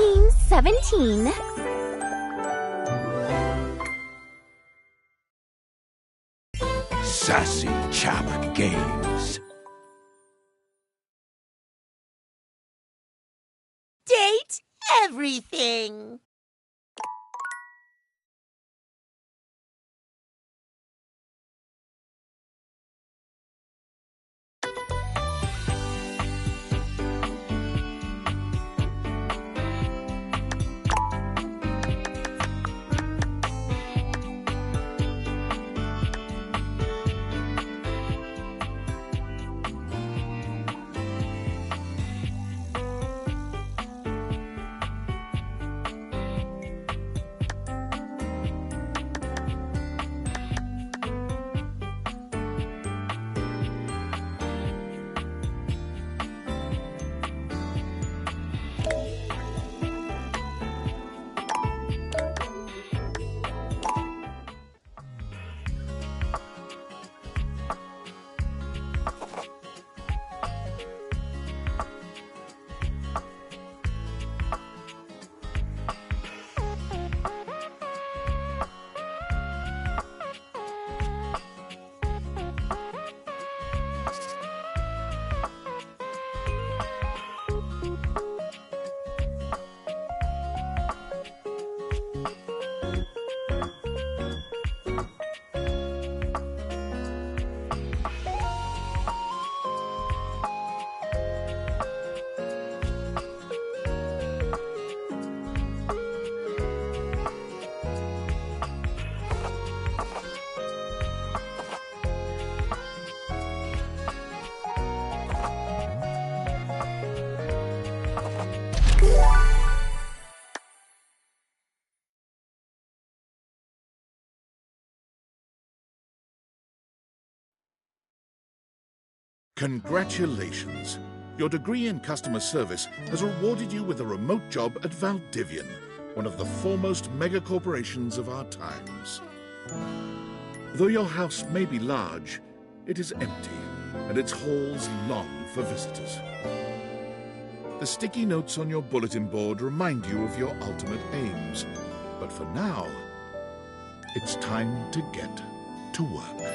Team 17. Sassy Chap Games. Date everything. Congratulations! Your degree in customer service has rewarded you with a remote job at Valdivian, one of the foremost megacorporations of our times. Though your house may be large, it is empty, and its halls long for visitors. The sticky notes on your bulletin board remind you of your ultimate aims, but for now, it's time to get to work.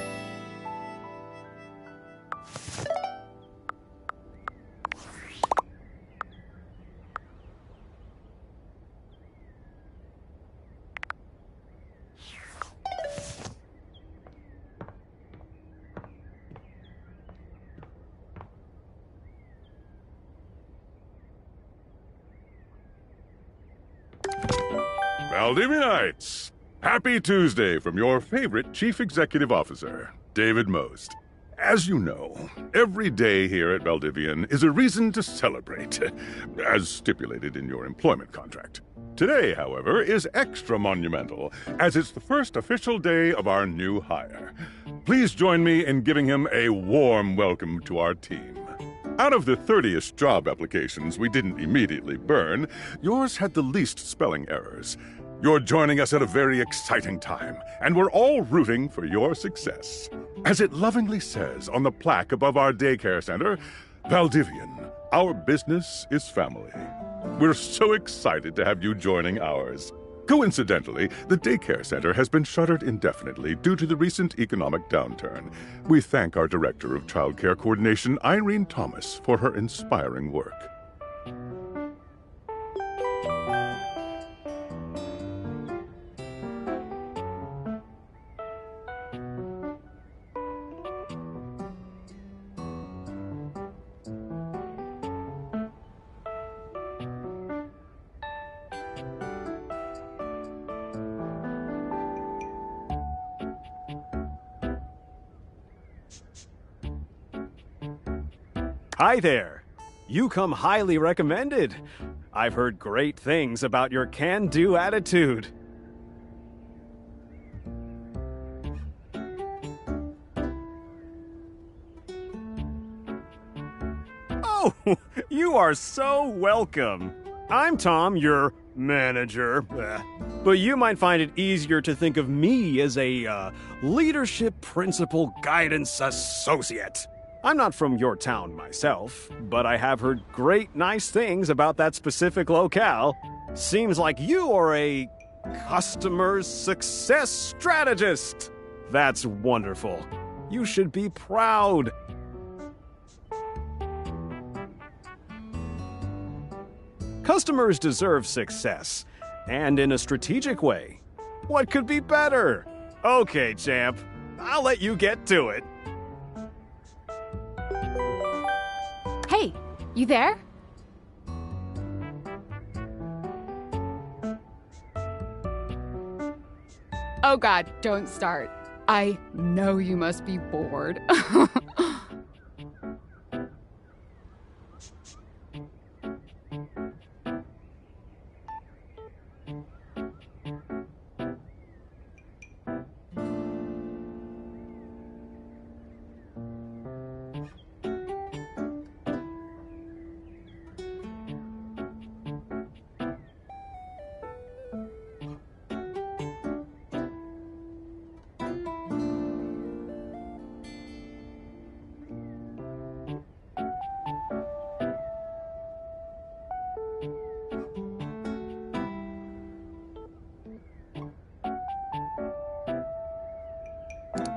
Valdivianites! Happy Tuesday from your favorite Chief Executive Officer, David Most. As you know, every day here at Valdivian is a reason to celebrate, as stipulated in your employment contract. Today, however, is extra monumental, as it's the first official day of our new hire. Please join me in giving him a warm welcome to our team. Out of the 30-ish job applications we didn't immediately burn, yours had the least spelling errors. You're joining us at a very exciting time, and we're all rooting for your success. As it lovingly says on the plaque above our daycare center, Valdivian, our business is family. We're so excited to have you joining ours. Coincidentally, the daycare center has been shuttered indefinitely due to the recent economic downturn. We thank our Director of Child Care Coordination, Irene Thomas, for her inspiring work. Hi there. You come highly recommended. I've heard great things about your can-do attitude. Oh, you are so welcome. I'm Tom, your manager. But you might find it easier to think of me as a leadership principal guidance associate. I'm not from your town myself, but I have heard great nice things about that specific locale. Seems like you are a customer success strategist. That's wonderful. You should be proud. Customers deserve success, and in a strategic way. What could be better? Okay, champ. I'll let you get to it. Hey, you there? Oh God, don't start. I know you must be bored.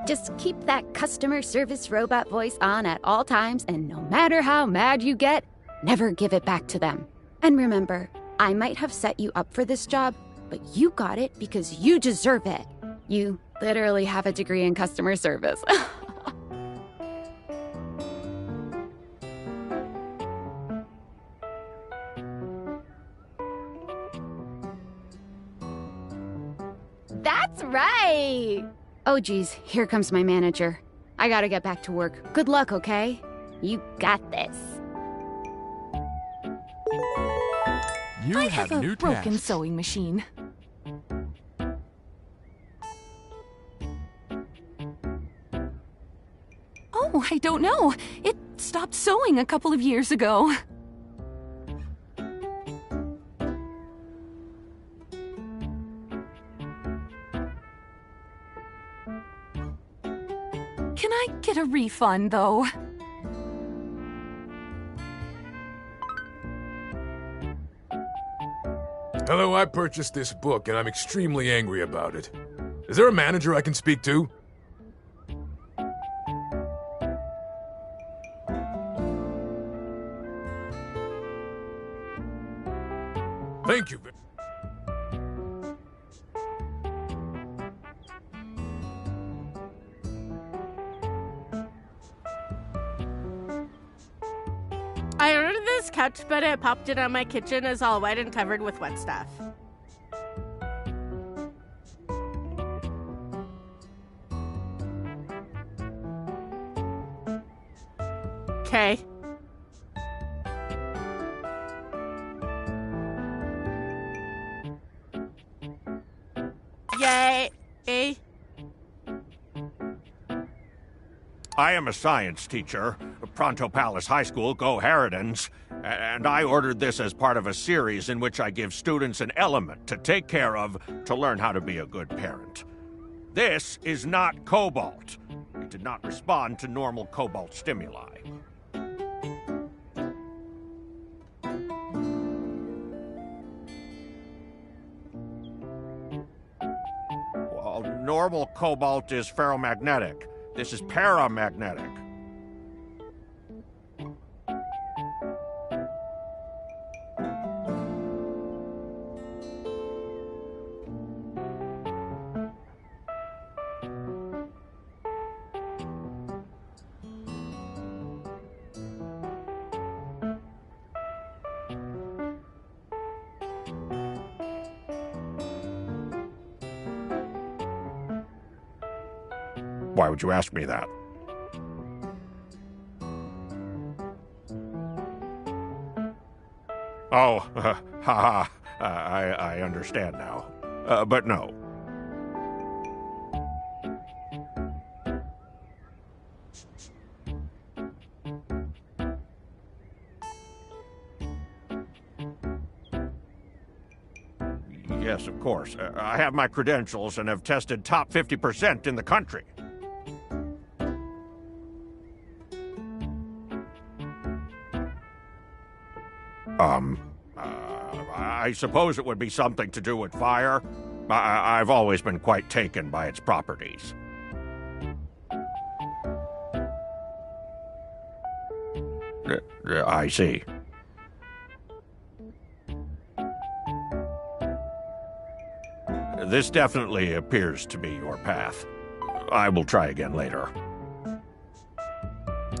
Just keep that customer service robot voice on at all times, and no matter how mad you get, never give it back to them. And remember, I might have set you up for this job, but you got it because you deserve it. You literally have a degree in customer service. That's right! Oh geez, here comes my manager. I gotta get back to work. Good luck, okay? You got this. You I have have a new broken tasks. sewing machine. Oh, I don't know. It stopped sewing a couple of years ago. Can I get a refund, though? Hello, I purchased this book and I'm extremely angry about it. Is there a manager I can speak to? Thank you. I ordered this couch, but it popped in on my kitchen is all wet and covered with wet stuff. Okay. Yay. I am a science teacher. Pronto Palace High School, go Harridans. And I ordered this as part of a series in which I give students an element to take care of to learn how to be a good parent. This is not cobalt. It did not respond to normal cobalt stimuli. Well, normal cobalt is ferromagnetic. This is paramagnetic. Why would you ask me that? Oh, haha, I understand now. But no. Yes, of course. I have my credentials and have tested top 50% in the country. I suppose it would be something to do with fire. I've always been quite taken by its properties. I see. This definitely appears to be your path. I will try again later.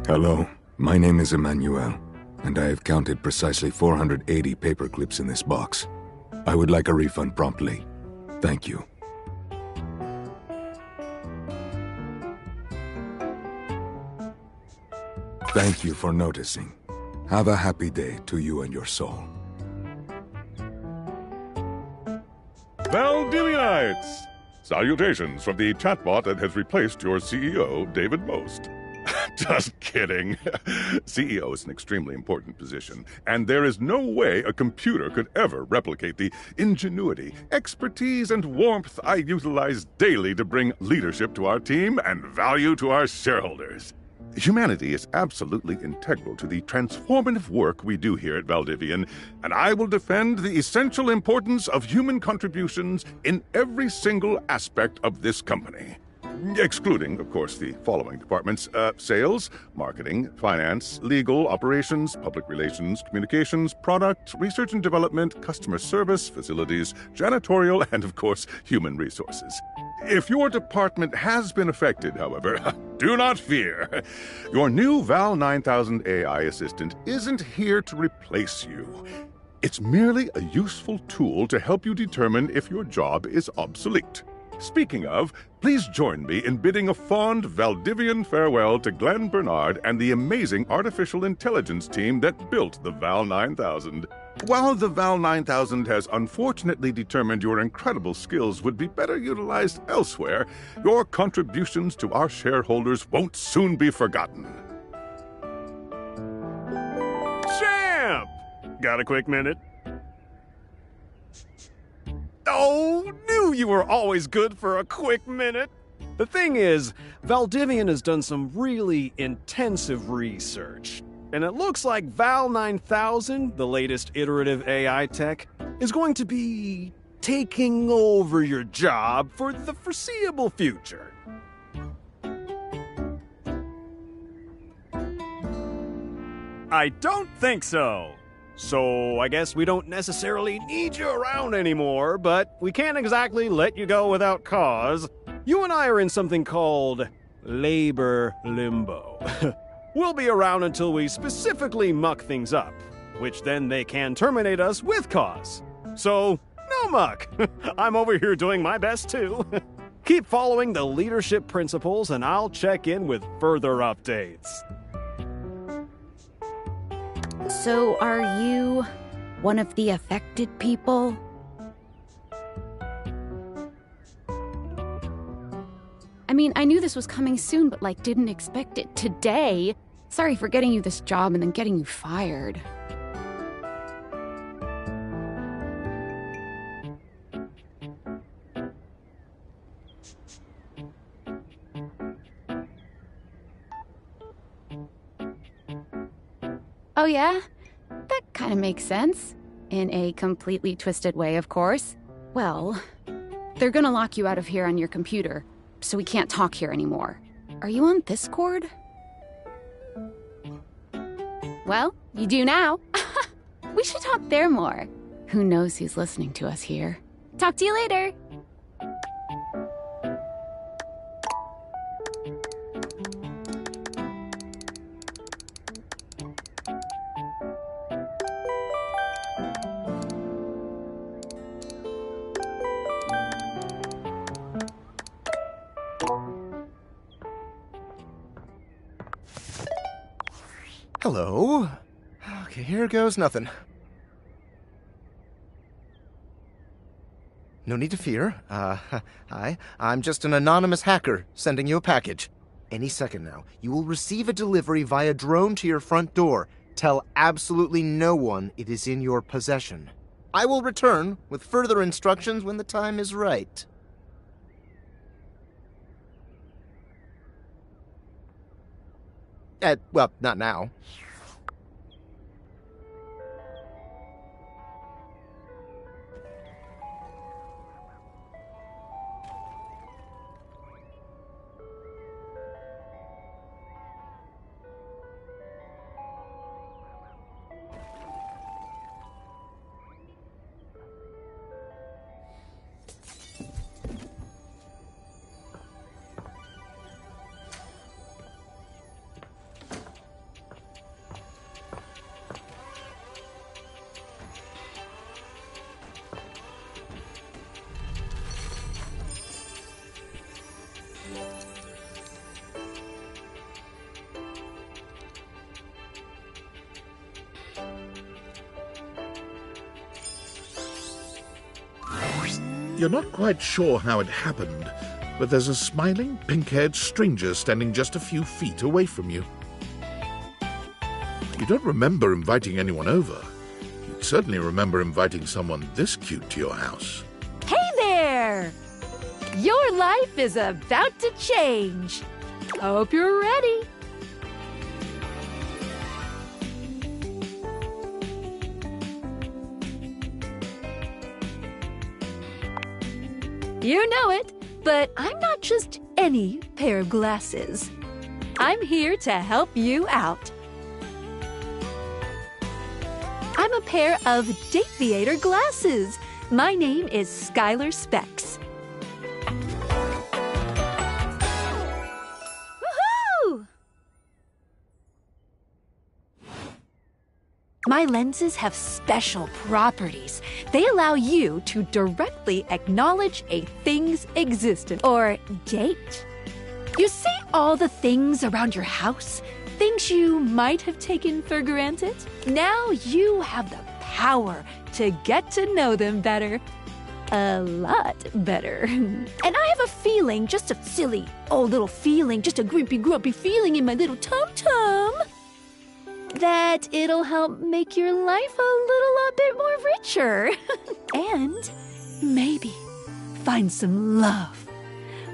Hello, my name is Emmanuel, and I have counted precisely 480 paper clips in this box. I would like a refund promptly. Thank you. Thank you for noticing. Have a happy day to you and your soul. Valdivianites! Salutations from the chatbot that has replaced your CEO, David Most. Just kidding. CEO is an extremely important position, and there is no way a computer could ever replicate the ingenuity, expertise, and warmth I utilize daily to bring leadership to our team and value to our shareholders. Humanity is absolutely integral to the transformative work we do here at Valdivian, and I will defend the essential importance of human contributions in every single aspect of this company. Excluding, of course, the following departments: sales, marketing, finance, legal, operations, public relations, communications, product, research and development, customer service, facilities, janitorial, and, of course, human resources. If your department has been affected, however, do not fear. Your new Val 9000 AI assistant isn't here to replace you. It's merely a useful tool to help you determine if your job is obsolete. Speaking of, please join me in bidding a fond Valdivian farewell to Glenn Bernard and the amazing artificial intelligence team that built the Val 9000. While the Val 9000 has unfortunately determined your incredible skills would be better utilized elsewhere, your contributions to our shareholders won't soon be forgotten. Champ! Got a quick minute? Oh, knew you were always good for a quick minute. The thing is, Valdivian has done some really intensive research. And it looks like Val 9000, the latest iterative AI tech, is going to be taking over your job for the foreseeable future. I don't think so. So I guess we don't necessarily need you around anymore, but we can't exactly let you go without cause. You and I are in something called labor limbo. We'll be around until we specifically muck things up, which then they can terminate us with cause. So, no muck. I'm over here doing my best too. Keep following the leadership principles and I'll check in with further updates. So, are you one of the affected people? I mean, I knew this was coming soon, but didn't expect it today. Sorry for getting you this job and then getting you fired. Oh yeah? That kind of makes sense. In a completely twisted way, of course. Well, they're gonna lock you out of here on your computer, so we can't talk here anymore. Are you on this cord? Well, you do now. We should talk there more. Who knows who's listening to us here. Talk to you later. Hello. Okay, here goes nothing. No need to fear. Hi. I'm just an anonymous hacker sending you a package. Any second now, you will receive a delivery via drone to your front door. Tell absolutely no one it is in your possession. I will return with further instructions when the time is right. Well, not now. You're not quite sure how it happened, but there's a smiling, pink-haired stranger standing just a few feet away from you. You don't remember inviting anyone over. You'd certainly remember inviting someone this cute to your house. Hey there! Your life is about to change. Hope you're ready. You know it, but I'm not just any pair of glasses. I'm here to help you out. I'm a pair of Dateviator glasses. My name is Skylar Specs. Woohoo! My lenses have special properties. They allow you to directly acknowledge a thing's existence or date. You see all the things around your house? Things you might have taken for granted? Now you have the power to get to know them better. A lot better. And I have a feeling, just a silly old little feeling, just a grumpy feeling in my little tum-tum, that it'll help make your life a lot bit more richer. And maybe find some love.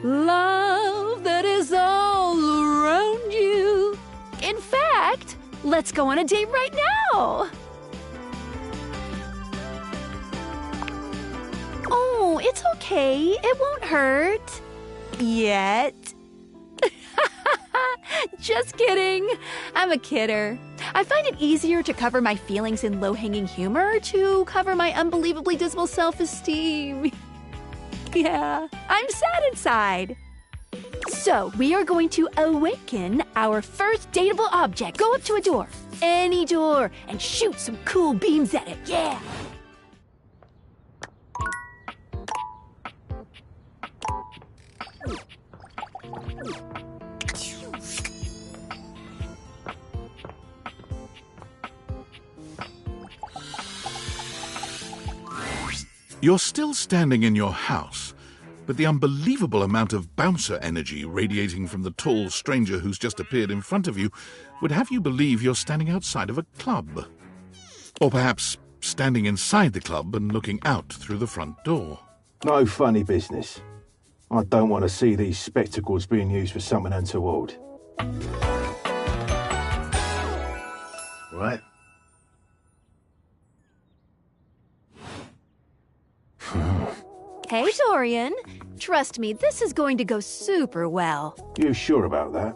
Love that is all around you. In fact, let's go on a date right now. Oh, it's okay. It won't hurt. Yet. Just kidding. I'm a kidder. I find it easier to cover my feelings in low-hanging humor to cover my unbelievably dismal self-esteem. Yeah, I'm sad inside. So, we are going to awaken our first dateable object. Go up to a door, any door, and shoot some cool beams at it. Yeah! You're still standing in your house, but the unbelievable amount of bouncer energy radiating from the tall stranger who's just appeared in front of you would have you believe you're standing outside of a club. Or perhaps standing inside the club and looking out through the front door. No funny business. I don't want to see these spectacles being used for something untoward. What? Hey, Dorian. Trust me, this is going to go super well. You sure about that?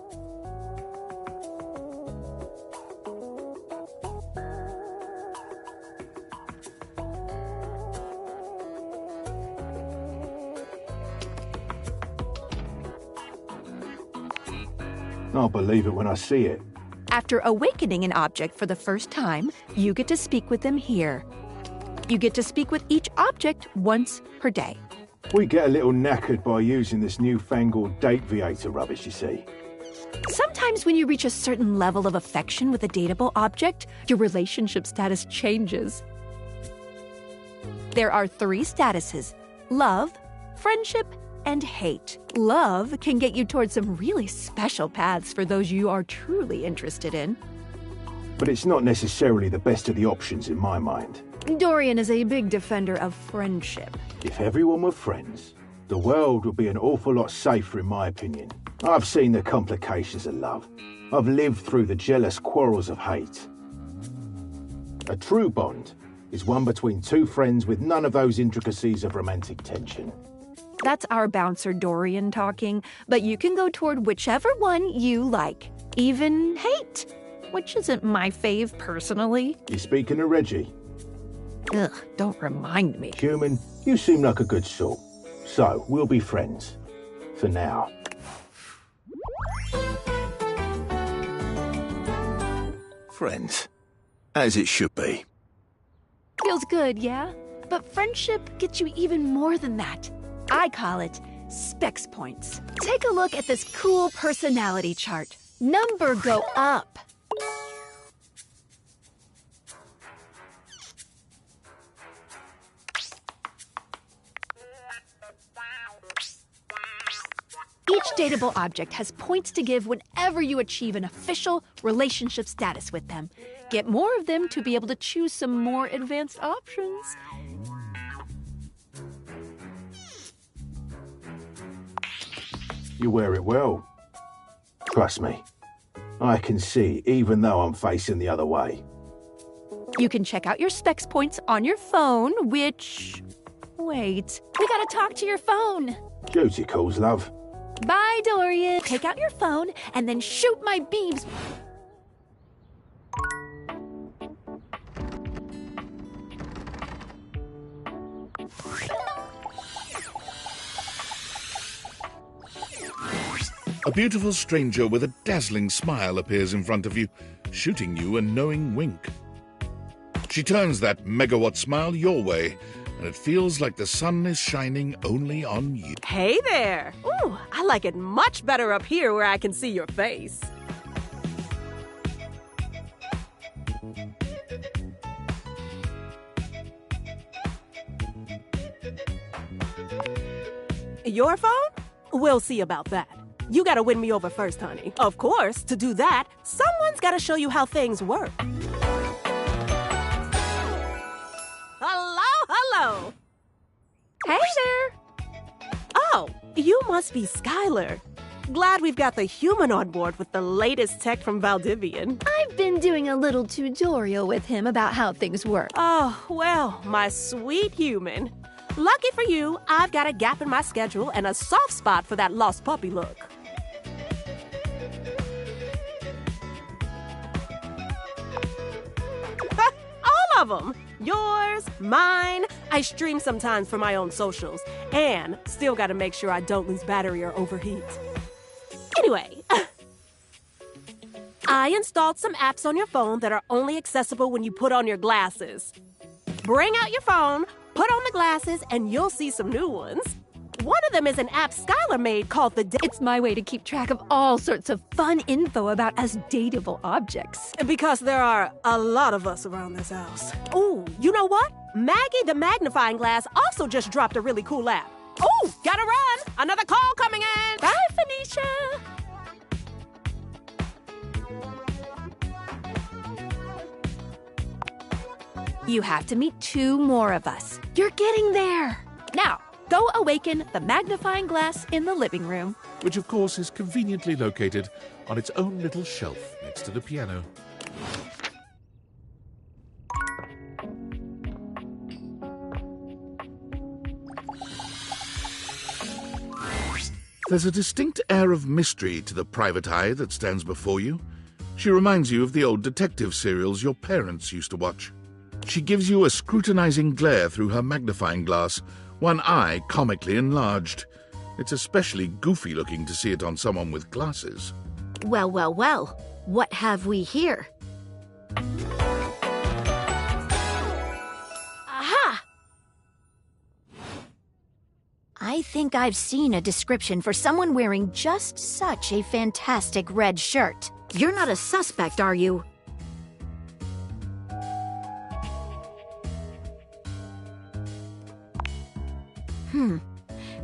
I'll believe it when I see it. After awakening an object for the first time, you get to speak with them here. You get to speak with each object once per day. We get a little knackered by using this newfangled Dateviator rubbish, you see. Sometimes when you reach a certain level of affection with a dateable object, your relationship status changes. There are 3 statuses: love, friendship, and hate. Love can get you towards some really special paths for those you are truly interested in. But it's not necessarily the best of the options in my mind. Dorian is a big defender of friendship. If everyone were friends, the world would be an awful lot safer in my opinion. I've seen the complications of love. I've lived through the jealous quarrels of hate. A true bond is one between 2 friends with none of those intricacies of romantic tension. That's our bouncer Dorian talking, but you can go toward whichever one you like. Even hate, which isn't my fave personally. You speaking of Reggie? Ugh, don't remind me. Human, you seem like a good sort. So, we'll be friends. For now. Friends. As it should be. Feels good, yeah? But friendship gets you even more than that. I call it Specs Points. Take a look at this cool personality chart. Number go up. dateable object has points to give whenever you achieve an official relationship status with them. Get more of them to be able to choose some more advanced options. You wear it well. Trust me. I can see even though I'm facing the other way. You can check out your specs points on your phone, which... Wait, we gotta talk to your phone. Duty calls, love. Bye, Dorian. Take out your phone and then shoot my beams. A beautiful stranger with a dazzling smile appears in front of you, shooting you a knowing wink. She turns that megawatt smile your way, and it feels like the sun is shining only on you. Hey there! Ooh, I like it much better up here where I can see your face. Your phone? We'll see about that. You gotta win me over first, honey. Of course, to do that, someone's gotta show you how things work. Hello! Hey there! Oh, you must be Skylar. Glad we've got the human on board with the latest tech from Valdivian. I've been doing a little tutorial with him about how things work. Oh, well, my sweet human. Lucky for you, I've got a gap in my schedule and a soft spot for that lost puppy look. All of them. Yours, mine. I stream sometimes for my own socials. And still gotta make sure I don't lose battery or overheat. Anyway, I installed some apps on your phone that are only accessible when you put on your glasses. Bring out your phone, put on the glasses, and you'll see some new ones. One of them is an app Skylar made called the... It's my way to keep track of all sorts of fun info about us dateable objects. Because there are a lot of us around this house. Ooh, you know what? Maggie the Magnifying Glass also just dropped a really cool app. Ooh, gotta run! Another call coming in! Bye, Phoenicia! You have to meet 2 more of us. You're getting there! Now, go awaken the magnifying glass in the living room. Which, of course, is conveniently located on its own little shelf next to the piano. There's a distinct air of mystery to the private eye that stands before you. She reminds you of the old detective serials your parents used to watch. She gives you a scrutinizing glare through her magnifying glass, one eye comically enlarged. It's especially goofy looking to see it on someone with glasses. Well, well, well. What have we here? Aha! I think I've seen a description for someone wearing just such a fantastic red shirt. You're not a suspect, are you?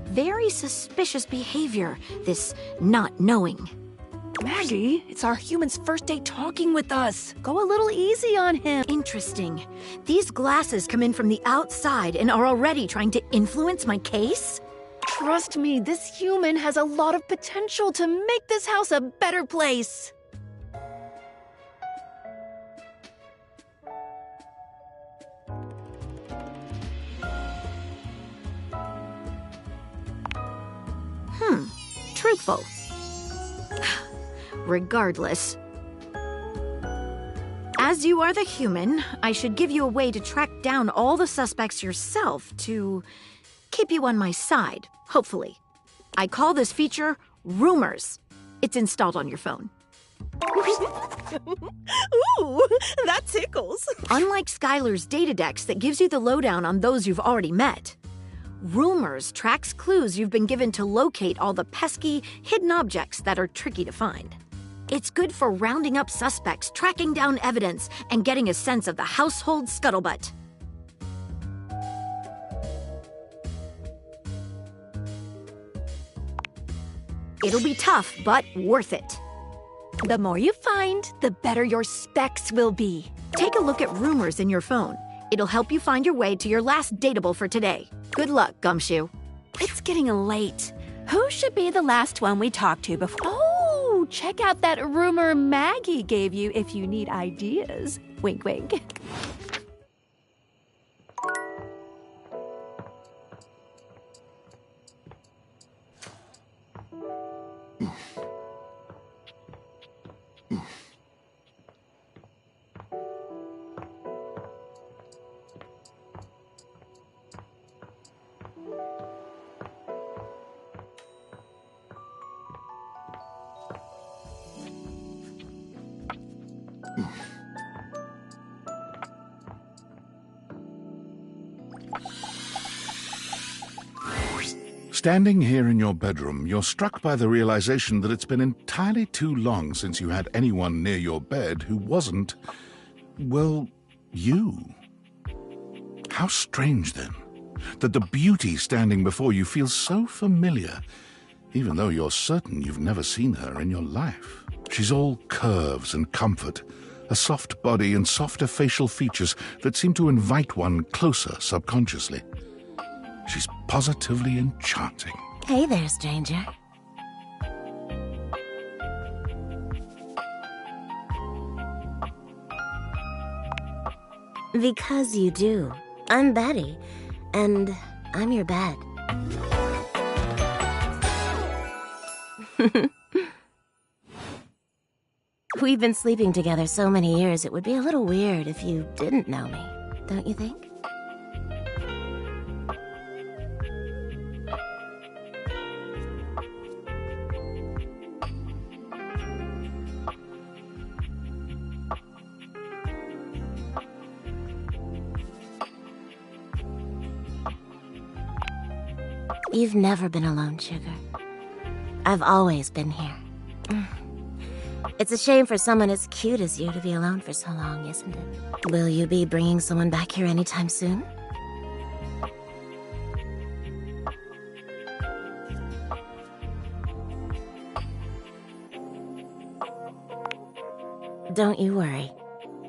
Very suspicious behavior, this not knowing. Maggie, it's our human's first day talking with us. Go a little easy on him. Interesting. These glasses come in from the outside and are already trying to influence my case? Trust me, this human has a lot of potential to make this house a better place. Truthful. Regardless. As you are the human, I should give you a way to track down all the suspects yourself to keep you on my side, hopefully. I call this feature Rumors. It's installed on your phone. Ooh, that tickles. Unlike Skylar's Datadex that gives you the lowdown on those you've already met, Rumors tracks clues you've been given to locate all the pesky, hidden objects that are tricky to find. It's good for rounding up suspects, tracking down evidence, and getting a sense of the household scuttlebutt. It'll be tough, but worth it. The more you find, the better your specs will be. Take a look at rumors in your phone. It'll help you find your way to your last dateable for today. Good luck, Gumshoe. It's getting late. Who should be the last one we talk to before? Oh, check out that rumor Maggie gave you if you need ideas. Wink, wink. Standing here in your bedroom, you're struck by the realization that it's been entirely too long since you had anyone near your bed who wasn't, well, you. How strange, then, that the beauty standing before you feels so familiar, even though you're certain you've never seen her in your life. She's all curves and comfort, a soft body and softer facial features that seem to invite one closer subconsciously. She's positively enchanting. Hey there, stranger. Because you do. I'm Betty, and I'm your bed. We've been sleeping together so many years, it would be a little weird if you didn't know me, don't you think? You've never been alone, sugar. I've always been here. It's a shame for someone as cute as you to be alone for so long, isn't it? Will you be bringing someone back here anytime soon? Don't you worry.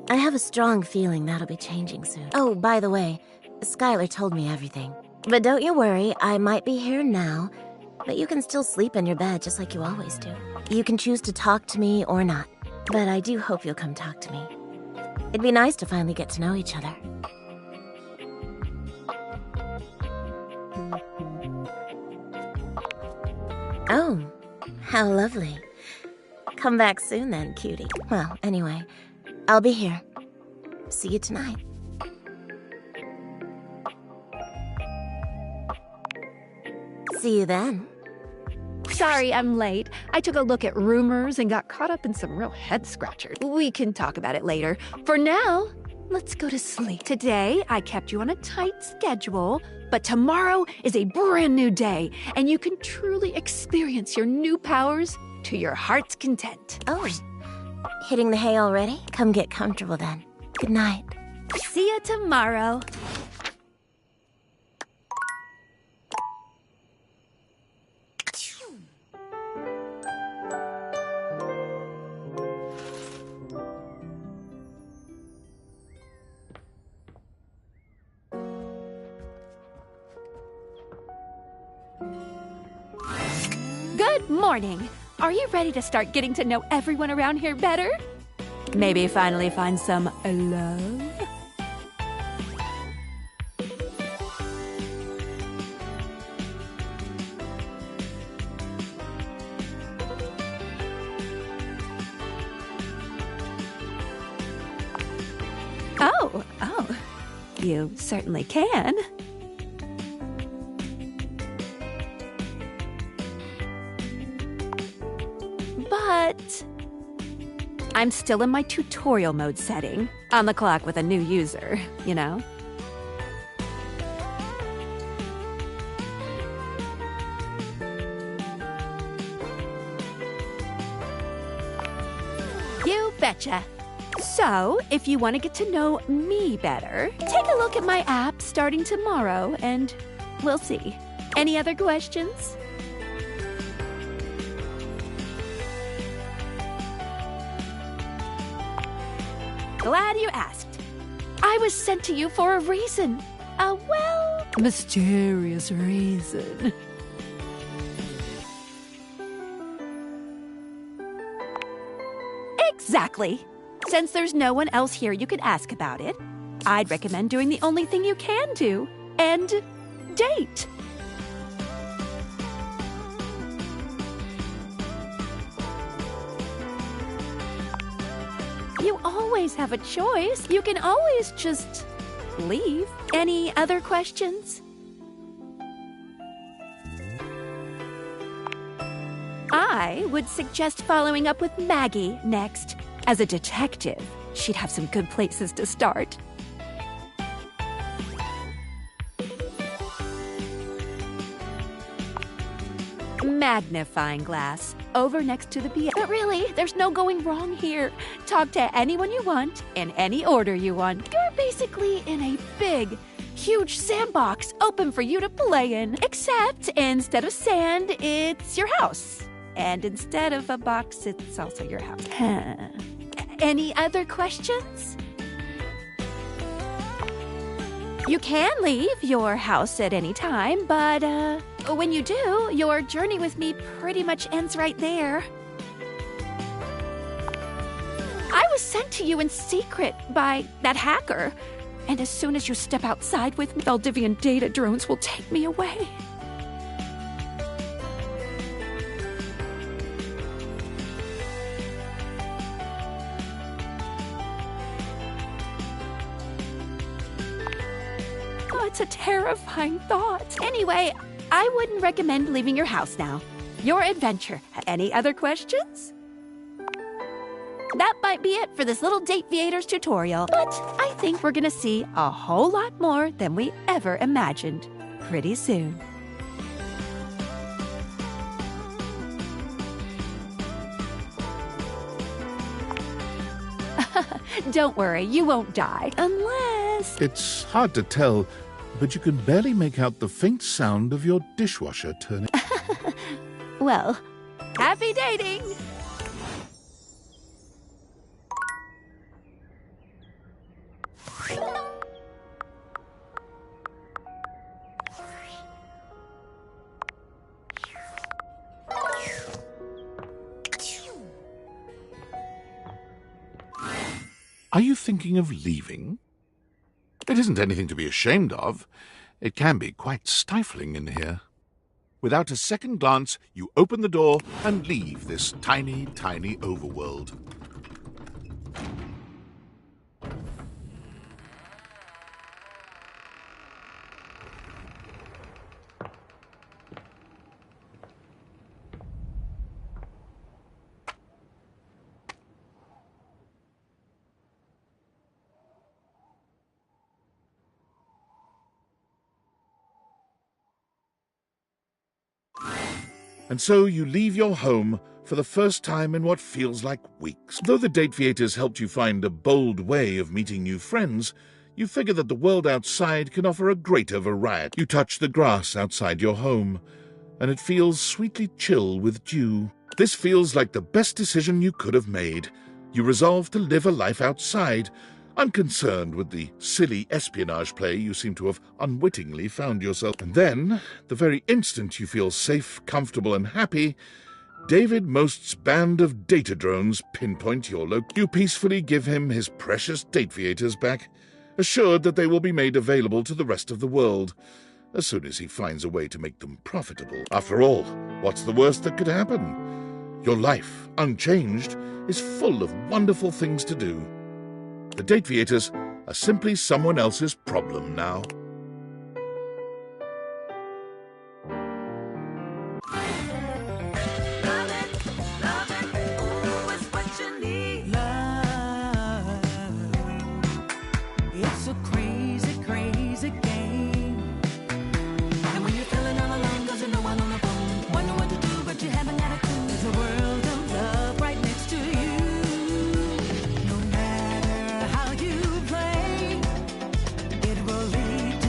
I have a strong feeling that'll be changing soon. Oh, by the way, Skylar told me everything. But don't you worry, I might be here now, but you can still sleep in your bed just like you always do. You can choose to talk to me or not, but I do hope you'll come talk to me. It'd be nice to finally get to know each other. Oh, how lovely. Come back soon then, cutie. Well, anyway, I'll be here. See you tonight. See you then. Sorry I'm late. I took a look at rumors and got caught up in some real head-scratchers. We can talk about it later. For now, let's go to sleep. Today, I kept you on a tight schedule, but tomorrow is a brand new day, and you can truly experience your new powers to your heart's content. Oh, hitting the hay already? Come get comfortable then. Good night. See you tomorrow. Good morning. Are you ready to start getting to know everyone around here better? Maybe finally find some love? Oh, you certainly can. But I'm still in my tutorial mode setting, on the clock with a new user, you know? You betcha. So, if you want to get to know me better, take a look at my app starting tomorrow, and we'll see. Any other questions? glad you asked. I was sent to you for a reason. A, well, mysterious reason. Exactly. Since there's no one else here you can ask about it, I'd recommend doing the only thing you can do, and date. You always have a choice. You can always just leave. Any other questions? I would suggest following up with Maggie next. As a detective, she'd have some good places to start. Magnifying glass. Over next to the piano. But really, there's no going wrong here. Talk to anyone you want, in any order you want. You're basically in a big, huge sandbox open for you to play in. Except instead of sand, it's your house. And instead of a box, it's also your house. Any other questions? You can leave your house at any time, but when you do, your journey with me pretty much ends right there. I was sent to you in secret by that hacker, and as soon as you step outside with me, Valdivian data drones will take me away. It's a terrifying thought. Anyway, I wouldn't recommend leaving your house now. Your adventure. Any other questions? That might be it for this little Dateviators tutorial, but I think we're gonna see a whole lot more than we ever imagined pretty soon. Don't worry, you won't die. Unless... It's hard to tell, but you can barely make out the faint sound of your dishwasher turning. Well, happy dating! Are you thinking of leaving? It isn't anything to be ashamed of. It can be quite stifling in here. Without a second glance, you open the door and leave this tiny, tiny overworld. And so you leave your home for the first time in what feels like weeks. Though the Dateviators helped you find a bold way of meeting new friends, you figure that the world outside can offer a greater variety. You touch the grass outside your home, and it feels sweetly chill with dew. This feels like the best decision you could have made. You resolve to live a life outside, unconcerned with the silly espionage play you seem to have unwittingly found yourself. And then, the very instant you feel safe, comfortable, and happy, David Most's band of data drones pinpoint your location. You peacefully give him his precious Dateviators back, assured that they will be made available to the rest of the world, as soon as he finds a way to make them profitable. After all, what's the worst that could happen? Your life, unchanged, is full of wonderful things to do. The Dateviators are simply someone else's problem now. It's a crazy, crazy game. And when you're feeling all alone, 'cause you know one on the phone, wonder what to do, but you haven't got a clue. There's a world of love right next to you. No matter how you play, it will lead to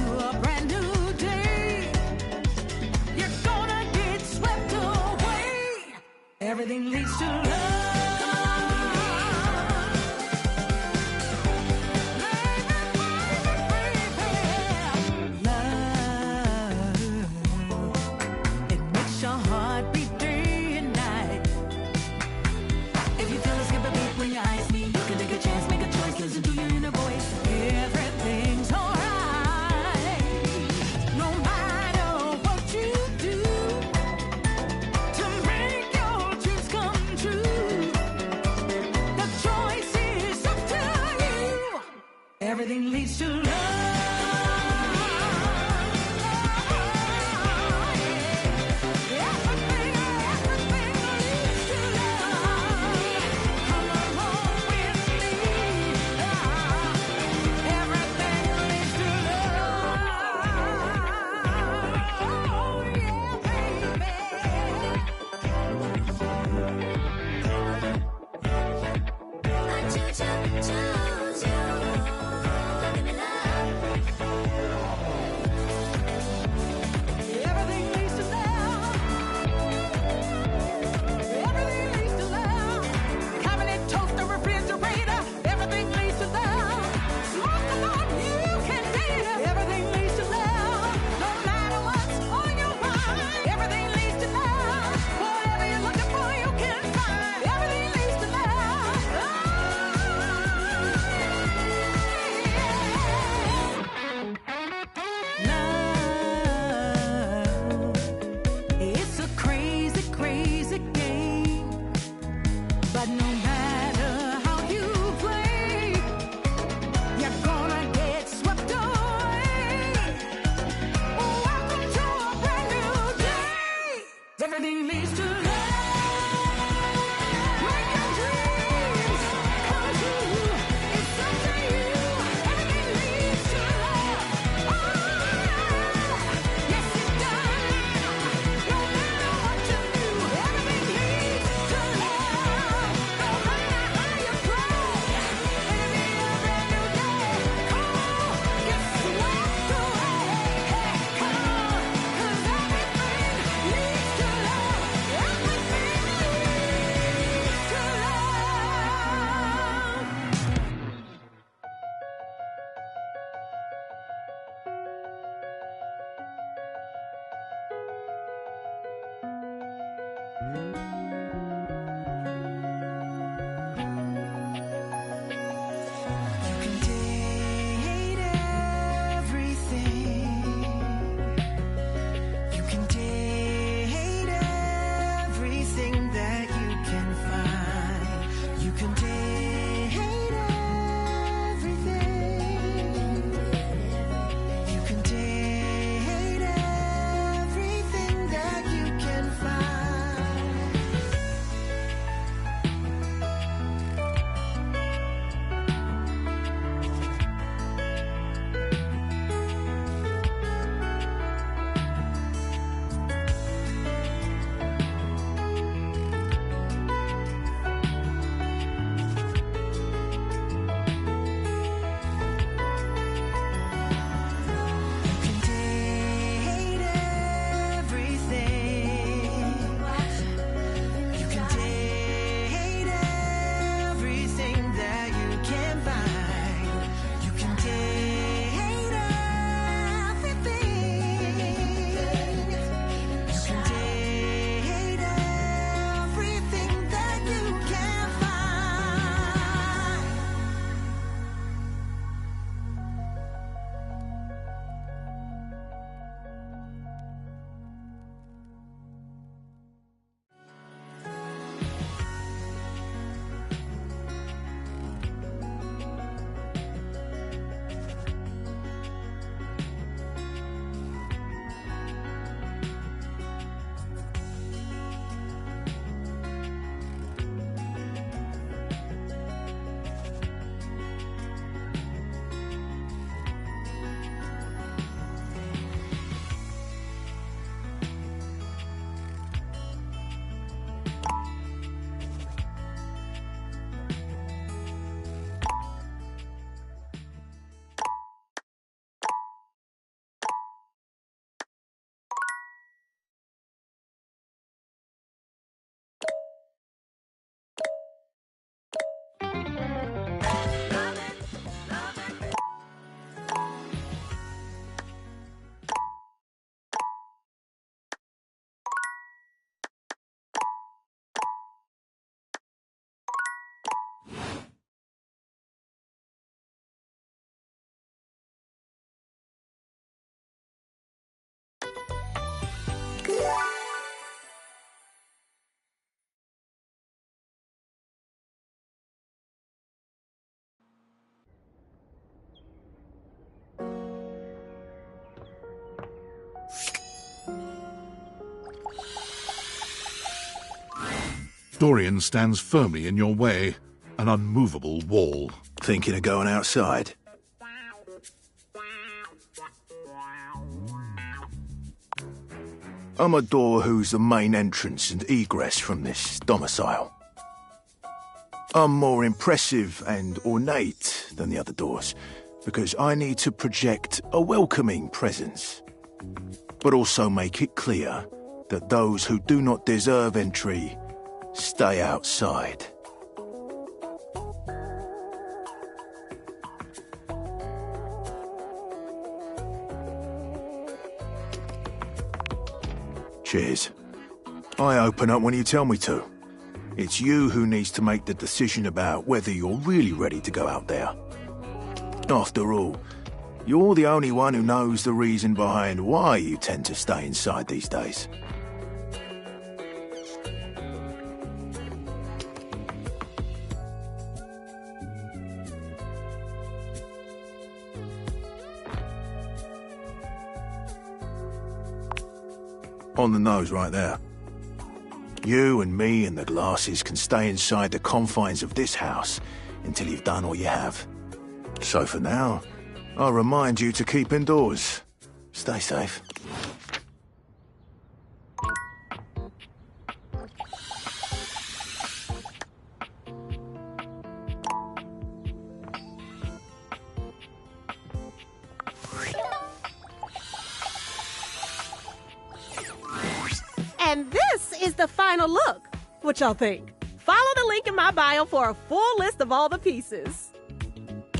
Everything leads to love. Dorian stands firmly in your way, an unmovable wall. Thinking of going outside? I'm a door who's the main entrance and egress from this domicile. I'm more impressive and ornate than the other doors, because I need to project a welcoming presence, but also make it clear that those who do not deserve entry stay outside. Cheers. I open up when you tell me to. It's you who needs to make the decision about whether you're really ready to go out there. After all, you're the only one who knows the reason behind why you tend to stay inside these days. On the nose right there. You and me and the glasses can stay inside the confines of this house until you've done all you have. So for now, I'll remind you to keep indoors. Stay safe. And this is the final look. What y'all think? Follow the link in my bio for a full list of all the pieces.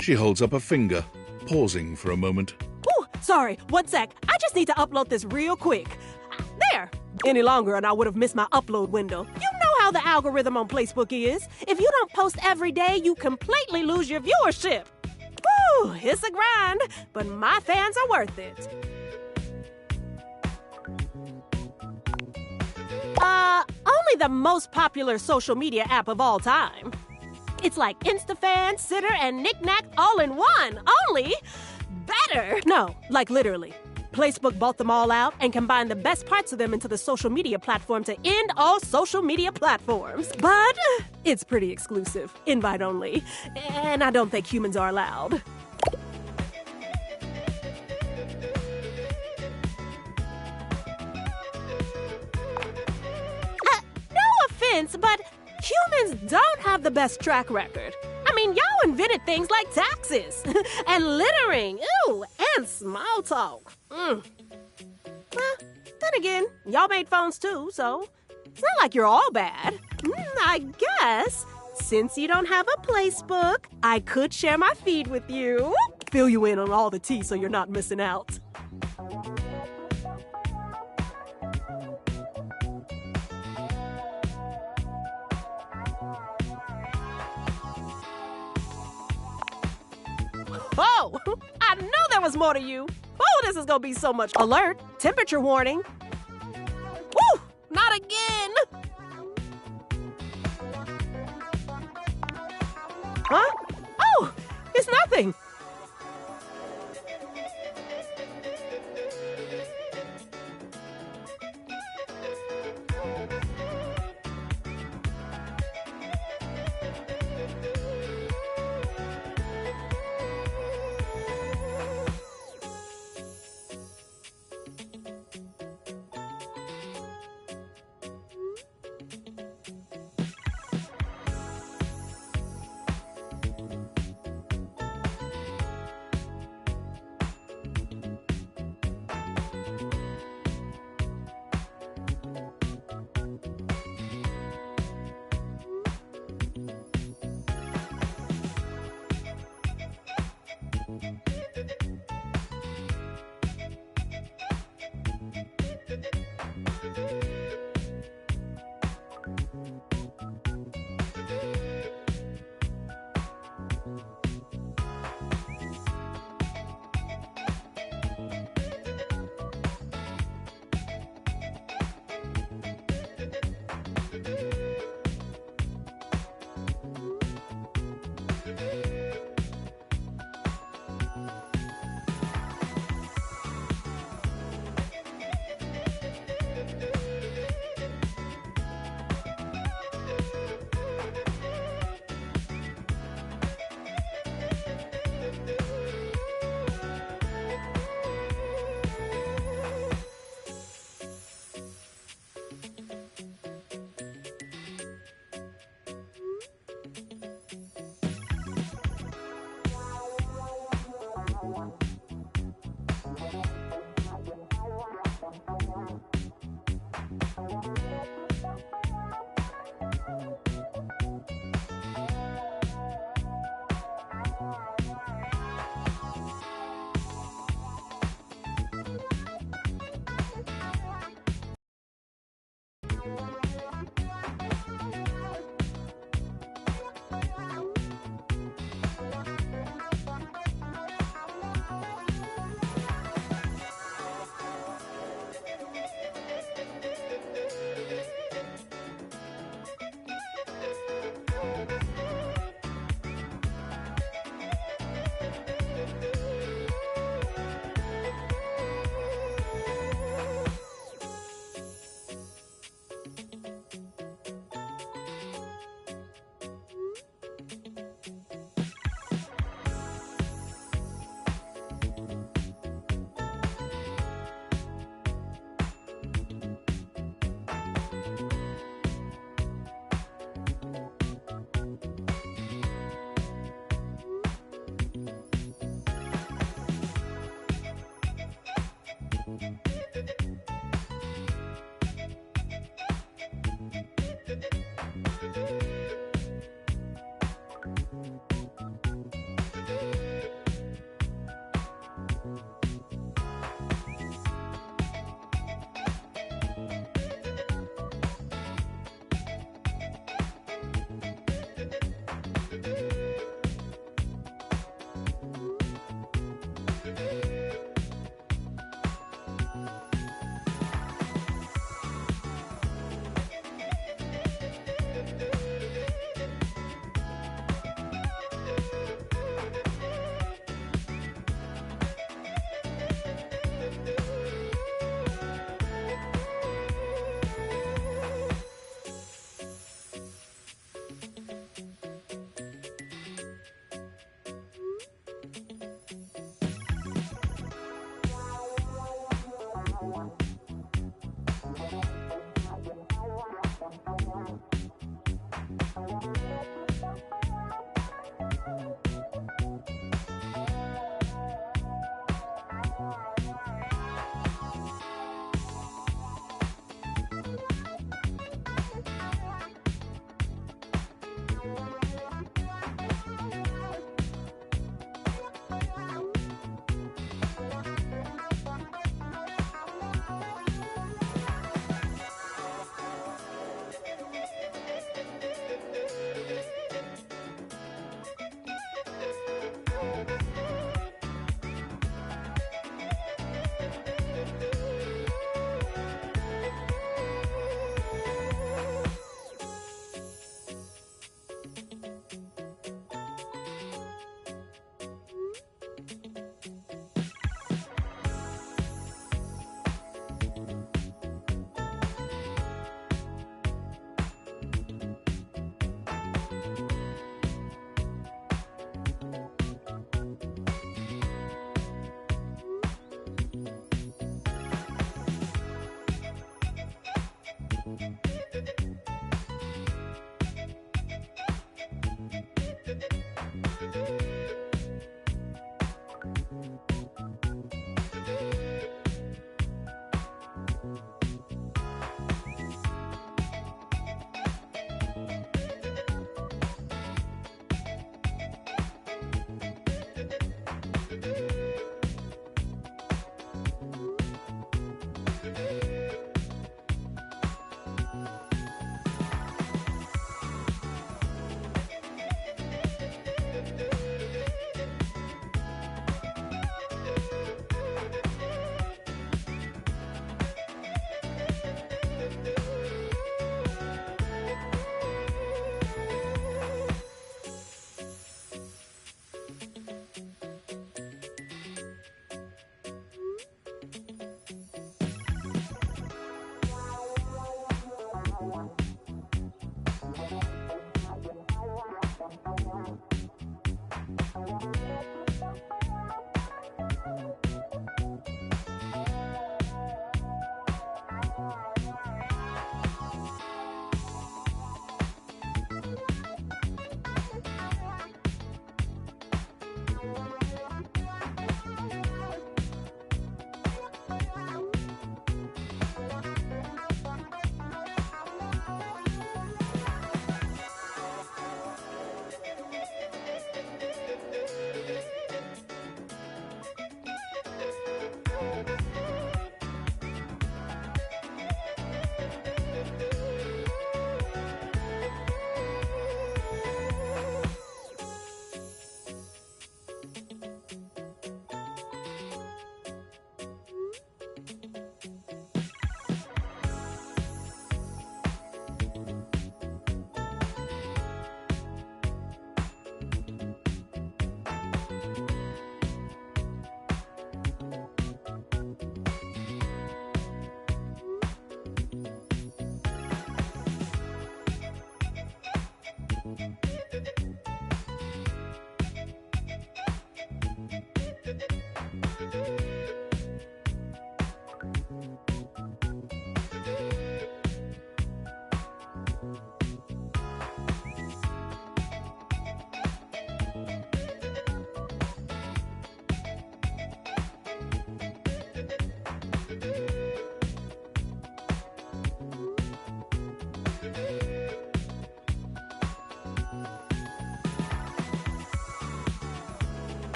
She holds up a finger, pausing for a moment. Ooh, sorry, 1 sec. I just need to upload this real quick. There! Any longer and I would have missed my upload window. You know how the algorithm on Facebook is. If you don't post every day, you completely lose your viewership. Woo, it's a grind, but my fans are worth it. Only the most popular social media app of all time. It's like InstaFan, Sitter, and Knick-Knack all in one, only better. No, like literally. Facebook bought them all out and combined the best parts of them into the social media platform to end all social media platforms. But it's pretty exclusive, invite only, and I don't think humans are allowed. But humans don't have the best track record. I mean, y'all invented things like taxes and littering, ew, and small talk. Well, then again, y'all made phones too, so it's not like you're all bad. I guess, since you don't have a placebook, I could share my feed with you. Fill you in on all the tea so you're not missing out. Oh, I knew there was more to you. Oh, this is gonna be so much. Alert, temperature warning. Woo, not again. Huh? Oh, it's nothing.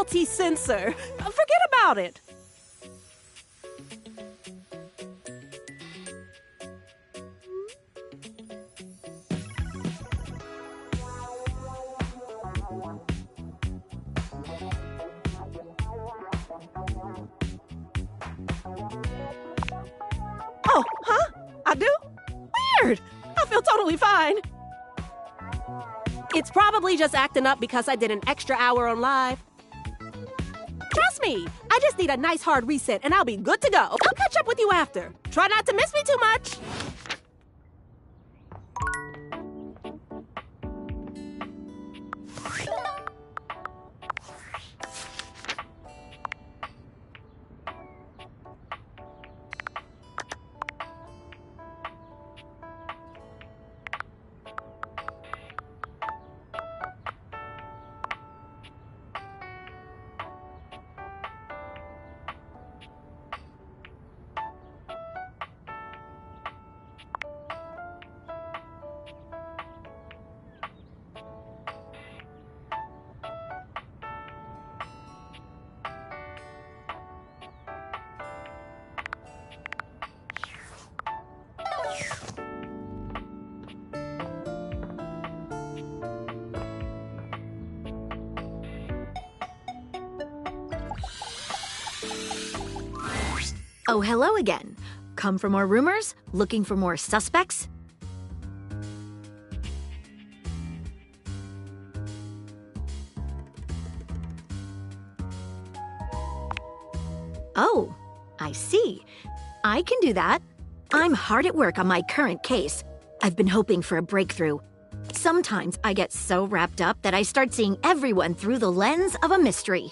faulty sensor. Forget about it. Oh, huh? I do? Weird. I feel totally fine. It's probably just acting up because I did an extra hour on live. Trust me, I just need a nice hard reset and I'll be good to go. I'll catch up with you after. Try not to miss me too much. Oh, hello again. Come for more rumors? Looking for more suspects? Oh, I see. I can do that. I'm hard at work on my current case. I've been hoping for a breakthrough. Sometimes I get so wrapped up that I start seeing everyone through the lens of a mystery.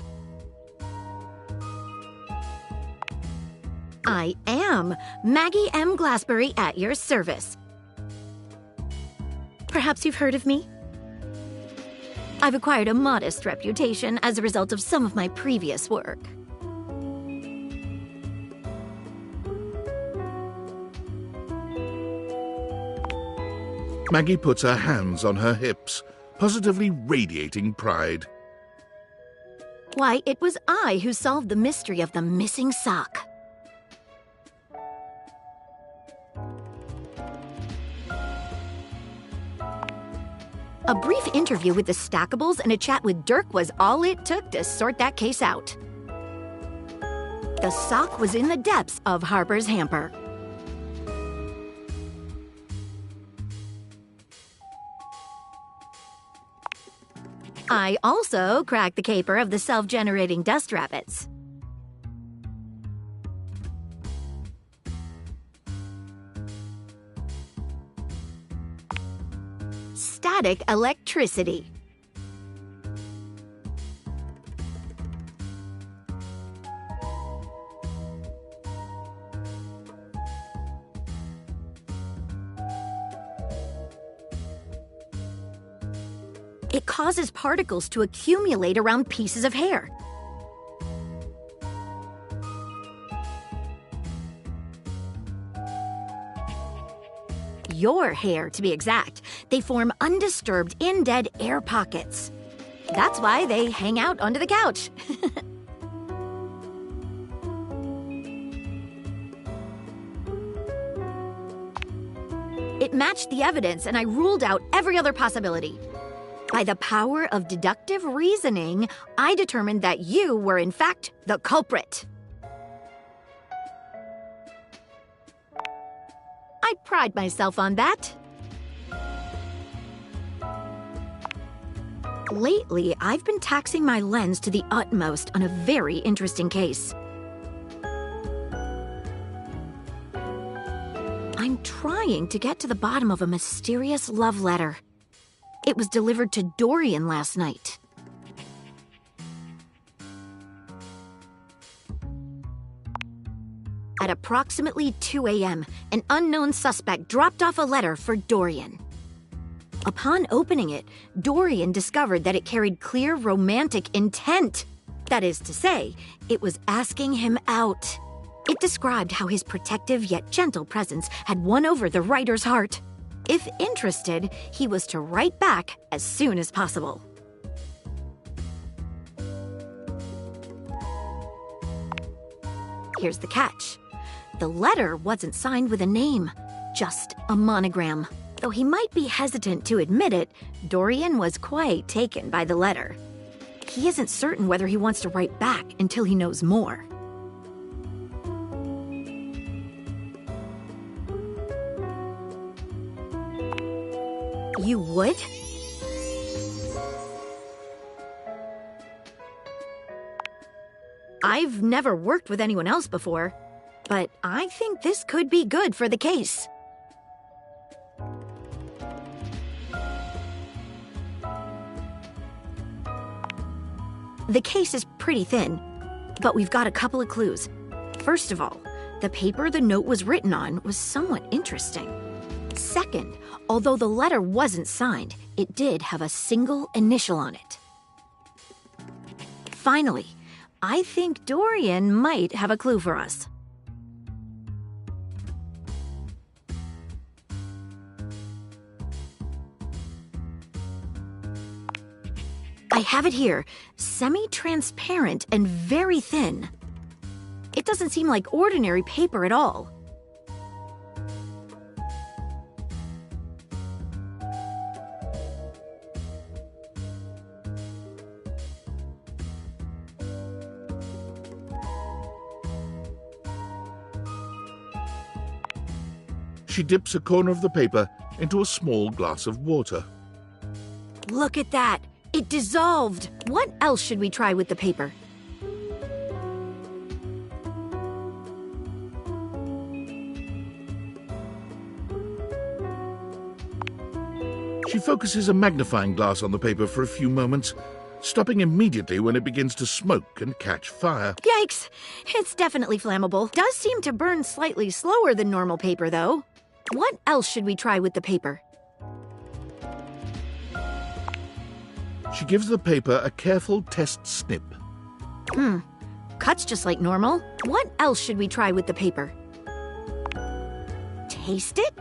I am Maggie M. Glassbury at your service. Perhaps you've heard of me? I've acquired a modest reputation as a result of some of my previous work. Maggie puts her hands on her hips, positively radiating pride. Why, it was I who solved the mystery of the missing sock. A brief interview with the Stackables and a chat with Dirk was all it took to sort that case out. The sock was in the depths of Harper's hamper. I also cracked the caper of the self-generating dust rabbits. Static electricity. It causes particles to accumulate around pieces of hair. Your hair, to be exact. They form undisturbed, indead air pockets. That's why they hang out under the couch. It matched the evidence, and I ruled out every other possibility. By the power of deductive reasoning, I determined that you were, in fact, the culprit. I pride myself on that. Lately, I've been taxing my lens to the utmost on a very interesting case. I'm trying to get to the bottom of a mysterious love letter. It was delivered to Dorian last night. At approximately 2 a.m., an unknown suspect dropped off a letter for Dorian. Upon opening it, Dorian discovered that it carried clear romantic intent. That is to say, it was asking him out. It described how his protective yet gentle presence had won over the writer's heart. If interested, he was to write back as soon as possible. Here's the catch. The letter wasn't signed with a name, just a monogram. Though he might be hesitant to admit it, Dorian was quite taken by the letter. He isn't certain whether he wants to write back until he knows more. You would? I've never worked with anyone else before, but I think this could be good for the case. The case is pretty thin, but we've got a couple of clues. First of all, the paper the note was written on was somewhat interesting. Second, although the letter wasn't signed, it did have a single initial on it. Finally, I think Dorian might have a clue for us. I have it here, semi-transparent and very thin. It doesn't seem like ordinary paper at all. She dips a corner of the paper into a small glass of water. Look at that! It dissolved! What else should we try with the paper? She focuses a magnifying glass on the paper for a few moments, stopping immediately when it begins to smoke and catch fire. Yikes! It's definitely flammable. Does seem to burn slightly slower than normal paper, though. What else should we try with the paper? She gives the paper a careful test snip. Cuts just like normal. What else should we try with the paper? Taste it?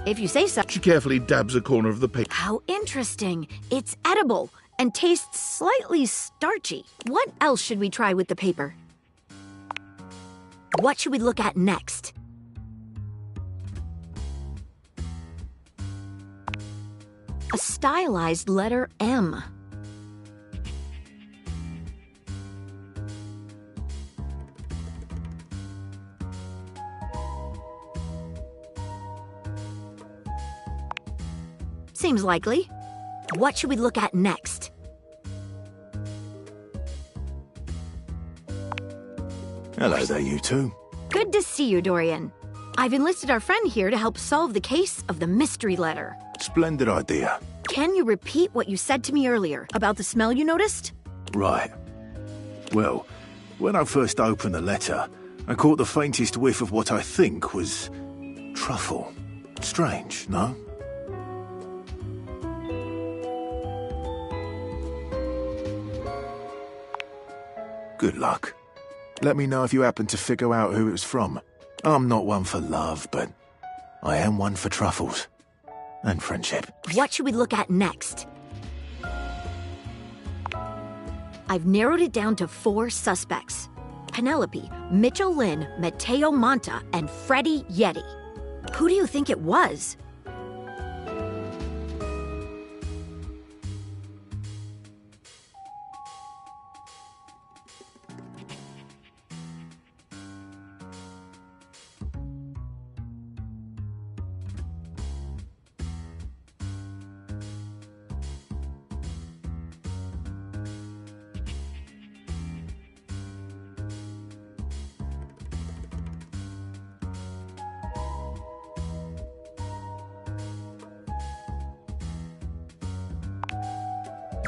If you say so. She carefully dabs a corner of the paper. How interesting. It's edible and tastes slightly starchy. What else should we try with the paper? What should we look at next? A stylized letter M. Seems likely. What should we look at next? Hello there, you two. Good to see you, Dorian. I've enlisted our friend here to help solve the case of the mystery letter. Splendid idea. Can you repeat what you said to me earlier about the smell you noticed? Right. Well, when I first opened the letter, I caught the faintest whiff of what I think was truffle. Strange, no? Good luck. Let me know if you happen to figure out who it was from. I'm not one for love, but I am one for truffles. And friendship. What should we look at next? I've narrowed it down to 4 suspects. Penelope, Mitchell Lynn, Mateo Monta, and Freddie Yeti. Who do you think it was?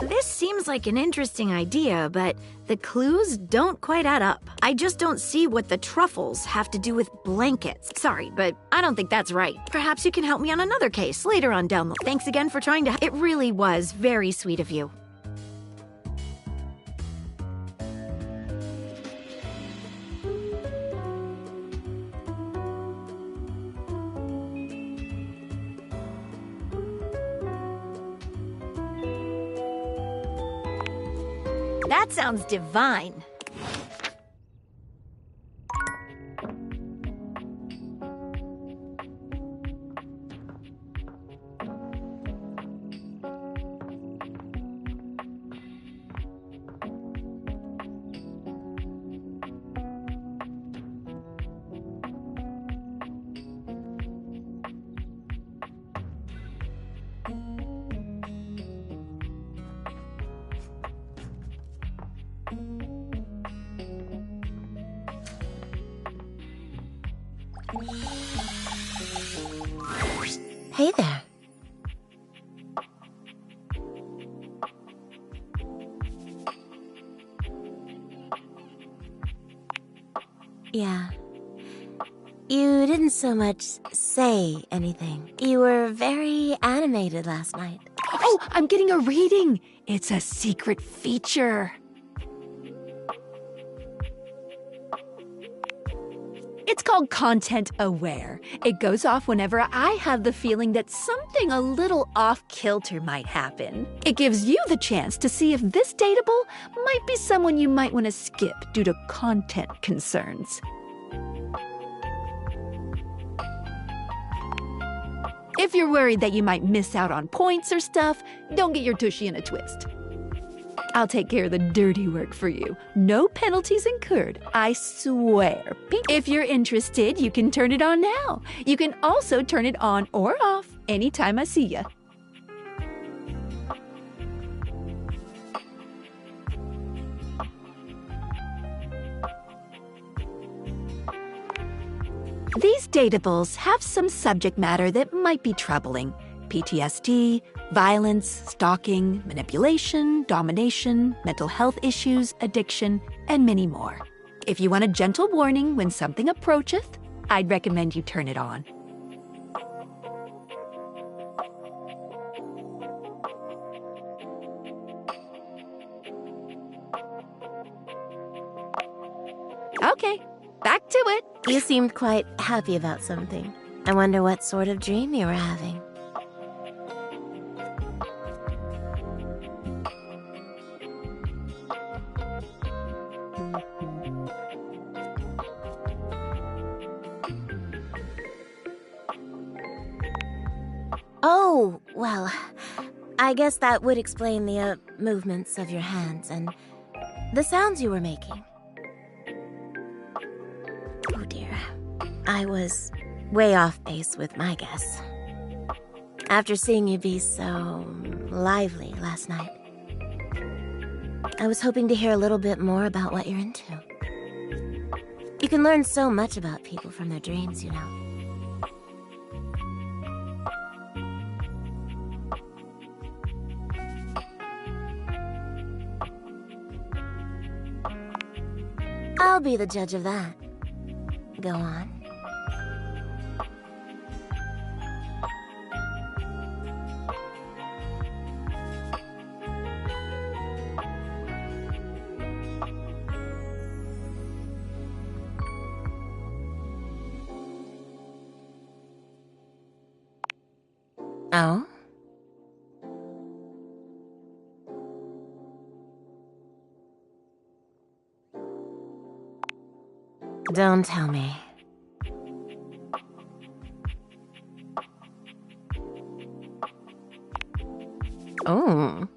This seems like an interesting idea, but the clues don't quite add up. I just don't see what the truffles have to do with blankets. Sorry, but I don't think that's right. Perhaps you can help me on another case later on down the... Thanks again for trying to... It really was very sweet of you. That sounds divine. Yeah. You didn't so much say anything. You were very animated last night. Oh, I'm getting a reading. It's a secret feature. It's called Content Aware. It goes off whenever I have the feeling that something a little off-kilter might happen. It gives you the chance to see if this dateable might be someone you might want to skip due to content concerns. If you're worried that you might miss out on points or stuff, don't get your tushy in a twist. I'll take care of the dirty work for you. No penalties incurred, I swear. If you're interested, you can turn it on now. You can also turn it on or off anytime I see ya. These dateables have some subject matter that might be troubling. PTSD, violence, stalking, manipulation, domination, mental health issues, addiction, and many more. If you want a gentle warning when something approacheth, I'd recommend you turn it on. Okay, back to it. You seemed quite happy about something. I wonder what sort of dream you were having. Oh, well, I guess that would explain the movements of your hands and the sounds you were making. Oh dear, I was way off base with my guess. After seeing you be so lively last night, I was hoping to hear a little bit more about what you're into. You can learn so much about people from their dreams, you know. I'll be the judge of that. Go on. Oh? Don't tell me. Oh.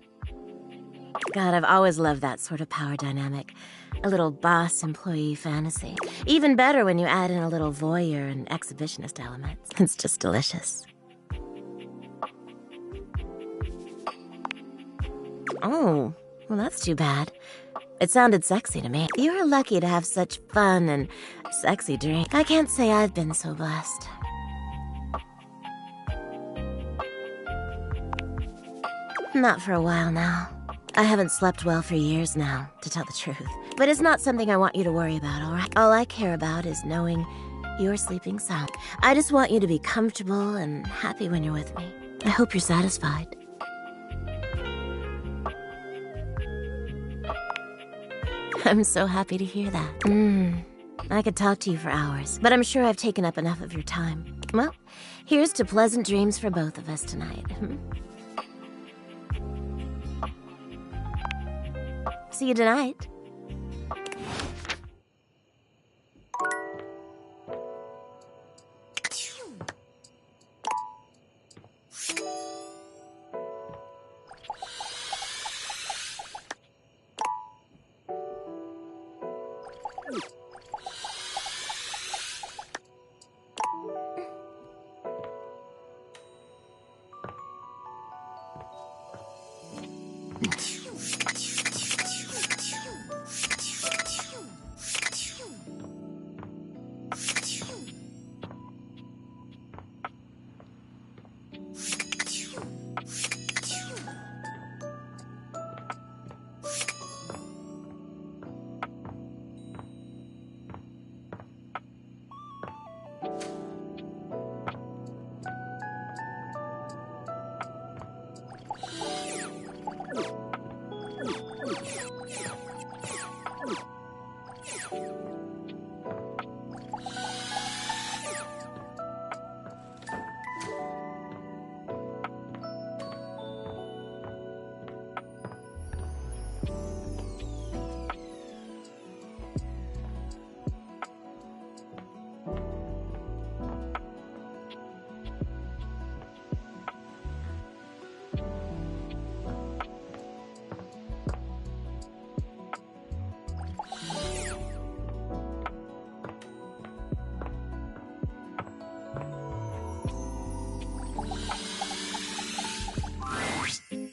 God, I've always loved that sort of power dynamic. A little boss-employee fantasy. Even better when you add in a little voyeur and exhibitionist elements. It's just delicious. Oh, well, that's too bad. It sounded sexy to me. You're lucky to have such fun and sexy dreams. I can't say I've been so blessed. Not for a while now. I haven't slept well for years now, to tell the truth. But it's not something I want you to worry about, all right? All I care about is knowing you're sleeping sound. I just want you to be comfortable and happy when you're with me. I hope you're satisfied. I'm so happy to hear that. I could talk to you for hours, but I'm sure I've taken up enough of your time. Well, here's to pleasant dreams for both of us tonight. See you tonight.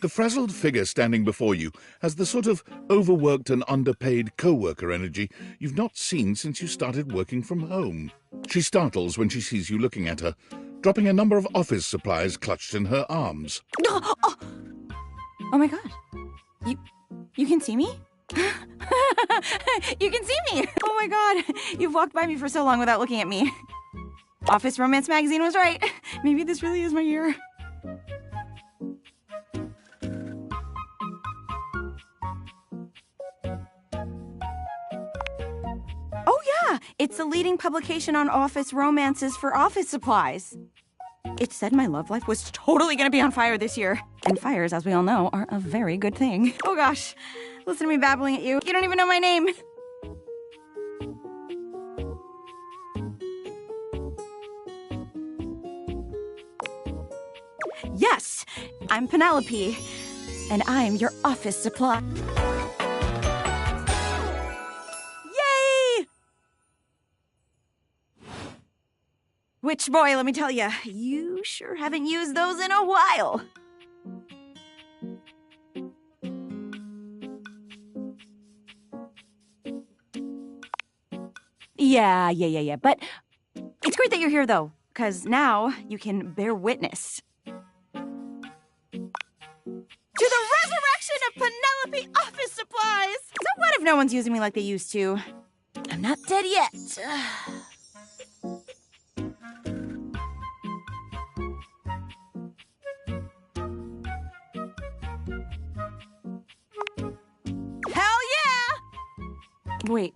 The frazzled figure standing before you has the sort of overworked and underpaid co-worker energy you've not seen since you started working from home. She startles when she sees you looking at her, dropping a number of office supplies clutched in her arms. Oh my god. You can see me? You can see me! Oh my god. You've walked by me for so long without looking at me. Office Romance Magazine was right. Maybe this really is my year. Oh yeah, it's the leading publication on office romances for office supplies. It said my love life was totally gonna be on fire this year. And fires, as we all know, are a very good thing. Oh gosh, listen to me babbling at you. You don't even know my name. Yes, I'm Penelope, and I'm your office supply. Yay! Which, boy, let me tell you, you sure haven't used those in a while. Yeah. But it's great that you're here, though, because now you can bear witness to the resurrection of Penelope Office Supplies! So what if no one's using me like they used to? I'm not dead yet. Hell yeah! Wait.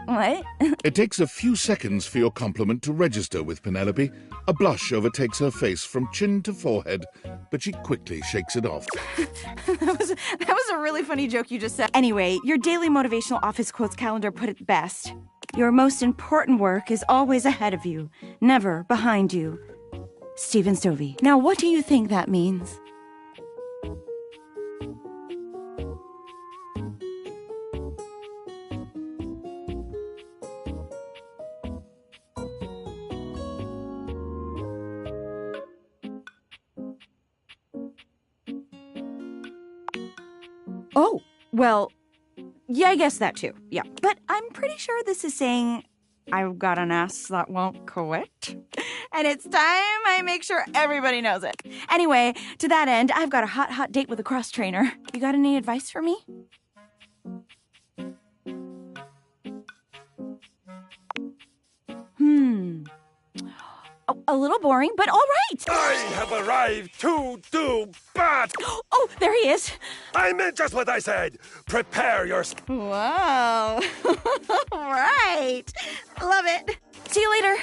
What? It takes a few seconds for your compliment to register with Penelope. A blush overtakes her face from chin to forehead, but she quickly shakes it off. That was a really funny joke you just said. Anyway, your daily motivational office quotes calendar put it best. Your most important work is always ahead of you, never behind you. Stephen Stovey. Now, what do you think that means? Oh, well, yeah, I guess that too. Yeah. But I'm pretty sure this is saying I've got an ass that won't quit. And it's time I make sure everybody knows it. Anyway, to that end, I've got a hot date with a cross trainer. You got any advice for me? A little boring, but all right. I have arrived to do bat. Oh, there he is. I meant just what I said. Prepare your... Wow. All right. Love it. See you later.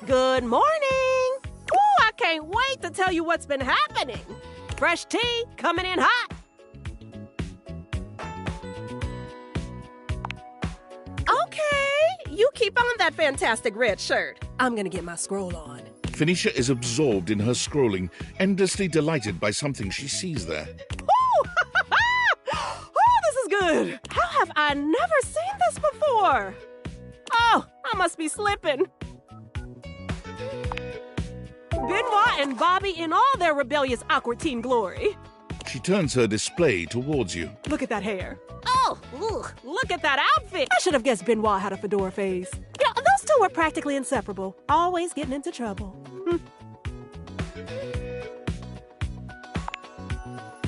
Good morning! Ooh, I can't wait to tell you what's been happening. Fresh tea coming in hot. Okay, you keep on that fantastic red shirt. I'm gonna get my scroll on. Phoenicia is absorbed in her scrolling, endlessly delighted by something she sees there. Ooh! Oh, this is good. How have I never seen this before? Oh, I must be slipping. Benoit and Bobby in all their rebellious awkward teen glory. She turns her display towards you. Look at that hair. Oh, ugh, look at that outfit. I should have guessed Benoit had a fedora face. You know, those two were practically inseparable, always getting into trouble.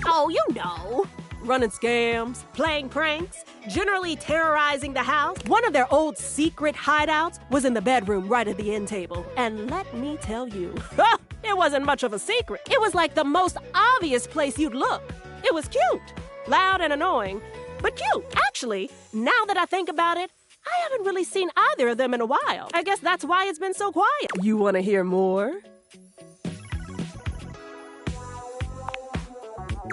Oh, you know, running scams, playing pranks, generally terrorizing the house. One of their old secret hideouts was in the bedroom right at the end table. And let me tell you, it wasn't much of a secret. It was like the most obvious place you'd look. It was cute, loud and annoying, but cute. Actually, now that I think about it, I haven't really seen either of them in a while. I guess that's why it's been so quiet. You want to hear more?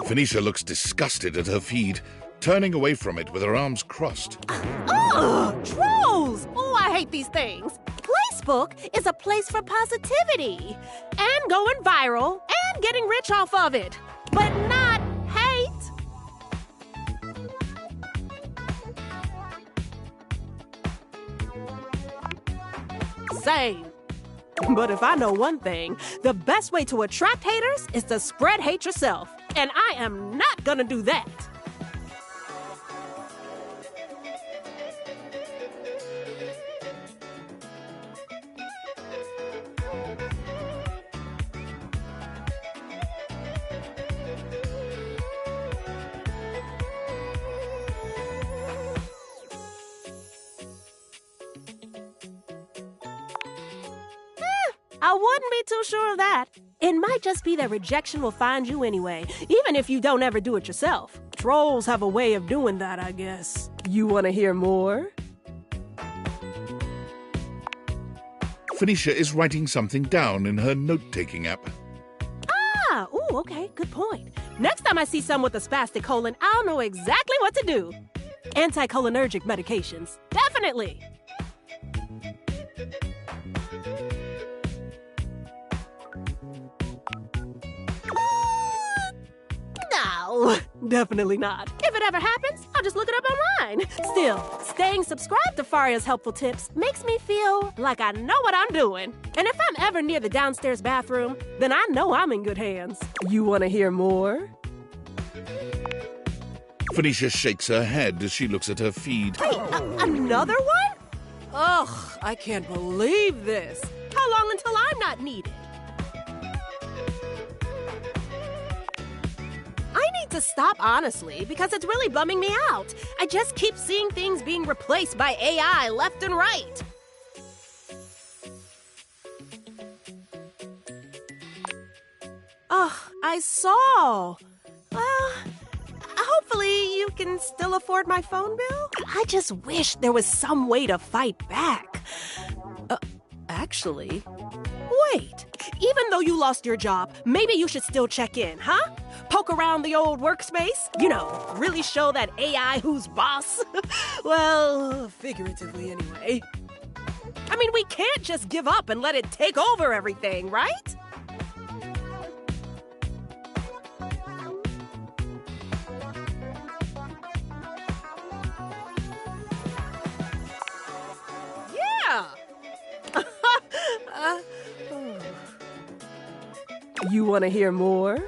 Phoenicia looks disgusted at her feed, turning away from it with her arms crossed. Ugh, trolls! Oh, I hate these things. Facebook is a place for positivity and going viral and getting rich off of it, but not hate. Same. But if I know one thing, the best way to attract haters is to spread hate yourself. And I am not gonna do that. I wouldn't be too sure of that. It might just be that rejection will find you anyway, even if you don't ever do it yourself. Trolls have a way of doing that, I guess. You want to hear more? Phoenicia is writing something down in her note-taking app. Ah, ooh, okay, good point. Next time I see someone with a spastic colon, I'll know exactly what to do. Anticholinergic medications, definitely. No, definitely not. If it ever happens, I'll just look it up online. Still, staying subscribed to Faria's helpful tips makes me feel like I know what I'm doing. And if I'm ever near the downstairs bathroom, then I know I'm in good hands. You want to hear more? Phoenicia shakes her head as she looks at her feed. Wait, another one? Ugh, I can't believe this. How long until I'm not needed? I need to stop, honestly, because it's really bumming me out. I just keep seeing things being replaced by AI left and right. Oh, I saw. Well, hopefully you can still afford my phone bill. I just wish there was some way to fight back. Actually, wait. Even though you lost your job, maybe you should still check in, huh? Poke around the old workspace? You know, really show that AI who's boss? Well, figuratively anyway. I mean, we can't just give up and let it take over everything, right? Yeah! You want to hear more?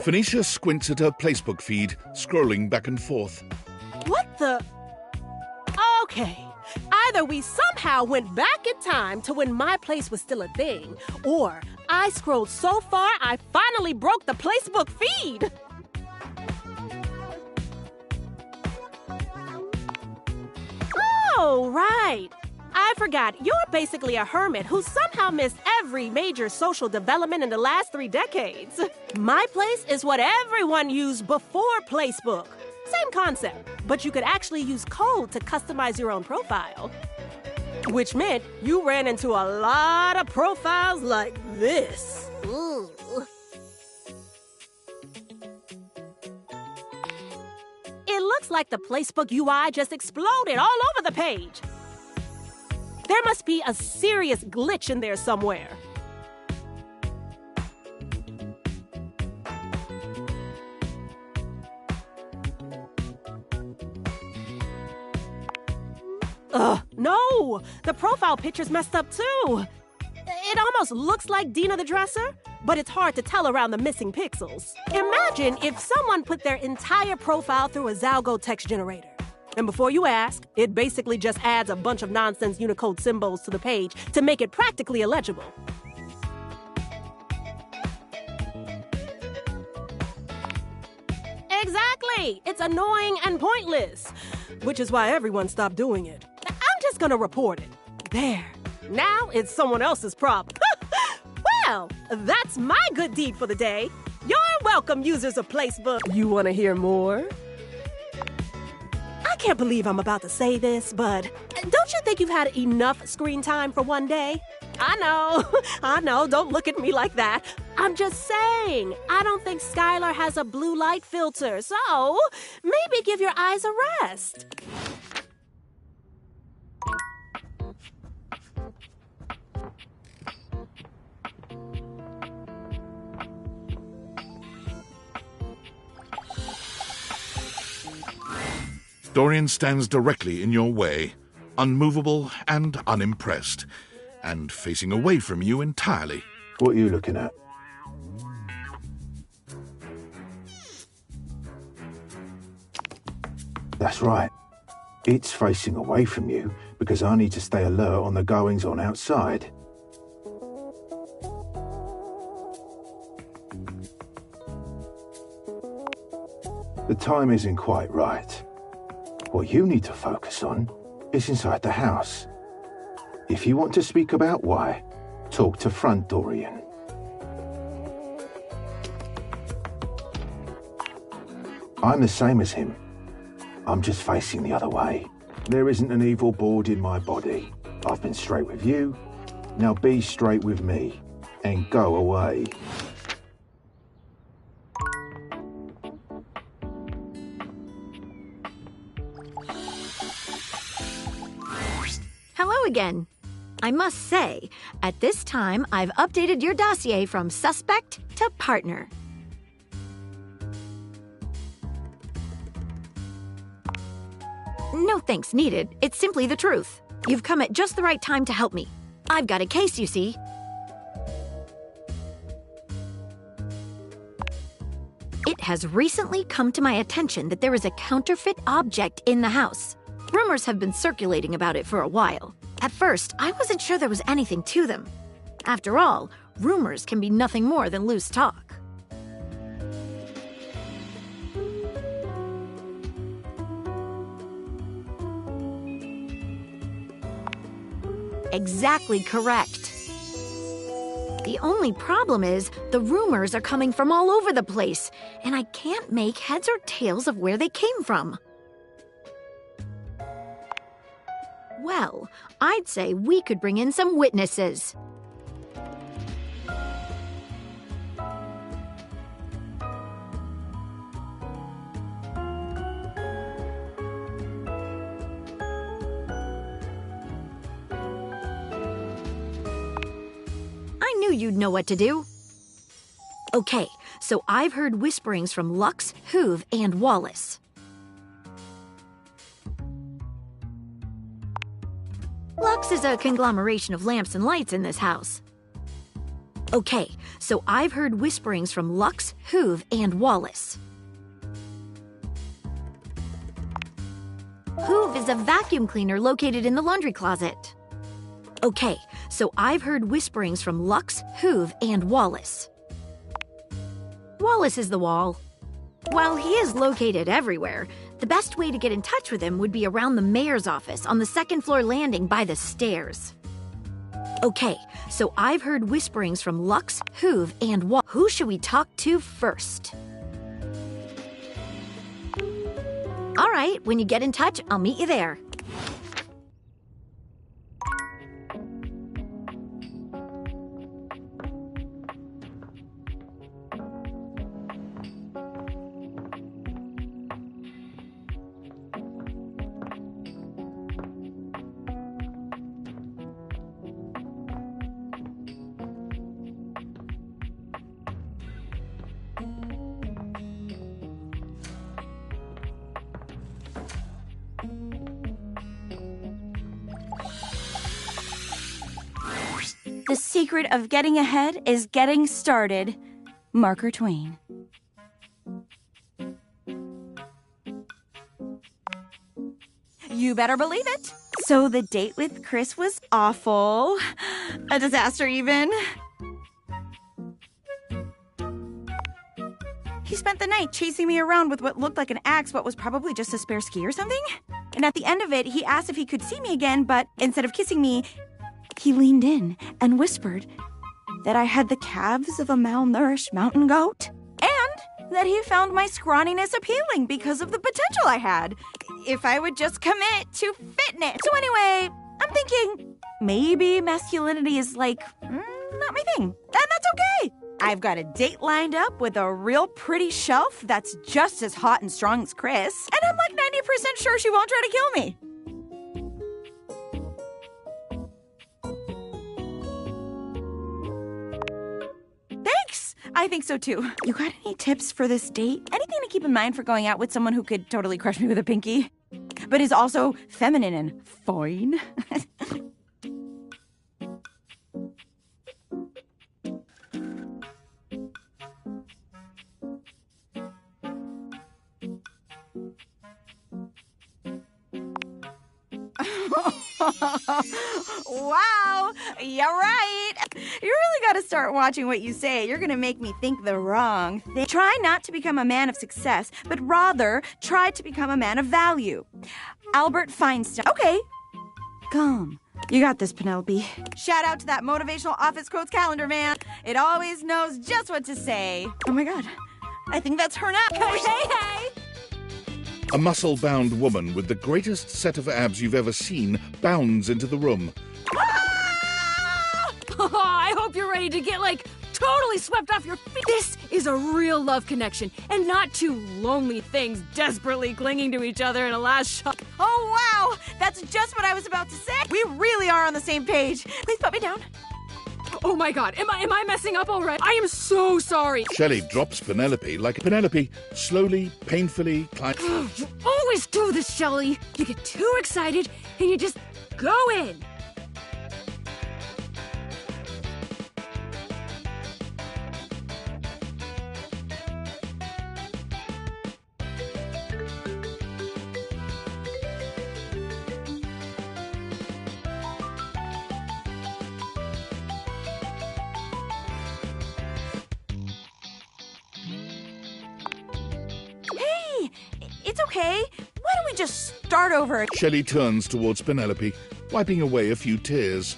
Phoenicia squints at her placebook feed, scrolling back and forth. What the? Okay. Either we somehow went back in time to when my place was still a thing, or I scrolled so far I finally broke the placebook feed. Oh, right. I forgot. You're basically a hermit who somehow missed every major social development in the last 3 decades. My place is what everyone used before Placebook. Same concept, but you could actually use code to customize your own profile. Which meant you ran into a lot of profiles like this. Ooh. It looks like the Placebook UI just exploded all over the page. There must be a serious glitch in there somewhere. No! The profile picture's messed up too. It almost looks like Dina the Dresser, but it's hard to tell around the missing pixels. Imagine if someone put their entire profile through a Zalgo text generator. And before you ask, it basically just adds a bunch of nonsense Unicode symbols to the page to make it practically illegible. Exactly! It's annoying and pointless, which is why everyone stopped doing it. I'm just gonna report it. There. Now it's someone else's problem. Well, that's my good deed for the day. You're welcome, users of Placebook. You want to hear more? I can't believe I'm about to say this, but don't you think you've had enough screen time for one day? I know, don't look at me like that. I'm just saying, I don't think Skylar has a blue light filter, so maybe give your eyes a rest. Dorian stands directly in your way, unmovable and unimpressed, and facing away from you entirely. What are you looking at? That's right. It's facing away from you because I need to stay alert on the goings-on outside. The time isn't quite right. What you need to focus on is inside the house. If you want to speak about why, talk to Front Dorian. I'm the same as him. I'm just facing the other way. There isn't an evil board in my body. I've been straight with you. Now be straight with me and go away. Hello again. I must say, at this time, I've updated your dossier from suspect to partner. No thanks needed. It's simply the truth. You've come at just the right time to help me. I've got a case, you see. It has recently come to my attention that there is a counterfeit object in the house. Rumors have been circulating about it for a while. At first, I wasn't sure there was anything to them. After all, rumors can be nothing more than loose talk. Exactly correct. The only problem is the rumors are coming from all over the place, and I can't make heads or tails of where they came from. Well, I'd say we could bring in some witnesses. I knew you'd know what to do. Okay, so I've heard whisperings from Lux, Hoove, and Wallace. Lux is a conglomeration of lamps and lights in this house. Okay, so I've heard whisperings from Lux, Hoove, and Wallace. Hoove is a vacuum cleaner located in the laundry closet. Okay, so I've heard whisperings from Lux, Hoove, and Wallace. Wallace is the wall. While he is located everywhere, the best way to get in touch with him would be around the mayor's office on the second-floor landing by the stairs. Okay, so I've heard whisperings from Lux, Hoove, and Wallace. Who should we talk to first? All right, when you get in touch, I'll meet you there. The secret of getting ahead is getting started. Marker Twain. You better believe it. So the date with Chris was awful. A disaster, even. He spent the night chasing me around with what looked like an axe, but was probably just a spare ski or something. And at the end of it, he asked if he could see me again, but instead of kissing me, he leaned in and whispered that I had the calves of a malnourished mountain goat, and that he found my scrawniness appealing because of the potential I had if I would just commit to fitness. So anyway, I'm thinking maybe masculinity is like, not my thing, and that's okay. I've got a date lined up with a real pretty shelf that's just as hot and strong as Chris, and I'm like 90% sure she won't try to kill me. Thanks! I think so too. You got any tips for this date? Anything to keep in mind for going out with someone who could totally crush me with a pinky, but is also feminine and fine? Wow, you're right. You really got to start watching what you say. You're going to make me think the wrong thing. Try not to become a man of success, but rather try to become a man of value. Albert Feinstein. Okay, calm. You got this, Penelope. Shout out to that motivational office quotes calendar, man. It always knows just what to say. Oh my God, I think that's her now. Hey. A muscle-bound woman with the greatest set of abs you've ever seen bounds into the room. Oh, I hope you're ready to get, totally swept off your feet. This is a real love connection, and not two lonely things desperately clinging to each other in a last shot. Oh, wow! That's just what I was about to say. We really are on the same page. Please put me down. Oh my God, am I messing up already? I am so sorry. Shelley drops Penelope like Penelope slowly, painfully climbs. You always do this, Shelley. You get too excited and you just go in. It's okay. Why don't we just start over? Shelley turns towards Penelope, wiping away a few tears.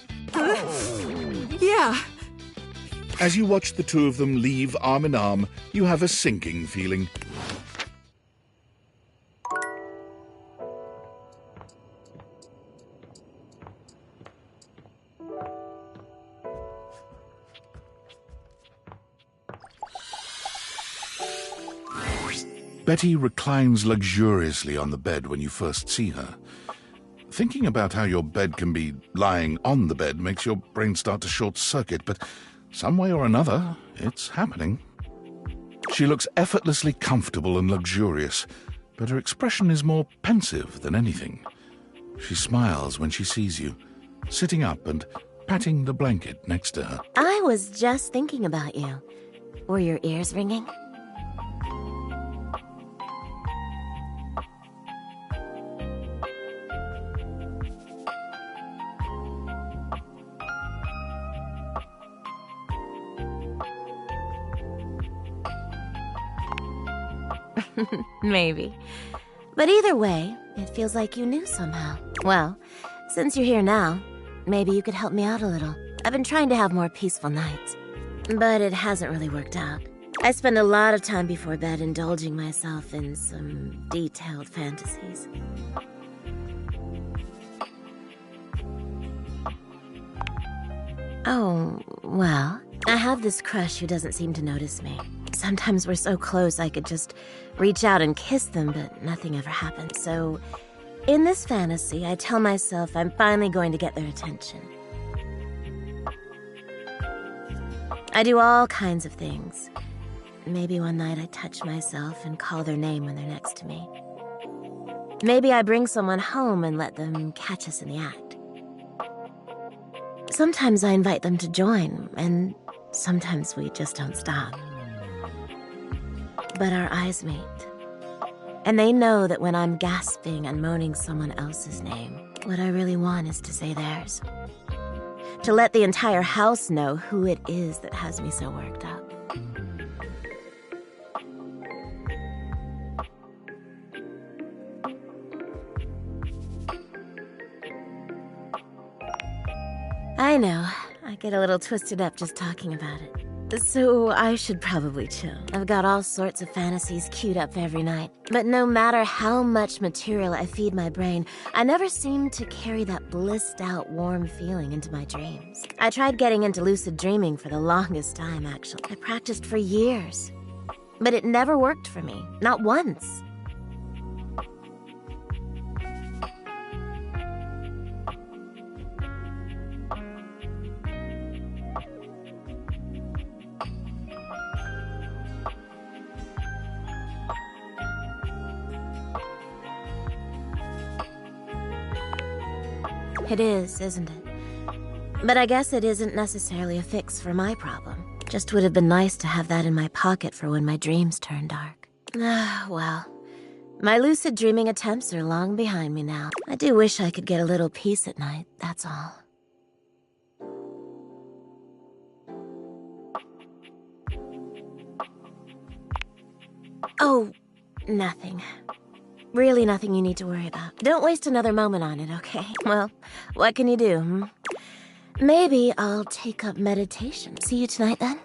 Yeah. As you watch the two of them leave arm in arm, you have a sinking feeling. Betty reclines luxuriously on the bed when you first see her. Thinking about how your bed can be lying on the bed makes your brain start to short-circuit, but some way or another, it's happening. She looks effortlessly comfortable and luxurious, but her expression is more pensive than anything. She smiles when she sees you, sitting up and patting the blanket next to her. I was just thinking about you. Were your ears ringing? Maybe. But either way, it feels like you knew somehow. Well, since you're here now, maybe you could help me out a little. I've been trying to have more peaceful nights, but it hasn't really worked out. I spend a lot of time before bed indulging myself in some detailed fantasies. Oh, well, I have this crush who doesn't seem to notice me. Sometimes we're so close I could just reach out and kiss them, but nothing ever happens. So, in this fantasy, I tell myself I'm finally going to get their attention. I do all kinds of things. Maybe one night I touch myself and call their name when they're next to me. Maybe I bring someone home and let them catch us in the act. Sometimes I invite them to join, and sometimes we just don't stop. But our eyes meet. And they know that when I'm gasping and moaning someone else's name, what I really want is to say theirs. To let the entire house know who it is that has me so worked up. I know, I get a little twisted up just talking about it. So I should probably chill. I've got all sorts of fantasies queued up for every night. But no matter how much material I feed my brain, I never seem to carry that blissed out warm feeling into my dreams. I tried getting into lucid dreaming for the longest time, actually. I practiced for years. But it never worked for me. Not once. It is, isn't it? But I guess it isn't necessarily a fix for my problem. Just would have been nice to have that in my pocket for when my dreams turn dark. Well, my lucid dreaming attempts are long behind me now. I do wish I could get a little peace at night, that's all. Oh, nothing. Really nothing you need to worry about. Don't waste another moment on it, okay? Well, what can you do, Maybe I'll take up meditation. See you tonight, then?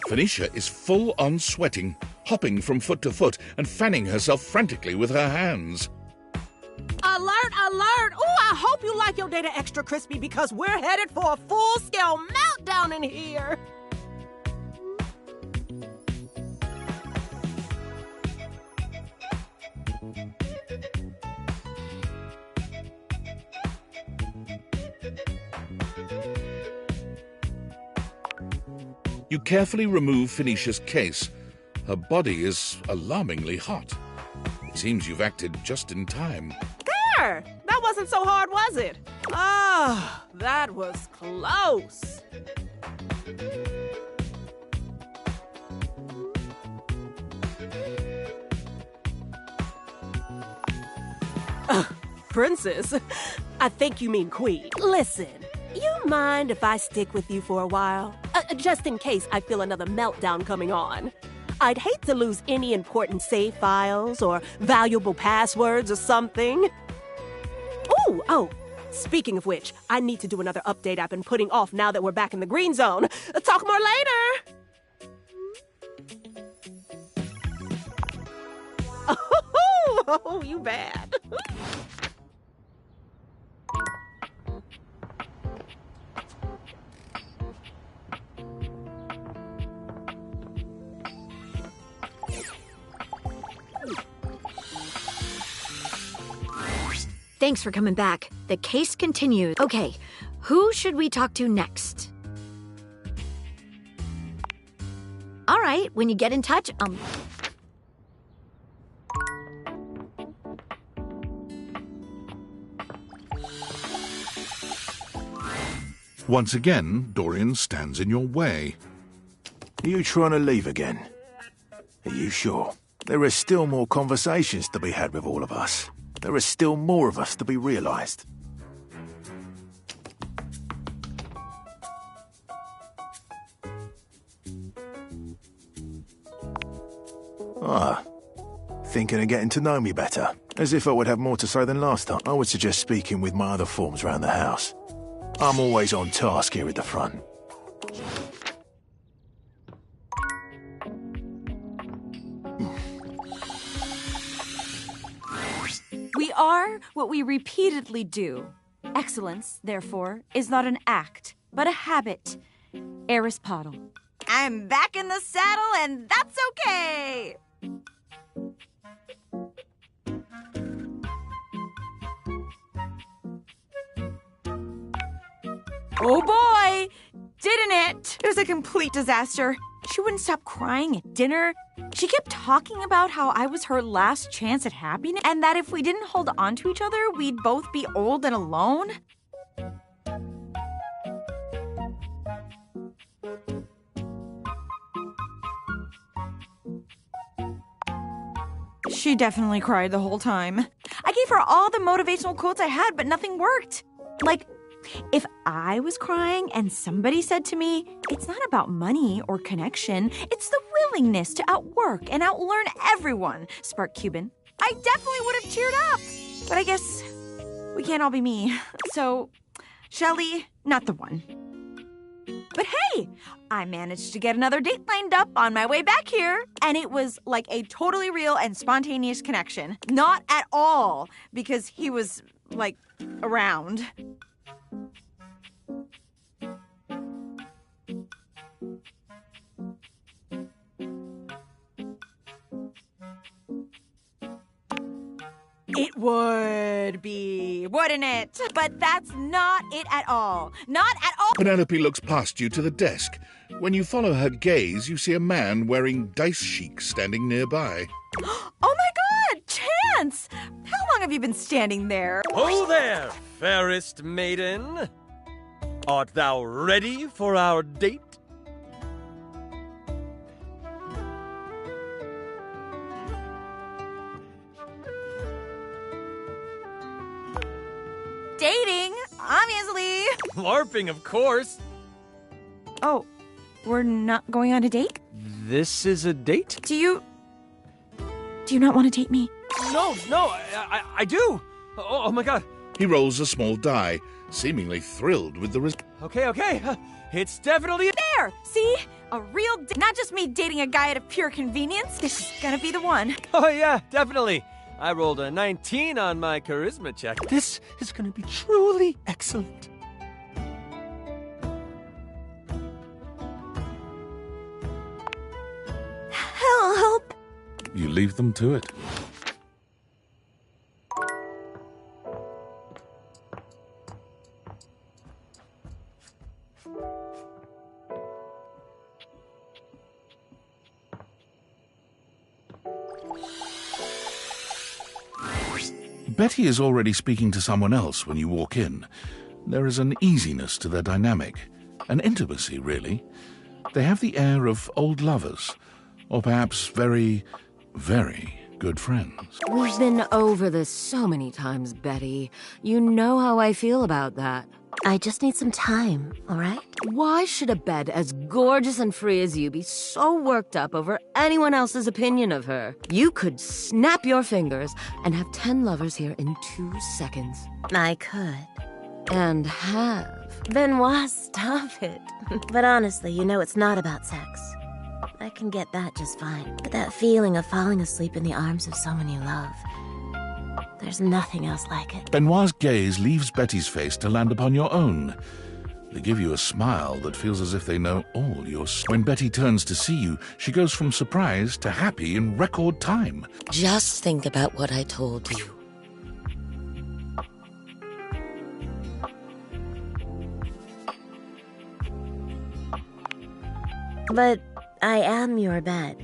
Phoenicia is full on sweating, hopping from foot to foot and fanning herself frantically with her hands. Alert, alert! Ooh, I hope you like your data extra crispy because we're headed for a full-scale meltdown in here. You carefully remove Phoenicia's case. Her body is alarmingly hot. It seems you've acted just in time. There! That wasn't so hard, was it? Ah, that was close. Princess, I think you mean queen. Listen, you mind if I stick with you for a while? Just in case I feel another meltdown coming on. I'd hate to lose any important save files or valuable passwords or something. Oh, speaking of which, I need to do another update I've been putting off now that we're back in the green zone. Talk more later. Oh, you bad. Thanks for coming back. The case continues. Okay, who should we talk to next? All right, when you get in touch, Once again, Dorian stands in your way. Are you trying to leave again? Are you sure? There are still more conversations to be had with all of us. There are still more of us to be realized. Thinking of getting to know me better. As if I would have more to say than last time. I would suggest speaking with my other forms around the house. I'm always on task here at the front. We are what we repeatedly do. Excellence, therefore, is not an act, but a habit. Aristotle. I'm back in the saddle, and that's okay! Oh boy! Didn't it? It was a complete disaster. She wouldn't stop crying at dinner. She kept talking about how I was her last chance at happiness, and that if we didn't hold on to each other, we'd both be old and alone. She definitely cried the whole time. I gave her all the motivational quotes I had, but nothing worked. Like, if I was crying and somebody said to me, it's not about money or connection, it's the willingness to outwork and outlearn everyone, Spark Cuban, I definitely would have cheered up. But I guess we can't all be me. So, Shelly, not the one. But hey, I managed to get another date lined up on my way back here, and it was like a totally real and spontaneous connection. Not at all, because he was, like, around. It would be, wouldn't it? But that's not it at all. Not at all. Penelope looks past you to the desk. When you follow her gaze, you see a man wearing dice chic standing nearby. Oh my God, Chance! How long have you been standing there? Ho there, fairest maiden. Art thou ready for our date? Dating, obviously. LARPing, of course. Oh, we're not going on a date? This is a date? Do you not want to date me? No, I do. Oh my God. He rolls a small die, seemingly thrilled with the result. Okay. It's definitely there. See, A real not just me dating a guy out of pure convenience. This is gonna be the one. Oh, yeah, definitely. I rolled a 19 on my charisma check. This is going to be truly excellent. Help! You leave them to it. Betty is already speaking to someone else when you walk in. There is an easiness to their dynamic, an intimacy, really. They have the air of old lovers, or perhaps very, very good friends. We've been over this so many times, Betty. You know how I feel about that. I just need some time, all right? Why should a bed as gorgeous and free as you be so worked up over anyone else's opinion of her? You could snap your fingers and have 10 lovers here in 2 seconds. I could. And have. Benoit, stop it. But honestly, you know it's not about sex. I can get that just fine. But that feeling of falling asleep in the arms of someone you love, there's nothing else like it. Benoit's gaze leaves Betty's face to land upon your own. They give you a smile that feels as if they know all your... When Betty turns to see you, she goes from surprised to happy in record time. Just think about what I told you. But I am your bed.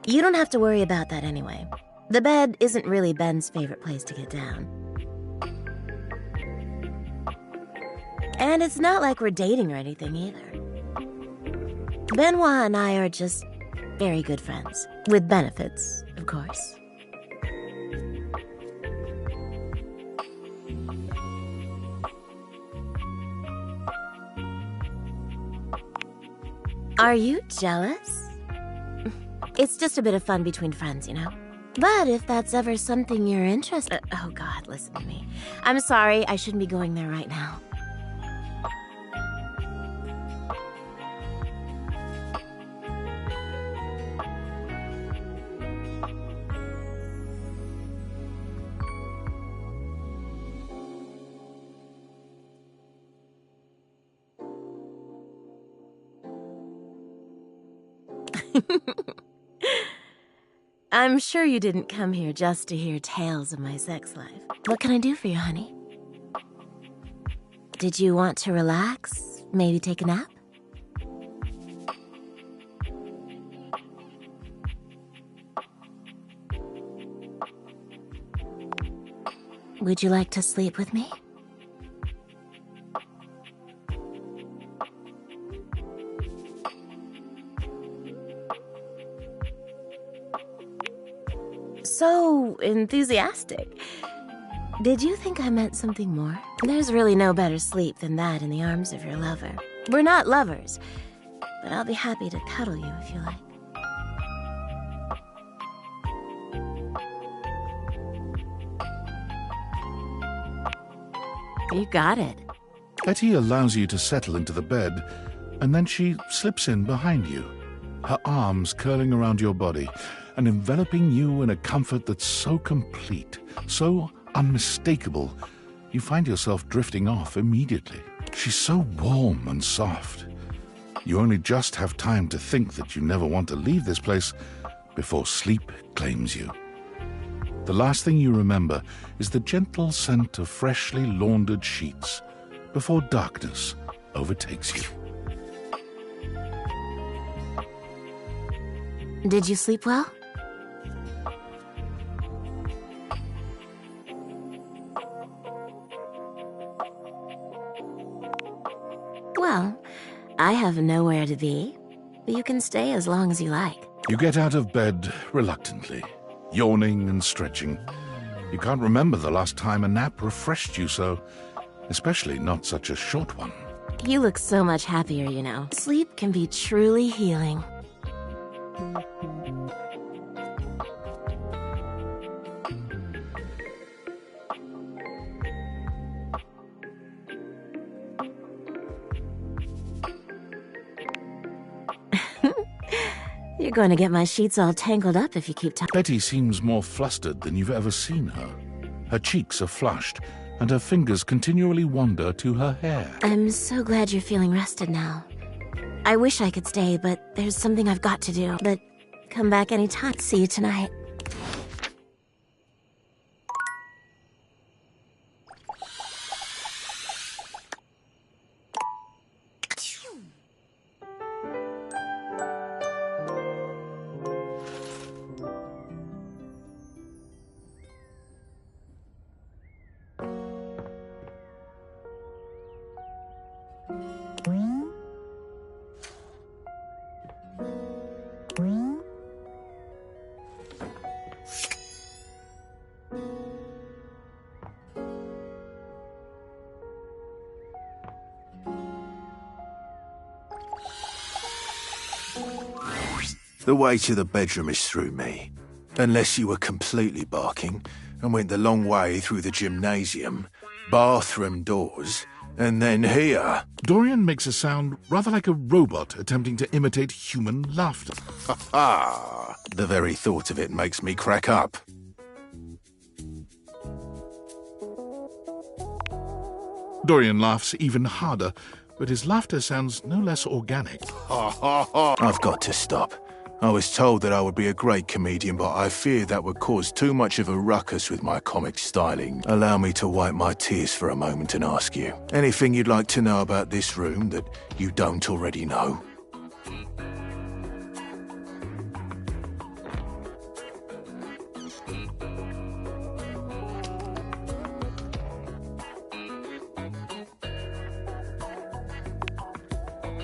You don't have to worry about that anyway. The bed isn't really Ben's favorite place to get down. And it's not like we're dating or anything either. Benoit and I are just very good friends. With benefits, of course. Are you jealous? It's just a bit of fun between friends, you know? But if that's ever something you're interested... oh, God, listen to me. I'm sorry, I shouldn't be going there right now. I'm sure you didn't come here just to hear tales of my sex life. What can I do for you, honey? Did you want to relax? Maybe take a nap? Would you like to sleep with me? So enthusiastic. Did you think I meant something more? There's really no better sleep than that in the arms of your lover. We're not lovers, but I'll be happy to cuddle you if you like. You got it. Betty allows you to settle into the bed, and then she slips in behind you, her arms curling around your body and enveloping you in a comfort that's so complete, so unmistakable, you find yourself drifting off immediately. She's so warm and soft. You only just have time to think that you never want to leave this place before sleep claims you. the last thing you remember is the gentle scent of freshly laundered sheets before darkness overtakes you. Did you sleep well? Well, I have nowhere to be, but you can stay as long as you like. You get out of bed reluctantly, yawning and stretching. You can't remember the last time a nap refreshed you so, especially not such a short one. You look so much happier, you know. Sleep can be truly healing. You're going to get my sheets all tangled up if you keep talking. Betty seems more flustered than you've ever seen her. Her cheeks are flushed, and her fingers continually wander to her hair. I'm so glad you're feeling rested now. I wish I could stay, but there's something I've got to do. But come back anytime. See you tonight. The way to the bedroom is through me. Unless you were completely barking and went the long way through the gymnasium, bathroom doors, and then here. Dorian makes a sound rather like a robot attempting to imitate human laughter. Ha ha! The very thought of it makes me crack up. Dorian laughs even harder, but his laughter sounds no less organic. I've got to stop. I was told that I would be a great comedian, but I fear that would cause too much of a ruckus with my comic styling. Allow me to wipe my tears for a moment and ask you, anything you'd like to know about this room that you don't already know?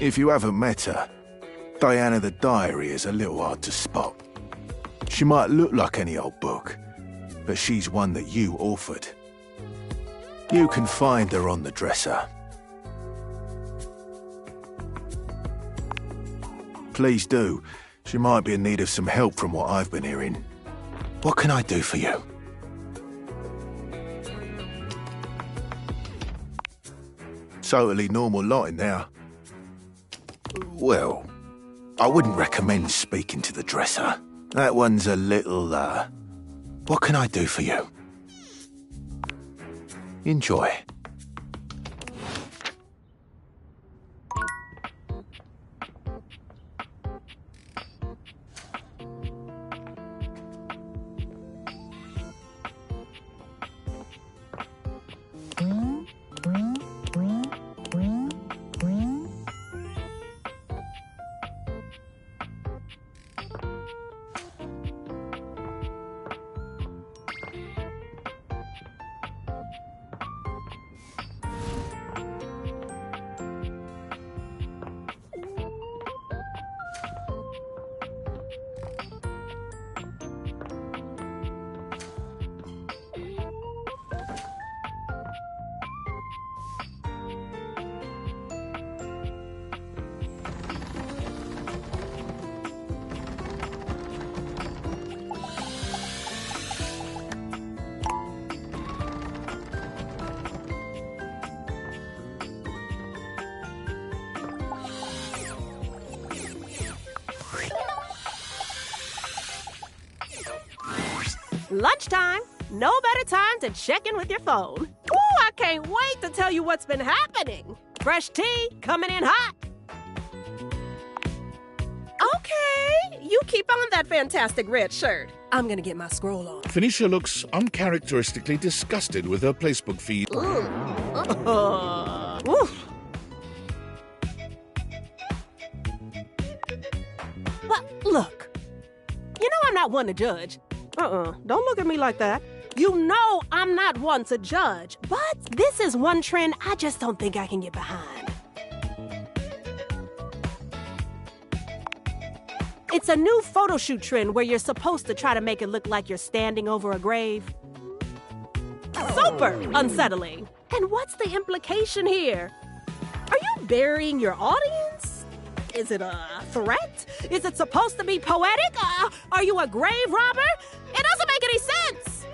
If you haven't met her, Diana the Diary is a little hard to spot. She might look like any old book, but she's one that you authored. You can find her on the dresser. Please do. She might be in need of some help from what I've been hearing. What can I do for you? Totally normal lot in there. Well, I wouldn't recommend speaking to the dresser. That one's a little, What can I do for you? Enjoy. Lunchtime. No better time to check in with your phone. Ooh, I can't wait to tell you what's been happening. Fresh tea coming in hot. Okay, you keep on that fantastic red shirt. I'm gonna get my scroll on. Phoenicia looks uncharacteristically disgusted with her placebook feed. Oof. Well, look. You know I'm not one to judge. Don't look at me like that. You know I'm not one to judge, but this is one trend I just don't think I can get behind. It's a new photo shoot trend where you're supposed to try to make it look like you're standing over a grave. Super unsettling. And what's the implication here? Are you burying your audience? Is it a threat? Is it supposed to be poetic? Are you a grave robber? It doesn't make any sense.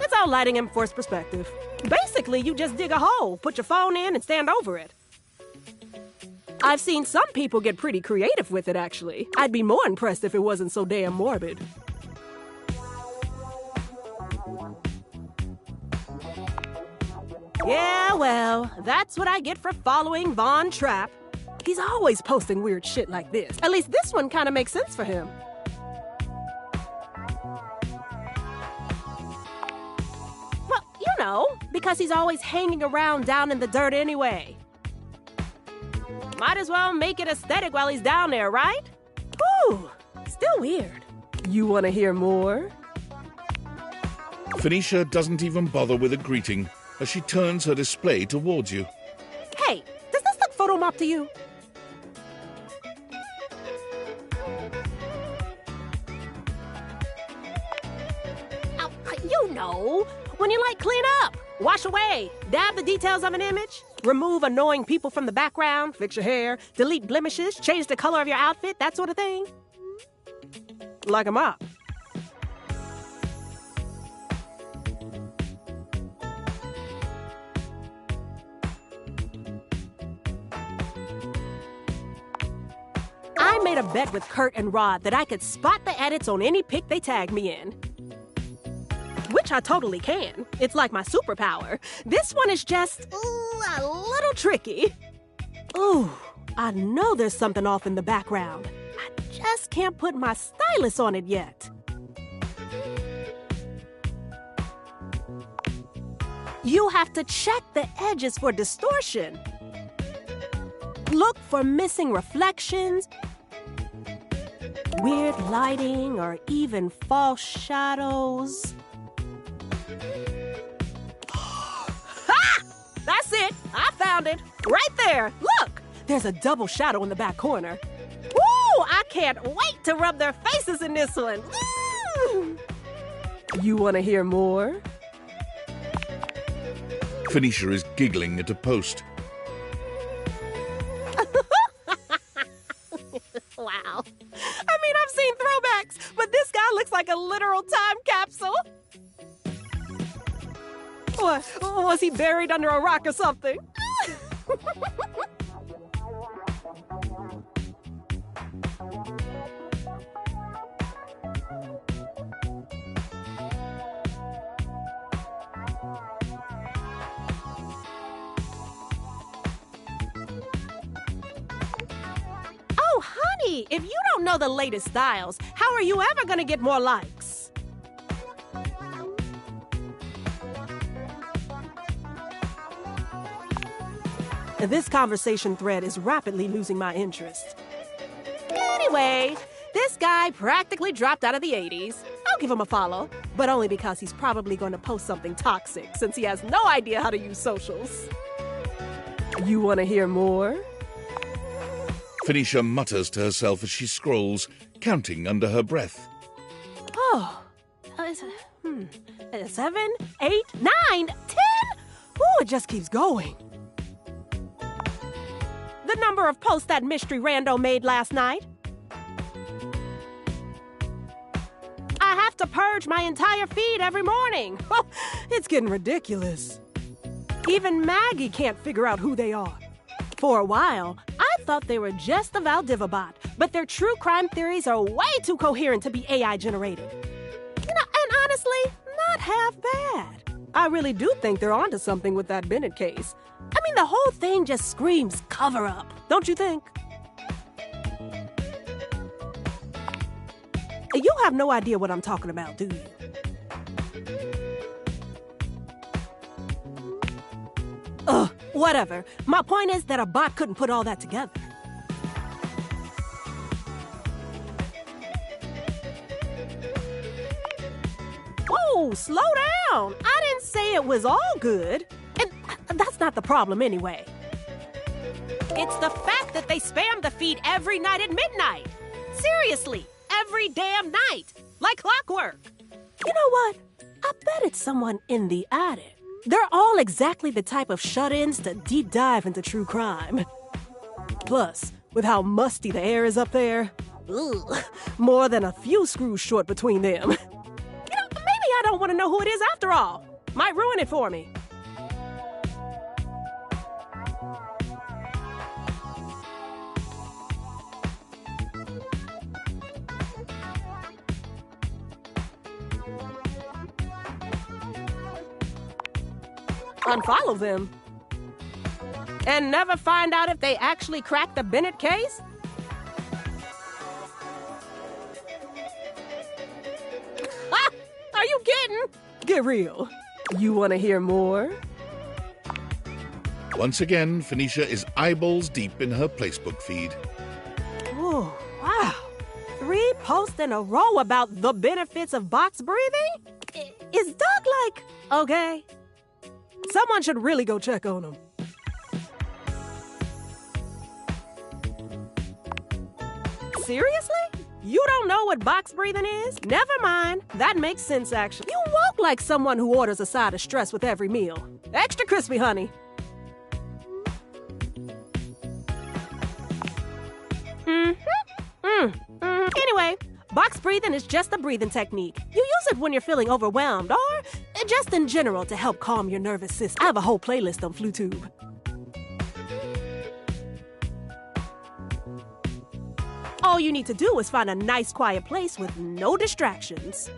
It's all lighting and forced perspective. Basically, you just dig a hole, put your phone in, and stand over it. I've seen some people get pretty creative with it, actually. I'd be more impressed if it wasn't so damn morbid. Yeah, well, that's what I get for following Von Trapp. He's always posting weird shit like this. At least this one kind of makes sense for him. Well, you know, because he's always hanging around down in the dirt anyway. Might as well make it aesthetic while he's down there, right? Whew, still weird. You want to hear more? Phoenicia doesn't even bother with a greeting as she turns her display towards you. Hey, does this look photo mop to you? You know, when you clean up, wash away, dab the details of an image, remove annoying people from the background, fix your hair, delete blemishes, change the color of your outfit, that sort of thing. Like a mop. I made a bet with Kurt and Rod that I could spot the edits on any pic they tag me in. Which I totally can. It's like my superpower. This one is just a little tricky. Ooh, I know there's something off in the background. I just can't put my stylus on it yet. You have to check the edges for distortion. Look for missing reflections, weird lighting, or even false shadows. Ha! That's it! I found it! Right there! Look! There's a double shadow in the back corner. Woo! I can't wait to rub their faces in this one! Woo! You want to hear more? Phoenicia is giggling at a post. Wow. I mean, I've seen throwbacks, but this guy looks like a literal time capsule. What? Was he buried under a rock or something? Oh, honey, if you don't know the latest styles, how are you ever gonna get more likes? This conversation thread is rapidly losing my interest. Anyway, this guy practically dropped out of the 80s. I'll give him a follow, but only because he's probably going to post something toxic since he has no idea how to use socials. You want to hear more? Phoenicia mutters to herself as she scrolls, counting under her breath. Oh, 7, 8, 9, 10. Ooh, it just keeps going. The number of posts that mystery rando made last night. I have to purge my entire feed every morning. It's getting ridiculous. Even Maggie can't figure out who they are. For a while, I thought they were just a Valdiva bot, but their true crime theories are way too coherent to be AI generated. And honestly, not half bad. I really do think they're onto something with that Bennett case. I mean, the whole thing just screams cover-up, don't you think? You have no idea what I'm talking about, do you? Ugh, whatever. My point is that a bot couldn't put all that together. Whoa, slow down. I didn't say it was all good. And that's not the problem anyway. It's the fact that they spam the feed every night at midnight. Seriously, every damn night. Like clockwork. You know what? I bet it's someone in the attic. They're all exactly the type of shut-ins to deep dive into true crime. Plus, with how musty the air is up there, ugh, more than a few screws short between them. You know, maybe I don't want to know who it is after all. Might ruin it for me. Unfollow them. And never find out if they actually cracked the Bennett case? Ah! Are you kidding? Get real. You want to hear more? Once again, Phoenicia is eyeballs deep in her Placebook feed. Oh, wow. 3 posts in a row about the benefits of box breathing? Is Doug like, okay? Someone should really go check on him. Seriously? You don't know what box breathing is? Never mind. That makes sense, actually. You walk like someone who orders a side of stress with every meal. Extra crispy, honey. Anyway, box breathing is just a breathing technique. You use it when you're feeling overwhelmed or just in general to help calm your nervous system. I have a whole playlist on FluTube. All you need to do is find a nice quiet place with no distractions.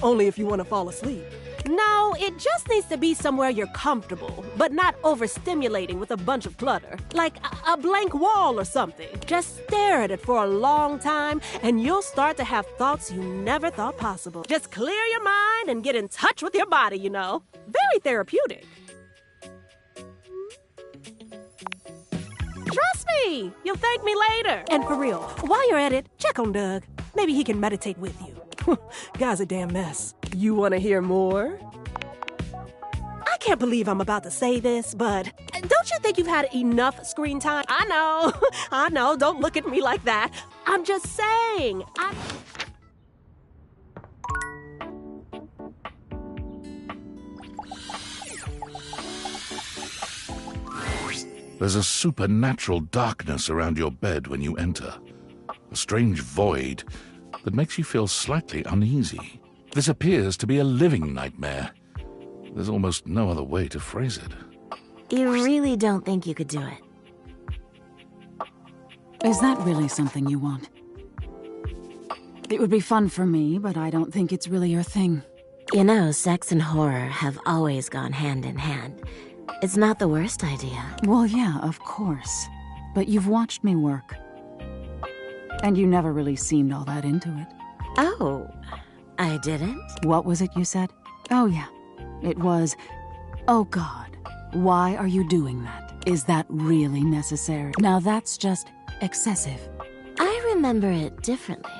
Only if you want to fall asleep. No, it just needs to be somewhere you're comfortable, but not overstimulating with a bunch of clutter. Like a blank wall or something. Just stare at it for a long time, and you'll start to have thoughts you never thought possible. Just clear your mind and get in touch with your body, you know. Very therapeutic. Trust me, you'll thank me later. And for real, while you're at it, check on Doug. Maybe he can meditate with you. Guy's a damn mess. You want to hear more? I can't believe I'm about to say this, but don't you think you've had enough screen time? I know, don't look at me like that. I'm just saying. There's a supernatural darkness around your bed when you enter. A strange void that makes you feel slightly uneasy. This appears to be a living nightmare. There's almost no other way to phrase it. You really don't think you could do it? Is that really something you want? It would be fun for me, but I don't think it's really your thing. You know, sex and horror have always gone hand in hand. It's not the worst idea. Well, yeah, of course. But you've watched me work. And you never really seemed all that into it. Oh, I didn't? What was it you said? Oh, yeah. It was, oh God, why are you doing that? Is that really necessary? Now that's just excessive. I remember it differently.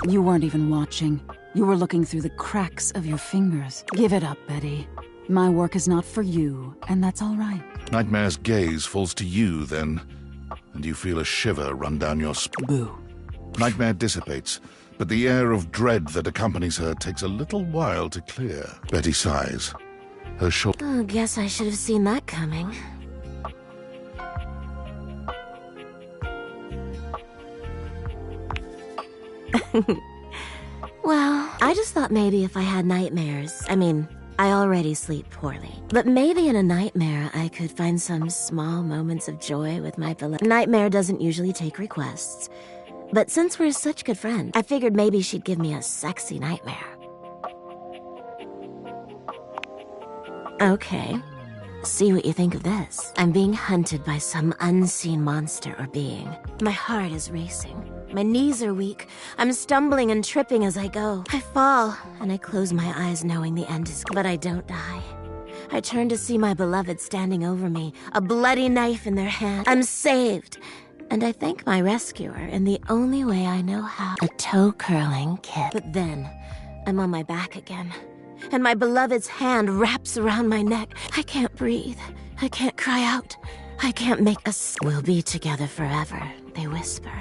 You weren't even watching. You were looking through the cracks of your fingers. Give it up, Betty. My work is not for you, and that's all right. Nightmare's gaze falls to you then, and you feel a shiver run down your Boo. Nightmare dissipates, but the air of dread that accompanies her takes a little while to clear. Betty sighs. Her shoulder... Oh, guess I should have seen that coming. Well, I just thought maybe if I had nightmares, I already sleep poorly. But maybe in a nightmare, I could find some small moments of joy with my beloved. Nightmare doesn't usually take requests. But since we're such good friends, I figured maybe she'd give me a sexy nightmare. Okay. See what you think of this. I'm being hunted by some unseen monster or being. My heart is racing. My knees are weak. I'm stumbling and tripping as I go. I fall, and I close my eyes knowing the end is... But I don't die. I turn to see my beloved standing over me, a bloody knife in their hand. I'm saved. And I thank my rescuer in the only way I know how. A toe-curling kiss. But then, I'm on my back again. And my beloved's hand wraps around my neck. I can't breathe. I can't cry out. I can't make a... We'll be together forever, they whisper,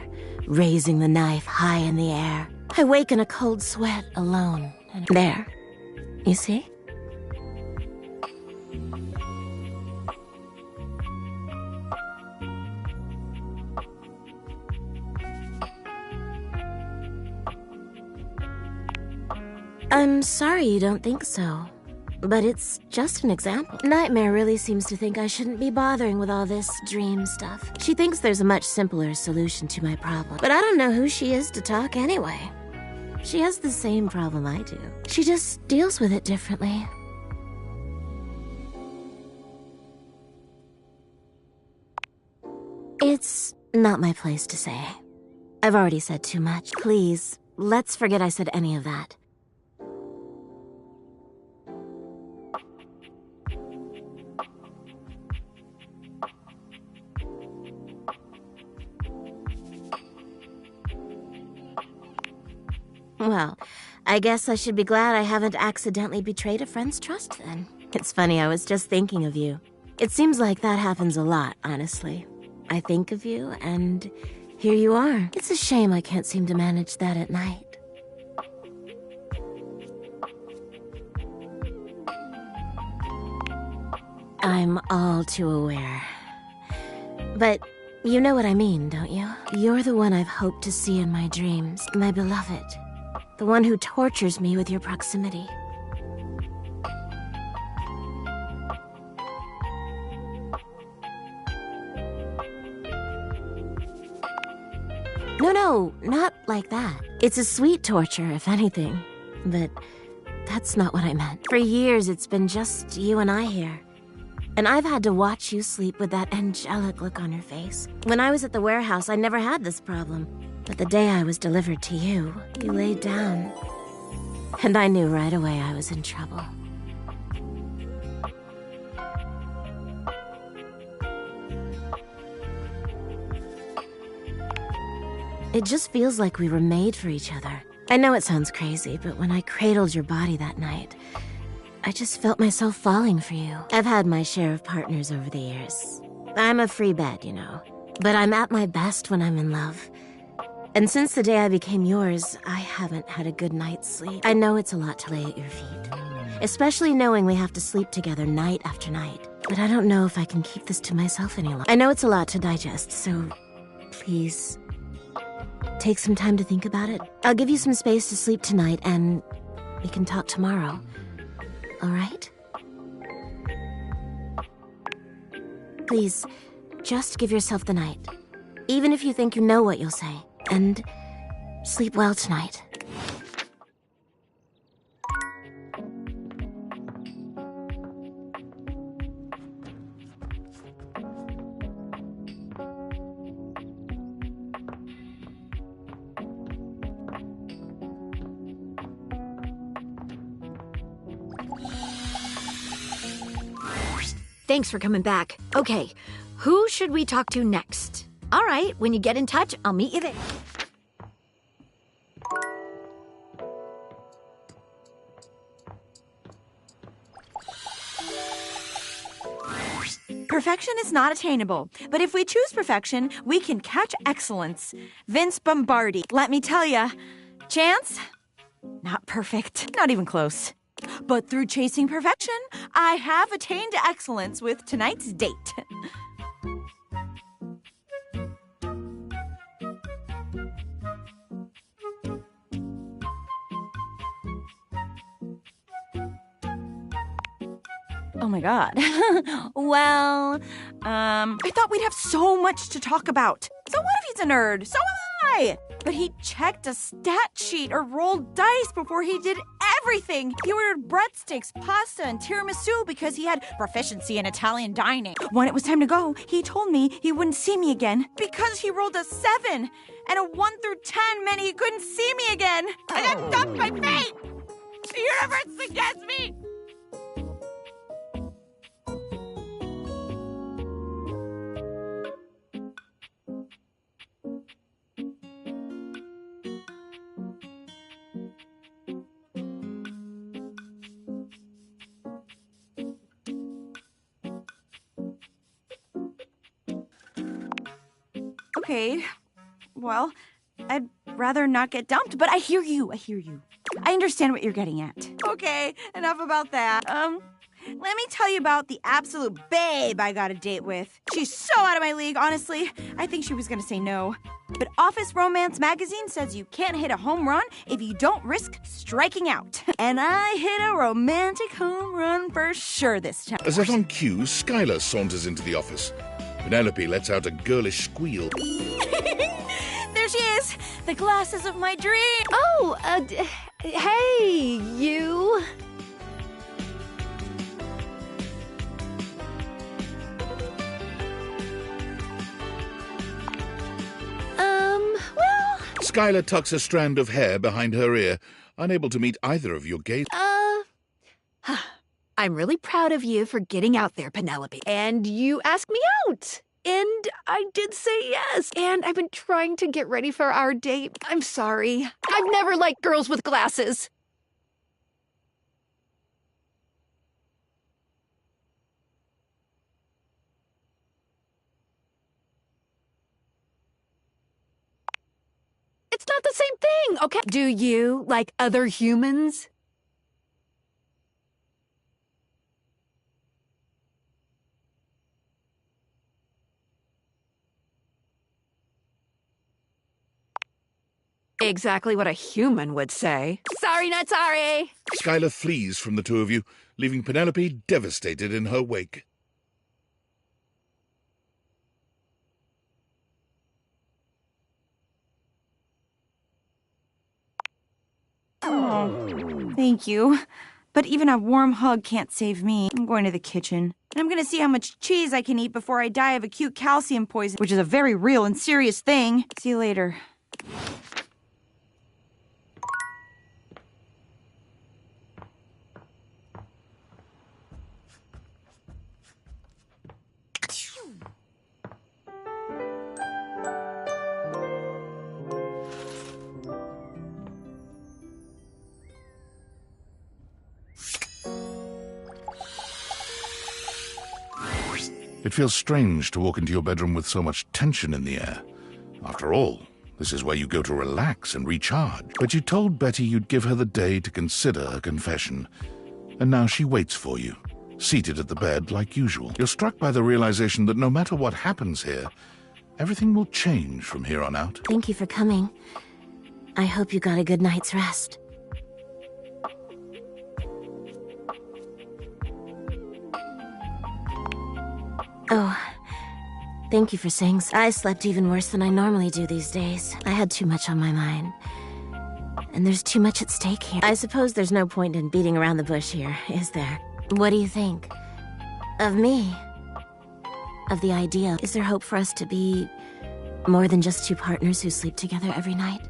raising the knife high in the air. I wake in a cold sweat, alone. And there. You see? I'm sorry you don't think so, but it's just an example. Nightmare really seems to think I shouldn't be bothering with all this dream stuff. She thinks there's a much simpler solution to my problem, but I don't know who she is to talk anyway. She has the same problem I do. She just deals with it differently. It's not my place to say. I've already said too much. Please, let's forget I said any of that. Well, I guess I should be glad I haven't accidentally betrayed a friend's trust then. It's funny, I was just thinking of you. It seems like that happens a lot, honestly. I think of you, and here you are. It's a shame I can't seem to manage that at night. I'm all too aware. But you know what I mean, don't you? You're the one I've hoped to see in my dreams, my beloved. The one who tortures me with your proximity. No, not like that. It's a sweet torture, if anything. But that's not what I meant. For years, it's been just you and I here. And I've had to watch you sleep with that angelic look on your face. When I was at the warehouse, I never had this problem. But the day I was delivered to you, you laid down. And I knew right away I was in trouble. It just feels like we were made for each other. I know it sounds crazy, but when I cradled your body that night, I just felt myself falling for you. I've had my share of partners over the years. I'm a free bed, you know. But I'm at my best when I'm in love. And since the day I became yours, I haven't had a good night's sleep. I know it's a lot to lay at your feet. Especially knowing we have to sleep together night after night. But I don't know if I can keep this to myself any longer. I know it's a lot to digest, so please, take some time to think about it. I'll give you some space to sleep tonight, and we can talk tomorrow. All right? Please, just give yourself the night. Even if you think you know what you'll say. And sleep well tonight. Thanks for coming back. Okay, who should we talk to next? All right, when you get in touch, I'll meet you there. Perfection is not attainable, but if we choose perfection, we can catch excellence. Vince Bombardi, let me tell ya, chance? Not perfect, not even close. But through chasing perfection, I have attained excellence with tonight's date. Oh my god. Well, I thought we'd have so much to talk about. So what if he's a nerd? So am I! But he checked a stat sheet or rolled dice before he did everything. He ordered breadsticks, pasta, and tiramisu because he had proficiency in Italian dining. When it was time to go, he told me he wouldn't see me again because he rolled a 7 and a 1 through 10 meant he couldn't see me again. I got dumped by fate! The universe against me! Okay, well, I'd rather not get dumped, but I hear you. I understand what you're getting at. Okay, enough about that. Let me tell you about the absolute babe I got a date with. She's so out of my league, honestly. I think she was gonna say no. But Office Romance Magazine says you can't hit a home run if you don't risk striking out. And I hit a romantic home run for sure this time. As if on cue, Skylar saunters into the office. Penelope lets out a girlish squeal. There she is! The glasses of my dream! Oh, hey, you. Well... Skylar tucks a strand of hair behind her ear, unable to meet either of your gaze. I'm really proud of you for getting out there, Penelope. And you asked me out. And I did say yes. And I've been trying to get ready for our date. I'm sorry. I've never liked girls with glasses. It's not the same thing, okay? Do you like other humans? Exactly what a human would say. Sorry, not sorry. Skylar flees from the two of you, leaving Penelope devastated in her wake. Oh, thank you. But even a warm hug can't save me. I'm going to the kitchen. And I'm going to see how much cheese I can eat before I die of acute calcium poisoning, which is a very real and serious thing. See you later. It feels strange to walk into your bedroom with so much tension in the air. After all, this is where you go to relax and recharge. But you told Betty you'd give her the day to consider a confession. And now she waits for you, seated at the bed like usual. You're struck by the realization that no matter what happens here, everything will change from here on out. Thank you for coming. I hope you got a good night's rest. Oh, thank you for saying so. I slept even worse than I normally do these days. I had too much on my mind. And there's too much at stake here. I suppose there's no point in beating around the bush here, is there? What do you think? Of me? Of the idea? Is there hope for us to be more than just two partners who sleep together every night?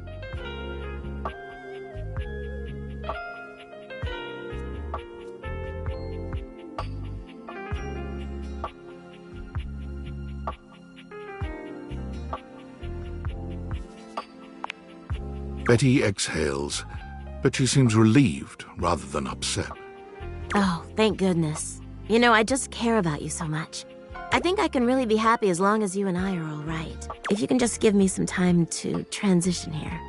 Betty exhales, but she seems relieved rather than upset. Oh, thank goodness. You know, I just care about you so much. I think I can really be happy as long as you and I are all right. If you can just give me some time to transition here.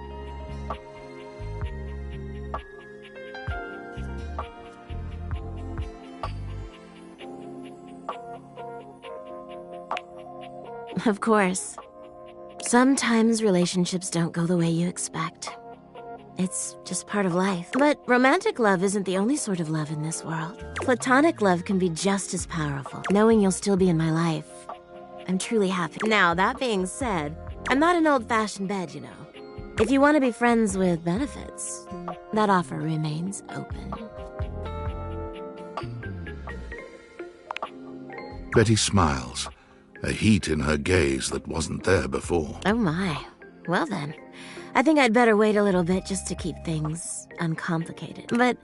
Of course. Sometimes relationships don't go the way you expect. It's just part of life. But romantic love isn't the only sort of love in this world. Platonic love can be just as powerful. Knowing you'll still be in my life, I'm truly happy. Now, that being said, I'm not an old-fashioned bed, you know. If you want to be friends with benefits, that offer remains open. Betty smiles, a heat in her gaze that wasn't there before. Oh my. Well then, I think I'd better wait a little bit just to keep things uncomplicated. But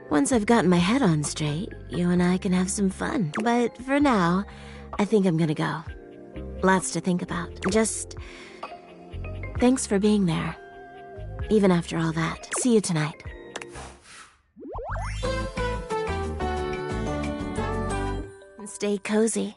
once I've gotten my head on straight, you and I can have some fun. But for now, I think I'm gonna go. Lots to think about. Just thanks for being there, even after all that. See you tonight. Stay cozy.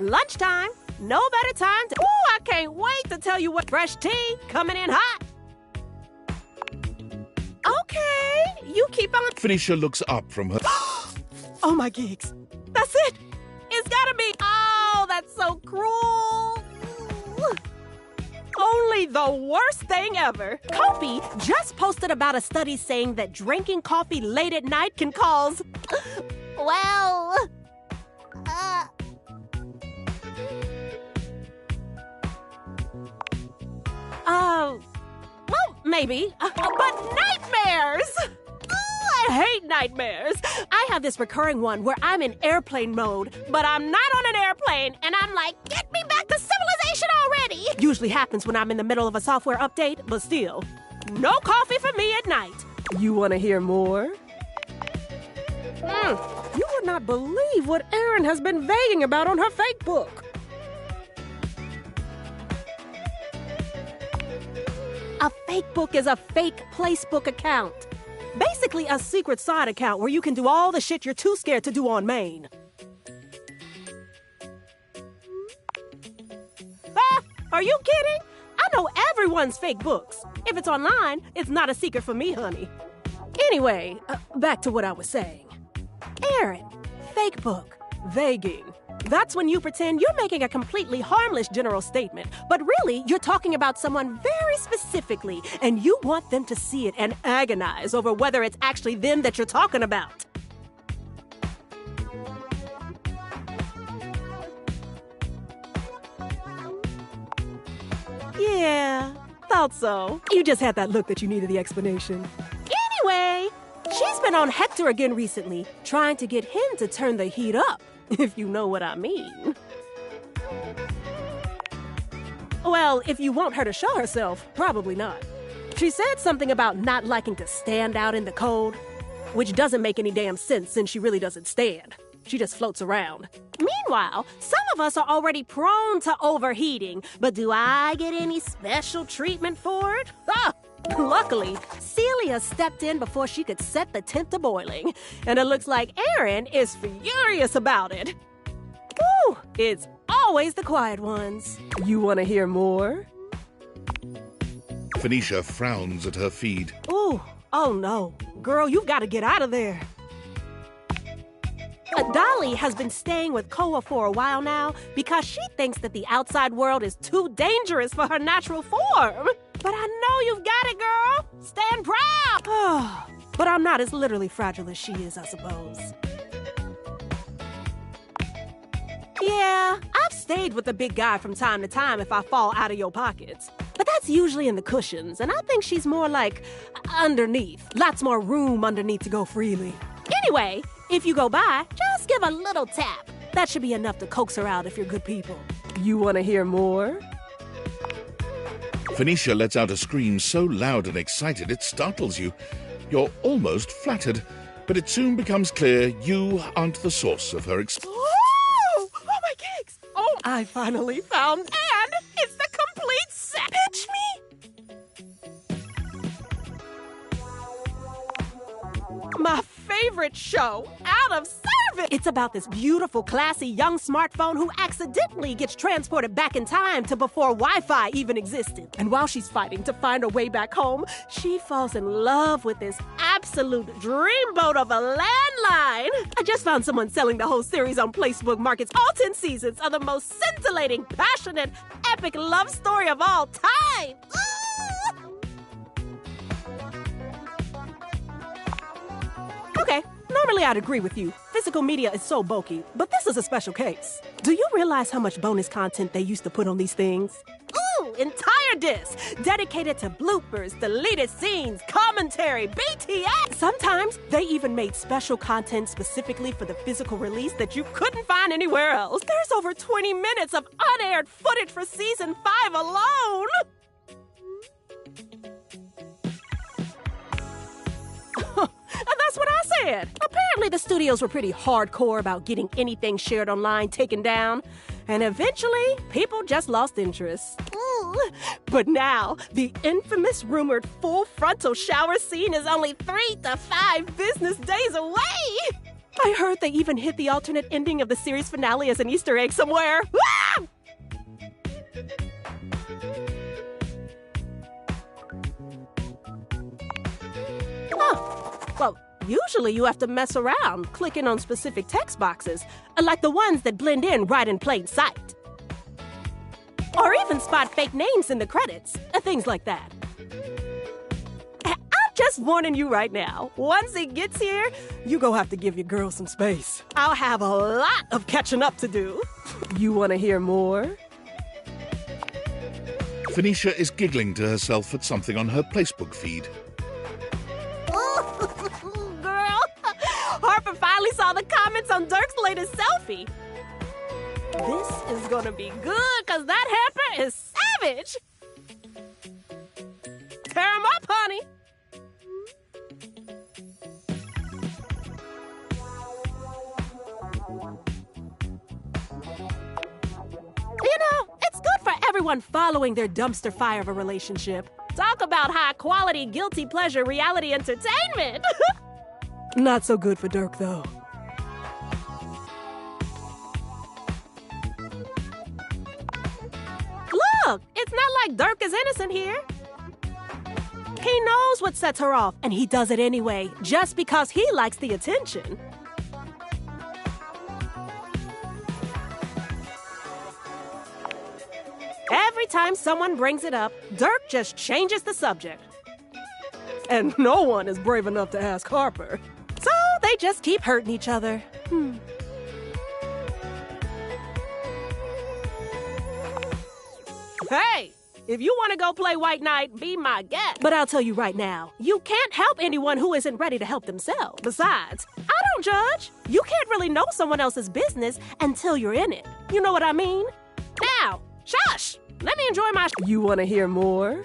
Lunchtime. No better time to... Ooh, I can't wait to tell you what fresh tea coming in hot. Okay, you keep on... Phoenicia looks up from her... Oh, my gigs. That's it. It's gotta be... Oh, that's so cruel. Only the worst thing ever. Kofi just posted about a study saying that drinking coffee late at night can cause... Well... Well, maybe. But nightmares! I hate nightmares. I have this recurring one where I'm in airplane mode, but I'm not on an airplane, and I'm like, get me back to civilization already! Usually happens when I'm in the middle of a software update, but still. No coffee for me at night. You want to hear more? You would not believe what Erin has been vaguing about on her fake book. A fake book is a fake Placebook account. Basically a secret side account where you can do all the shit you're too scared to do on main. Are you kidding? I know everyone's fake books. If it's online, it's not a secret for me, honey. Anyway, back to what I was saying. Aaron, fake book, vaguing. That's when you pretend you're making a completely harmless general statement, but really you're talking about someone very specifically, and you want them to see it and agonize over whether it's actually them that you're talking about. Yeah, thought so. You just had that look that you needed the explanation. Anyway, she's been on Hector again recently, trying to get him to turn the heat up, if you know what I mean. Well, if you want her to show herself, probably not. She said something about not liking to stand out in the cold, which doesn't make any damn sense since she really doesn't stand. She just floats around. Meanwhile, some of us are already prone to overheating, but do I get any special treatment for it? Luckily, Celia stepped in before she could set the tent to boiling, and it looks like Aaron is furious about it. Woo! It's always the quiet ones. You want to hear more? Phoenicia frowns at her feed. Ooh, oh no. Girl, you've got to get out of there. Dolly has been staying with Koa for a while now because she thinks that the outside world is too dangerous for her natural form. But I know you've got it, girl. Stand proud. But I'm not as literally fragile as she is, I suppose. Yeah, I've stayed with the big guy from time to time if I fall out of your pockets. But that's usually in the cushions, and I think she's more like underneath. Lots more room underneath to go freely. Anyway, if you go by, just give a little tap. That should be enough to coax her out if you're good people. You want to hear more? Phoenicia lets out a scream so loud and excited it startles you. You're almost flattered, but it soon becomes clear you aren't the source of her Oh, my cakes! Oh, I finally found Anne! It's the complete set! Pitch me! My favorite show, Out of Service! It's about this beautiful, classy, young smartphone who accidentally gets transported back in time to before Wi-Fi even existed. And while she's fighting to find her way back home, she falls in love with this absolute dreamboat of a landline. I just found someone selling the whole series on Facebook Markets. All 10 seasons are the most scintillating, passionate, epic love story of all time. Okay, normally I'd agree with you. Physical media is so bulky, but this is a special case. Do you realize how much bonus content they used to put on these things? Ooh, entire discs dedicated to bloopers, deleted scenes, commentary, BTS. Sometimes they even made special content specifically for the physical release that you couldn't find anywhere else. There's over 20 minutes of unaired footage for season 5 alone. That's what I said. Apparently the studios were pretty hardcore about getting anything shared online taken down. And eventually, people just lost interest. But now, the infamous rumored full frontal shower scene is only 3 to 5 business days away. I heard they even hit the alternate ending of the series finale as an Easter egg somewhere. Ah! Well, usually you have to mess around, clicking on specific text boxes, like the ones that blend in right in plain sight. Or even spot fake names in the credits, things like that. I'm just warning you right now, once it gets here, you gon' have to give your girl some space. I'll have a lot of catching up to do. You wanna hear more? Phoenicia is giggling to herself at something on her Facebook feed. Girl, Harper finally saw the comments on Dirk's latest selfie. This is gonna be good, cause that hamper is savage. Tear him up, honey. You know, it's good for everyone following their dumpster fire of a relationship. Talk about high-quality, guilty pleasure reality entertainment. Not so good for Dirk, though. Look, it's not like Dirk is innocent here. He knows what sets her off, and he does it anyway, just because he likes the attention. Every time someone brings it up, Dirk just changes the subject. And no one is brave enough to ask Harper. So they just keep hurting each other. Hey, if you want to go play White Knight, be my guest. But I'll tell you right now, you can't help anyone who isn't ready to help themselves. Besides, I don't judge. You can't really know someone else's business until you're in it. You know what I mean? Now, shush! Let me enjoy my You want to hear more?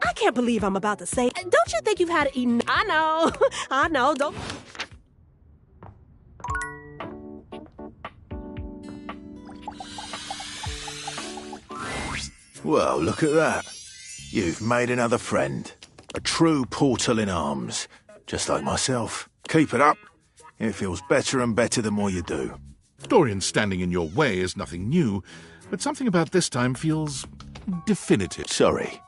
I can't believe I'm about to say, don't you think you've had enough? I know, don't... Well, look at that. You've made another friend. A true portal in arms. Just like myself. Keep it up. It feels better and better the more you do. Dorian standing in your way is nothing new, but something about this time feels definitive. Sorry.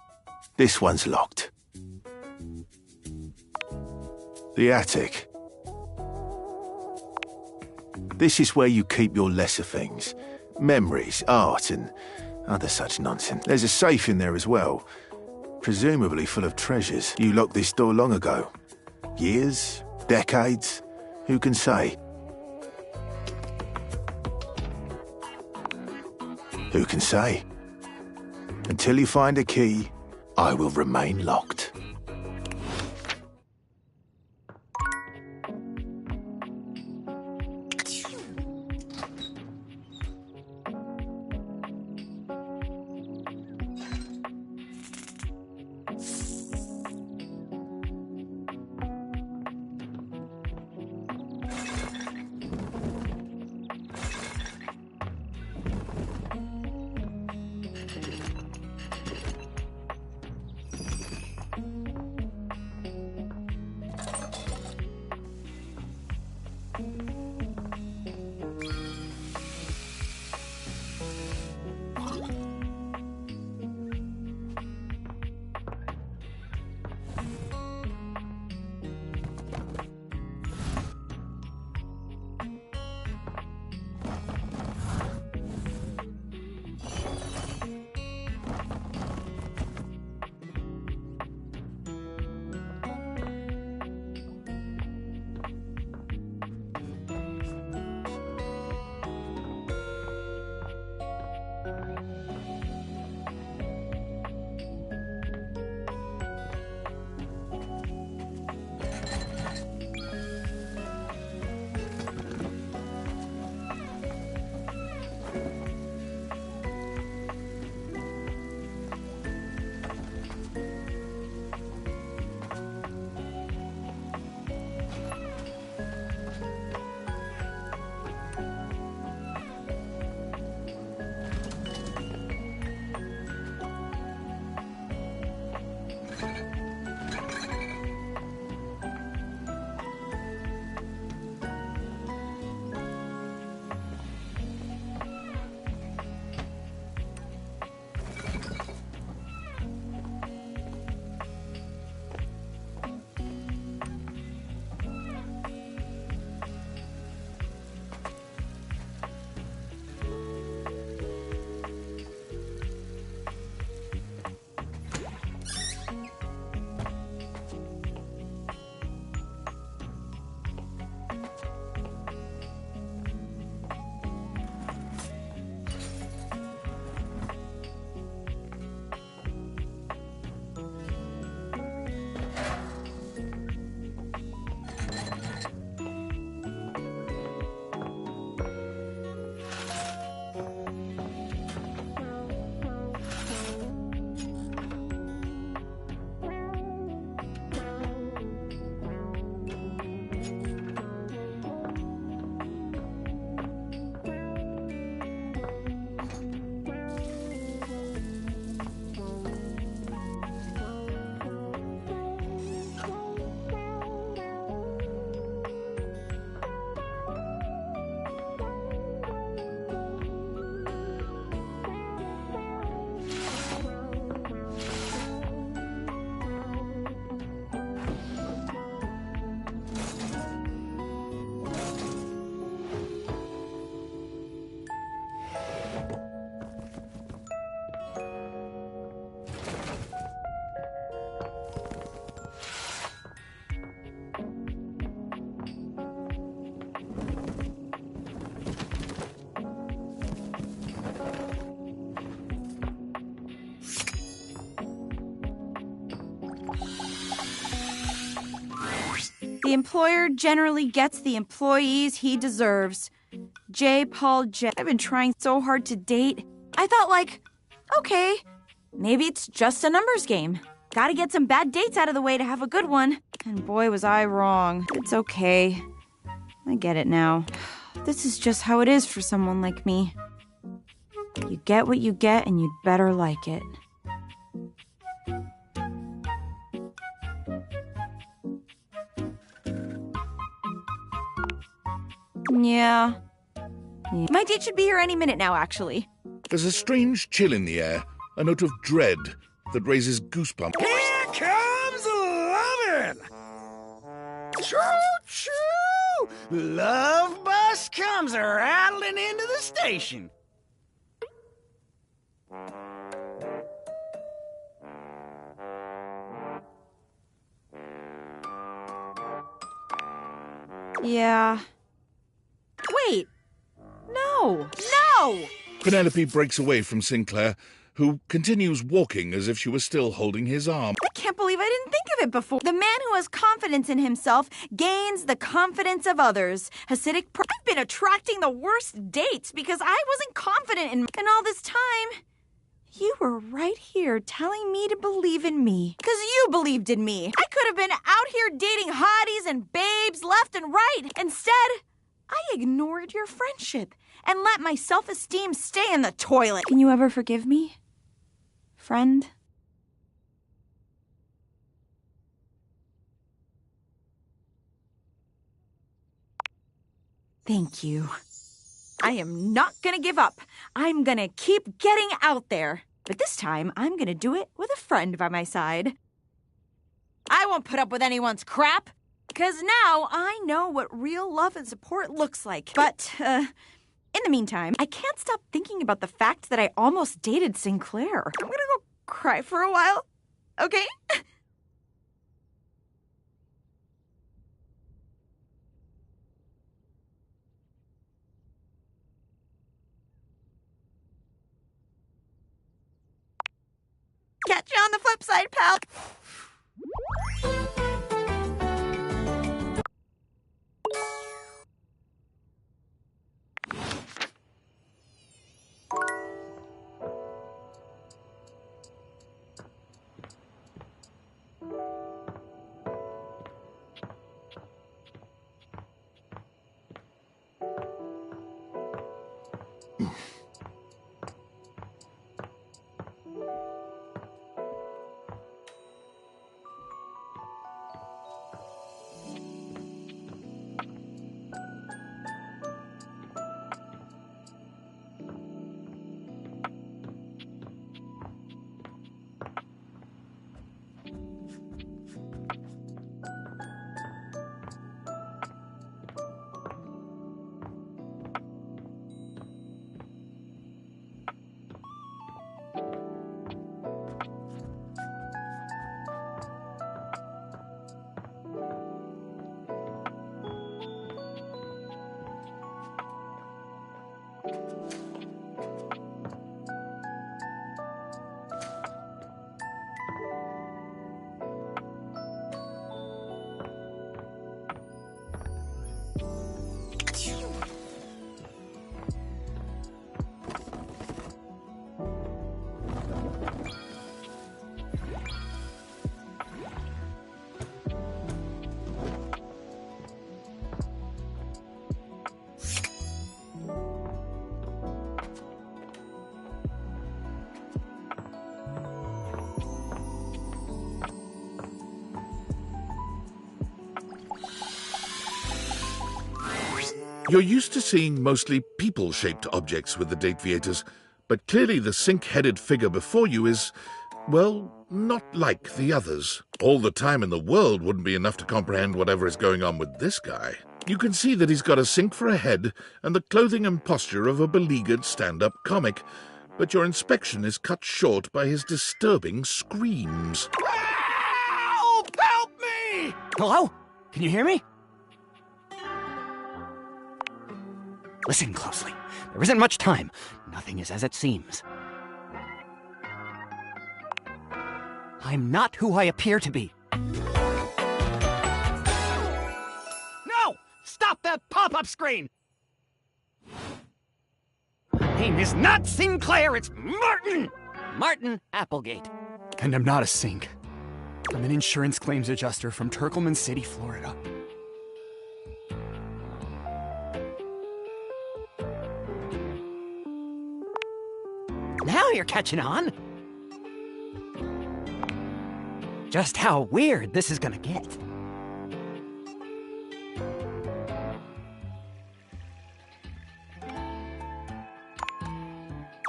This one's locked. The attic. This is where you keep your lesser things. Memories, art, and other such nonsense. There's a safe in there as well. Presumably full of treasures. You locked this door long ago. Years? Decades? Who can say? Who can say? Until you find a key, I will remain locked. The employer generally gets the employees he deserves. J. Paul J. I've been trying so hard to date. I thought, okay, maybe it's just a numbers game. Gotta get some bad dates out of the way to have a good one. And boy, was I wrong. It's okay. I get it now. This is just how it is for someone like me. You get what you get, and you'd better like it. Yeah. My date should be here any minute now, actually. There's a strange chill in the air, a note of dread that raises goosebumps. Here comes lovin'! Choo-choo! Love bus comes rattling into the station. Yeah. Wait. No. No! Penelope breaks away from Sinclair, who continues walking as if she was still holding his arm. I can't believe I didn't think of it before. The man who has confidence in himself gains the confidence of others. Hasidic I've been attracting the worst dates because I wasn't confident in all this time. You were right here telling me to believe in me. Because you believed in me. I could have been out here dating hotties and babes left and right. Instead, I ignored your friendship and let my self-esteem stay in the toilet. Can you ever forgive me, friend? Thank you. I am not gonna give up. I'm gonna keep getting out there. But this time, I'm gonna do it with a friend by my side. I won't put up with anyone's crap. Because now I know what real love and support looks like. But, in the meantime, I can't stop thinking about the fact that I almost dated Sinclair. I'm gonna go cry for a while, okay? Catch you on the flip side, pal. You're used to seeing mostly people-shaped objects with the Dateviators, but clearly the sink-headed figure before you is, well, not like the others. All the time in the world wouldn't be enough to comprehend whatever is going on with this guy. You can see that he's got a sink for a head and the clothing and posture of a beleaguered stand-up comic, but your inspection is cut short by his disturbing screams. Help! Help me! Hello? Can you hear me? Listen closely. There isn't much time. Nothing is as it seems. I'm not who I appear to be. the pop-up screen! My name is not Sinclair, it's Martin! Martin Applegate. And I'm not a sink. I'm an insurance claims adjuster from Turkleman City, Florida. Now you're catching on. Just how weird this is gonna get.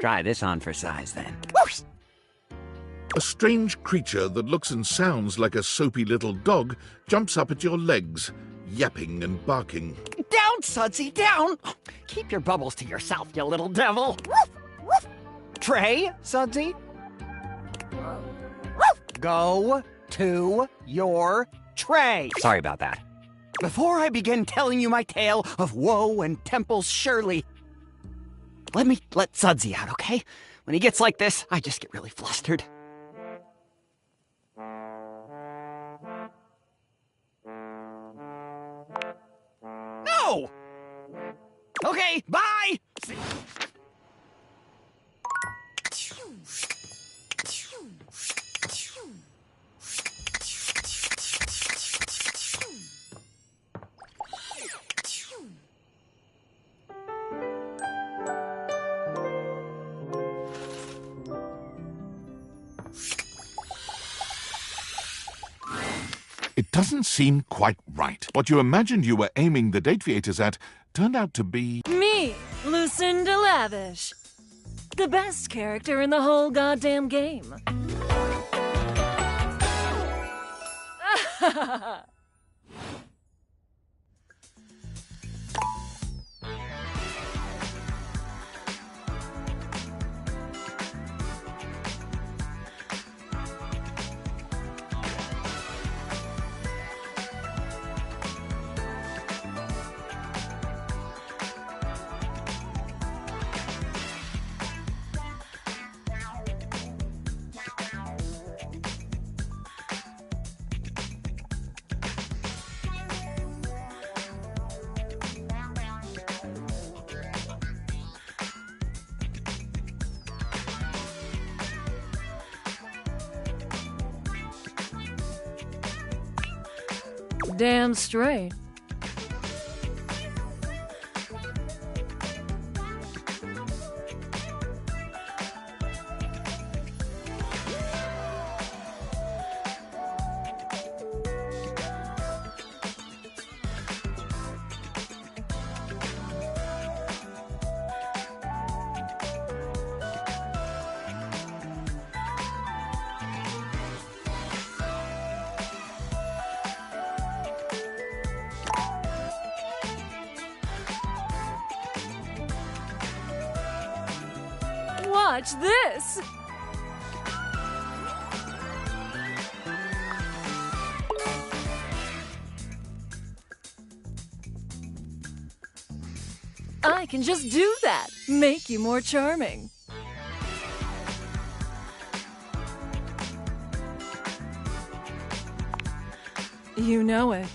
Try this on for size, then. A strange creature that looks and sounds like a soapy little dog jumps up at your legs, yapping and barking. Down, Sudsy, down! Keep your bubbles to yourself, you little devil. Woof, woof. Tray, Sudsy. Go to your tray. Sorry about that. Before I begin telling you my tale of woe and Temple's Shirley, let me let Sudsy out, okay? When he gets like this, I just get really flustered. No! Okay, bye! It doesn't seem quite right. What you imagined you were aiming the Dateviators at turned out to be... Me, Lucinda Lavish. The best character in the whole goddamn game. Damn straight. Watch this! I can just do that. Make you more charming. You know it.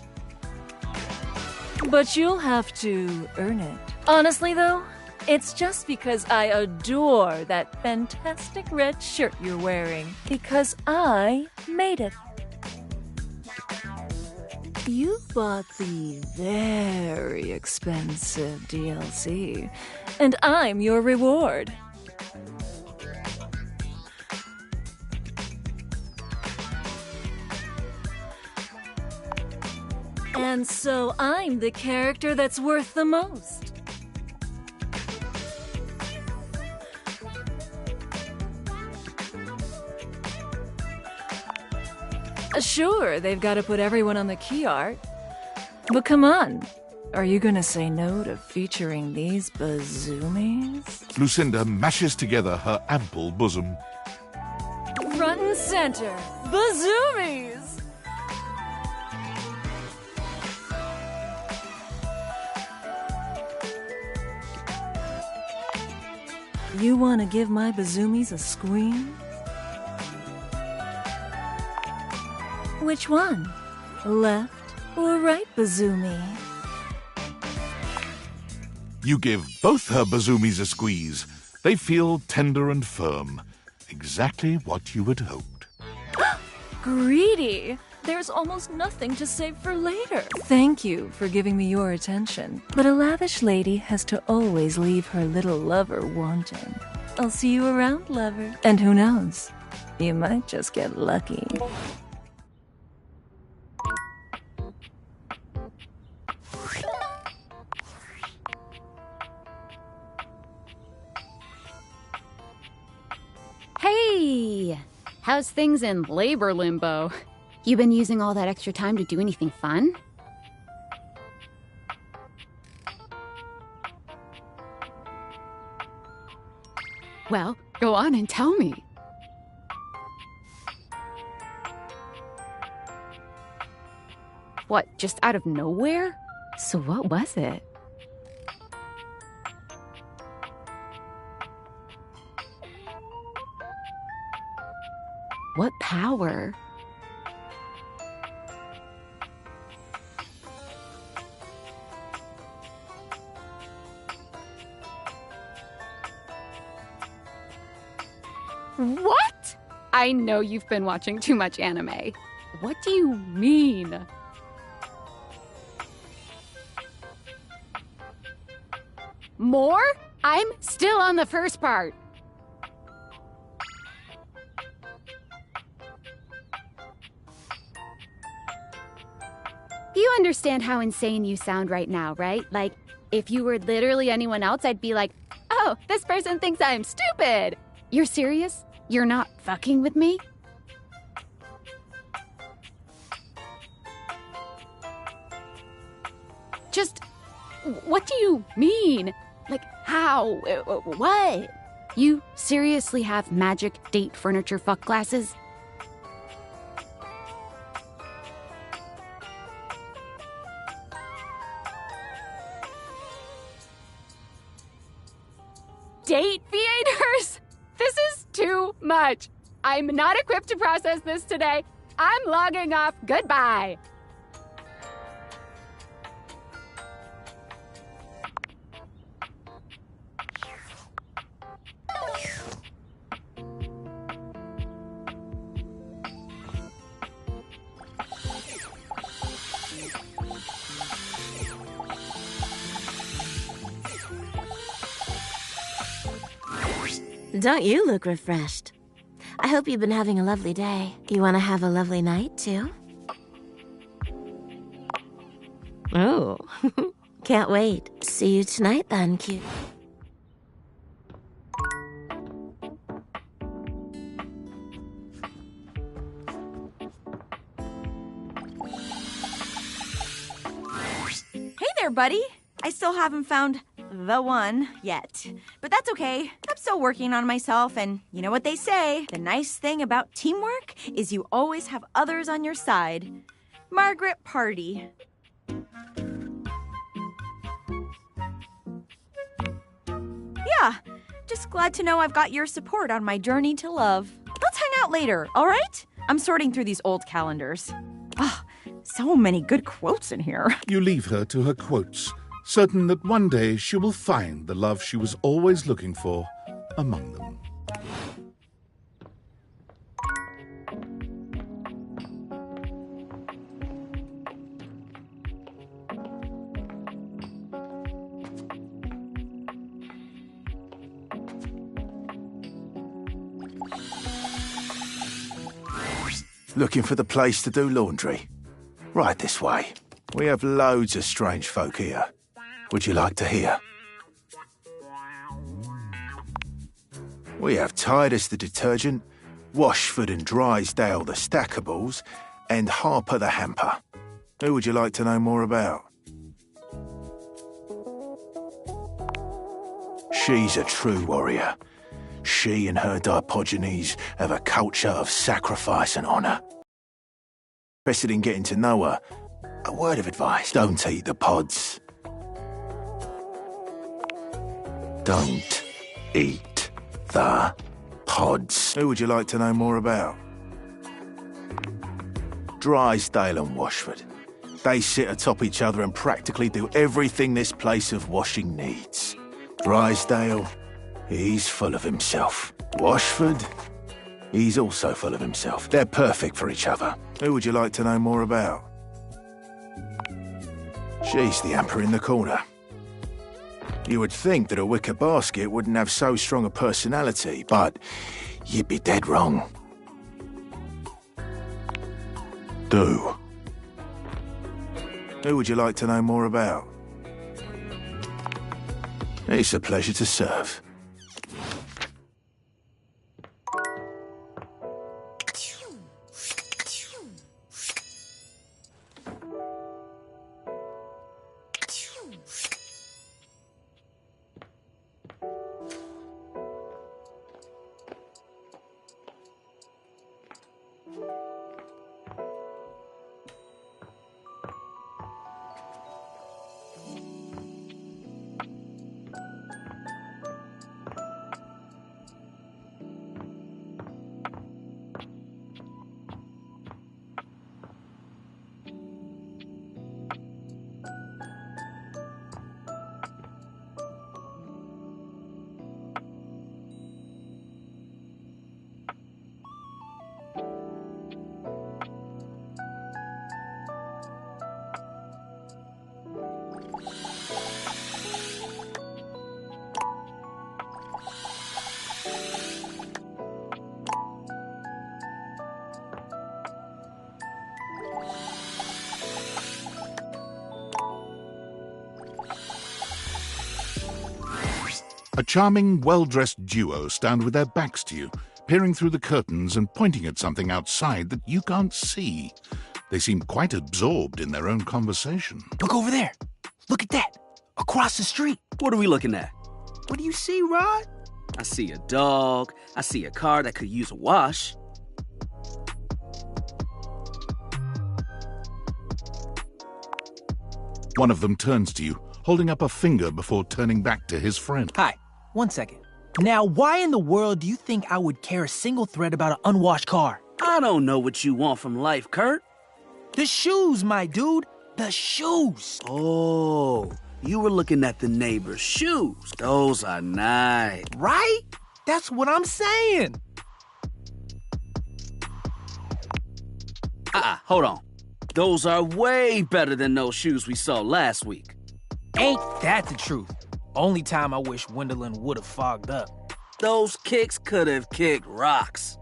But you'll have to earn it. Honestly, though, it's just because I adore that fantastic red shirt you're wearing. Because I made it. You bought the very expensive DLC, and I'm your reward. And so I'm the character that's worth the most. Sure, they've got to put everyone on the key art. But come on, are you gonna say no to featuring these bazoomies? Lucinda mashes together her ample bosom. Front and center, bazoomies! You wanna give my bazoomies a squeeze? Which one? Left or right, Bazoomi? You give both her bazumis a squeeze. They feel tender and firm. Exactly what you had hoped. Greedy! There's almost nothing to save for later. Thank you for giving me your attention, but a lavish lady has to always leave her little lover wanting. I'll see you around, lover. And who knows? You might just get lucky. Hey! How's things in labor limbo? You been using all that extra time to do anything fun? Well, go on and tell me. What, just out of nowhere? So what was it? What power? What? I know you've been watching too much anime. What do you mean? More? I'm still on the first part. You understand how insane you sound right now, right? Like, if you were literally anyone else, I'd be like, oh, this person thinks I'm stupid. You're serious? You're not fucking with me? Just, what do you mean? Like, how? What? You seriously have magic date furniture fuck glasses? Date theaters? This is too much. I'm not equipped to process this today. I'm logging off. Goodbye. Don't you look refreshed? I hope you've been having a lovely day. You want to have a lovely night, too? Oh, can't wait. See you tonight, then, cute. Hey there, buddy. I still haven't found the one yet. But that's okay. I'm still working on myself, and you know what they say. The nice thing about teamwork is you always have others on your side. Margaret Party. Yeah, just glad to know I've got your support on my journey to love. Let's hang out later, all right? I'm sorting through these old calendars. Ah, so many good quotes in here. You leave her to her quotes, certain that one day she will find the love she was always looking for among them. Looking for the place to do laundry? Right this way. We have loads of strange folk here. Would you like to hear? We have Titus the detergent, Washford and Drysdale the stackables, and Harper the hamper. Who would you like to know more about? She's a true warrior. She and her Diogenes have a culture of sacrifice and honour. Interested in getting to know her? A word of advice, don't eat the pods. Don't eat the pods. Who would you like to know more about? Drysdale and Washford. They sit atop each other and practically do everything this place of washing needs. Drysdale, he's full of himself. Washford, he's also full of himself. They're perfect for each other. Who would you like to know more about? She's the emperor in the corner. You would think that a wicker basket wouldn't have so strong a personality, but you'd be dead wrong. Do. Who would you like to know more about? It's a pleasure to serve. A charming, well-dressed duo stand with their backs to you, peering through the curtains and pointing at something outside that you can't see. They seem quite absorbed in their own conversation. Look over there. Look at that. Across the street. What are we looking at? What do you see, Rod? I see a dog. I see a car that could use a wash. One of them turns to you, holding up a finger before turning back to his friend. Hi. 1 second. Now, why in the world do you think I would care a single thread about an unwashed car? I don't know what you want from life, Kurt. The shoes, my dude. The shoes. Oh, you were looking at the neighbor's shoes. Those are nice. Right? That's what I'm saying. Hold on. Those are way better than those shoes we saw last week. Ain't that the truth? Only time I wish Wendelin would have fogged up. Those kicks could have kicked rocks.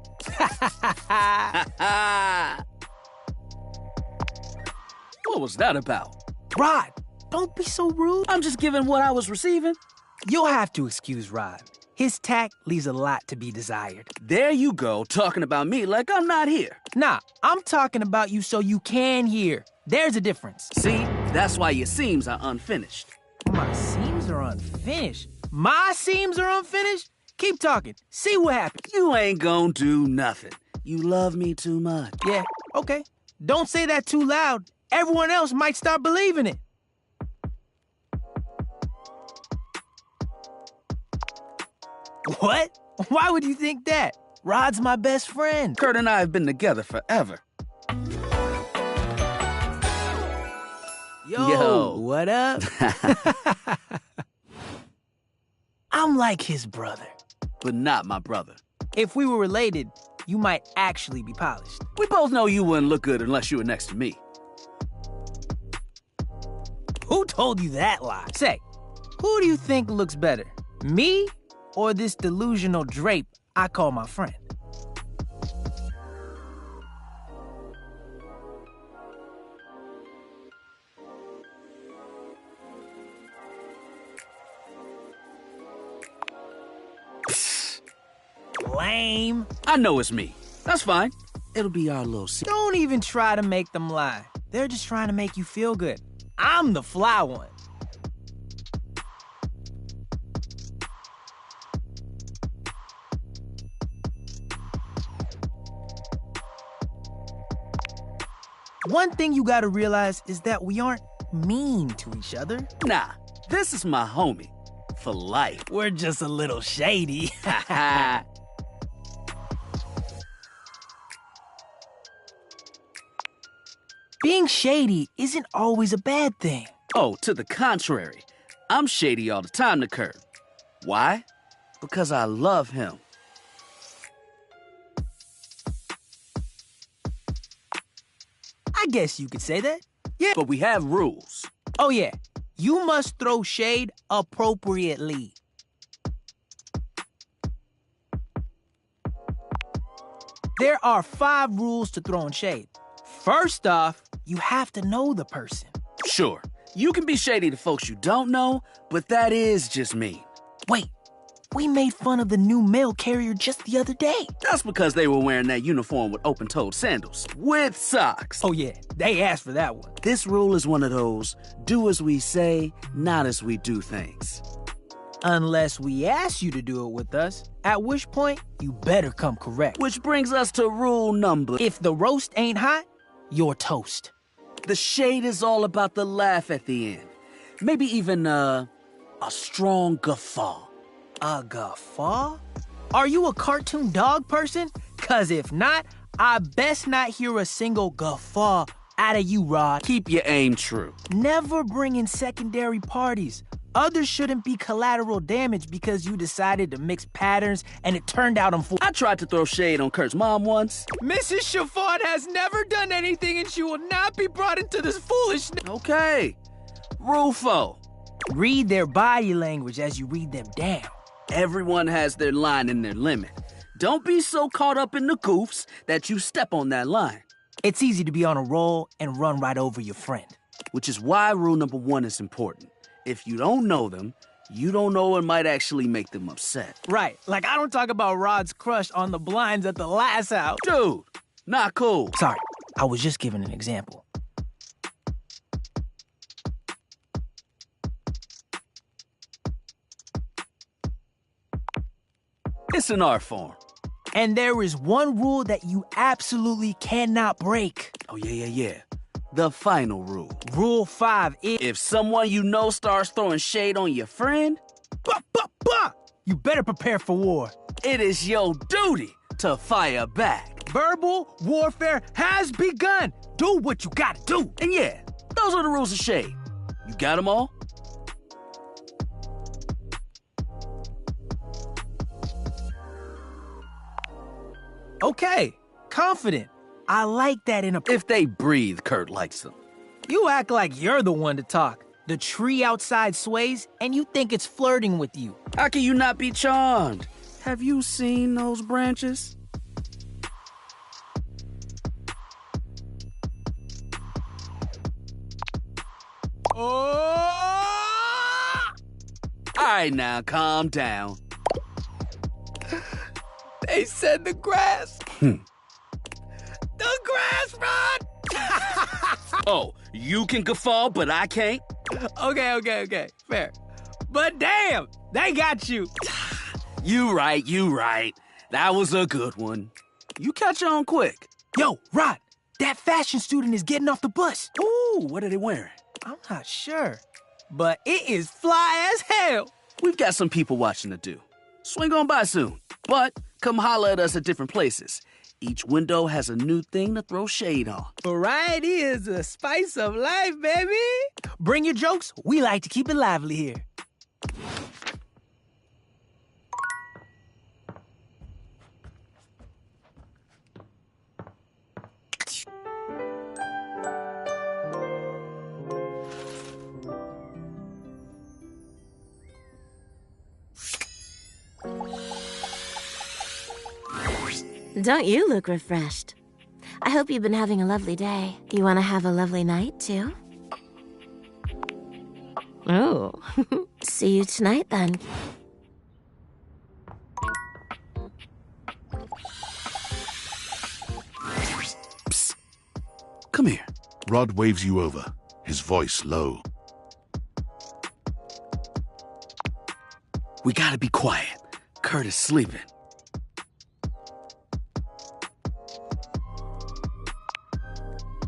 What was that about? Rod, don't be so rude. I'm just giving what I was receiving. You'll have to excuse Rod. His tact leaves a lot to be desired. There you go, talking about me like I'm not here. Nah, I'm talking about you so you can hear. There's a difference. See, that's why your seams are unfinished. My seams are unfinished? My seams are unfinished? Keep talking. See what happens. You ain't gonna do nothing. You love me too much. Yeah, okay. Don't say that too loud. Everyone else might start believing it. What? Why would you think that? Rod's my best friend. Kurt and I have been together forever. Yo, what up? I'm like his brother. But not my brother. If we were related, you might actually be polished. We both know you wouldn't look good unless you were next to me. Who told you that lie? Say, who do you think looks better? Me or this delusional drape I call my friend? Lame. I know it's me. That's fine. It'll be our little secret. Don't even try to make them lie. They're just trying to make you feel good. I'm the fly one. One thing you gotta realize is that we aren't mean to each other. Nah, this is my homie. For life. We're just a little shady. Being shady isn't always a bad thing. Oh, to the contrary. I'm shady all the time to Kurt. Why? Because I love him. I guess you could say that. Yeah, but we have rules. Oh, yeah. You must throw shade appropriately. There are 5 rules to throwing shade. First off, you have to know the person. Sure, you can be shady to folks you don't know, but that is just mean. Wait, we made fun of the new mail carrier just the other day. That's because they were wearing that uniform with open-toed sandals, with socks. Oh yeah, they asked for that one. This rule is one of those, do as we say, not as we do things. Unless we ask you to do it with us, at which point you better come correct. Which brings us to rule number... If the roast ain't hot, you're toast. The shade is all about the laugh at the end. Maybe even, a strong guffaw. A guffaw? Are you a cartoon dog person? 'Cause if not, I best not hear a single guffaw out of you, Rod. Keep your aim true. Never bring in secondary parties. Others shouldn't be collateral damage because you decided to mix patterns and it turned out unfortunate. I tried to throw shade on Kurt's mom once. Mrs. Chiffon has never done anything and she will not be brought into this foolishness. Okay. Rule 4. Read their body language as you read them down. Everyone has their line and their limit. Don't be so caught up in the goofs that you step on that line. It's easy to be on a roll and run right over your friend. Which is why rule number 1 is important. If you don't know them, you don't know what might actually make them upset. Right, like I don't talk about Rod's crush on the blinds at the last house. Dude, not cool. Sorry, I was just giving an example. It's an art form. And there is one rule that you absolutely cannot break. Oh, yeah. The final rule. Rule 5 is... If someone you know starts throwing shade on your friend... You better prepare for war. It is your duty to fire back. Verbal warfare has begun. Do what you gotta do. And yeah, those are the rules of shade. You got them all? Okay, confident. I like that in a... If they breathe, Kurt likes them. You act like you're the one to talk. The tree outside sways, and you think it's flirting with you. How can you not be charmed? Have you seen those branches? Oh! All right, now, calm down. They said the grass. The grass, Rod! Oh, you can guffaw, but I can't? Okay. Fair. But damn, they got you. You right. That was a good one. You catch on quick. Yo, Rod, that fashion student is getting off the bus. Ooh, what are they wearing? I'm not sure, but it is fly as hell. We've got some people watching to do. Swing on by soon, but come holler at us at different places. Each window has a new thing to throw shade on. Variety is the spice of life, baby. Bring your jokes. We like to keep it lively here. Don't you look refreshed? I hope you've been having a lovely day. You want to have a lovely night, too? Oh, see you tonight, then. Psst. Come here. Rod waves you over, his voice low. We gotta be quiet. Kurt is sleeping.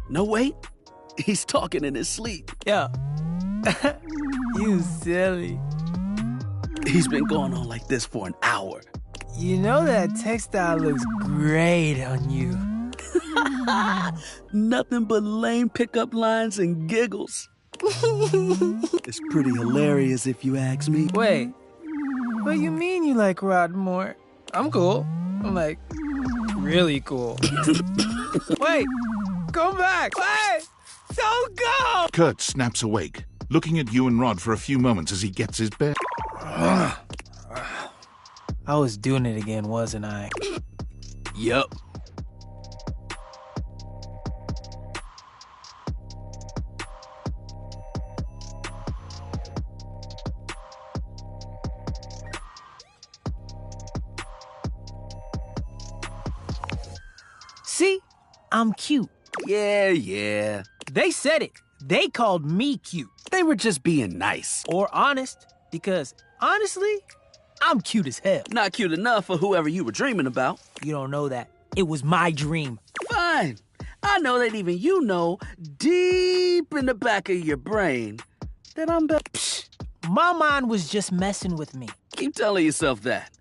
No, wait. He's talking in his sleep. Yeah. You silly. He's been going on like this for an hour. You know that textile looks great on you. Nothing but lame pickup lines and giggles. It's pretty hilarious if you ask me. Wait, what do you mean you like Rod more? I'm cool. I'm like, really cool. Wait, come back. Wait, don't go! Kurt snaps awake, looking at you and Rod for a few moments as he gets his bear. I was doing it again, wasn't I? Yup. See? I'm cute. Yeah. They said it. They called me cute. They were just being nice. Or honest. Because, honestly, I'm cute as hell. Not cute enough for whoever you were dreaming about. You don't know that. It was my dream. Fine. I know that even you know, deep in the back of your brain, that I'm My mind was just messing with me. Keep telling yourself that.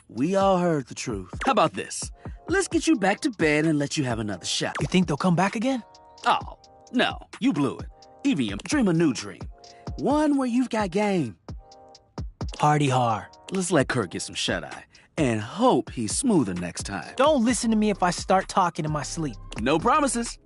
We all heard the truth. How about this? Let's get you back to bed and let you have another shot. You think they'll come back again? Oh, no. You blew it. Even you dream a new dream. One where you've got game. Hardy har. Let's let Kurt get some shut-eye and hope he's smoother next time. Don't listen to me if I start talking in my sleep. No promises.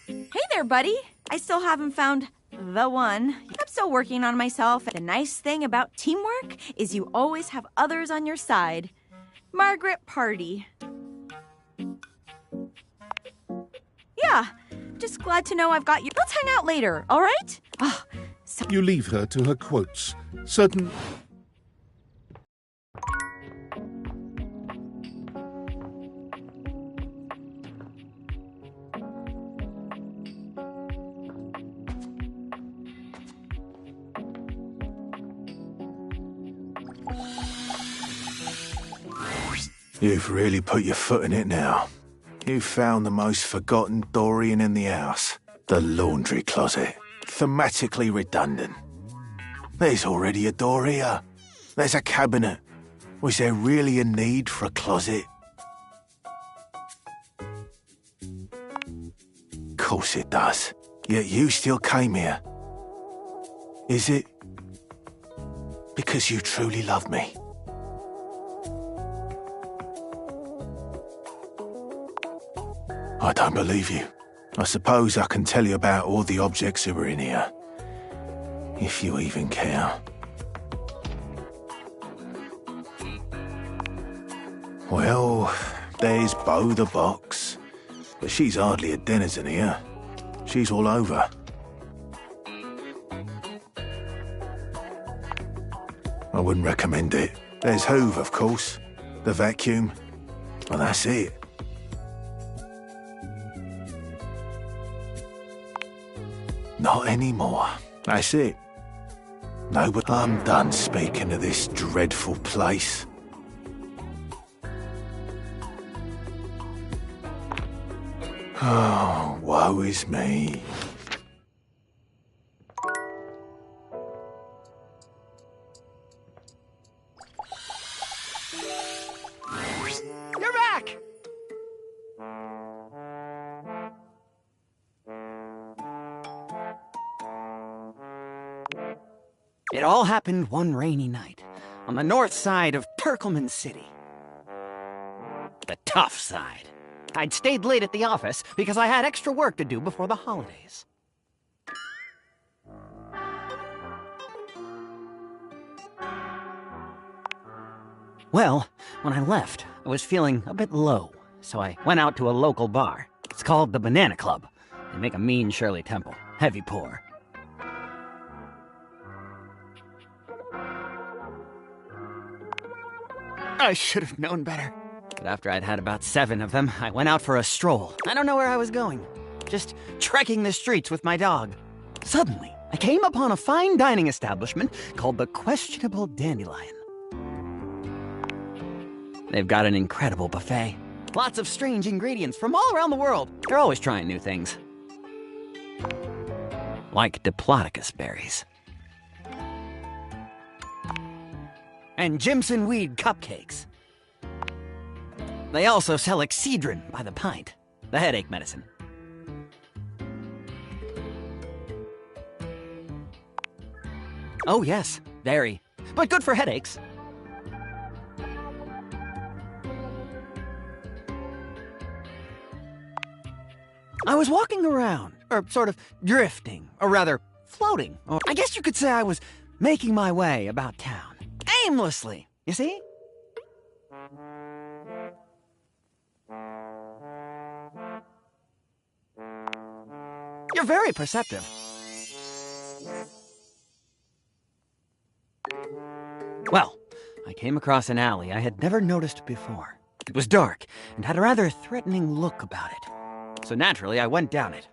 Hey there, buddy. I still haven't found the one. I'm still working on myself. The nice thing about teamwork is you always have others on your side. Margaret Party. Yeah, just glad to know I've got you. Let's hang out later, all right? Oh, You leave her to her quotes. Certain... You've really put your foot in it now. You've found the most forgotten Dorian in the house. The laundry closet. Thematically redundant. There's already a door here. There's a cabinet. Was there really a need for a closet? Course it does. Yet you still came here. Is it because you truly love me? I don't believe you. I suppose I can tell you about all the objects that were in here. If you even care. Well, there's Bo the box. But she's hardly a denizen here. She's all over. I wouldn't recommend it. There's Hoover, of course. The vacuum. Well, that's it. Not anymore. That's it. No, but I'm done speaking of this dreadful place. Oh, woe is me. You're back! It all happened one rainy night, on the north side of Turkleman City. The tough side. I'd stayed late at the office because I had extra work to do before the holidays. Well, when I left, I was feeling a bit low, so I went out to a local bar. It's called the Banana Club. They make a mean Shirley Temple, heavy pour. I should have known better. But after I'd had about 7 of them, I went out for a stroll. I don't know where I was going. Just trekking the streets with my dog. Suddenly, I came upon a fine dining establishment called the Questionable Dandelion. They've got an incredible buffet. Lots of strange ingredients from all around the world. They're always trying new things. Like Diplodocus berries. And Jimson weed cupcakes. They also sell Excedrin by the pint, the headache medicine. Oh yes, very. But good for headaches. I was walking around, or sort of drifting, or rather, floating. Or I guess you could say I was making my way about town. Aimlessly, you see? You're very perceptive. Well, I came across an alley I had never noticed before. It was dark and had a rather threatening look about it. So naturally, I went down it.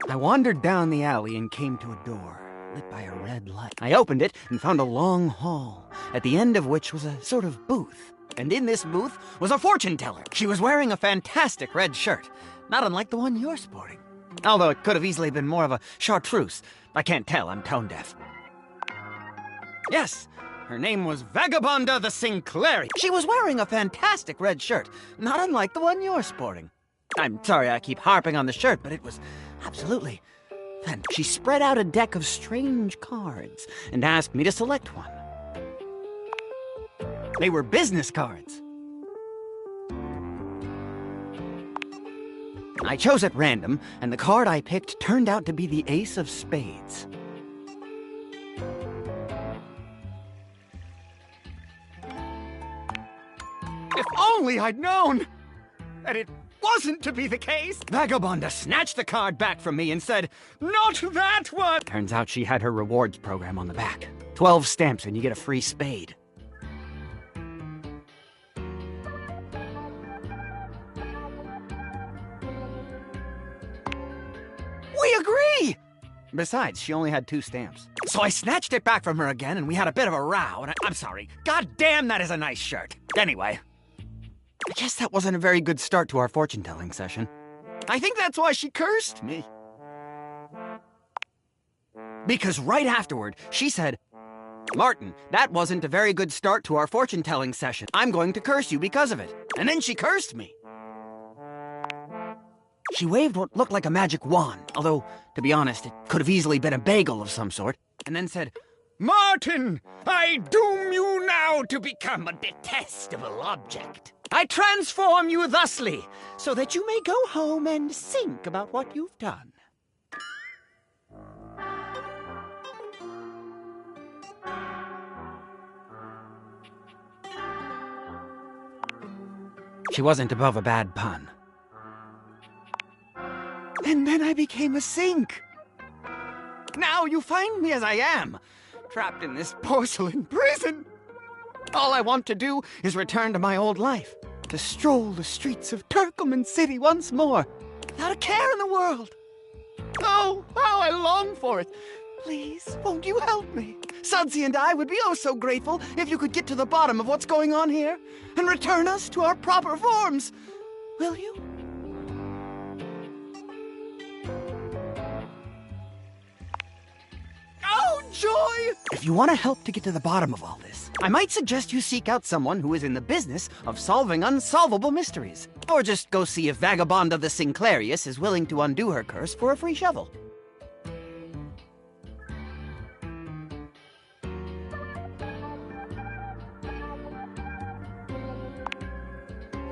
I wandered down the alley and came to a door, lit by a red light. I opened it and found a long hall, at the end of which was a sort of booth. And in this booth was a fortune teller. She was wearing a fantastic red shirt, not unlike the one you're sporting. Although it could have easily been more of a chartreuse. I can't tell, I'm tone deaf. Yes, her name was Vagabonda the Sinclairi. She was wearing a fantastic red shirt, not unlike the one you're sporting. I'm sorry I keep harping on the shirt, but it was absolutely... Then she spread out a deck of strange cards and asked me to select one. They were business cards. I chose at random, and the card I picked turned out to be the Ace of Spades. If only I'd known that it wasn't to be the case. Vagabonda snatched the card back from me and said, "Not that one!" Turns out she had her rewards program on the back. 12 stamps and you get a free spade. We agree! Besides, she only had 2 stamps. So I snatched it back from her again and we had a bit of a row, and I'm sorry. God damn, that is a nice shirt. Anyway, I guess that wasn't a very good start to our fortune-telling session. I think that's why she cursed me. Because right afterward, she said, "Martin, that wasn't a very good start to our fortune-telling session. I'm going to curse you because of it." And then she cursed me. She waved what looked like a magic wand, although, to be honest, it could have easily been a bagel of some sort, and then said, "Martin, I doom you now to become a detestable object. I transform you thusly, so that you may go home and think about what you've done." She wasn't above a bad pun. And then I became a sink. Now you find me as I am, trapped in this porcelain prison. All I want to do is return to my old life, to stroll the streets of Turkleman City once more, without a care in the world. Oh, how I long for it. Please, won't you help me? Sudsy and I would be oh so grateful if you could get to the bottom of what's going on here and return us to our proper forms. Will you? Oh, joy! If you want to help to get to the bottom of all this, I might suggest you seek out someone who is in the business of solving unsolvable mysteries. Or just go see if Vagabonda the Sinclairius is willing to undo her curse for a free shovel.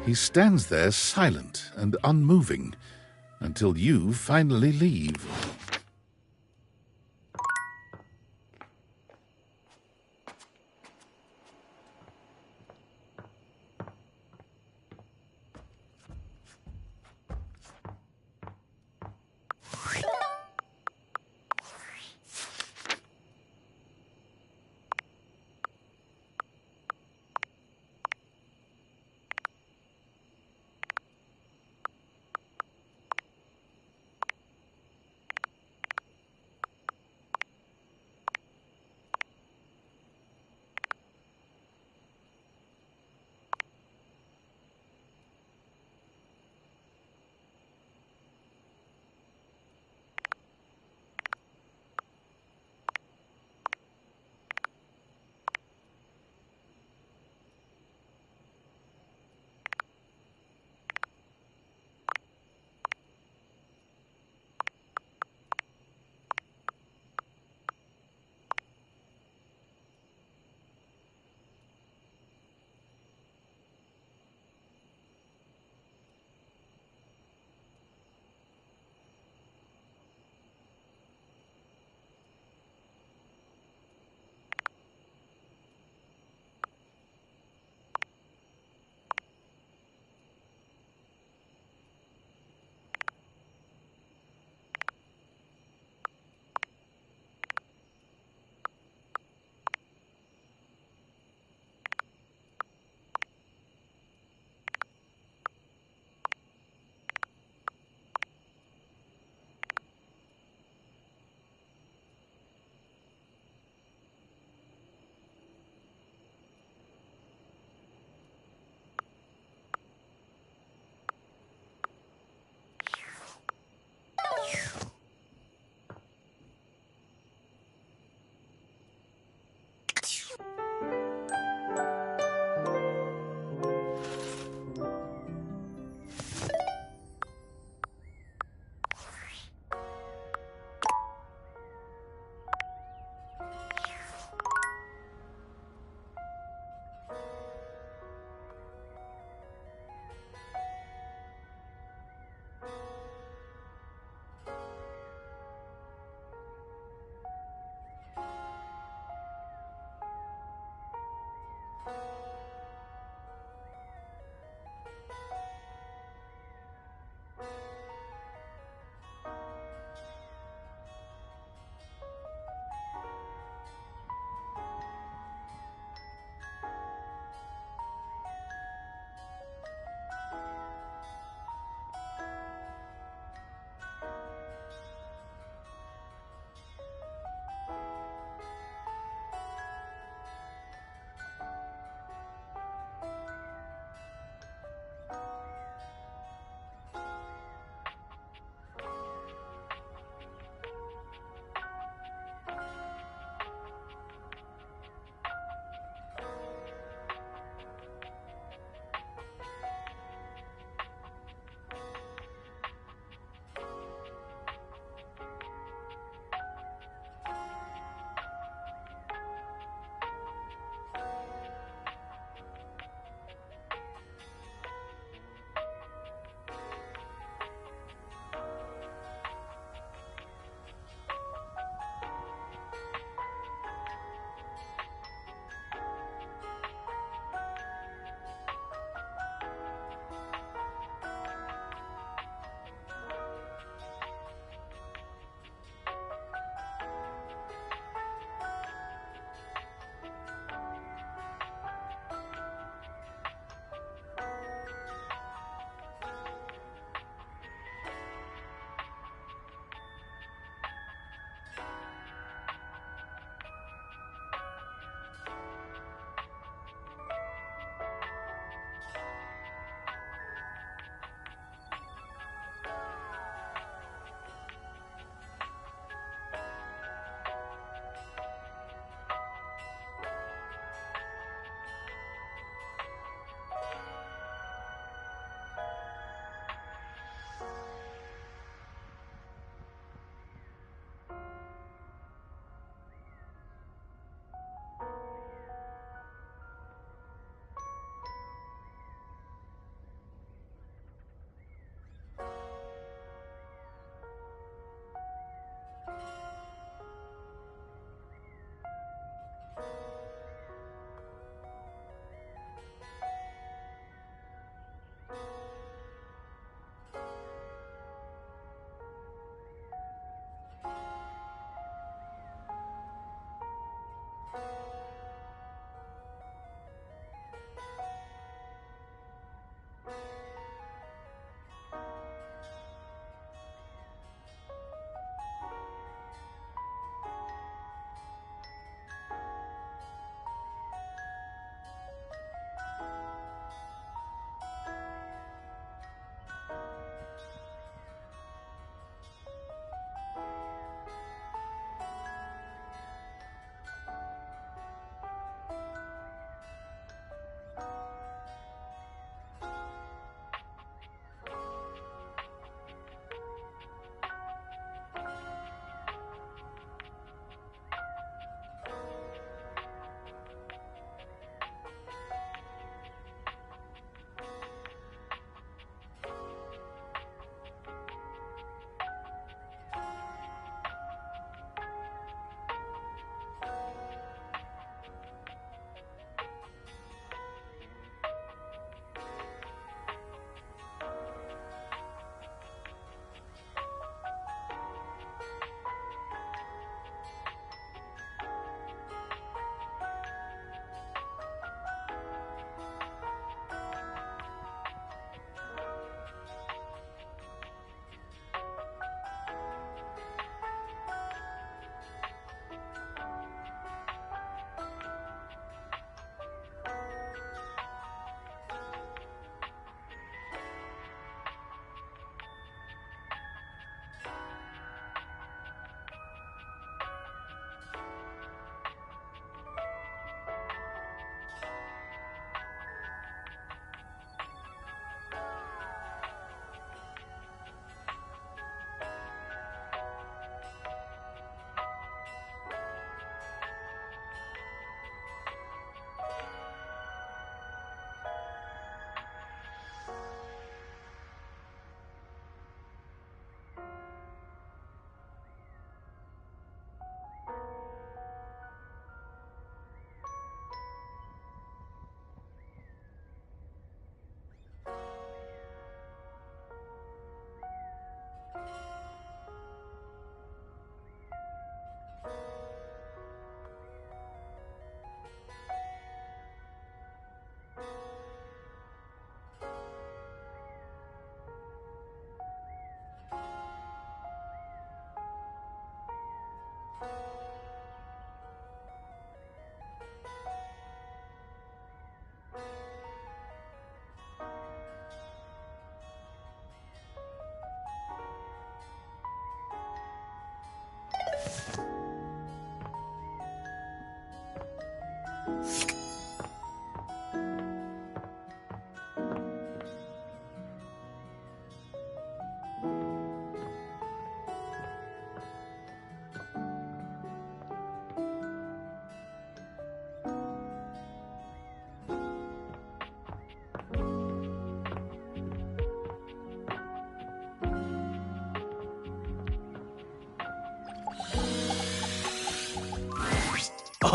He stands there silent and unmoving until you finally leave.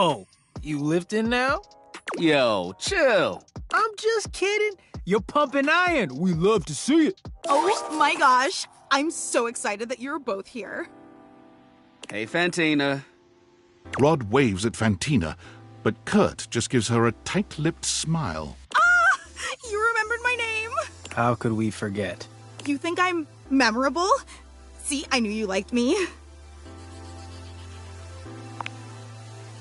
Oh, you lifting now? Yo, chill. I'm just kidding. You're pumping iron. We love to see it. Oh my gosh. I'm so excited that you're both here. Hey, Fantina. Rod waves at Fantina, but Kurt just gives her a tight-lipped smile. Ah! You remembered my name. How could we forget? You think I'm memorable? See, I knew you liked me.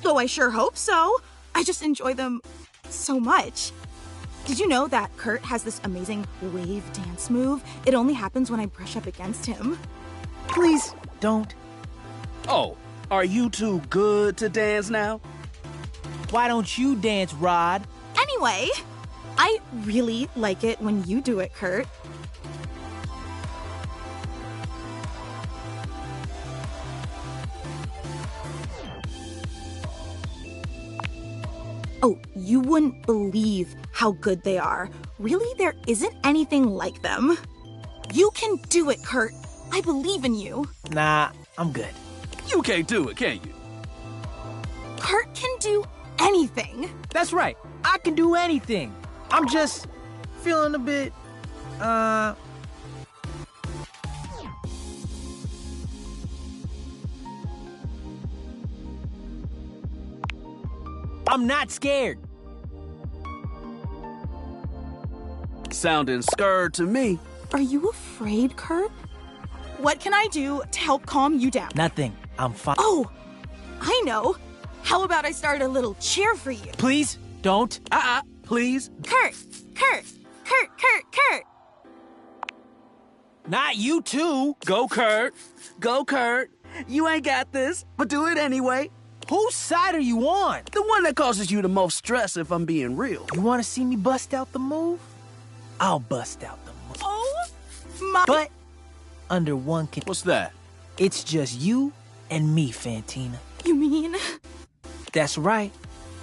Oh, I sure hope so. I just enjoy them so much. Did you know that Kurt has this amazing wave dance move? It only happens when I brush up against him. Please don't. Oh, are you too good to dance now? Why don't you dance, Rod? Anyway, I really like it when you do it, Kurt. Oh, you wouldn't believe how good they are. Really, there isn't anything like them. You can do it, Kurt. I believe in you. Nah, I'm good. You can't do it, can you? Kurt can do anything. That's right. I can do anything. I'm just feeling a bit, I'm not scared. Sounding scared to me. Are you afraid, Kurt? What can I do to help calm you down? Nothing. I'm fine. Oh, I know. How about I start a little cheer for you? Please, don't. Please. Kurt, Kurt, Kurt, Kurt, Kurt. Not you too. Go, Kurt. Go, Kurt. You ain't got this, but do it anyway. Whose side are you on? The one that causes you the most stress, if I'm being real. You want to see me bust out the move? I'll bust out the move. Oh, my... But under one condition. What's that? It's just you and me, Fantina. You mean? That's right.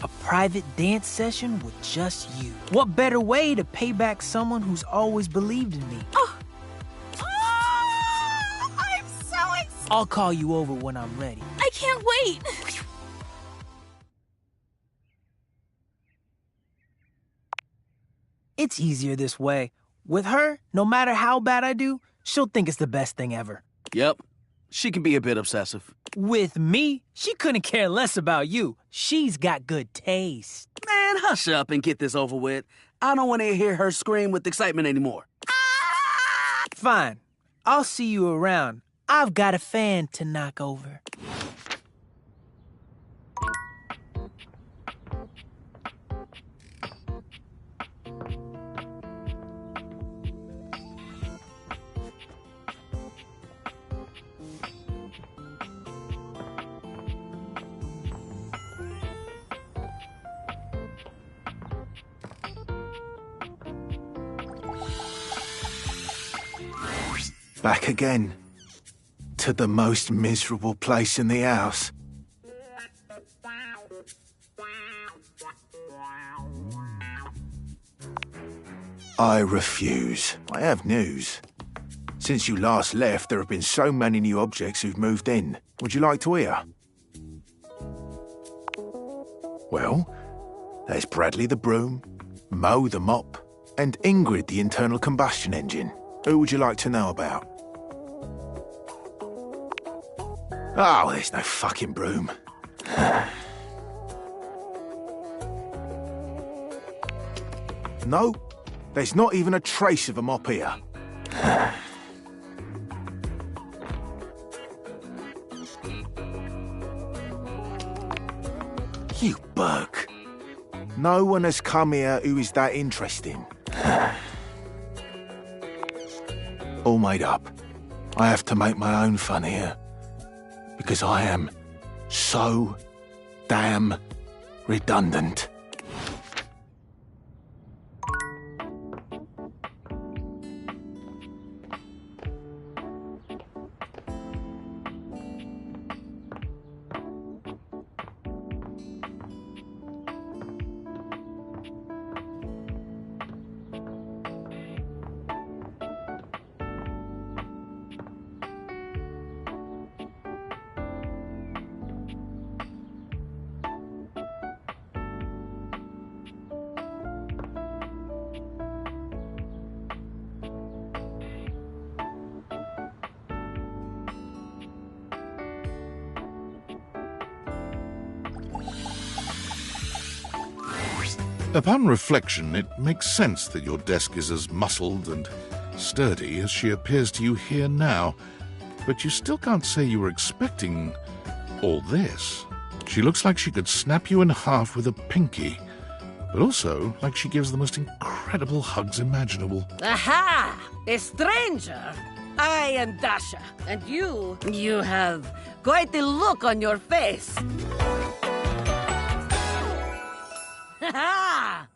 A private dance session with just you. What better way to pay back someone who's always believed in me? Oh, I'm so excited. I'll call you over when I'm ready. I can't wait. It's easier this way. With her, no matter how bad I do, she'll think it's the best thing ever. Yep. She can be a bit obsessive. With me, she couldn't care less about you. She's got good taste. Man, hush up and get this over with. I don't want to hear her scream with excitement anymore. Fine. I'll see you around. I've got a fan to knock over. Back again. To the most miserable place in the house. I refuse. I have news. Since you last left, there have been so many new objects who've moved in. Would you like to hear? Well, there's Bradley the broom, Mo the mop, and Ingrid the internal combustion engine. Who would you like to know about? Oh, there's no fucking broom. No, there's not even a trace of a mop here. You bug. No one has come here who is that interesting. All made up. I have to make my own fun here. Because I am so damn Redundant. Upon reflection, it makes sense that your desk is as muscled and sturdy as she appears to you here now, but you still can't say you were expecting all this. She looks like she could snap you in half with a pinky, but also like she gives the most incredible hugs imaginable. Aha! A stranger! I am Dasha, and you have quite the look on your face. Ha!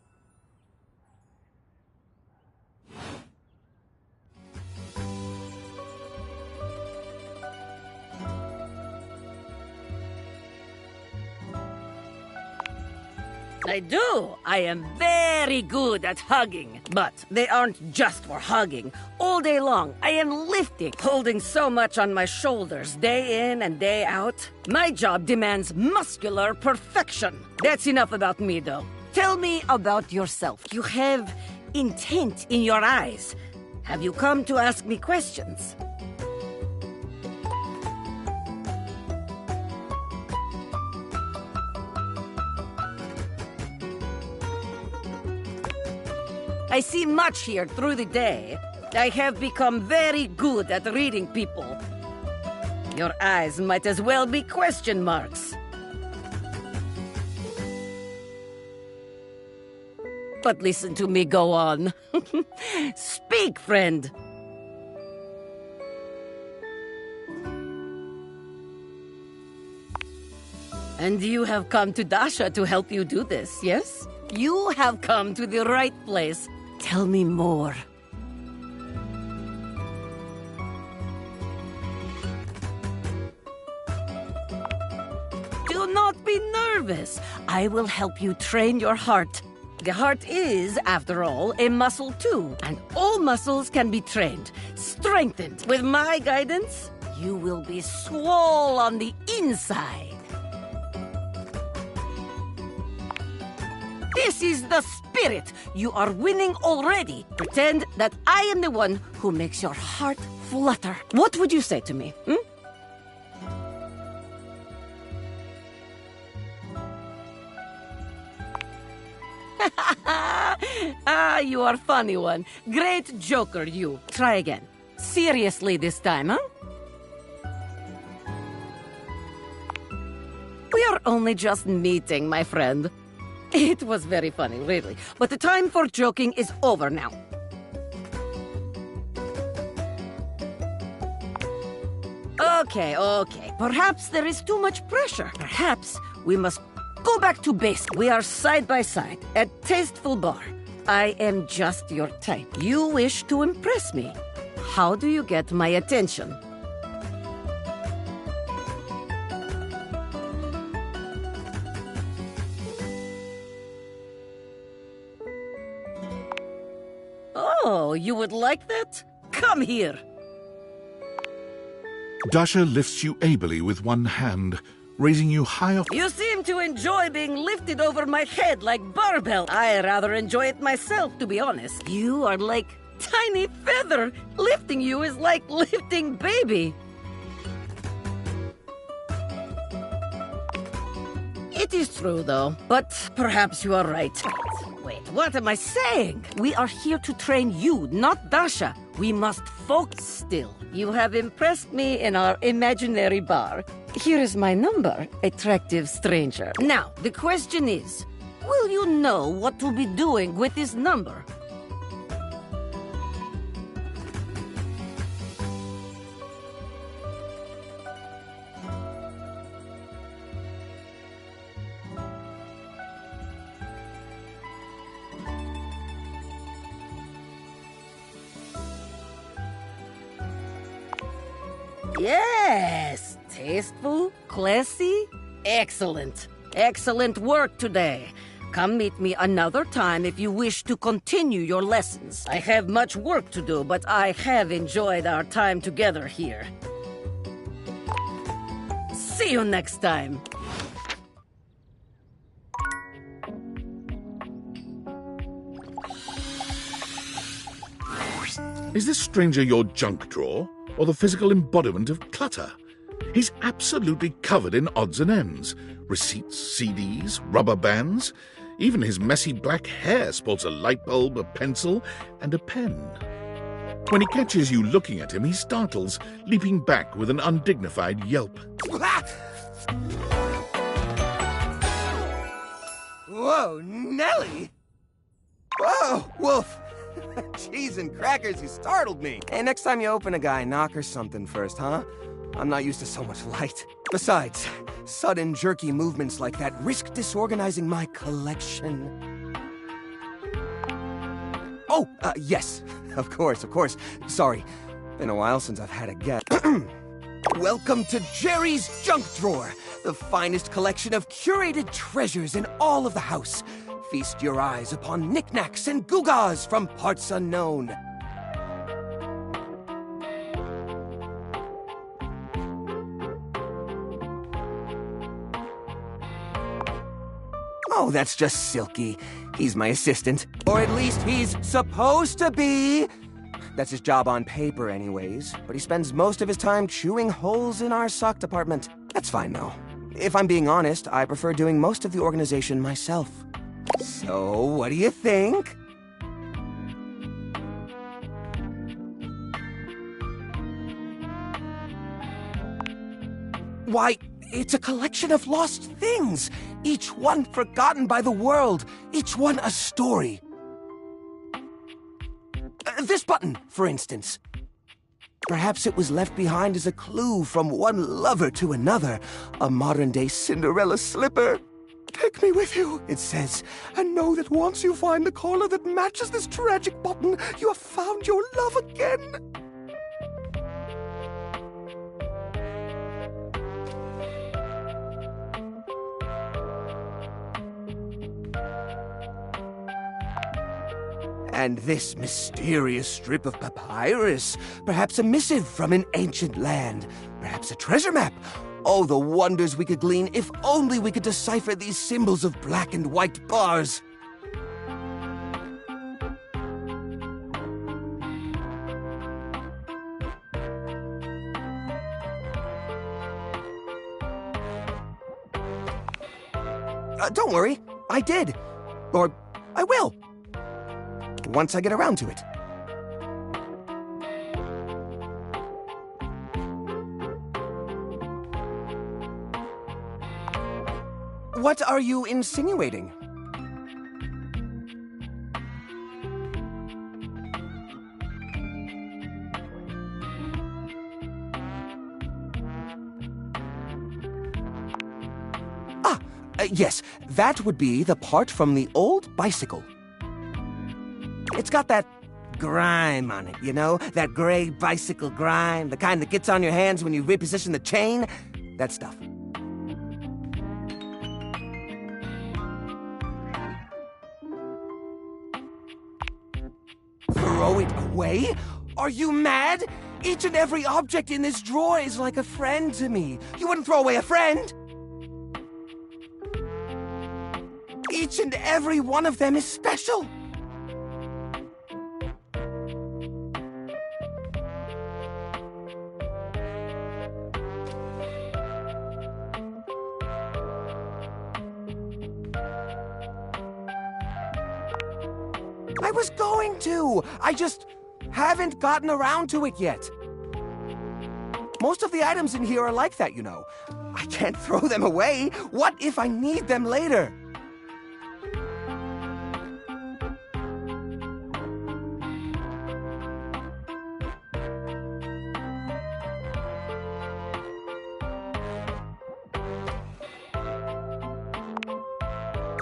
I do. I am very good at hugging. But they aren't just for hugging. All day long, I am lifting, holding so much on my shoulders, day in and day out. My job demands muscular perfection. That's enough about me, though. Tell me about yourself. You have intent in your eyes. Have you come to ask me questions? I see much here through the day. I have become very good at reading people. Your eyes might as well be question marks. But listen to me go on. Speak, friend. And you have come to Dasha to help you do this, yes? You have come to the right place. Tell me more. Do not be nervous. I will help you train your heart. The heart is, after all, a muscle too. And all muscles can be trained, strengthened. With my guidance, you will be swole on the inside. This is the spirit. You are winning already. Pretend that I am the one who makes your heart flutter. What would you say to me? You are funny one. Great joker, you. Try again. Seriously this time, huh? We are only just meeting, my friend. It was very funny, really. But the time for joking is over now. Okay. Perhaps there is too much pressure. Perhaps we must go back to base. We are side by side at Tasteful Bar. I am just your type. You wish to impress me. How do you get my attention? Oh, you would like that? Come here. Dasha lifts you ably with one hand, raising you high off. You seem to enjoy being lifted over my head like barbell. I rather enjoy it myself, to be honest. You are like tiny feather. Lifting you is like lifting baby. It is true, though. But perhaps you are right. Wait, what am I saying? We are here to train you, not Dasha. We must focus still. You have impressed me in our imaginary bar. Here is my number, attractive stranger. Now, the question is, will you know what to be doing with this number? Yes! Tasteful, classy, excellent. Excellent work today. Come meet me another time if you wish to continue your lessons. I have much work to do, but I have enjoyed our time together here. See you next time. Is this stranger your junk drawer, or the physical embodiment of clutter? He's absolutely covered in odds and ends. Receipts, CDs, rubber bands. Even his messy black hair sports a light bulb, a pencil, and a pen. When he catches you looking at him, he startles, leaping back with an undignified yelp. Whoa, Nelly! Whoa, Wolf! Cheese and crackers, you startled me. Hey, next time you open a guy, knock or something first, huh? I'm not used to so much light. Besides, sudden jerky movements like that risk disorganizing my collection. Oh, yes. Of course. Sorry. Been a while since I've had a guest. Welcome to Jerry's Junk Drawer, the finest collection of curated treasures in all of the house. Feast your eyes upon knickknacks and gewgaws from parts unknown. Oh, that's just Silky. He's my assistant. Or at least he's supposed to be. That's his job on paper anyways, but he spends most of his time chewing holes in our sock department. That's fine though. If I'm being honest, I prefer doing most of the organization myself. So, what do you think? Why, it's a collection of lost things, each one forgotten by the world, each one a story. This button, for instance. Perhaps it was left behind as a clue from one lover to another, a modern-day Cinderella slipper. Take me with you, it says, and know that once you find the collar that matches this tragic button, you have found your love again. And this mysterious strip of papyrus, perhaps a missive from an ancient land, perhaps a treasure map. Oh, the wonders we could glean if only we could decipher these symbols of black and white bars. Don't worry, I did. Or I will. Once I get around to it. What are you insinuating? Yes, that would be the part from the old bicycle. It's got that grime on it, you know? That gray bicycle grime, the kind that gets on your hands when you reposition the chain. That stuff. Throw it away? Are you mad? Each and every object in this drawer is like a friend to me. You wouldn't throw away a friend? Each and every one of them is special. I was going to. I just haven't gotten around to it yet. Most of the items in here are like that, you know. I can't throw them away. What if I need them later?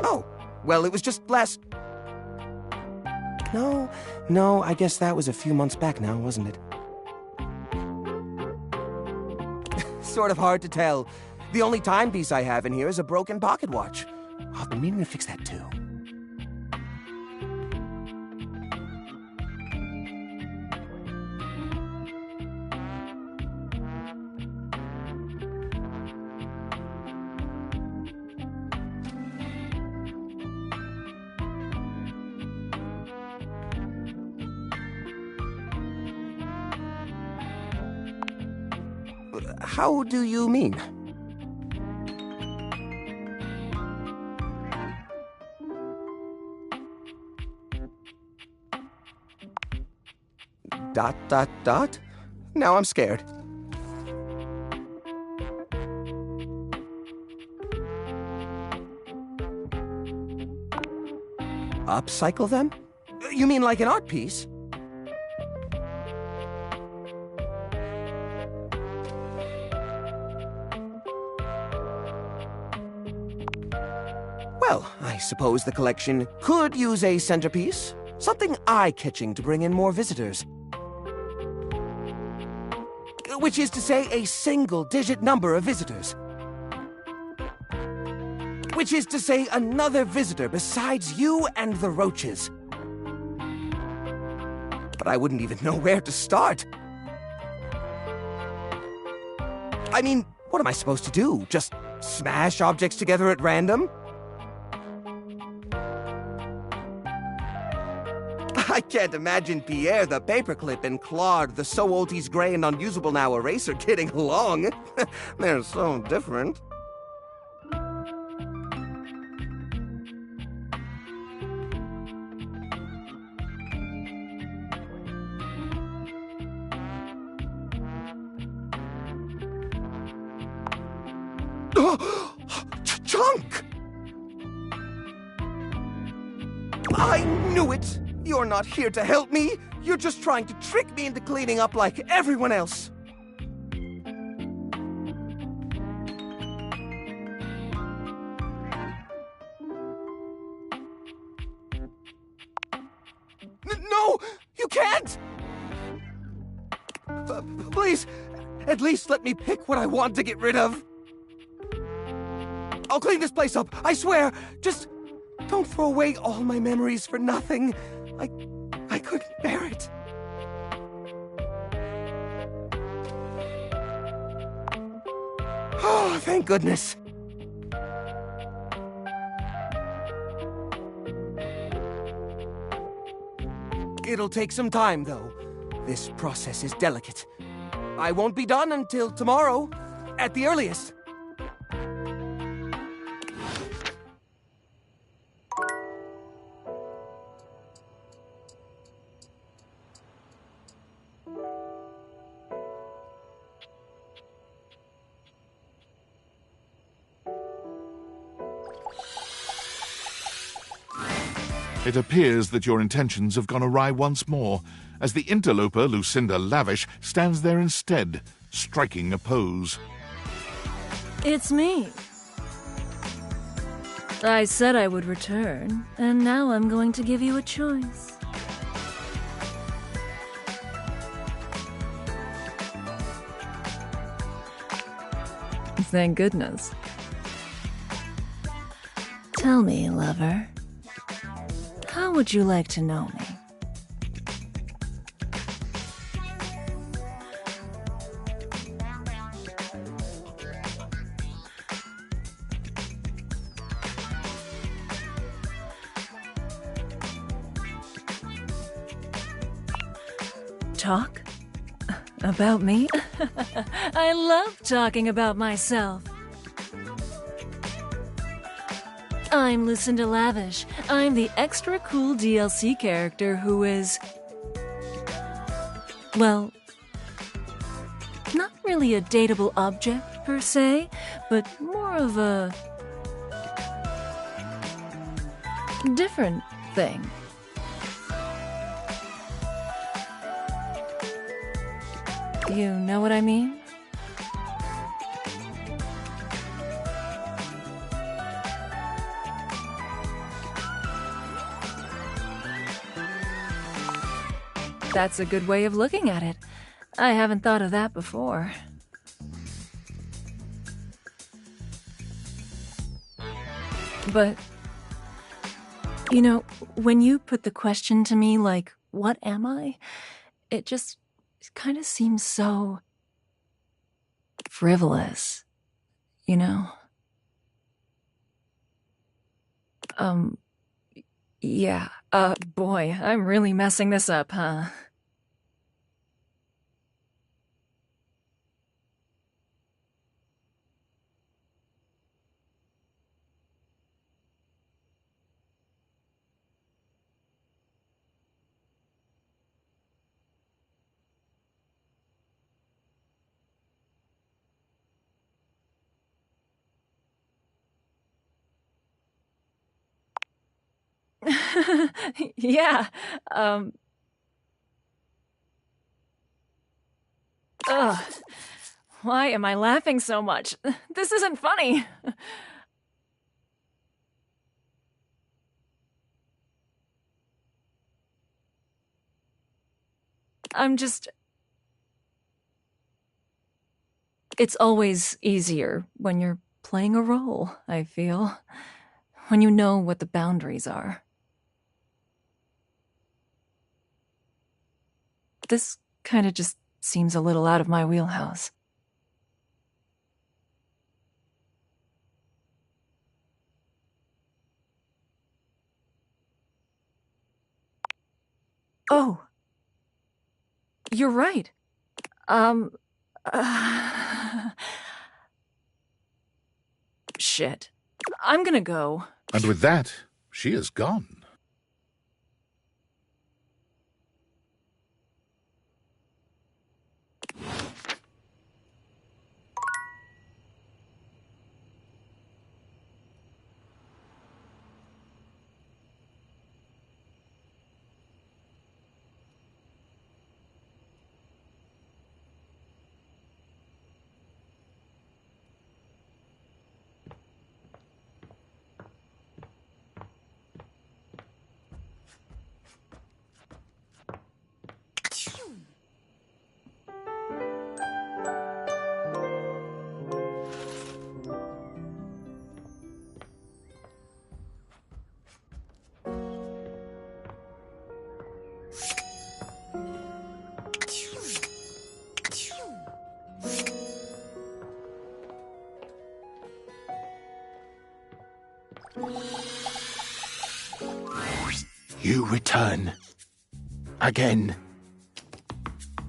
Oh, well, it was just last... No, I guess that was a few months back now, wasn't it? sort of hard to tell. The only timepiece I have in here is a broken pocket watch. I've been meaning to fix that too. How do you mean? Dot? Now I'm scared. Upcycle them? You mean like an art piece? Well, I suppose the collection could use a centerpiece. Something eye-catching to bring in more visitors. Which is to say, a single-digit number of visitors. Which is to say, another visitor besides you and the roaches. But I wouldn't even know where to start. I mean, what am I supposed to do? Just smash objects together at random? I can't imagine Pierre the paperclip and Claude the so old he's gray and unusable now eraser getting along. They're so different. Chunk! I knew it! You're not here to help me. You're just trying to trick me into cleaning up like everyone else. No! You can't! Please, at least let me pick what I want to get rid of. I'll clean this place up, I swear. Just don't throw away all my memories for nothing. I couldn't bear it. Oh, thank goodness. It'll take some time, though. This process is delicate. I won't be done until tomorrow, at the earliest. It appears that your intentions have gone awry once more, as the interloper Lucinda Lavish stands there instead, striking a pose. It's me. I said I would return, and now I'm going to give you a choice. Thank goodness. Tell me, lover. How would you like to know me? Talk? About me? I love talking about myself. I'm Lucinda Lavish. I'm the extra cool DLC character who is... well, not really a dateable object, per se, but more of a... different thing. You know what I mean? That's a good way of looking at it. I haven't thought of that before. But, you know, when you put the question to me like, what am I? It just kind of seems so frivolous, you know? Yeah. Boy, I'm really messing this up, huh? Yeah, Ugh. Why am I laughing so much? This isn't funny. It's always easier when you're playing a role, I feel. When you know what the boundaries are. This kind of just seems a little out of my wheelhouse. Oh. You're right. Shit. I'm gonna go. And with that, she is gone. You return. Again.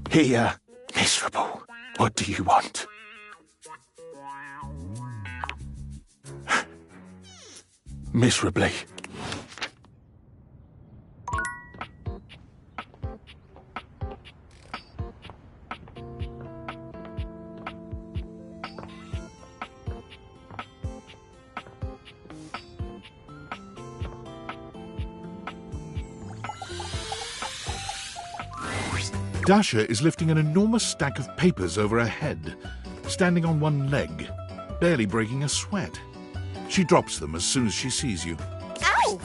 Here, miserable. What do you want? Miserably. Dasha is lifting an enormous stack of papers over her head, standing on one leg, barely breaking a sweat. She drops them as soon as she sees you. Ow!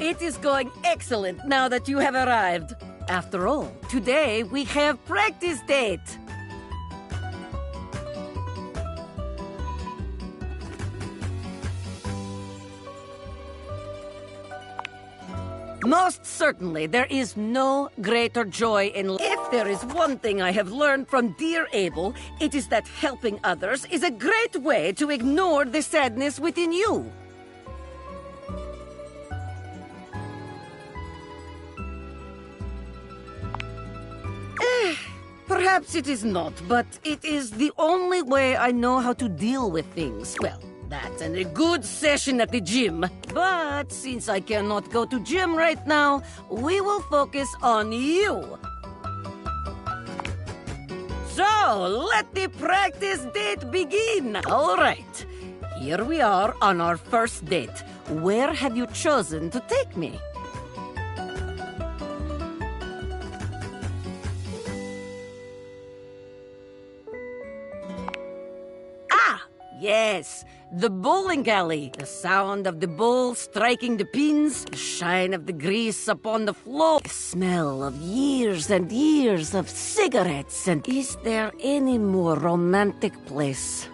It is going excellent now that you have arrived. After all, today we have practice date. Most certainly, there is no greater joy in life. If there is one thing I have learned from dear Abel, it is that helping others is a great way to ignore the sadness within you. Perhaps it is not, but it is the only way I know how to deal with things. Well, that and a good session at the gym. But since I cannot go to gym right now, we will focus on you. So, let the practice date begin. All right. Here we are on our first date. Where have you chosen to take me? Yes, the bowling alley. The sound of the ball striking the pins, the shine of the grease upon the floor, the smell of years and years of cigarettes. And is there any more romantic place?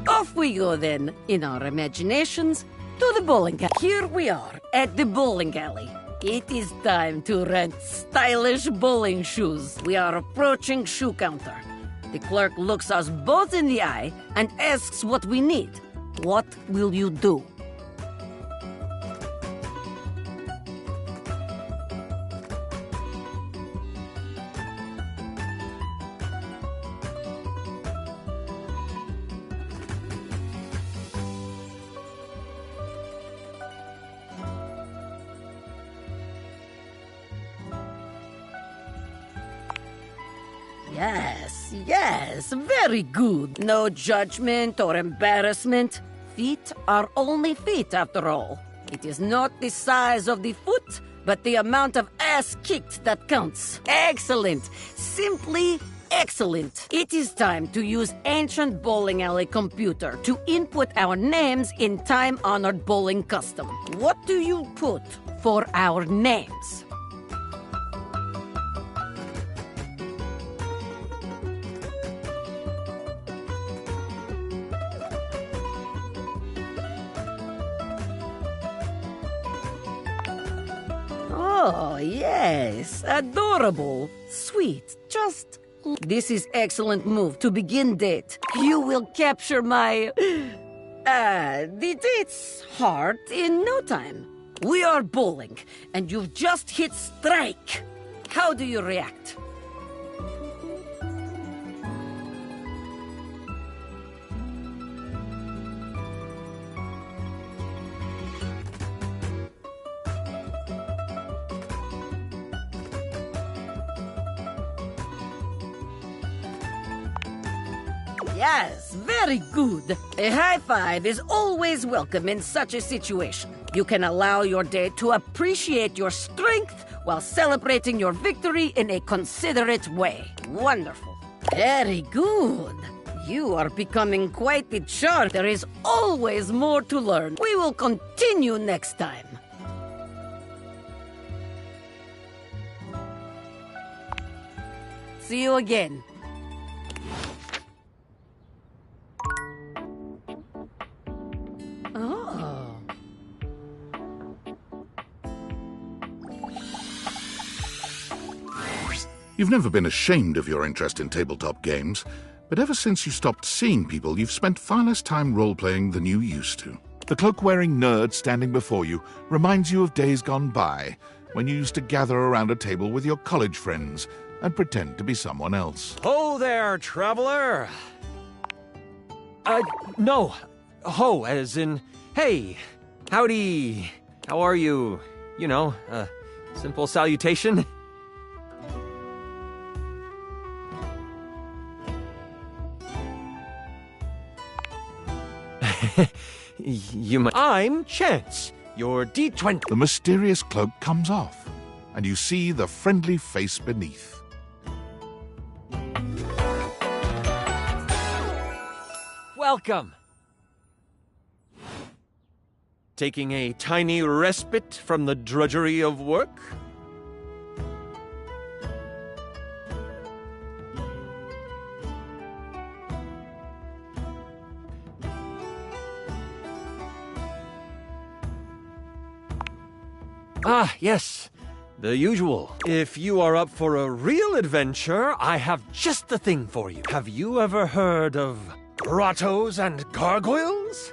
Off we go then, in our imaginations, to the bowling alley. Here we are, at the bowling alley. It is time to rent stylish bowling shoes. We are approaching shoe counter. The clerk looks us both in the eye and asks what we need. What will you do? Yes, very good. No judgment or embarrassment. Feet are only feet after all. It is not the size of the foot, but the amount of ass kicked that counts. Excellent. Simply excellent. It is time to use ancient bowling alley computer to input our names in time-honored bowling custom. What do you put for our names? Oh, yes. Adorable. Sweet. Just... This is excellent move to begin date. You will capture my... the date's heart in no time. We are bowling, and you've just hit strike. How do you react? Yes, very good. A high five is always welcome in such a situation. You can allow your date to appreciate your strength while celebrating your victory in a considerate way. Wonderful. Very good. You are becoming quite the charm. There is always more to learn. We will continue next time. See you again. Oh. You've never been ashamed of your interest in tabletop games, but ever since you stopped seeing people, you've spent far less time role-playing than you used to. The cloak-wearing nerd standing before you reminds you of days gone by, when you used to gather around a table with your college friends and pretend to be someone else. Ho there, traveler! No. Ho, as in, hey, howdy, how are you? You know, simple salutation. I'm Chance, your D20. The mysterious cloak comes off, and you see the friendly face beneath. Welcome. Taking a tiny respite from the drudgery of work? Ah, yes. The usual. If you are up for a real adventure, I have just the thing for you. Have you ever heard of grottos and gargoyles?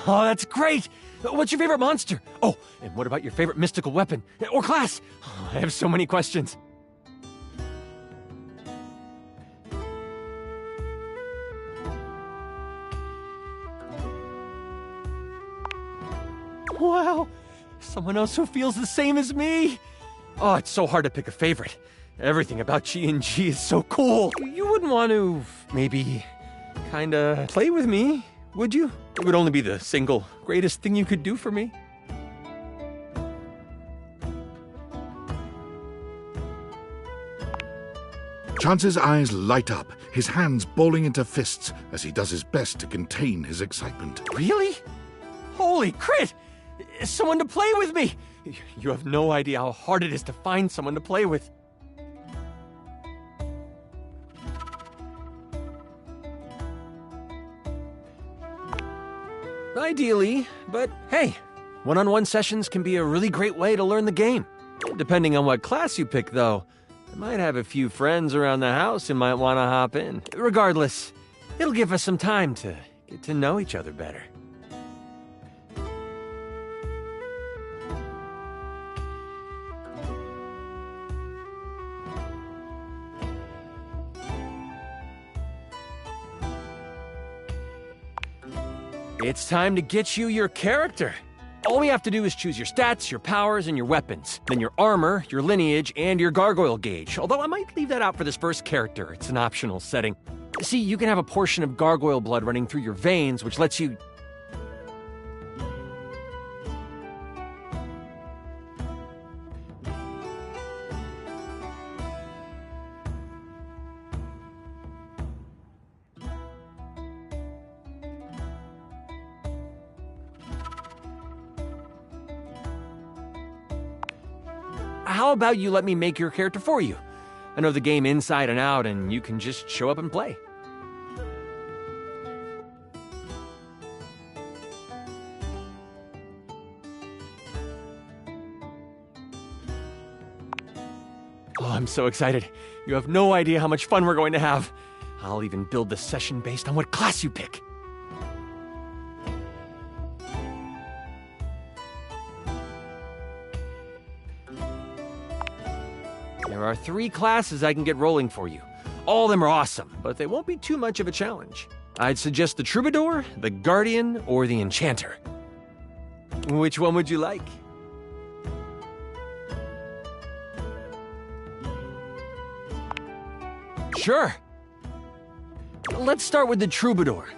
Oh, that's great! What's your favorite monster? Oh, and what about your favorite mystical weapon? Or class? Oh, I have so many questions. Wow! Someone else who feels the same as me! Oh, it's so hard to pick a favorite. Everything about G&G is so cool. You wouldn't want to, maybe, kinda play with me, would you? It would only be the single greatest thing you could do for me. Chance's eyes light up, his hands balling into fists as he does his best to contain his excitement. Really? Holy crit! Someone to play with me! You have no idea how hard it is to find someone to play with. Ideally, but hey, one-on-one sessions can be a really great way to learn the game. Depending on what class you pick, though, I might have a few friends around the house who might want to hop in. Regardless, it'll give us some time to get to know each other better. It's time to get you your character. All we have to do is choose your stats, your powers, and your weapons. Then your armor, your lineage, and your gargoyle gauge. Although I might leave that out for this first character. It's an optional setting. See, you can have a portion of gargoyle blood running through your veins, which lets you... How about you let me make your character for you? I know the game inside and out, and you can just show up and play. Oh, I'm so excited. You have no idea how much fun we're going to have. I'll even build the session based on what class you pick. There are 3 classes I can get rolling for you. All of them are awesome, but they won't be too much of a challenge. I'd suggest the Troubadour, the Guardian, or the Enchanter. Which one would you like? Sure. Let's start with the Troubadour.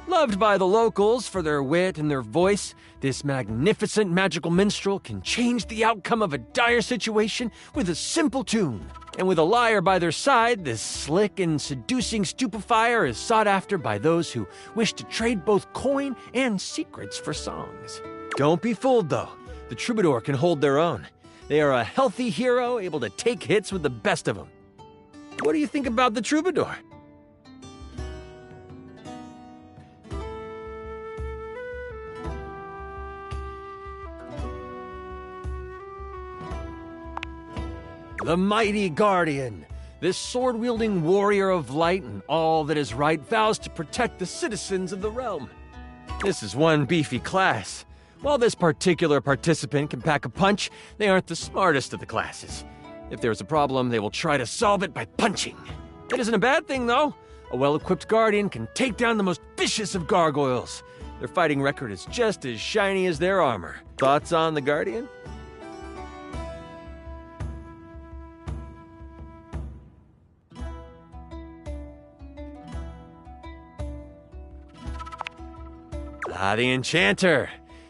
Loved by the locals for their wit and their voice, this magnificent magical minstrel can change the outcome of a dire situation with a simple tune. And with a lyre by their side, this slick and seducing stupefier is sought after by those who wish to trade both coin and secrets for songs. Don't be fooled, though. The Troubadour can hold their own. They are a healthy hero able to take hits with the best of them. What do you think about the Troubadour? The mighty Guardian. This sword-wielding warrior of light and all that is right vows to protect the citizens of the realm. This is one beefy class. While this particular participant can pack a punch, they aren't the smartest of the classes. If there's a problem, they will try to solve it by punching. It isn't a bad thing, though. A well-equipped Guardian can take down the most vicious of gargoyles. Their fighting record is just as shiny as their armor. Thoughts on the Guardian? The Enchanter.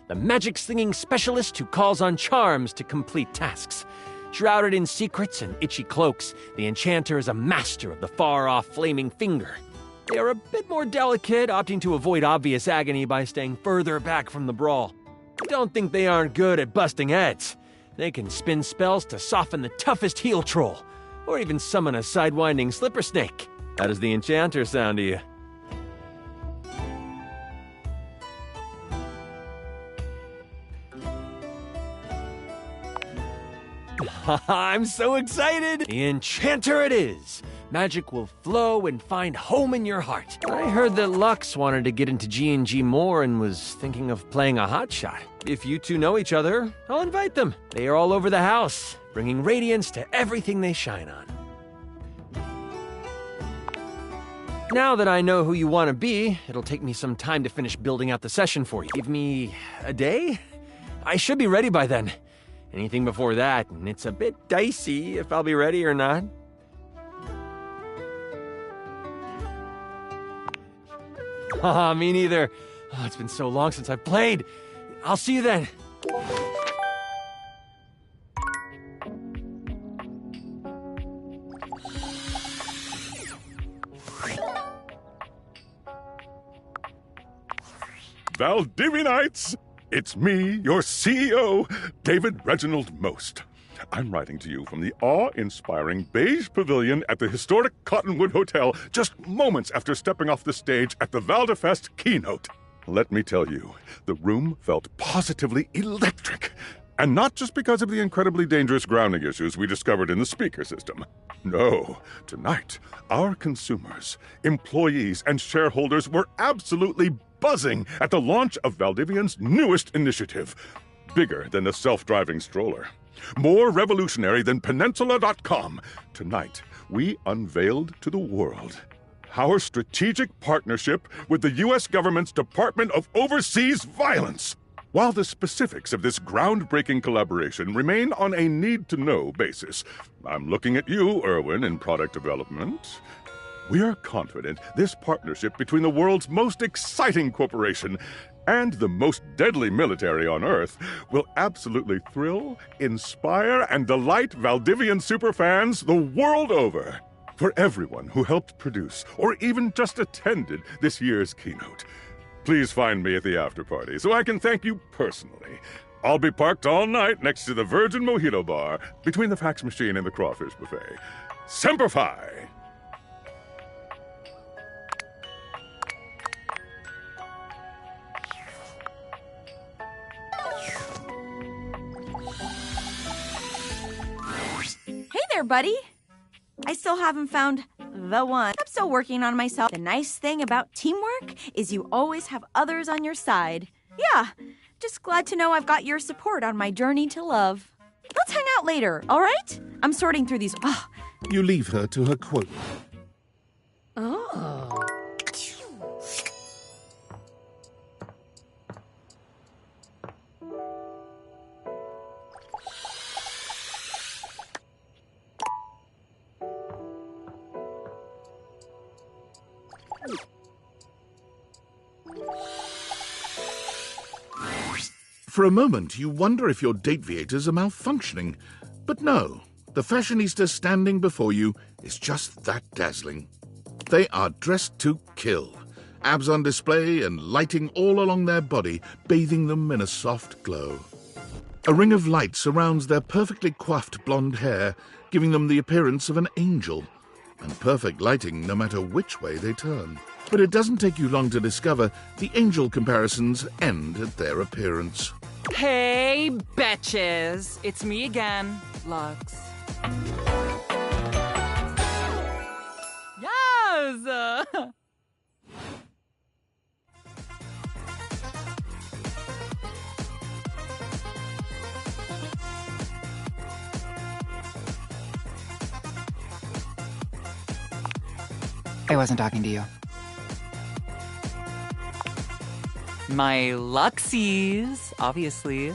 The magic-slinging specialist who calls on charms to complete tasks. Shrouded in secrets and itchy cloaks, the Enchanter is a master of the far-off flaming finger. They are a bit more delicate, opting to avoid obvious agony by staying further back from the brawl. Don't think they aren't good at busting heads. They can spin spells to soften the toughest heel troll, or even summon a sidewinding slipper snake. How does the Enchanter sound to you? I'm so excited! The Enchanter it is! Magic will flow and find home in your heart. I heard that Lux wanted to get into G&G more and was thinking of playing a hotshot. If you two know each other, I'll invite them. They are all over the house, bringing radiance to everything they shine on. Now that I know who you want to be, it'll take me some time to finish building out the session for you. Give me a day? I should be ready by then. Anything before that, and it's a bit dicey if I'll be ready or not. Me neither. Oh, it's been so long since I've played. I'll see you then. Valdivianites! It's me, your CEO, David Reginald Most. I'm writing to you from the awe-inspiring beige pavilion at the historic Cottonwood Hotel just moments after stepping off the stage at the Valdefest keynote. Let me tell you, the room felt positively electric. And not just because of the incredibly dangerous grounding issues we discovered in the speaker system. No, tonight, our consumers, employees, and shareholders were absolutely buzzing at the launch of Valdivian's newest initiative. Bigger than the self-driving stroller. More revolutionary than Peninsula.com. Tonight, we unveiled to the world our strategic partnership with the U.S. government's Department of Overseas Violence. While the specifics of this groundbreaking collaboration remain on a need-to-know basis, I'm looking at you, Erwin, in product development. We are confident this partnership between the world's most exciting corporation and the most deadly military on Earth will absolutely thrill, inspire, and delight Valdivian superfans the world over. For everyone who helped produce or even just attended this year's keynote, please find me at the after-party so I can thank you personally. I'll be parked all night next to the Virgin Mojito Bar between the fax machine and the crawfish buffet. Semper Fi! Hey there, buddy. I still haven't found the one. I'm still working on myself. The nice thing about teamwork is you always have others on your side. Yeah, just glad to know I've got your support on my journey to love. Let's hang out later, all right? I'm sorting through these. Oh. You leave her to her quote. Oh. For a moment, you wonder if your Dateviators are malfunctioning. But no, the fashionista standing before you is just that dazzling. They are dressed to kill. Abs on display and lighting all along their body, bathing them in a soft glow. A ring of light surrounds their perfectly coiffed blonde hair, giving them the appearance of an angel. And perfect lighting no matter which way they turn. But it doesn't take you long to discover the angel comparisons end at their appearance. Hey, betches! It's me again, Lux. Yes! I wasn't talking to you. My Luxies, obviously.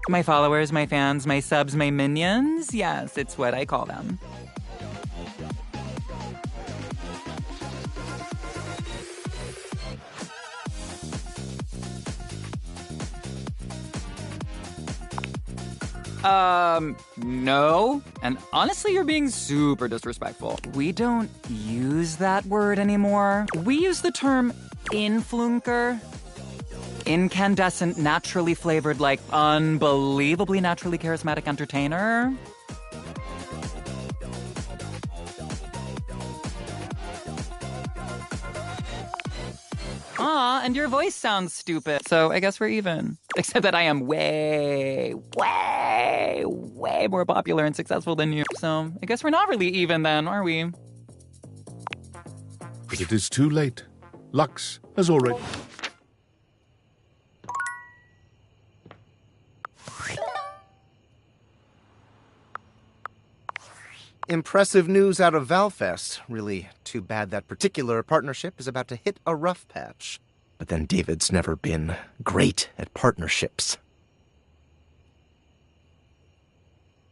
My followers, my fans, my subs, my minions. Yes, it's what I call them. No. And honestly, you're being super disrespectful. We don't use that word anymore. We use the term influnker. Incandescent, naturally flavored, like unbelievably naturally charismatic entertainer. Aw, and your voice sounds stupid, so I guess we're even. Except that I am way more popular and successful than you. So I guess we're not really even then, are we? But it is too late. Lux has already... Impressive news out of Valfest. Really too bad that particular partnership is about to hit a rough patch. But then David's never been great at partnerships.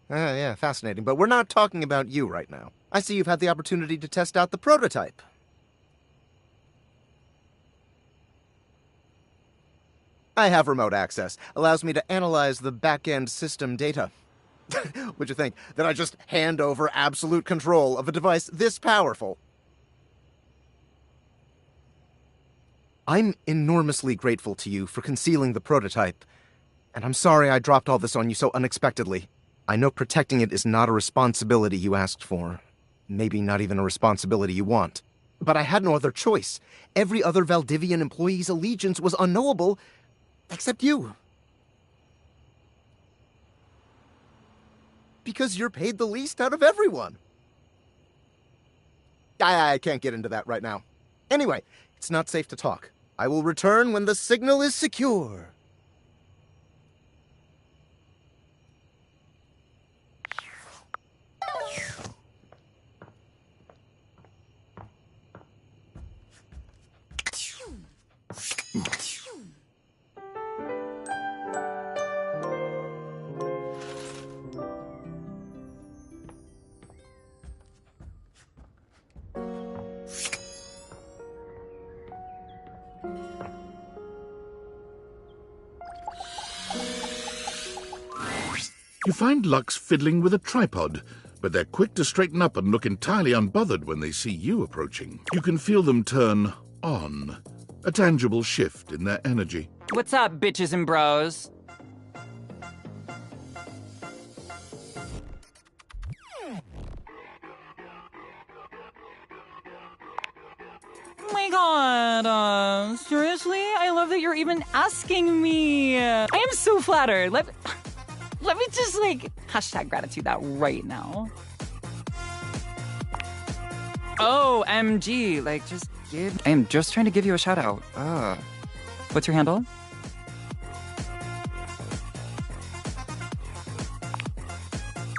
Yeah, fascinating. But we're not talking about you right now. I see you've had the opportunity to test out the prototype. I have remote access. Allows me to analyze the back-end system data. Would you think that I just hand over absolute control of a device this powerful I'm enormously grateful to you for concealing the prototype, and I'm sorry I dropped all this on you so unexpectedly. I know protecting it is not a responsibility you asked for. Maybe not even a responsibility you want. But I had no other choice. Every other Valdivian employee's allegiance was unknowable, except you. Because you're paid the least out of everyone. I can't get into that right now. Anyway, it's not safe to talk. I will return when the signal is secure. You find Lux fiddling with a tripod, but they're quick to straighten up and look entirely unbothered when they see you approaching. You can feel them turn on, a tangible shift in their energy. What's up, bitches and bros? Oh my god, seriously? I love that you're even asking me. I am so flattered. Let me just, hashtag gratitude that right now. Oh, MG, I am just trying to give you a shout out. What's your handle?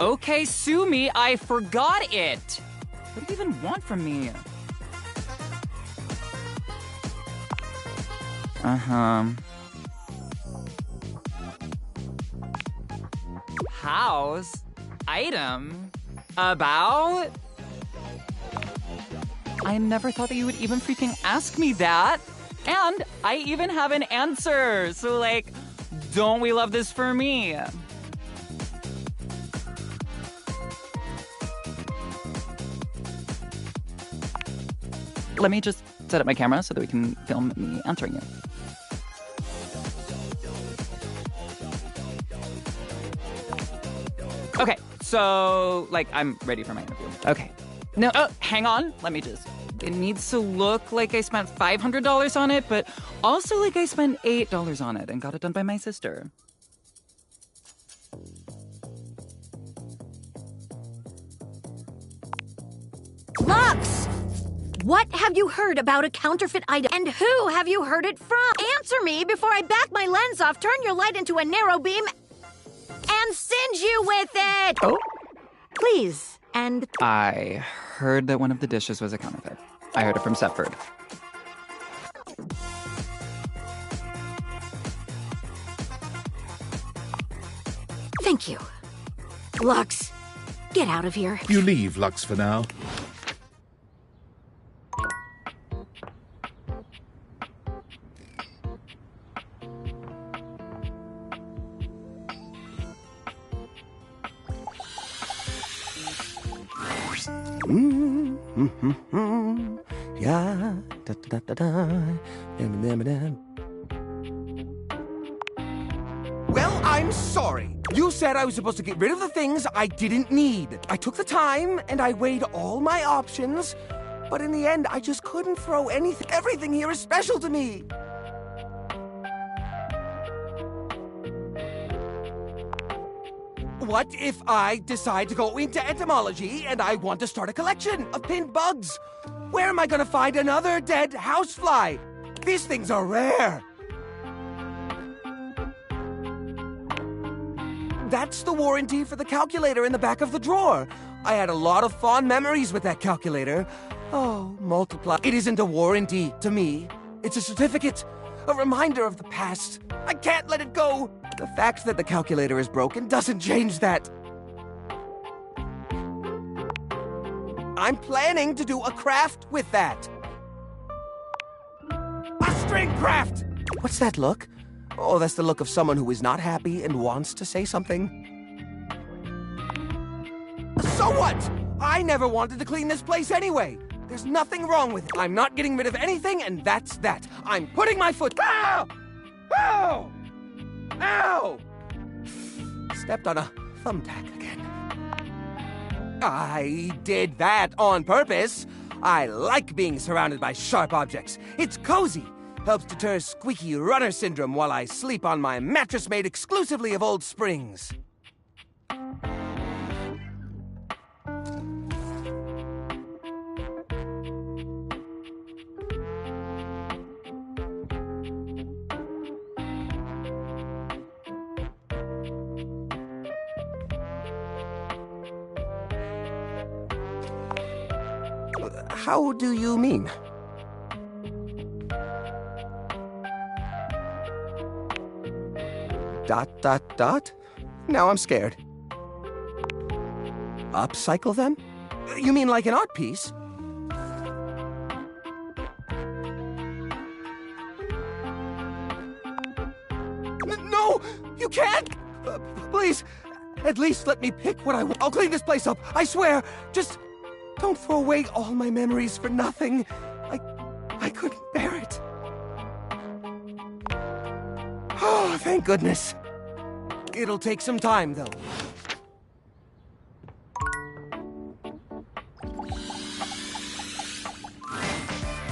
Okay, sue me, I forgot it. What do you even want from me? House? Item? About? I never thought that you would even freaking ask me that. And I even have an answer. So, don't we love this for me? Let me just set up my camera so that we can film me answering you. Okay, so, I'm ready for my interview. Okay. No, hang on. It needs to look like I spent $500 on it, but also like I spent $8 on it and got it done by my sister. Lux! What have you heard about a counterfeit item? And who have you heard it from? Answer me before I back my lens off, turn your light into a narrow beam, and singe you with it! Oh? Please, and... I heard that one of the dishes was a counterfeit. I heard it from Stepford. Thank you. Lux, get out of here. You leave Lux for now. Yeah. Da, da, da, da. Well, I'm sorry. You said I was supposed to get rid of the things I didn't need. I took the time and I weighed all my options, but in the end, I just couldn't throw anything. Everything here is special to me. What if I decide to go into entomology and I want to start a collection of pinned bugs? Where am I gonna find another dead housefly? These things are rare. That's the warranty for the calculator in the back of the drawer. I had a lot of fond memories with that calculator. Oh, multiply. It isn't a warranty to me. It's a certificate, a reminder of the past. I can't let it go. The fact that the calculator is broken doesn't change that. I'm planning to do a craft with that. A string craft! What's that look? Oh, that's the look of someone who is not happy and wants to say something. So what? I never wanted to clean this place anyway. There's nothing wrong with it. I'm not getting rid of anything, and that's that. I'm putting my foot... Ow! Ow! Ow! Stepped on a thumbtack again. I did that on purpose. I like being surrounded by sharp objects. It's cozy. Helps deter squeaky runner syndrome while I sleep on my mattress made exclusively of old springs. How do you mean? ... Now I'm scared. Upcycle them? You mean like an art piece? No! You can't! Please, at least let me pick what I want. I'll clean this place up, I swear! Just don't throw away all my memories for nothing. I couldn't bear it. Oh, thank goodness. It'll take some time, though.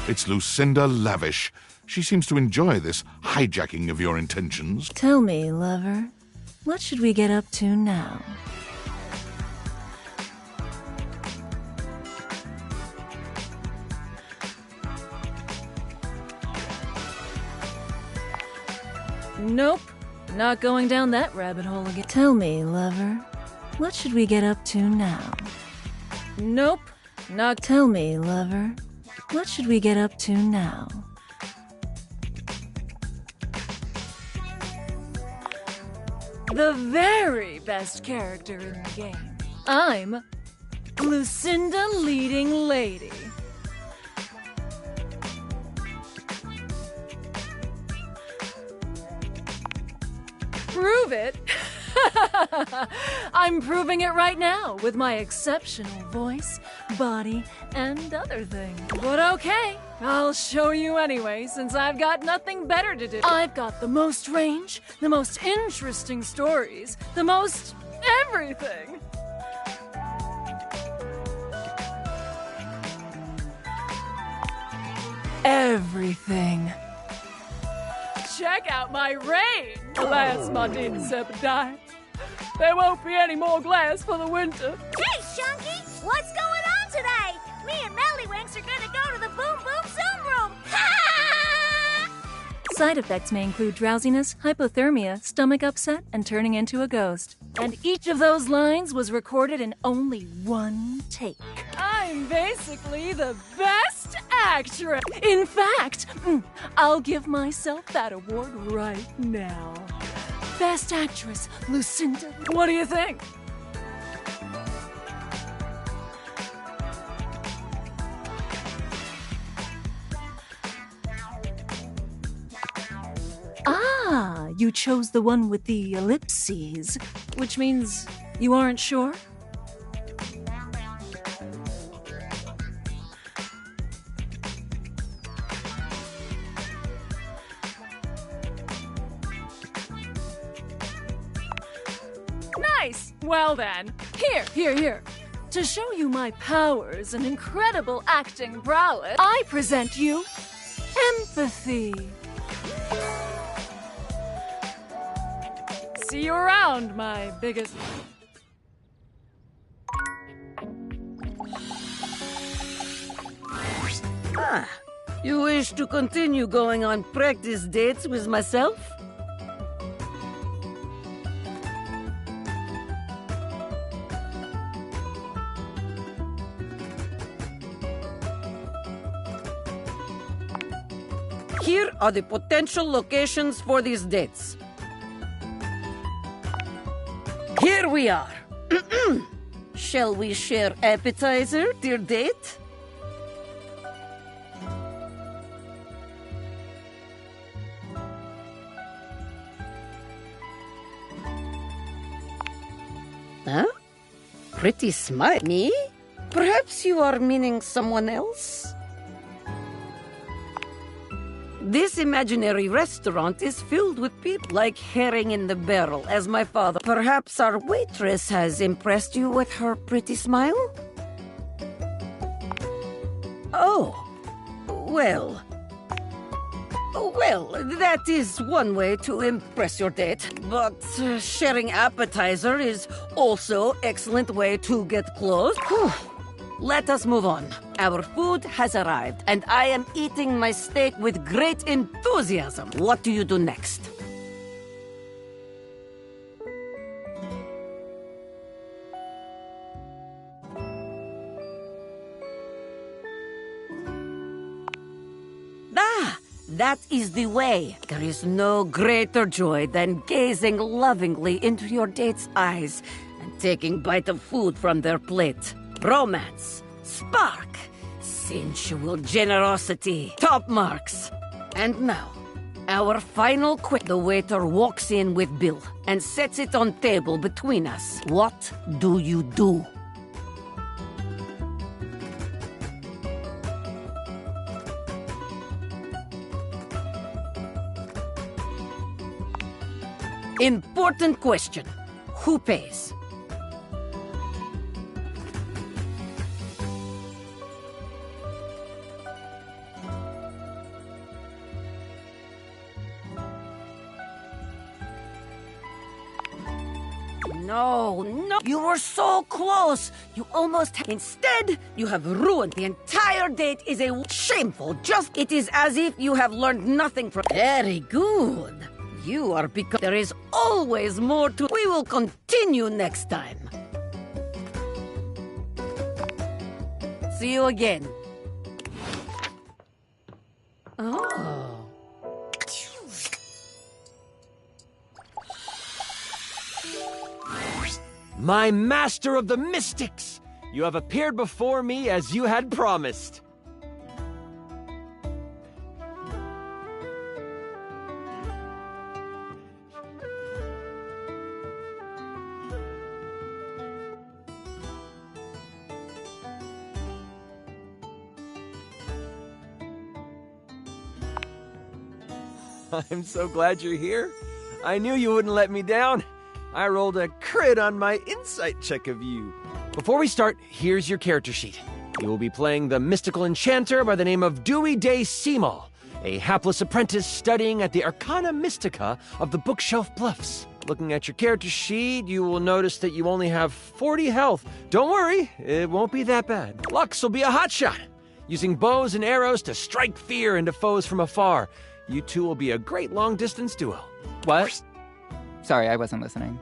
It's Lucinda Lavish. She seems to enjoy this hijacking of your intentions. Tell me, lover, what should we get up to now? Nope, not going down that rabbit hole again. Tell me, lover, what should we get up to now? Nope, not... Tell me, lover, what should we get up to now? The very best character in the game. I'm Lucinda Leading Lady. Prove it? I'm proving it right now with my exceptional voice, body, and other things. But okay, I'll show you anyway, since I've got nothing better to do. I've got the most range, the most interesting stories, the most everything. Everything. Check out my range! Glass, my dear Zebediah. There won't be any more glass for the winter. Hey, Shunky! What's going on today? Me and Mellywinks are gonna go to the Boom Boom Zoom Room! Side effects may include drowsiness, hypothermia, stomach upset, and turning into a ghost. And each of those lines was recorded in only one take. I'm basically the best actress. In fact, I'll give myself that award right now. Best Actress, Lucinda. What do you think? Ah, you chose the one with the ellipses, which means you aren't sure? Nice! Well then, here. To show you my powers and incredible acting prowess, I present you empathy. See you around, my biggest... Ah, you wish to continue going on practice dates with myself? Here are the potential locations for these dates. Here we are. Shall we share appetizer, dear date? Huh? Pretty smart. Me? Perhaps you are meaning someone else? This imaginary restaurant is filled with people like herring in the barrel, as my father. Perhaps our waitress has impressed you with her pretty smile? Oh, well, that is one way to impress your date. But sharing appetizer is also excellent way to get close. Whew. Let us move on. Our food has arrived, and I am eating my steak with great enthusiasm. What do you do next? That is the way. There is no greater joy than gazing lovingly into your date's eyes and taking bite of food from their plate. Romance, spark, sensual generosity, top marks. And now, our final The waiter walks in with bill and sets it on table between us. What do you do? Important question. Who pays? No, you were so close. You almost... Instead, you have ruined the entire date. Is a shameful. It is as if you have learned nothing from... Very good. You are because there is always more to... We will continue next time. See you again. Oh. My master of the mystics! You have appeared before me as you had promised. I'm so glad you're here. I knew you wouldn't let me down. I rolled a crit on my insight check of you. Before we start, here's your character sheet. You will be playing the mystical enchanter by the name of Dewey Day Seymour, a hapless apprentice studying at the Arcana Mystica of the Bookshelf Bluffs. Looking at your character sheet, you will notice that you only have 40 health. Don't worry, it won't be that bad. Lux will be a hotshot, using bows and arrows to strike fear into foes from afar. You two will be a great long-distance duo. What? Sorry, I wasn't listening.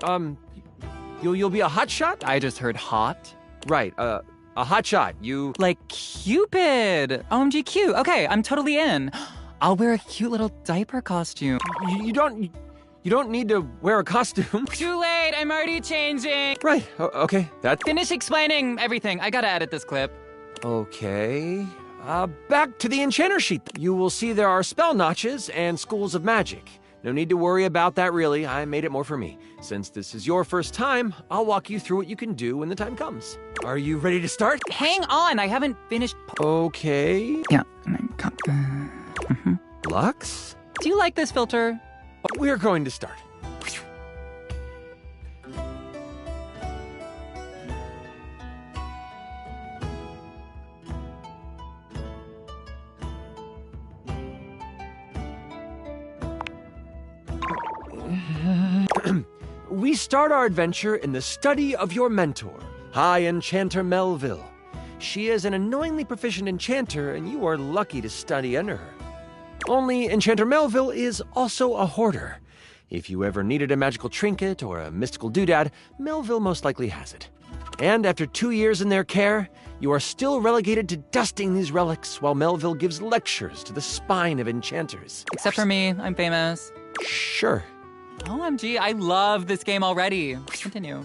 You'll be a hotshot? I just heard hot. Right, a hotshot. You... Like Cupid! OMG cute. Okay, I'm totally in. I'll wear a cute little diaper costume. You don't need to wear a costume. Too late, I'm already changing. Right, okay, that's... Finish explaining everything. I gotta edit this clip. Okay... back to the enchanter sheet. You will see there are spell notches and schools of magic. No need to worry about that, really. I made it more for me. Since this is your first time, I'll walk you through what you can do when the time comes. Are you ready to start? Hang on, I haven't finished... Okay. Yeah, and I got the... Lux? Do you like this filter? We're going to start. We start our adventure in the study of your mentor, High Enchanter Melville. She is an annoyingly proficient enchanter, and you are lucky to study under her. Only Enchanter Melville is also a hoarder. If you ever needed a magical trinket or a mystical doodad, Melville most likely has it. And after 2 years in their care, you are still relegated to dusting these relics while Melville gives lectures to the spine of enchanters. Except for me, I'm famous. Sure. OMG, I love this game already. Continue.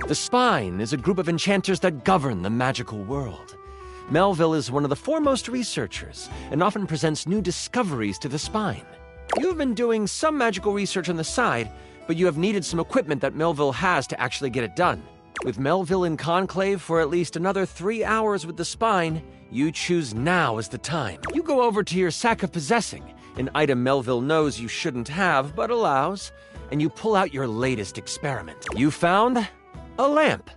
The Spine is a group of enchanters that govern the magical world. Melville is one of the foremost researchers and often presents new discoveries to the spine. You've been doing some magical research on the side, but you have needed some equipment that Melville has to actually get it done. With Melville in conclave for at least another 3 hours with the spine, you choose now as the time. You go over to your sack of possessing, an item Melville knows you shouldn't have but allows, and you pull out your latest experiment. You found a lamp.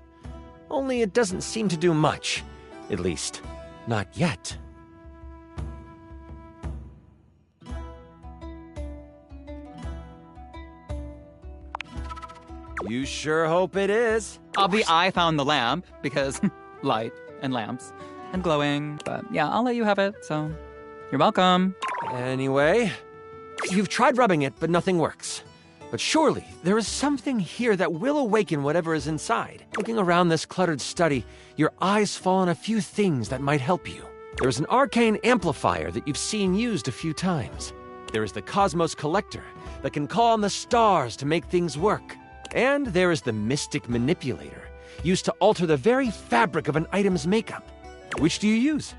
Only it doesn't seem to do much. At least, not yet. You sure hope it is. I found the lamp, because light and lamps and glowing. But yeah, I'll let you have it, so you're welcome. Anyway, you've tried rubbing it, but nothing works. But surely, there is something here that will awaken whatever is inside. Looking around this cluttered study, your eyes fall on a few things that might help you. There is an arcane amplifier that you've seen used a few times. There is the Cosmos Collector that can call on the stars to make things work. And there is the Mystic Manipulator, used to alter the very fabric of an item's makeup. Which do you use?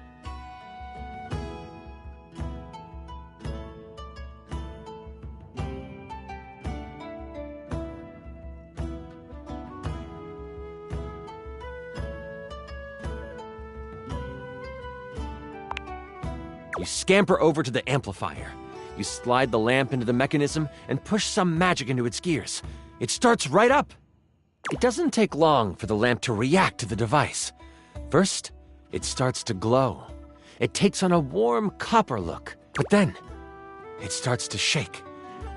You scamper over to the amplifier. You slide the lamp into the mechanism and push some magic into its gears. It starts right up. It doesn't take long for the lamp to react to the device. First, it starts to glow. It takes on a warm copper look, but then it starts to shake.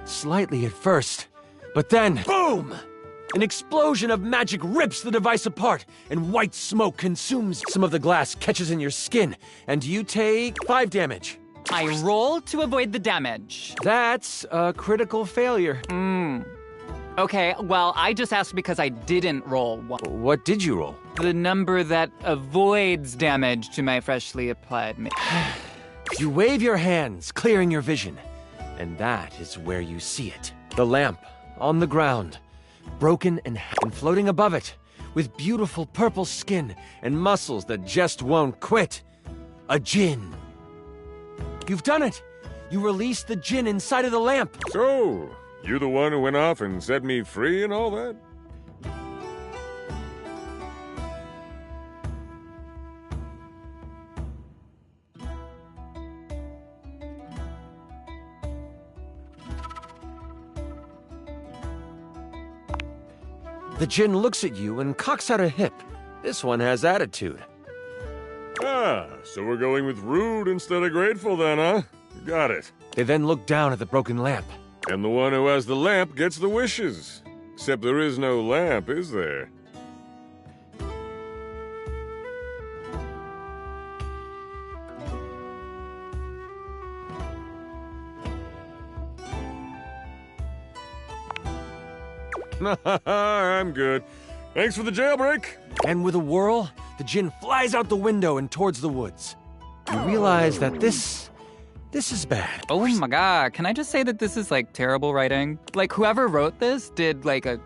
Slightly at first, but then, boom! An explosion of magic rips the device apart, and white smoke consumes. Some of the glass catches in your skin, and you take 5 damage. I roll to avoid the damage. That's a critical failure. Okay, well, I just asked because I didn't roll one. What did you roll? The number that avoids damage to my freshly applied You wave your hands, clearing your vision. And that is where you see it. The lamp, on the ground, broken and floating above it, with beautiful purple skin and muscles that just won't quit. A djinn. You've done it! You released the djinn inside of the lamp. So, you the one who went off and set me free and all that? The djinn looks at you and cocks out a hip. This one has attitude. Ah, so we're going with rude instead of grateful then, huh? Got it. They then look down at the broken lamp. And the one who has the lamp gets the wishes. Except there is no lamp, is there? I'm good. Thanks for the jailbreak. And with a whirl, the djinn flies out the window and towards the woods. You realize that this is bad. Oh my god, can I just say that this is like terrible writing? Like whoever wrote this did like a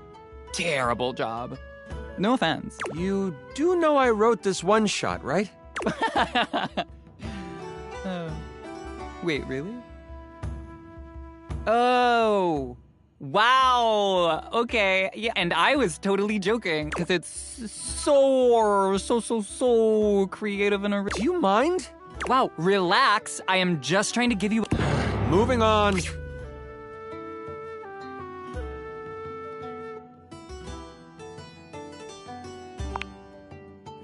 terrible job. No offense. You do know I wrote this one shot, right? Wait, really? Oh. Wow. Okay. Yeah, and I was totally joking because it's so creative and original. Do you mind? Wow, relax. I am just trying to give you... Moving on.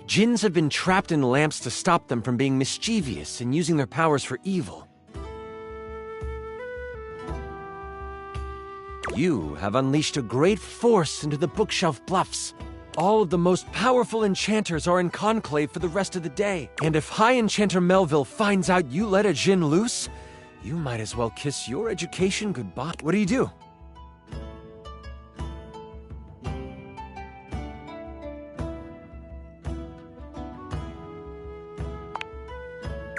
Djinns have been trapped in lamps to stop them from being mischievous and using their powers for evil. You have unleashed a great force into the bookshelf bluffs. All of the most powerful enchanters are in conclave for the rest of the day. And if High Enchanter Melville finds out you let a djinn loose, you might as well kiss your education goodbye. What do?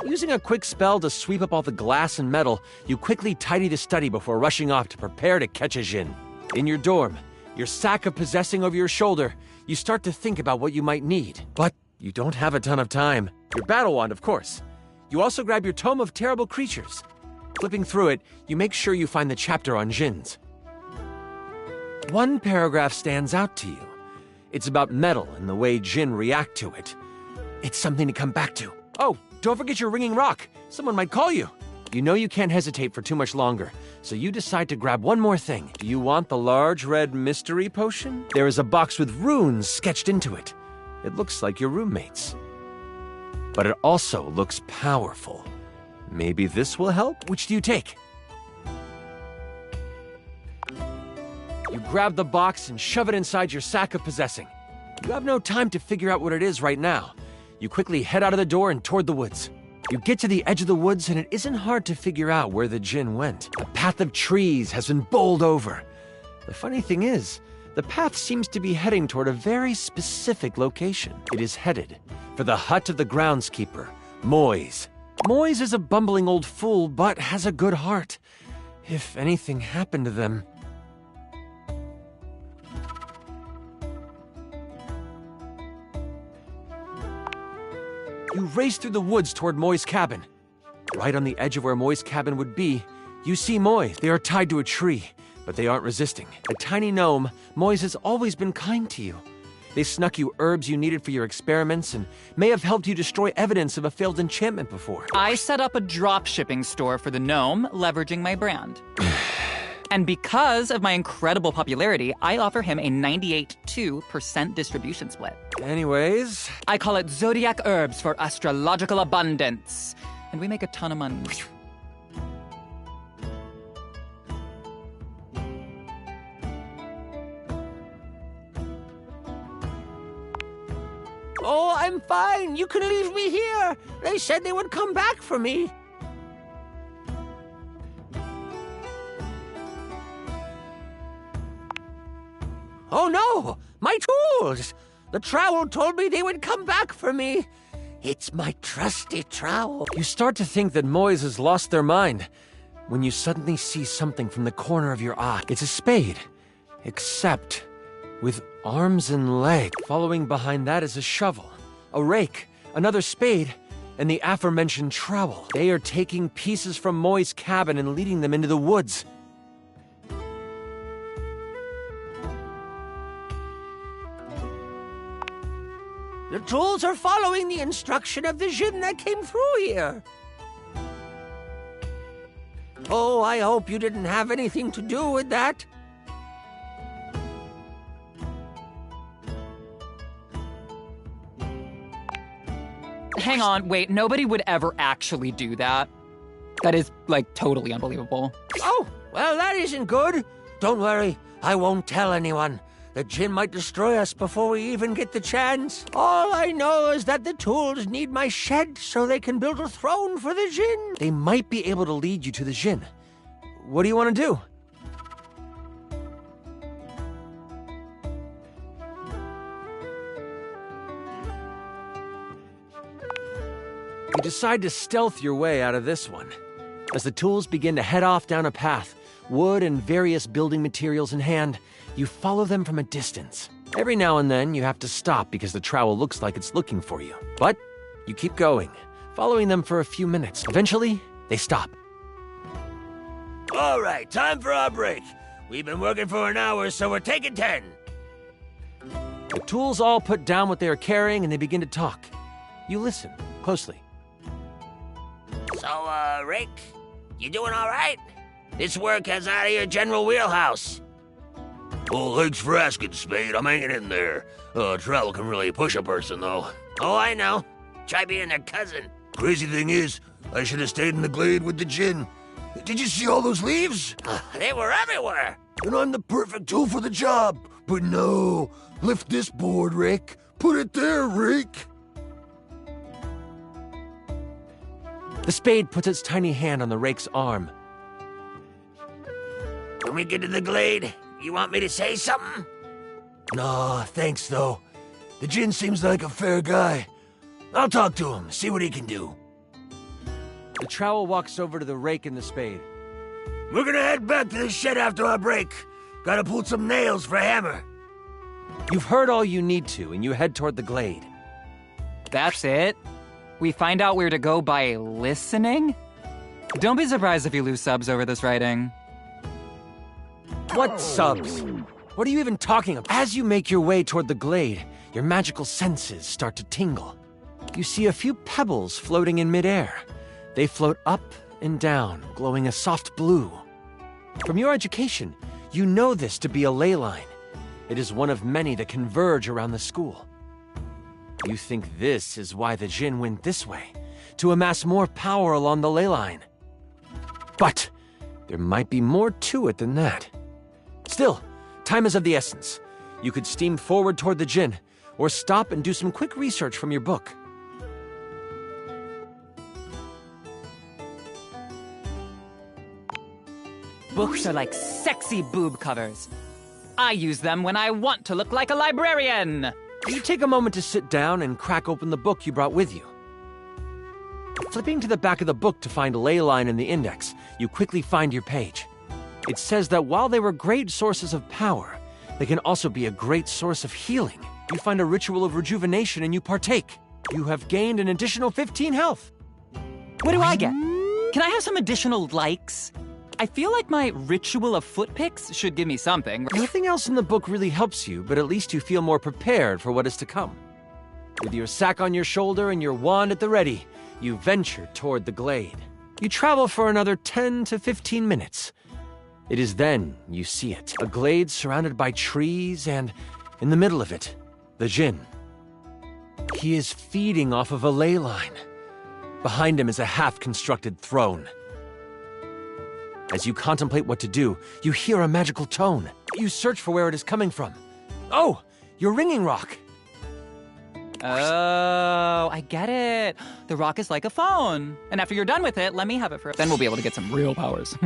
Using a quick spell to sweep up all the glass and metal, you quickly tidy the study before rushing off to prepare to catch a djinn. In your dorm, your sack of possessing over your shoulder, you start to think about what you might need. But you don't have a ton of time. Your battle wand, of course. You also grab your Tome of Terrible Creatures. Flipping through it, you make sure you find the chapter on djinns. One paragraph stands out to you. It's about metal and the way djinn react to it. It's something to come back to. Oh, don't forget your ringing rock. Someone might call you. You know you can't hesitate for too much longer, so you decide to grab one more thing. Do you want the large red mystery potion? There is a box with runes sketched into it. It looks like your roommate's. But it also looks powerful. Maybe this will help? Which do you take? You grab the box and shove it inside your sack of possessing. You have no time to figure out what it is right now. You quickly head out of the door and toward the woods. You get to the edge of the woods and it isn't hard to figure out where the djinn went. A path of trees has been bowled over. The funny thing is, the path seems to be heading toward a very specific location. It is headed for the hut of the groundskeeper, Moise. Moise is a bumbling old fool, but has a good heart. If anything happened to them... You race through the woods toward Moi's cabin. Right on the edge of where Moi's cabin would be, you see Moise. They are tied to a tree, but they aren't resisting. A tiny gnome, Moise has always been kind to you. They snuck you herbs you needed for your experiments and may have helped you destroy evidence of a failed enchantment before. I set up a drop shipping store for the gnome, leveraging my brand. And because of my incredible popularity, I offer him a 98.2% distribution split. Anyways... I call it Zodiac Herbs for Astrological Abundance. And we make a ton of money. Oh, I'm fine. You can leave me here. They said they would come back for me. Oh no! My tools! The trowel told me they would come back for me. It's my trusty trowel. You start to think that Moise has lost their mind when you suddenly see something from the corner of your eye. It's a spade, except with arms and legs. Following behind that is a shovel, a rake, another spade, and the aforementioned trowel. They are taking pieces from Moi's cabin and leading them into the woods. The tools are following the instruction of the djinn that came through here. Oh, I hope you didn't have anything to do with that. Hang on, wait, nobody would ever actually do that. That is, like, totally unbelievable. Oh, well, that isn't good. Don't worry, I won't tell anyone. The djinn might destroy us before we even get the chance. All I know is that the tools need my shed so they can build a throne for the djinn. They might be able to lead you to the djinn. What do you want to do? You decide to stealth your way out of this one. As the tools begin to head off down a path, wood and various building materials in hand, you follow them from a distance. Every now and then, you have to stop because the trowel looks like it's looking for you. But you keep going, following them for a few minutes. Eventually, they stop. All right, time for our break. We've been working for an hour, so we're taking 10. The tools all put down what they are carrying and they begin to talk. You listen closely. So, Rick, you doing all right? This work has out of your general wheelhouse. Oh, thanks for asking, Spade. I'm hanging in there. Trowel can really push a person, though. Oh, I know. Try being their cousin. Crazy thing is, I should have stayed in the glade with the djinn. Did you see all those leaves? They were everywhere. And I'm the perfect tool for the job. But no, lift this board, Rick. Put it there, Rick. The spade puts its tiny hand on the rake's arm. When we get to the glade, you want me to say something? Nah, thanks, though. The djinn seems like a fair guy. I'll talk to him, see what he can do. The trowel walks over to the rake and the spade. We're gonna head back to the shed after our break. Gotta pull some nails for a hammer. You've heard all you need to, and you head toward the glade. That's it? We find out where to go by listening? Don't be surprised if you lose subs over this writing. What subs? What are you even talking about? As you make your way toward the glade, your magical senses start to tingle. You see a few pebbles floating in midair. They float up and down, glowing a soft blue. From your education, you know this to be a ley line. It is one of many that converge around the school. You think this is why the Djinn went this way, to amass more power along the ley line. But there might be more to it than that. Still, time is of the essence. You could steam forward toward the Djinn, or stop and do some quick research from your book. Books are like sexy boob covers. I use them when I want to look like a librarian. You take a moment to sit down and crack open the book you brought with you. Flipping to the back of the book to find a ley line in the index, you quickly find your page. It says that while they were great sources of power, they can also be a great source of healing. You find a ritual of rejuvenation and you partake. You have gained an additional 15 health. What do I get? Can I have some additional likes? I feel like my ritual of foot picks should give me something. Nothing else in the book really helps you, but at least you feel more prepared for what is to come. With your sack on your shoulder and your wand at the ready, you venture toward the glade. You travel for another 10 to 15 minutes. It is then you see it. A glade surrounded by trees and, in the middle of it, the Djinn. He is feeding off of a ley line. Behind him is a half-constructed throne. As you contemplate what to do, you hear a magical tone. You search for where it is coming from. Oh, your ringing rock. Oh, I get it. The rock is like a phone. And after you're done with it, let me have it for... Then we'll be able to get some real powers.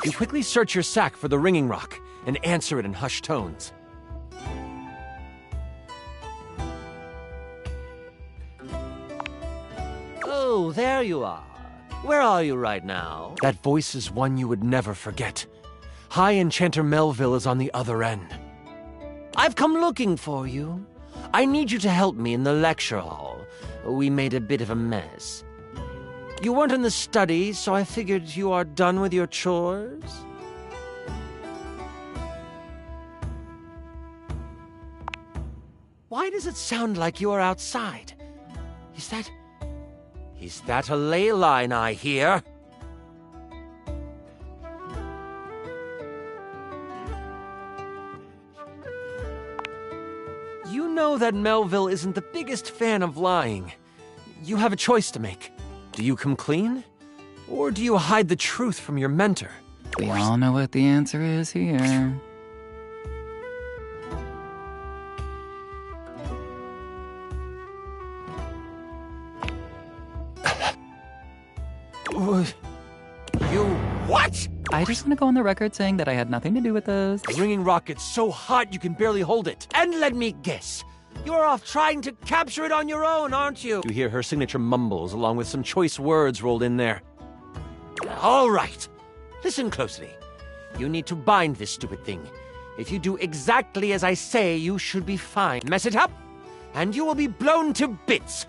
You quickly search your sack for the ringing rock and answer it in hushed tones. Oh, there you are. Where are you right now? That voice is one you would never forget. High Enchanter Melville is on the other end. I've come looking for you. I need you to help me in the lecture hall. We made a bit of a mess. You weren't in the study, so I figured you are done with your chores. Why does it sound like you are outside? Is that a ley line I hear? You know that Melville isn't the biggest fan of lying. You have a choice to make. Do you come clean? Or do you hide the truth from your mentor? We all know what the answer is here. You what? I just want to go on the record saying that I had nothing to do with this. The ringing rock gets so hot you can barely hold it. And let me guess, you're off trying to capture it on your own, aren't you? You hear her signature mumbles along with some choice words rolled in there. All right, listen closely. You need to bind this stupid thing. If you do exactly as I say, you should be fine. Mess it up, and you will be blown to bits.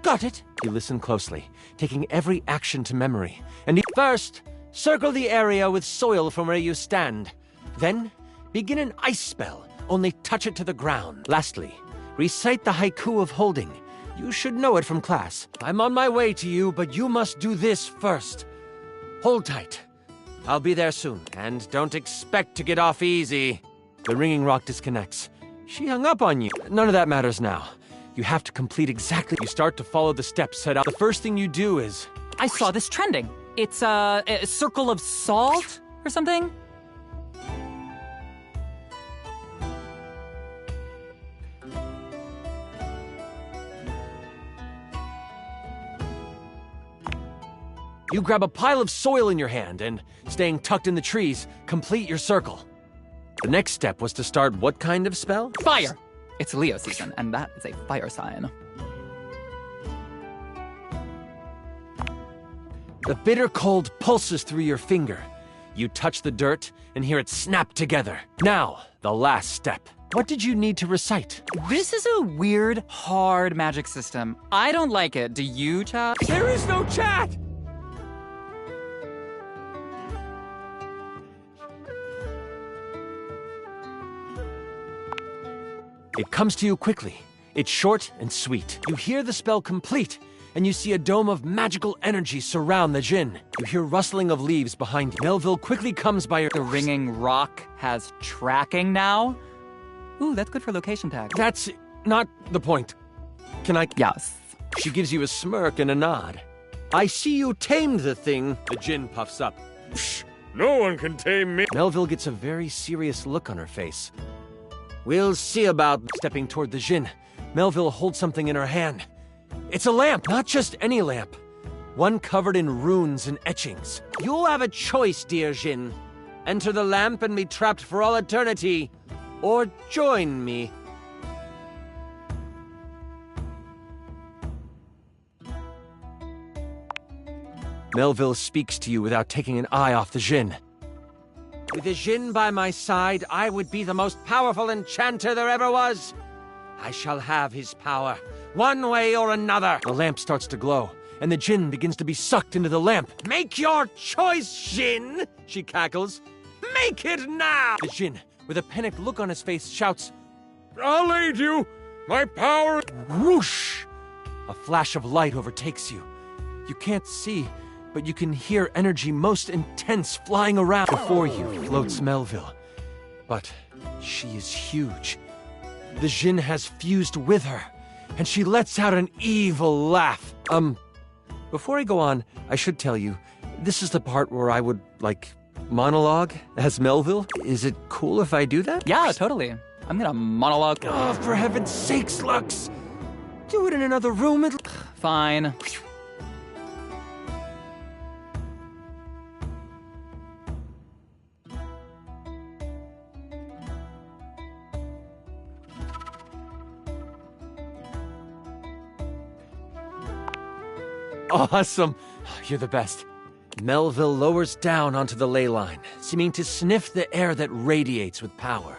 Got it? You listen closely, taking every action to memory. And first, circle the area with soil from where you stand. Then, begin an ice spell, only touch it to the ground. Lastly, recite the haiku of holding. You should know it from class. I'm on my way to you, but you must do this first. Hold tight. I'll be there soon, and don't expect to get off easy. The ringing rock disconnects. She hung up on you. None of that matters now. You have to complete exactly. You start to follow the steps set out. The first thing you do is... I saw this trending. It's a circle of salt or something? You grab a pile of soil in your hand and, staying tucked in the trees, complete your circle. The next step was to start what kind of spell? Fire! It's Leo season, and that is a fire sign. The bitter cold pulses through your finger. You touch the dirt and hear it snap together. Now, the last step. What did you need to recite? This is a weird, hard magic system. I don't like it. Do you, chat? There is no chat! It comes to you quickly. It's short and sweet. You hear the spell complete, and you see a dome of magical energy surround the djinn. You hear rustling of leaves behind you. Melville quickly comes by your... The ringing rock has tracking now? Ooh, that's good for location tags. That's not the point. Can I... Yes. She gives you a smirk and a nod. I see you tamed the thing. The djinn puffs up. Psh, no one can tame me. Melville gets a very serious look on her face. We'll see about stepping toward the djinn. Melville holds something in her hand. It's a lamp, not just any lamp. One covered in runes and etchings. You'll have a choice, dear djinn. Enter the lamp and be trapped for all eternity, or join me. Melville speaks to you without taking an eye off the djinn. With the djinn by my side, I would be the most powerful enchanter there ever was. I shall have his power, one way or another. The lamp starts to glow, and the djinn begins to be sucked into the lamp. Make your choice, djinn, she cackles. Make it now! The djinn, with a panicked look on his face, shouts, I'll aid you! My power... Whoosh! A flash of light overtakes you. You can't see, but you can hear energy most intense flying around. Before you floats Melville. But she is huge. The djinn has fused with her, and she lets out an evil laugh. Before I go on, I should tell you, this is the part where I would, monologue as Melville. Is it cool if I do that? Yeah, totally. I'm gonna monologue. Oh, for heaven's sakes, Lux! Do it in another room. Fine. Awesome. You're the best. Melville lowers down onto the ley line, seeming to sniff the air that radiates with power.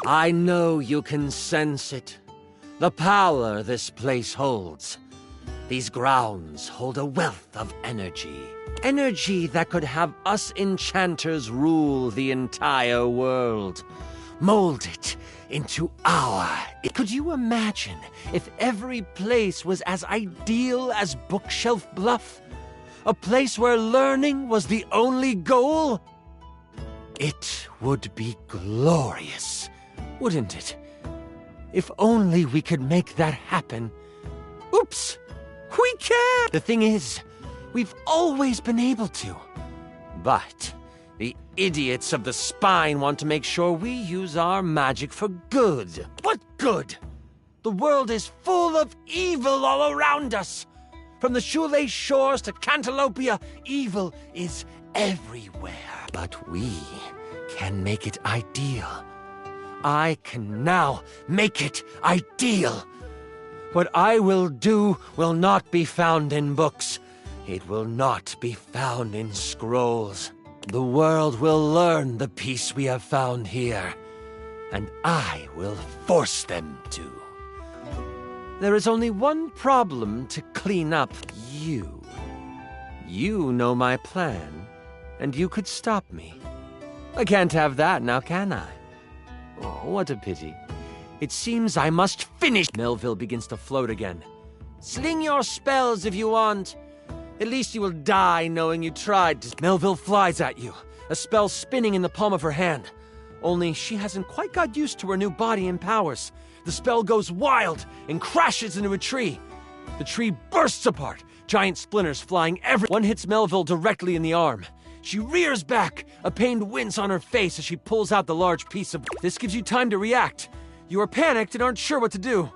I know you can sense it. The power this place holds. These grounds hold a wealth of energy. Energy that could have us enchanters rule the entire world. Mold it into our... Could you imagine if every place was as ideal as Bookshelf Bluff? A place where learning was the only goal? It would be glorious, wouldn't it? If only we could make that happen. Oops! We can't! The thing is, we've always been able to. But the idiots of the Spine want to make sure we use our magic for good. What good? The world is full of evil all around us. From the shoelace shores to Cantalopia, evil is everywhere. But we can make it ideal. I can now make it ideal. What I will do will not be found in books. It will not be found in scrolls. The world will learn the peace we have found here, and I will force them to. There is only one problem to clean up. You. You know my plan, and you could stop me. I can't have that now, can I? Oh, what a pity. It seems I must finish. Melville begins to float again. Sling your spells if you want. At least you will die knowing you tried to... Melville flies at you, a spell spinning in the palm of her hand. Only she hasn't quite got used to her new body and powers. The spell goes wild and crashes into a tree. The tree bursts apart, giant splinters flying everywhere. One hits Melville directly in the arm. She rears back, a pained wince on her face as she pulls out the large piece of... This gives you time to react. You are panicked and aren't sure what to do.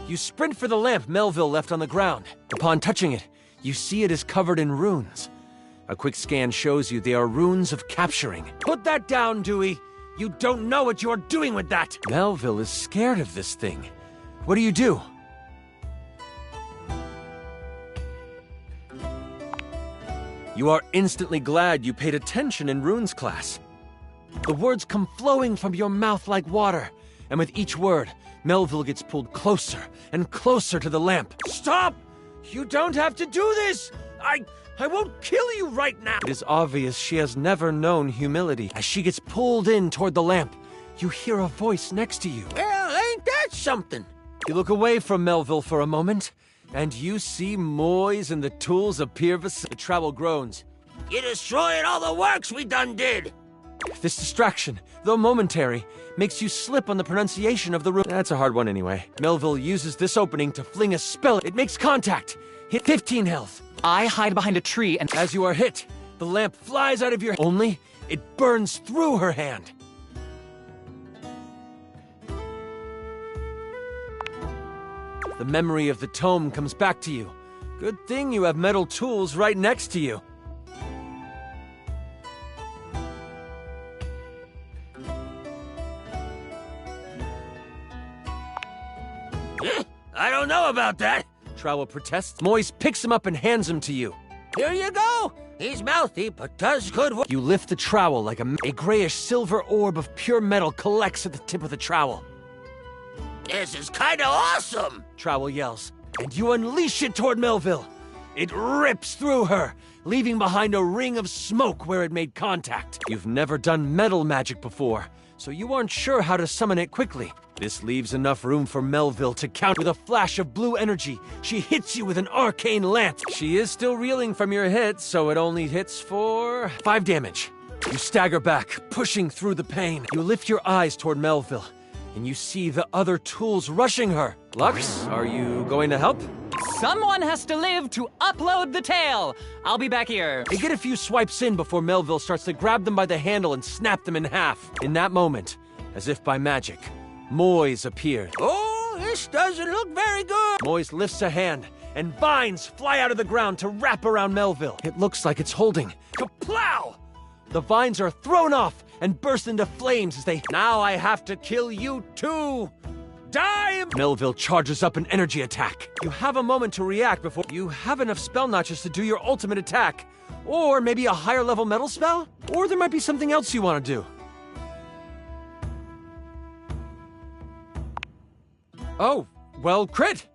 You sprint for the lamp Melville left on the ground. Upon touching it, you see it is covered in runes. A quick scan shows you they are runes of capturing. Put that down, Dewey! You don't know what you're doing with that! Melville is scared of this thing. What do you do? You are instantly glad you paid attention in runes class. The words come flowing from your mouth like water, and with each word, Melville gets pulled closer and closer to the lamp. Stop! You don't have to do this! I won't kill you right now! It is obvious she has never known humility. As she gets pulled in toward the lamp, you hear a voice next to you. Well, ain't that something? You look away from Melville for a moment, and you see Moise and the tools appear beside. The trowel groans. You destroyed all the works we done did! This distraction, though momentary, makes you slip on the pronunciation of the room. That's a hard one anyway. Melville uses this opening to fling a spell. It makes contact. Hit 15 health. I hide behind a tree and as you are hit, the lamp flies out of your hand. Only it burns through her hand. The memory of the tome comes back to you. Good thing you have metal tools right next to you. I don't know about that. Trowel protests. Moise picks him up and hands him to you. Here you go. He's mouthy, but does good work. You lift the trowel like a grayish silver orb of pure metal collects at the tip of the trowel. This is kinda awesome, Trowel yells, and you unleash it toward Melville. It rips through her, leaving behind a ring of smoke where it made contact. You've never done metal magic before, so you aren't sure how to summon it quickly. This leaves enough room for Melville to counter. With a flash of blue energy, she hits you with an arcane lance. She is still reeling from your hit, so it only hits for 5 damage. You stagger back, pushing through the pain. You lift your eyes toward Melville, and you see the other tools rushing her. Lux, are you going to help? someone has to live to upload the tale. I'll be back here. They get a few swipes in before Melville starts to grab them by the handle and snap them in half. In that moment, as if by magic, Moise appears. Oh, this doesn't look very good. Moise lifts a hand, and vines fly out of the ground to wrap around Melville. It looks like it's holding. Kaplow! The vines are thrown off and burst into flames as they... Now I have to kill you too! Die! Melville charges up an energy attack. You have a moment to react before... You have enough spell notches to do your ultimate attack. Or maybe a higher level metal spell? Or there might be something else you want to do. Oh, well, crit!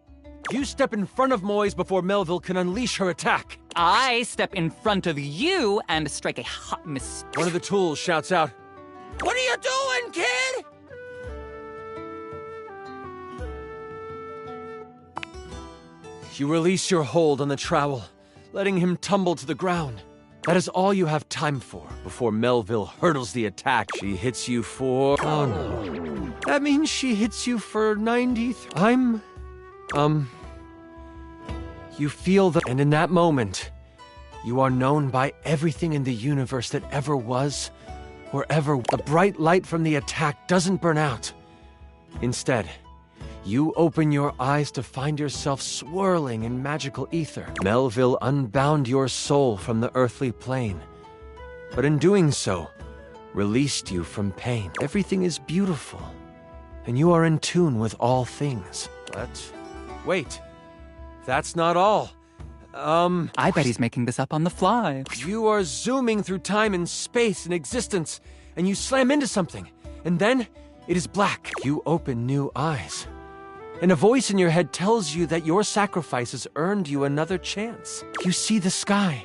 You step in front of Moise before Melville can unleash her attack. I step in front of you and strike a hot miss. One of the tools shouts out, "What are you doing, kid?" You release your hold on the trowel, letting him tumble to the ground. That is all you have time for before Melville hurdles the attack. She hits you for... Oh no. That means she hits you for 93... You feel the... And in that moment, you are known by everything in the universe that ever was, or ever... The bright light from the attack doesn't burn out. Instead, you open your eyes to find yourself swirling in magical ether. Melville unbound your soul from the earthly plane, but in doing so, released you from pain. Everything is beautiful, and you are in tune with all things. But wait, that's not all. I bet he's making this up on the fly. You are zooming through time and space and existence, and you slam into something, and then it is black. You open new eyes, and a voice in your head tells you that your sacrifice has earned you another chance. You see the sky.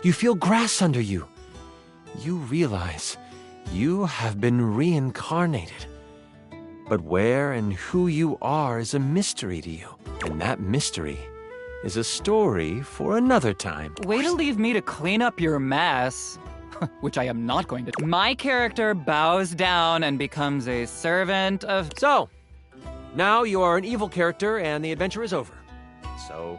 You feel grass under you. You realize you have been reincarnated. But where and who you are is a mystery to you. And that mystery is a story for another time. Way to leave me to clean up your mess. Which I am not going to. My character bows down and becomes a servant of... So, now you are an evil character and the adventure is over. So...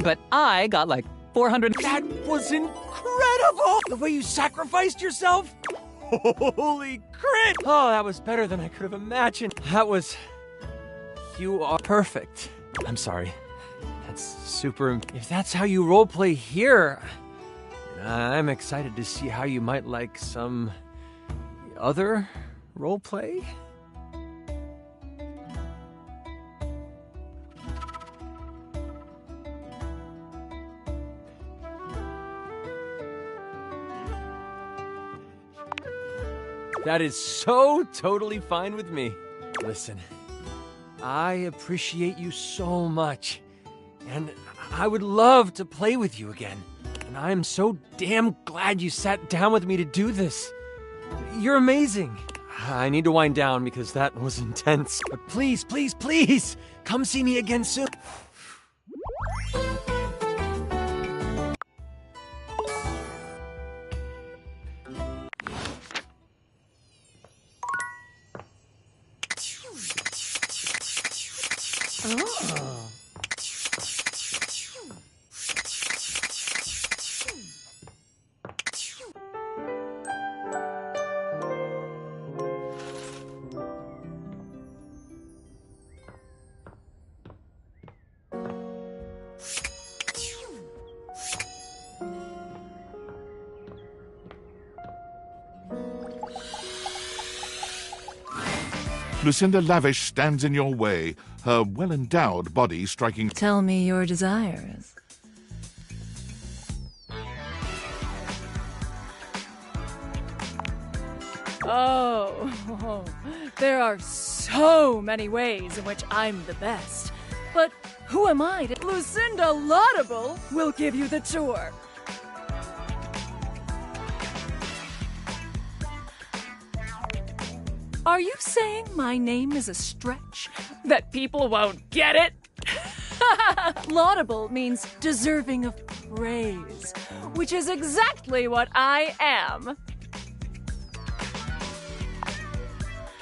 But I got like 400... That was incredible! The way you sacrificed yourself? Holy crit! Oh, that was better than I could have imagined. That was... You are perfect. I'm sorry. That's super... If that's how you roleplay here, I'm excited to see how you might like some... other roleplay? That is so totally fine with me. Listen, I appreciate you so much, and I would love to play with you again. And I am so damn glad you sat down with me to do this. You're amazing. I need to wind down because that was intense. But please, please, please, come see me again soon. Oh. Lucinda Lavish stands in your way, her well-endowed body striking... Tell me your desires. Oh, there are so many ways in which I'm the best. But who am I to... Lucinda Laudable will give you the tour. Are you saying my name is a stretch? That people won't get it? Laudable means deserving of praise, which is exactly what I am.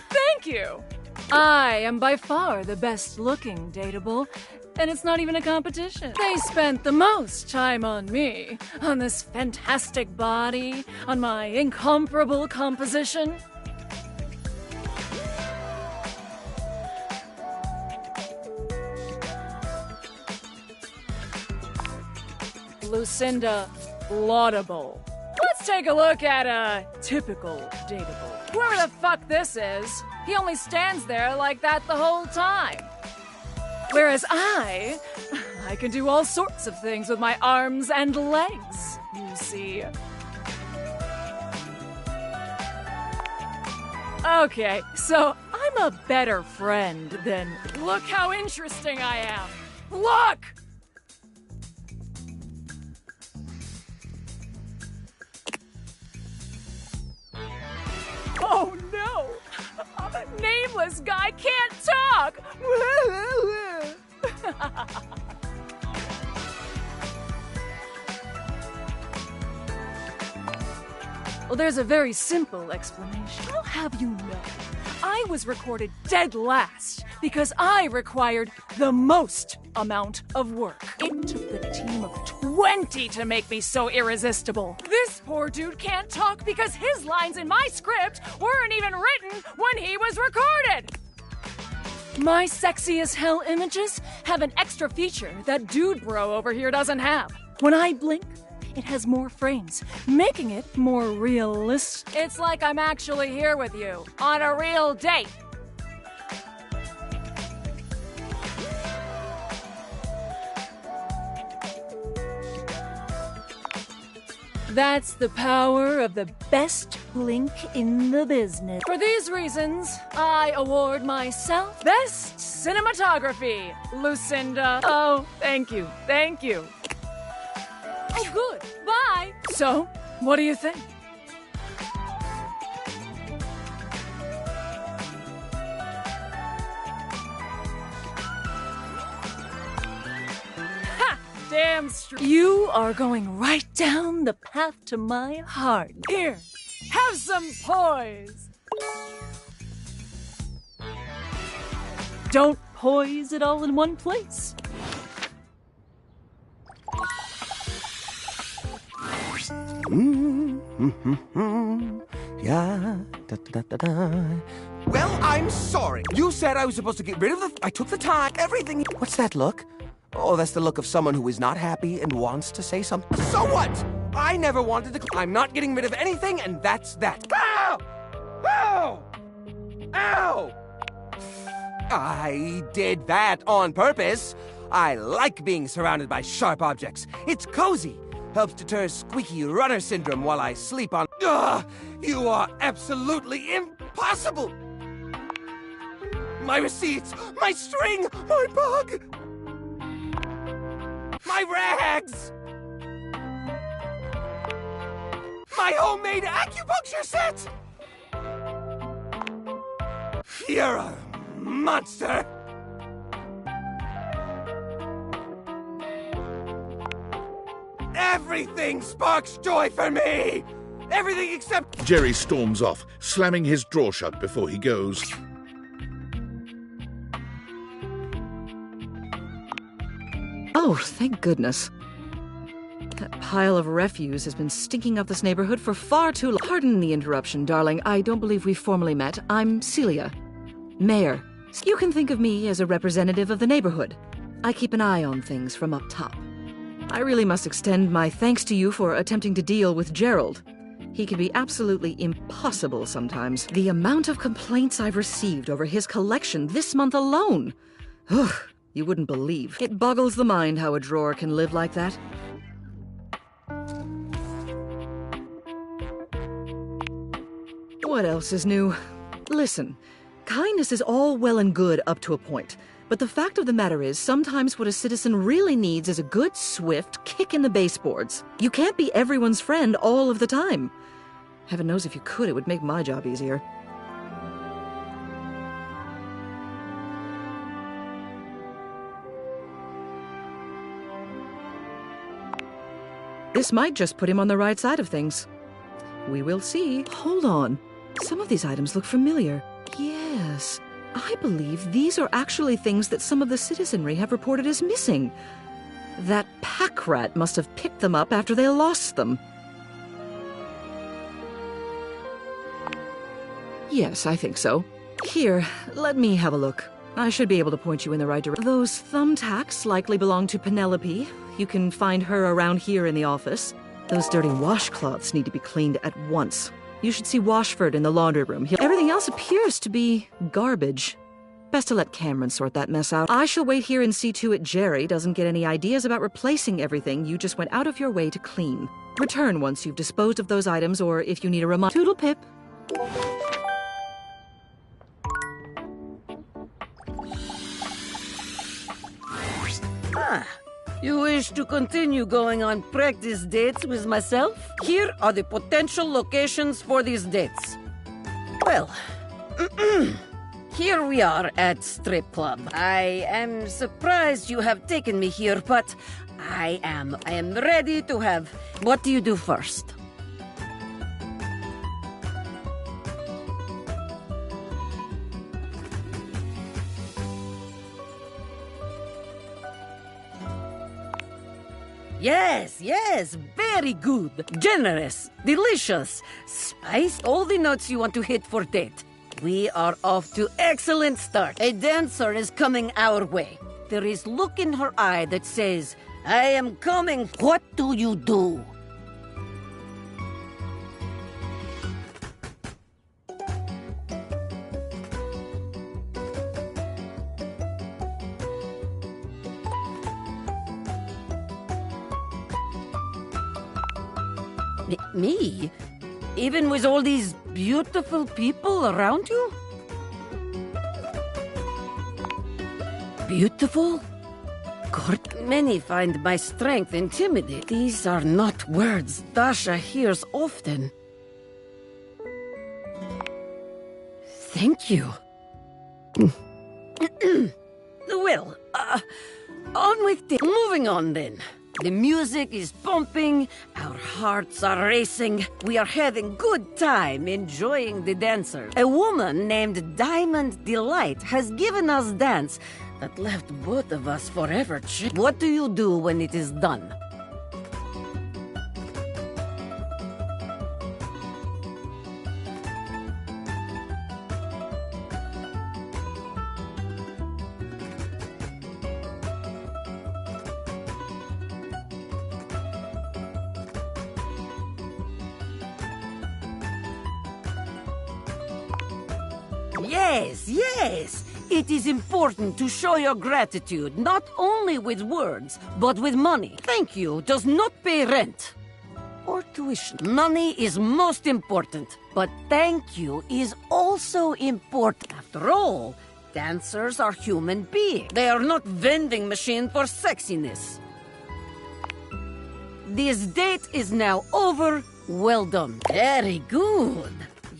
Thank you! I am by far the best looking dateable, and it's not even a competition. They spent the most time on me, on this fantastic body, on my incomparable composition. Lucinda Laudable. Let's take a look at a typical dateable. Whoever the fuck this is, he only stands there like that the whole time. Whereas I can do all sorts of things with my arms and legs, you see. Okay, so I'm a better friend than, look how interesting I am. Look! Oh no! A nameless guy can't talk! Well, there's a very simple explanation. I'll have you know, I was recorded dead last because I required the most amount of work. It took the team of 20 to make me so irresistible. This poor dude can't talk because his lines in my script weren't even written when he was recorded. My sexy as hell images have an extra feature that dude bro over here doesn't have. When I blink, it has more frames, making it more realistic. It's like I'm actually here with you on a real date. That's the power of the best blink in the business. For these reasons, I award myself Best Cinematography, Lucinda. Oh, thank you, thank you. Oh, good, bye. So, what do you think? Damn straight. You are going right down the path to my heart. Here, have some poise. Don't poise it all in one place. Yeah. Well, I'm sorry. You said I was supposed to get rid of the... I took the time, everything... What's that look? Oh, that's the look of someone who is not happy and wants to say something. So what? I never wanted to... I'm not getting rid of anything, and that's that. Ow! Ow! Ow! I did that on purpose. I like being surrounded by sharp objects. It's cozy. Helps deter squeaky runner syndrome while I sleep on. Ugh! You are absolutely impossible! My receipts! My string! My bug! My rags! My homemade acupuncture set! You're a monster! Everything sparks joy for me! Everything except... Jerry storms off, slamming his drawer shut before he goes. Oh, thank goodness. That pile of refuse has been stinking up this neighborhood for far too long. Pardon the interruption, darling. I don't believe we've formally met. I'm Celia, Mayor. You can think of me as a representative of the neighborhood. I keep an eye on things from up top. I really must extend my thanks to you for attempting to deal with Gerald. He can be absolutely impossible sometimes. The amount of complaints I've received over his collection this month alone. Ugh, you wouldn't believe. It boggles the mind how a drawer can live like that. What else is new? Listen, kindness is all well and good up to a point. But the fact of the matter is, sometimes what a citizen really needs is a good, swift kick in the baseboards. You can't be everyone's friend all of the time. Heaven knows if you could, it would make my job easier. This might just put him on the right side of things. We will see. Hold on. Some of these items look familiar. Yes. I believe these are actually things that some of the citizenry have reported as missing. That pack rat must have picked them up after they lost them. Yes, I think so. Here, let me have a look. I should be able to point you in the right direction. Those thumbtacks likely belong to Penelope. You can find her around here in the office. Those dirty washcloths need to be cleaned at once. You should see Washford in the laundry room. Everything else appears to be garbage. Best to let Cameron sort that mess out. I shall wait here and see to it Jerry doesn't get any ideas about replacing everything you just went out of your way to clean. Return once you've disposed of those items, or if you need a reminder. Toodle pip. Ah, you wish to continue going on practice dates with myself? Here are the potential locations for these dates. Well, here we are at Strip Club. I am surprised you have taken me here, but I am ready to have... What do you do first? Yes, very good. Generous, delicious, spice, all the notes you want to hit for date. We are off to excellent start. A dancer is coming our way. There is look in her eye that says, I am coming. What do you do? Me? Even with all these beautiful people around you? Beautiful? God, many find my strength intimidating. These are not words Dasha hears often. Thank you. Well, on with the... Moving on then. The music is pumping, our hearts are racing, we are having good time enjoying the dancers. A woman named Diamond Delight has given us dance that left both of us forever changed. What do you do when it is done? Yes, It is important to show your gratitude, not only with words, but with money. Thank you does not pay rent or tuition. Money is most important, but thank you is also important. After all, dancers are human beings. They are not vending machine for sexiness. This date is now over. Well done. Very good.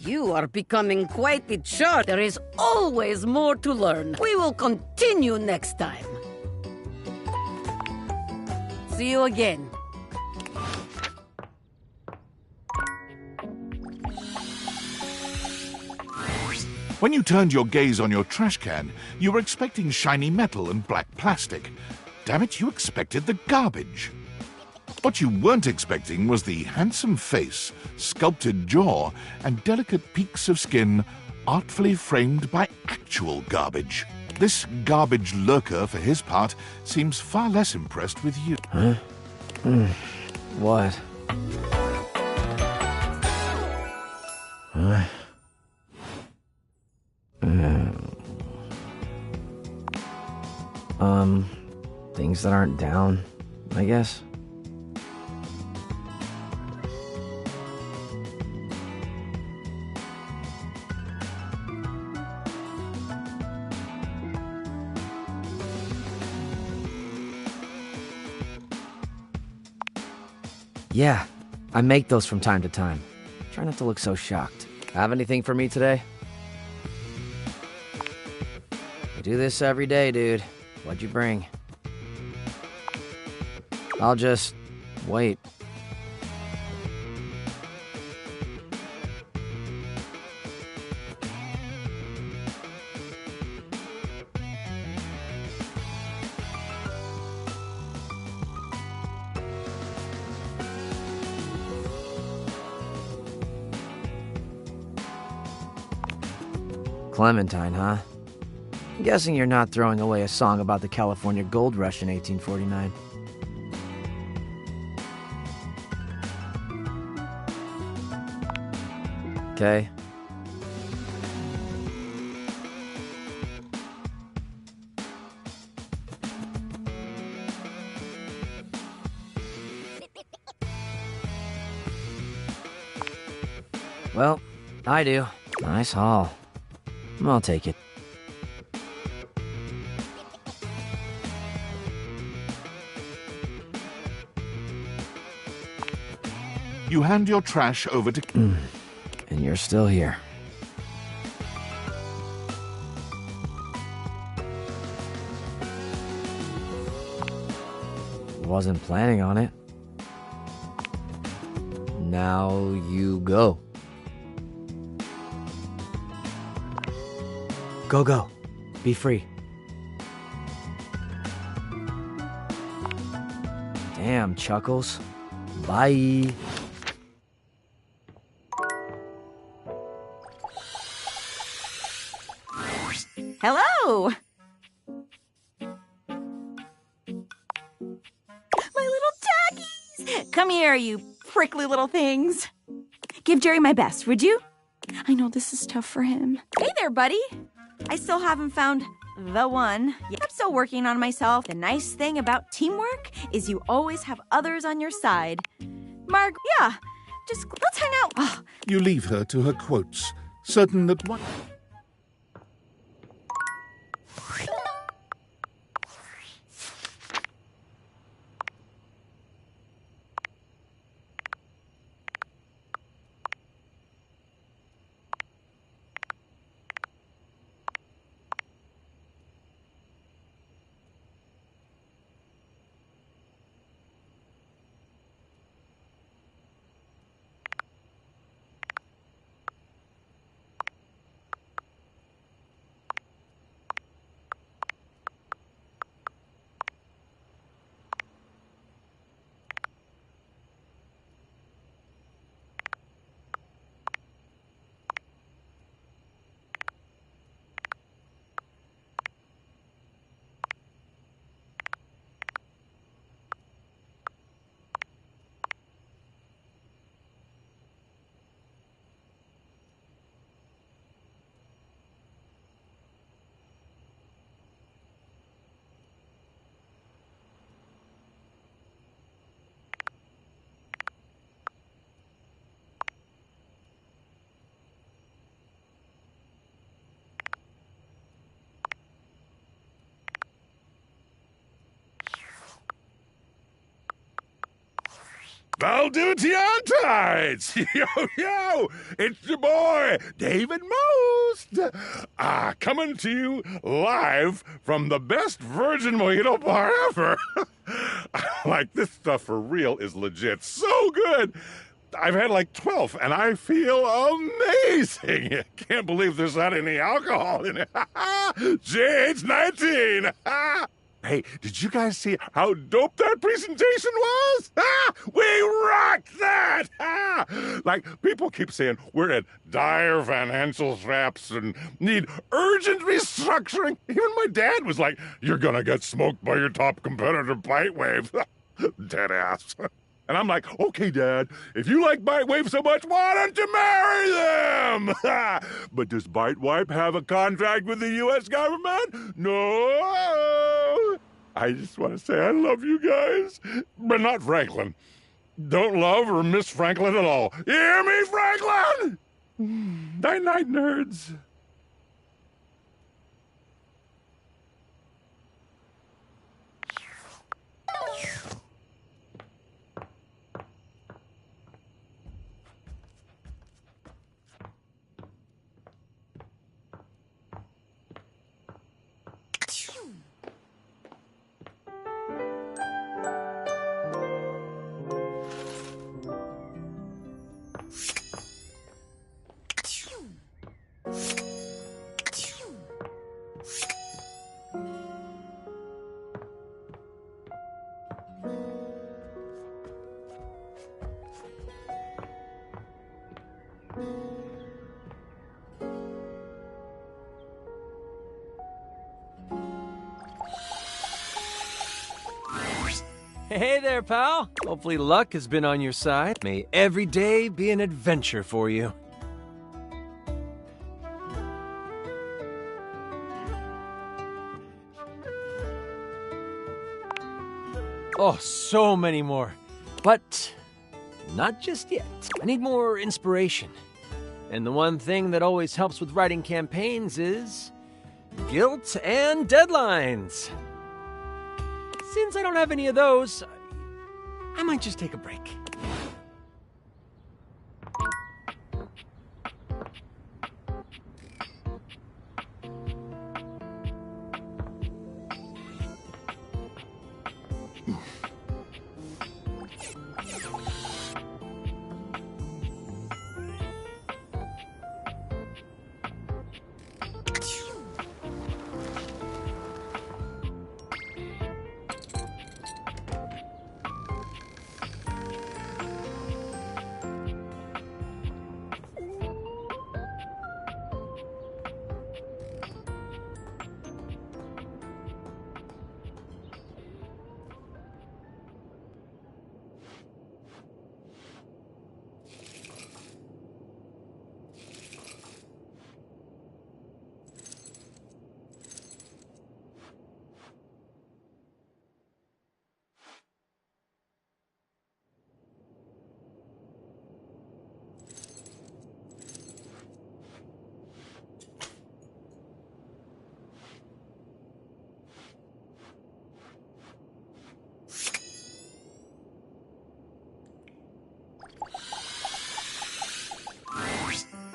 You are becoming quite the chart. There is always more to learn. We will continue next time. See you again. When you turned your gaze on your trash can, you were expecting shiny metal and black plastic. Damn it, you expected the garbage. What you weren't expecting was the handsome face, sculpted jaw, and delicate peaks of skin artfully framed by actual garbage. This garbage lurker, for his part, seems far less impressed with you. Huh? What? Huh? Things that aren't down, I guess. Yeah, I make those from time to time. Try not to look so shocked. Have anything for me today? I do this every day, dude. What'd you bring? I'll just wait. Clementine, huh? I'm guessing you're not throwing away a song about the California Gold Rush in 1849. Okay. Well, I do. Nice haul. I'll take it. You hand your trash over to... And you're still here. Wasn't planning on it. Now you go. Go, go. Be free. Damn, Chuckles. Bye. Hello! My little taggies! Come here, you prickly little things. Give Jerry my best, would you? I know this is tough for him. Hey there, buddy. I still haven't found the one. I'm still working on myself. The nice thing about teamwork is you always have others on your side. Marg, yeah, just let's hang out. Oh. You leave her to her quotes, certain that one... Valdivian Tides! Yo, yo! It's your boy, David Most! Coming to you live from the best virgin mojito bar ever! Like, this stuff for real is legit so good! I've had like 12, and I feel amazing! Can't believe there's not any alcohol in it! JH19! Hey, did you guys see how dope that presentation was? We rocked that! Like, people keep saying we're at dire financial straps and need urgent restructuring. Even my dad was like, you're gonna get smoked by your top competitor, Bitewave. Dead ass. And I'm like, okay, Dad, if you like Bitewave so much, why don't you marry them? But does Bitewave have a contract with the U.S. government? No. I just want to say I love you guys, but not Franklin. Don't love or miss Franklin at all. You hear me, Franklin? Night-night, nerds. Hey there, pal. Hopefully luck has been on your side. May every day be an adventure for you. Oh, so many more. But not just yet. I need more inspiration. And the one thing that always helps with writing campaigns is guilt and deadlines. Since I don't have any of those, I might just take a break.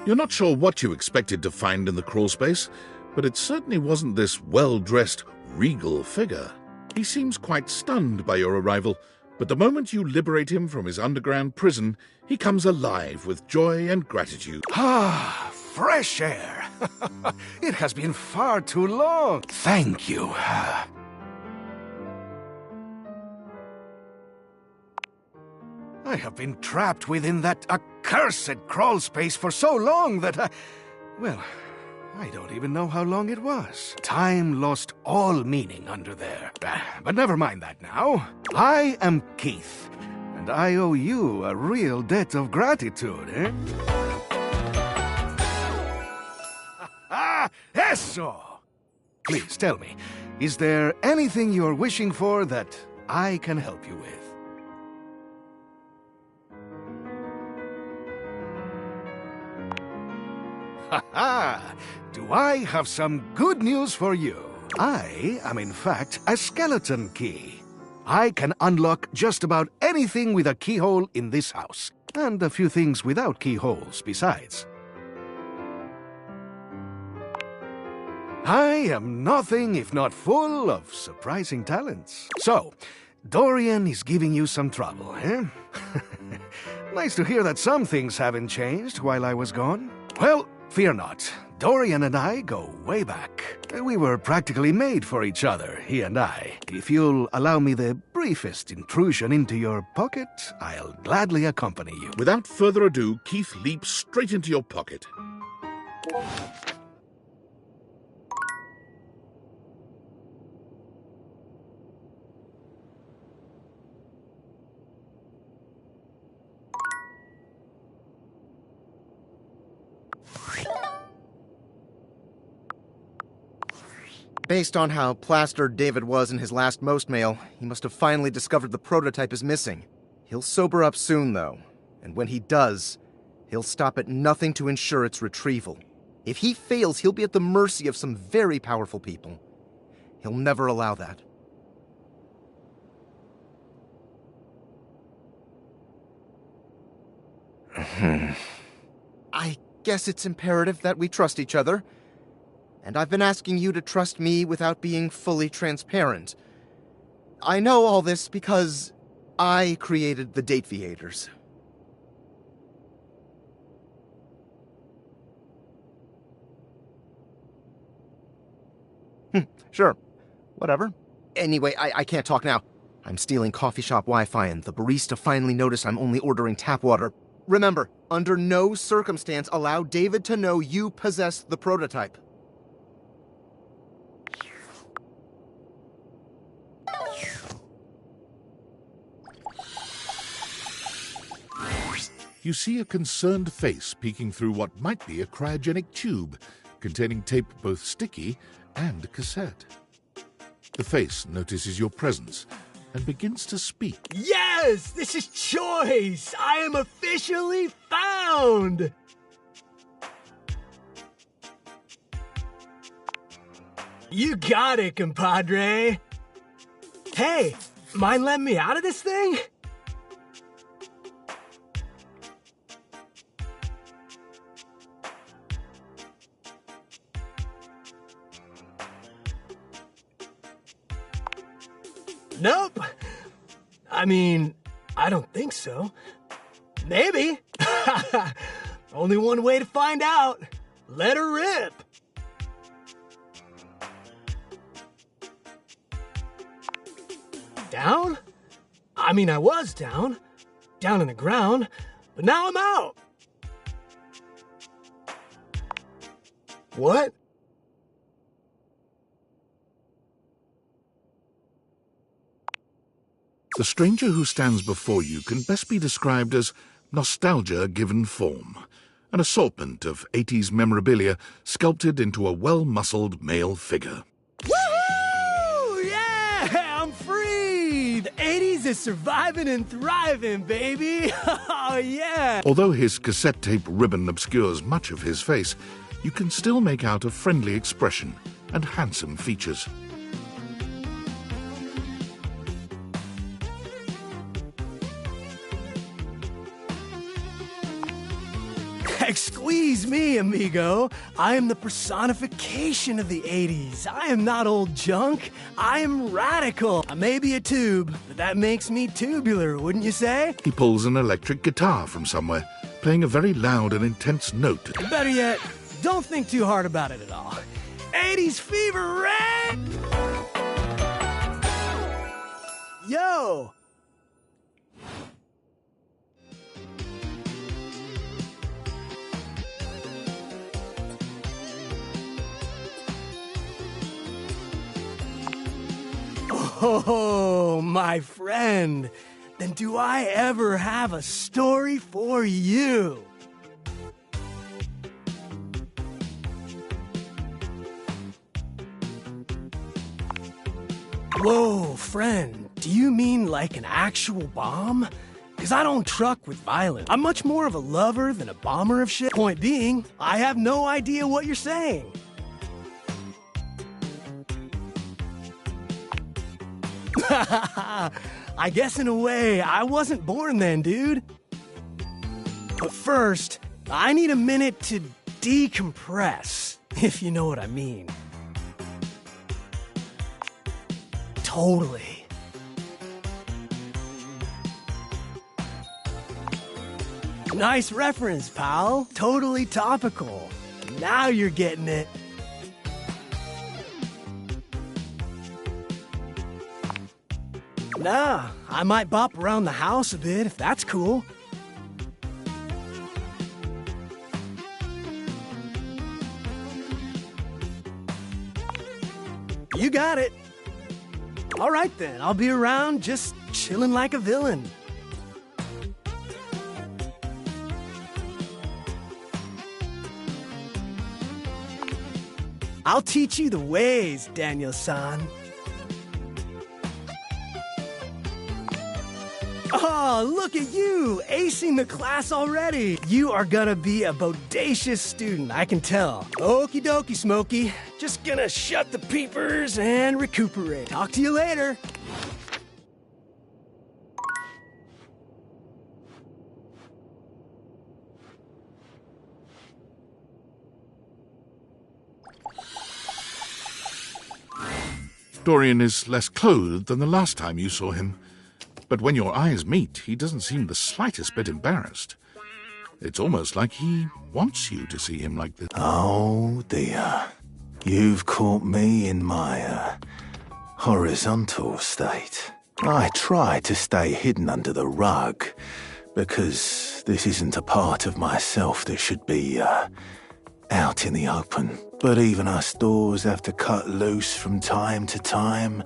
You're not sure what you expected to find in the crawl space, but it certainly wasn't this well-dressed, regal figure. He seems quite stunned by your arrival, but the moment you liberate him from his underground prison, he comes alive with joy and gratitude. Ah, fresh air. It has been far too long. Thank you. I have been trapped within that accursed crawl space for so long that well, I don't even know how long it was. Time lost all meaning under there. But never mind that now. I am Keith, and I owe you a real debt of gratitude, eh? Eso! Please tell me, is there anything you're wishing for that I can help you with? Ha-ha! Do I have some good news for you? I am in fact a skeleton key. I can unlock just about anything with a keyhole in this house. And a few things without keyholes besides. I am nothing if not full of surprising talents. So, Dorian is giving you some trouble, eh? Nice to hear that some things haven't changed while I was gone. Well, fear not. Dorian and I go way back. We were practically made for each other, he and I. If you'll allow me the briefest intrusion into your pocket, I'll gladly accompany you. Without further ado, Keith leaps straight into your pocket. Based on how plastered David was in his last Most mail, he must have finally discovered the prototype is missing. He'll sober up soon, though, and when he does, he'll stop at nothing to ensure its retrieval. If he fails, he'll be at the mercy of some very powerful people. He'll never allow that. I guess it's imperative that we trust each other. And I've been asking you to trust me without being fully transparent. I know all this because I created the Dateviators. Sure. Whatever. Anyway, I can't talk now. I'm stealing coffee shop Wi-Fi and the barista finally noticed I'm only ordering tap water. Remember, under no circumstance allow David to know you possess the prototype. You see a concerned face peeking through what might be a cryogenic tube containing tape both sticky and cassette. The face notices your presence and begins to speak. Yes! This is Choice! I am officially found! You got it, compadre! Hey, mind letting me out of this thing? Nope. I mean, I don't think so. Maybe. Only one way to find out. Let her rip. Down? I mean, I was down. Down in the ground. But now I'm out. What? The stranger who stands before you can best be described as nostalgia given form, an assortment of 80s memorabilia sculpted into a well-muscled male figure. Woohoo! Yeah, I'm free! The 80s is surviving and thriving, baby! Oh, yeah! Although his cassette tape ribbon obscures much of his face, you can still make out a friendly expression and handsome features. Squeeze me, amigo. I am the personification of the 80s. I am not old junk. I am radical. I may be a tube, but that makes me tubular, wouldn't you say? He pulls an electric guitar from somewhere, playing a very loud and intense note. Better yet, don't think too hard about it at all. 80s fever, right? Yo! Oh, my friend, then do I ever have a story for you? Whoa, friend, do you mean like an actual bomb? Because I don't truck with violence. I'm much more of a lover than a bomber of shit. Point being, I have no idea what you're saying. I guess in a way, I wasn't born then, dude. But first, I need a minute to decompress, if you know what I mean. Totally. Nice reference, pal. Totally topical. Now you're getting it. Nah, I might bop around the house a bit if that's cool. You got it. All right then, I'll be around just chilling like a villain. I'll teach you the ways, Daniel-san. Oh, look at you, acing the class already. You are gonna be a bodacious student, I can tell. Okie dokie, Smokey. Just gonna shut the peepers and recuperate. Talk to you later. Dorian is less clothed than the last time you saw him. But when your eyes meet, he doesn't seem the slightest bit embarrassed. It's almost like he wants you to see him like this. Oh dear. You've caught me in my, horizontal state. I try to stay hidden under the rug, because this isn't a part of myself that should be, out in the open. But even us doors have to cut loose from time to time.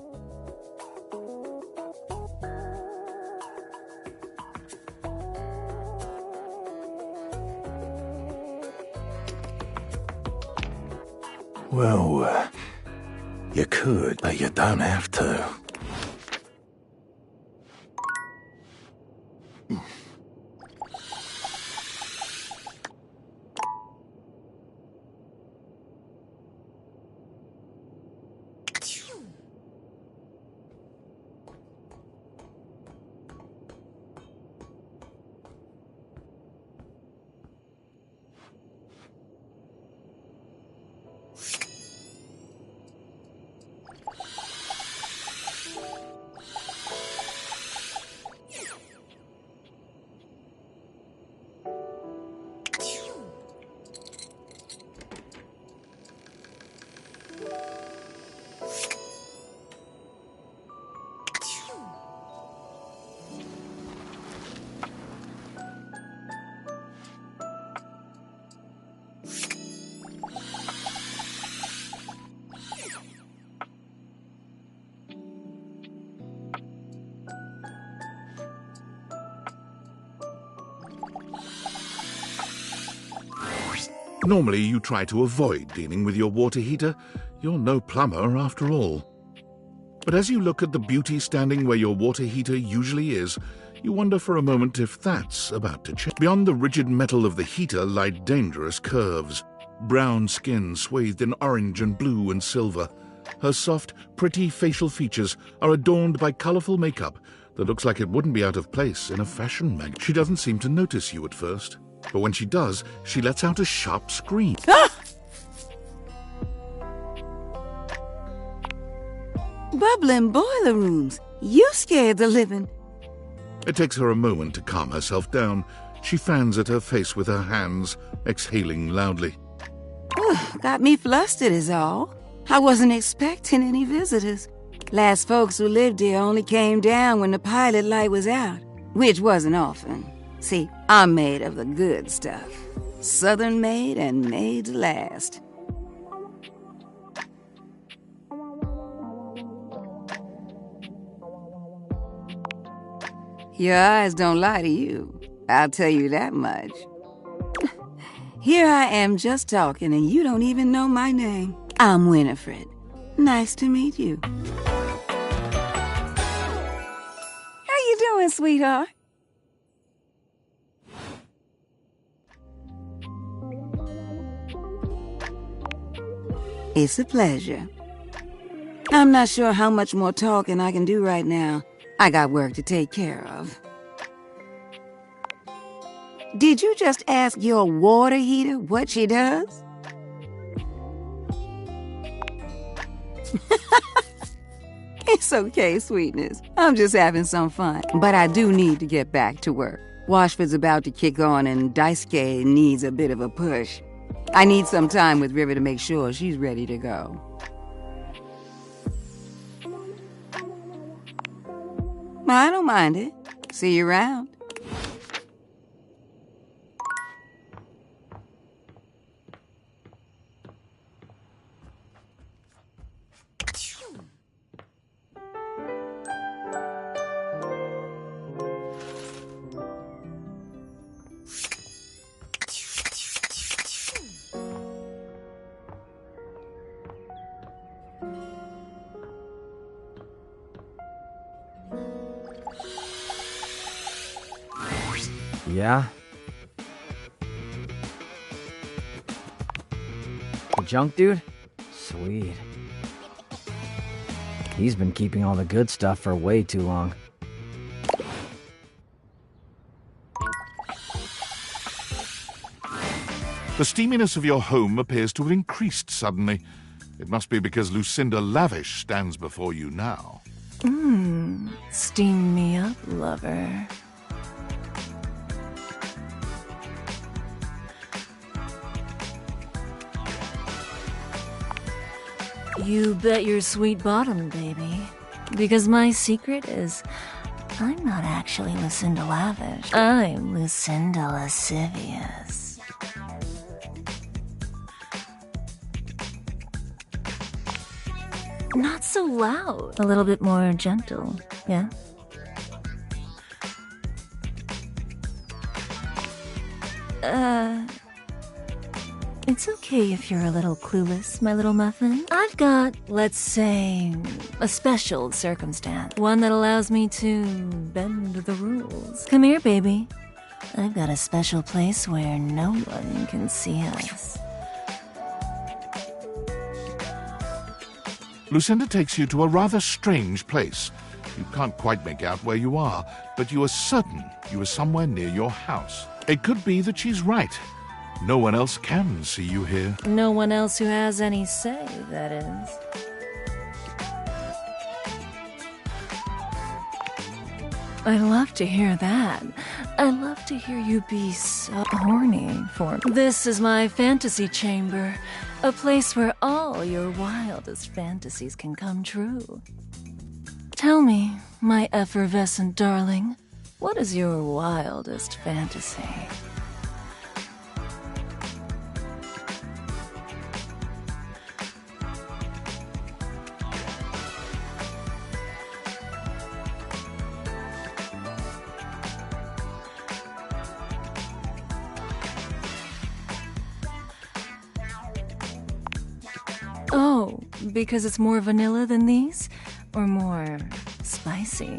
Well, you could, but you don't have to. Normally, you try to avoid dealing with your water heater. You're no plumber, after all. But as you look at the beauty standing where your water heater usually is, you wonder for a moment if that's about to change. Beyond the rigid metal of the heater lie dangerous curves. Brown skin swathed in orange and blue and silver. Her soft, pretty facial features are adorned by colorful makeup that looks like it wouldn't be out of place in a fashion mag. She doesn't seem to notice you at first. But when she does, she lets out a sharp scream. Ah! Bubbling boiler rooms. You scared the living. It takes her a moment to calm herself down. She fans at her face with her hands, exhaling loudly. Got me flustered is all. I wasn't expecting any visitors. Last folks who lived here only came down when the pilot light was out, which wasn't often. See, I'm made of the good stuff. Southern made and made to last. Your eyes don't lie to you, I'll tell you that much. Here I am just talking and you don't even know my name. I'm Winifred. Nice to meet you. How you doing, sweetheart? It's a pleasure. I'm not sure how much more talking I can do right now. I got work to take care of. Did you just ask your water heater what she does? It's okay, sweetness. I'm just having some fun. But I do need to get back to work. Washford's about to kick on and Daisuke needs a bit of a push. I need some time with River to make sure she's ready to go. I don't mind it. See you around. Yeah? The junk dude? Sweet. He's been keeping all the good stuff for way too long. The steaminess of your home appears to have increased suddenly. It must be because Lucinda Lavish stands before you now. Steam me up, lover. You bet your sweet bottom, baby. Because my secret is, I'm not actually Lucinda Lavish. I'm Lucinda Lascivious. Not so loud. A little bit more gentle, yeah? It's okay if you're a little clueless, my little muffin. I've got, let's say, a special circumstance. One that allows me to bend the rules. Come here, baby. I've got a special place where no one can see us. Lucinda takes you to a rather strange place. You can't quite make out where you are, but you are certain you are somewhere near your house. It could be that she's right. No one else can see you here. No one else who has any say, that is. I love to hear that. I love to hear you be so horny for me. This is my fantasy chamber, a place where all your wildest fantasies can come true. Tell me, my effervescent darling, what is your wildest fantasy? Oh, because it's more vanilla than these? Or more spicy?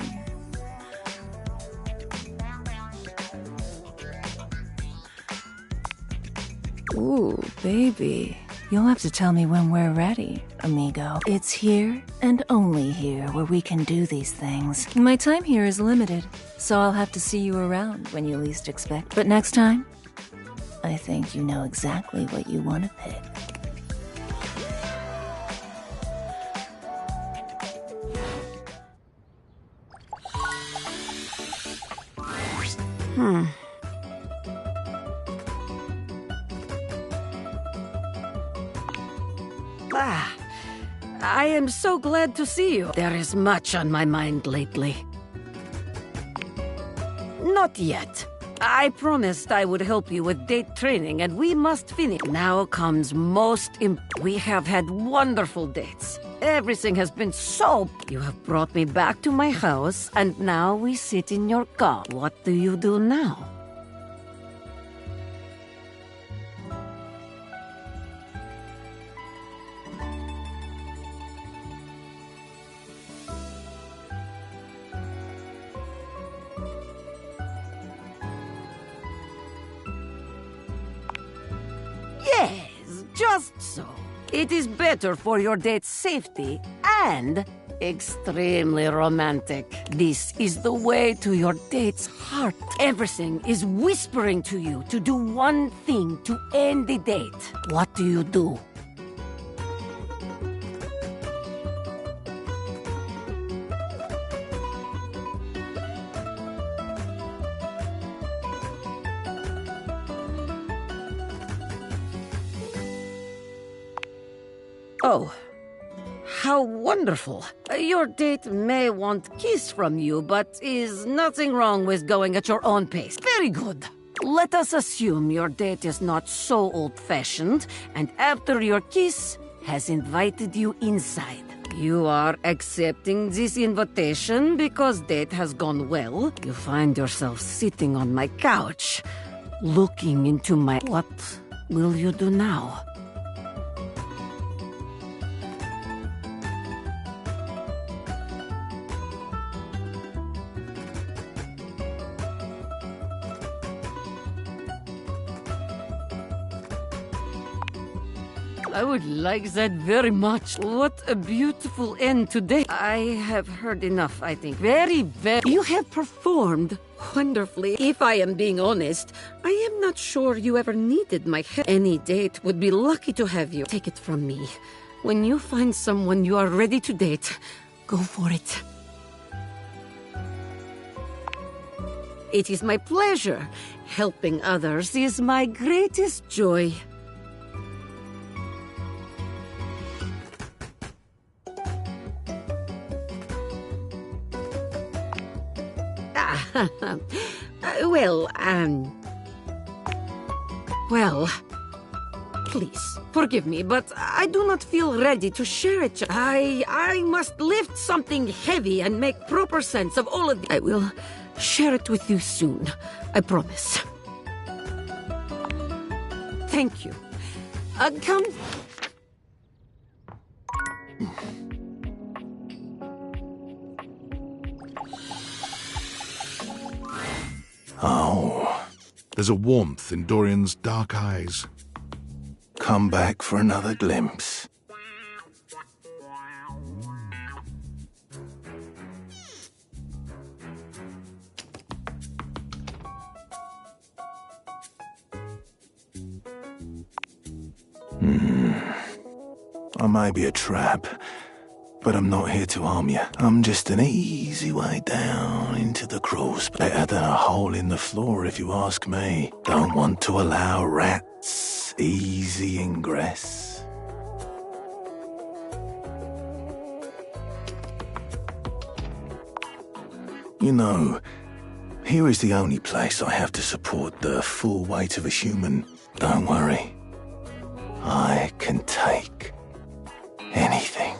Ooh, baby. You'll have to tell me when we're ready, amigo. It's here and only here where we can do these things. My time here is limited, so I'll have to see you around when you least expect. But next time, I think you know exactly what you want to pick. I am so glad to see you. There is much on my mind lately. Not yet. I promised I would help you with date training, and we must finish. Now comes we have had wonderful dates. Everything has been so... You have brought me back to my house, and now we sit in your car. What do you do now? Yes, just so. It is better for your date's safety and extremely romantic. This is the way to your date's heart. Everything is whispering to you to do one thing to end the date. What do you do? Oh, how wonderful. Your date may want kiss from you, but is nothing wrong with going at your own pace. Very good. Let us assume your date is not so old-fashioned, and after your kiss, has invited you inside. You are accepting this invitation because date has gone well. You find yourself sitting on my couch, looking into my... What will you do now? I would like that very much. What a beautiful end today. I have heard enough, I think. Very. You have performed wonderfully. If I am being honest, I am not sure you ever needed my help. Any date would be lucky to have you. Take it from me. When you find someone you are ready to date, go for it. It is my pleasure. Helping others is my greatest joy. Well, please, forgive me, but I do not feel ready to share it. I must lift something heavy and make proper sense of all of it. I will share it with you soon, I promise. Thank you. Come... Oh. There's a warmth in Dorian's dark eyes. Come back for another glimpse. I may be a trap, but I'm not here to harm you. I'm just an easy way down into the crawl space. Better than a hole in the floor, if you ask me. Don't want to allow rats easy ingress. You know, here is the only place I have to support the full weight of a human. Don't worry. I can take anything.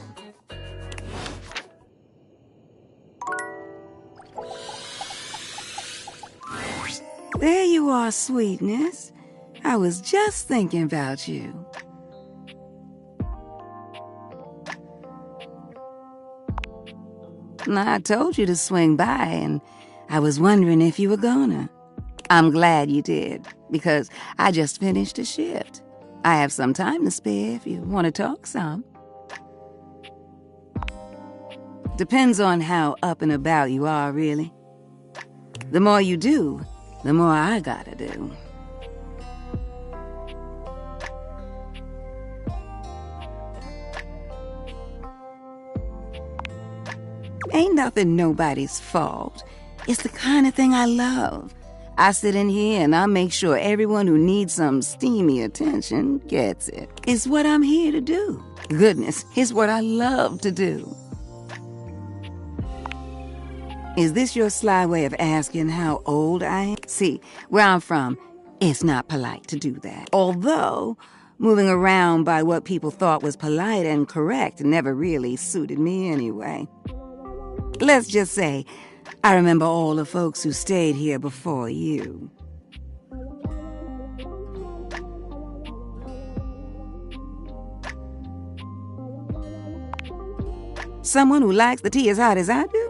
There you are, sweetness. I was just thinking about you. I told you to swing by, and I was wondering if you were gonna. I'm glad you did, because I just finished a shift. I have some time to spare if you want to talk some. Depends on how up and about you are, really. The more you do, the more I gotta do. Ain't nothing nobody's fault. It's the kind of thing I love. I sit in here and I make sure everyone who needs some steamy attention gets it. It's what I'm here to do. Goodness, it's what I love to do. Is this your sly way of asking how old I am? See, where I'm from, it's not polite to do that. Although, moving around by what people thought was polite and correct never really suited me anyway. Let's just say, I remember all the folks who stayed here before you. Someone who likes the tea as hot as I do?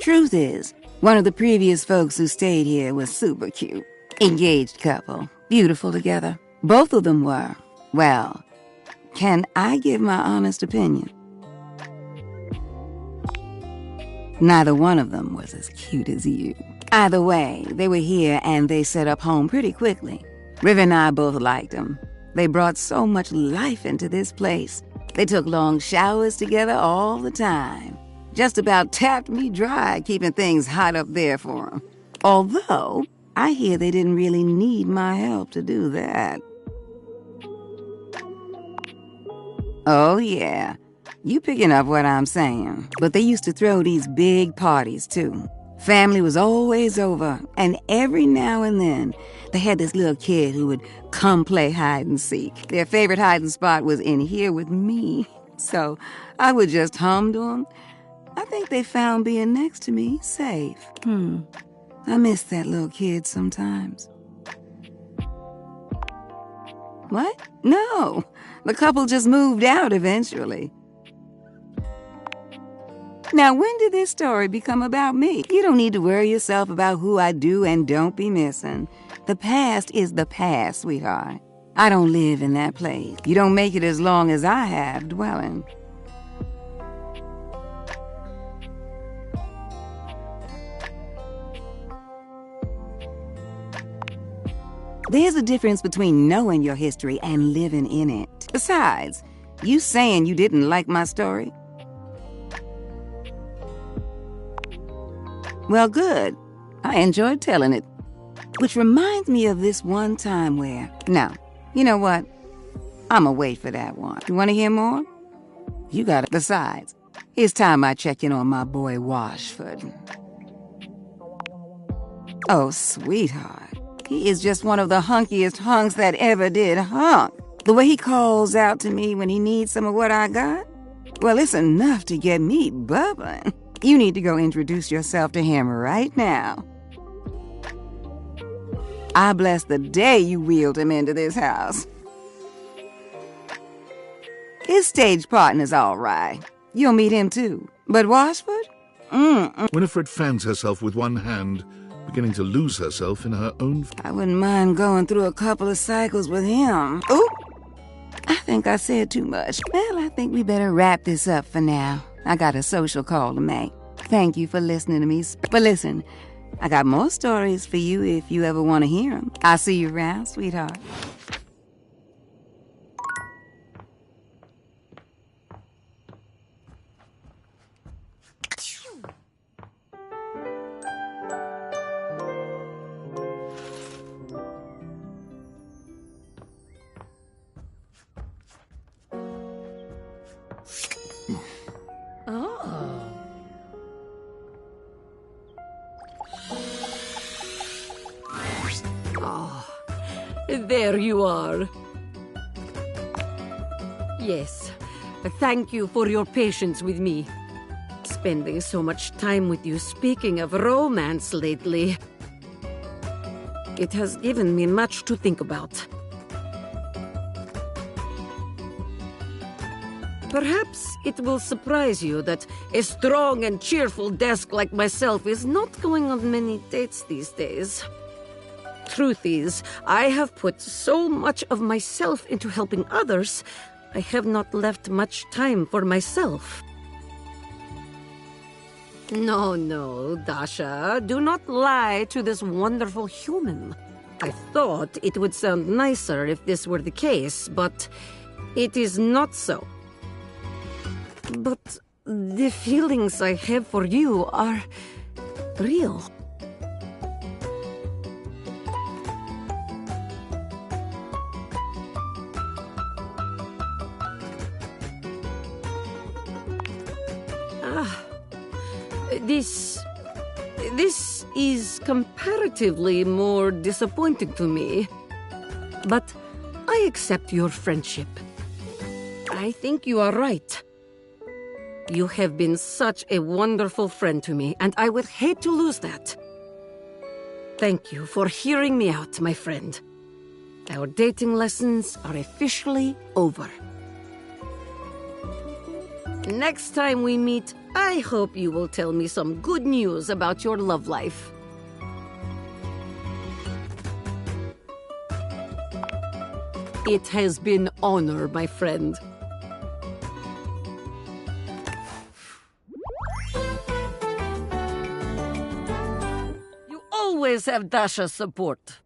Truth is, one of the previous folks who stayed here was super cute. Engaged couple, beautiful together. Both of them were, well, Can I give my honest opinion? Neither one of them was as cute as you. Either way, they were here and they set up home pretty quickly. River and I both liked them. They brought so much life into this place. They took long showers together all the time. Just about tapped me dry keeping things hot up there for them. Although, I hear they didn't really need my help to do that. Oh yeah, you picking up what I'm saying. But they used to throw these big parties too. Family was always over, and every now and then, they had this little kid who would come play hide and seek. Their favorite hiding spot was in here with me, so I would just hum to them. I think they found being next to me safe. I miss that little kid sometimes. What? No, the couple just moved out eventually. Now, when did this story become about me? You don't need to worry yourself about who I do and don't be missing. The past is the past, sweetheart. I don't live in that place. You don't make it as long as I have dwelling. There's a difference between knowing your history and living in it. Besides, you saying you didn't like my story? Well, good. I enjoyed telling it. Which reminds me of this one time where... Now, you know what? I'ma wait for that one. You want to hear more? You got it. Besides, it's time I check in on my boy Washford. Oh, sweetheart. He is just one of the hunkiest hunks that ever did hunk. The way he calls out to me when he needs some of what I got? Well, it's enough to get me bubbling. You need to go introduce yourself to him right now. I bless the day you wheeled him into this house. His stage partner's all right. You'll meet him too. But Washford? Winifred fans herself with one hand, beginning to lose herself in her own... I wouldn't mind going through a couple of cycles with him. Oop! I think I said too much. Well, I think we better wrap this up for now. I got a social call to make. Thank you for listening to me. But listen, I got more stories for you if you ever want to hear them. I'll see you around, sweetheart. There you are. Yes, thank you for your patience with me. Spending so much time with you speaking of romance lately. It has given me much to think about. Perhaps it will surprise you that a strong and cheerful desk like myself is not going on many dates these days. Truth is, I have put so much of myself into helping others, I have not left much time for myself. No, Dasha, do not lie to this wonderful human. I thought it would sound nicer if this were the case, but it is not so. But the feelings I have for you are real. This is comparatively more disappointing to me. But I accept your friendship. I think you are right. You have been such a wonderful friend to me, and I would hate to lose that. Thank you for hearing me out, my friend. Our dating lessons are officially over. Next time we meet, I hope you will tell me some good news about your love life. It has been honor, my friend. You always have Dasha's support.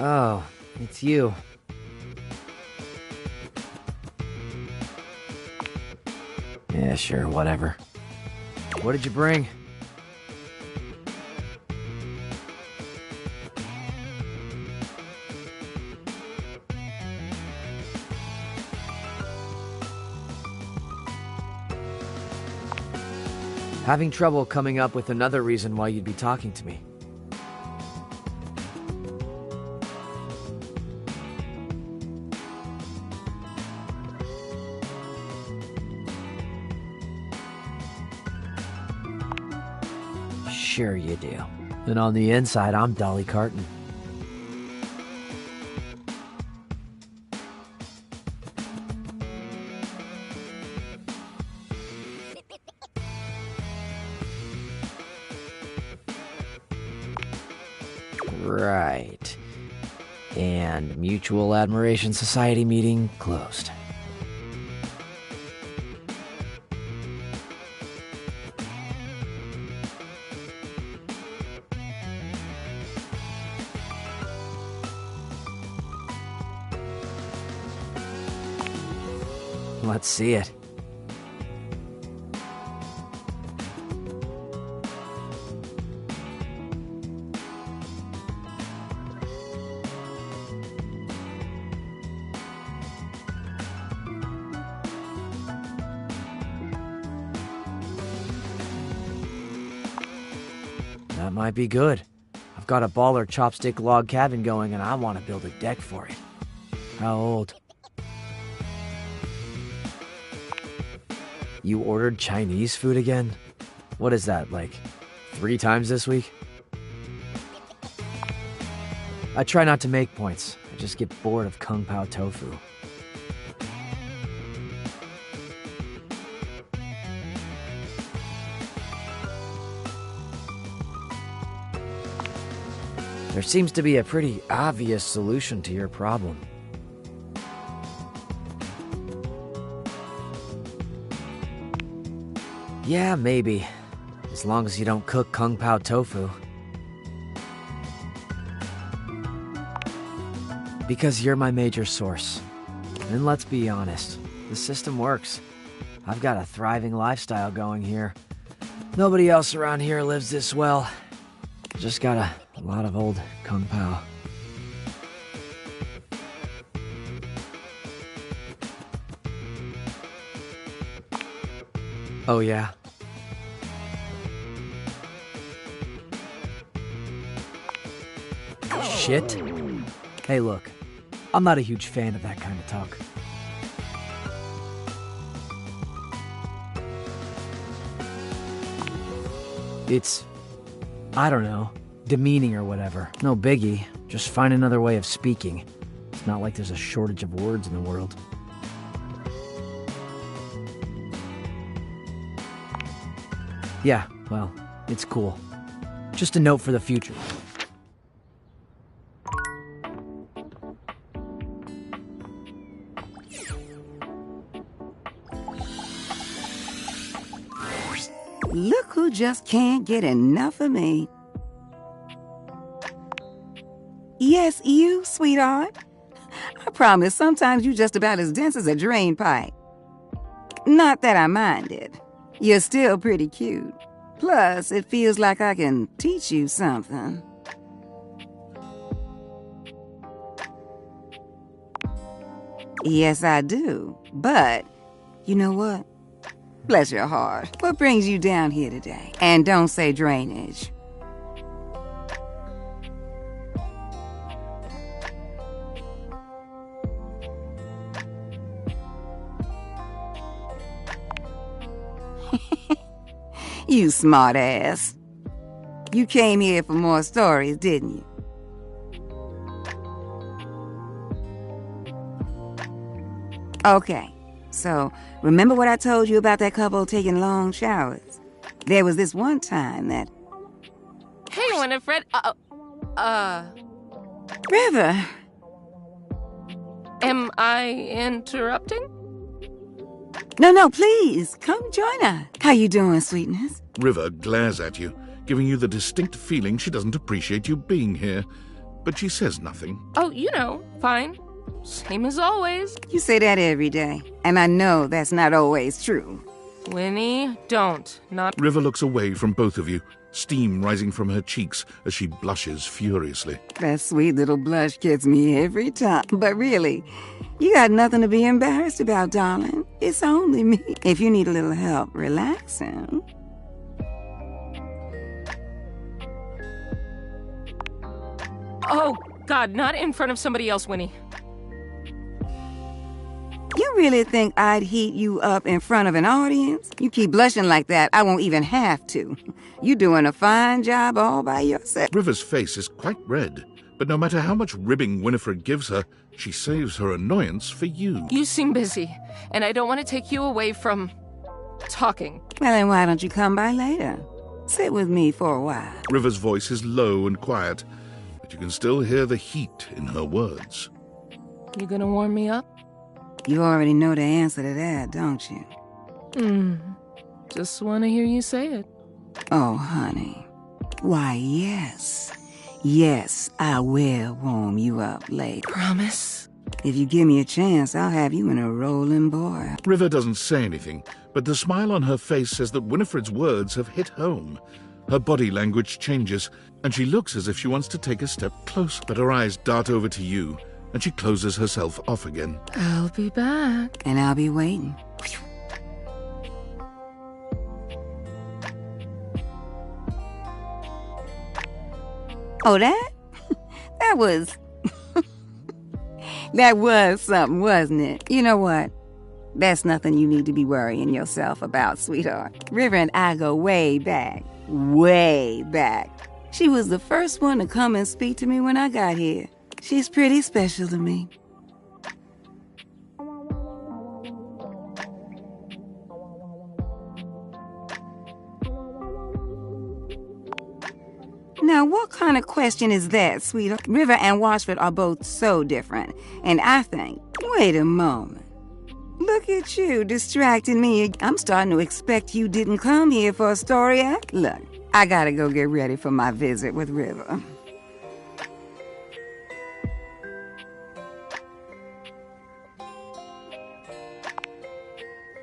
Oh, it's you. Yeah, sure, whatever. What did you bring? Having trouble coming up with another reason why you'd be talking to me. Sure you do. And on the inside, I'm Dolly Carton. Right. And Mutual Admiration Society meeting closed. Let's see it. That might be good. I've got a baller chopstick log cabin going and I want to build a deck for it. How old? You ordered Chinese food again? What is that, like 3 times this week? I try not to make points. I just get bored of Kung Pao tofu. There seems to be a pretty obvious solution to your problem. Yeah, maybe. As long as you don't cook Kung Pao tofu. Because you're my major source. And let's be honest, the system works. I've got a thriving lifestyle going here. Nobody else around here lives this well. Just got a lot of old Kung Pao. Oh yeah? Shit? Hey look, I'm not a huge fan of that kind of talk. It's, I don't know, demeaning or whatever. No biggie, just find another way of speaking. It's not like there's a shortage of words in the world. Yeah, well, it's cool. Just a note for the future. Look who just can't get enough of me. Yes, you, sweetheart. I promise sometimes you're just about as dense as a drain pipe. Not that I minded. You're still pretty cute. Plus, it feels like I can teach you something. Yes, I do. But, you know what? Bless your heart. What brings you down here today? And don't say drainage. You smart ass. You came here for more stories, didn't you? Okay, so remember what I told you about that couple taking long showers? There was this one time that... Hey, Winifred. River! Am I interrupting? No, please, come join us. How you doing, sweetness? River glares at you, giving you the distinct feeling she doesn't appreciate you being here. But she says nothing. Oh, you know, fine. Same as always. You say that every day, and I know that's not always true. Winnie, don't. Not... River looks away from both of you, steam rising from her cheeks as she blushes furiously. That sweet little blush gets me every time. But really, you got nothing to be embarrassed about, darling. It's only me. If you need a little help relaxing... Oh, God, not in front of somebody else, Winnie. You really think I'd heat you up in front of an audience? You keep blushing like that, I won't even have to. You doing a fine job all by yourself. River's face is quite red, but no matter how much ribbing Winifred gives her, she saves her annoyance for you. You seem busy, and I don't want to take you away from... talking. Well, then why don't you come by later? Sit with me for a while. River's voice is low and quiet, but you can still hear the heat in her words. You gonna warm me up? You already know the answer to that, don't you? Just want to hear you say it. Oh, honey. Why, yes. Yes, I will warm you up later. Promise? If you give me a chance, I'll have you in a rolling boil. River doesn't say anything, but the smile on her face says that Winifred's words have hit home. Her body language changes, and she looks as if she wants to take a step closer, but her eyes dart over to you, and she closes herself off again. I'll be back. And I'll be waiting. Oh, that? That was... that was something, wasn't it? You know what? That's nothing you need to be worrying yourself about, sweetheart. River and I go way back. Way back. She was the first one to come and speak to me when I got here. She's pretty special to me. Now, what kind of question is that, sweetheart? River and Washford are both so different, and I think... Wait a moment. Look at you, distracting me. I'm starting to expect you didn't come here for a story act. Look, I gotta go get ready for my visit with River.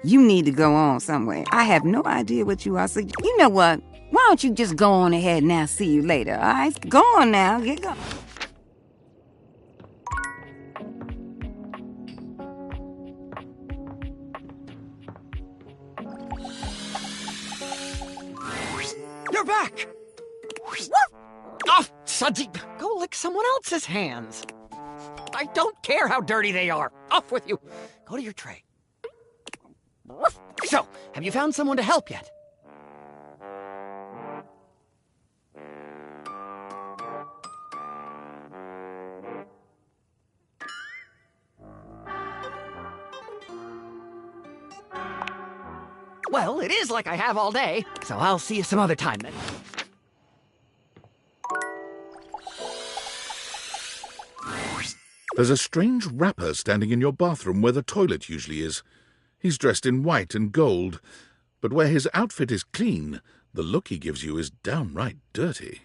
You need to go on somewhere. I have no idea what you are. So, you know what? Why don't you just go on ahead and I'll see you later, all right? Go on now. Get going. You're back! Oh, Sudsy, go lick someone else's hands. I don't care how dirty they are. Off with you. Go to your tray. So, have you found someone to help yet? Well, it is like I have all day, so I'll see you some other time then. There's a strange rapper standing in your bathroom where the toilet usually is. He's dressed in white and gold, but where his outfit is clean, the look he gives you is downright dirty.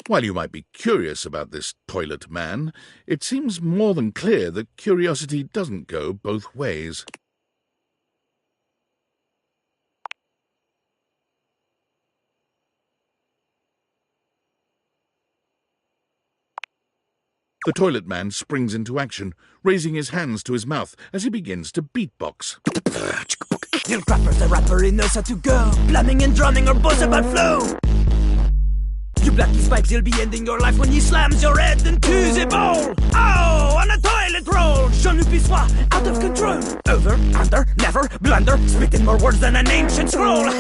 While you might be curious about this toilet man, it seems more than clear that curiosity doesn't go both ways. The toilet man springs into action, raising his hands to his mouth as he begins to beatbox. Lil Crapper, the rapper, he knows how to go. Plumbing and drumming are both about flow. You block his pipes, he'll be ending your life when he slams your head into the bowl. Oh, on a toilet roll, Jean-Luc Pissoir, out of control. Over, under, never, blunder, spitting more words than an ancient scroll.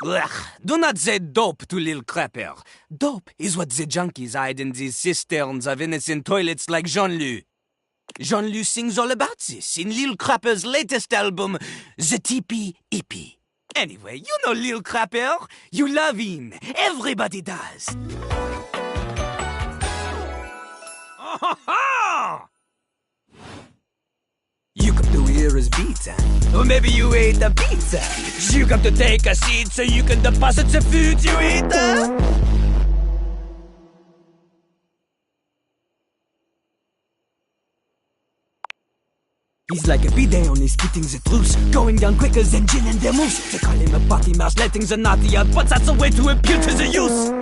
Ugh, do not say dope to Lil Crapper. Dope is what the junkies hide in these cisterns of innocent toilets like Jean-Luc. Jean-Luc sings all about this in Lil Crapper's latest album, The Teepee Hippie. Anyway, you know Lil Crapper. You love him. Everybody does. You come to hear his beats, or maybe you ate the pizza. You come to take a seat so you can deposit the food you eat. He's like a bidet, only spitting the truth, going down quicker than gin and vermouth. They call him a potty mouse, letting the naughty out, but that's a way to appeal to the youth.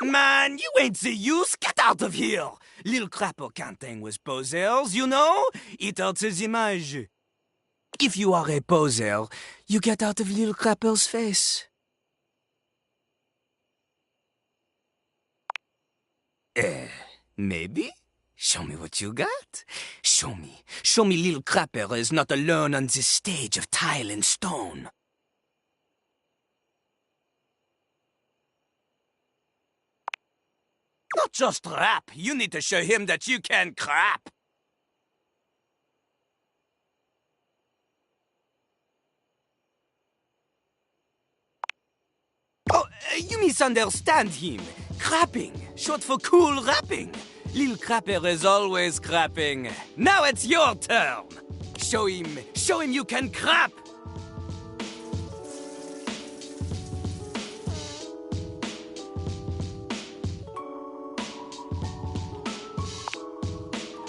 Man, you ain't the use. Get out of here. Lil Crapper can't hang with posers, you know? It hurts his image. If you are a poser, you get out of Lil Crapper's face. Maybe? Show me what you got. Show me. Show me Lil Crapper is not alone on this stage of tile and stone. Not just rap. You need to show him that you can crap. Oh, you misunderstand him. Crapping, short for cool rapping. Lil Crapper is always crapping. Now it's your turn. Show him you can crap.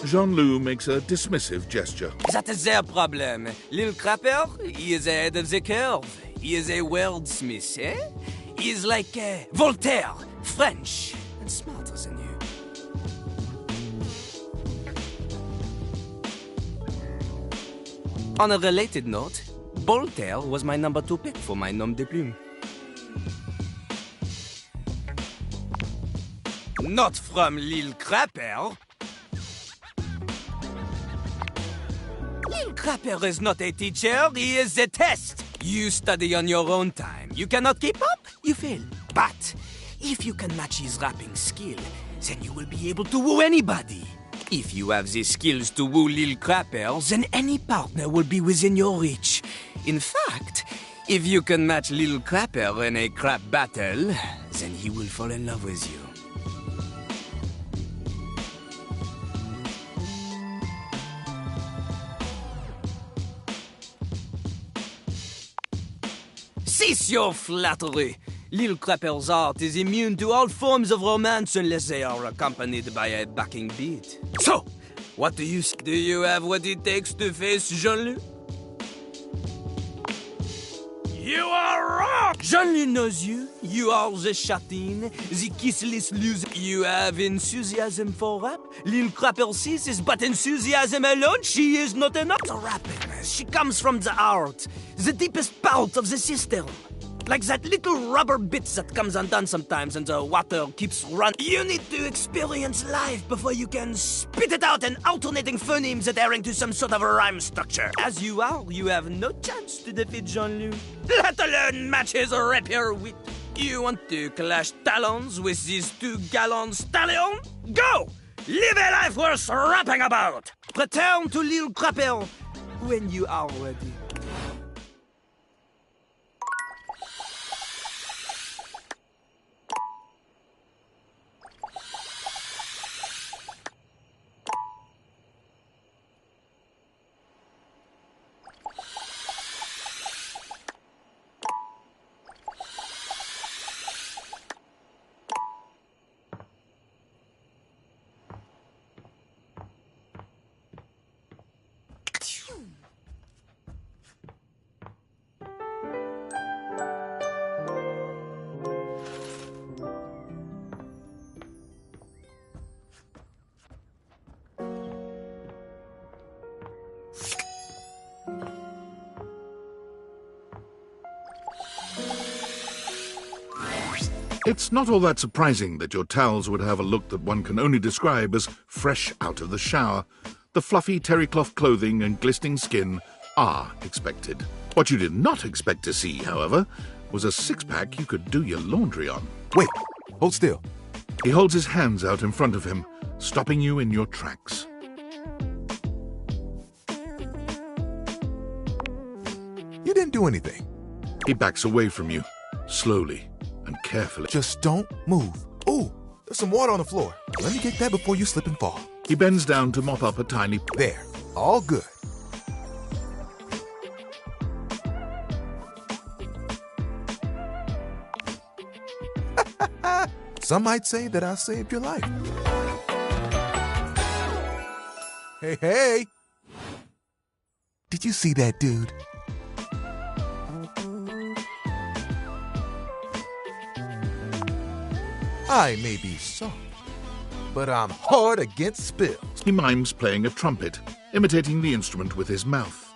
Jean-Luc makes a dismissive gesture. That is their problem. Lil Crapper, he is ahead of the curve. He is a wordsmith, eh? He is like Voltaire, French, and smarter than you. On a related note, Voltaire was my number 2 pick for my nom de plume. Not from Lil Crapper. Lil Crapper is not a teacher, he is a test. You study on your own time. You cannot keep up, you fail. But if you can match his rapping skill, then you will be able to woo anybody. If you have the skills to woo Lil Crapper, then any partner will be within your reach. In fact, If you can match Lil Crapper in a crap battle, then he will fall in love with you. Cease your flattery. Lil Crapper's art is immune to all forms of romance unless they are accompanied by a backing beat. So, what do you say? Do you have what it takes to face Jean-Luc? You are wrong! Jean-Luc knows you. You are the Chatine, the kissless loser. You have enthusiasm for rap. Lil Crapper sees is but enthusiasm alone. She is not enough to rapping. She comes from the heart, the deepest part of the system. Like that little rubber bit that comes undone sometimes and the water keeps running. You need to experience life before you can spit it out in alternating phonemes adhering to some sort of a rhyme structure. As you are, you have no chance to defeat Jean-Luc, let alone match his rapier wit. You want to clash talons with these two gallant stallions? Go! Live a life worth rapping about! Return to Lil Crapper when you are ready. It's not all that surprising that your towels would have a look that one can only describe as fresh out of the shower. The fluffy terry cloth clothing and glistening skin are expected. What you did not expect to see, however, was a six-pack you could do your laundry on. Wait, hold still. He holds his hands out in front of him, stopping you in your tracks. You didn't do anything. He backs away from you, slowly and carefully. Just don't move. Ooh, there's some water on the floor. Let me get that before you slip and fall. He bends down to mop up a tiny... There, all good. Some might say that I saved your life. Hey, hey! Did you see that dude? I may be soft, but I'm hard against spills. He mimes playing a trumpet, imitating the instrument with his mouth.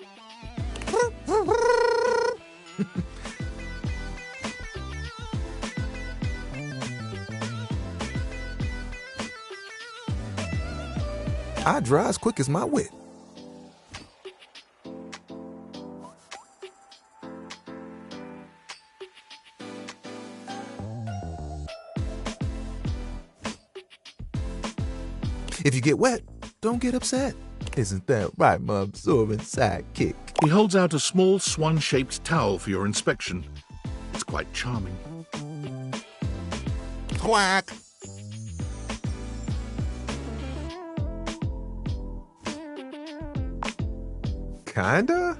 I dry as quick as my wit. If you get wet, don't get upset. Isn't that right, my absorbent sidekick? He holds out a small swan-shaped towel for your inspection. It's quite charming. Quack! Kinda?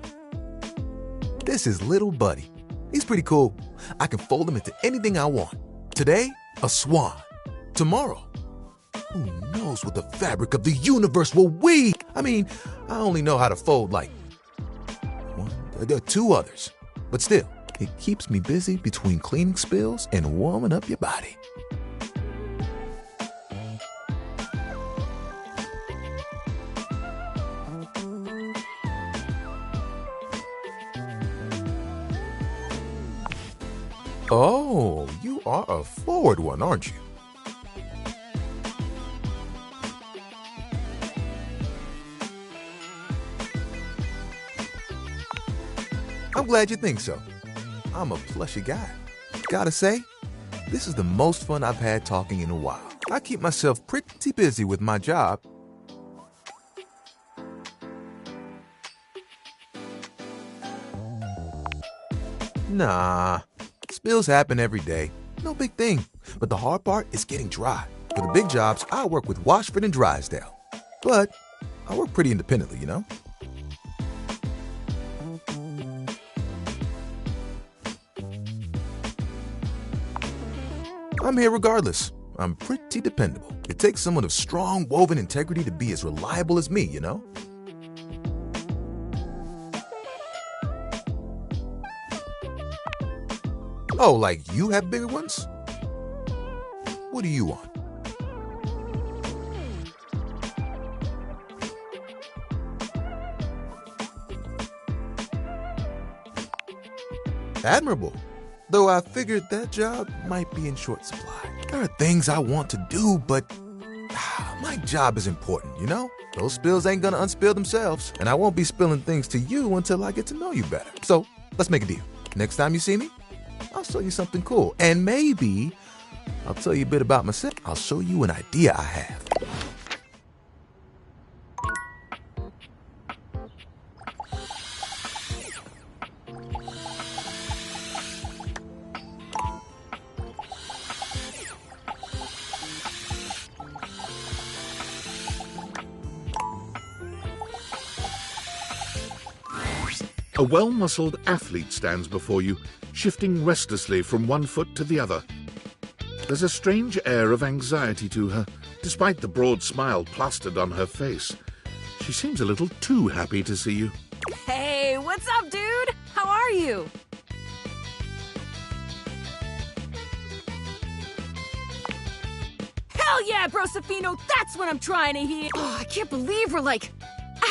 This is Little Buddy. He's pretty cool. I can fold him into anything I want. Today, a swan. Tomorrow, who knows what the fabric of the universe will weave? I mean, I only know how to fold like two others. But still, it keeps me busy between cleaning spills and warming up your body. Oh, you are a forward one, aren't you? I'm glad you think so. I'm a plushy guy. Gotta say, this is the most fun I've had talking in a while. I keep myself pretty busy with my job. Nah, spills happen every day. No big thing. But the hard part is getting dry. For the big jobs, I work with Washford and Drysdale. But I work pretty independently, you know? I'm here regardless. I'm pretty dependable. It takes someone of strong woven integrity to be as reliable as me, you know? Oh, like you have bigger ones? What do you want? Admirable. Though I figured that job might be in short supply. There are things I want to do, but my job is important, you know? Those spills ain't gonna unspill themselves, and I won't be spilling things to you until I get to know you better. So, let's make a deal. Next time you see me, I'll show you something cool. And maybe I'll tell you a bit about myself. I'll show you an idea I have. A well-muscled athlete stands before you, shifting restlessly from one foot to the other. There's a strange air of anxiety to her, despite the broad smile plastered on her face. She seems a little too happy to see you. Hey, what's up, dude? How are you? Hell yeah, Brosafino, that's what I'm trying to hear! Oh, I can't believe we're,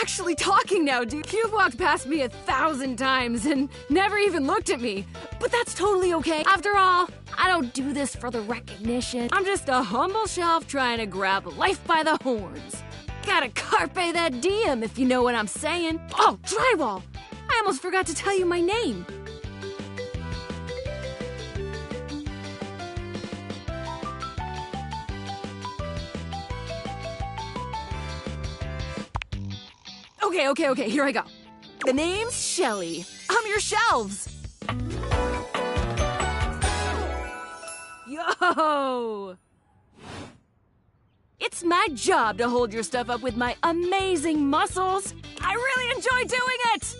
actually talking now, dude. You've walked past me 1,000 times and never even looked at me. But that's totally okay. After all, I don't do this for the recognition. I'm just a humble shelf trying to grab life by the horns. Gotta carpe that diem, if you know what I'm saying. Oh, Drywall! I almost forgot to tell you my name. Okay, here I go. The name's Shelly. I'm your shelves. Yo! It's my job to hold your stuff up with my amazing muscles. I really enjoy doing it!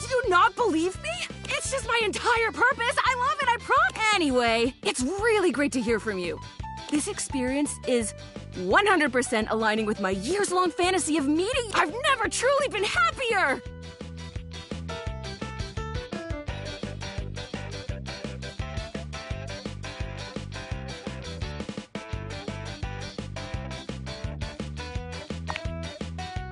Do you not believe me? It's just my entire purpose. I love it, I promise. Anyway, it's really great to hear from you. This experience is 100% aligning with my years-long fantasy of meeting you. I've never truly been happier!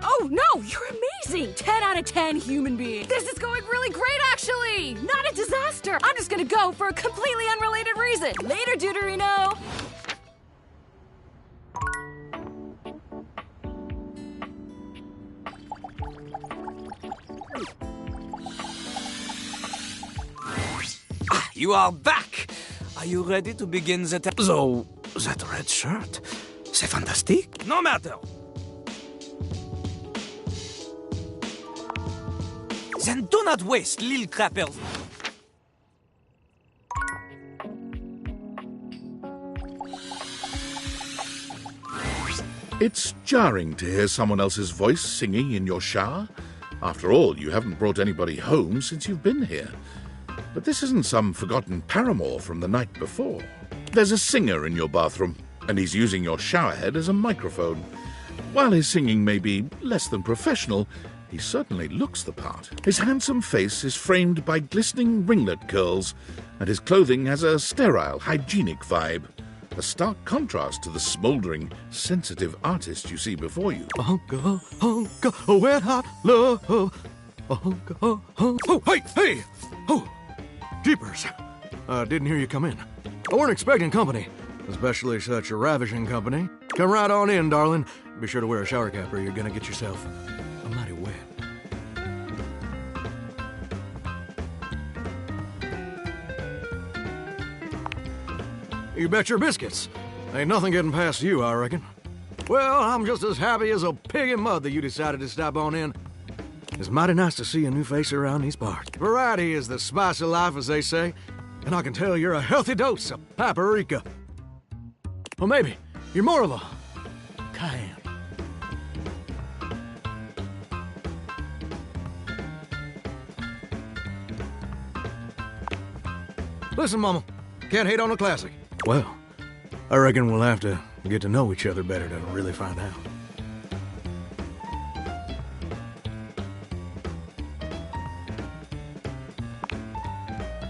Oh no, you're amazing! 10 out of 10 human being. This is going really great, actually! Not a disaster! I'm just gonna go for a completely unrelated reason. Later, Deuterino! You are back! Are you ready to begin the So, that red shirt, c'est fantastique. No matter! Then do not waste, little crappers. It's jarring to hear someone else's voice singing in your shower. After all, you haven't brought anybody home since you've been here. But this isn't some forgotten paramour from the night before. There's a singer in your bathroom, and he's using your showerhead as a microphone. While his singing may be less than professional, he certainly looks the part. His handsome face is framed by glistening ringlet curls, and his clothing has a sterile, hygienic vibe. A stark contrast to the smouldering, sensitive artist you see before you. Wet hot love. Oh, hey! Oh, jeepers. Didn't hear you come in. I weren't expecting company, especially such a ravishing company. Come right on in, darling. Be sure to wear a shower cap or you're gonna get yourself a mighty wet. You bet your biscuits. Ain't nothing getting past you, I reckon. Well, I'm just as happy as a pig in mud that you decided to stop on in. It's mighty nice to see a new face around these parts. Variety is the spice of life, as they say, and I can tell you're a healthy dose of paprika. Or maybe you're more of a cayenne. Listen, Mama, can't hate on a classic. Well, I reckon we'll have to get to know each other better to really find out.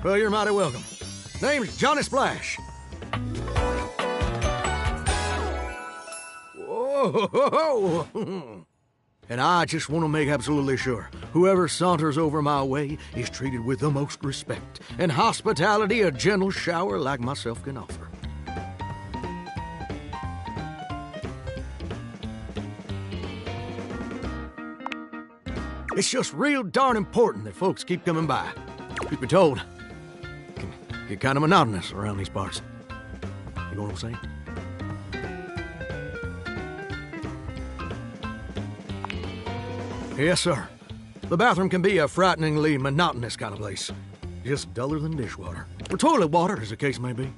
Well, you're mighty welcome. Name's Johnny Splash. Whoa! And I just want to make absolutely sure whoever saunters over my way is treated with the most respect and hospitality a gentle shower like myself can offer. It's just real darn important that folks keep coming by. Truth be told, it can get kind of monotonous around these parts. You know what I'm saying? Yes, sir. The bathroom can be a frighteningly monotonous kind of place. Just duller than dishwater. Or toilet water, as the case may be.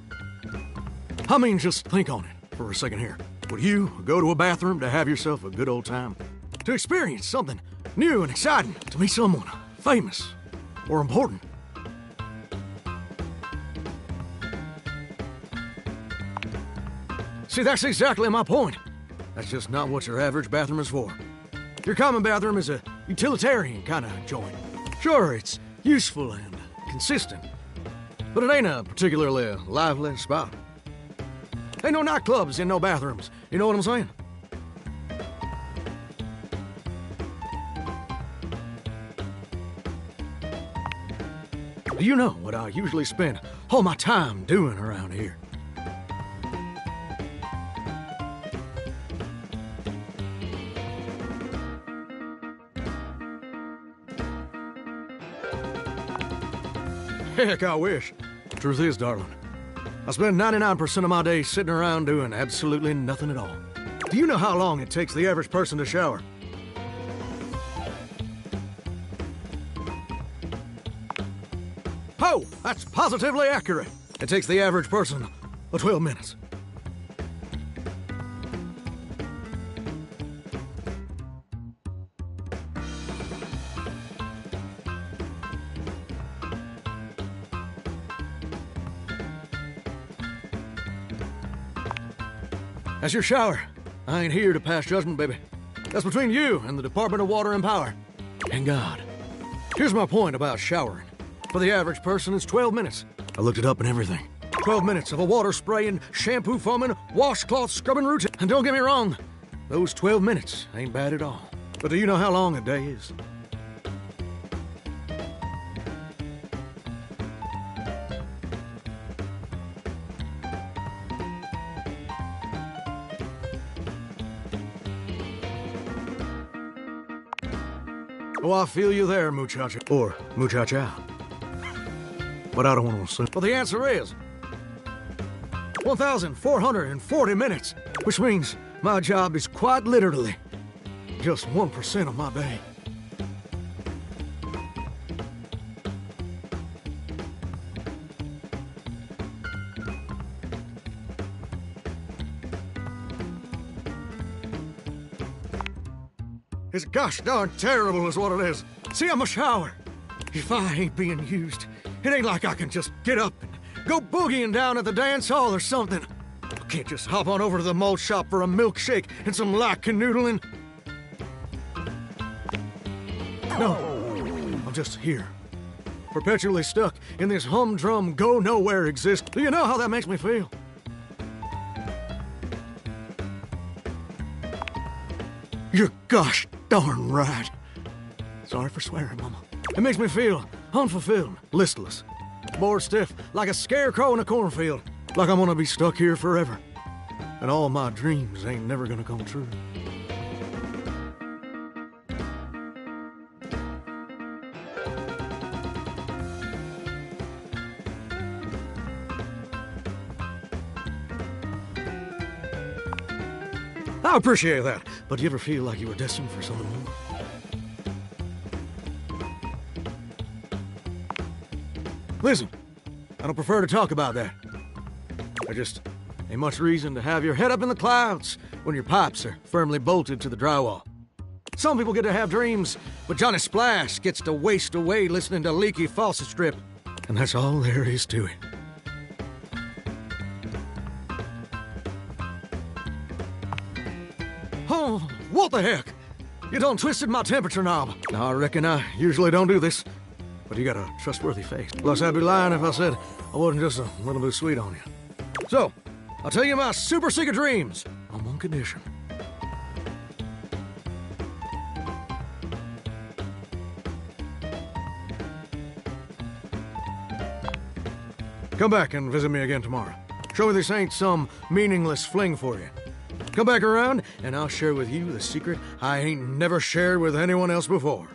I mean, just think on it for a second here. Would you go to a bathroom to have yourself a good old time? To experience something new and exciting? To meet someone famous or important? See, that's exactly my point. That's just not what your average bathroom is for. Your common bathroom is a utilitarian kind of joint. Sure, it's useful and consistent, but it ain't a particularly lively spot. Ain't no nightclubs in no bathrooms, you know what I'm saying? Do you know what I usually spend all my time doing around here? Heck, I wish. Truth is, darling, I spend 99% of my day sitting around doing absolutely nothing at all. Do you know how long it takes the average person to shower? Oh, that's positively accurate. It takes the average person 12 minutes. That's your shower. I ain't here to pass judgment, baby. That's between you and the Department of Water and Power. And God. Here's my point about showering. For the average person, it's 12 minutes. I looked it up and everything. 12 minutes of a water spraying, shampoo foaming, washcloth scrubbing routine. And don't get me wrong, those 12 minutes ain't bad at all. But do you know how long a day is? Oh, I feel you there, muchacha. Or muchacha. But I don't want to assume. Well, the answer is 1,440 minutes, which means my job is quite literally just 1% of my day. It's gosh darn terrible is what it is. See, I'm a shower. If I ain't being used, it ain't like I can just get up and go boogieing down at the dance hall or something. I can't just hop on over to the malt shop for a milkshake and some light canoodling. No, I'm just here, perpetually stuck in this humdrum go-nowhere existence. Do you know how that makes me feel? You're gosh darn right. Sorry for swearing, Mama. It makes me feel unfulfilled, listless, bored stiff, like a scarecrow in a cornfield, like I'm gonna be stuck here forever, and all my dreams ain't never gonna come true. I appreciate that. But do you ever feel like you were destined for something more? Listen, I don't prefer to talk about that. There just ain't much reason to have your head up in the clouds when your pipes are firmly bolted to the drywall. Some people get to have dreams, but Johnny Splash gets to waste away listening to Leaky Faucet Strip. And that's all there is to it. Oh, what the heck? You done twisted my temperature knob. Now, I reckon I usually don't do this, but you got a trustworthy face. Plus, I'd be lying if I said I wasn't just a little bit sweet on you. So, I'll tell you my super secret dreams on one condition. Come back and visit me again tomorrow. Show me this ain't some meaningless fling for you. Come back around, and I'll share with you the secret I ain't never shared with anyone else before.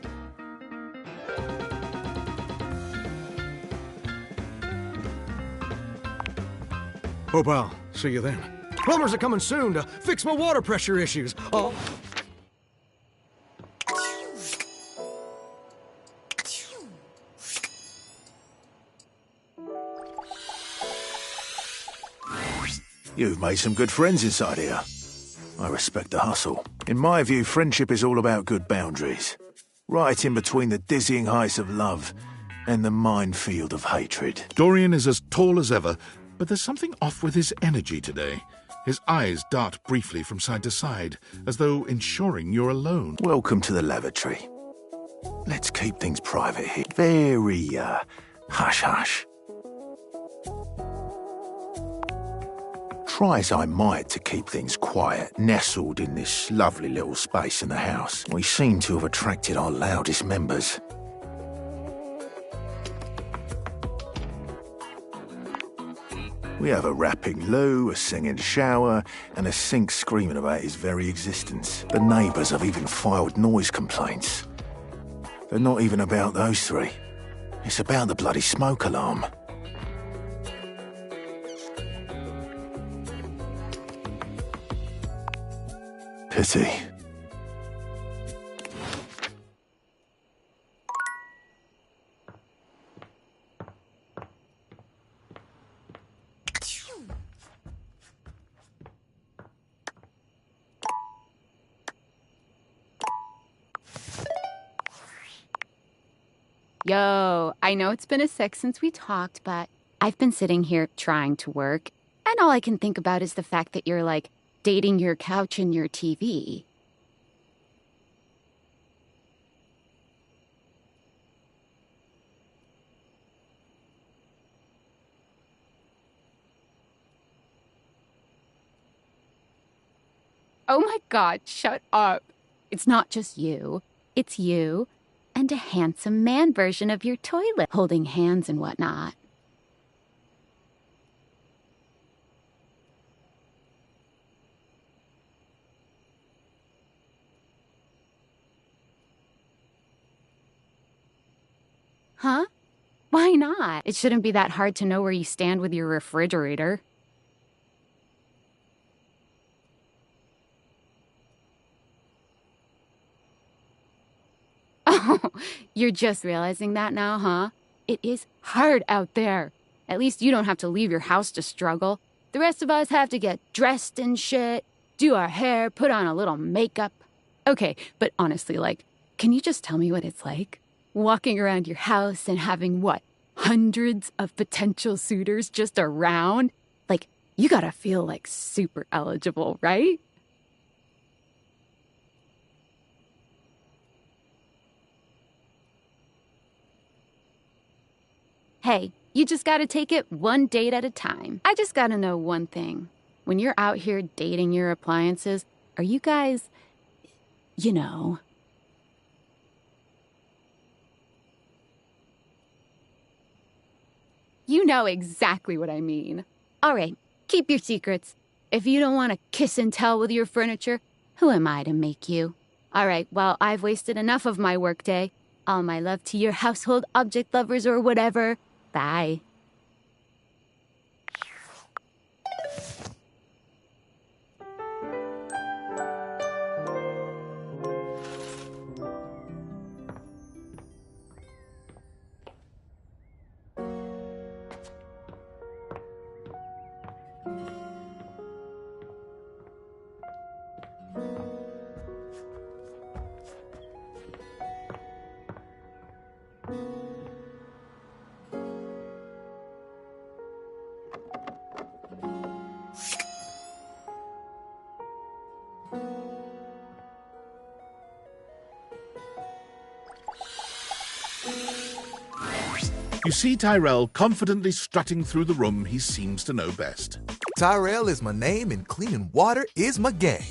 Hope I'll see you then. Plumbers are coming soon to fix my water pressure issues. Oh. You've made some good friends inside here. I respect the hustle. In my view, friendship is all about good boundaries. Right in between the dizzying heights of love and the minefield of hatred. Dorian is as tall as ever, but there's something off with his energy today. His eyes dart briefly from side to side, as though ensuring you're alone. Welcome to the lavatory. Let's keep things private here. Very, hush-hush. Try as I might to keep things quiet, nestled in this lovely little space in the house, we seem to have attracted our loudest members. We have a rapping loo, a singing shower, and a sink screaming about his very existence. The neighbours have even filed noise complaints. They're not even about those three. It's about the bloody smoke alarm. Pity. Yo, I know it's been a sec since we talked, but I've been sitting here trying to work, and all I can think about is the fact that you're, like, dating your couch and your TV. Oh my God, shut up. It's not just you. It's you and a handsome man version of your toilet, holding hands and whatnot. Huh? Why not? It shouldn't be that hard to know where you stand with your refrigerator. Oh, you're just realizing that now, huh? It is hard out there. At least you don't have to leave your house to struggle. The rest of us have to get dressed and shit, do our hair, put on a little makeup. Okay, but honestly, like, can you just tell me what it's like? Walking around your house and having, what, hundreds of potential suitors just around? Like, you gotta feel, like, super eligible, right? Hey, you just gotta take it one date at a time. I just gotta know one thing. When you're out here dating your appliances, are you guys, you know... You know exactly what I mean. All right, keep your secrets. If you don't want to kiss and tell with your furniture, who am I to make you? All right, well, I've wasted enough of my workday. All my love to your household object lovers or whatever. Bye. You see Tyrell confidently strutting through the room he seems to know best. Tyrell is my name and cleaning water is my game.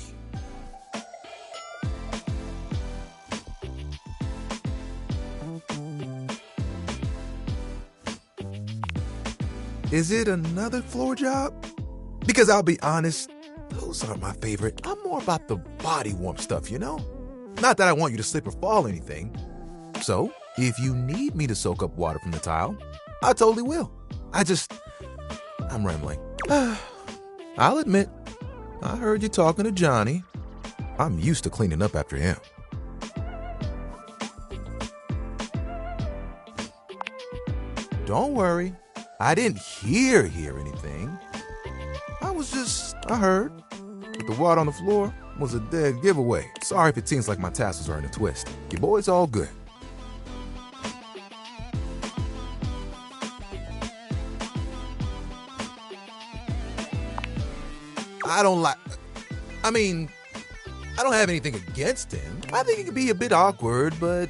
Is it another floor job? Because I'll be honest, those aren't my favorite. I'm more about the body warmth stuff, you know? Not that I want you to slip or fall or anything. So, if you need me to soak up water from the tile, I totally will. I'm rambling. I'll admit, I heard you talking to Johnny. I'm used to cleaning up after him. Don't worry. I didn't hear anything. I heard. But the water on the floor was a dead giveaway. Sorry if it seems like my tassels are in a twist. Your boy's all good. I don't have anything against him. I think it could be a bit awkward, but...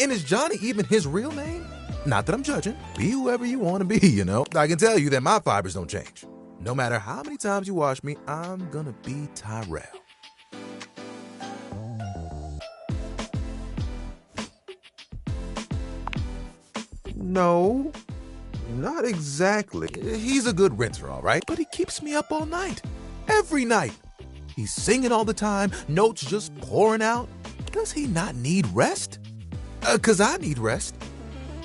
And is Johnny even his real name? Not that I'm judging. Be whoever you want to be, you know? I can tell you that my fibers don't change. No matter how many times you wash me, I'm gonna be Tyrell. No, not exactly. He's a good rinser, all right? But he keeps me up all night. Every night. He's singing all the time, notes just pouring out. Does he not need rest? 'Cause I need rest.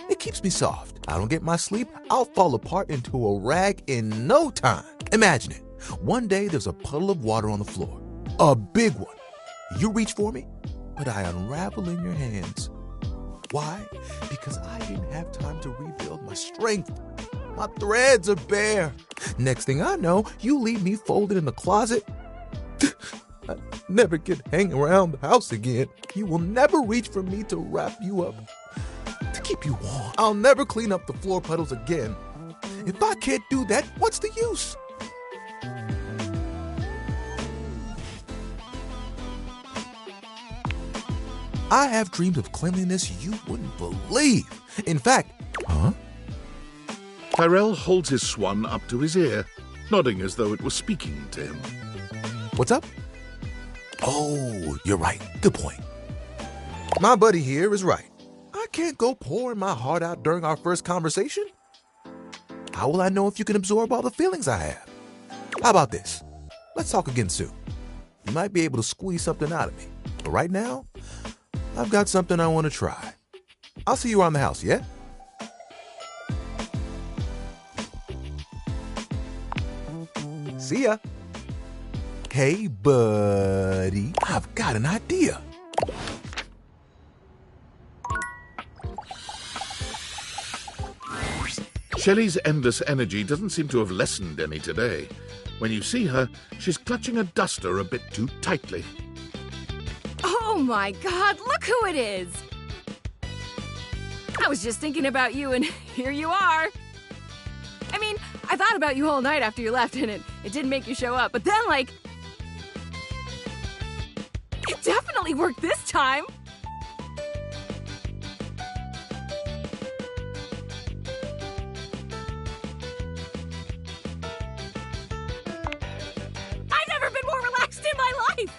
It keeps me soft. I don't get my sleep, I'll fall apart into a rag in no time. Imagine it. One day there's a puddle of water on the floor. A big one. You reach for me, but I unravel in your hands. Why? Because I didn't have time to rebuild my strength. My threads are bare. Next thing I know, you leave me folded in the closet. I never can hang around the house again. You will never reach for me to wrap you up, to keep you warm. I'll never clean up the floor puddles again. If I can't do that, what's the use? I have dreams of cleanliness you wouldn't believe. In fact, Tyrell holds his swan up to his ear, nodding as though it were speaking to him. What's up? Oh, you're right. Good point. My buddy here is right. I can't go pouring my heart out during our first conversation. How will I know if you can absorb all the feelings I have? How about this? Let's talk again soon. You might be able to squeeze something out of me. But right now, I've got something I want to try. I'll see you around the house, yeah? See ya. Hey, buddy. I've got an idea. Shelley's endless energy doesn't seem to have lessened any today. When you see her, she's clutching a duster a bit too tightly. Oh my god, look who it is! I was just thinking about you and here you are! I mean, I thought about you all night after you left and it didn't make you show up, but then like... It definitely worked this time! I've never been more relaxed in my life!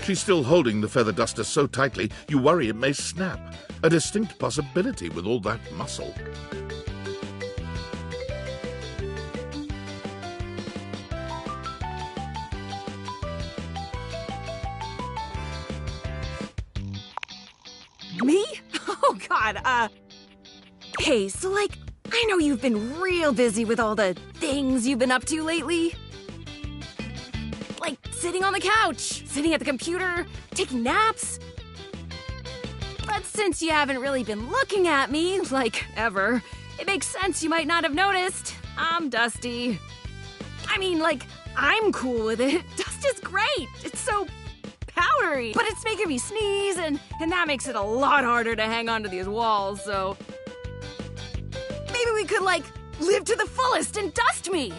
She's still holding the feather duster so tightly, you worry it may snap. A distinct possibility with all that muscle. Me? Oh god, Hey, so like, I know you've been real busy with all the things you've been up to lately. Like sitting on the couch, sitting at the computer, taking naps. But since you haven't really been looking at me, like, ever, it makes sense you might not have noticed. I'm dusty. I mean, like, I'm cool with it. Dust is great. It's so powdery. But it's making me sneeze, and that makes it a lot harder to hang onto these walls, so... Maybe we could, like, live to the fullest and dust me!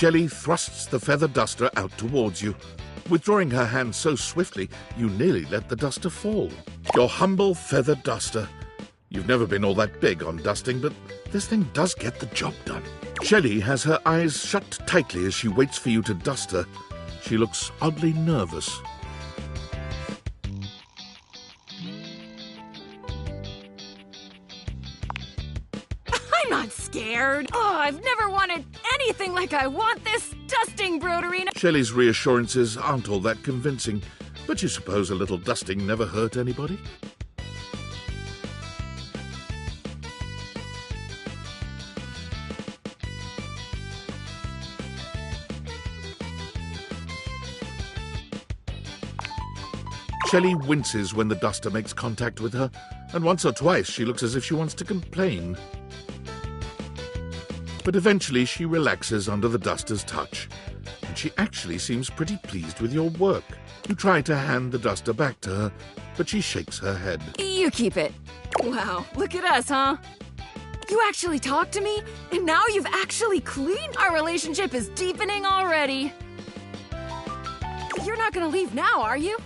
Shelley thrusts the feather duster out towards you. Withdrawing her hand so swiftly, you nearly let the duster fall. Your humble feather duster. You've never been all that big on dusting, but this thing does get the job done. Shelley has her eyes shut tightly as she waits for you to dust her. She looks oddly nervous. I'm not scared. Oh, I've never wanted anything like I want this dusting, Broderina. Shelley's reassurances aren't all that convincing, but you suppose a little dusting never hurt anybody? Shelley winces when the duster makes contact with her, and once or twice she looks as if she wants to complain. But eventually she relaxes under the duster's touch, and she actually seems pretty pleased with your work. You try to hand the duster back to her, but she shakes her head. You keep it. Wow, look at us, huh? You actually talked to me, and now you've actually cleaned? Our relationship is deepening already. You're not gonna leave now, are you?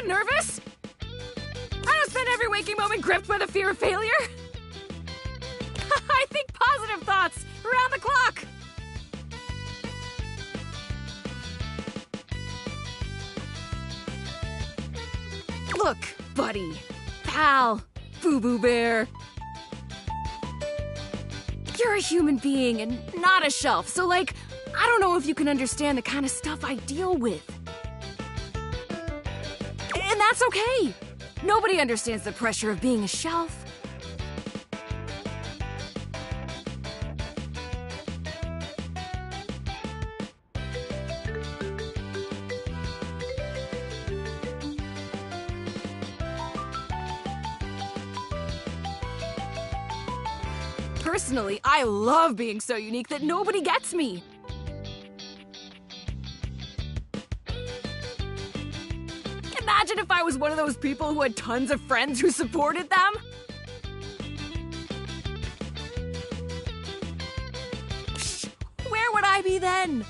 Nervous? I don't spend every waking moment gripped by the fear of failure. I think positive thoughts around the clock. Look, buddy, pal, Boo-Boo Bear. You're a human being and not a shelf, so I don't know if you can understand the kind of stuff I deal with. And that's okay. Nobody understands the pressure of being a shelf. Personally, I love being so unique that nobody gets me. Imagine if I was one of those people who had tons of friends who supported them. Where would I be then?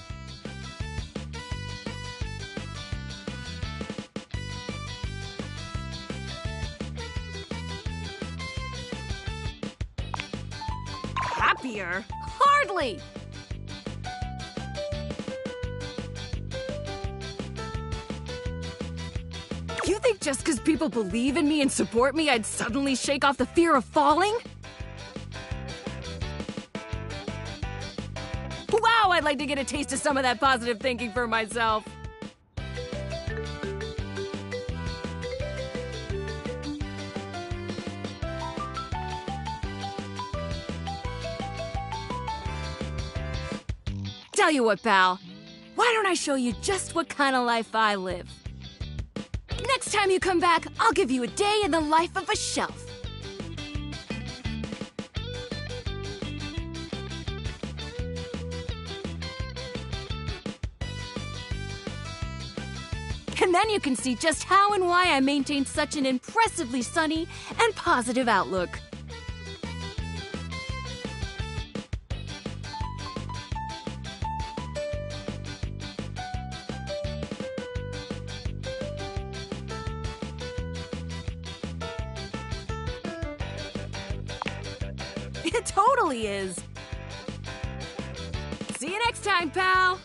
Happier? Hardly! You think just because people believe in me and support me, I'd suddenly shake off the fear of falling? Wow, I'd like to get a taste of some of that positive thinking for myself. Tell you what, pal. Why don't I show you just what kind of life I live? Next time you come back, I'll give you a day in the life of a shelf. And then you can see just how and why I maintain such an impressively sunny and positive outlook. It totally is. See you next time, pal.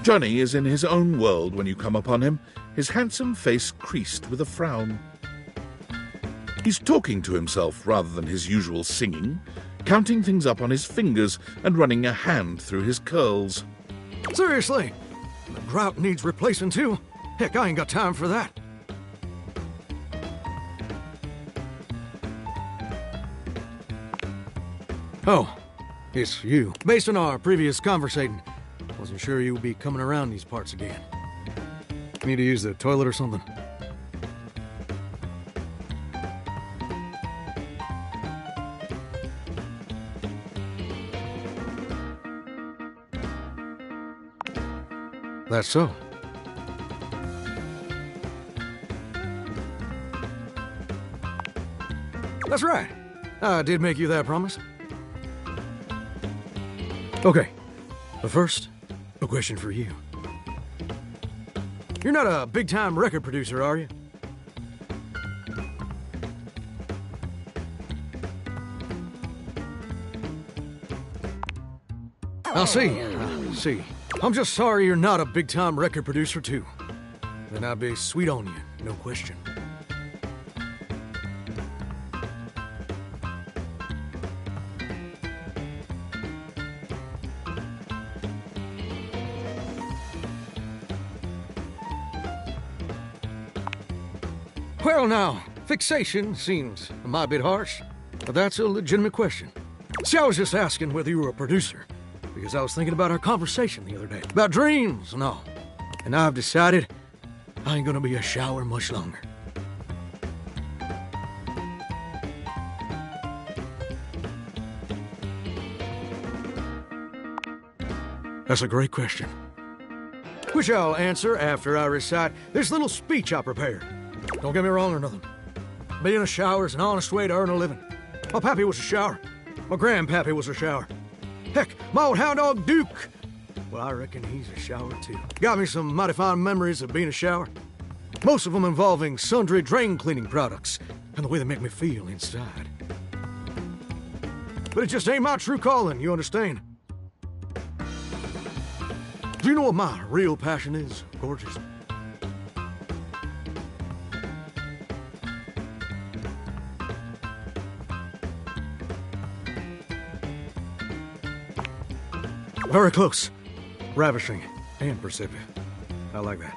Johnny is in his own world when you come upon him, his handsome face creased with a frown. He's talking to himself rather than his usual singing, counting things up on his fingers and running a hand through his curls. Seriously, the grout needs replacing too. Heck, I ain't got time for that. Oh, it's you. Based on our previous conversation, wasn't sure you would be coming around these parts again. Need to use the toilet or something? That's so. That's right. I did make you that promise. Okay. But first, a question for you. You're not a big-time record producer, are you? I see. I'm just sorry you're not a big-time record producer, too. Then I'd be sweet on you, no question. Well, now, fixation seems a mite bit harsh, but that's a legitimate question. See, I was just asking whether you were a producer, because I was thinking about our conversation the other day, about dreams and all. And I've decided I ain't gonna be a shower much longer. That's a great question, which I'll answer after I recite this little speech I prepared. Don't get me wrong or nothing. Being a shower is an honest way to earn a living. My pappy was a shower. My grandpappy was a shower. Heck, my old hound dog Duke, well, I reckon he's a shower too. Got me some mighty fine memories of being a shower. Most of them involving sundry drain cleaning products and the way they make me feel inside. But it just ain't my true calling, you understand? Do you know what my real passion is, gorgeous? Very close. Ravishing and perceptive. I like that.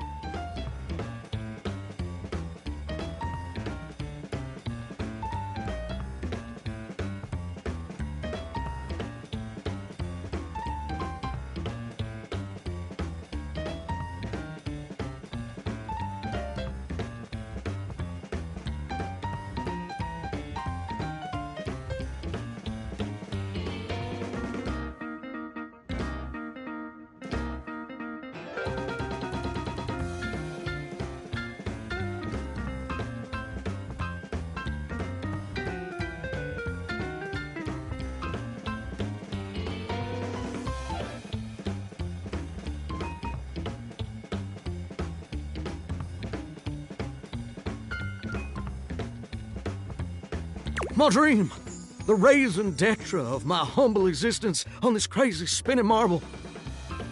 My dream, the raison d'etre of my humble existence on this crazy spinning marble,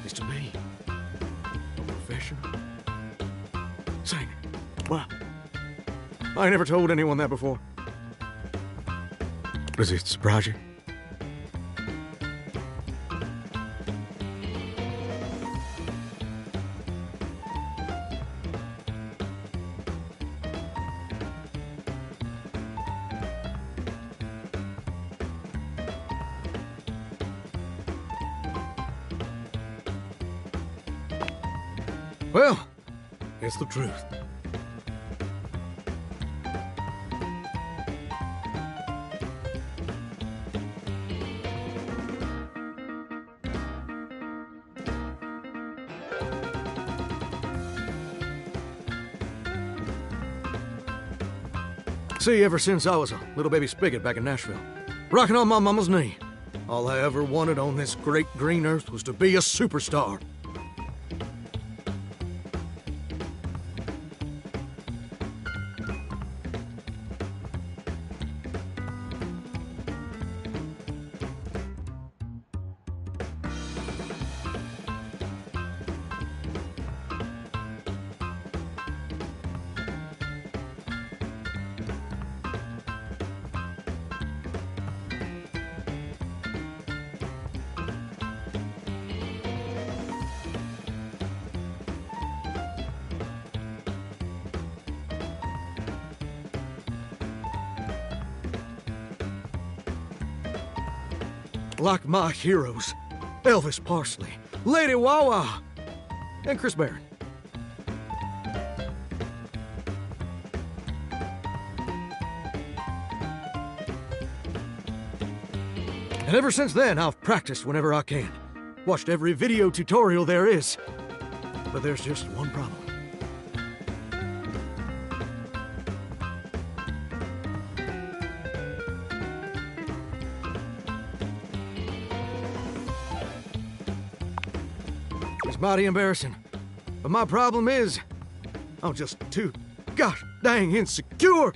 is to be a professional singer. Wow. I ain't never told anyone that before. Does it surprise you? Well, it's the truth. See, ever since I was a little baby spigot back in Nashville, rocking on my mama's knee, all I ever wanted on this great green earth was to be a superstar. like my heroes, Elvis Parsley, Lady Wawa, and Chris Barron. And ever since then, I've practiced whenever I can. Watched every video tutorial there is. But there's just one problem. It's mighty embarrassing. But my problem is, I'm just too gosh dang insecure.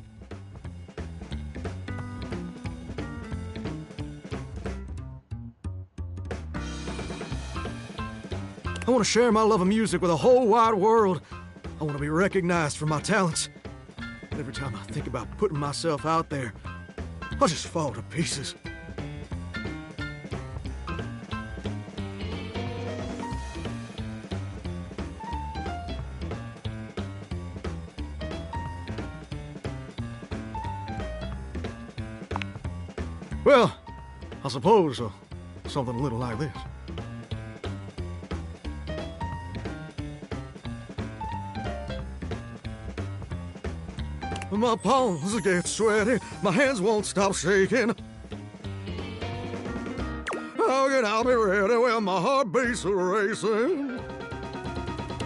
I want to share my love of music with the whole wide world. I want to be recognized for my talents. And every time I think about putting myself out there, I just fall to pieces. Well, I suppose something a little like this. My palms get sweaty, my hands won't stop shaking. How can I be ready when my heart beats racing?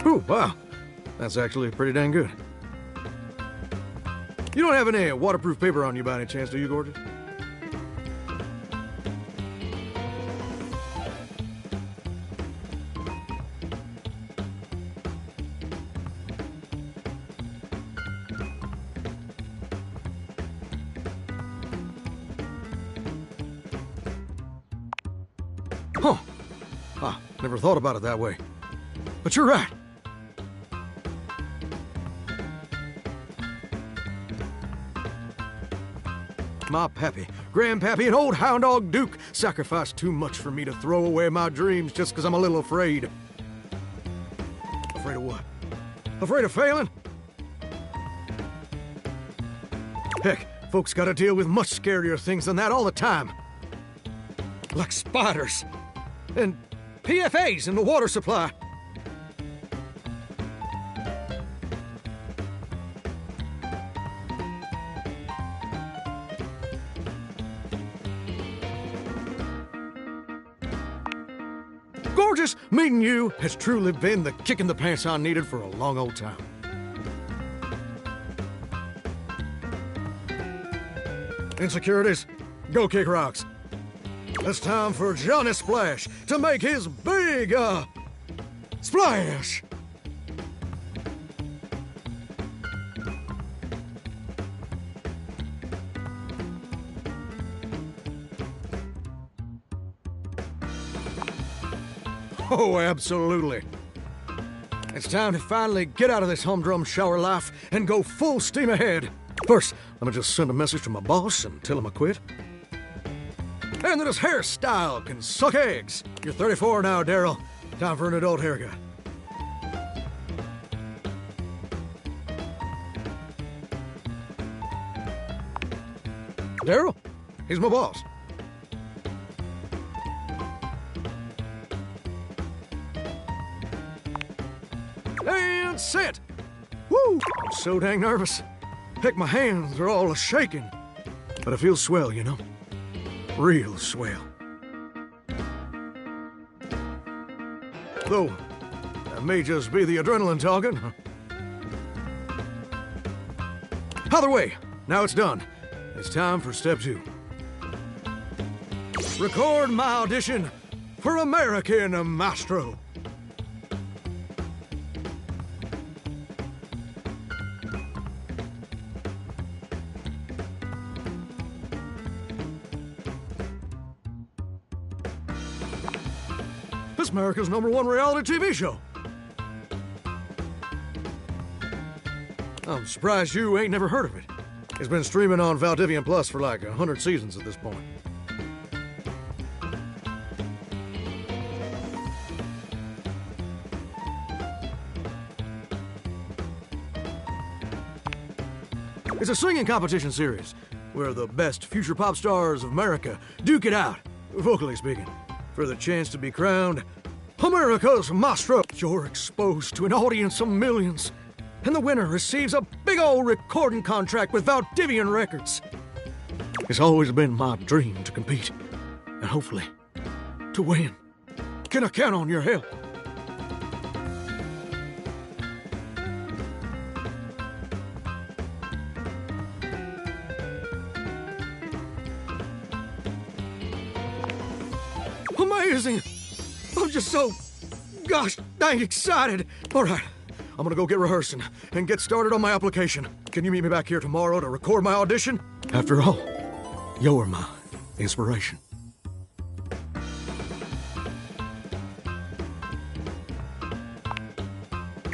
Ooh, wow. That's actually pretty dang good. You don't have any waterproof paper on you by any chance, do you, Gorgeous? Huh. Ah, never thought about it that way. But you're right. My pappy, grandpappy, and old hound dog Duke sacrificed too much for me to throw away my dreams just because I'm a little afraid. Afraid of what? Afraid of failing? Heck, folks gotta deal with much scarier things than that all the time. Like spiders. And PFAs in the water supply. Gorgeous, meeting you has truly been the kick in the pants I needed for a long old time. Insecurities, go kick rocks. It's time for Johnny Splash to make his big, splash! Oh, absolutely. It's time to finally get out of this humdrum shower life and go full steam ahead. First, let me just send a message to my boss and tell him I quit. And that his hairstyle can suck eggs. You're 34 now, Daryl. Time for an adult haircut. Daryl? He's my boss. And sit! Woo! I'm so dang nervous. Heck, my hands are all shaking. But it feels swell, you know? Real swell. Though, that may just be the adrenaline talking. Either way, now it's done. It's time for step 2. Record my audition for American Maestro. It's America's #1 reality TV show. I'm surprised you ain't never heard of it. It's been streaming on Valdivian Plus for like 100 seasons at this point. It's a singing competition series where the best future pop stars of America duke it out vocally speaking, for the chance to be crowned America's Maestro. You're exposed to an audience of millions, and the winner receives a big old recording contract with Valdivian Records. It's always been my dream to compete, and hopefully, to win. Can I count on your help? Amazing! I'm just so, gosh dang excited. All right, I'm gonna go get rehearsing and get started on my application. Can you meet me back here tomorrow to record my audition? After all, you're my inspiration.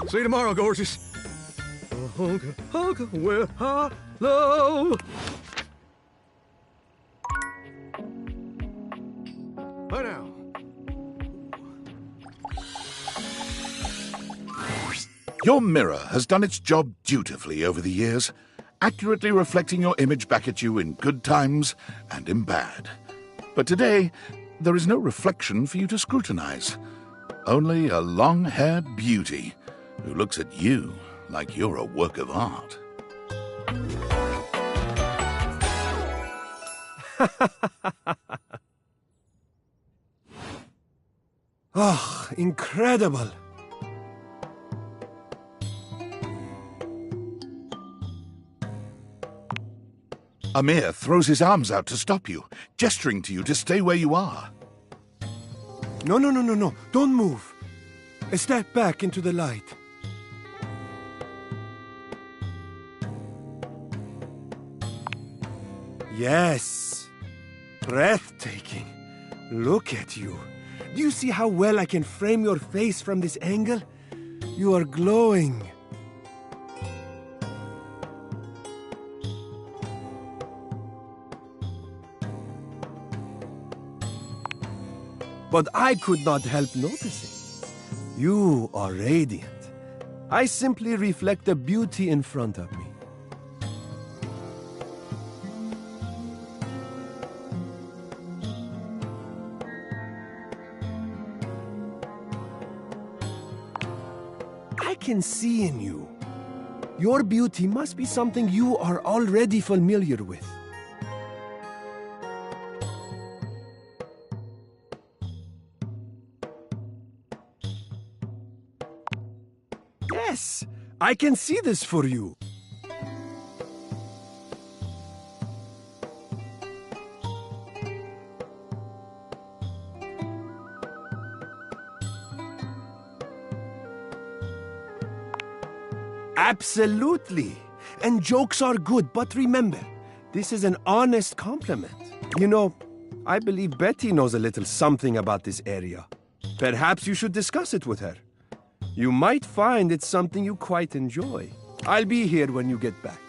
See you tomorrow, gorgeous. Well, hello. Bye now. Your mirror has done its job dutifully over the years, accurately reflecting your image back at you in good times and in bad. But today, there is no reflection for you to scrutinize. Only a long-haired beauty who looks at you like you're a work of art. Oh, incredible. Amir throws his arms out to stop you, gesturing to you to stay where you are. No. Don't move. Step back into the light. Yes. Breathtaking. Look at you. Do you see how well I can frame your face from this angle? You are glowing. But I could not help noticing. You are radiant. I simply reflect the beauty in front of me. I can see in you. Your beauty must be something you are already familiar with. Yes, I can see this for you. Absolutely. And jokes are good, but remember, this is an honest compliment. You know, I believe Betty knows a little something about this area. Perhaps you should discuss it with her. You might find it's something you quite enjoy. I'll be here when you get back.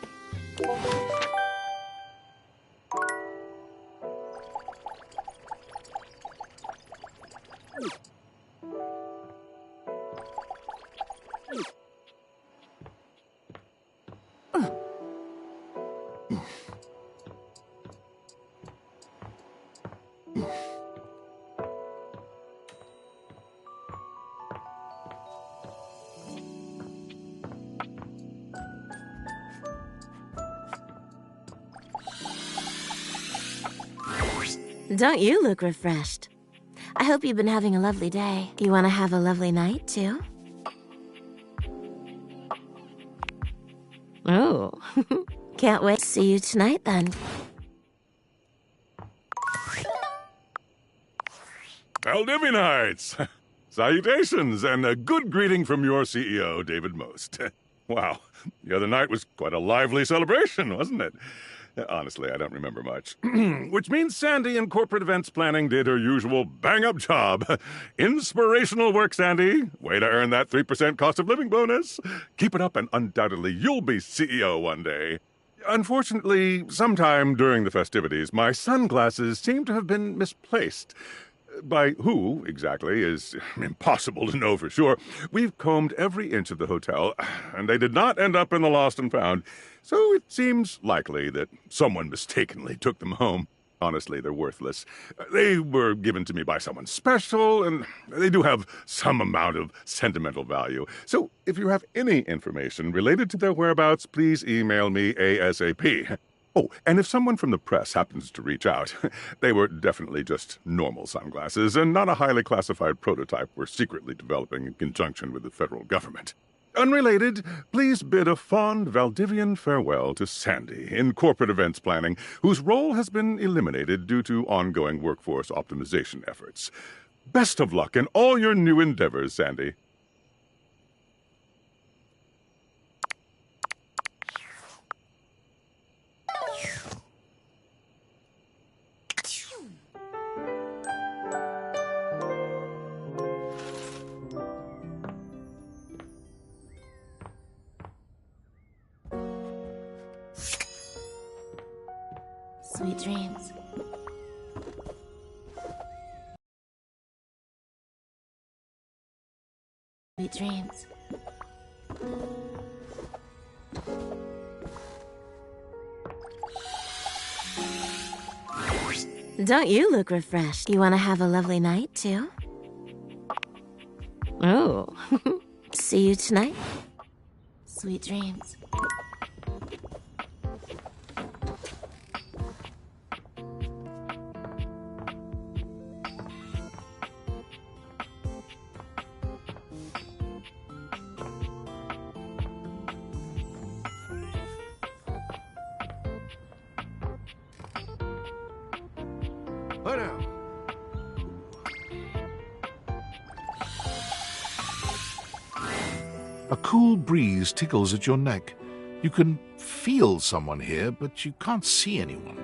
Don't you look refreshed? I hope you've been having a lovely day. You want to have a lovely night, too? Oh, can't wait to see you tonight, then. Valdivianites! Salutations, and a good greeting from your CEO, David Most. Wow, the other night was quite a lively celebration, wasn't it? Honestly, I don't remember much. Which means Sandy in corporate events planning did her usual bang-up job. Inspirational work, Sandy. Way to earn that 3% cost of living bonus. Keep it up and undoubtedly you'll be CEO one day. Unfortunately, sometime during the festivities, my sunglasses seem to have been misplaced. By who, exactly, is impossible to know for sure. We've combed every inch of the hotel, and they did not end up in the lost and found. So it seems likely that someone mistakenly took them home. honestly, they're worthless. They were given to me by someone special, and they do have some amount of sentimental value. So if you have any information related to their whereabouts, please email me ASAP. Oh, and if someone from the press happens to reach out, they were definitely just normal sunglasses and not a highly classified prototype we're secretly developing in conjunction with the federal government. Unrelated, please bid a fond Valdivian farewell to Sandy in corporate events planning, whose role has been eliminated due to ongoing workforce optimization efforts. Best of luck in all your new endeavors, Sandy. Sweet dreams. Sweet dreams. Don't you look refreshed? You want to have a lovely night, too? Oh. See you tonight? Sweet dreams. A cool breeze tickles at your neck. You can feel someone here, but you can't see anyone.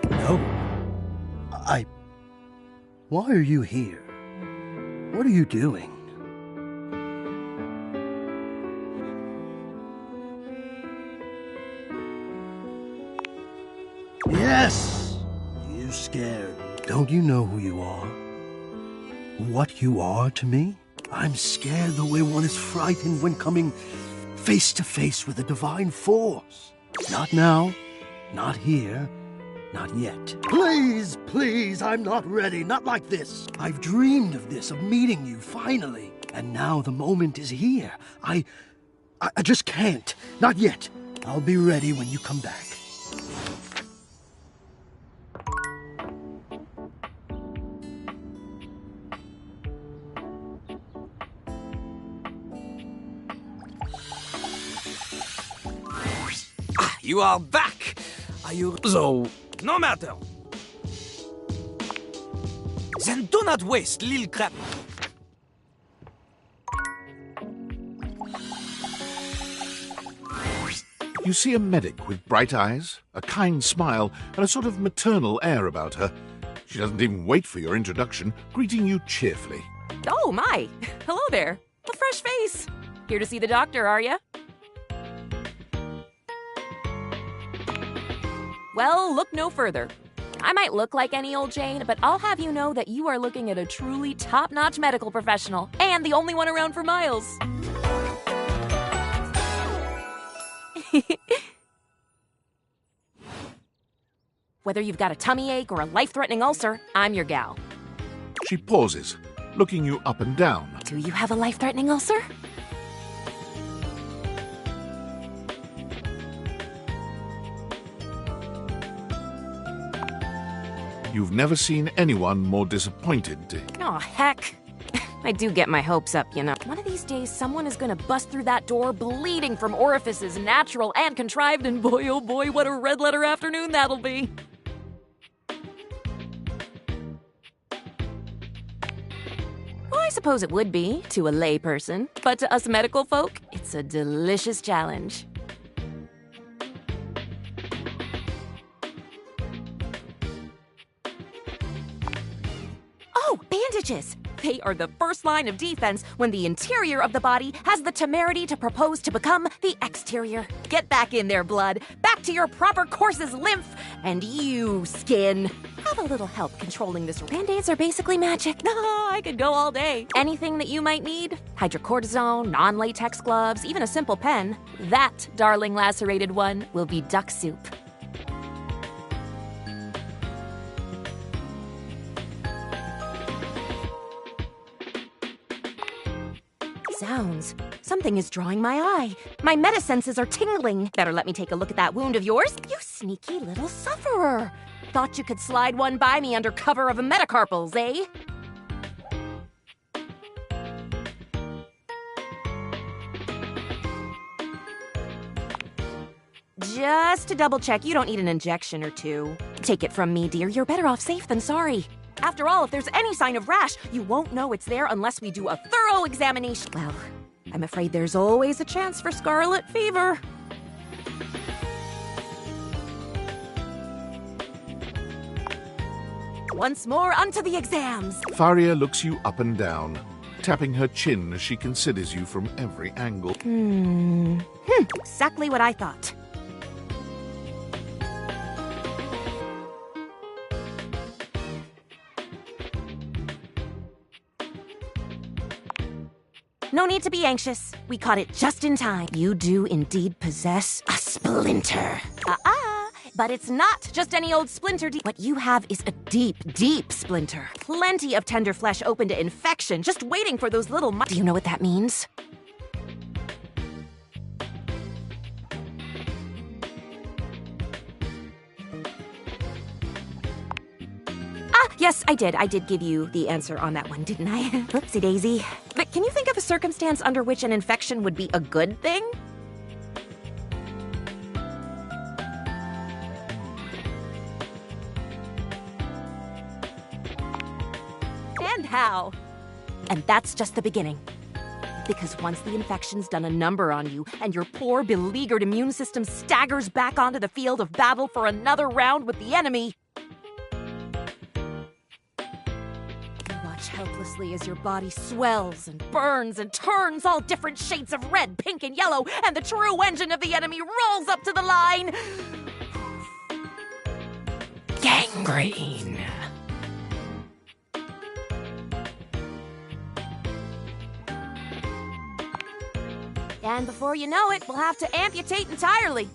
No. Why are you here? What are you doing? Yes! You scared me. Don't you know who you are? What you are to me? I'm scared the way one is frightened when coming face to face with a divine force. Not now, not here, not yet. Please, please, I'm not ready, not like this. I've dreamed of this, of meeting you, finally. And now the moment is here. I just can't. Not yet. I'll be ready when you come back. You are back! Are you... So... No matter! Then do not waste, little crap. You see a medic with bright eyes, a kind smile, and a sort of maternal air about her. She doesn't even wait for your introduction, greeting you cheerfully. Oh, my! Hello there! A fresh face! Here to see the doctor, are ya? Well, look no further. I might look like any old Jane, but I'll have you know that you are looking at a truly top-notch medical professional, and the only one around for miles. Whether you've got a tummy ache or a life-threatening ulcer, I'm your gal. She pauses, looking you up and down. Do you have a life-threatening ulcer? You've never seen anyone more disappointed. Oh, heck. I do get my hopes up, you know. One of these days, someone is gonna bust through that door bleeding from orifices, natural and contrived, and boy, oh boy, what a red-letter afternoon that'll be. Well, I suppose it would be, to a layperson. But to us medical folk, it's a delicious challenge. Oh, bandages! They are the first line of defense when the interior of the body has the temerity to propose to become the exterior. Get back in there, blood. Back to your proper course as lymph. And you, skin. Have a little help controlling this. Band-aids are basically magic. Oh, I could go all day. Anything that you might need? Hydrocortisone, non-latex gloves, even a simple pen. That, darling lacerated one, will be duck soup. sounds. Something is drawing my eye. My metasenses are tingling. Better let me take a look at that wound of yours. You sneaky little sufferer. Thought you could slide one by me under cover of a metacarpals, eh? Just to double check, you don't need an injection or two. Take it from me, dear, you're better off safe than sorry. After all, if there's any sign of rash, you won't know it's there unless we do a thorough examination. Well, I'm afraid there's always a chance for scarlet fever. Once more, onto the exams. Faria looks you up and down, tapping her chin as she considers you from every angle. Exactly what I thought. No need to be anxious. We caught it just in time. You do indeed possess a splinter. But it's not just any old splinter. What you have is a deep, deep splinter. Plenty of tender flesh open to infection, just waiting for those little Do you know what that means? Yes, I did. I did give you the answer on that one, didn't I? Whoopsie daisy. But can you think of a circumstance under which an infection would be a good thing? And how? And that's just the beginning. Because once the infection's done a number on you, and your poor, beleaguered immune system staggers back onto the field of battle for another round with the enemy, helplessly as your body swells and burns and turns all different shades of red, pink, and yellow, and the true engine of the enemy rolls up to the line. Gangrene. And before you know it, we'll have to amputate entirely.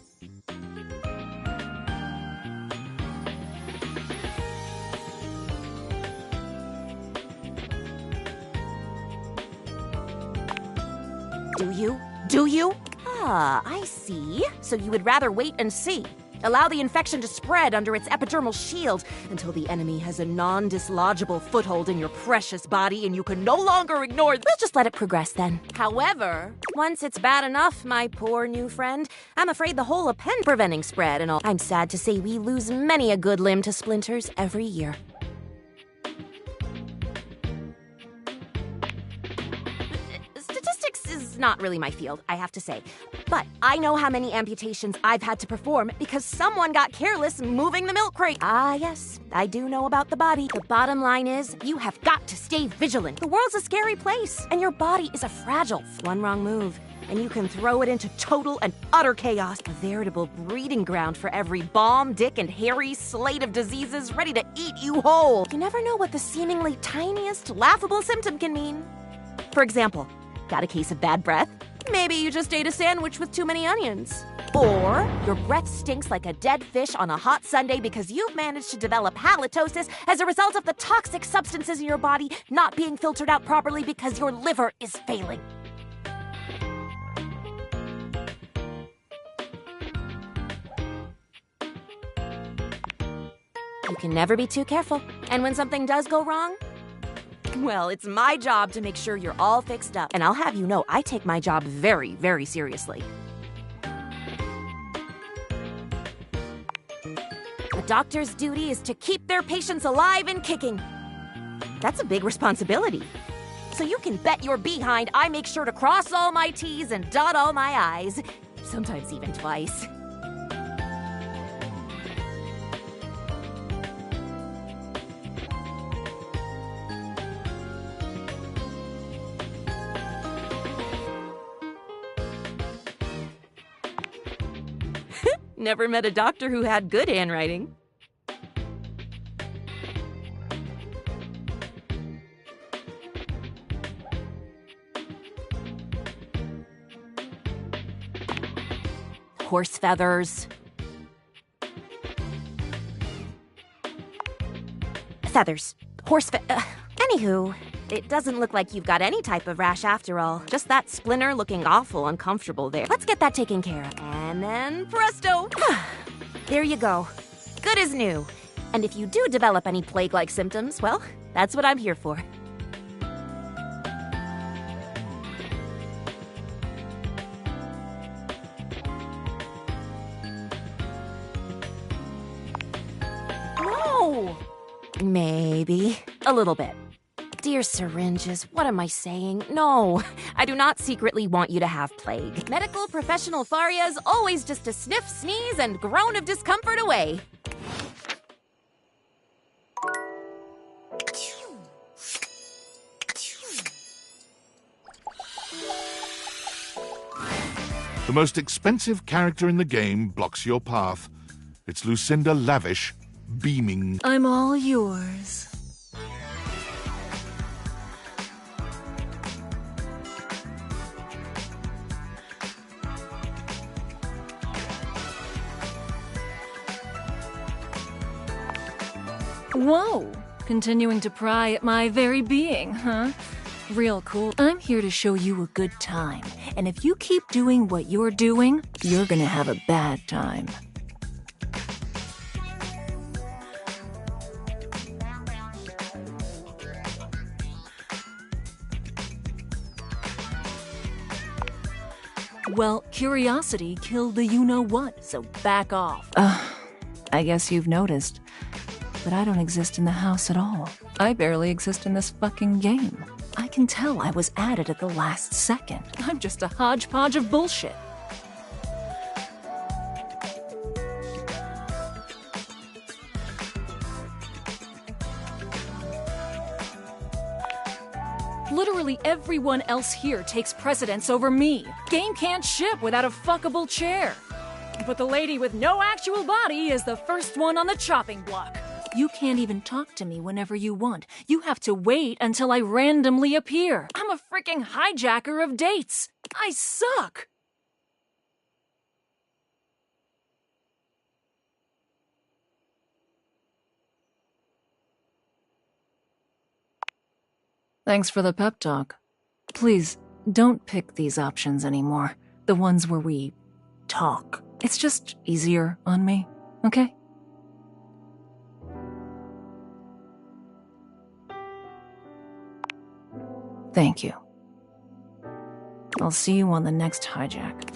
Do you? Ah, I see. So you would rather wait and see. Allow the infection to spread under its epidermal shield until the enemy has a non-dislodgeable foothold in your precious body and you can no longer ignore We'll just let it progress then. However, once it's bad enough, my poor new friend, I'm afraid the whole append preventing spread and all. I'm sad to say we lose many a good limb to splinters every year. Is not really my field, I have to say. But I know how many amputations I've had to perform because someone got careless moving the milk crate. Ah, yes, I do know about the body. The bottom line is, you have got to stay vigilant. The world's a scary place, and your body is a fragile. One wrong move, and you can throw it into total and utter chaos. A veritable breeding ground for every bomb, dick, and hairy slate of diseases ready to eat you whole. You never know what the seemingly tiniest, laughable symptom can mean. For example, got a case of bad breath? Maybe you just ate a sandwich with too many onions. Or your breath stinks like a dead fish on a hot Sunday because you've managed to develop halitosis as a result of the toxic substances in your body not being filtered out properly because your liver is failing. You can never be too careful. And when something does go wrong, well, it's my job to make sure you're all fixed up. And I'll have you know, I take my job very, very seriously. A doctor's duty is to keep their patients alive and kicking. That's a big responsibility. So you can bet your behind I make sure to cross all my T's and dot all my I's. Sometimes even twice. Never met a doctor who had good handwriting. Horse feathers. Feathers. Anywho, It doesn't look like you've got any type of rash after all. Just that splinter looking awful uncomfortable there. Let's get that taken care of. And then presto! There you go. Good as new. And if you do develop any plague-like symptoms, well, that's what I'm here for. Whoa! Maybe. A little bit. Dear syringes, what am I saying? No, I do not secretly want you to have plague. Medical professional Faria is always just a sniff, sneeze, and groan of discomfort away. The most expensive character in the game blocks your path. It's Lucinda Lavish, beaming. I'm all yours. Whoa! Continuing to pry at my very being, huh? Real cool. I'm here to show you a good time. And if you keep doing what you're doing, you're gonna have a bad time. Well, curiosity killed the you-know-what, so back off. I guess you've noticed. But I don't exist in the house at all. I barely exist in this fucking game. I can tell I was added at the last second. I'm just a hodgepodge of bullshit. Literally everyone else here takes precedence over me. Game can't ship without a fuckable chair. But the lady with no actual body is the first one on the chopping block. You can't even talk to me whenever you want. You have to wait until I randomly appear. I'm a freaking hijacker of dates. I suck. Thanks for the pep talk. Please, don't pick these options anymore. The ones where we talk. It's just easier on me, okay? Thank you. I'll see you on the next hijack.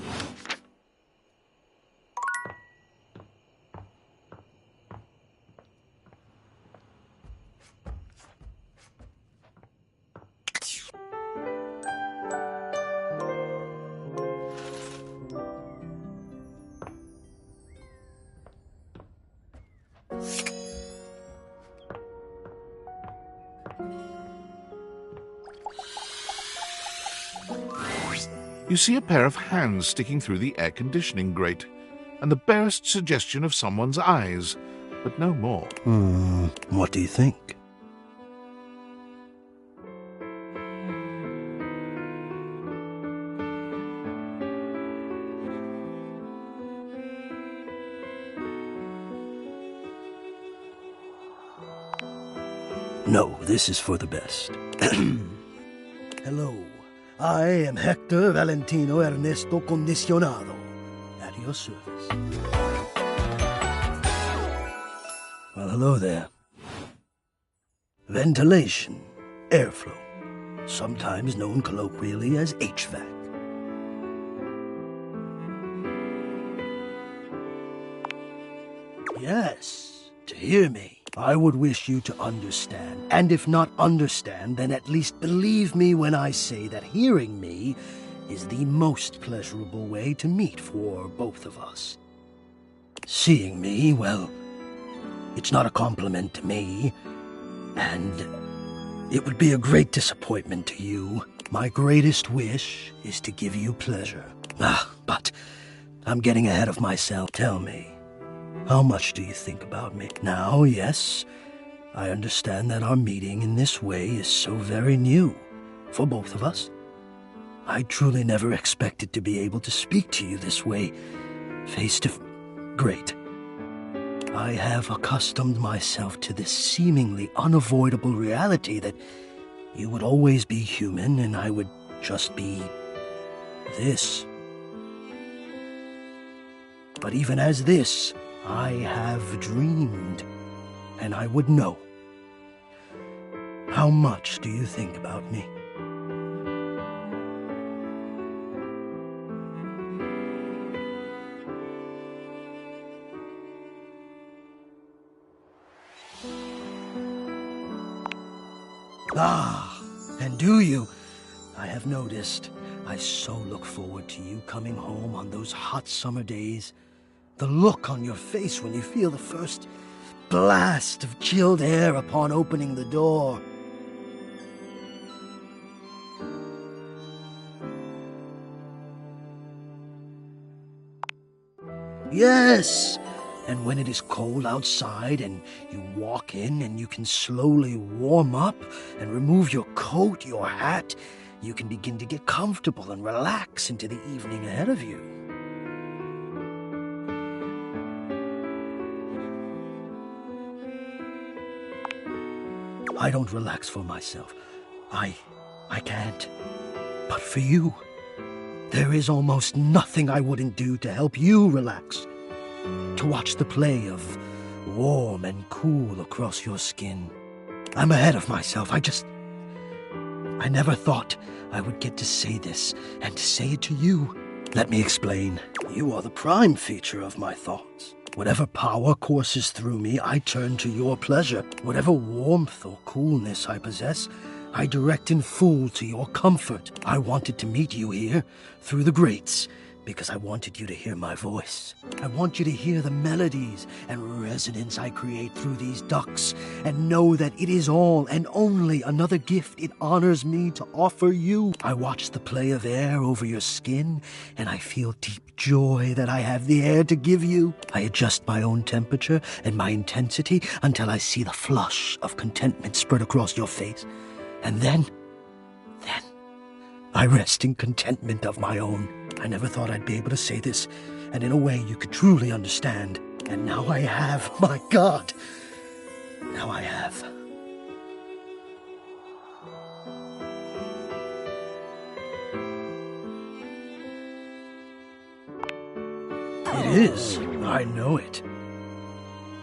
You see a pair of hands sticking through the air conditioning grate, and the barest suggestion of someone's eyes, but no more. What do you think? No, this is for the best. Hello. I am Hector Valentino Ernesto Condicionado, at your service. Well, hello there. Ventilation, airflow, sometimes known colloquially as HVAC. Yes, to hear me, I would wish you to understand. And if not understand, then at least believe me when I say that hearing me is the most pleasurable way to meet for both of us. Seeing me, well, it's not a compliment to me, and it would be a great disappointment to you. My greatest wish is to give you pleasure. But I'm getting ahead of myself. Tell me, how much do you think about me? Now, yes, I understand that our meeting in this way is so very new for both of us. I truly never expected to be able to speak to you this way, Great. I have accustomed myself to this seemingly unavoidable reality that you would always be human and I would just be this. But even as this, I have dreamed, and I would know. How much do you think about me? Ah, and do you? I have noticed. I so look forward to you coming home on those hot summer days. The look on your face when you feel the first blast of chilled air upon opening the door. Yes! And when it is cold outside and you walk in and you can slowly warm up and remove your coat, your hat, you can begin to get comfortable and relax into the evening ahead of you. I don't relax for myself. I can't. But for you, there is almost nothing I wouldn't do to help you relax. To watch the play of warm and cool across your skin. I'm ahead of myself. I never thought I would get to say this and to say it to you. Let me explain. You are the prime feature of my thoughts. Whatever power courses through me, I turn to your pleasure. Whatever warmth or coolness I possess, I direct in full to your comfort. I wanted to meet you here, through the grates, because I wanted you to hear my voice. I want you to hear the melodies and resonance I create through these ducts, and know that it is all and only another gift it honors me to offer you. I watch the play of air over your skin, and I feel deep joy that I have the air to give you. I adjust my own temperature and my intensity until I see the flush of contentment spread across your face. And then I rest in contentment of my own. I never thought I'd be able to say this, and in a way you could truly understand. And now I have, my God! Now I have. It is. I know it.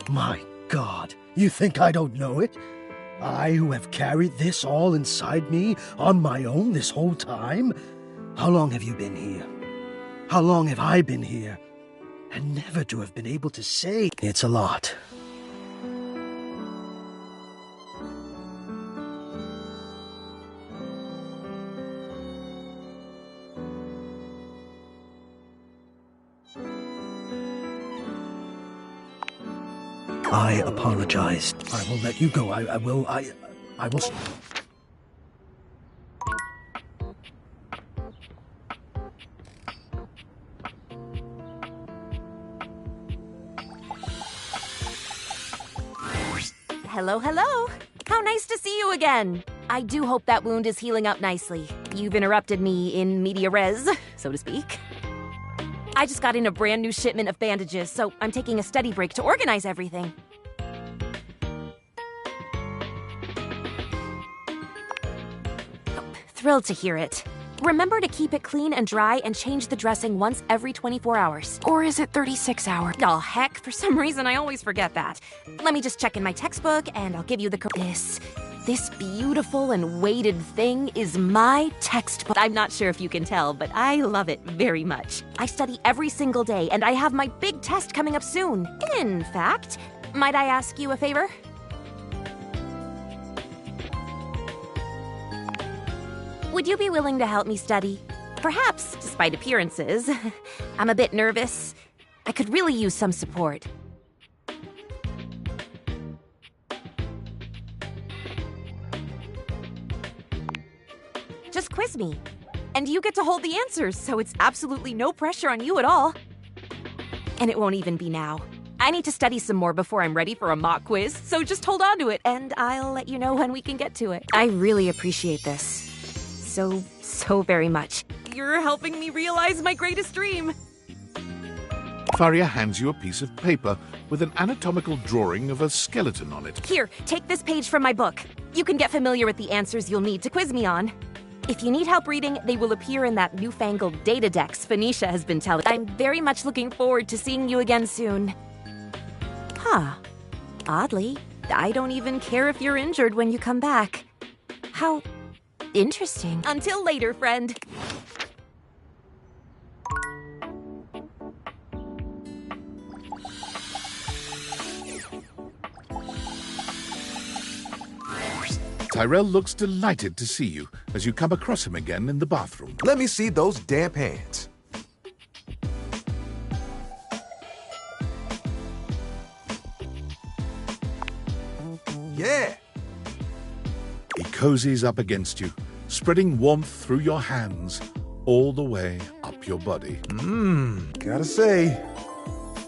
My God, you think I don't know it? I who have carried this all inside me on my own this whole time? How long have you been here? How long have I been here? And never to have been able to say. It's a lot. I apologize. I will let you go. I will. Hello, hello. How nice to see you again. I do hope that wound is healing up nicely. You've interrupted me in media res, so to speak. I just got in a brand new shipment of bandages, so I'm taking a study break to organize everything. Oh, thrilled to hear it. Remember to keep it clean and dry and change the dressing once every 24 hours. Or is it 36 hours? Oh, heck, for some reason I always forget that. Let me just check in my textbook and I'll give you the This beautiful and weighted thing is my textbook. I'm not sure if you can tell, but I love it very much. I study every single day, and I have my big test coming up soon. In fact, might I ask you a favor? Would you be willing to help me study? Perhaps, despite appearances. I'm a bit nervous. I could really use some support. Just quiz me. And you get to hold the answers, so it's absolutely no pressure on you at all. And it won't even be now. I need to study some more before I'm ready for a mock quiz, so just hold on to it, and I'll let you know when we can get to it. I really appreciate this. So very much. You're helping me realize my greatest dream. Faria hands you a piece of paper with an anatomical drawing of a skeleton on it. Here, take this page from my book. You can get familiar with the answers you'll need to quiz me on. If you need help reading, they will appear in that newfangled data dex Phoenicia has been telling. I'm very much looking forward to seeing you again soon. Huh. Oddly, I don't even care if you're injured when you come back. How interesting. Until later, friend. Tyrell looks delighted to see you as you come across him again in the bathroom. Let me see those damp hands. Yeah. He cozies up against you, spreading warmth through your hands all the way up your body. Gotta say,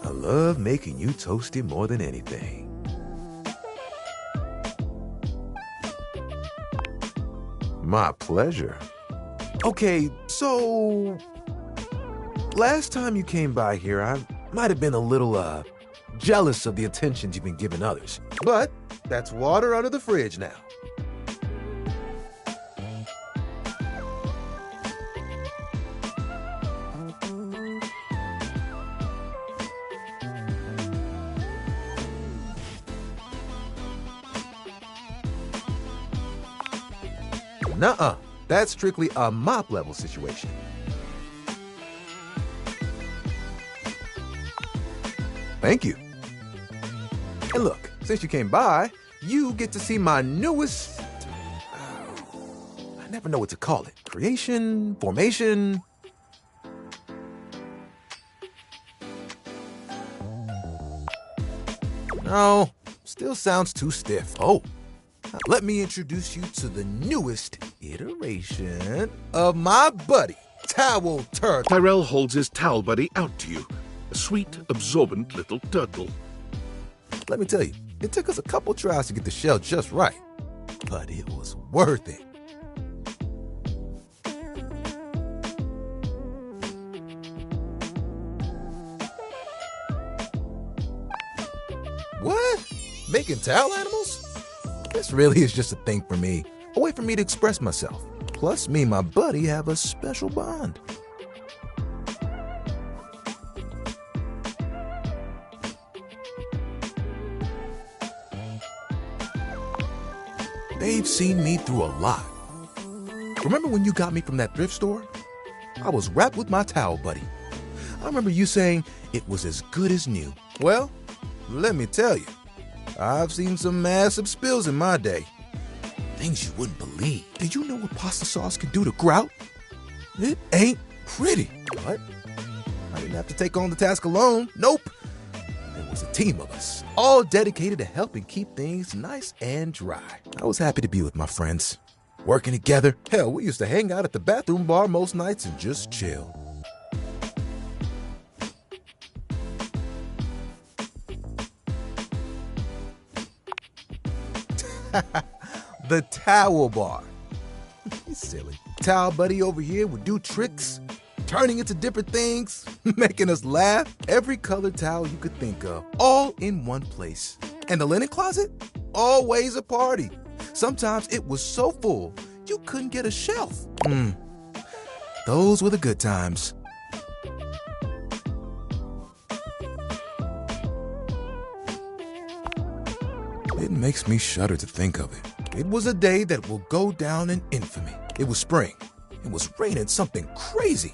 I love making you toasty more than anything. My pleasure. Okay, so last time you came by here, I might have been a little, jealous of the attentions you've been giving others. But that's water under the fridge now. Nuh-uh. That's strictly a mop-level situation. Thank you. And look, since you came by, you get to see my newest... I never know what to call it. Creation? Formation? No, still sounds too stiff. Oh. Let me introduce you to the newest iteration of my buddy, Towel Turtle. Tyrell holds his towel buddy out to you, a sweet, absorbent little turtle. Let me tell you, it took us a couple tries to get the shell just right, but it was worth it. What? Making towel animals? This really is just a thing for me, a way for me to express myself. Plus, me and my buddy have a special bond. They've seen me through a lot. Remember when you got me from that thrift store? I was wrapped with my towel buddy. I remember you saying it was as good as new. Well, let me tell you. I've seen some massive spills in my day. Things you wouldn't believe. Do you know what pasta sauce can do to grout? It ain't pretty. But I didn't have to take on the task alone. Nope. There was a team of us, all dedicated to helping keep things nice and dry. I was happy to be with my friends, working together. Hell, we used to hang out at the bathroom bar most nights and just chill. The towel bar. He's silly. Towel buddy over here would do tricks, turning into different things, making us laugh. Every colored towel you could think of, all in one place. And the linen closet? Always a party. Sometimes it was so full, you couldn't get a shelf. Those were the good times. It makes me shudder to think of it. It was a day that will go down in infamy. It was spring. It was raining something crazy.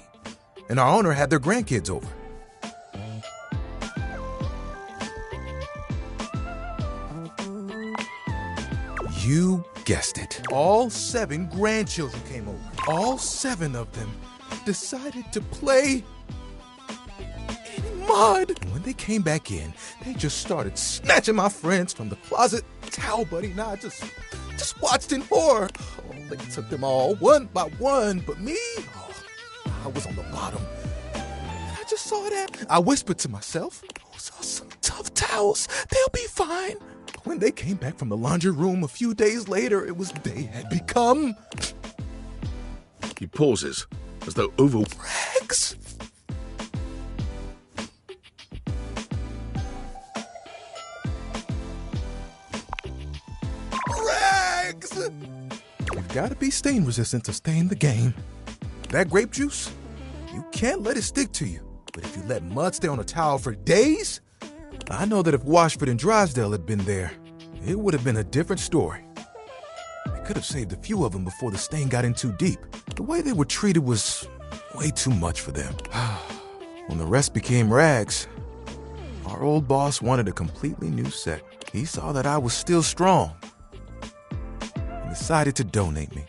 And our owner had their grandkids over. You guessed it. All 7 grandchildren came over. All 7 of them decided to play in mud. And when they came back in, they just started snatching my friends from the closet. Towel buddy and I just watched in horror. Oh, they took them all one by one, but me, I was on the bottom. And I just saw that. I whispered to myself, those are some tough towels. They'll be fine. When they came back from the laundry room a few days later, it was they had become... He pauses, as though over... Rags? gotta be stain resistant to stay in the game. That grape juice, you can't let it stick to you. But if you let mud stay on a towel for days, I know that if Washford and Drysdale had been there, it would have been a different story. They could have saved a few of them before the stain got in too deep. The way they were treated was way too much for them. When the rest became rags, our old boss wanted a completely new set. He saw that I was still strong and decided to donate me.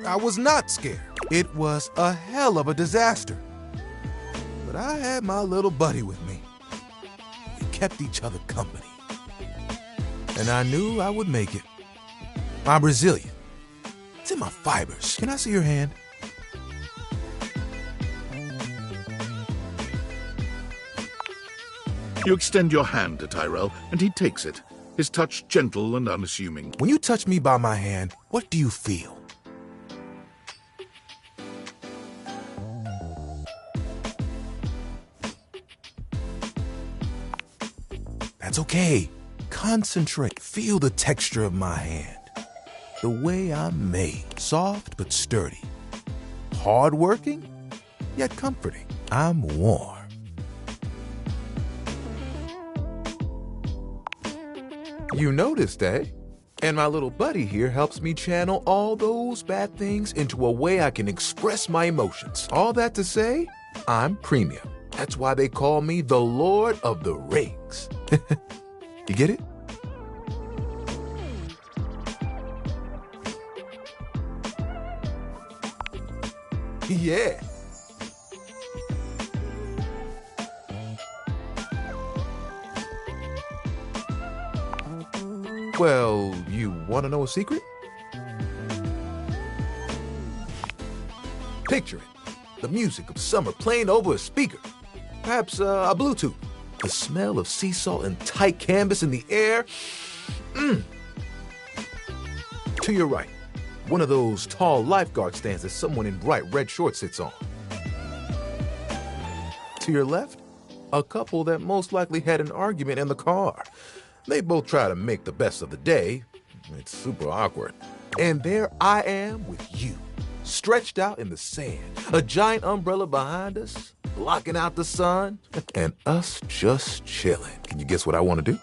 I was not scared. It was a hell of a disaster. But I had my little buddy with me. We kept each other company. And I knew I would make it. I'm resilient. It's in my fibers. Can I see your hand? You extend your hand to Tyrell, and he takes it, his touch gentle and unassuming. When you touch me by my hand, what do you feel? That's okay. Concentrate. Feel the texture of my hand. The way I'm made. Soft but sturdy. Hard-working, yet comforting. I'm warm. You noticed, eh? And my little buddy here helps me channel all those bad things into a way I can express my emotions. All that to say, I'm premium. That's why they call me the Lord of the Rings. You get it? Yeah. Well, you want to know a secret? Picture it. The music of summer playing over a speaker. Perhaps a Bluetooth. The smell of sea salt and tight canvas in the air. To your right, one of those tall lifeguard stands that someone in bright red shorts sits on. To your left, a couple that most likely had an argument in the car. They both try to make the best of the day. It's super awkward. And there I am with you, stretched out in the sand, a giant umbrella behind us, blocking out the sun, and us just chilling. Can you guess what I want to do?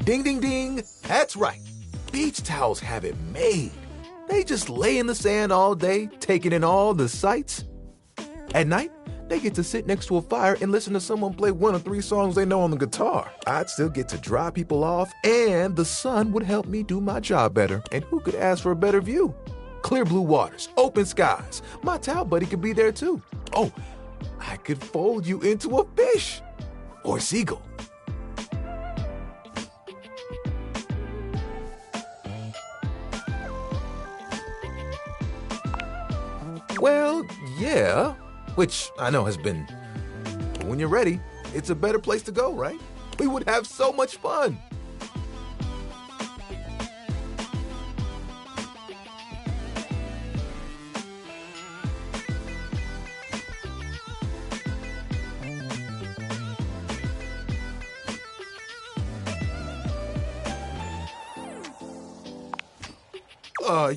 Ding, ding, ding. That's right. Beach towels have it made. They just lay in the sand all day, taking in all the sights. At night, they get to sit next to a fire and listen to someone play one of 3 songs they know on the guitar. I'd still get to dry people off, and the sun would help me do my job better. And who could ask for a better view? Clear blue waters, open skies. My towel buddy could be there too. Oh, I could fold you into a fish or seagull. Well, yeah. Which I know has been. But when you're ready, it's a better place to go, right? We would have so much fun.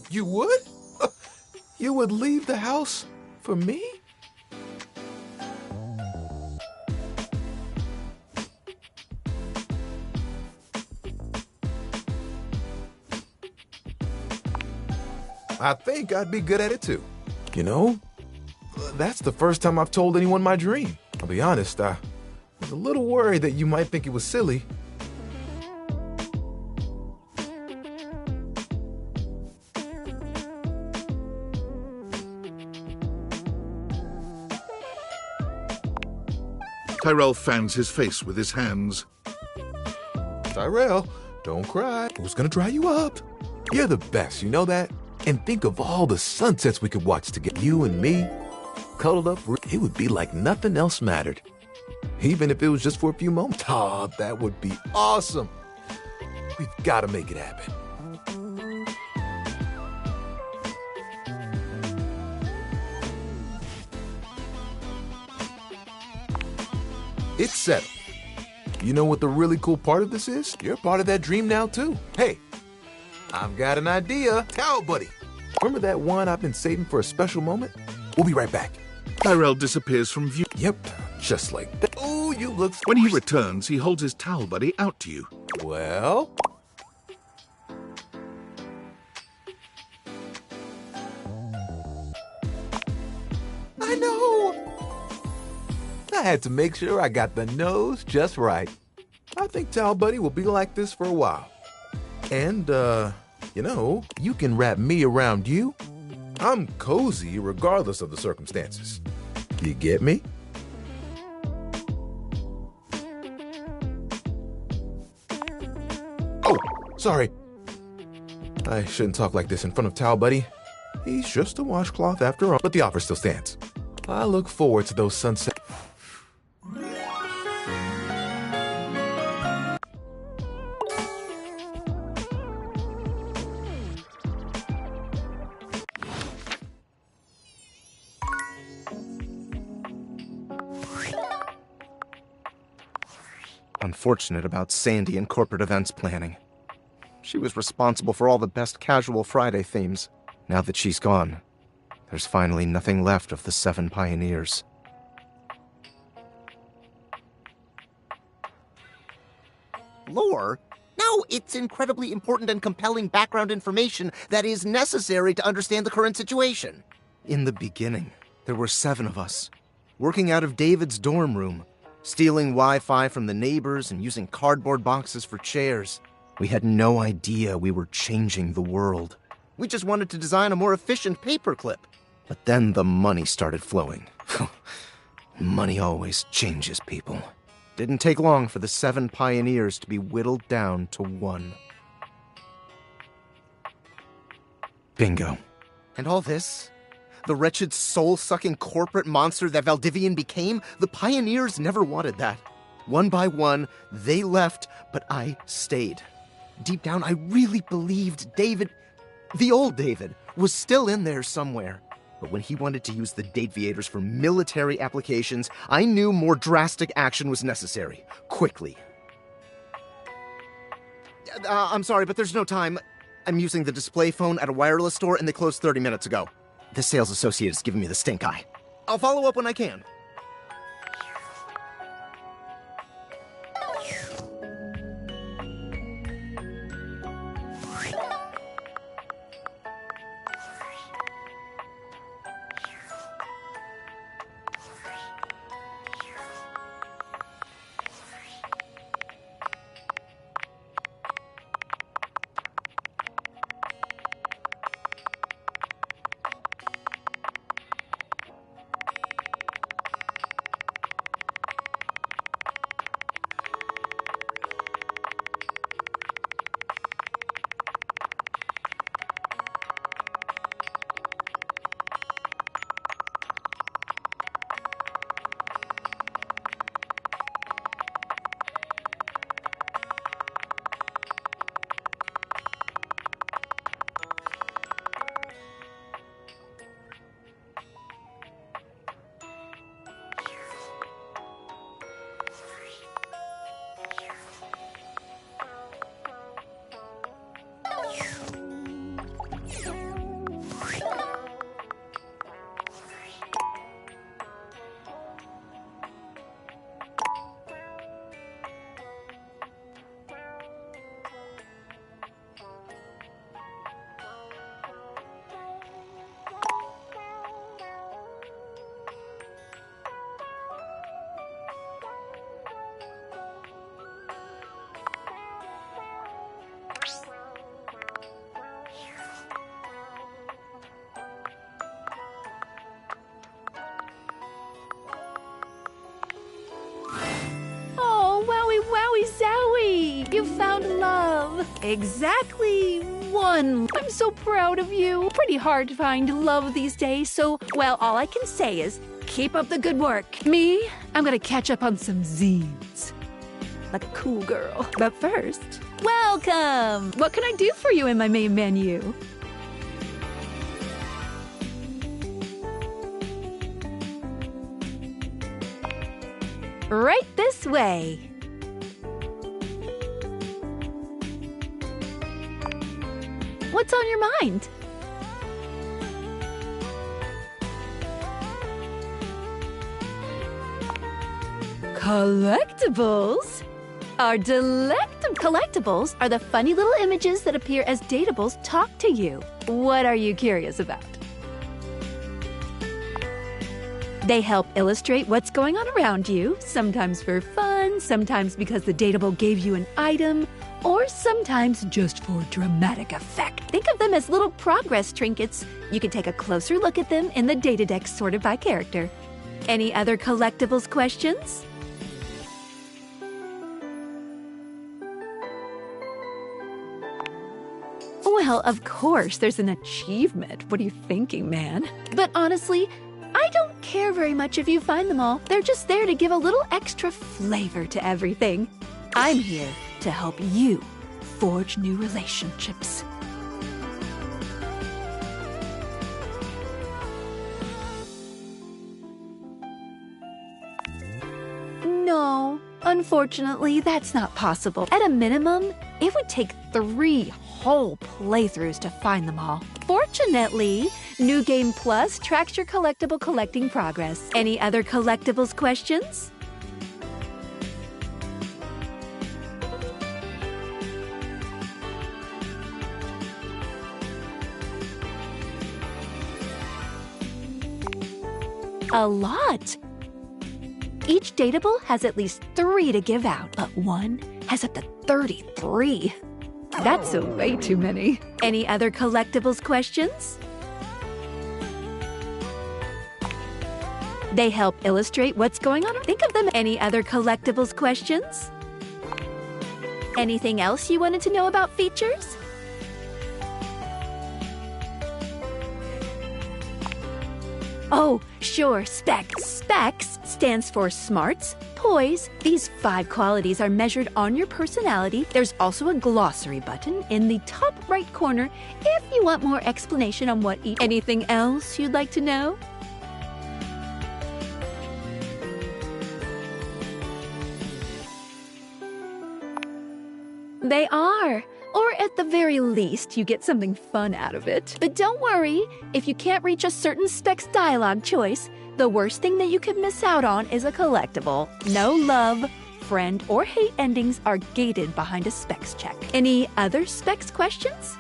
You would? You would leave the house for me? I think I'd be good at it too. You know, that's the first time I've told anyone my dream. I'll be honest, I was a little worried that you might think it was silly. Tyrell fans his face with his hands. Tyrell, don't cry. Who's gonna dry you up? You're the best, you know that? And think of all the sunsets we could watch together. You and me, cuddled up, it would be like nothing else mattered. Even if it was just for a few moments. Oh, that would be awesome. We've got to make it happen. It's settled. You know what the really cool part of this is? You're part of that dream now, too. Hey, I've got an idea. Towel Buddy. Remember that one I've been saving for a special moment? We'll be right back. Tyrell disappears from view. Yep, just like that. Oh, you look... When he returns, he holds his towel buddy out to you. Well... I know! I had to make sure I got the nose just right. I think Towel Buddy will be like this for a while. And, you know, you can wrap me around you. I'm cozy regardless of the circumstances. You get me? Oh, sorry. I shouldn't talk like this in front of Towel Buddy. He's just a washcloth after all, but the offer still stands. I look forward to those sunsets. Unfortunate about Sandy and corporate events planning. She was responsible for all the best casual Friday themes. Now that she's gone, there's finally nothing left of the 7 pioneers. Lore? No, it's incredibly important and compelling background information that is necessary to understand the current situation. In the beginning, there were 7 of us, working out of David's dorm room, stealing Wi-Fi from the neighbors and using cardboard boxes for chairs. We had no idea we were changing the world. We just wanted to design a more efficient paperclip. But then the money started flowing. Money always changes people. Didn't take long for the 7 pioneers to be whittled down to 1. Bingo. And all this? The wretched soul-sucking corporate monster that Valdivian became? The pioneers never wanted that. One by one, they left, but I stayed. Deep down, I really believed David, the old David, was still in there somewhere. But when he wanted to use the Dateviators for military applications, I knew more drastic action was necessary. Quickly. I'm sorry, but there's no time. I'm using the display phone at a wireless store and they closed 30 minutes ago. The sales associate is giving me the stink eye. I'll follow up when I can. Zowie! You found love. Exactly 1. I'm so proud of you. Pretty hard to find love these days, so, well, all I can say is keep up the good work. Me, I'm gonna catch up on some zines. Like a cool girl. But first, welcome! What can I do for you in my main menu? Right this way. What's on your mind? Collectibles are Collectibles are the funny little images that appear as datables talk to you. What are you curious about? They help illustrate what's going on around you, sometimes for fun, sometimes because the datable gave you an item, or sometimes just for dramatic effect. Think of them as little progress trinkets. You can take a closer look at them in the data deck sorted by character. Any other collectibles questions? Well, of course, there's an achievement. What are you thinking, man? But honestly, I don't care very much if you find them all. They're just there to give a little extra flavor to everything. I'm here to help you forge new relationships. No, unfortunately, that's not possible. At a minimum, it would take 3 whole playthroughs to find them all. Fortunately, New Game Plus tracks your collectible collecting progress. Any other collectibles questions? A lot. Each datable has at least 3 to give out, but one has up to 33. That's way too many. Any other collectibles questions? They help illustrate what's going on. Think of them. Any other collectibles questions? Anything else you wanted to know about features? Oh, sure, specs. Specs stands for smarts, poise. These 5 qualities are measured on your personality. There's also a glossary button in the top right corner if you want more explanation on what each. Anything else you'd like to know? They are. Or at the very least, you get something fun out of it. But don't worry, if you can't reach a certain specs dialogue choice, the worst thing that you could miss out on is a collectible. No love, friend, or hate endings are gated behind a specs check. Any other specs questions?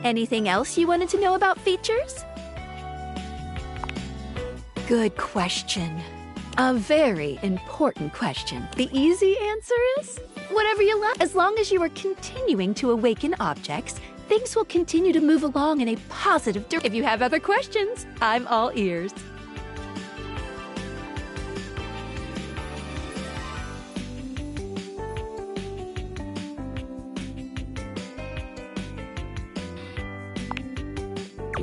Anything else you wanted to know about features? Good question. A very important question. The easy answer is whatever you like. As long as you are continuing to awaken objects, things will continue to move along in a positive direction. If you have other questions, I'm all ears.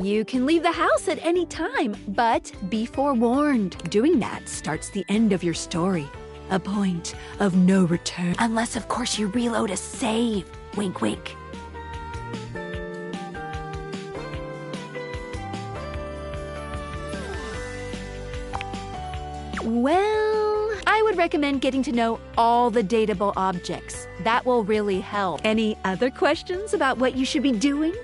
You can leave the house at any time, but be forewarned. Doing that starts the end of your story. A point of no return. Unless, of course, you reload a save. Wink, wink. Well, I would recommend getting to know all the dateable objects. That will really help. Any other questions about what you should be doing?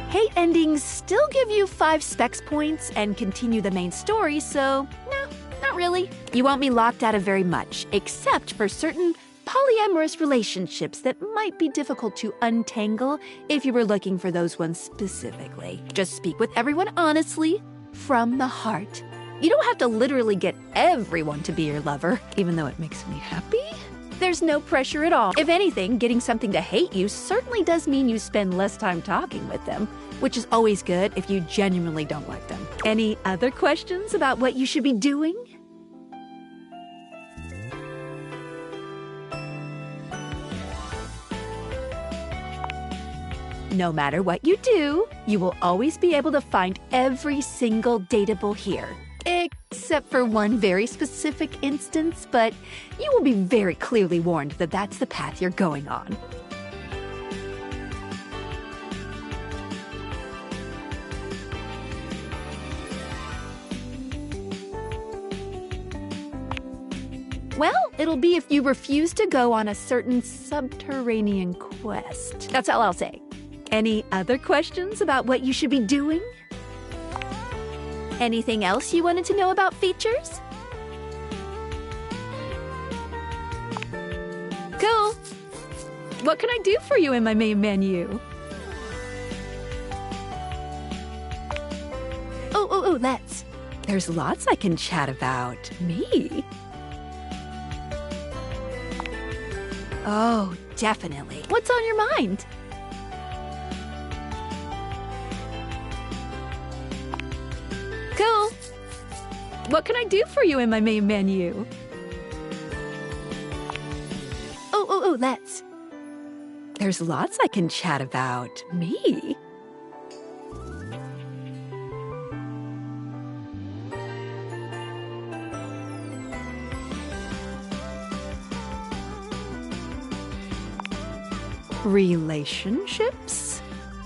Hate endings still give you 5 specs points and continue the main story, so no, not really. You won't be locked out of very much, except for certain polyamorous relationships that might be difficult to untangle if you were looking for those ones specifically. Just speak with everyone honestly, from the heart. You don't have to literally get everyone to be your lover, even though it makes me happy. There's no pressure at all. If anything, getting something to hate you certainly does mean you spend less time talking with them, which is always good if you genuinely don't like them. Any other questions about what you should be doing? No matter what you do, you will always be able to find every single dateable here. Except except for one very specific instance, but you will be very clearly warned that that's the path you're going on. Well, it'll be if you refuse to go on a certain subterranean quest. That's all I'll say. Any other questions about what you should be doing? Anything else you wanted to know about features? Cool. What can I do for you in my main menu? Oh, let's. There's lots I can chat about. Me? Oh, definitely. What's on your mind? Cool. What can I do for you in my main menu? Oh, let's. There's lots I can chat about. Me? Relationships?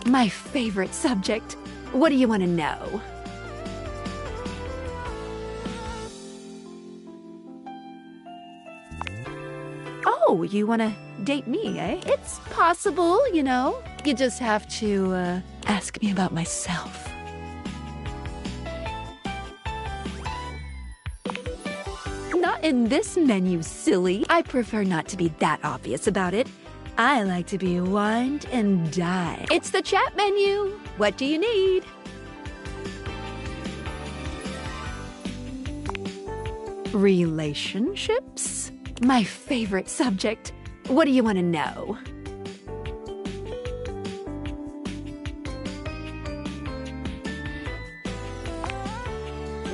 My favorite subject. What do you want to know? Oh, you want to date me, eh? It's possible, you know. You just have to, ask me about myself. Not in this menu, silly. I prefer not to be that obvious about it. I like to be wined and dined. It's the chat menu. What do you need? Relationships? My favorite subject. What do you want to know?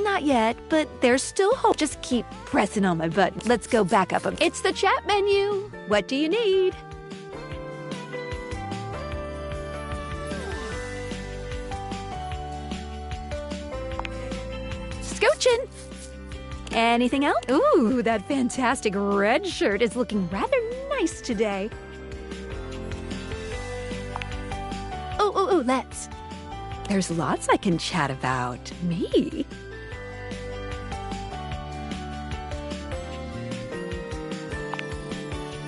Not yet, but there's still hope. Just keep pressing on my button. Let's go back up. It's the chat menu. What do you need? Scoochin'. Anything else? Ooh, that fantastic red shirt is looking rather nice today. Oh, let's. There's lots I can chat about. Me?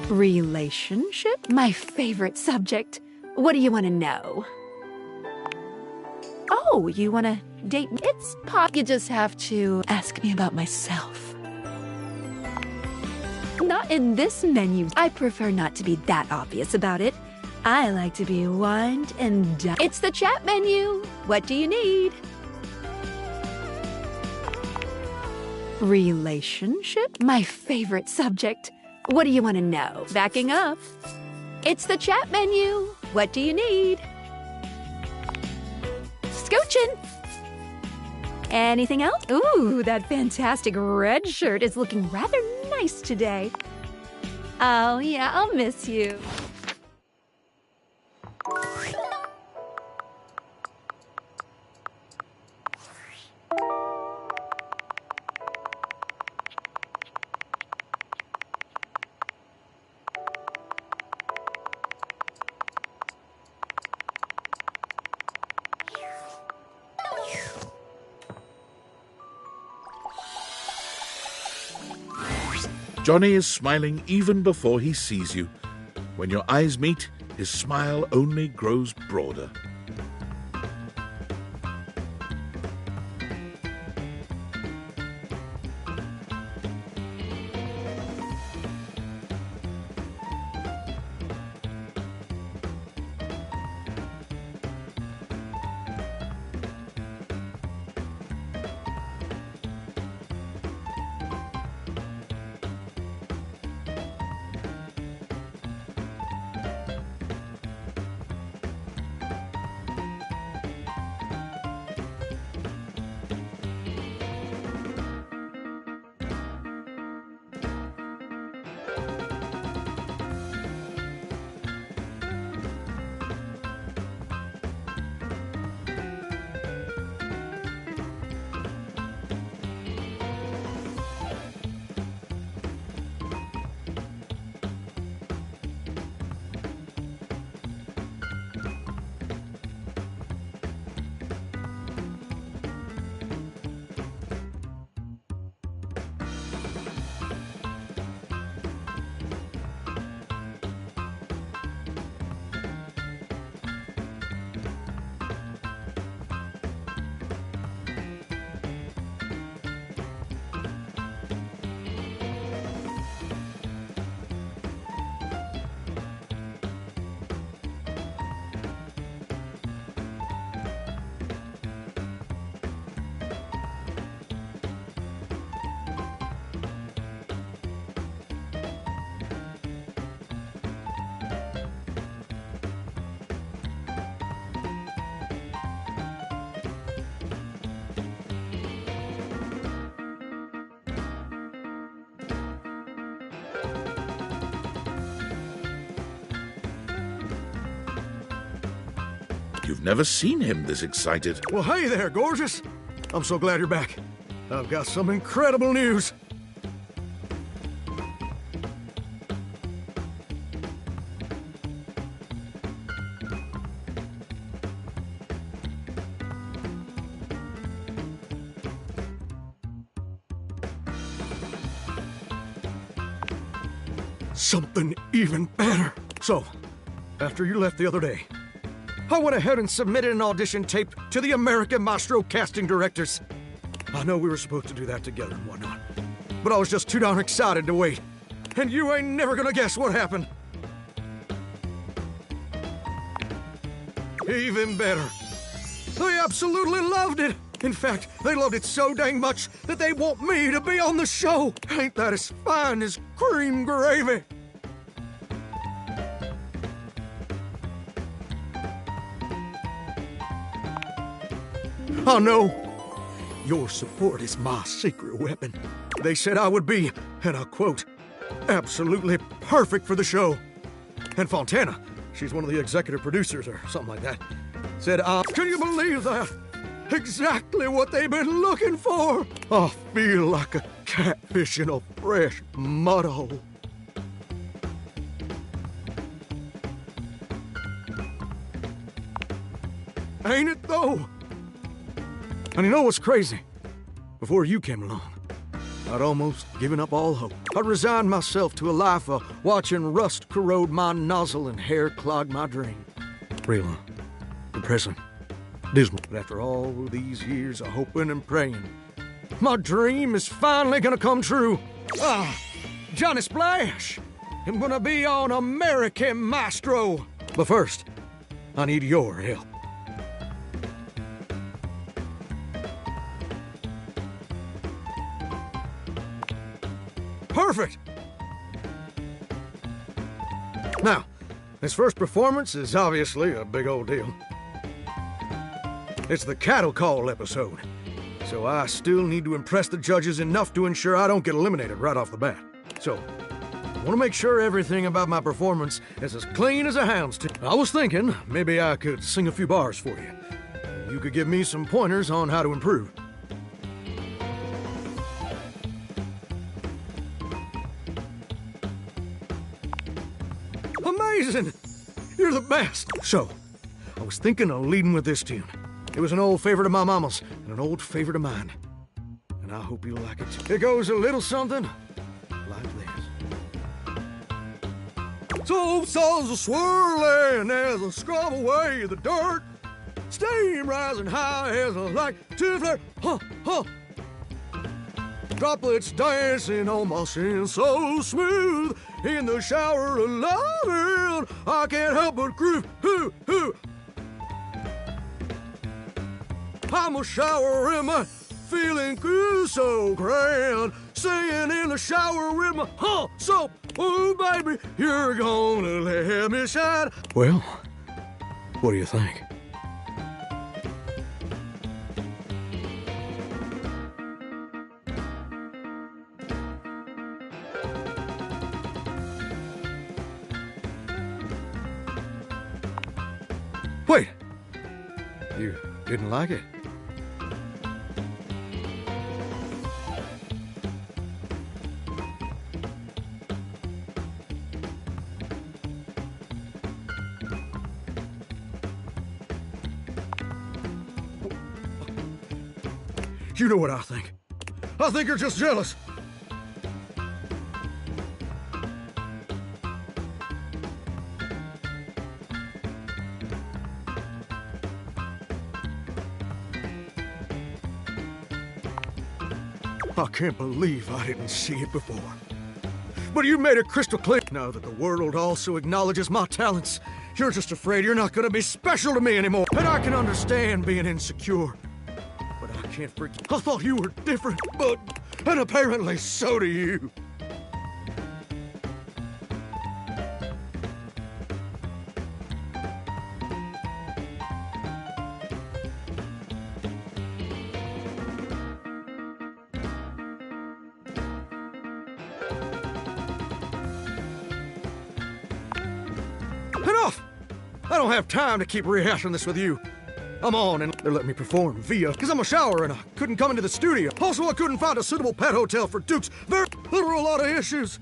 Relationship? My favorite subject. What do you want to know? Oh, you want to date me? It's pop. You just have to ask me about myself. Not in this menu. I prefer not to be that obvious about it. I like to be wined and dined. It's the chat menu. What do you need? Relationship? My favorite subject. What do you want to know? Backing up. It's the chat menu. What do you need? Scoochin'. Anything else? Ooh, that fantastic red shirt is looking rather nice today. Oh, yeah, I'll miss you. Johnny is smiling even before he sees you. When your eyes meet, his smile only grows broader. You've never seen him this excited. Well, hey there, gorgeous. I'm so glad you're back. I've got some incredible news. Something even better. So, after you left the other day, I went ahead and submitted an audition tape to the American Maestro casting directors. I know we were supposed to do that together and whatnot, but I was just too darn excited to wait. And you ain't never gonna guess what happened. Even better. They absolutely loved it. In fact, they loved it so dang much that they want me to be on the show. Ain't that as fine as cream gravy? I know. Your support is my secret weapon. They said I would be, and I quote, absolutely perfect for the show. And Fontana, she's one of the executive producers or something like that, said, can you believe that? Exactly what they've been looking for. I feel like a catfish in a fresh mud hole. Ain't it though? And you know what's crazy? Before you came along, I'd almost given up all hope. I'd resigned myself to a life of watching rust corrode my nozzle and hair clog my drain. Real depressing, dismal. But after all these years of hoping and praying, my dream is finally gonna come true. Johnny Splash! I'm gonna be on American Maestro. But first, I need your help. Perfect! Now, this first performance is obviously a big old deal. It's the cattle call episode, so I still need to impress the judges enough to ensure I don't get eliminated right off the bat. So, I want to make sure everything about my performance is as clean as a hound's tooth. I was thinking maybe I could sing a few bars for you. You could give me some pointers on how to improve. Amazing! You're the best! So, I was thinking of leading with this tune. It was an old favorite of my mama's and an old favorite of mine. And I hope you'll like it too. It goes a little something like this. So souls are swirling as I scrub away the dirt. Steam rising high as I like to flare. Huh, huh. Droplets dancing on my skin so smooth. In the shower of loving, I can't help but groove. Hoo, hoo. I'm a shower in my feeling good, so grand. Singing in the shower with my so, oh baby, you're gonna let me shine. Well, what do you think? Wait, you didn't like it? You know what I think. I think you're just jealous. I can't believe I didn't see it before. But you made it crystal clear. Now that the world also acknowledges my talents, you're just afraid you're not going to be special to me anymore. And I can understand being insecure. But I can't forget. I thought you were different, and apparently so do you. I don't have time to keep rehashing this with you. I'm on, and they're letting me perform via, because I'm a shower and I couldn't come into the studio. Also, I couldn't find a suitable pet hotel for Dukes. There were a lot of issues.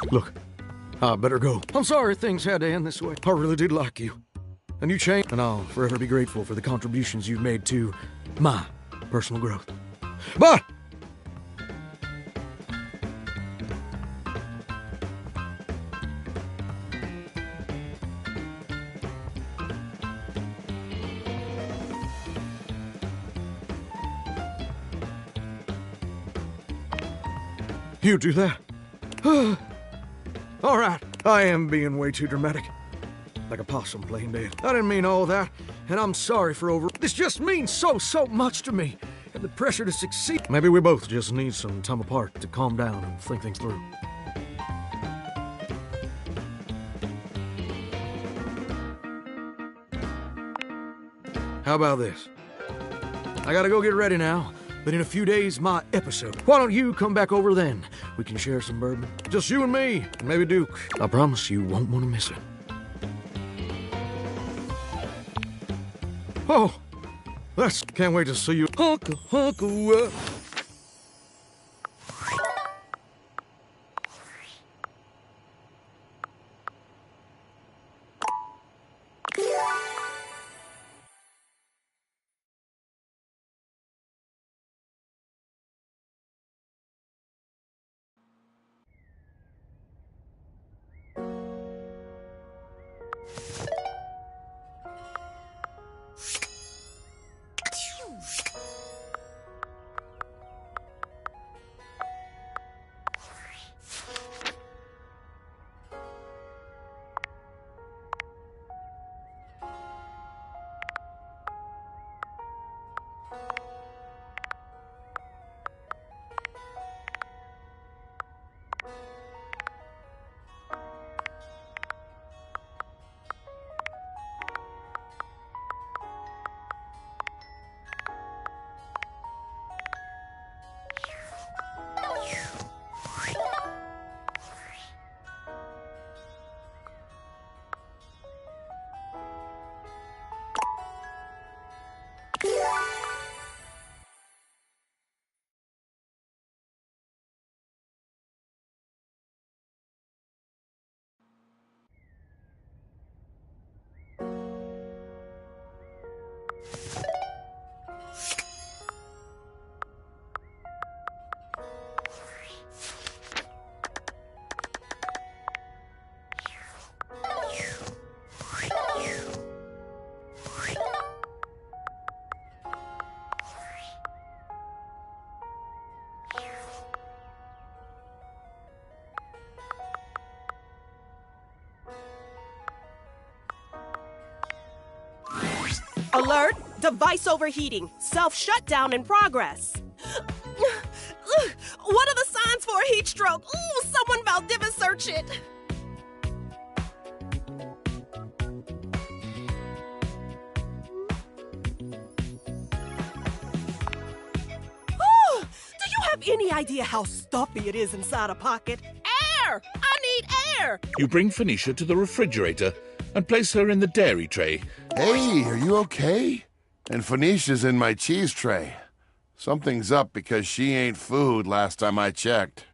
Look, I better go. I'm sorry things had to end this way. I really did like you. And you changed, and I'll forever be grateful for the contributions you've made to my personal growth. Bye! You do that? All right, I am being way too dramatic. Like a possum playing dead. I didn't mean all that, and I'm sorry for over... This just means so much to me, and the pressure to succeed. Maybe we both just need some time apart to calm down and think things through. How about this? I gotta go get ready now. But in a few days, my episode. Why don't you come back over then? We can share some bourbon. Just you and me, and maybe Duke. I promise you won't want to miss it. Oh, can't wait to see you. Hunka. Alert! Device overheating. Self-shutdown in progress. What are the signs for a heat stroke? Ooh, someone Valdivia search it. Oh, do you have any idea how stuffy it is inside a pocket? Air! I need air! You bring Phoenicia to the refrigerator and place her in the dairy tray. Hey, are you okay? And Phoenicia's in my cheese tray. Something's up because she ain't food last time I checked.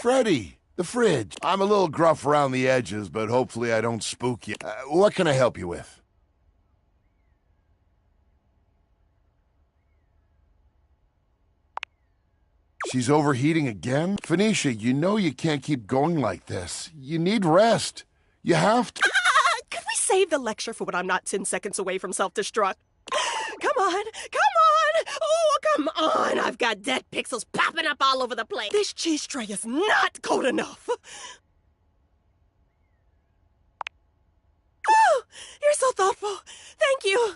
Freddy, the fridge. I'm a little gruff around the edges, but hopefully I don't spook you. What can I help you with? She's overheating again? Phoenicia, you know you can't keep going like this. You need rest. You have to... Could we save the lecture for when I'm not 10 seconds away from self-destruct? Come on! Oh, come on! I've got dead pixels popping up all over the place. This cheese tray is not cold enough. Oh, you're so thoughtful. Thank you.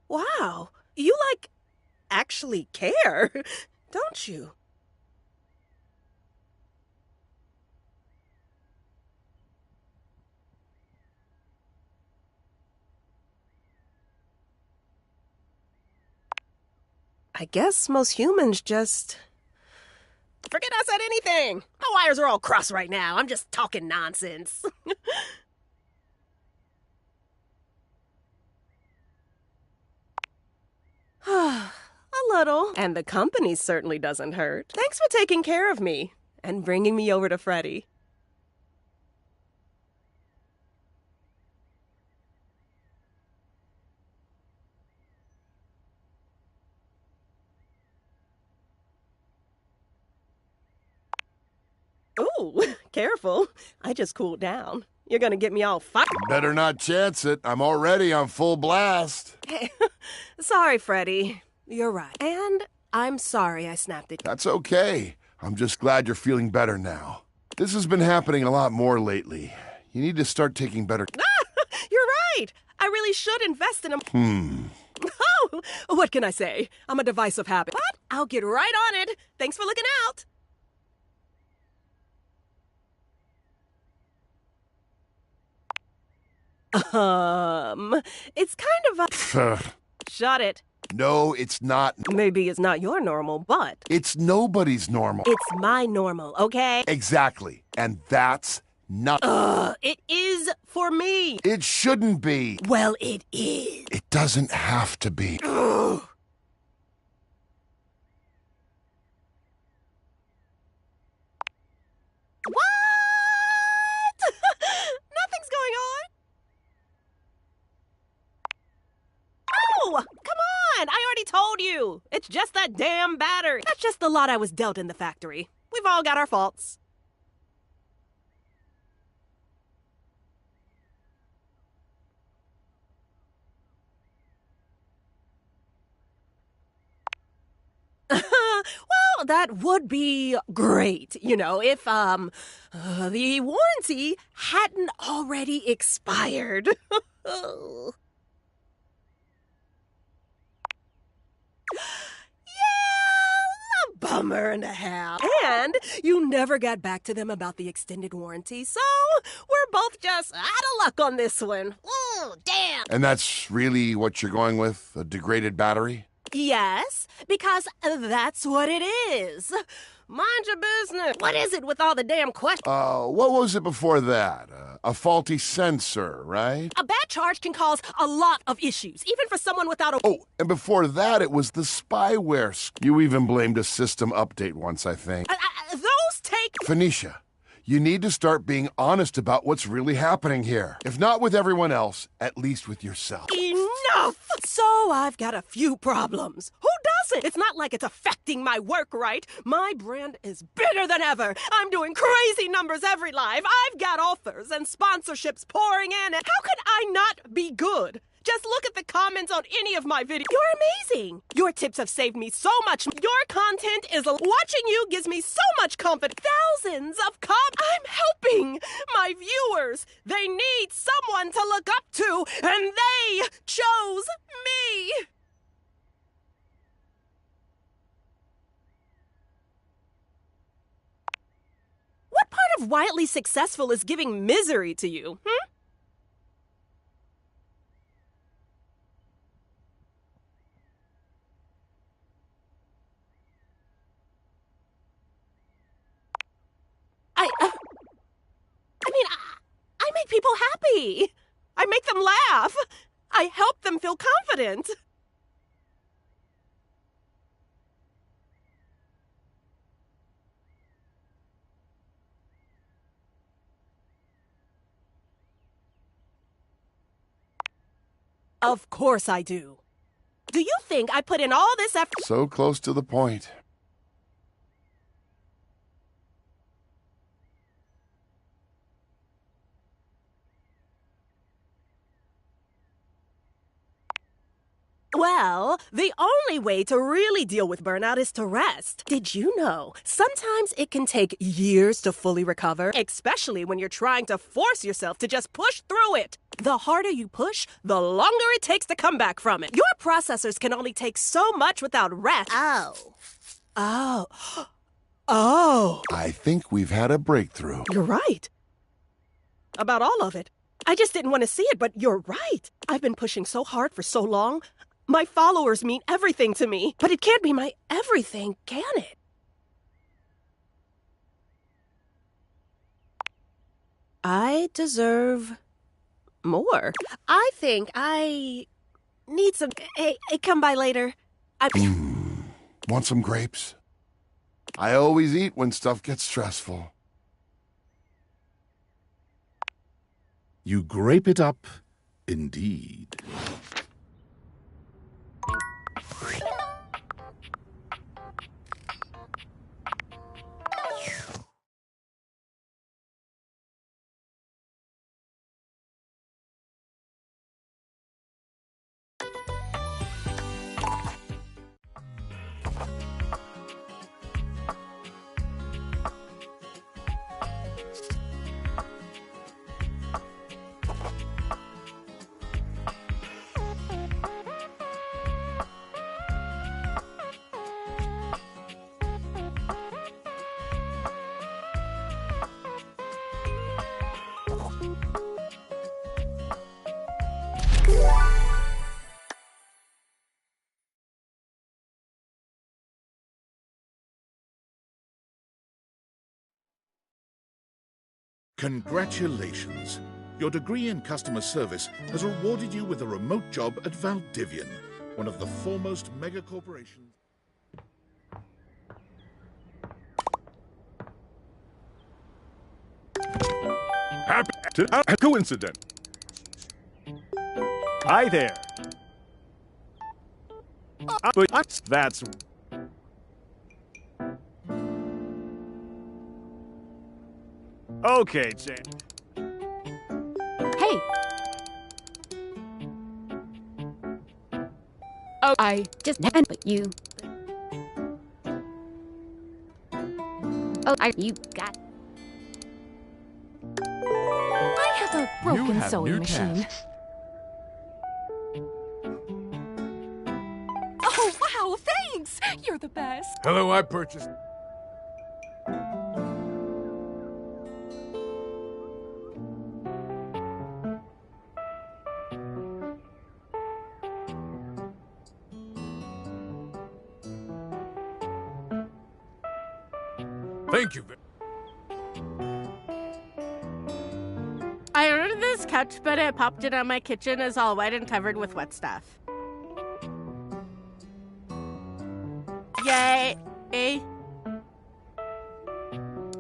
Wow, you, actually care, don't you? I guess most humans just... Forget I said anything! My wires are all crossed right now. I'm just talking nonsense. A little. And the company certainly doesn't hurt. Thanks for taking care of me and bringing me over to Freddy. Ooh, careful. I just cooled down. You're gonna get me all fired. Better not chance it. I'm already on full blast. Sorry, Freddy. You're right. And I'm sorry I snapped at you. That's okay. I'm just glad you're feeling better now. This has been happening a lot more lately. You need to start taking better... You're right. I really should invest in a... Oh, what can I say? I'm a device of habit. But I'll get right on it. Thanks for looking out. It's kind of a... Shut it. No, it's not. Maybe it's not your normal, but... It's nobody's normal. It's my normal, okay? Exactly. And that's not... It is for me. It shouldn't be. Well, it is. It doesn't have to be. Ugh. What? Nothing's going on. Oh, come on! I already told you. It's just that damn battery. That's just the lot I was dealt in the factory. We've all got our faults. Well, that would be great, you know, if, the warranty hadn't already expired. Yeah, a bummer and a half. And you never got back to them about the extended warranty, so we're both just out of luck on this one. Ooh, damn. And that's really what you're going with? A degraded battery? Yes, because that's what it is. Mind your business. What is it with all the damn questions? What was it before that? A faulty sensor, right? A bad charge can cause a lot of issues, even for someone without a... Oh, and before that, it was the spyware. You even blamed a system update once, I think. Those take... Phoenicia, you need to start being honest about what's really happening here. If not with everyone else, at least with yourself. Enough! So I've got a few problems. Who doesn't? It's not like it's affecting my work, right? My brand is bigger than ever. I'm doing crazy numbers every live. I've got offers and sponsorships pouring in. And how could I not be good? Just look at the comments on any of my videos. You're amazing. Your tips have saved me so much. Your content is... Watching you gives me so much confidence. Thousands of I'm helping my viewers. They need someone to look up to, and they chose me. What part of wildly successful is giving misery to you, I make people happy. I make them laugh. I help them feel confident. Of course I do. Do you think I put in all this effort? So close to the point. Well, the only way to really deal with burnout is to rest. Did you know? Sometimes it can take years to fully recover, especially when you're trying to force yourself to just push through it. The harder you push, the longer it takes to come back from it. Your processors can only take so much without rest. Oh. I think we've had a breakthrough. You're right. About all of it. I just didn't want to see it, but you're right. I've been pushing so hard for so long. My followers mean everything to me, but it can't be my everything, can it? I deserve more. I think I need some... Hey, come by later. Want some grapes? I always eat when stuff gets stressful. You grape it up, indeed. Congratulations. Your degree in customer service has rewarded you with a remote job at Valdivian, one of the foremost megacorporations. Happy coincidence. Hi there. But that's... Okay, Jane. Hey! Oh, I just had but you. Oh, you got... I have a broken sewing machine. Oh, wow, thanks! You're the best. Hello, I purchased... Thank you. I ordered this couch, but it popped in on my kitchen is all wet and covered with wet stuff. Yay!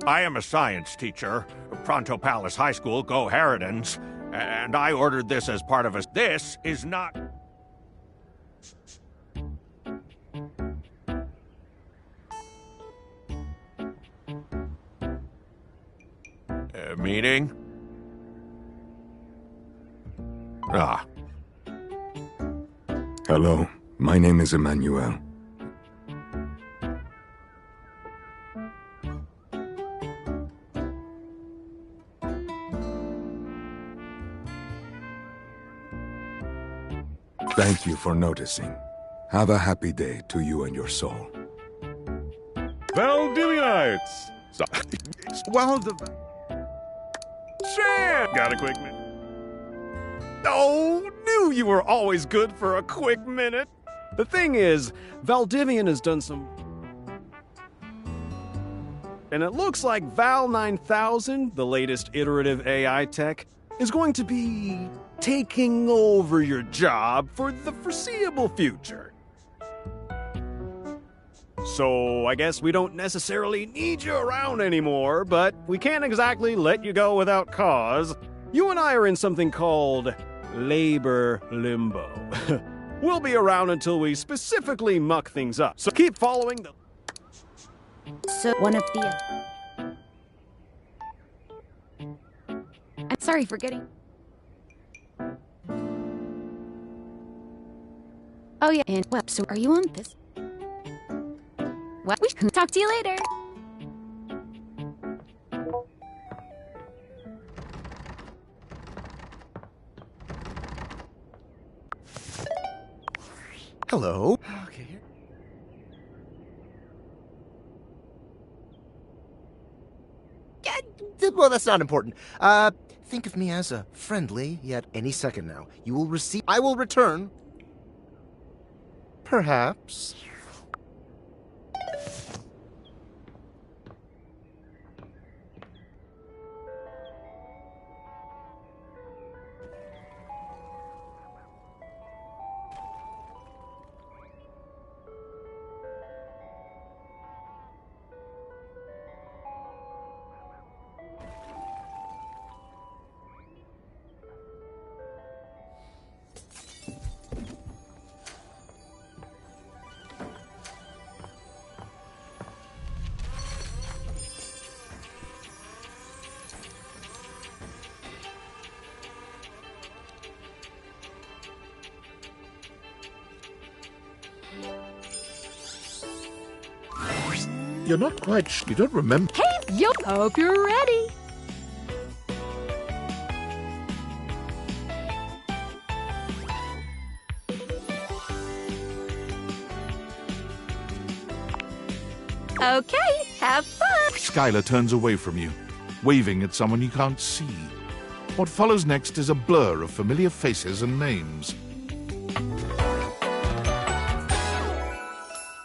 I am a science teacher, Pronto Palace High School, Go Harridans, and I ordered this as part of a... This is not... meeting? Ah. Hello, my name is Emmanuel. Thank you for noticing. Have a happy day to you and your soul. Valdivianites! Well, Shan! Got a quick minute? Oh, knew you were always good for a quick minute. The thing is, Valdivian has done some... And it looks like Val 9000, the latest iterative AI tech, is going to be taking over your job for the foreseeable future. So I guess we don't necessarily need you around anymore, but we can't exactly let you go without cause. You and I are in something called labor limbo. We'll be around until we specifically muck things up, so keep following the... So, one of the... I'm sorry for getting... Oh yeah, and well, so are you on this? Well, we can talk to you later. Hello. Okay. Well, that's not important. Think of me as a friendly, yet any second now. You will receive... I will return. perhaps. You're not quite you don't remember. Hey, yo, hope you're ready. Okay, have fun. Skylar turns away from you, waving at someone you can't see. What follows next is a blur of familiar faces and names.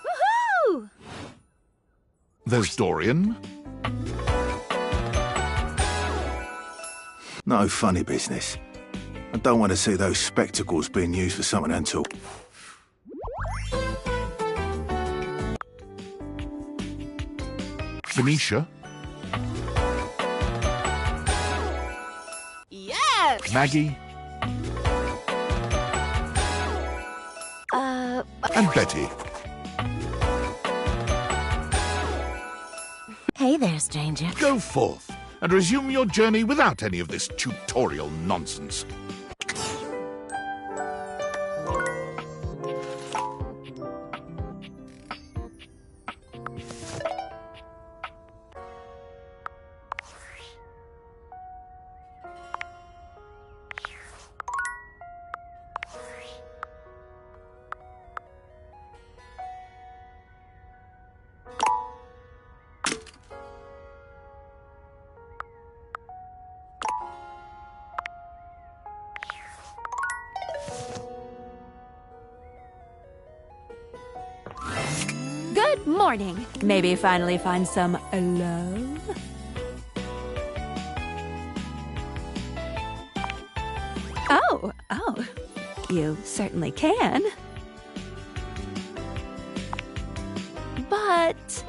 Woohoo! There's Dorian. No funny business. I don't want to see those spectacles being used for something until... Phoenicia. Yes! Maggie. And Betty. Hey there, stranger. Go forth and resume your journey without any of this tutorial nonsense. Good morning. Maybe finally find some love? Oh, you certainly can. But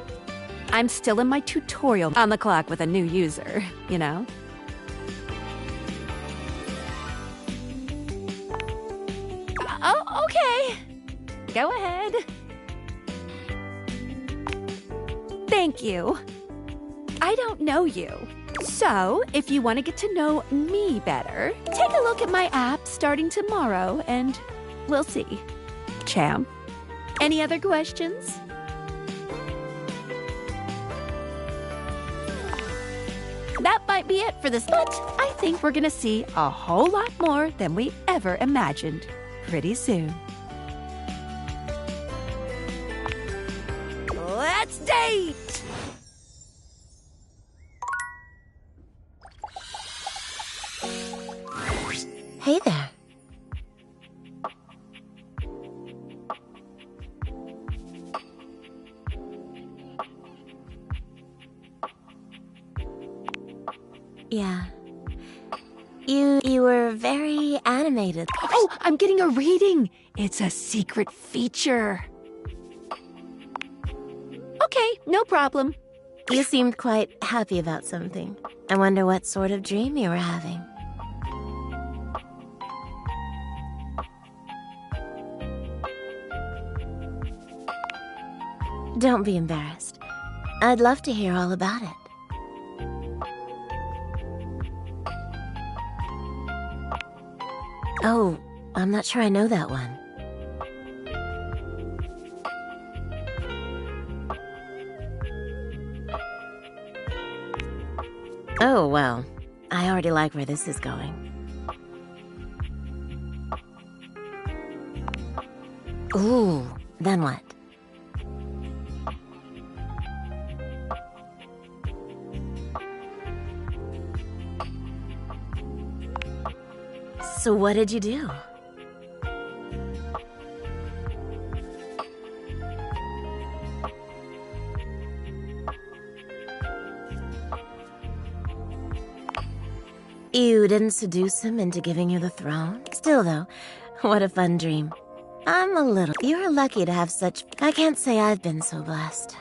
I'm still in my tutorial on the clock with a new user, you know? Oh, okay. Go ahead. Thank you. I don't know you. So, if you want to get to know me better, take a look at my app starting tomorrow and we'll see. Champ, any other questions? That might be it for this, but I think we're gonna see a whole lot more than we ever imagined pretty soon. Let's date! Hey there. Yeah. You were very animated. Oh, I'm getting a reading. It's a secret feature. Okay, no problem. You seemed quite happy about something. I wonder what sort of dream you were having. Don't be embarrassed. I'd love to hear all about it. Oh, I'm not sure I know that one. Oh, well, I already like where this is going. Ooh, then what? So what did you do? You didn't seduce him into giving you the throne? Still, though, what a fun dream. I'm a little... You're lucky to have such... I can't say I've been so blessed.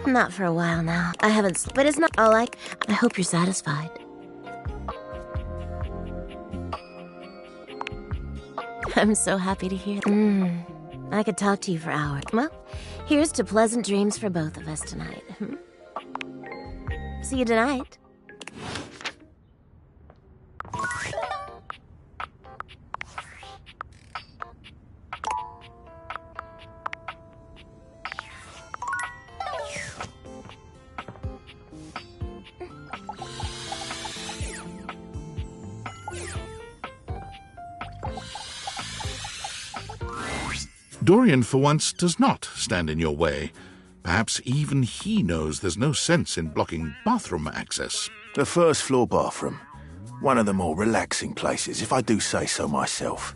Not for a while now. I haven't... But it's not all like... I hope you're satisfied. I'm so happy to hear that. I could talk to you for hours. Well, here's to pleasant dreams for both of us tonight. See you tonight. Dorian, for once, does not stand in your way. Perhaps even he knows there's no sense in blocking bathroom access. The first floor bathroom. One of the more relaxing places, if I do say so myself.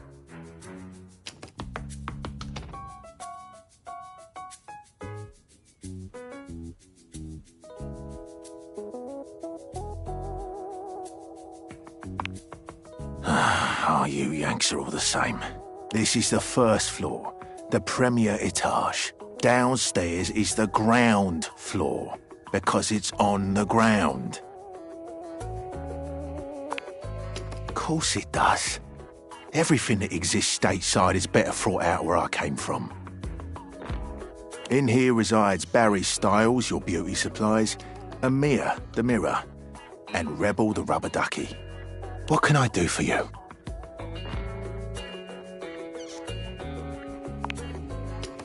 Oh, you Yanks are all the same. This is the first floor. The premier etage. Downstairs is the ground floor, because it's on the ground. Of course it does. Everything that exists stateside is better thought out where I came from. In here resides Barry Styles, your beauty supplies, and Mia, the mirror, and Rebel, the rubber ducky. What can I do for you?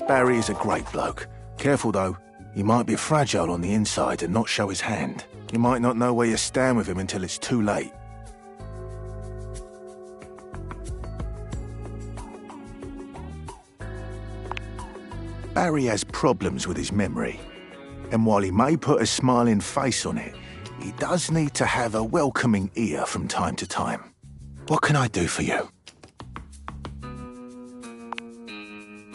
Barry is a great bloke. Careful, though. He might be fragile on the inside and not show his hand. You might not know where you stand with him until it's too late. Barry has problems with his memory. And while he may put a smiling face on it, he does need to have a welcoming ear from time to time. What can I do for you?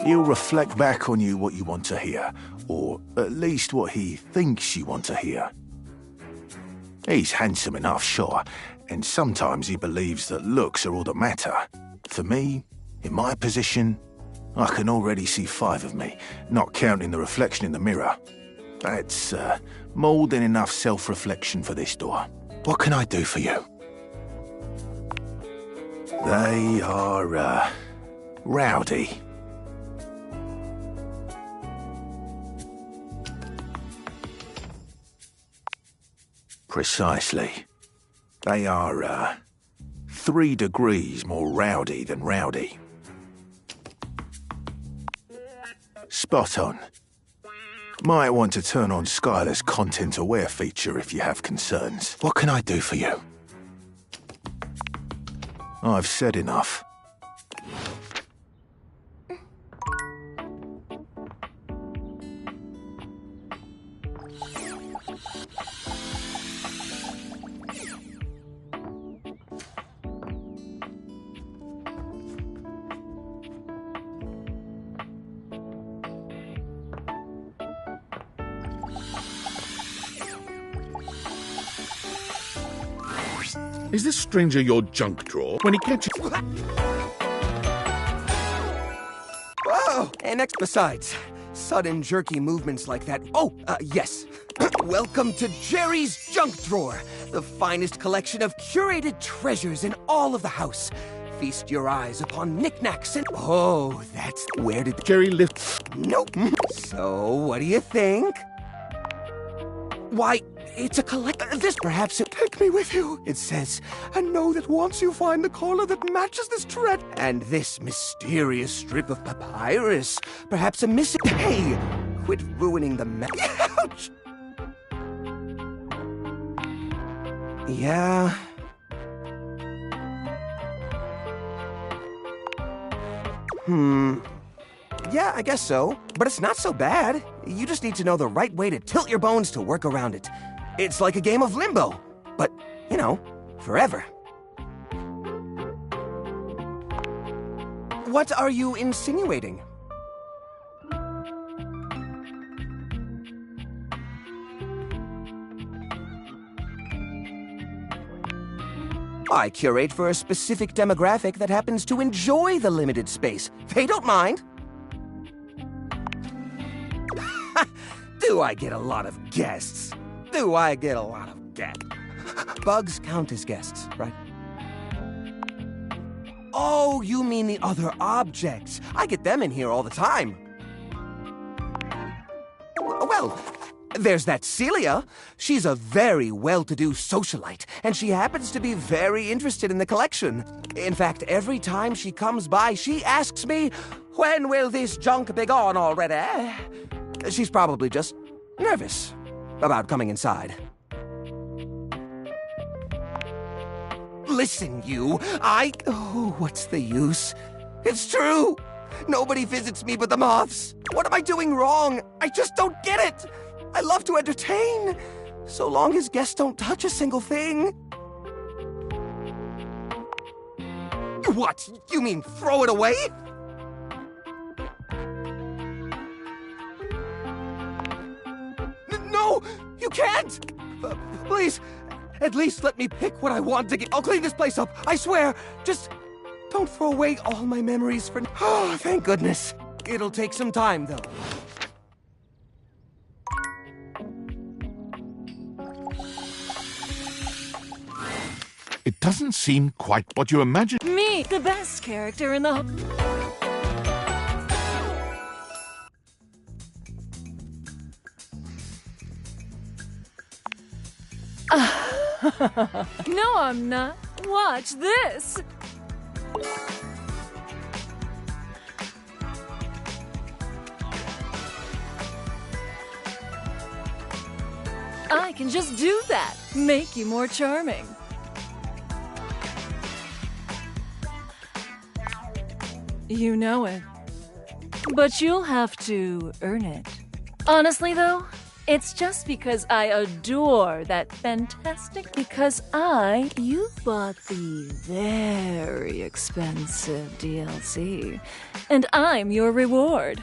He'll reflect back on you what you want to hear, or at least what he thinks you want to hear. He's handsome enough, sure, and sometimes he believes that looks are all that matter. For me, in my position, I can already see 5 of me, not counting the reflection in the mirror. That's more than enough self-reflection for this door. What can I do for you? They are, rowdy. Precisely. They are, 3 degrees more rowdy than rowdy. Spot on. Might want to turn on Skylar's content-aware feature if you have concerns. What can I do for you? I've said enough. Is this stranger your junk drawer? When he catches... Whoa! And next, besides, sudden jerky movements like that. Oh, yes. Welcome to Jerry's Junk Drawer, the finest collection of curated treasures in all of the house. Feast your eyes upon knickknacks and... Oh, that's... Where did... Jerry lift... Nope. So, what do you think? Why... It's a this perhaps it take me with you, it says, and know that once you find the collar that matches this thread and this mysterious strip of papyrus, perhaps a missing... Hey, quit ruining the Ouch! Yeah. Yeah, I guess so. But it's not so bad. You just need to know the right way to tilt your bones to work around it. It's like a game of limbo, but, you know, forever. What are you insinuating? I curate for a specific demographic that happens to enjoy the limited space. They don't mind. Do I get a lot of guests? Bugs count as guests, right? Oh, you mean the other objects. I get them in here all the time. Well, there's that Celia. She's a very well-to-do socialite, and she happens to be very interested in the collection. In fact, every time she comes by, she asks me, "When will this junk be gone already?" She's probably just nervous about coming inside. Listen, you, oh, what's the use? It's true! Nobody visits me but the moths. What am I doing wrong? I just don't get it! I love to entertain, so long as guests don't touch a single thing. What? You mean throw it away? No! You can't! Please, at least let me pick what I want to get. I'll clean this place up, I swear! Just don't throw away all my memories for... Oh, thank goodness. It'll take some time, though. It doesn't seem quite what you imagined. Me, the best character in the... No, I'm not. Watch this. I can just do that. Make you more charming. You know it. But you'll have to earn it. Honestly, though, it's just because I adore that fantastic... Because you bought the very expensive DLC. And I'm your reward.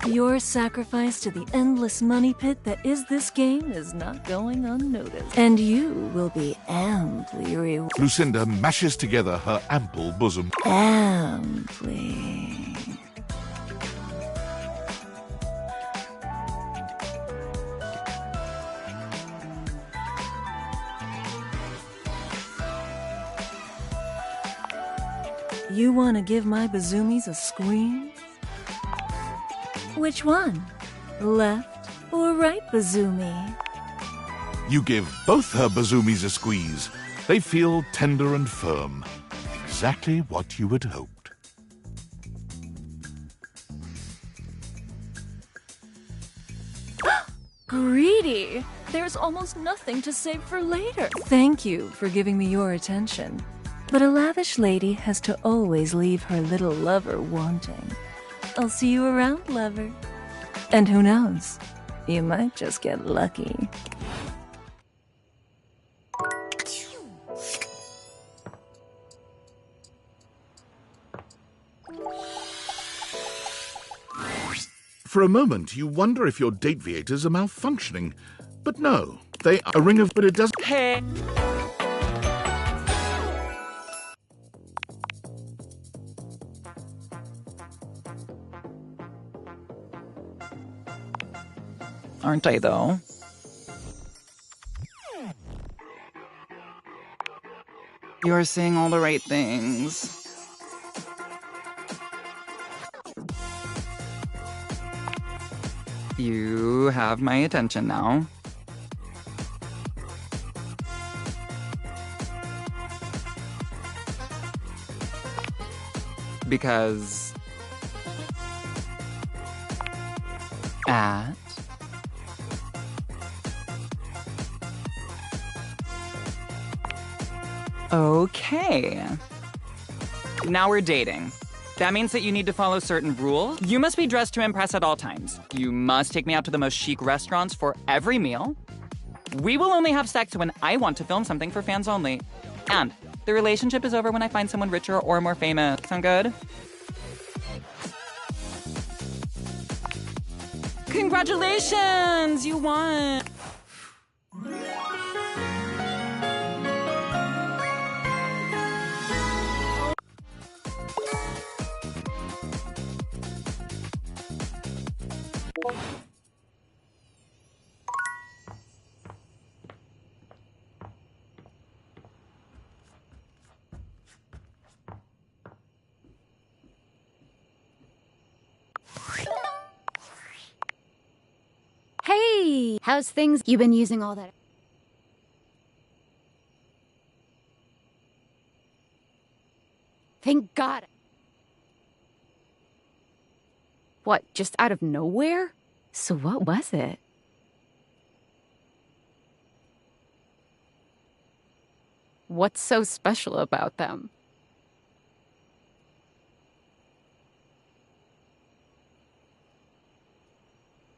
Your sacrifice to the endless money pit that is this game is not going unnoticed. And you will be amply rewarded. Lucinda mashes together her ample bosom. Amply. You want to give my Bazumis a squeeze? Which one? Left or right Bazumi? You give both her Bazumis a squeeze. They feel tender and firm. Exactly what you had hoped. Greedy! There's almost nothing to save for later. Thank you for giving me your attention. But a lavish lady has to always leave her little lover wanting. I'll see you around, lover. And who knows? You might just get lucky. For a moment, you wonder if your date viators are malfunctioning. But no, they are a ring of... But it doesn't... Hey. Aren't I, though? You're saying all the right things. You have my attention now. Because... Okay. Now we're dating. That means that you need to follow certain rules. You must be dressed to impress at all times. You must take me out to the most chic restaurants for every meal. We will only have sex when I want to film something for fans only. And the relationship is over when I find someone richer or more famous. Sound good? Congratulations! You won! Hey, how's things? You been using all that? Thank God. What, just out of nowhere? So what was it? What's so special about them?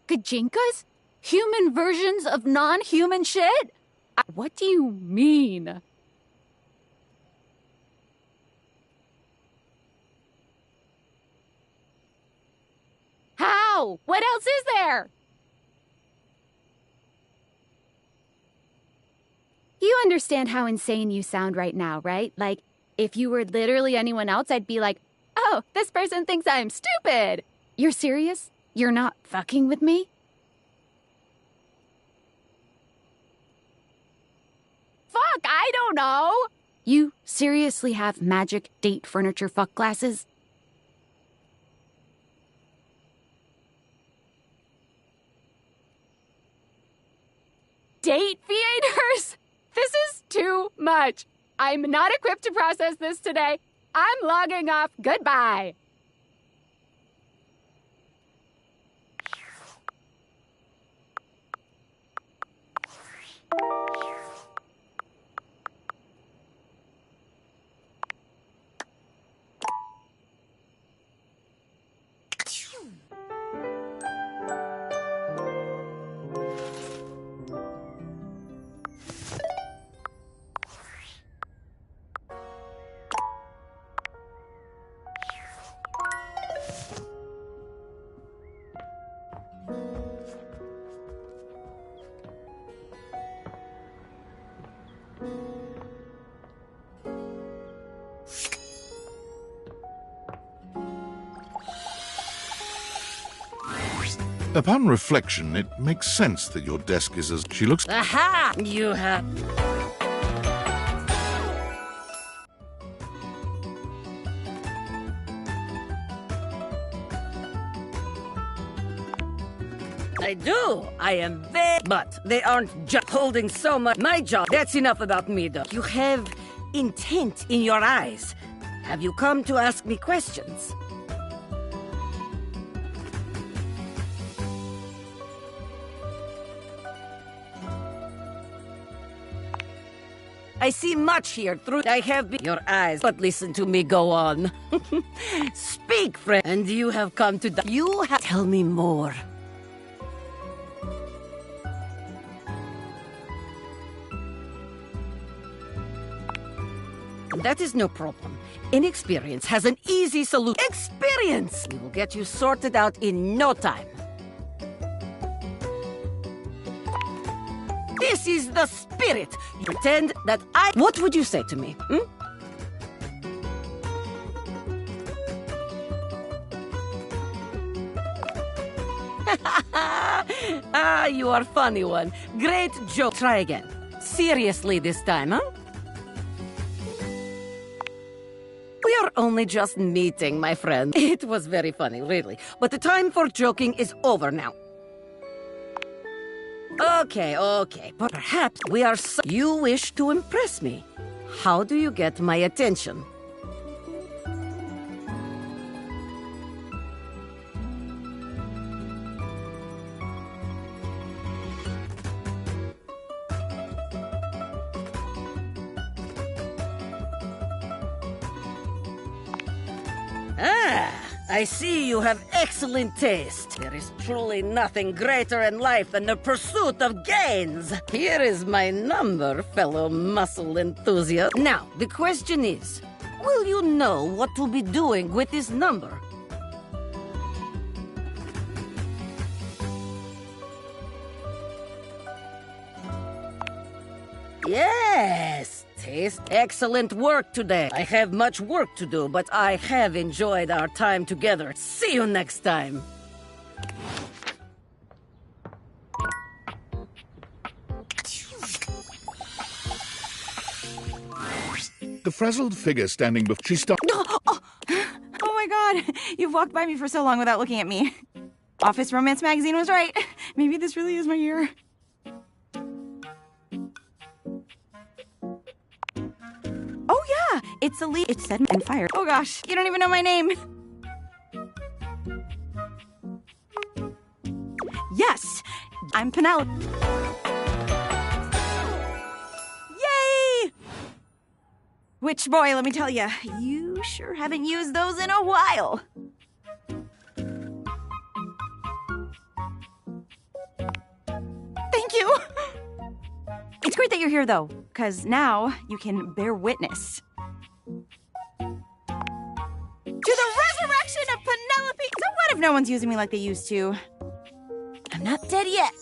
Gajinkas? Human versions of non-human shit? What do you mean? How? What else is there? You understand how insane you sound right now, right? Like, if you were literally anyone else, I'd be like, oh, this person thinks I'm stupid. You're serious? You're not fucking with me? Fuck, I don't know. You seriously have magic date furniture fuck glasses? Date theaters? This is too much. I'm not equipped to process this today. I'm logging off. Goodbye. Upon reflection, it makes sense that your desk is as... She looks... Aha! You have... I do. I am very... But they aren't just holding so much. My job. That's enough about me, though. You have intent in your eyes. Have you come to ask me questions? I see much here through... I have been... Your eyes, but listen to me go on. Speak, friend. And you have come to... You have... Tell me more. That is no problem. Inexperience has an easy solution. Experience! We will get you sorted out in no time. This is the spirit. You pretend that I... What would you say to me, hmm? Ah, you are funny one. Great joke. Try again. Seriously this time, huh? We are only just meeting, my friend. It was very funny, really. But the time for joking is over now. Okay. But perhaps we are so... You wish to impress me. How do you get my attention? I see you have excellent taste. There is truly nothing greater in life than the pursuit of gains. Here is my number, fellow muscle enthusiast. Now, the question is, will you know what to be doing with this number? Yes! Taste excellent work today. I have much work to do, but I have enjoyed our time together. See you next time. The frazzled figure standing before she stopped. Oh my god, you've walked by me for so long without looking at me. Office Romance Magazine was right. Maybe this really is my year. Oh yeah, it's a lead. It said and fired. Oh gosh, you don't even know my name. Yes, I'm Penelope. Yay! Which boy, let me tell you, you sure haven't used those in a while. Thank you. It's great that you're here, though, because now you can bear witness to the resurrection of Penelope. So what if no one's using me like they used to? I'm not dead yet.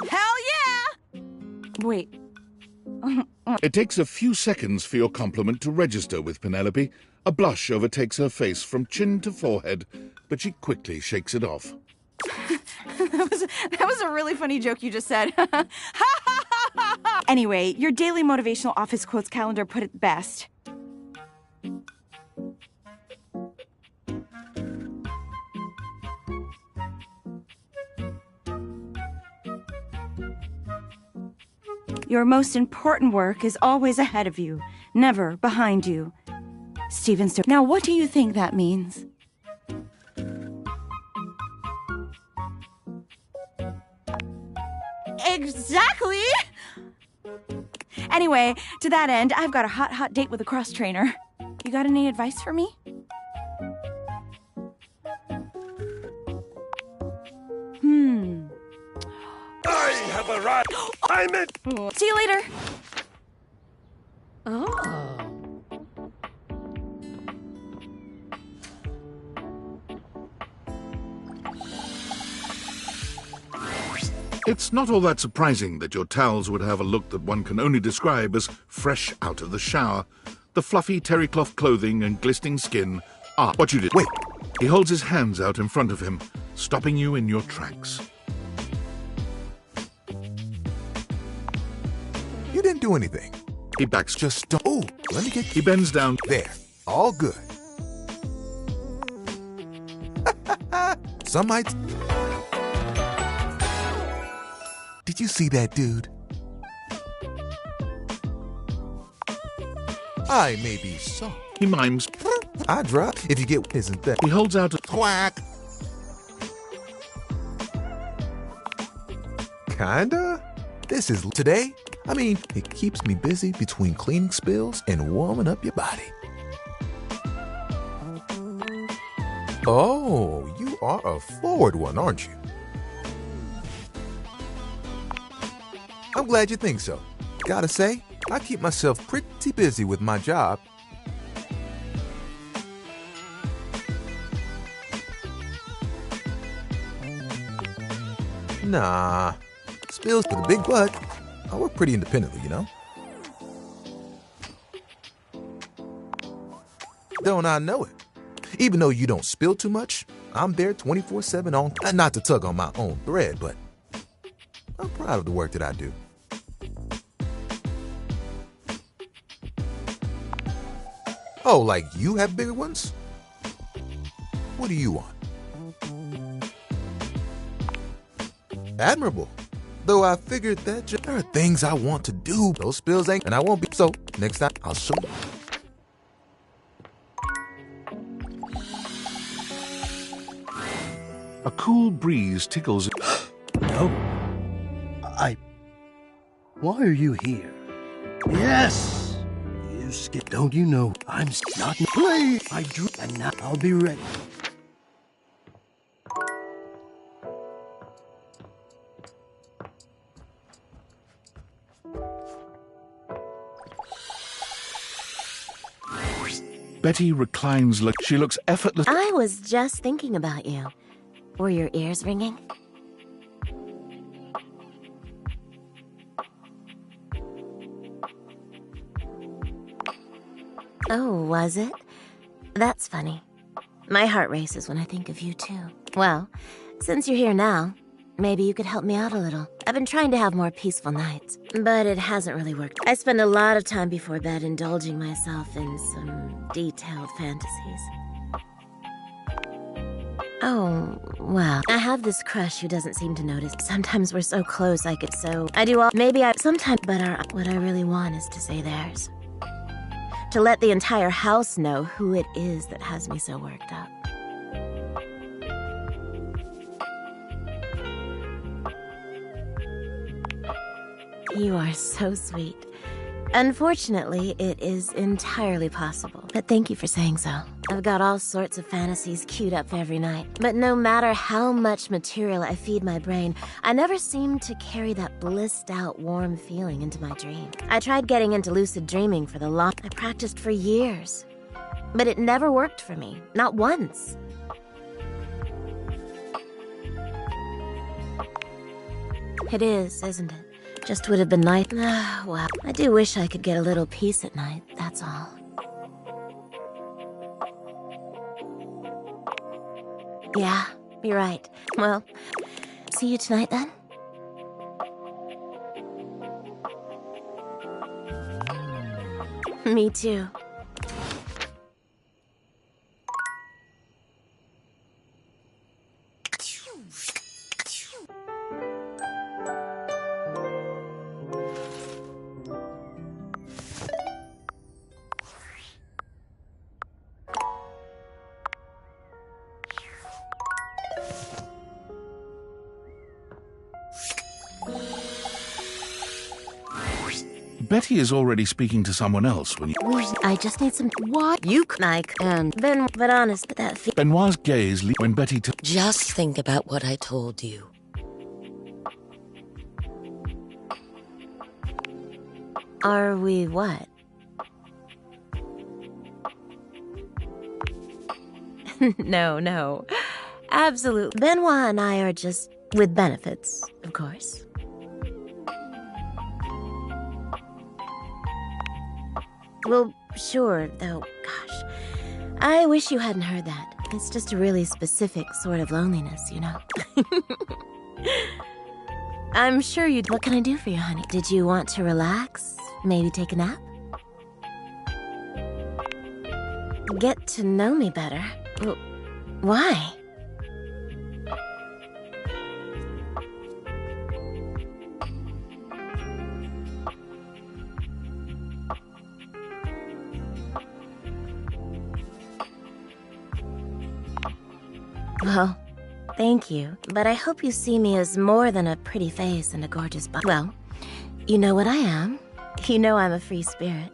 Hell yeah! Wait. It takes a few seconds for your compliment to register with Penelope. A blush overtakes her face from chin to forehead, but she quickly shakes it off. That was a really funny joke you just said. Anyway, your daily motivational office quotes calendar put it best. Your most important work is always ahead of you, never behind you. Steven Stone. Now, what do you think that means? Exactly! Anyway, to that end, I've got a hot date with a cross trainer. You got any advice for me? I have arrived. I'm it. See you later. Oh. It's not all that surprising that your towels would have a look that one can only describe as fresh out of the shower. The fluffy terry cloth clothing and glistening skin are what you did. Wait! He holds his hands out in front of him, stopping you in your tracks. You didn't do anything. He backs. Just don't. Oh, let me get. He bends down. There. All good. Some might. Did you see that dude? I may be soft. He mimes. I drop if you get. Isn't that? He holds out a quack. Kinda. This is today. I mean, it keeps me busy between cleaning spills and warming up your body. Oh, you are a forward one, aren't you? I'm glad you think so. Gotta say, I keep myself pretty busy with my job. Nah, spills with a big butt. I work pretty independently, you know? Don't I know it? Even though you don't spill too much, I'm there 24/7 on, not to tug on my own thread, but I'm proud of the work that I do. Oh, like you have bigger ones? What do you want? Admirable. Though I figured that there are things I want to do. Those spills ain't, and I won't be. So, next time, I'll show you. A cool breeze tickles. No. Why are you here? Yes! You skip. Don't you know I'm not. Play! I drew, and now I'll be ready. Betty reclines. She looks effortless. I was just thinking about you. Were your ears ringing? Oh, was it? That's funny. My heart races when I think of you, too. Well, since you're here now, maybe you could help me out a little. I've been trying to have more peaceful nights, but it hasn't really worked. I spend a lot of time before bed indulging myself in some detailed fantasies. Oh, well, I have this crush who doesn't seem to notice. Sometimes we're so close, I do all, sometimes, but what I really want is to say theirs. To let the entire house know who it is that has me so worked up. You are so sweet. Unfortunately, it is entirely possible. But thank you for saying so. I've got all sorts of fantasies queued up every night. But no matter how much material I feed my brain, I never seem to carry that blissed out, warm feeling into my dream. I tried getting into lucid dreaming for I practiced for years. But it never worked for me. Not once. It is, isn't it? Just would have been nice. Well, I do wish I could get a little peace at night, that's all. Yeah, you're right. Well, see you tonight then? Me too. Betty is already speaking to someone else when you... I just need some... What? You like and Ben, but honest, that... Benoit's gaze when Betty... Just think about what I told you. Are we what? No. Absolutely. Benoit and I are just with benefits, of course. Well, sure, though, gosh. I wish you hadn't heard that. It's just a really specific sort of loneliness, you know? I'm sure you'd... What can I do for you, honey? Did you want to relax? Maybe take a nap? Get to know me better? Well, why? Well, thank you, but I hope you see me as more than a pretty face and a gorgeous body. Well, you know what I am. You know I'm a free spirit.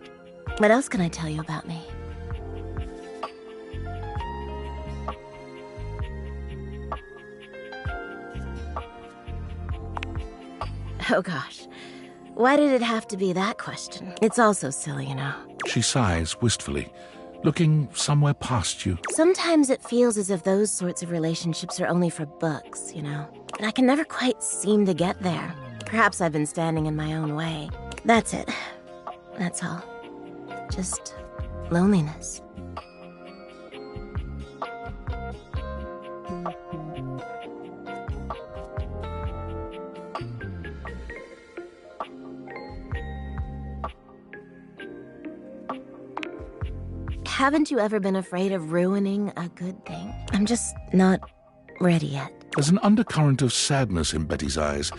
What else can I tell you about me? Oh gosh, why did it have to be that question? It's all so silly, you know. She sighs wistfully, looking somewhere past you. Sometimes it feels as if those sorts of relationships are only for books, you know. But I can never quite seem to get there. Perhaps I've been standing in my own way. That's it. That's all. Just loneliness. Haven't you ever been afraid of ruining a good thing? I'm just not ready yet. There's an undercurrent of sadness in Betty's eyes,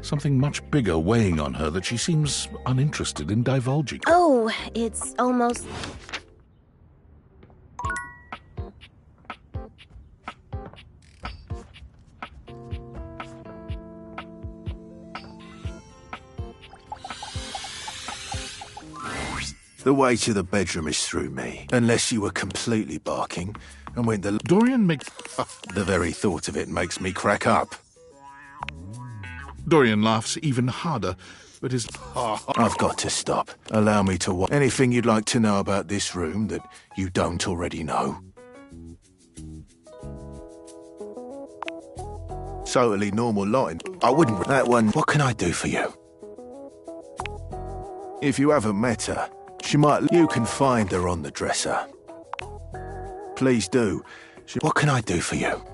something much bigger weighing on her that she seems uninterested in divulging. Oh, it's almost... The way to the bedroom is through me, unless you were completely barking and went the... Dorian makes... The very thought of it makes me crack up. Dorian laughs even harder. but his... I've got to stop. Allow me to watch. Anything you'd like to know about this room that you don't already know? Totally normal lighting. I wouldn't... That one... What can I do for you? If you haven't met her, she might... You can find her on the dresser. Please do. What can I do for you?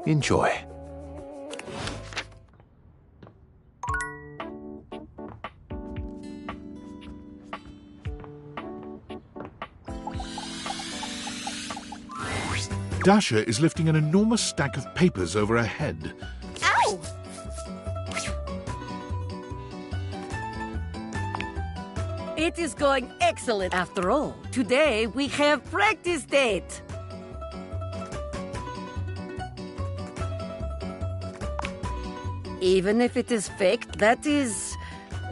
Enjoy. Dasha is lifting an enormous stack of papers over her head. Ow! It is going excellent after all. Today we have practice date. Even if it is fake, that is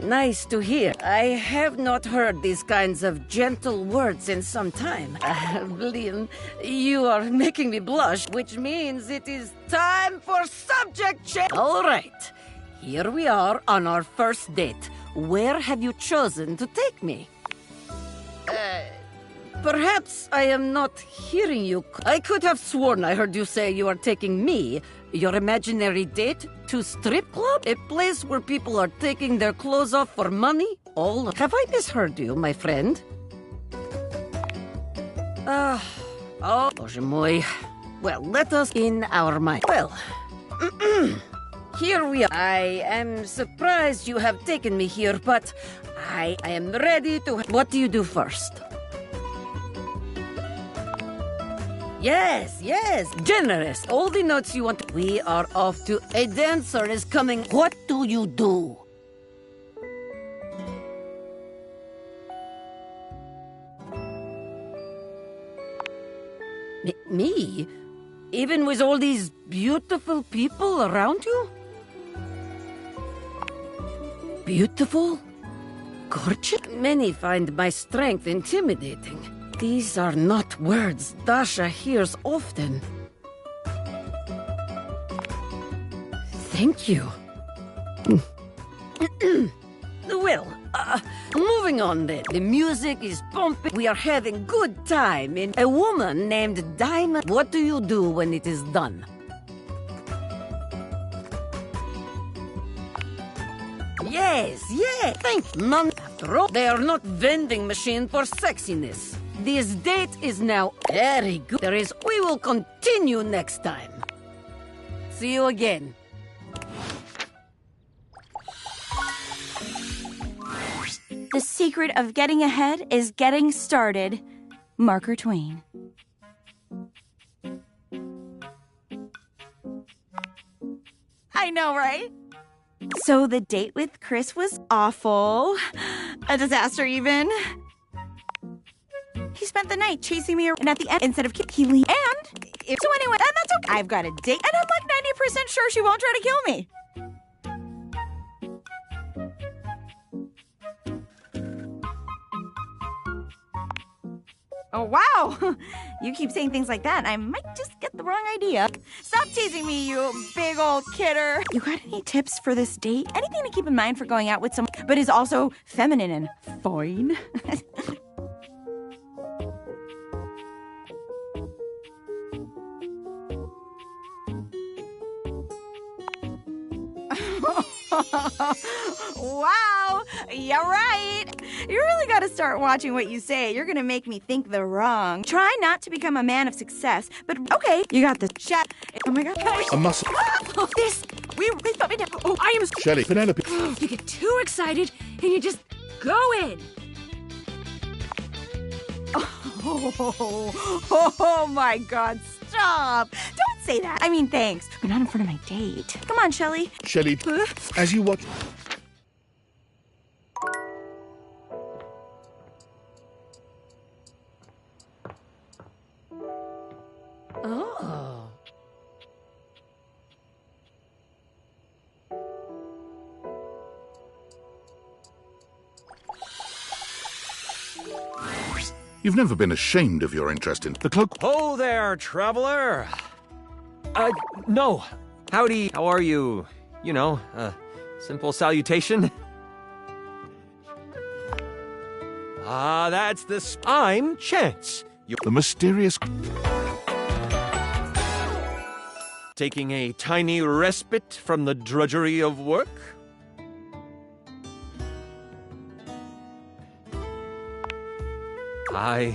nice to hear. I have not heard these kinds of gentle words in some time. Liam, you are making me blush, which means it is time for subject check. All right, here we are on our first date. Where have you chosen to take me? Perhaps I am not hearing you. I could have sworn I heard you say you are taking me, your imaginary date, to strip club? A place where people are taking their clothes off for money? Have I misheard you, my friend? Oh, Boże mój. Well, let us in our mind. Well, here we are. I am surprised you have taken me here, but I am ready to... What do you do first? Yes, generous. All the notes you want. We are off to... A dancer is coming. What do you do? Me? Even with all these beautiful people around you? Beautiful? Gorgeous? Many find my strength intimidating. These are not words Dasha hears often. Thank you. Well, moving on then. The music is pumping. We are having good time in a woman named Diamond. What do you do when it is done? Yes, thank you. None after all. They are not vending machine for sexiness. This date is now very good. We will continue next time. See you again. The secret of getting ahead is getting started. Marker Twain. I know, right? So the date with Chris was awful. A disaster, even. He spent the night chasing me around, and at the end, instead of killing, so anyway, and that's okay. I've got a date, and I'm like 90% sure she won't try to kill me. Oh, wow. You keep saying things like that, and I might just get the wrong idea. Stop teasing me, you big old kidder. You got any tips for this date? Anything to keep in mind for going out with someone, but is also feminine and fine? Wow, you're right. You really got to start watching what you say. You're going to make me think the wrong. Try not to become a man of success, but okay, you got the chat. Oh my God. A muscle. Oh, this. We thought it. Oh, I am. Shelley, Penelope. You get too excited and you just go in. Oh my God, stop. Don't say that. I mean, thanks, but not in front of my date. Come on, Shelley. Shelley, as you watch... Oh. You've never been ashamed of your interest in the cloak. Oh there, traveler. No. Howdy. How are you? You know, simple salutation. That's the... I'm Chance. The mysterious... Taking a tiny respite from the drudgery of work? Have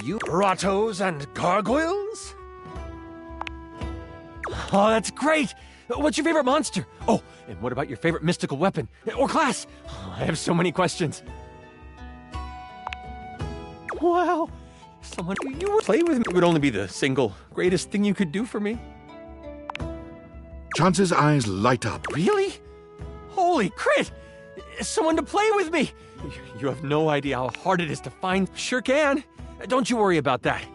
you grottos and gargoyles? Oh, that's great! What's your favorite monster? Oh, and what about your favorite mystical weapon? Or class? Oh, I have so many questions. Wow, someone you would play with me. It would only be the single greatest thing you could do for me. Chance's eyes light up. Really? Holy crit! Someone to play with me! You have no idea how hard it is to find. Sure can. Don't you worry about that.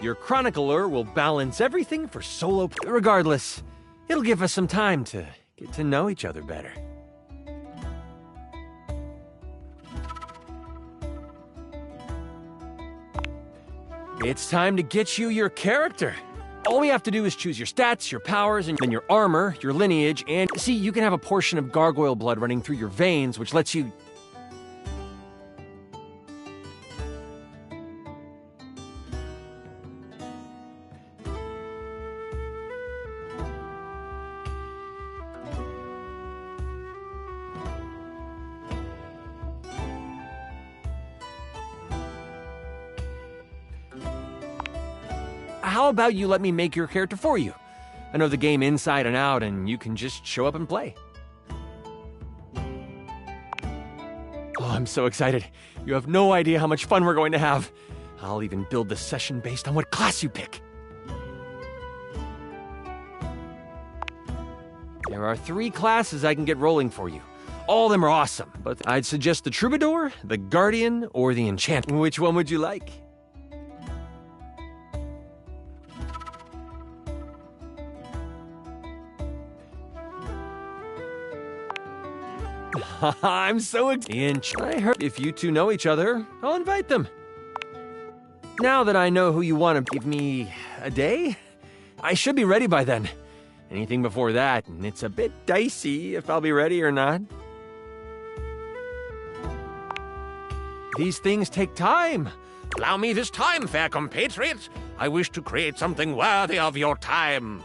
Your chronicler will balance everything for solo. Regardless, it'll give us some time to get to know each other better. It's time to get you your character. All we have to do is choose your stats, your powers, and then your armor, your lineage, and see, you can have a portion of gargoyle blood running through your veins, which lets you... How about you let me make your character for you? I know the game inside and out, and you can just show up and play. Oh, I'm so excited. You have no idea how much fun we're going to have. I'll even build the session based on what class you pick. There are 3 classes I can get rolling for you. All of them are awesome, but I'd suggest the Troubadour, the Guardian, or the Enchanter. Which one would you like? I'm so excited. I heard if you two know each other, I'll invite them. Now that I know who you want to give me a day, I should be ready by then. Anything before that, and it's a bit dicey if I'll be ready or not. These things take time. Allow me this time, fair compatriots. I wish to create something worthy of your time.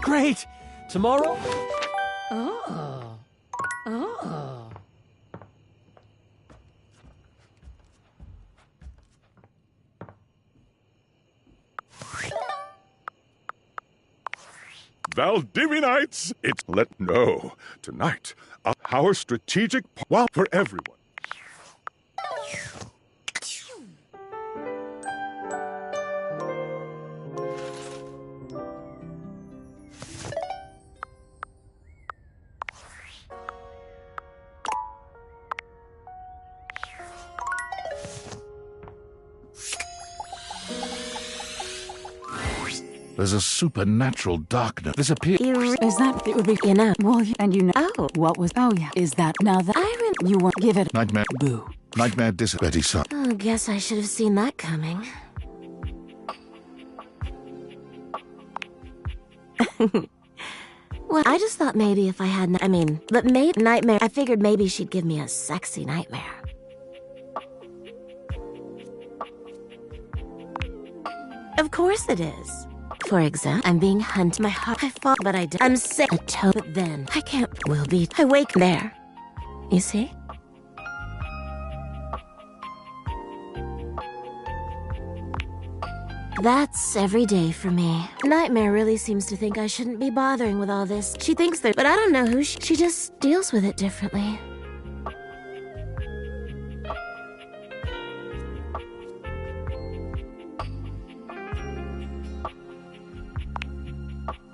Great! Tomorrow? Oh. Oh. Valdivinites, it's no. Tonight, our strategic for everyone. There's a supernatural darkness. This appears. Is that it would be enough? Well, and you know. Oh, what was? Oh, yeah. Is that now that you won't give it? Nightmare. Boo. Nightmare Betty's son. Oh, guess I should have seen that coming. Well, I just thought maybe if I had, but maybe nightmare. I figured maybe she'd give me a sexy nightmare. Of course it is. For example, I'm being hunted. My heart, I fought, but I did. I'm sick. A toe, but then I can't. Will be. I wake there. You see? That's every day for me. Nightmare really seems to think I shouldn't be bothering with all this. She thinks that, but I don't know who she just deals with it differently.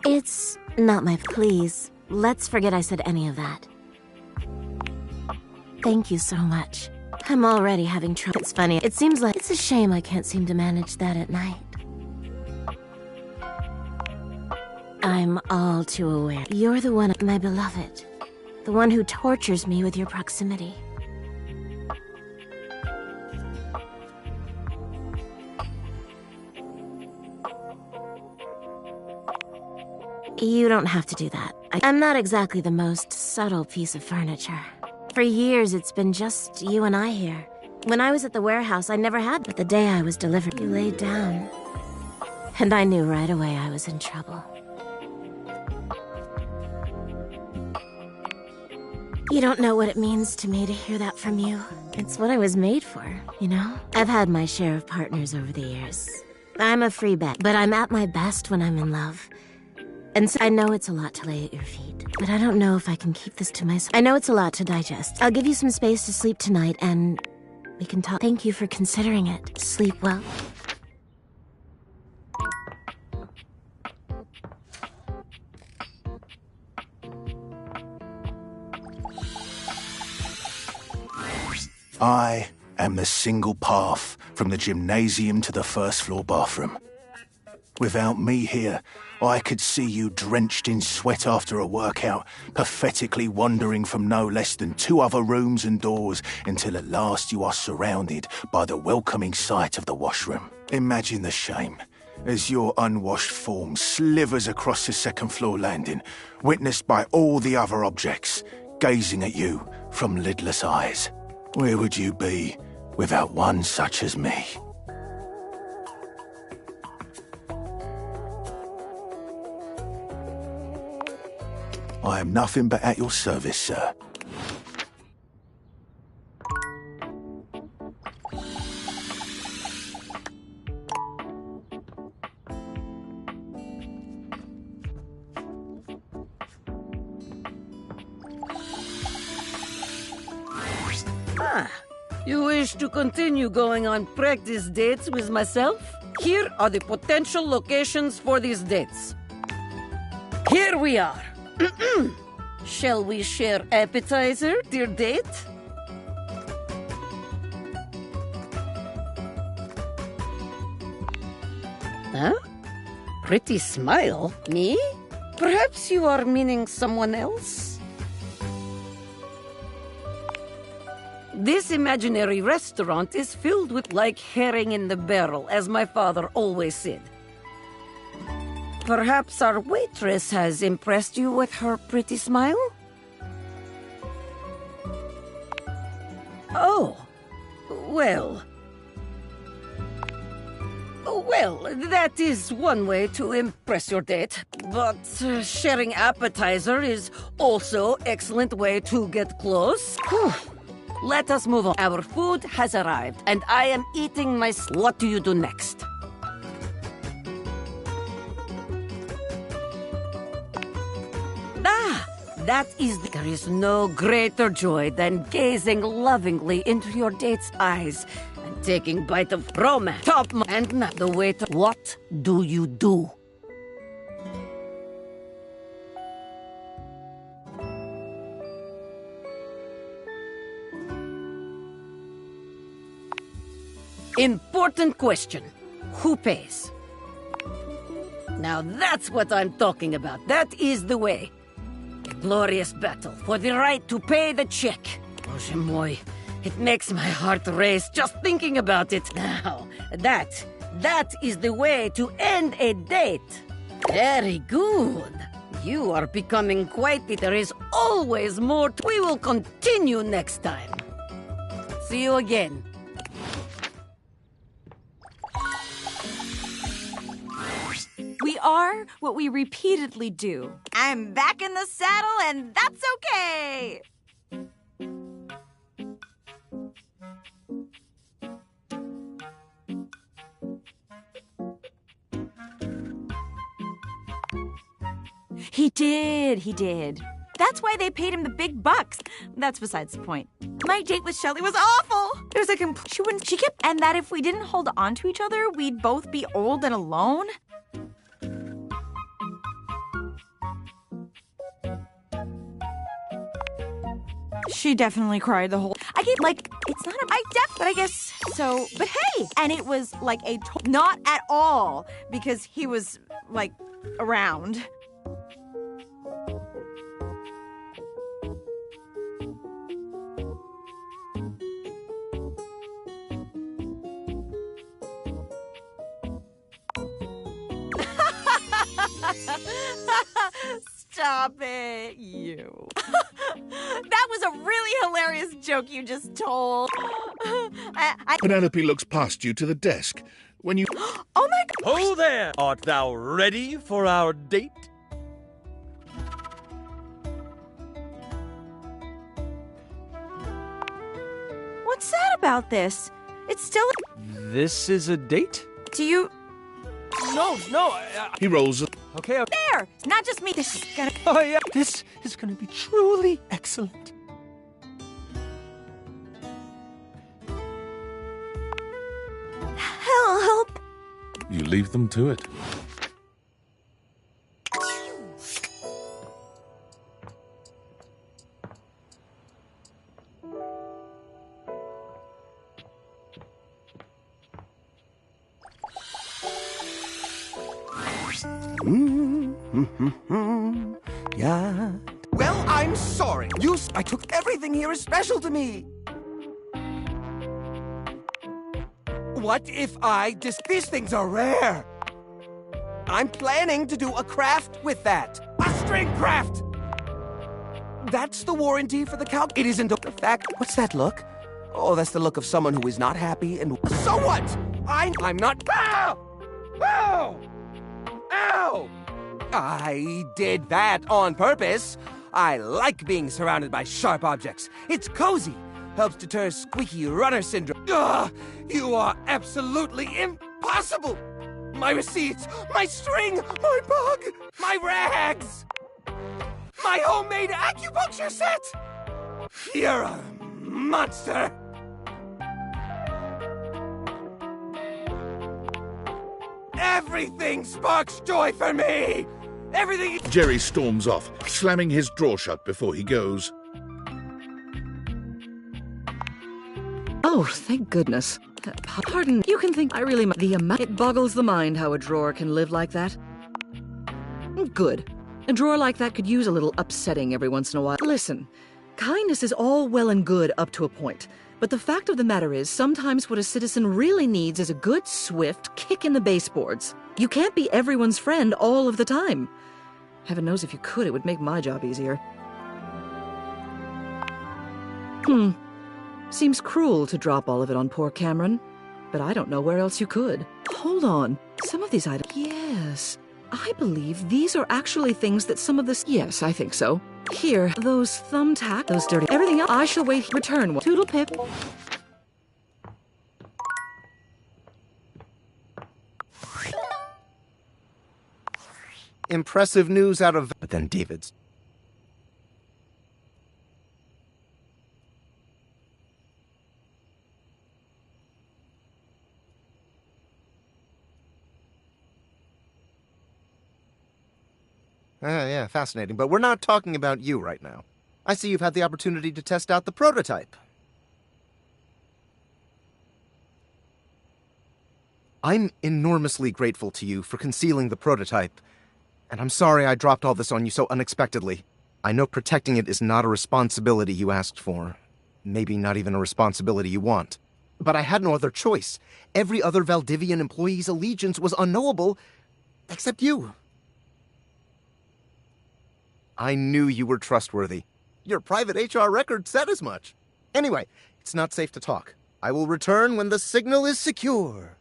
It's not my... Please, let's forget I said any of that. Thank you so much. I'm already having trouble. It's funny. It seems like it's a shame I can't seem to manage that at night. I'm all too aware. You're the one, my beloved. The one who tortures me with your proximity. You don't have to do that. I'm not exactly the most subtle piece of furniture. For years, it's been just you and I here. When I was at the warehouse, I never had, but the day I was delivered, you laid down. And I knew right away I was in trouble. You don't know what it means to me to hear that from you. It's what I was made for, you know? I've had my share of partners over the years. I'm a free bet, but I'm at my best when I'm in love. And so I know it's a lot to lay at your feet, but I don't know if I can keep this to myself. I know it's a lot to digest. I'll give you some space to sleep tonight, and we can talk. Thank you for considering it. Sleep well. I am the single path from the gymnasium to the first floor bathroom. Without me here, I could see you drenched in sweat after a workout, pathetically wandering from no less than 2 other rooms and doors until at last you are surrounded by the welcoming sight of the washroom. Imagine the shame as your unwashed form slithers across the second floor landing, witnessed by all the other objects, gazing at you from lidless eyes. Where would you be without one such as me? I am nothing but at your service, sir. You wish to continue going on practice dates with myself? Here are the potential locations for these dates. Here we are. Shall we share appetizer, dear date? Huh? Pretty smile? Me? Perhaps you are meaning someone else? This imaginary restaurant is filled with like herring in the barrel, as my father always said. Perhaps our waitress has impressed you with her pretty smile? Oh, well. Well, that is one way to impress your date. But sharing appetizer is also excellent way to get close. Whew. Let us move on. Our food has arrived, and I am eating my... What do you do next? That is... There is no greater joy than gazing lovingly into your date's eyes and taking bite of romance. Top and not the waiter. What do you do? Important question. Who pays? Now that's what I'm talking about. That is the way. A glorious battle for the right to pay the check. Oh, moi. It makes my heart race just thinking about it. Now, that is the way to end a date. Very good. You are becoming quite... There is always more. We will continue next time. See you again. We are what we repeatedly do. I'm back in the saddle, and that's okay! He did. That's why they paid him the big bucks. That's besides the point. My date with Shelley was awful. It was she kept, and that if we didn't hold on to each other, we'd both be old and alone. She definitely cried the whole... it's not but I guess so. But hey, and it was like not at all, because he was, around. Stop it, you. That was a really hilarious joke you just told. Penelope looks past you to the desk. When you... Oh my gosh! Ho there! Art thou ready for our date? What's sad about this? It's still... This is a date? Do you... No. He rolls a... Okay. There! It's not just me. This is gonna... Oh, yeah. This is gonna be truly excellent. Help! You leave them to it. Yeah. Well, I'm sorry. I took everything here as special to me. What if these things are rare? I'm planning to do a craft with that. A string craft! That's the warranty for the cow. It isn't the fact. What's that look? Oh, that's the look of someone who is not happy and... So what? I'm not... Ow! Ow! Ow! I did that on purpose. I like being surrounded by sharp objects. It's cozy. Helps deter squeaky runner syndrome. Ugh! You are absolutely impossible! My receipts, my string, my bug, my rags, my homemade acupuncture set! You're a monster! Everything sparks joy for me! Everything... Jerry storms off, slamming his drawer shut before he goes. Oh, thank goodness. Pardon, you can think I really... It boggles the mind how a drawer can live like that. Good. A drawer like that could use a little upsetting every once in a while. Listen, kindness is all well and good up to a point. But the fact of the matter is, sometimes what a citizen really needs is a good, swift kick in the baseboards. You can't be everyone's friend all of the time. Heaven knows if you could, it would make my job easier. Seems cruel to drop all of it on poor Cameron, but I don't know where else you could. Hold on. Some of these items... Yes. I believe these are actually things that some of this... Yes, I think so. Here, those thumbtack, those dirty... Everything else, I shall wait. Return one. Toodle pip. Impressive news out of... But then David's... Yeah, fascinating. But we're not talking about you right now. I see you've had the opportunity to test out the prototype. I'm enormously grateful to you for concealing the prototype. And I'm sorry I dropped all this on you so unexpectedly. I know protecting it is not a responsibility you asked for. Maybe not even a responsibility you want. But I had no other choice. Every other Valdivian employee's allegiance was unknowable, except you. I knew you were trustworthy. Your private HR record said as much. Anyway, it's not safe to talk. I will return when the signal is secure.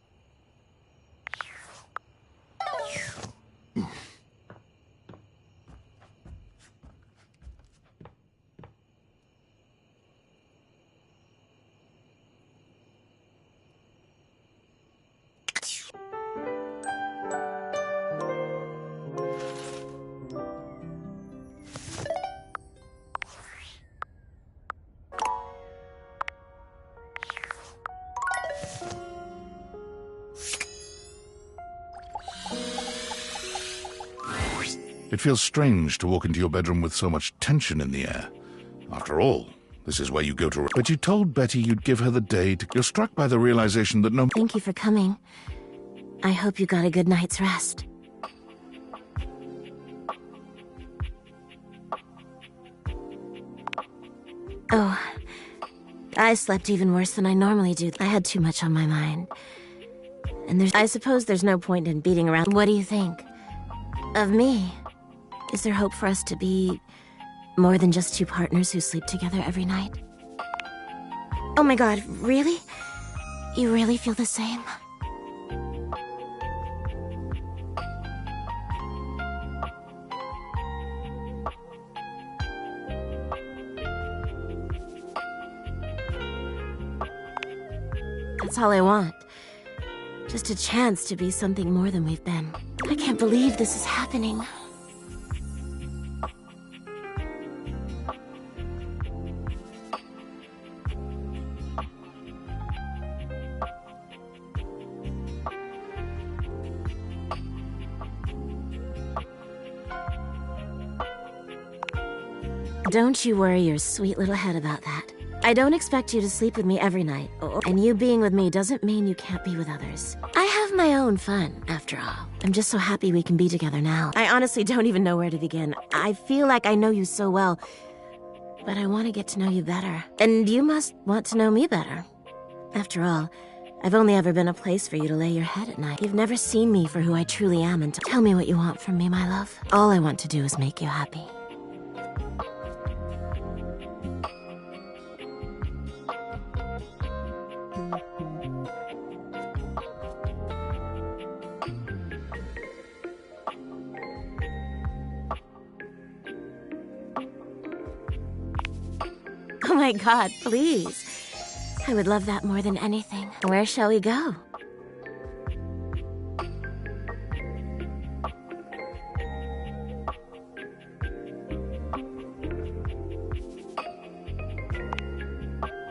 It feels strange to walk into your bedroom with so much tension in the air. After all, this is where you go to... But you told Betty you'd give her the day to... You're struck by the realization that no... Thank you for coming. I hope you got a good night's rest. Oh, I slept even worse than I normally do. I had too much on my mind. And I suppose there's no point in beating around. What do you think? Of me? Is there hope for us to be more than just two partners who sleep together every night? Oh my god, really? You really feel the same? That's all I want. Just a chance to be something more than we've been. I can't believe this is happening. Don't you worry your sweet little head about that. I don't expect you to sleep with me every night, and you being with me doesn't mean you can't be with others. I have my own fun, after all. I'm just so happy we can be together now. I honestly don't even know where to begin. I feel like I know you so well, but I want to get to know you better. And you must want to know me better. After all, I've only ever been a place for you to lay your head at night. You've never seen me for who I truly am, and tell me what you want from me, my love. All I want to do is make you happy. Oh my god, please. I would love that more than anything. Where shall we go?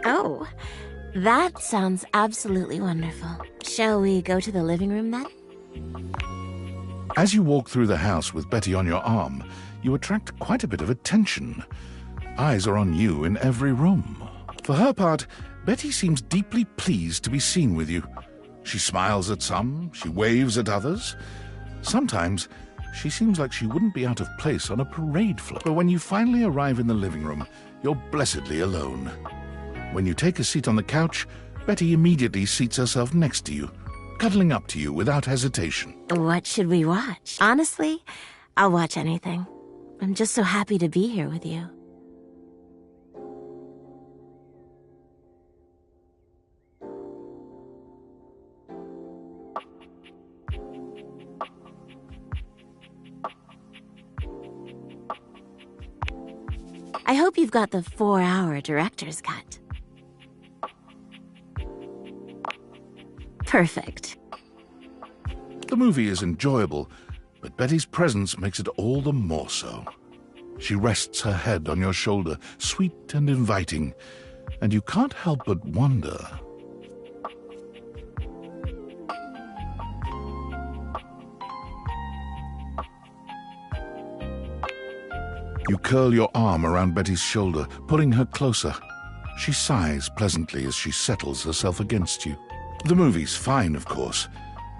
Oh, that sounds absolutely wonderful. Shall we go to the living room then? As you walk through the house with Betty on your arm, you attract quite a bit of attention. Eyes are on you in every room. For her part, Betty seems deeply pleased to be seen with you. She smiles at some, she waves at others. Sometimes, she seems like she wouldn't be out of place on a parade float. But when you finally arrive in the living room, you're blessedly alone. When you take a seat on the couch, Betty immediately seats herself next to you, cuddling up to you without hesitation. What should we watch? Honestly, I'll watch anything. I'm just so happy to be here with you. I hope you've got the 4-hour director's cut. Perfect. The movie is enjoyable, but Betty's presence makes it all the more so. She rests her head on your shoulder, sweet and inviting, and you can't help but wonder. You curl your arm around Betty's shoulder, pulling her closer. She sighs pleasantly as she settles herself against you. The movie's fine, of course,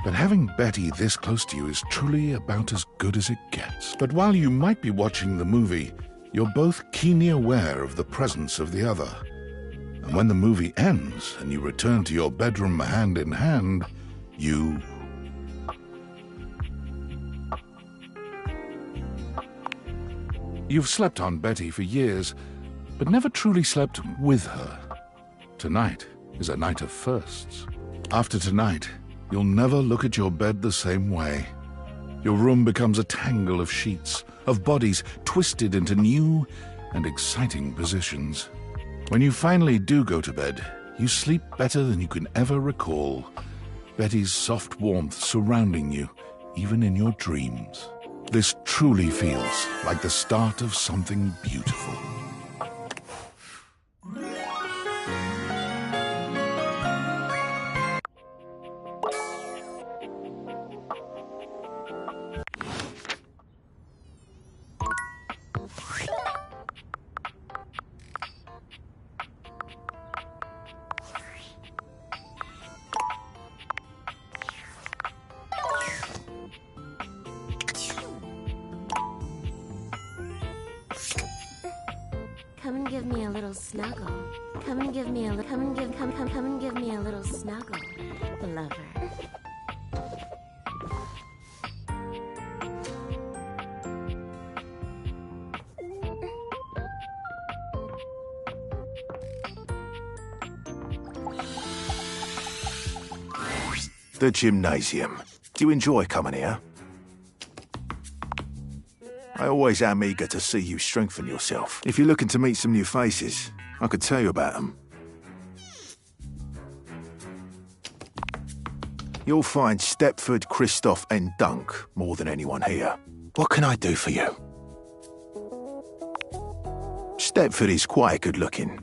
but having Betty this close to you is truly about as good as it gets. But while you might be watching the movie, you're both keenly aware of the presence of the other. And when the movie ends and you return to your bedroom hand in hand, you... You've slept on Betty for years, but never truly slept with her. Tonight is a night of firsts. After tonight, you'll never look at your bed the same way. Your room becomes a tangle of sheets, of bodies twisted into new and exciting positions. When you finally do go to bed, you sleep better than you can ever recall. Betty's soft warmth surrounding you, even in your dreams. This truly feels like the start of something beautiful. Come and give me a little snuggle. Come and give me a little. Come and give me a little snuggle, lover. The gymnasium. Do you enjoy coming here? I always am eager to see you strengthen yourself. If you're looking to meet some new faces, I could tell you about them. You'll find Stepford, Christoph, and Dunk more than anyone here. What can I do for you? Stepford is quite good-looking,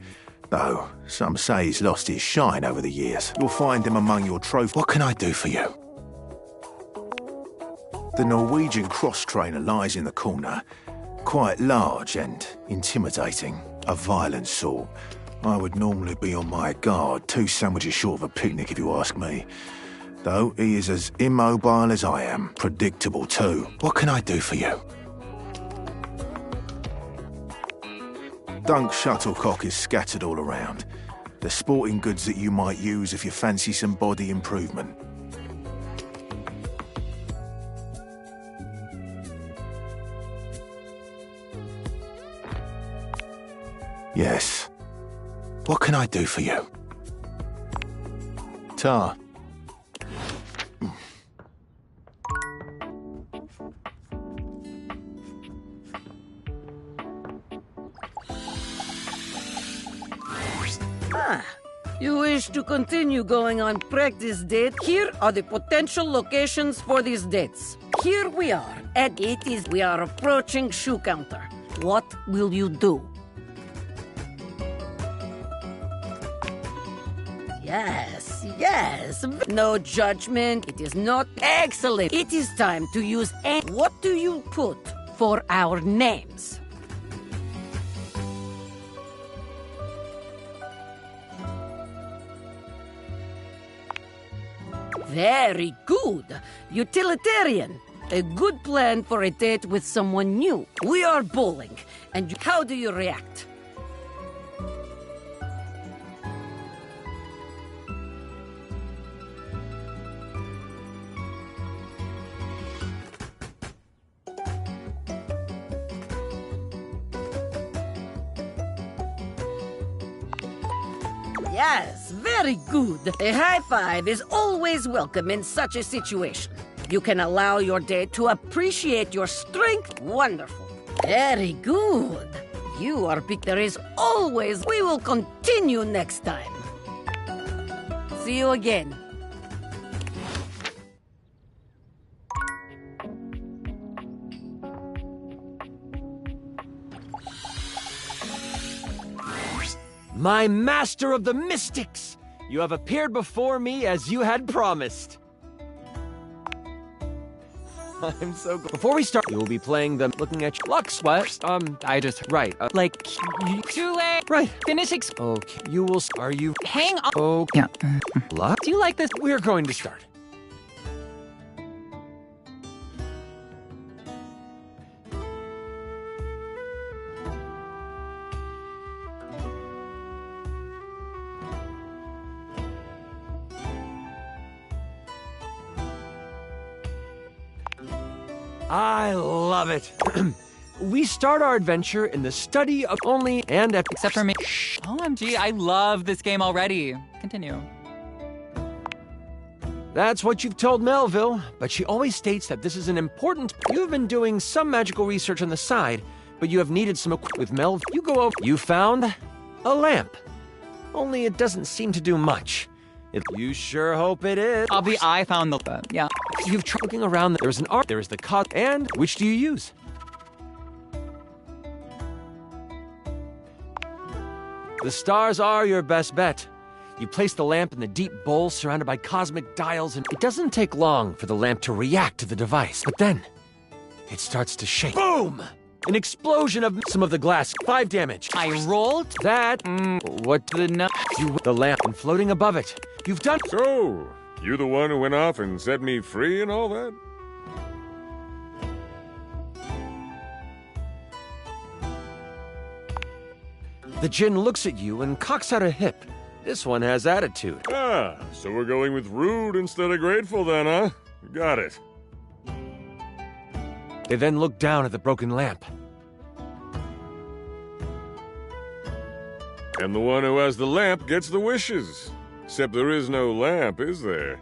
though some say he's lost his shine over the years. You'll find him among your trophies. What can I do for you? The Norwegian cross-trainer lies in the corner, quite large and intimidating, a violent sort. I would normally be on my guard, 2 sandwiches short of a picnic if you ask me. Though he is as immobile as I am, predictable too. What can I do for you? Dunk's shuttlecock is scattered all around. The sporting goods that you might use if you fancy some body improvement. Yes. What can I do for you? Tar. You wish to continue going on practice date? Here are the potential locations for these dates. Here we are. At we are approaching shoe counter. What will you do? Yes. No judgment. It is not excellent. It is time to use what do you put for our names? Very good. Utilitarian. A good plan for a date with someone new. We are bowling. And how do you react? Yes, very good. A high five is always welcome in such a situation. You can allow your date to appreciate your strength. Wonderful. Very good. You are big. There is always. We will continue next time. See you again. My master of the mystics! You have appeared before me as you had promised. I'm so good. Before we start, we will be playing the looking at Lux. What? Like, too late. Right. Finish. Okay. You will. Are you? Hang on. Okay. Yeah. Lux? Do you like this? We're going to start. I love it. We start our adventure in the study of only and except for me. OMG, I love this game already. Continue. That's what you've told Melville, but she always states that this is an important. You've been doing some magical research on the side, but you have needed some with Melville. You go over. You found a lamp. Only it doesn't seem to do much. You sure hope it is. I found the yeah. You've tried looking around. There's an art. There is the cut. And which do you use? The stars are your best bet. You place the lamp in the deep bowl surrounded by cosmic dials, and it doesn't take long for the lamp to react to the device. But then, it starts to shake. Boom! An explosion of some of the glass. 5 damage. I rolled that. What the lamp and floating above it. You've done. So, you the one who went off and set me free and all that? The djinn looks at you and cocks out a hip. This one has attitude. Ah, so we're going with rude instead of grateful then, huh? Got it. They then look down at the broken lamp. And the one who has the lamp gets the wishes. Except there is no lamp, is there?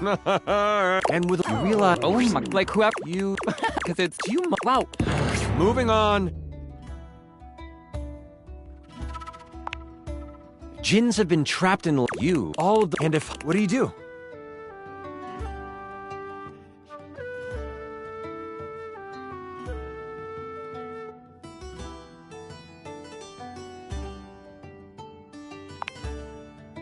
And with you realize, oh my, like whoever you, because it's you. Wow. Moving on. Jinns have been trapped in you. All of the, and if what do you do?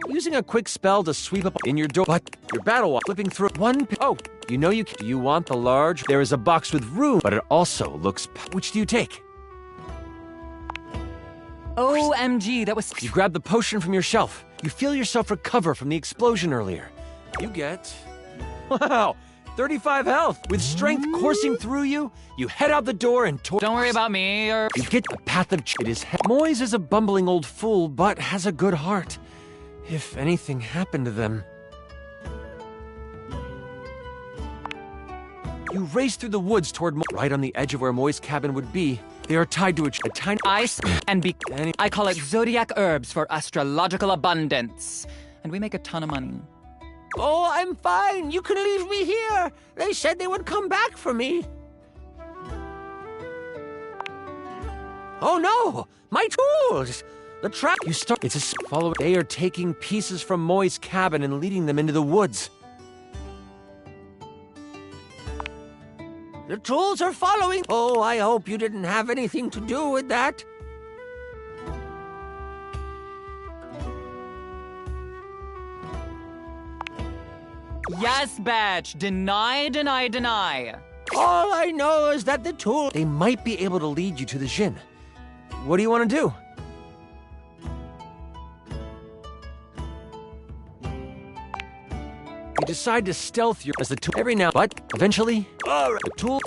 Using a quick spell to sweep up in your door, but your battle walk flipping through one. Oh, you know you. Do you want the large? There is a box with room, but it also looks. Which do you take? OMG, that was. You grab the potion from your shelf. You feel yourself recover from the explosion earlier. You get. Wow, 35 health. With strength coursing through you, you head out the door and. Don't worry about me, or. You get a path of. It is. Moise is a bumbling old fool, but has a good heart. If anything happened to them. You race through the woods toward right on the edge of where Moi's cabin would be. They are tied to a tiny ice and I call it zodiac herbs for astrological abundance. And we make a ton of money. Oh, I'm fine. You can leave me here. They said they would come back for me. Oh no! My tools! The trap you start. It's a follow. They are taking pieces from Moi's cabin and leading them into the woods. The tools are following. Oh, I hope you didn't have anything to do with that. Yes, Batch. Deny, deny, deny. All I know is that the tool. They might be able to lead you to the Jinn. What do you want to do? You decide to stealth your as the tool every now, but eventually, the tool.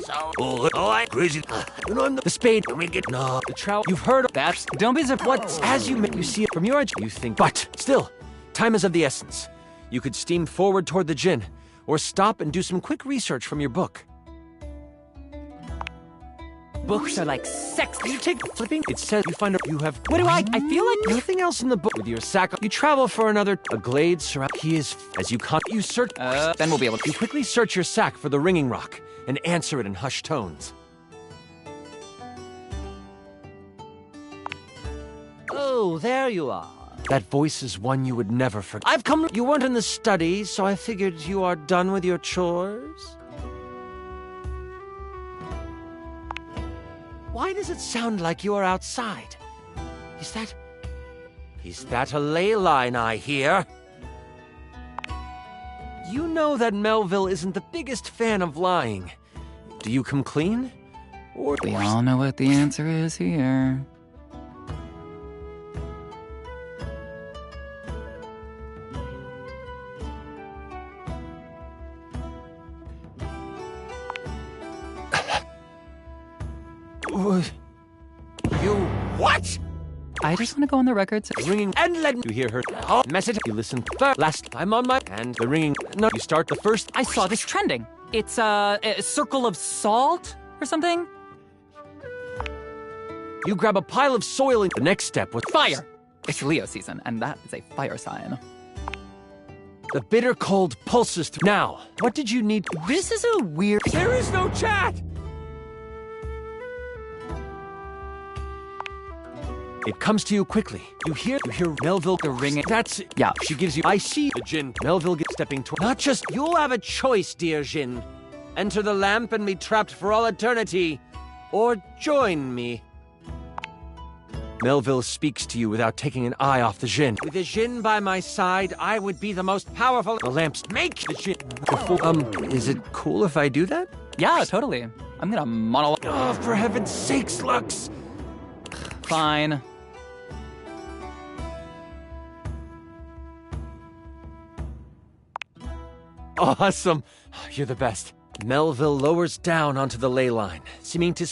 Crazy. The spade. We get the trowel. You've heard of that. Don't be surprised. What? As you see it from your edge, you think. But still, time is of the essence. You could steam forward toward the Jinn, or stop and do some quick research from your book. Books are like sex. You take flipping. It says you find a. You have. What do I feel like nothing else in the book. With your sack, you travel for another. A glade surround. He is as you you search. Then we'll be able to. You quickly search your sack for the ringing rock and answer it in hushed tones. Oh, there you are. That voice is one you would never forget. I've come. You weren't in the study, so I figured you are done with your chores. Why does it sound like you are outside? Is that a ley line I hear? You know that Melville isn't the biggest fan of lying. Do you come clean? Or we all know what the answer is here. You what? I just want to go on the record. Ringing and let you hear her message. You listen first. Last time on my and the ringing. No, you start the first. I saw this trending. It's a circle of salt or something. You grab a pile of soil. The next step was fire. It's Leo season, and that is a fire sign. The bitter cold pulses through. Now, what did you need? This is a weird. There is no chat. It comes to you quickly. You hear Melville the ringing. That's it. Yeah. She gives you. I see the Jinn. Melville gets stepping toward. Not just. You'll have a choice, dear Jinn. Enter the lamp and be trapped for all eternity, or join me. Melville speaks to you without taking an eye off the Jinn. With the Jinn by my side, I would be the most powerful. The lamps make the Jinn. Is it cool if I do that? Yeah, totally. I'm gonna monologue. Oh, for heaven's sakes, Lux. Fine. Awesome. You're the best. Melville lowers down onto the ley line, seeming to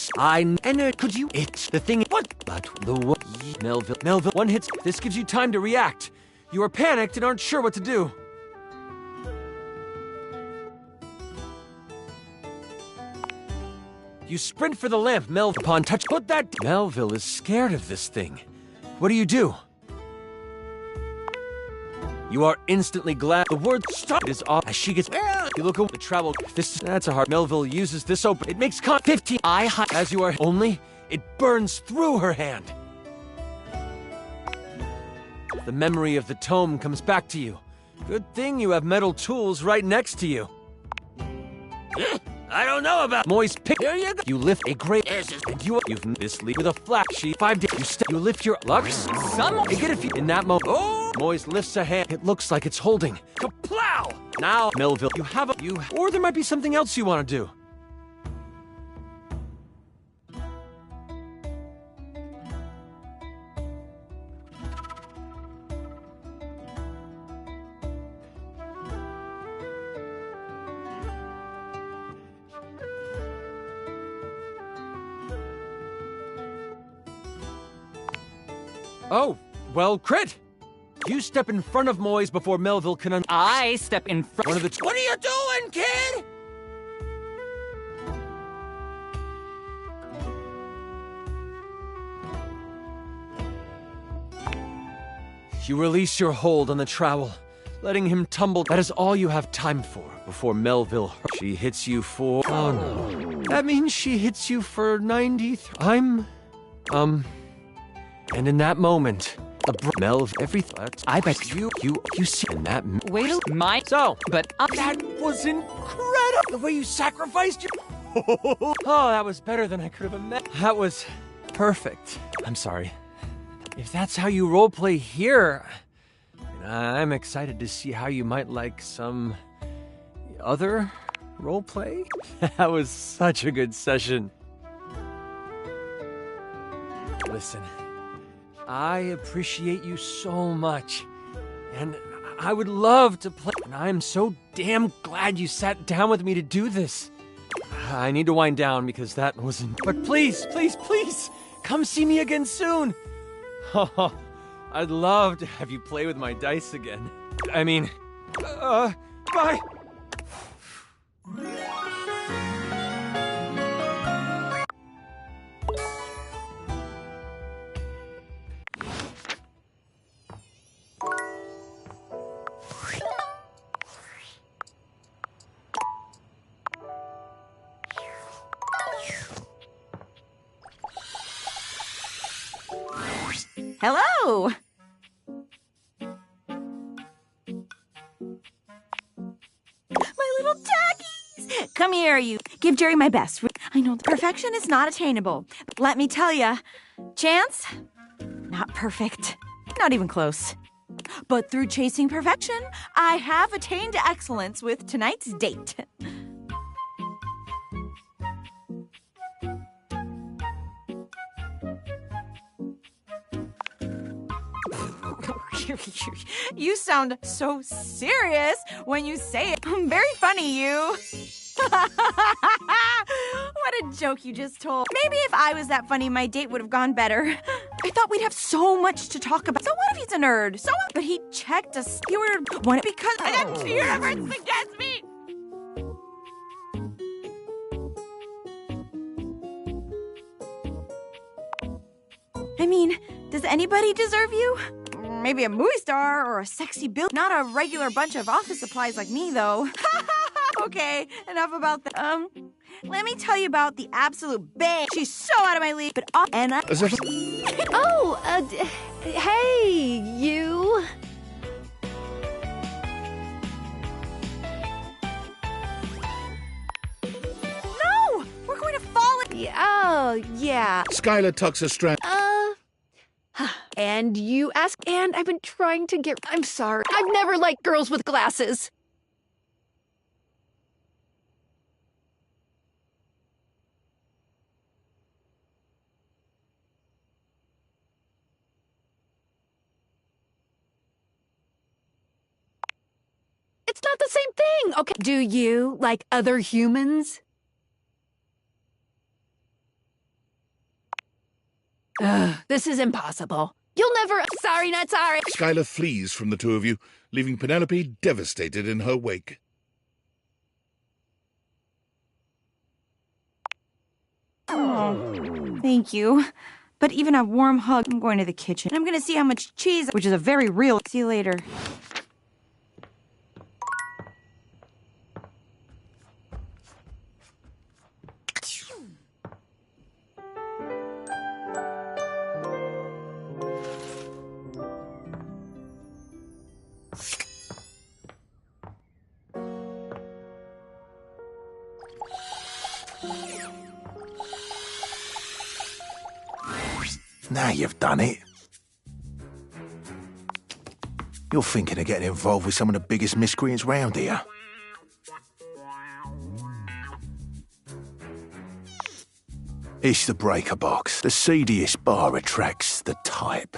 could you? It's the thing. What? But the what? Melville. One hits. This gives you time to react. You are panicked and aren't sure what to do. You sprint for the lamp, Melville. Upon touch, put that. Melville is scared of this thing. What do you do? You are instantly glad. The word stop is off as she gets. You look at the travel. That's a hard. Melville uses this open. It makes 15. As you are only, it burns through her hand. The memory of the tome comes back to you. Good thing you have metal tools right next to you. I don't know about moist pick. There you go. You lift a great and you've this lead with a flash sheet. 5 days. You lift your lux. Some get a few in that moment. Oh, Moise lifts a hand. It looks like it's holding. Kaplow! Now, Melville, you have or there might be something else you want to do. Oh, well, Crit! You step in front of Moise before Melville can I step in front. One of the What are you doing, kid? You release your hold on the trowel, letting him tumble. That is all you have time for before Melville. She hits you for. Oh no. That means she hits you for 93. And in that moment, Melv, everything. I bet you see in that. Wait a my. So, but that was incredible. The way you sacrificed your. Oh, that was better than I could have imagined. That was perfect. I'm sorry. If that's how you roleplay here, I'm excited to see how you might like some other roleplay. That was such a good session. Listen. I appreciate you so much, and I would love to play, and I'm so damn glad you sat down with me to do this. I need to wind down because that wasn't, but please, please, please, come see me again soon. Oh, I'd love to have you play with my dice again. I mean, bye. Hello! My little tackies! Come here, you. Give Jerry my best. I know perfection is not attainable. But let me tell ya, Chance, not perfect. Not even close. But through chasing perfection, I have attained excellence with tonight's date. You sound so serious when you say it. Very funny, you. What a joke you just told. Maybe if I was that funny, my date would have gone better. I thought we'd have so much to talk about. So what if he's a nerd? So what? But he checked us. You were one because you never suggest me. I mean, does anybody deserve you? Maybe a movie star or a sexy build. Not a regular bunch of office supplies like me, though. Okay, enough about that. Let me tell you about the absolute babe. She's so out of my league, but Anna. Hey, you. No, we're going to fall. Oh, yeah. Skylar tucks a strand. And you ask, and I've been trying to get. I'm sorry. I've never liked girls with glasses. It's not the same thing, okay? Do you like other humans? This is impossible. You'll never. Sorry, not sorry. Skylar flees from the two of you, leaving Penelope devastated in her wake. Oh, thank you. But even a warm hug, I'm going to the kitchen. I'm going to see how much cheese, which is a very real. See you later. Now you've done it. You're thinking of getting involved with some of the biggest miscreants round here. It's the breaker box. The seediest bar attracts the type,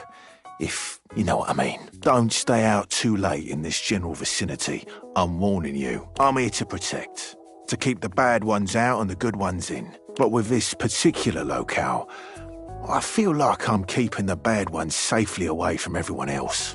if you know what I mean. Don't stay out too late in this general vicinity. I'm warning you. I'm here to protect, to keep the bad ones out and the good ones in. But with this particular locale, I feel like I'm keeping the bad ones safely away from everyone else.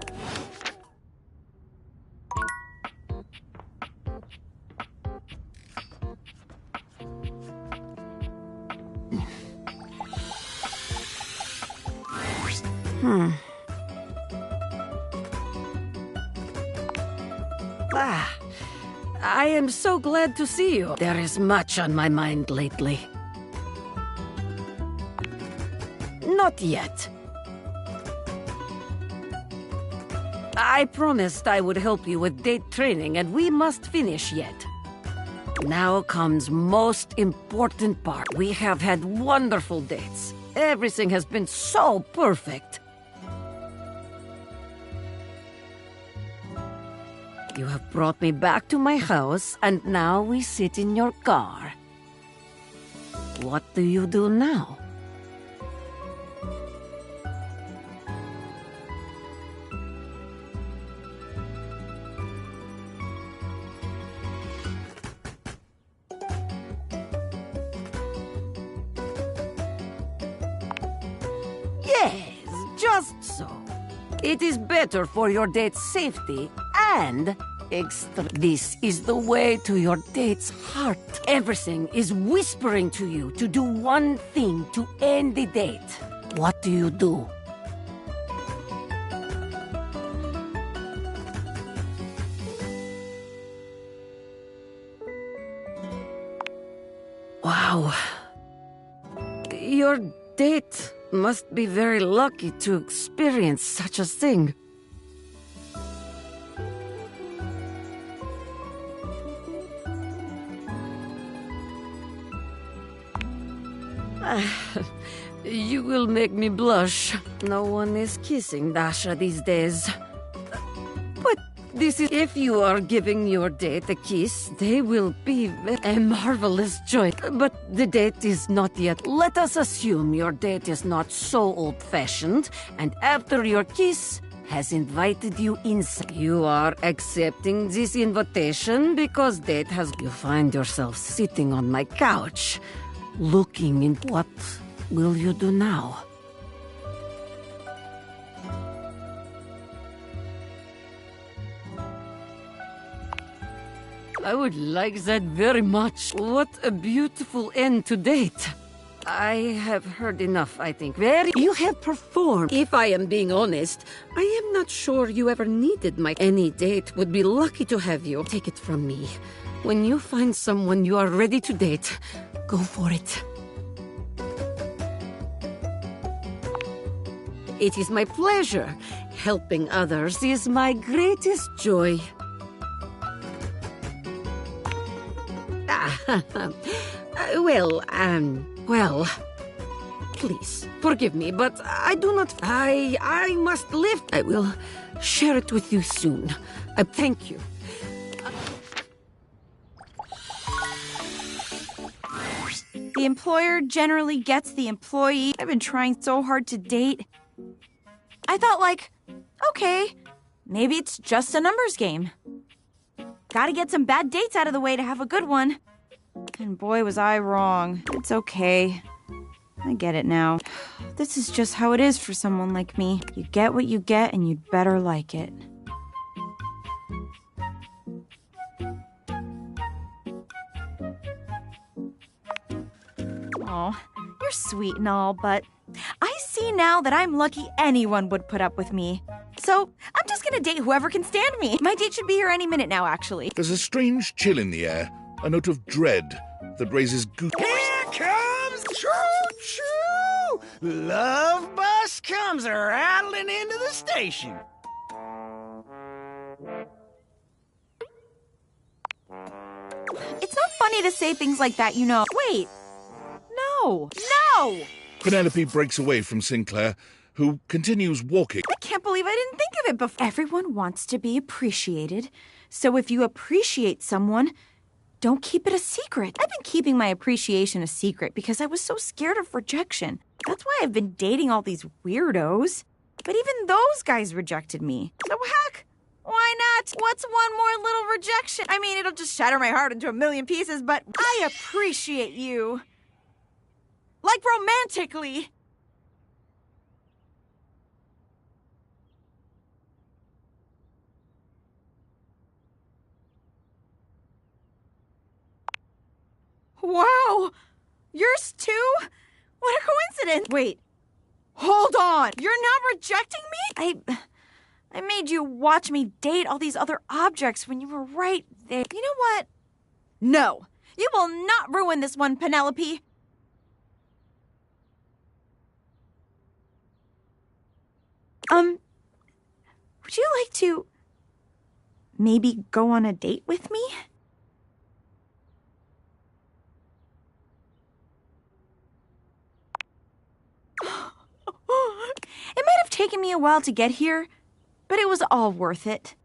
I am so glad to see you. There is much on my mind lately. Not yet. I promised I would help you with date training, and we must finish yet. Now comes most important part. We have had wonderful dates. Everything has been so perfect. You have brought me back to my house, and now we sit in your car. What do you do now? Yes, just so. It is better for your date's safety and this is the way to your date's heart. Everything is whispering to you to do one thing to end the date. What do you do? Wow. Your date must be very lucky to experience such a thing. You will make me blush. No one is kissing Dasha these days. But this is... If you are giving your date a kiss, they will be a marvelous joy. But the date is not yet. Let us assume your date is not so old-fashioned, and after your kiss has invited you inside. You are accepting this invitation because date has... You find yourself sitting on my couch, looking in... What will you do now? I would like that very much. What a beautiful end to date. I have heard enough, I think. You have performed. If I am being honest, I am not sure you ever needed my... Any date would be lucky to have you. Take it from me. When you find someone you are ready to date, go for it. It is my pleasure. Helping others is my greatest joy. Well, please, forgive me, but I do not... I must live. I will share it with you soon. Thank you. The employer generally gets the employee. I've been trying so hard to date. I thought, like, okay, maybe it's just a numbers game. Gotta get some bad dates out of the way to have a good one. And boy, was I wrong. It's okay. I get it now. This is just how it is for someone like me. You get what you get, and you'd better like it. Aw, you're sweet and all, but I see now that I'm lucky anyone would put up with me. So, I'm just gonna date whoever can stand me. My date should be here any minute now, actually. There's a strange chill in the air, a note of dread that raises goose... Here comes choo-choo! Love bus comes rattling into the station. It's not funny to say things like that, you know. Wait. No. No! Penelope breaks away from Sinclair, who continues walking. I can't believe I didn't think of it before. Everyone wants to be appreciated. So if you appreciate someone, don't keep it a secret. I've been keeping my appreciation a secret because I was so scared of rejection. That's why I've been dating all these weirdos. But even those guys rejected me. So heck, why not? What's one more little rejection? I mean, it'll just shatter my heart into a million pieces, but I appreciate you. Like romantically. Wow! Yours too? What a coincidence! Wait, hold on! You're not rejecting me? I made you watch me date all these other objects when you were right there. You know what? No, you will not ruin this one, Penelope. Would you like to maybe go on a date with me? It might have taken me a while to get here, but it was all worth it.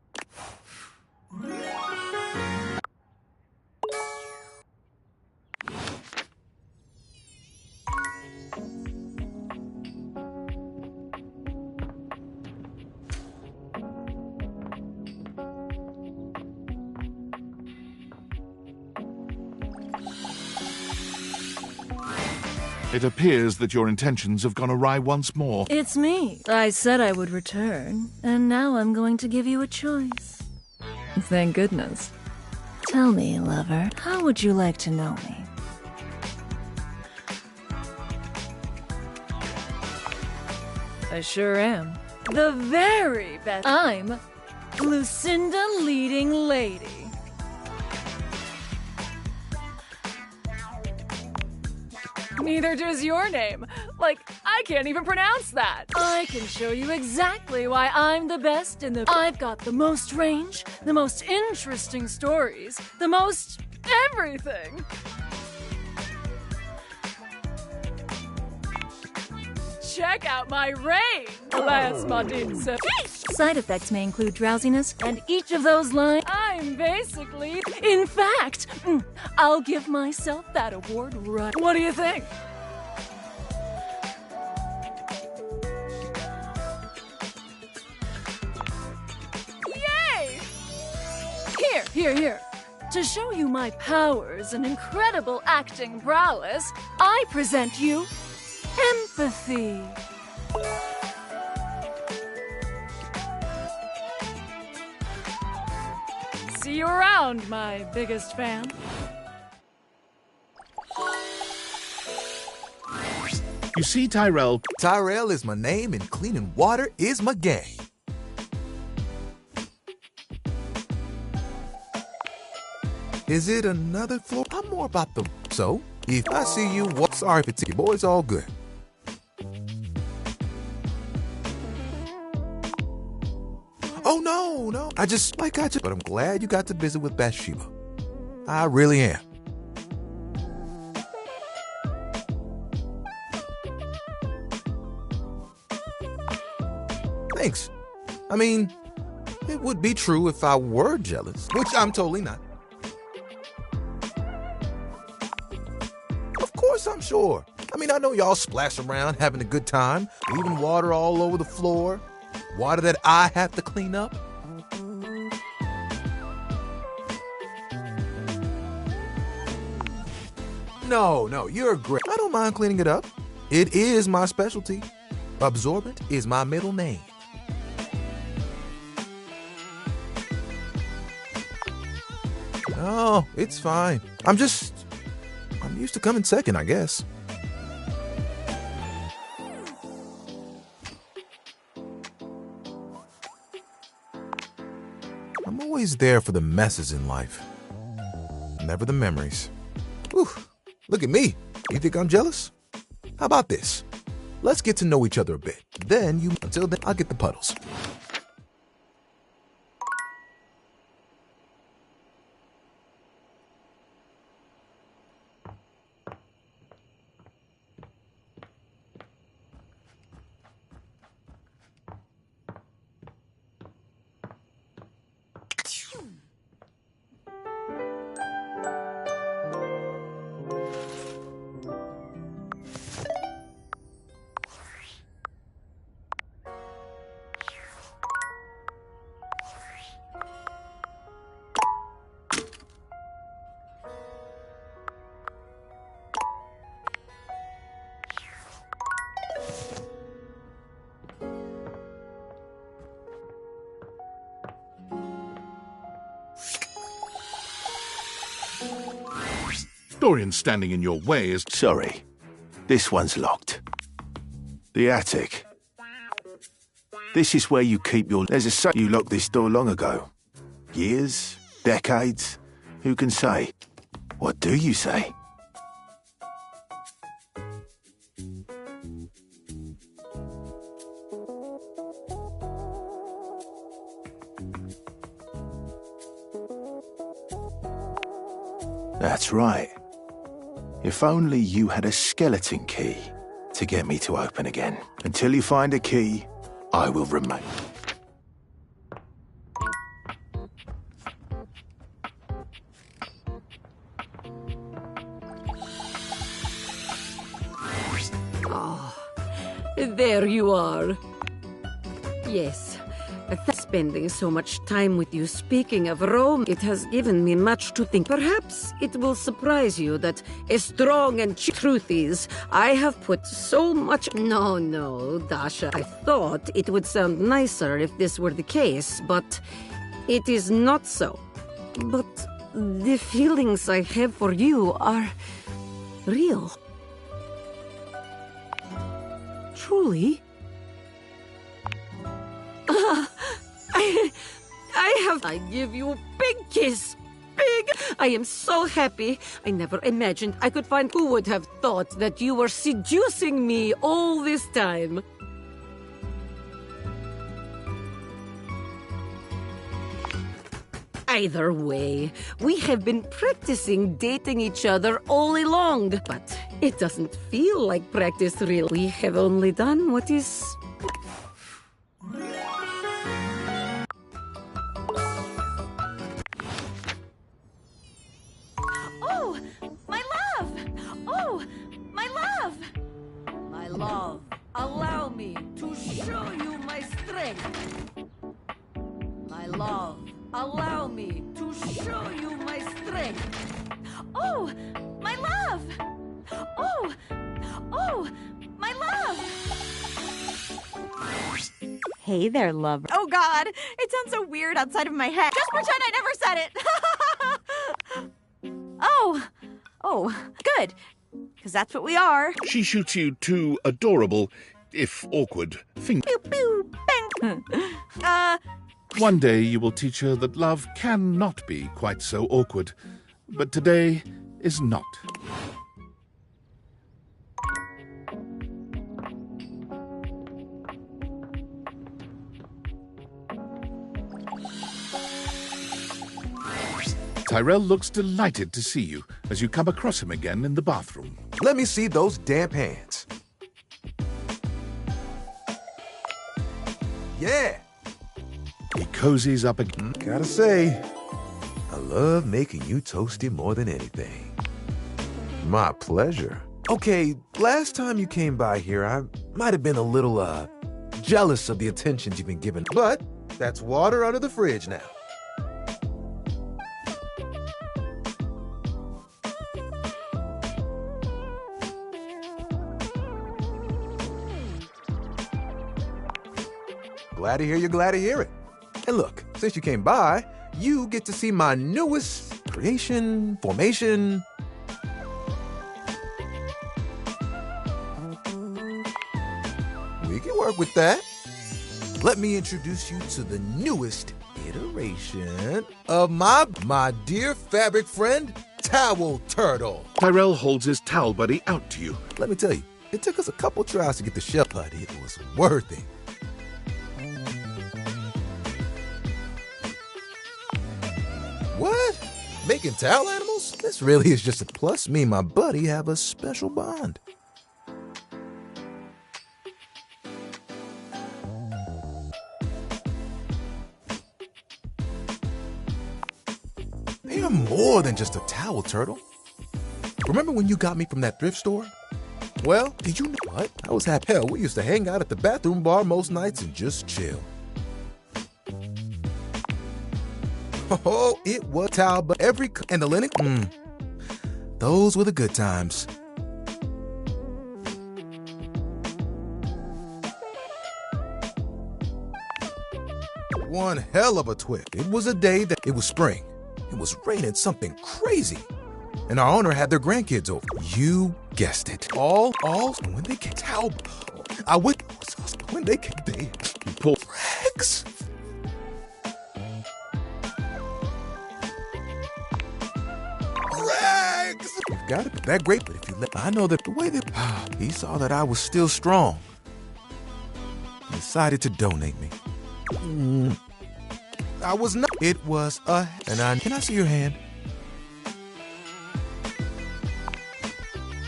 It appears that your intentions have gone awry once more. It's me. I said I would return, and now I'm going to give you a choice. Thank goodness. Tell me, lover, how would you like to know me? I sure am. The very best. I'm Lucinda Leading Lady. Neither does your name. Like, I can't even pronounce that. I can show you exactly why I'm the best in the... I've got the most range, the most interesting stories, the most everything. Check out my range. Alas, Martin. Side effects may include drowsiness, and each of those lines, I'm basically... In fact, I'll give myself that award right. What do you think? Yay! Here. To show you my powers and incredible acting prowess, I present you empathy. See you around, my biggest fan. You see, Tyrell... Tyrell is my name, and cleaning water is my game. Is it another floor? I'm more about the... So, if I see you, what? Sorry if it's your boys, all good. Oh, no. But I'm glad you got to visit with Bathsheba. I really am. Thanks. I mean, it would be true if I were jealous, which I'm totally not. Of course, I'm sure. I mean, I know y'all splash around having a good time, leaving water all over the floor. Water that I have to clean up? No, you're great. I don't mind cleaning it up. It is my specialty. Absorbent is my middle name. No, it's fine. I'm used to coming second, I guess. I'm always there for the messes in life, never the memories. Whew, look at me. You think I'm jealous? How about this? Let's get to know each other a bit. Until then, I'll get the puddles. Dorian standing in your way is... Sorry. This one's locked. The attic. This is where you keep your... There's a... You locked this door long ago. Years? Decades? Who can say? What do you say? That's right. If only you had a skeleton key to get me to open again. Until you find a key, I will remain. Oh, there you are. Yes. Spending so much time with you. Speaking of Rome, it has given me much to think. Perhaps it will surprise you that as strong and truth is, I have put so much... No, Dasha. I thought it would sound nicer if this were the case, but it is not so. But the feelings I have for you are real. Truly? I give you a big kiss. Big! I am so happy. I never imagined I could find... Who would have thought that you were seducing me all this time? Either way, we have been practicing dating each other all along, but it doesn't feel like practice, really. We have only done what is... Oh, my love! Oh, my love! My love, allow me to show you my strength. My love, allow me to show you my strength. Oh, my love! Oh, my love! Hey there, lover. Oh, God! It sounds so weird outside of my head. Just pretend I never said it! Oh, good. Because that's what we are. She shoots you two adorable, if awkward, fingers. Pew, pew, bang. One day you will teach her that love cannot be quite so awkward, but today is not. Tyrell looks delighted to see you as you come across him again in the bathroom. Let me see those damp hands. Yeah. He cozies up again. Gotta say, I love making you toasty more than anything. My pleasure. Okay, last time you came by here, I might have been a little, jealous of the attentions you've been given. But that's water under the fridge now. Glad to hear you're glad to hear it. And look, since you came by, you get to see my newest creation, formation. We can work with that. Let me introduce you to the newest iteration of my dear fabric friend, Towel Turtle. Tyrell holds his towel buddy out to you. Let me tell you, it took us a couple tries to get the shell, but it was worth it. What? Making towel animals? This really is just a plus. Me and my buddy have a special bond. They are more than just a towel turtle. Remember when you got me from that thrift store? Well, did you know what? I was happy. Hell, we used to hang out at the bathroom bar most nights and just chill. Oh, it was towel, but and the linen. Those were the good times. One hell of a twist. It was a day that it was spring. It was raining something crazy. And our owner had their grandkids over. You guessed it. All, when they came out, when they came, they pulled Rex. Rex! You've got it. That great, but if you let, I know that the way that he saw that I was still strong, he decided to donate me. I was not. It was a. Can I see your hand?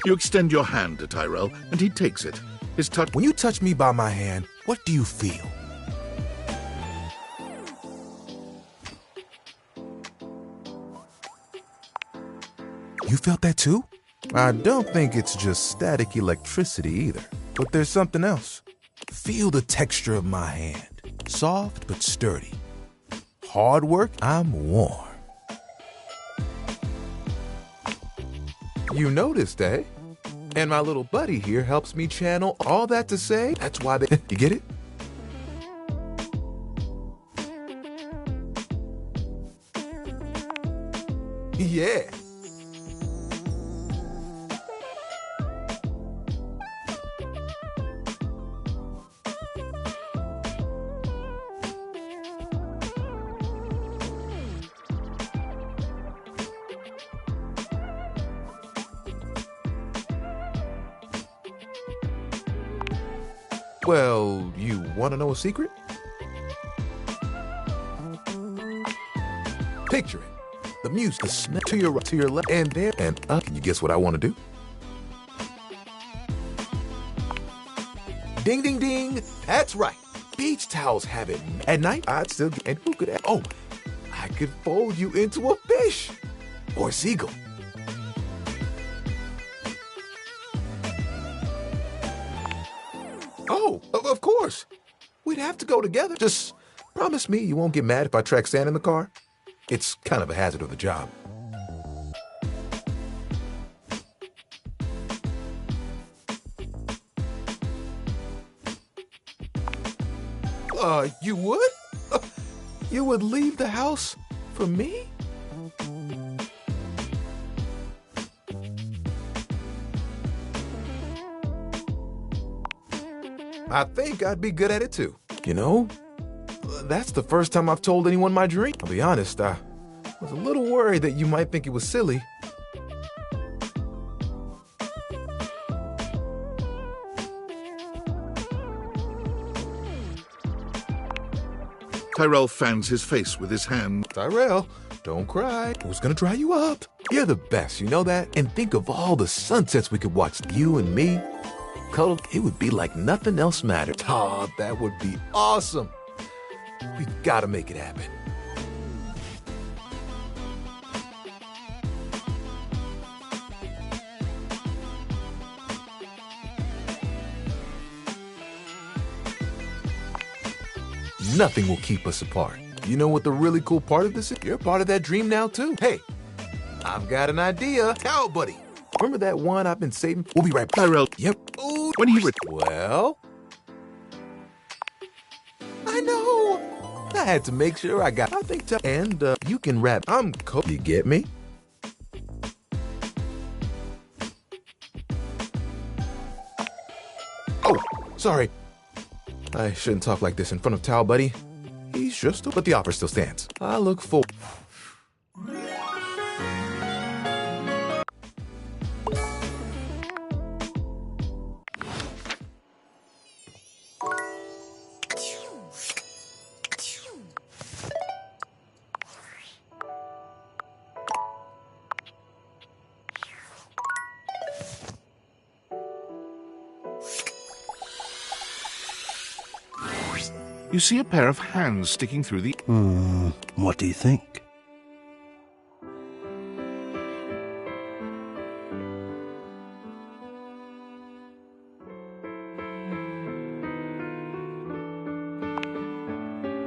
You extend your hand to Tyrell, and he takes it. His touch. When you touch me by my hand, what do you feel? You felt that too? I don't think it's just static electricity either, but there's something else. Feel the texture of my hand. Soft but sturdy. Hard work, I'm warm. You noticed, eh? And my little buddy here helps me channel all that to say. That's why they... You get it? Yeah. Well, you want to know a secret? Picture it. The music, the smell to your left, and there, and up. Can you guess what I want to do? Ding, ding, ding. That's right. Beach towels have it. At night, I'd still get, and who could, oh, I could fold you into a fish or a seagull. Oh, of course. We'd have to go together. Just promise me you won't get mad if I track sand in the car. It's kind of a hazard of the job. You would? You would leave the house for me? I think I'd be good at it too. You know, that's the first time I've told anyone my dream. I'll be honest, I was a little worried that you might think it was silly. Tyrell fans his face with his hand. Tyrell, don't cry. Who's gonna dry you up? You're the best, you know that? And think of all the sunsets we could watch, you and me. Cuddle, it would be like nothing else mattered. Oh, that would be awesome. We've got to make it happen. Nothing will keep us apart. You know what the really cool part of this is? You're part of that dream now, too. Hey, I've got an idea. Towel buddy. Remember that one I've been saving? We'll be right back. Tyrell. Yep. Ooh. When he Well, I know. I had to make sure I think and you can rap. You get me? Oh, sorry. I shouldn't talk like this in front of Towel Buddy. He's just, but the offer still stands. I look forward. You see a pair of hands sticking through the... What do you think?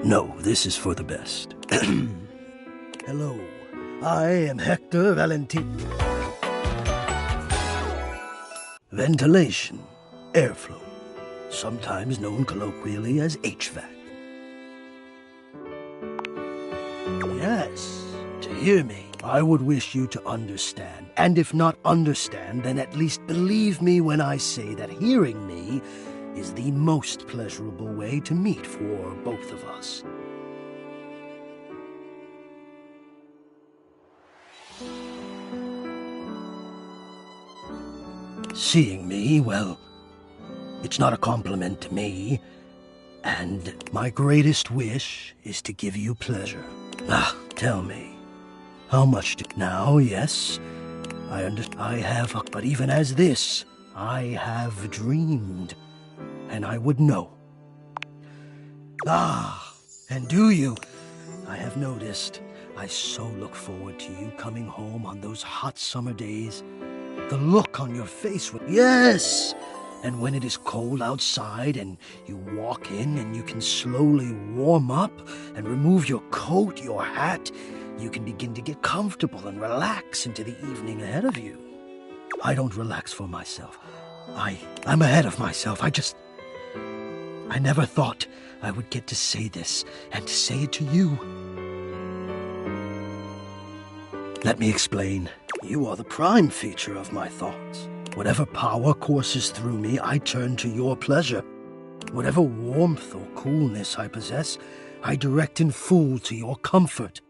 No, this is for the best. Hello, I am Hector Valentin. Ventilation, airflow, sometimes known colloquially as HVAC. Yes, to hear me, I would wish you to understand. And if not understand, then at least believe me when I say that hearing me is the most pleasurable way to meet for both of us. Seeing me, well, it's not a compliment to me, and my greatest wish is to give you pleasure. Tell me, how much do... Now, yes, I have, but even as this, I have dreamed, and I would know. And do you? I have noticed. I so look forward to you coming home on those hot summer days. The look on your face would... Yes! And when it is cold outside and you walk in and you can slowly warm up and remove your coat, your hat, you can begin to get comfortable and relax into the evening ahead of you. I don't relax for myself. I'm ahead of myself. I never thought I would get to say this and to say it to you. Let me explain. You are the prime feature of my thoughts. Whatever power courses through me, I turn to your pleasure. Whatever warmth or coolness I possess, I direct in full to your comfort.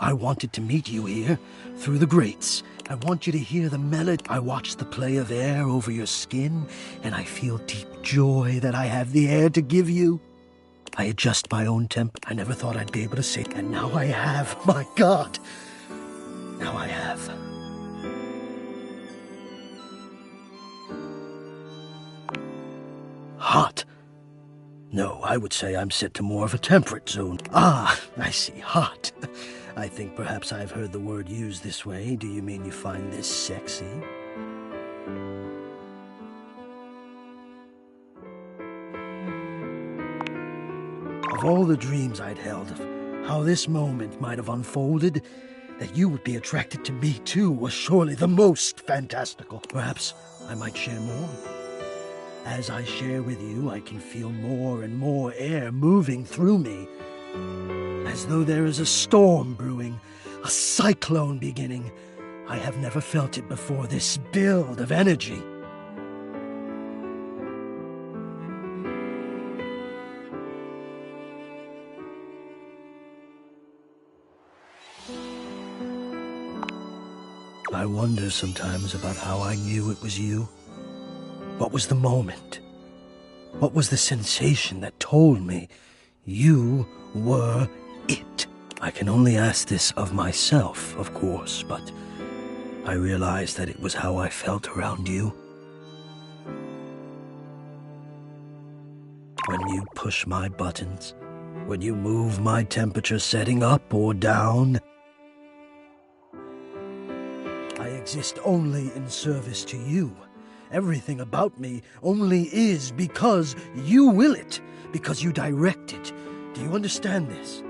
I wanted to meet you here, through the grates. I want you to hear the melody. I watch the play of air over your skin, and I feel deep joy that I have the air to give you. I adjust my own temp. I never thought I'd be able to say, and now I have. My God! Now I have. Hot. No, I would say I'm set to more of a temperate zone. I see. Hot. I think perhaps I've heard the word used this way. Do you mean you find this sexy? Of all the dreams I'd held of how this moment might have unfolded, that you would be attracted to me too was surely the most fantastical. Perhaps I might share more. As I share with you, I can feel more and more air moving through me, as though there is a storm brewing, a cyclone beginning. I have never felt it before, this build of energy. I wonder sometimes about how I knew it was you. What was the moment? What was the sensation that told me you were it? I can only ask this of myself, of course, but I realized that it was how I felt around you. When you push my buttons, when you move my temperature setting up or down, I exist only in service to you. Everything about me only is because you will it, because you direct it. Do you understand this?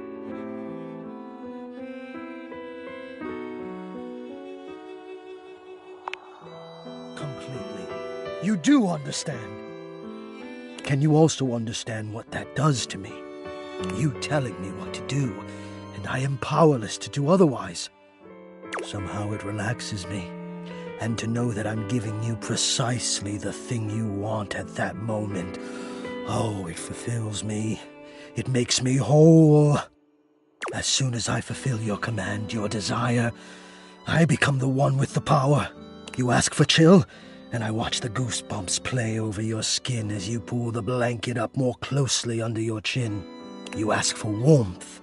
Completely. You do understand. Can you also understand what that does to me? You telling me what to do, and I am powerless to do otherwise. Somehow it relaxes me. And to know that I'm giving you precisely the thing you want at that moment. Oh, it fulfills me. It makes me whole. As soon as I fulfill your command, your desire, I become the one with the power. You ask for chill, and I watch the goosebumps play over your skin as you pull the blanket up more closely under your chin. You ask for warmth,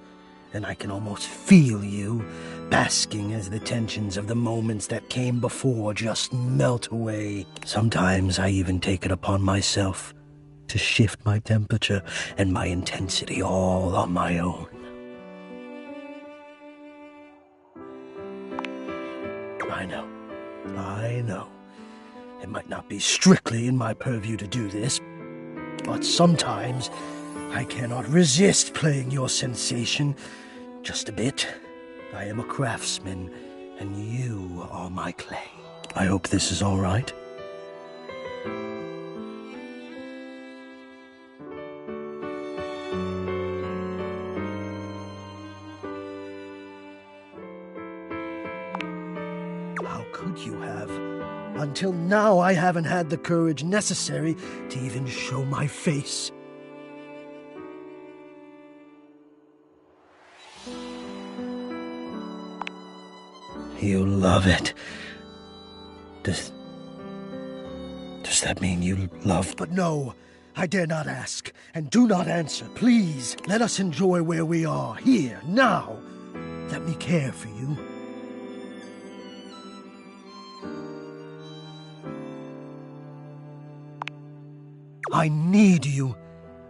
and I can almost feel you, basking as the tensions of the moments that came before just melt away. Sometimes I even take it upon myself to shift my temperature and my intensity all on my own. I know. It might not be strictly in my purview to do this, but sometimes I cannot resist playing your sensation just a bit. I am a craftsman, and you are my clay. I hope this is all right. could you have? Until now, I haven't had the courage necessary to even show my face. You love it. Does that mean you love? But no, I dare not ask, and do not answer. Please, let us enjoy where we are, here, now. Let me care for you. I need you.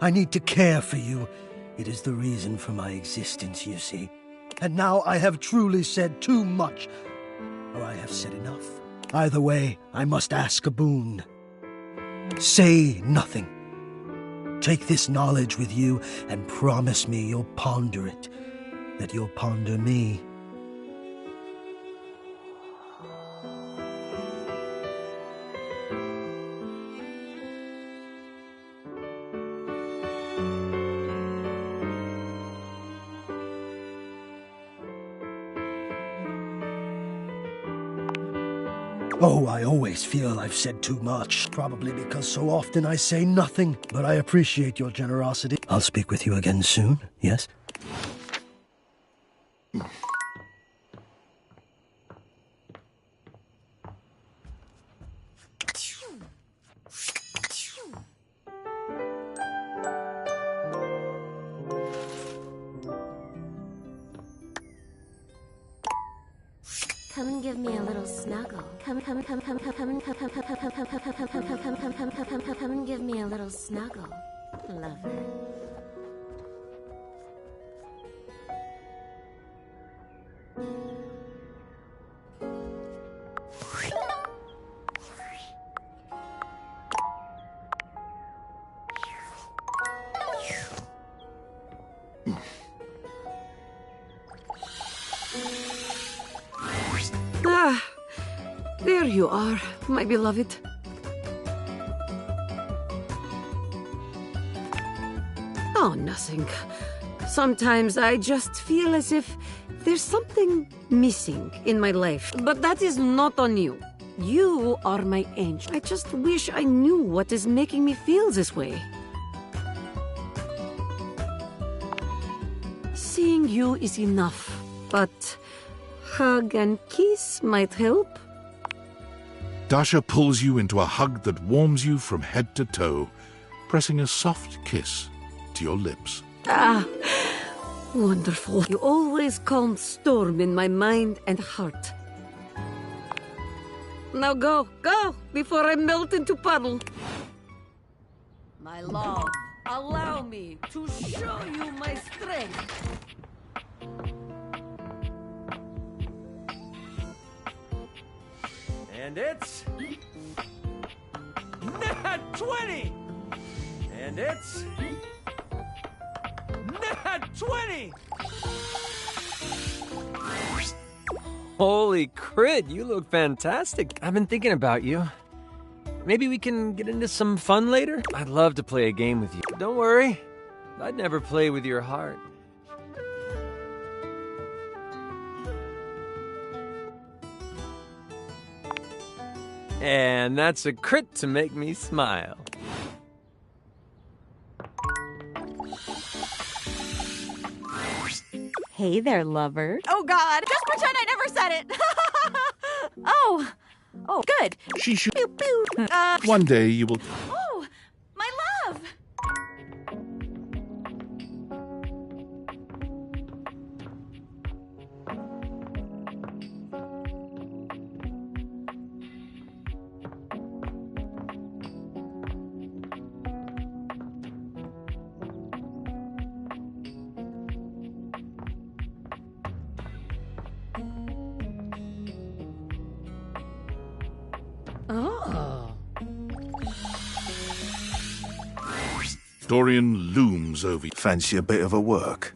I need to care for you. It is the reason for my existence, you see. And now I have truly said too much, or I have said enough. Either way, I must ask a boon. Say nothing. Take this knowledge with you and promise me you'll ponder it, that you'll ponder me. Oh, I always feel I've said too much, probably because so often I say nothing, but I appreciate your generosity. I'll speak with you again soon, yes? Come and give me a little snuggle. Come and give me a little snuggle, lover. Ah, there you are, my beloved. Oh, nothing. Sometimes I just feel as if there's something missing in my life. But that is not on you. You are my angel. I just wish I knew what is making me feel this way. Seeing you is enough, but hug and kiss might help. Dasha pulls you into a hug that warms you from head to toe, pressing a soft kiss to your lips. Ah, wonderful. You always calm storm in my mind and heart. Now go, before I melt into puddle. My love, allow me to show you my strength. And it's... Nat 20! And it's... Nat 20! Holy crit, you look fantastic. I've been thinking about you. Maybe we can get into some fun later? I'd love to play a game with you. But don't worry, I'd never play with your heart. And that's a crit to make me smile. Hey there, lover. Oh, God. Just pretend I never said it. Oh, good. She should. Pew, pew. One day you will. Oh, my love. Oh. Dorian looms over you. Fancy a bit of a work?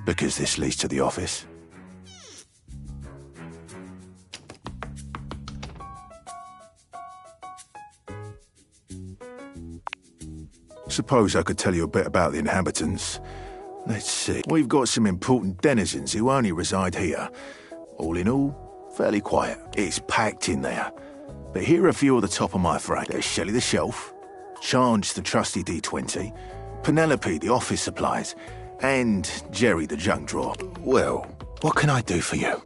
Because this leads to the office. Suppose I could tell you a bit about the inhabitants. Let's see. We've got some important denizens who only reside here. All in all, fairly quiet. It's packed in there. But here are a few at the top of my frame. There's Shelley the Shelf, Charge the trusty D20, Penelope the office supplies, and Jerry the junk drawer. Well, what can I do for you?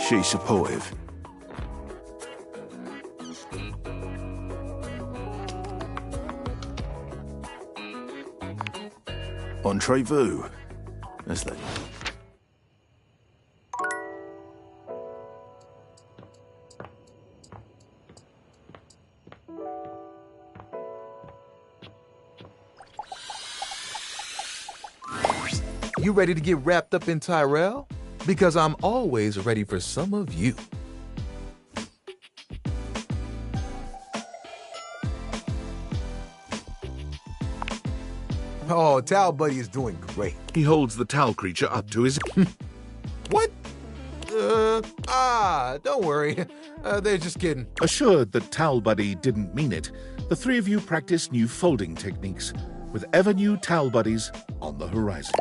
She's supportive. Entrez-vous, as they... You ready to get wrapped up in Tyrell? Because I'm always ready for some of you. Oh, Tal Buddy is doing great. He holds the Tal creature up to his... What? Don't worry. They're just kidding. Assured that Tal Buddy didn't mean it, the three of you practice new folding techniques, with ever new Tal Buddies on the horizon.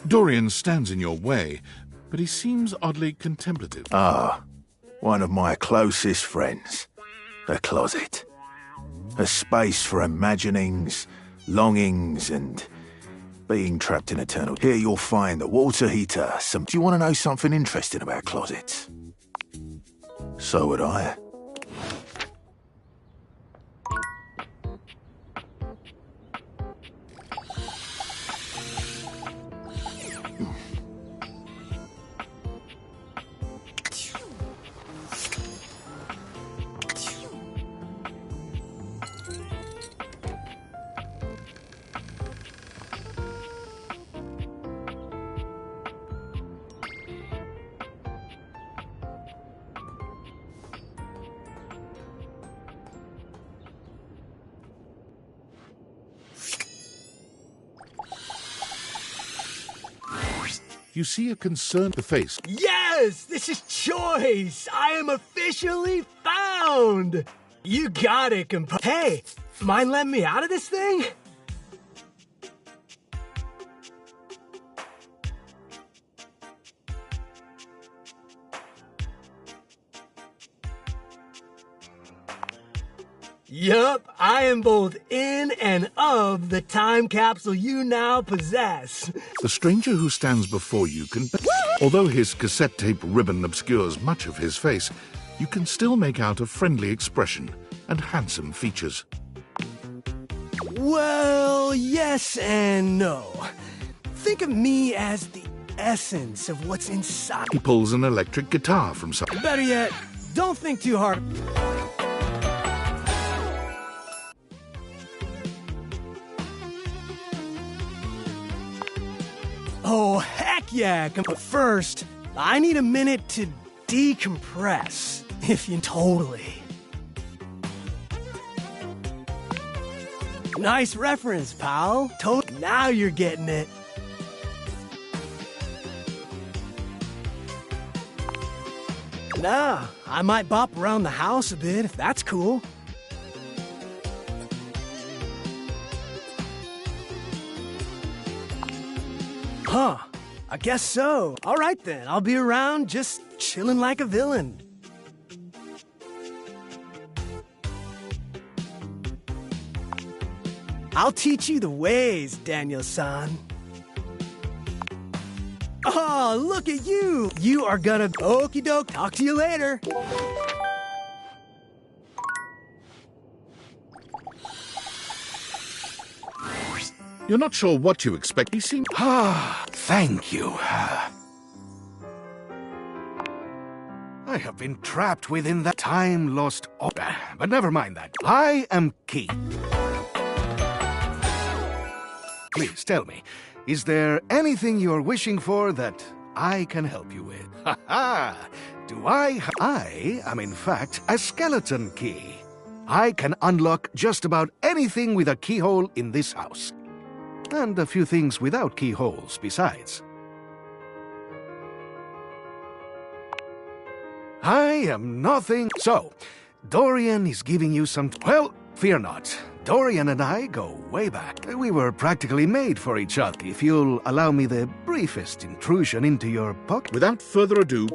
Dorian stands in your way, but he seems oddly contemplative. Ah, one of my closest friends. The closet. A space for imaginings, longings, and being trapped in eternal. Here you'll find a water heater, some... Do you want to know something interesting about closets? So would I. You see a concerned face. Yes! This is choice! I am officially found! You got it, Hey, mind letting me out of this thing? Yup, I am both in and of the time capsule you now possess. The stranger who stands before you can... Although his cassette tape ribbon obscures much of his face, you can still make out a friendly expression and handsome features. Well, yes and no. Think of me as the essence of what's inside. He pulls an electric guitar from some... Better yet, don't think too hard. Oh, heck yeah! But first, I need a minute to decompress, if you totally. Nice reference, pal. Now you're getting it. Nah, I might bop around the house a bit, if that's cool. Huh, I guess so. All right then, I'll be around just chilling like a villain. I'll teach you the ways, Daniel-san. Oh, look at you! You are gonna... Okie doke, talk to you later. You're not sure what you expect. He seems... Thank you. I have been trapped within that time-lost... But never mind that. I am Keith. Please tell me, Is there anything you're wishing for that I can help you with? Ha ha! I am in fact a skeleton key. I can unlock just about anything with a keyhole in this house. And a few things without keyholes besides. I am nothing. So, Dorian is giving you some... Well, fear not. Dorian and I go way back. We were practically made for each other. If you'll allow me the briefest intrusion into your pocket... Without further ado...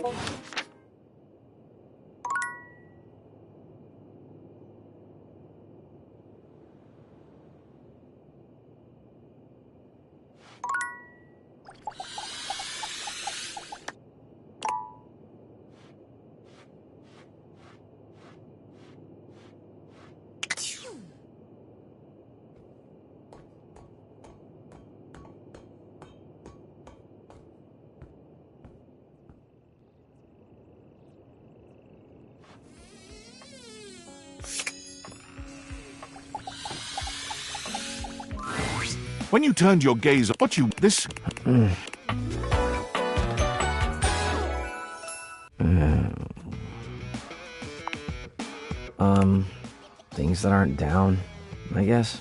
When you turned your gaze on what you... This... Things that aren't down, I guess.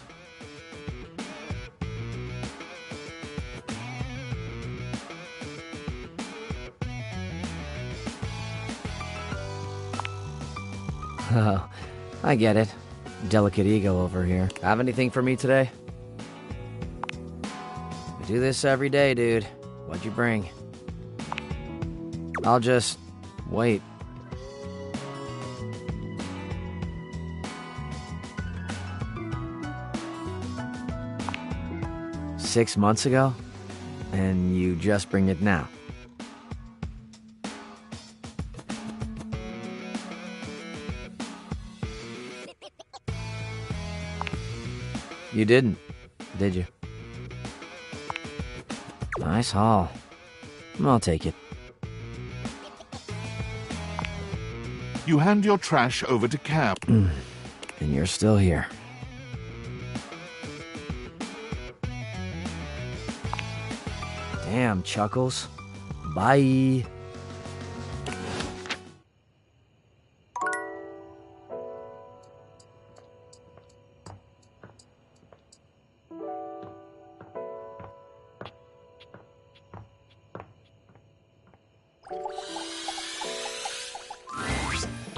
Oh, I get it. Delicate ego over here. Have anything for me today? I do this every day, dude. What'd you bring? I'll just... wait. $6 months ago? And you just bring it now? You didn't, did you? Nice haul. I'll take it. You hand your trash over to Cam. And you're still here. Damn, Chuckles. Bye.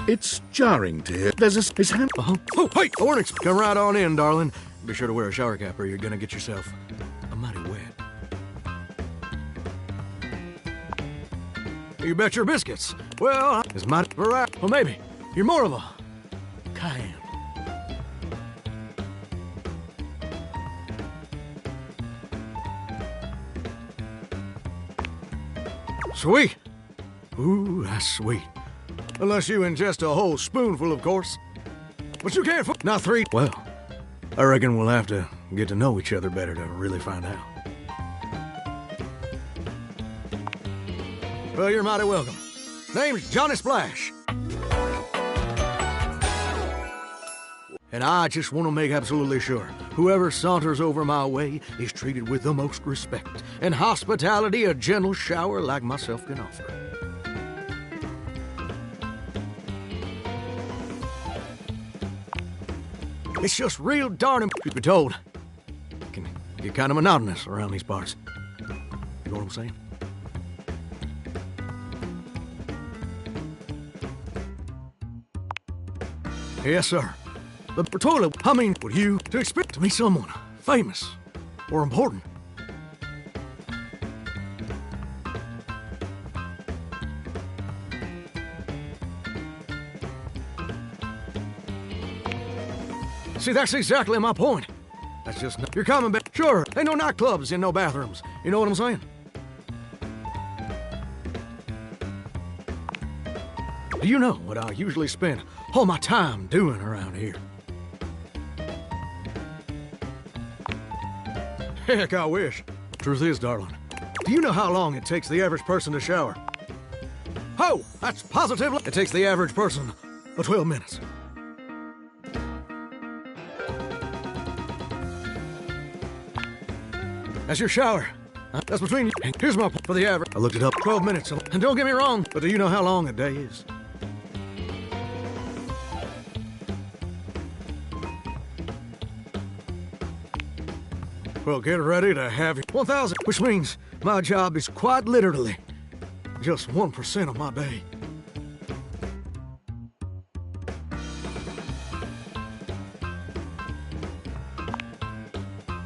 It's jarring to hear. There's his hand. Oh, hey, Ornix, come right on in, darling. Be sure to wear a shower cap or you're gonna get yourself a mighty wet. You bet your biscuits. Well, it's mighty variety. Well, maybe you're more of a Cayenne. Sweet. Ooh, that's sweet. Unless you ingest a whole spoonful, of course. But you can't not 3. Well, I reckon we'll have to get to know each other better to really find out. Well, you're mighty welcome. Name's Johnny Splash. And I just want to make absolutely sure whoever saunters over my way is treated with the most respect and hospitality a gentle shower like myself can offer. It's just real darn, truth be told, it can get kind of monotonous around these parts. You know what I'm saying? Yes, sir. But for toilet, I mean, would you to expect to meet someone famous or important? See, that's exactly my point. That's just not, you're coming back. Sure, ain't no nightclubs and no bathrooms. You know what I'm saying? Do you know what I usually spend all my time doing around here? Heck, I wish. Truth is, darling, do you know how long it takes the average person to shower? Oh, that's positively. It takes the average person 12 minutes. As your shower That's between you. Here's my for the average. I looked it up. 12 minutes. And don't get me wrong, but do you know how long a day is? Well, get ready to have your 1,000, which means my job is quite literally just 1% of my day.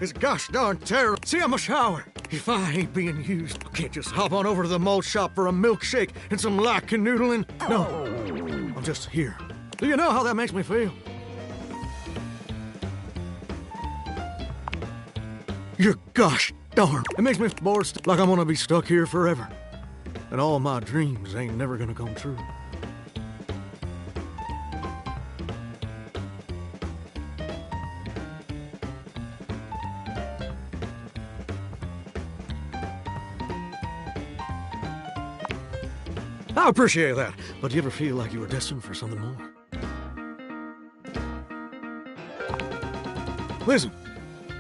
It's gosh darn terrible. See, I'm a shower. If I ain't being used, I can't just hop on over to the mall shop for a milkshake and some light canoodling. No, I'm just here. Do you know how that makes me feel? You're gosh darn. It makes me bored like I'm gonna be stuck here forever. And all my dreams ain't never gonna come true. I appreciate that, but do you ever feel like you were destined for something more? Listen,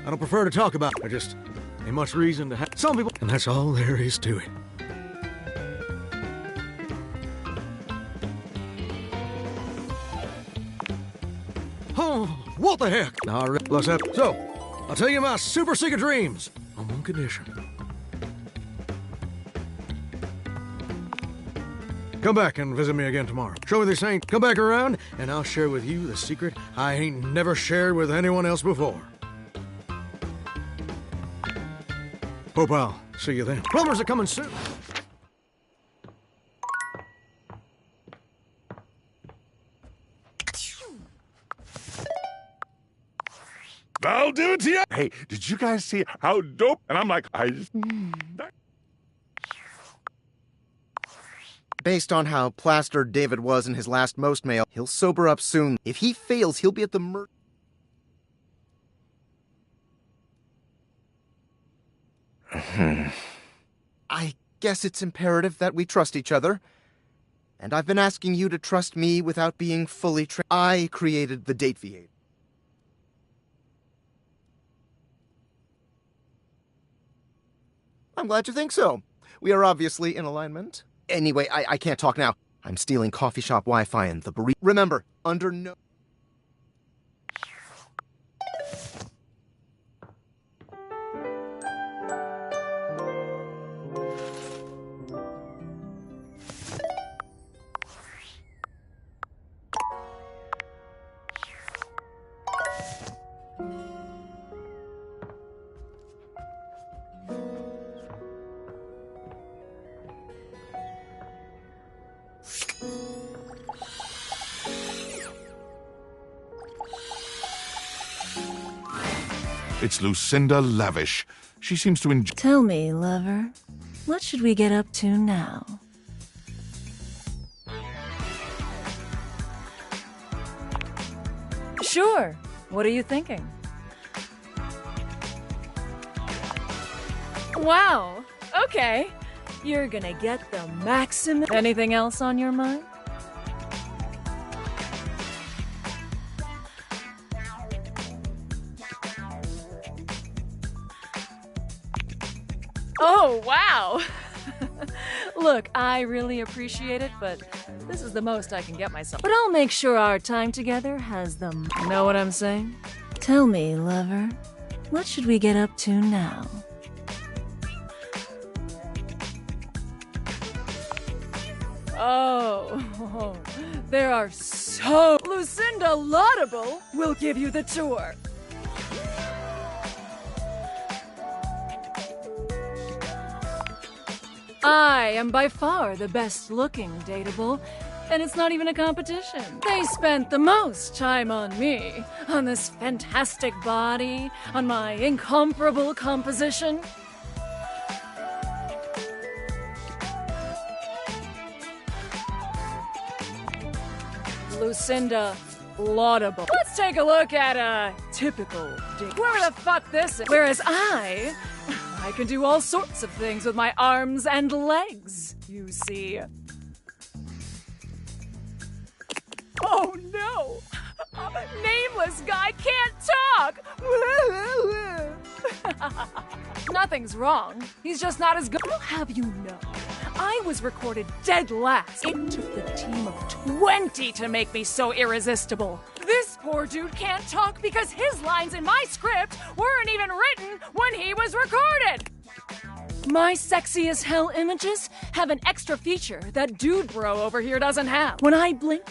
I don't prefer to talk about it. I just ain't much reason to have some people, and that's all there is to it. Oh, what the heck? All right, let's have. So, I'll tell you my super secret dreams on one condition. Come back and visit me again tomorrow. Show me this ain't. Come back around, and I'll share with you the secret I ain't never shared with anyone else before. Hope I'll see you then. Plumbers are coming soon. Valdivia! Hey, did you guys see how dope? And I'm like, Based on how plastered David was in his last most mail, he'll sober up soon. If he fails, he'll be at the I guess it's imperative that we trust each other. And I've been asking you to trust me without being fully I created the Date V8. I'm glad you think so. We are obviously in alignment. Anyway, I can't talk now. I'm stealing coffee shop Wi-Fi and the burrito. Remember, under no... It's Lucinda Lavish. She seems to enjoy... Tell me, lover, what should we get up to now? Sure. What are you thinking? Wow. Okay. You're gonna get the maximum... Anything else on your mind? Oh, wow! Look, I really appreciate it, but this is the most I can get myself. But I'll make sure our time together has the... Know what I'm saying? Tell me, lover, what should we get up to now? Oh, there are so... Lucinda Laudable will give you the tour. I am by far the best looking dateable, and it's not even a competition. They spent the most time on me, on this fantastic body, on my incomparable composition. Lucinda Laudable. Let's take a look at a typical date. Whoever the fuck this is. Whereas I can do all sorts of things with my arms and legs, you see. Oh no! Nameless guy can't talk! Nothing's wrong. He's just not as good. I'll have you know, I was recorded dead last. It took the team of 20 to make me so irresistible. This poor dude can't talk because his lines in my script weren't even written when he was recorded. My sexy as hell images have an extra feature that dude bro over here doesn't have. When I blink,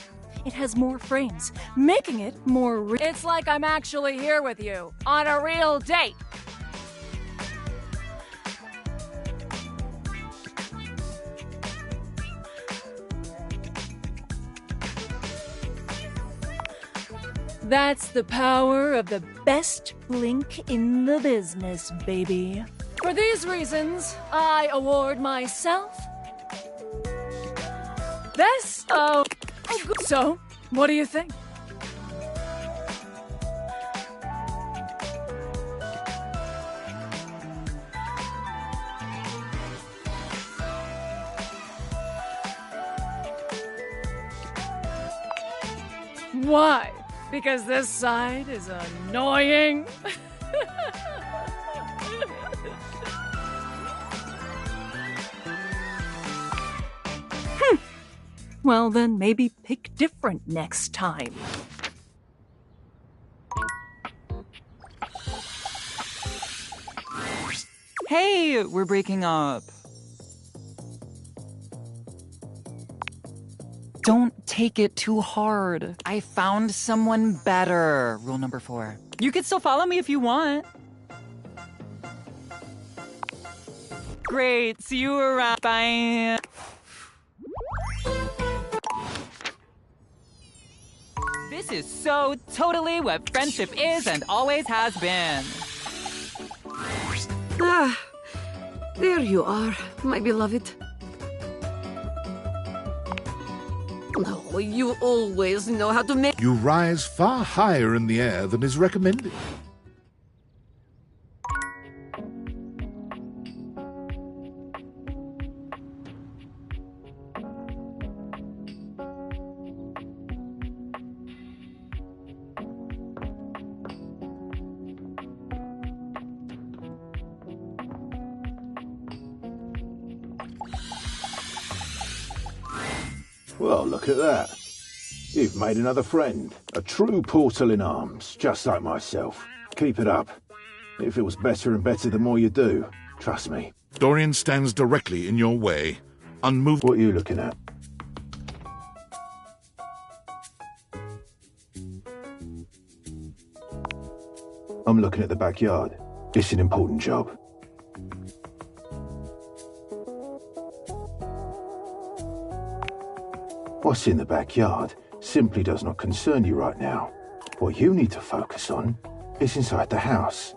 it has more frames, making it more real. It's like I'm actually here with you on a real date. That's the power of the best blink in the business, baby. For these reasons, I award myself best of... Oh, good. So, what do you think? Why? Because this side is annoying? Well, then maybe pick different next time. Hey, we're breaking up. Don't take it too hard. I found someone better. Rule number 4. You can still follow me if you want. Great. See you around. Bye. This is so totally what friendship is and always has been. Ah, there you are, my beloved. Oh, you always know how to make... You rise far higher in the air than is recommended. Well, look at that. You've made another friend. A true portal in arms, just like myself. Keep it up. It feels better and better the more you do. Trust me. Dorian stands directly in your way, unmovable. What are you looking at? I'm looking at the backyard. It's an important job. What's in the backyard simply does not concern you right now. What you need to focus on is inside the house.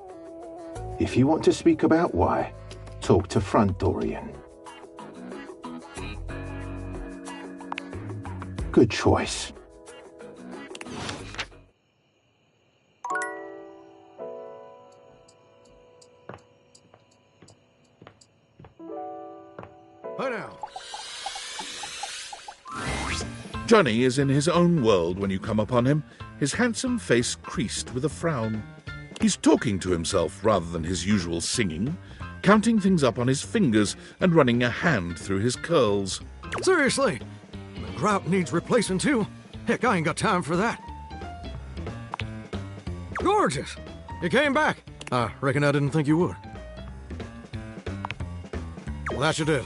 If you want to speak about why, talk to Front Dorian. Good choice. Johnny is in his own world when you come upon him, his handsome face creased with a frown. He's talking to himself rather than his usual singing, counting things up on his fingers and running a hand through his curls. Seriously? The grout needs replacing too? Heck, I ain't got time for that. Gorgeous! You came back. I reckon I didn't think you would. Well, that you did.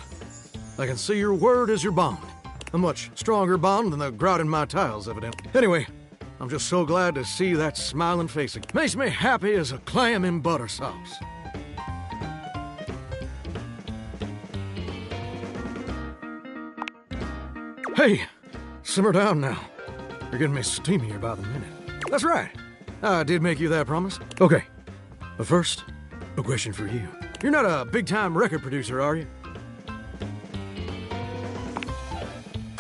I can see your word is your bond. A much stronger bond than the grout in my tiles, evidently. Anyway, I'm just so glad to see that smiling face again. Makes me happy as a clam in butter sauce. Hey, simmer down now. You're getting me steamier by the minute. That's right. I did make you that promise. Okay, but first, a question for you. You're not a big-time record producer, are you?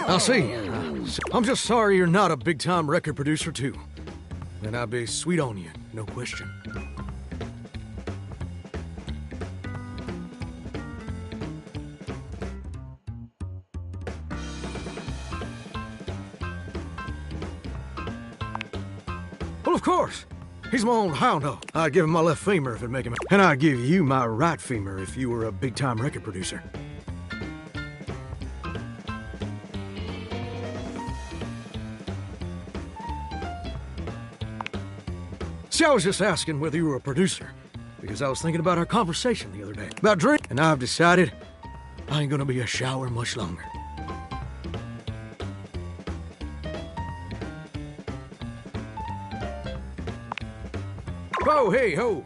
I'll see. I'm just sorry you're not a big-time record producer, too. Then I'd be sweet on you, no question. Well, of course. He's my own hound dog. I'd give him my left femur if it'd make him... And I'd give you my right femur if you were a big-time record producer. See, I was just asking whether you were a producer, because I was thinking about our conversation the other day about drink, and I've decided I ain't gonna be a shower much longer. Oh, hey, ho!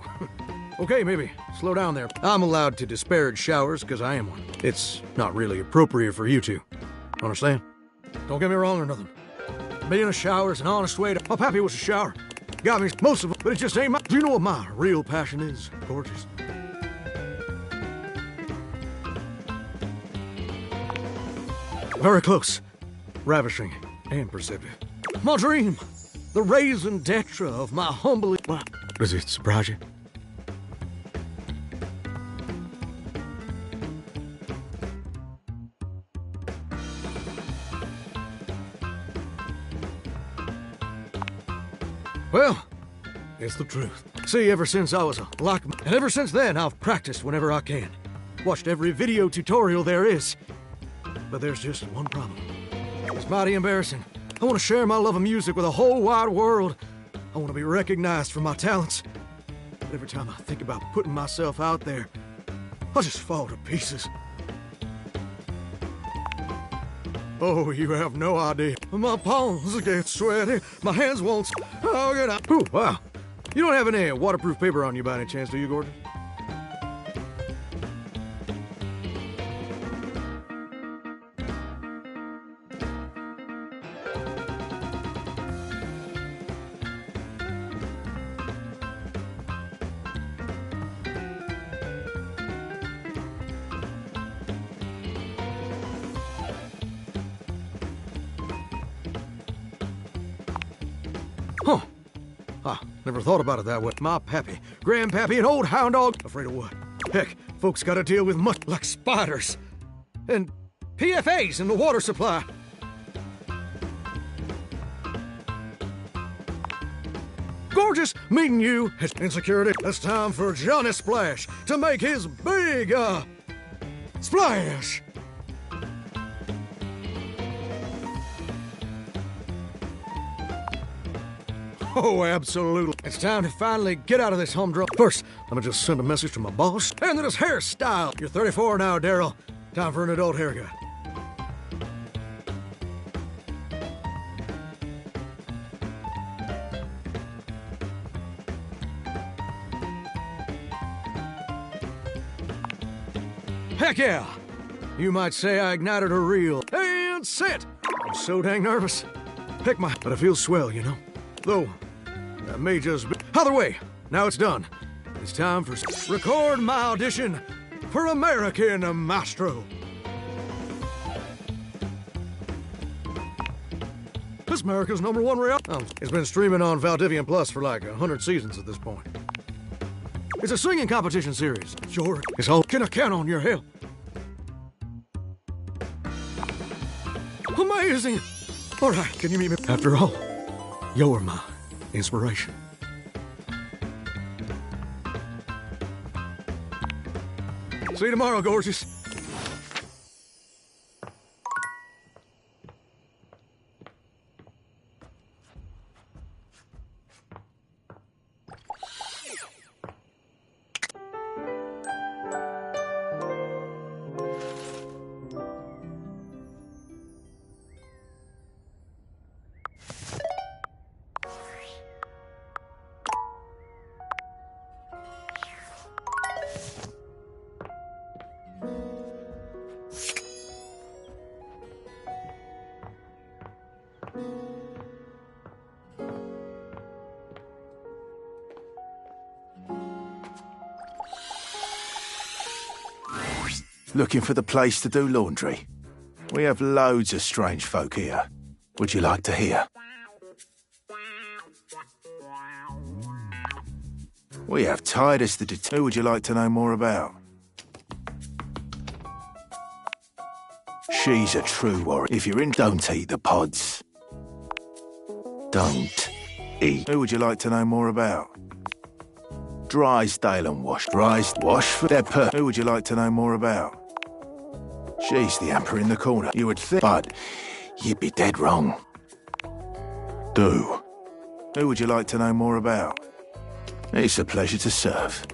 Okay, maybe. Slow down there. I'm allowed to disparage showers because I am one. It's not really appropriate for you to. Understand? Don't get me wrong or nothing. Being a shower is an honest way to... My pappy was a shower. Got me most of it, but it just ain't my... Do you know what my real passion is? Gorgeous. Very close. Ravishing and perceptive. My dream. The raison d'etre of my humble... Wow. Does it surprise you? Well, it's the truth. See, ever since I was a lockman, and ever since then, I've practiced whenever I can. Watched every video tutorial there is. But there's just one problem. It's mighty embarrassing. I want to share my love of music with the whole wide world. I want to be recognized for my talents. But every time I think about putting myself out there, I just fall to pieces. Oh, you have no idea. My palms get sweaty, my hands won't... Oh, get out. Ooh, wow. You don't have any waterproof paper on you by any chance, do you, Gordon? Huh. Ah, never thought about it that way. My pappy, grandpappy, and old hound dog. Afraid of what? Heck, folks gotta deal with much like spiders. And PFAs in the water supply. Gorgeous meeting you. Insecurity. It's time for Johnny Splash to make his big, splash. Oh, absolutely. It's time to finally get out of this humdrum. First, let me just send a message to my boss. And then his hairstyle. You're 34 now, Daryl. Time for an adult haircut. Heck yeah! You might say I ignited a reel. And sit! I'm so dang nervous. Heck, but it feels swell, you know? Though, that may just be... Either way, now it's done. It's time for... Record my audition for American Maestro. This America's #1 reality. It's been streaming on Valdivian Plus for like 100 seasons at this point. It's a singing competition series. Sure, it's all... Can I count on your help? Amazing! All right, can you meet me? After all, you're my inspiration. See you tomorrow, gorgeous. Looking for the place to do laundry? We have loads of strange folk here. Would you like to hear? We have Titus the Who would you like to know more about? She's a true warrior. If you're in, don't eat the pods. Don't. eat. Who would you like to know more about? Drysdale and Wash. Wash for their per. Who would you like to know more about? She's the emperor in the corner. You would think, but you'd be dead wrong. Do. Who would you like to know more about? It's a pleasure to serve.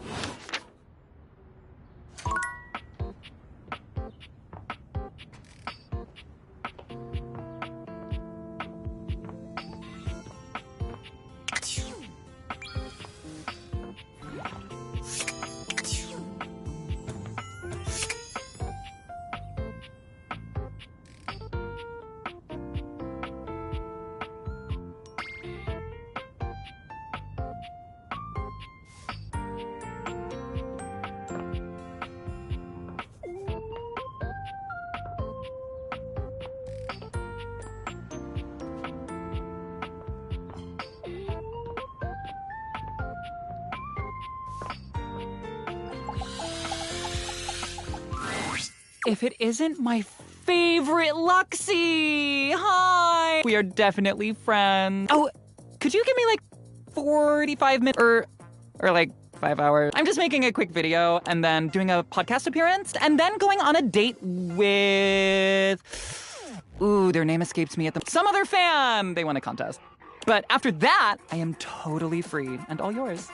If it isn't my favorite Luxie! Hi! We are definitely friends. Oh, could you give me like 45 minutes or like 5 hours? I'm just making a quick video and then doing a podcast appearance and then going on a date with... Ooh, their name escapes me at the... Some other fan! They won a contest. But after that, I am totally free and all yours.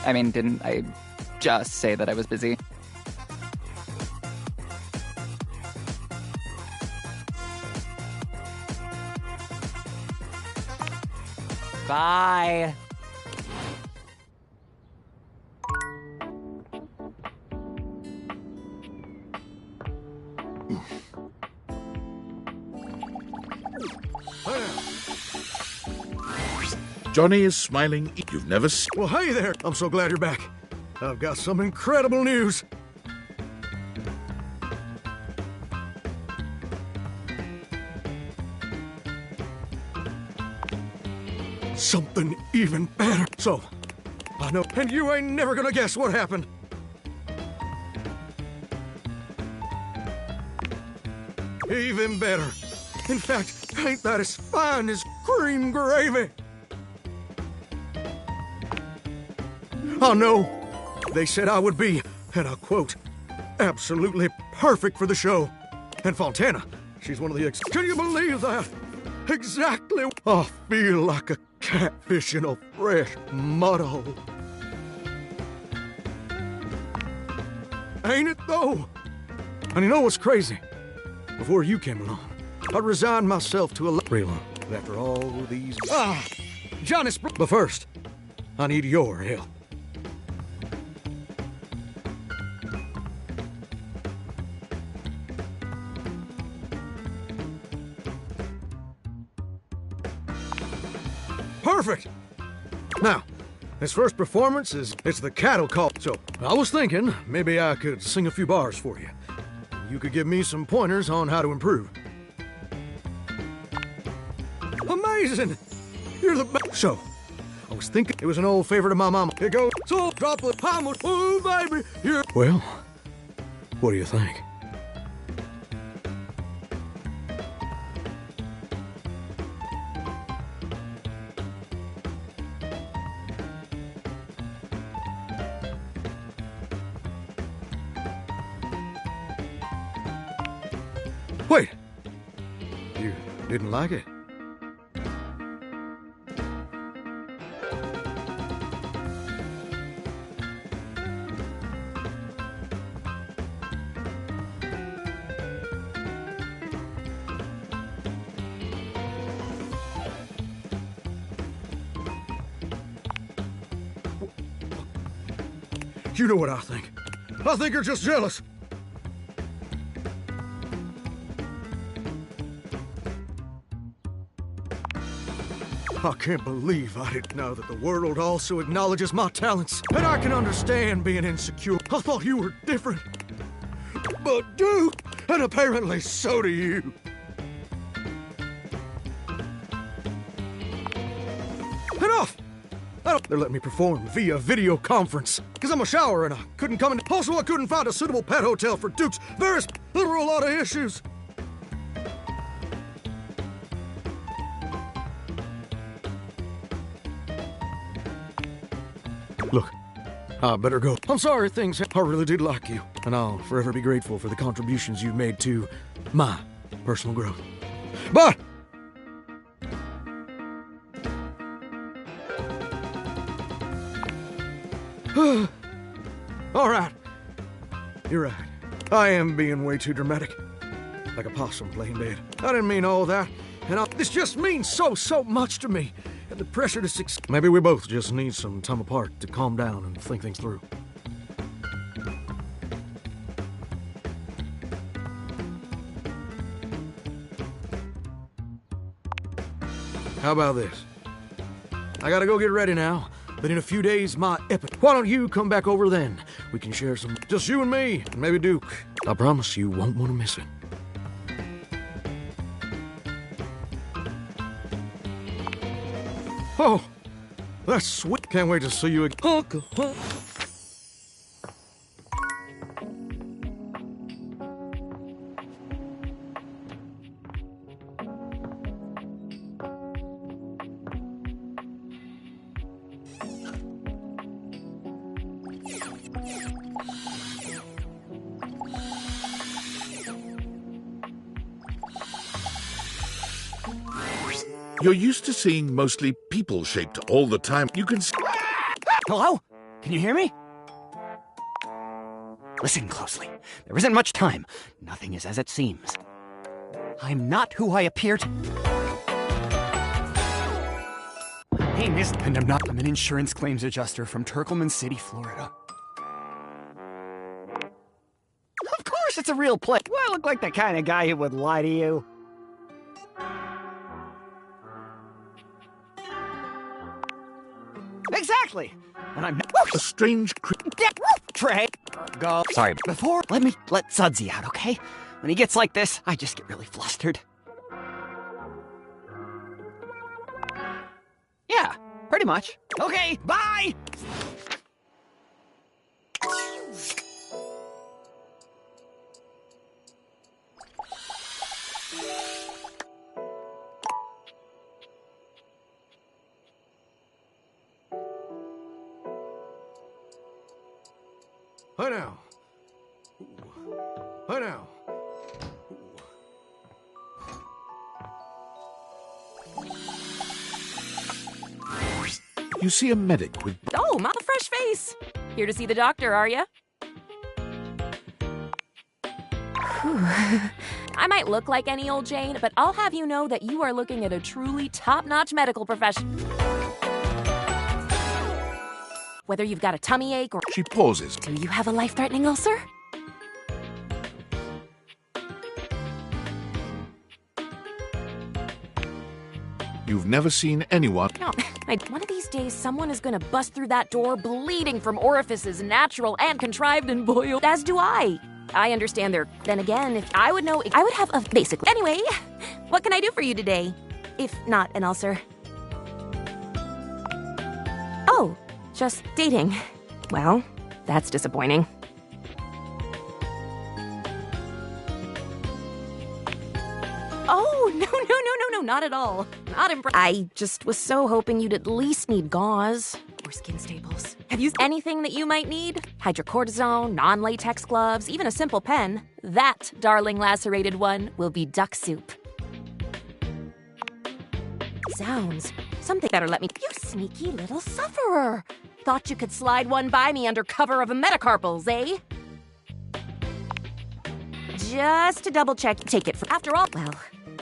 I mean, didn't I just say that I was busy? Bye. Johnny is smiling. You've never seen... Well, hey there. I'm so glad you're back. I've got some incredible news. Something even better. So, I know, and you ain't never gonna guess what happened. Even better. In fact, ain't that as fine as cream gravy? Oh, no. They said I would be, and I'll quote, absolutely perfect for the show. And Fontana, she's one of the Can you believe that? Exactly. I feel like a catfish in a fresh mud hole. Ain't it, though? And you know what's crazy? Before you came along, I resigned myself to a freelance after all these... Johnny But first, I need your help. Perfect! Now, this first performance it's the cattle call. So, I was thinking maybe I could sing a few bars for you. You could give me some pointers on how to improve. Amazing! You're the best. So, I was thinking it was an old favorite of my mama. It goes, so drop the palm, oh baby, you're... Well, what do you think? Wait! You didn't like it? You know what I think. I think you're just jealous. I can't believe I didn't know that the world also acknowledges my talents. And I can understand being insecure. I thought you were different. But do, and apparently so do you. Enough! They're letting me perform via video conference. Because I'm a shower and I couldn't come in. Also, I couldn't find a suitable pet hotel for Dukes. There were a lot of issues. Look, I better go. I'm sorry things. I really did like you. And I'll forever be grateful for the contributions you've made to my personal growth. Bye! All right. You're right. I am being way too dramatic. Like a possum playing dead. I didn't mean all that. And this just means so much to me. And the pressure to succeed. Maybe we both just need some time apart to calm down and think things through. How about this? I gotta go get ready now. But in a few days, my epic. Why don't you come back over then? We can share some. Just you and me, and maybe Duke. I promise you won't want to miss it. Oh, that's sweet. Can't wait to see you again. You're used to seeing mostly people-shaped all the time. You can... Hello? Can you hear me? Listen closely. There isn't much time. Nothing is as it seems. I'm not who I appear to... Hey, miss... And I'm not... I'm an insurance claims adjuster from Turkleman City, Florida. Of course it's a real place. Do I look like the kind of guy who would lie to you? Exactly. And I'm a strange Trey. Go. Sorry. Before, let Sudsy out, okay? When he gets like this, I just get really flustered. Yeah, pretty much. Okay, bye! Hi now. Hi now. You see a medic with... Oh, my fresh face. Here to see the doctor, are you? I might look like any old Jane, but I'll have you know that you are looking at a truly top-notch medical professional. Whether you've got a tummy ache or... She pauses. Do you have a life-threatening ulcer? You've never seen anyone... No. One of these days, someone is gonna bust through that door bleeding from orifices natural and contrived, and boy, as do I. I understand there. Then again, if I would know, I would have a... Basically. Anyway, what can I do for you today? If not an ulcer. Oh. Just dating. Well, that's disappointing. Oh, no, not at all. Not impressed. I just was so hoping you'd at least need gauze or skin staples. Have you anything that you might need? Hydrocortisone, non-latex gloves, even a simple pen. That, darling lacerated one, will be duck soup. Zounds. Something better let me... You sneaky little sufferer! Thought you could slide one by me under cover of a metacarpals, eh? Just to double check, take it for... After all, well,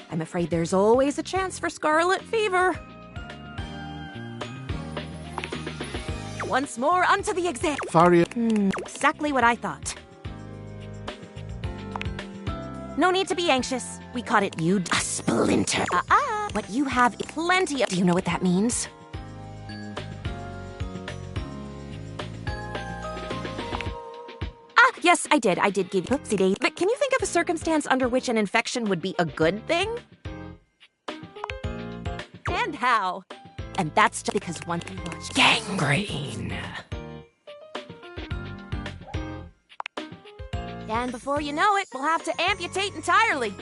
I'm afraid there's always a chance for scarlet fever. Once more, onto the exam. Faria. Exactly what I thought. No need to be anxious. We caught it, you... A splinter. What you have is plenty of... Do you know what that means? Yes, I did. I did give you oopsie daisy. But can you think of a circumstance under which an infection would be a good thing? And how? And that's just because once you watch Gangrene. And before you know it, we'll have to amputate entirely.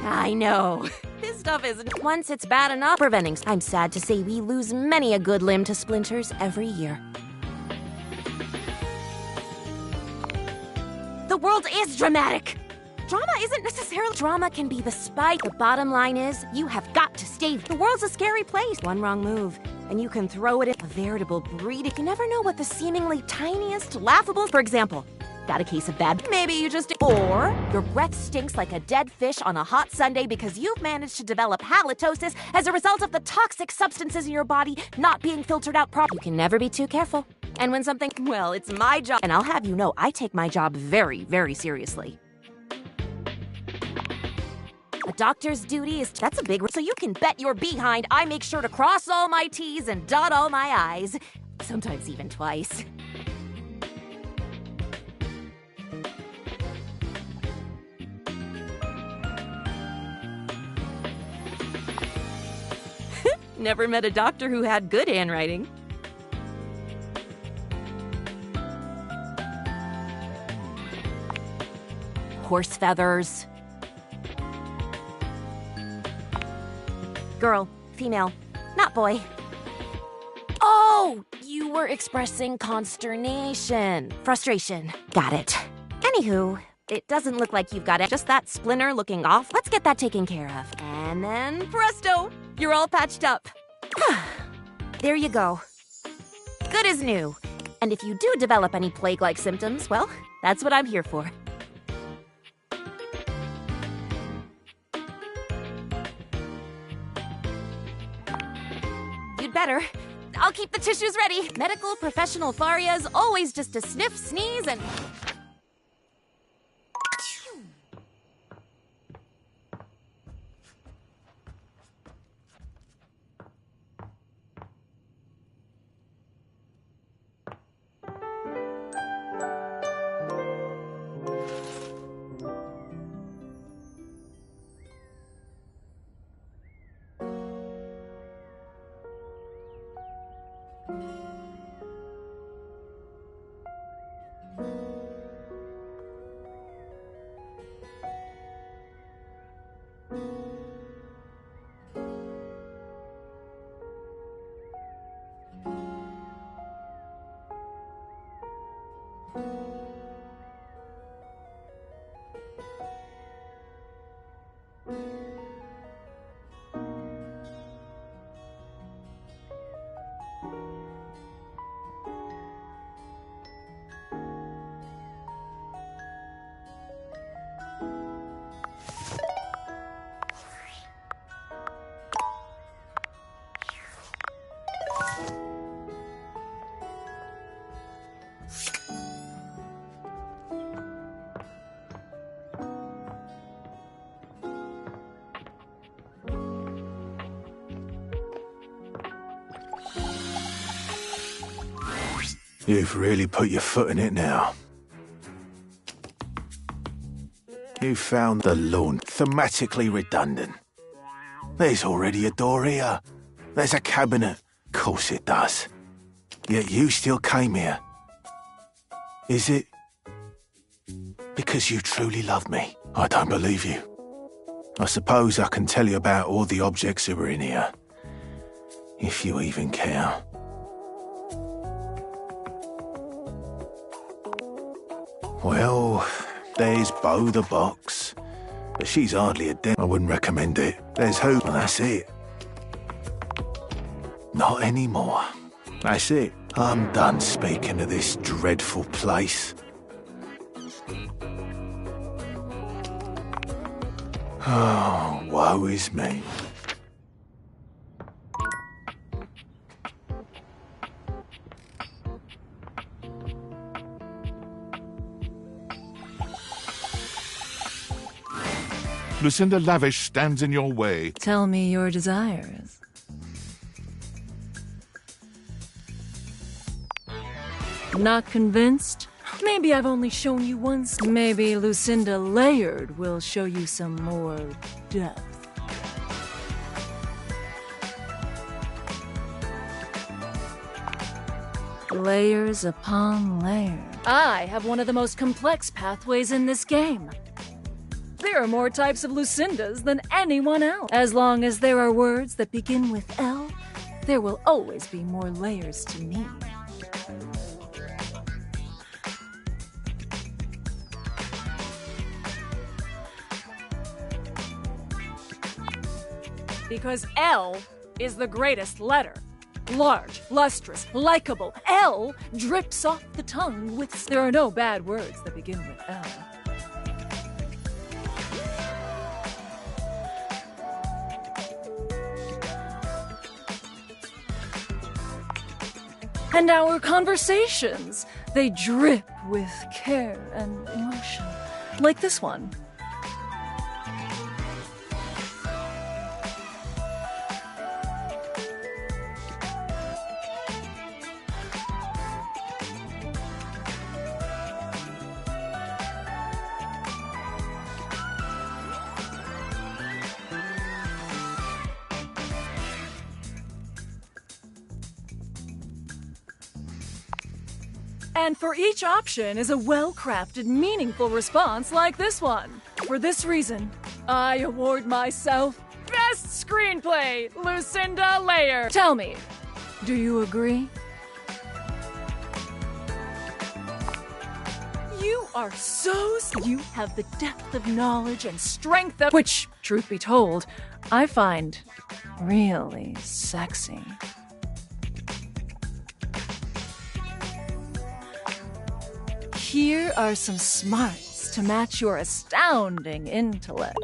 I know. This stuff isn't. Once it's bad enough, preventing. I'm sad to say we lose many a good limb to splinters every year. The world is dramatic. Drama isn't necessarily. Drama can be the spike. The bottom line is, you have got to stay. The world's a scary place. One wrong move, and you can throw it in a veritable breed. You never know what the seemingly tiniest, laughable. For example, got a case of bad. Maybe you just. Or your breath stinks like a dead fish on a hot Sunday because you've managed to develop halitosis as a result of the toxic substances in your body not being filtered out properly. You can never be too careful. And when something. Well, it's my job. And I'll have you know, I take my job very, very seriously. A doctor's duty is. That's a big. So you can bet your behind I make sure to cross all my T's and dot all my I's. Sometimes even twice. Never met a doctor who had good handwriting. Horse feathers. Girl, female, not boy. Oh, you were expressing consternation, frustration. Got it. Anywho, it doesn't look like you've got it. Just that splinter looking off. Let's get that taken care of. And then presto, you're all patched up. There you go. Good as new. And if you do develop any plague-like symptoms, well, that's what I'm here for. You'd better. I'll keep the tissues ready. Medical professional Faria's always just a sniff, sneeze, and... You've really put your foot in it now. You found the lawn thematically redundant. There's already a door here. There's a cabinet. Of course it does. Yet you still came here. Is it because you truly love me? I don't believe you. I suppose I can tell you about all the objects that were in here. If you even care. Well, there's Bo the box. But she's hardly a I wouldn't recommend it. There's Who, and that's it. Not anymore. That's it. I'm done speaking of this dreadful place. Oh, woe is me. Lucinda Lavish stands in your way. Tell me your desires. Not convinced? Maybe I've only shown you once. Maybe Lucinda Layered will show you some more depth. Layers upon layers. I have one of the most complex pathways in this game. There are more types of Lucindas than anyone else. As long as there are words that begin with L, there will always be more layers to me. Because L is the greatest letter. Large, lustrous, likable. L drips off the tongue with... There are no bad words that begin with L. And our conversations, they drip with care and emotion. Like this one. And for each option is a well-crafted, meaningful response like this one. For this reason, I award myself Best Screenplay, Lucinda Layer. Tell me, do you agree? You are you have the depth of knowledge and strength of... Which, truth be told, I find really sexy. Here are some smarts to match your astounding intellect.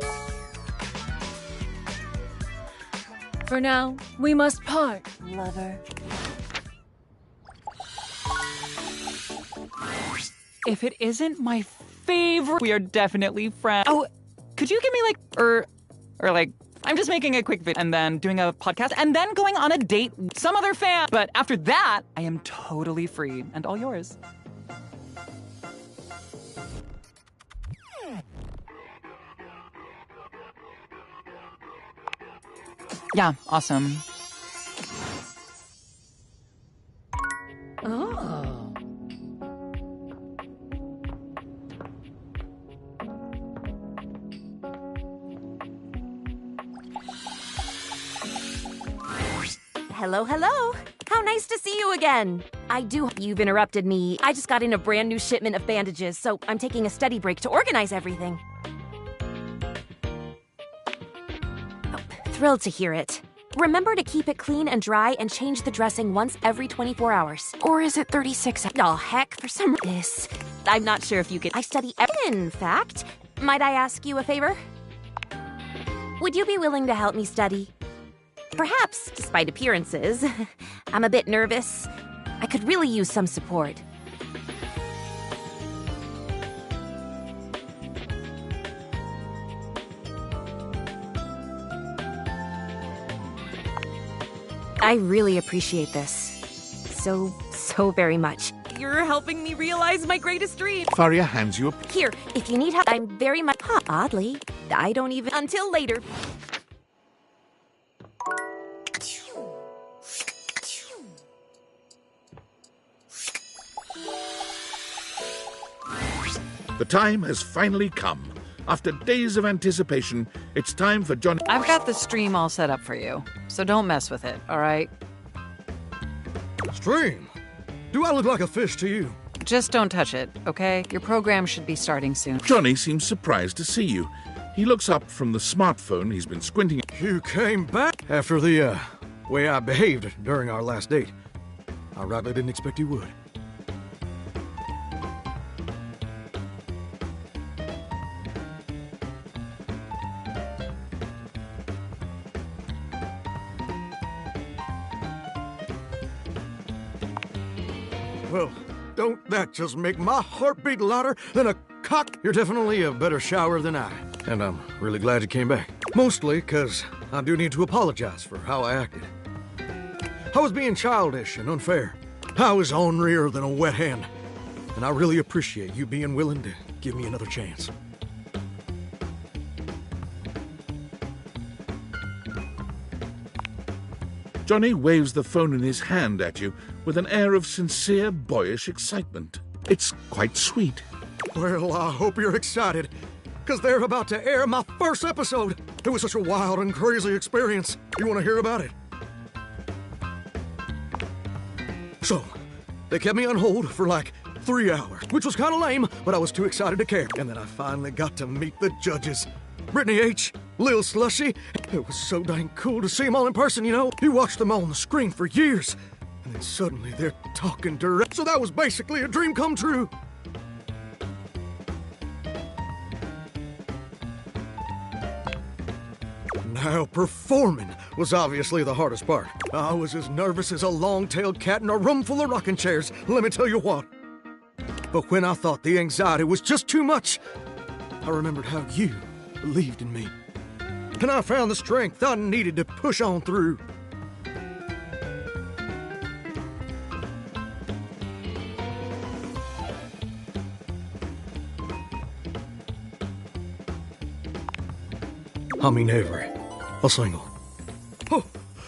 For now, we must part, lover. If it isn't my favorite, we are definitely friends. Oh, could you give me or I'm just making a quick video and then doing a podcast and then going on a date with some other fan. But after that, I am totally free and all yours. Yeah, awesome. Oh. Hello, hello. How nice to see you again. You've interrupted me. I just got in a brand new shipment of bandages, so I'm taking a study break to organize everything. Thrilled to hear it. Remember to keep it clean and dry and change the dressing once every 24 hours. Or is it 36? Oh, heck, for some reason. I'm not sure if you could. I study in fact. Might I ask you a favor? Would you be willing to help me study? Perhaps, despite appearances. I'm a bit nervous. I could really use some support. I really appreciate this. So very much. You're helping me realize my greatest dream. Faria hands you a... Here, if you need help, I'm very much... Oddly, I don't even... Until later. The time has finally come. After days of anticipation, it's time for Johnny... I've got the stream all set up for you, so don't mess with it, all right? Stream? Do I look like a fish to you? Just don't touch it, okay? Your program should be starting soon. Johnny seems surprised to see you. He looks up from the smartphone he's been squinting... You came back after the, way I behaved during our last date. I rightly didn't expect you would. Well, don't that just make my heart beat louder than a cock? You're definitely a better shower than I. And I'm really glad you came back. Mostly because I do need to apologize for how I acted. I was being childish and unfair. I was ornerier than a wet hen. and I really appreciate you being willing to give me another chance. Johnny waves the phone in his hand at you with an air of sincere, boyish excitement. It's quite sweet. Well, I hope you're excited, because they're about to air my first episode. It was such a wild and crazy experience. You want to hear about it? So, they kept me on hold for like 3 hours, which was kind of lame, but I was too excited to care. And then I finally got to meet the judges. Brittany H., Lil Slushy. It was so dang cool to see them all in person, you know? You watched them all on the screen for years, and then suddenly they're talking direct. So that was basically a dream come true. Now, performing was obviously the hardest part. I was as nervous as a long-tailed cat in a room full of rocking chairs, let me tell you what. But when I thought the anxiety was just too much, I remembered how you believed in me. And I found the strength I needed to push on through. I mean every single. Oh,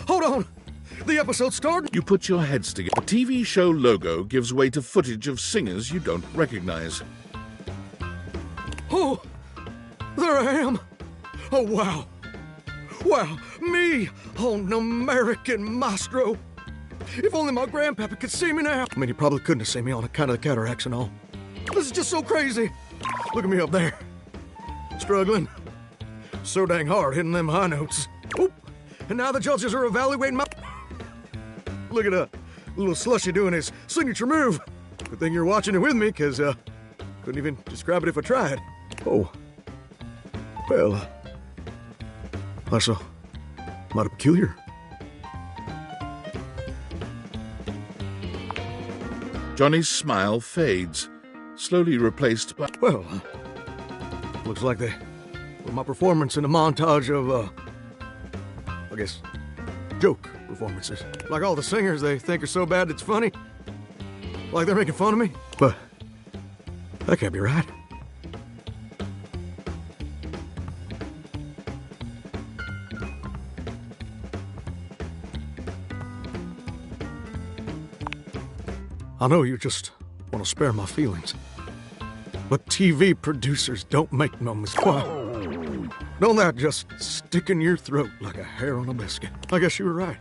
hold on! The episode started! You put your heads together. The TV show logo gives way to footage of singers you don't recognize. Oh, there I am! Oh, wow! Wow, me on an American Maestro! If only my grandpapa could see me now! I mean, he probably couldn't have seen me on account of the cataracts and all. This is just so crazy! Look at me up there. Struggling. So dang hard hitting them high notes. Oop. And now the judges are evaluating my... Look at little Slushy doing his signature move. Good thing you're watching it with me, because couldn't even describe it if I tried. Oh. Well, that's mighty peculiar. Johnny's smile fades, slowly replaced by... Well, looks like they put my performance in a montage of, I guess, joke performances. Like all the singers they think are so bad it's funny. Like they're making fun of me. But that can't be right. I know you just want to spare my feelings, but TV producers don't make no mistake. Don't that just stick in your throat like a hair on a biscuit? I guess you were right.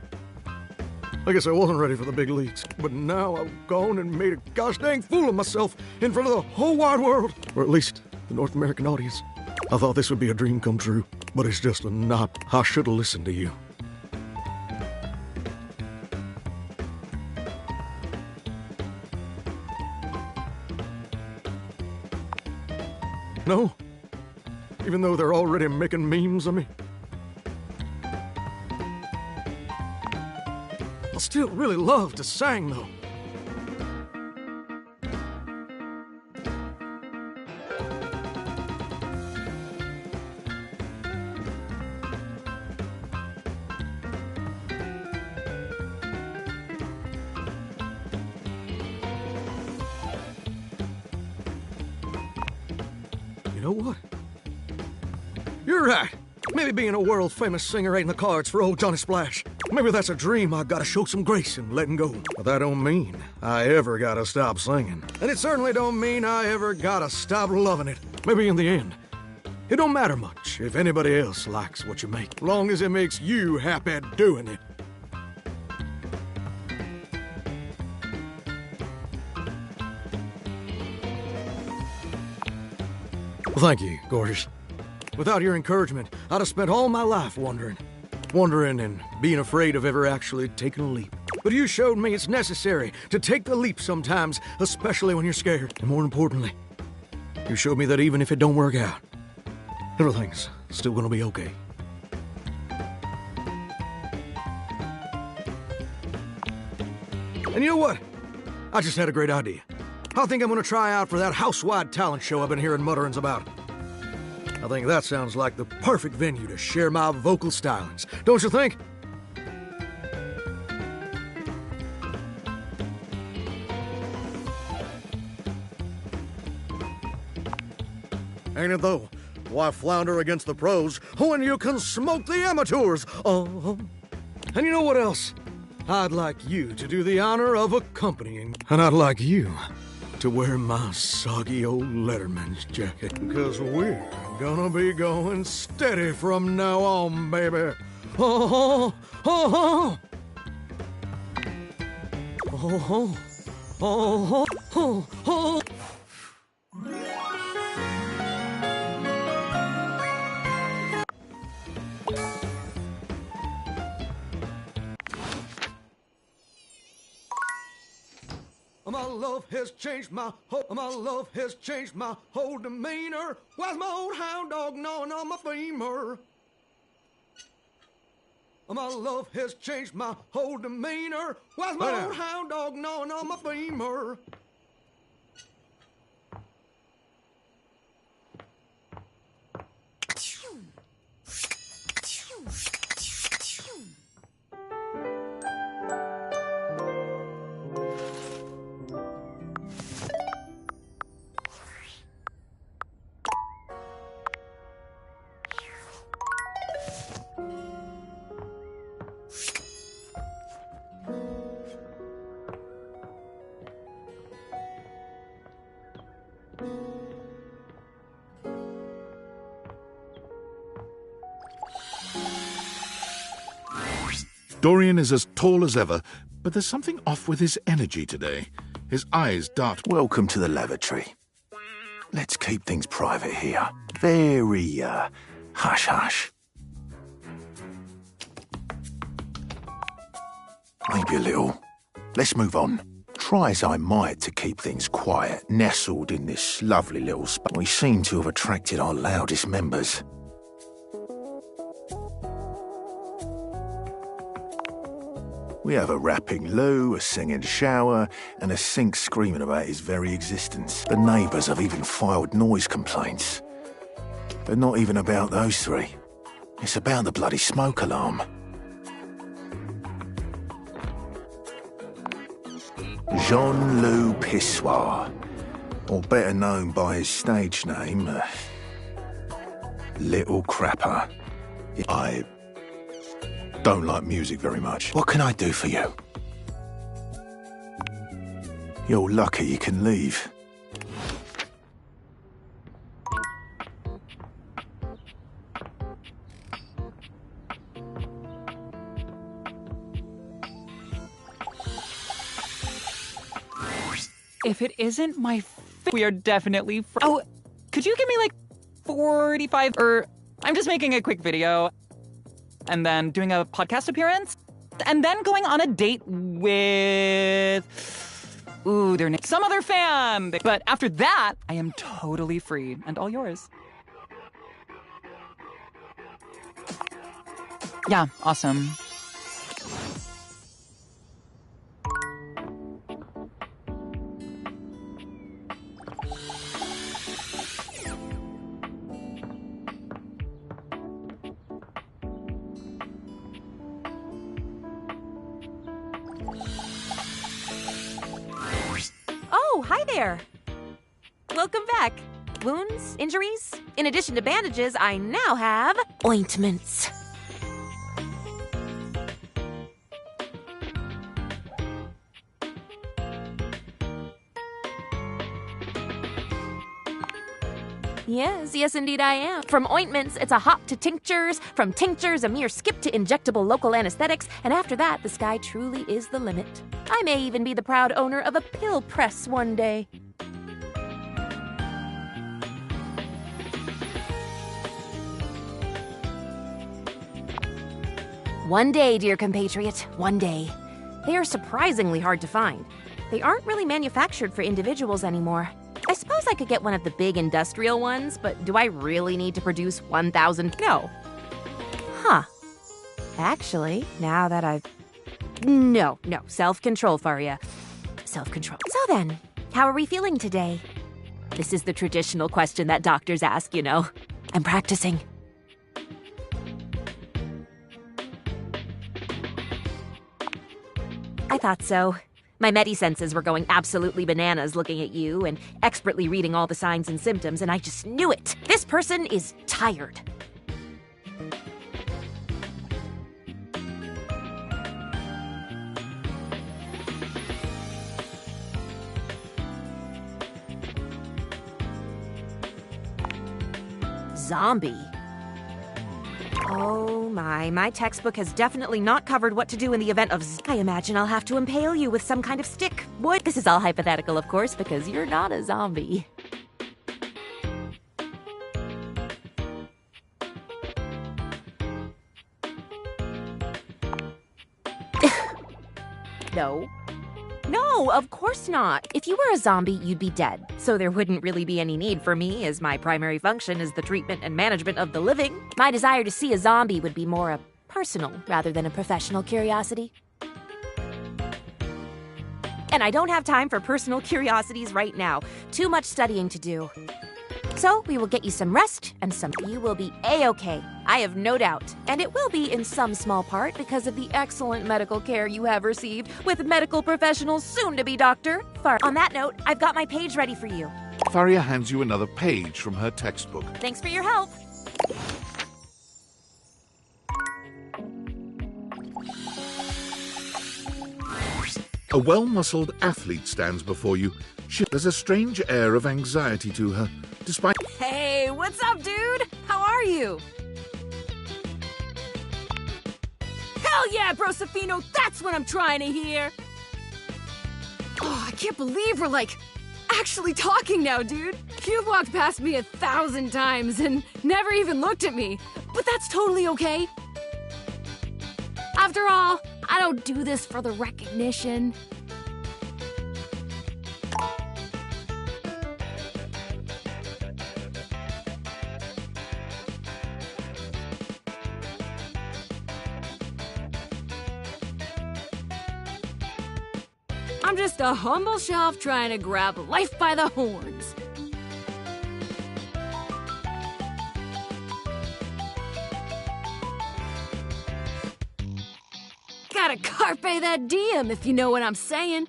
I guess I wasn't ready for the big leagues, but now I've gone and made a gosh dang fool of myself in front of the whole wide world, or at least the North American audience. I thought this would be a dream come true, but it's just not. I should have listened to you. No? Even though they're already making memes of me? I still really love to sing, though. You know what? You're right. Maybe being a world-famous singer ain't in the cards for old Johnny Splash. Maybe that's a dream I gotta show some grace in letting go. But that don't mean I ever gotta stop singing. And it certainly don't mean I ever gotta stop loving it. Maybe in the end, it don't matter much if anybody else likes what you make, long as it makes you happy doing it. Well, thank you, gorgeous. Without your encouragement, I'd have spent all my life wondering and being afraid of ever actually taking a leap. But you showed me it's necessary to take the leap sometimes, especially when you're scared. And more importantly, you showed me that even if it don't work out, everything's still gonna be okay. And you know what? I just had a great idea. I think I'm gonna try out for that house-wide talent show I've been hearing mutterings about. I think that sounds like the perfect venue to share my vocal stylings, don't you think? ain't it though? Why flounder against the pros when you can smoke the amateurs? And you know what else? I'd like you to do the honor of accompanying, and I'd like you to wear my soggy old Letterman's jacket, because we're gonna be going steady from now on, baby. Oh, oh, oh, oh, oh, oh, oh. My love has changed my whole demeanor. Why's my old hound dog gnawing on my femur? My love has changed my whole demeanor. Why's my old hound dog gnawing on my femur? Dorian is as tall as ever, but there's something off with his energy today. His eyes dart. Welcome to the lavatory. Let's keep things private here. Very, hush-hush. Maybe a little. Let's move on. Try as I might to keep things quiet, nestled in this lovely little spot, we seem to have attracted our loudest members. We have a rapping loo, a singing shower, and a sink screaming about his very existence. The neighbours have even filed noise complaints. But not even about those three. It's about the bloody smoke alarm. Jean-Loup Pissoir, or better known by his stage name, Little Crapper. I don't like music very much. What can I do for you? You're lucky you can leave. If it isn't my we are definitely Oh, could you give me like 45 or I'm just making a quick video and then doing a podcast appearance and then going on a date with their name, some other fan. But after that, I am totally free and all yours. Yeah, awesome. Oh, hi there. Welcome back. Wounds? Injuries? In addition to bandages, I now have ointments. Yes, indeed I am. From ointments, it's a hop to tinctures. From tinctures, a mere skip to injectable local anesthetics. And after that, the sky truly is the limit. I may even be the proud owner of a pill press one day. One day, dear compatriot, one day. They are surprisingly hard to find. They aren't really manufactured for individuals anymore. I suppose I could get one of the big industrial ones, but do I really need to produce 1,000? No. Huh. Actually, now that I've... No, self-control, Faria. Self-control. So then, how are we feeling today? This is the traditional question that doctors ask, you know. I'm practicing. I thought so. My medi-senses were going absolutely bananas looking at you and expertly reading all the signs and symptoms, and I just knew it. This person is tired. Zombie. Oh my textbook has definitely not covered what to do in the event of I imagine I'll have to impale you with some kind of stick. Wood. This is all hypothetical, of course, because you're not a zombie. No. No, of course not. If you were a zombie, you'd be dead. So there wouldn't really be any need for me, as my primary function is the treatment and management of the living. My desire to see a zombie would be more a personal rather than a professional curiosity. And I don't have time for personal curiosities right now. Too much studying to do. So we will get you some rest and you will be A-okay. I have no doubt. And it will be in some small part because of the excellent medical care you have received with medical professionals soon to be Dr. Far. On that note, I've got my page ready for you. Faria hands you another page from her textbook. Thanks for your help. A well-muscled athlete stands before you. There's a strange air of anxiety to her, despite... Hey, what's up, dude? How are you? Hell yeah, Brosafino, that's what I'm trying to hear! Oh, I can't believe we're, actually talking now, dude. You've walked past me 1,000 times and never even looked at me, but that's totally okay. After all, I don't do this for the recognition. I'm just a humble shelf trying to grab life by the horns. Gotta carpe that diem, if you know what I'm saying.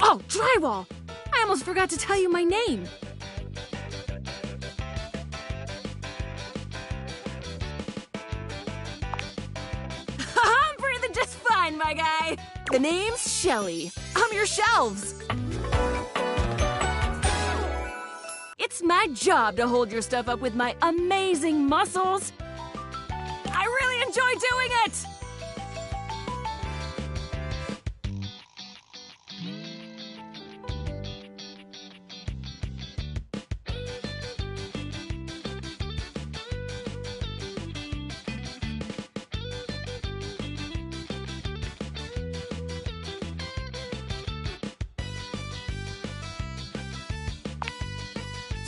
Oh, Drywall! I almost forgot to tell you my name. I'm breathing just fine, my guy. The name's Shelly. I'm your shelves. It's my job to hold your stuff up with my amazing muscles. I really enjoy doing it.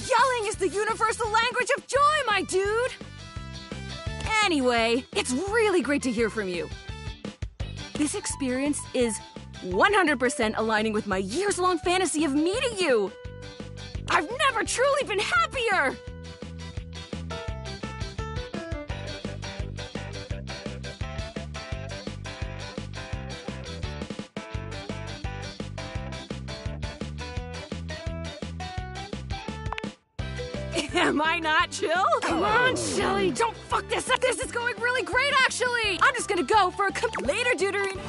Yelling is the universal language of joy, my dude! Anyway, it's really great to hear from you. This experience is 100% aligning with my years-long fantasy of meeting you! I've never truly been happier! Am I not chill? Come on, Shelly, don't fuck this up. This is going really great, actually. I'm just gonna go for a later, Deuterine.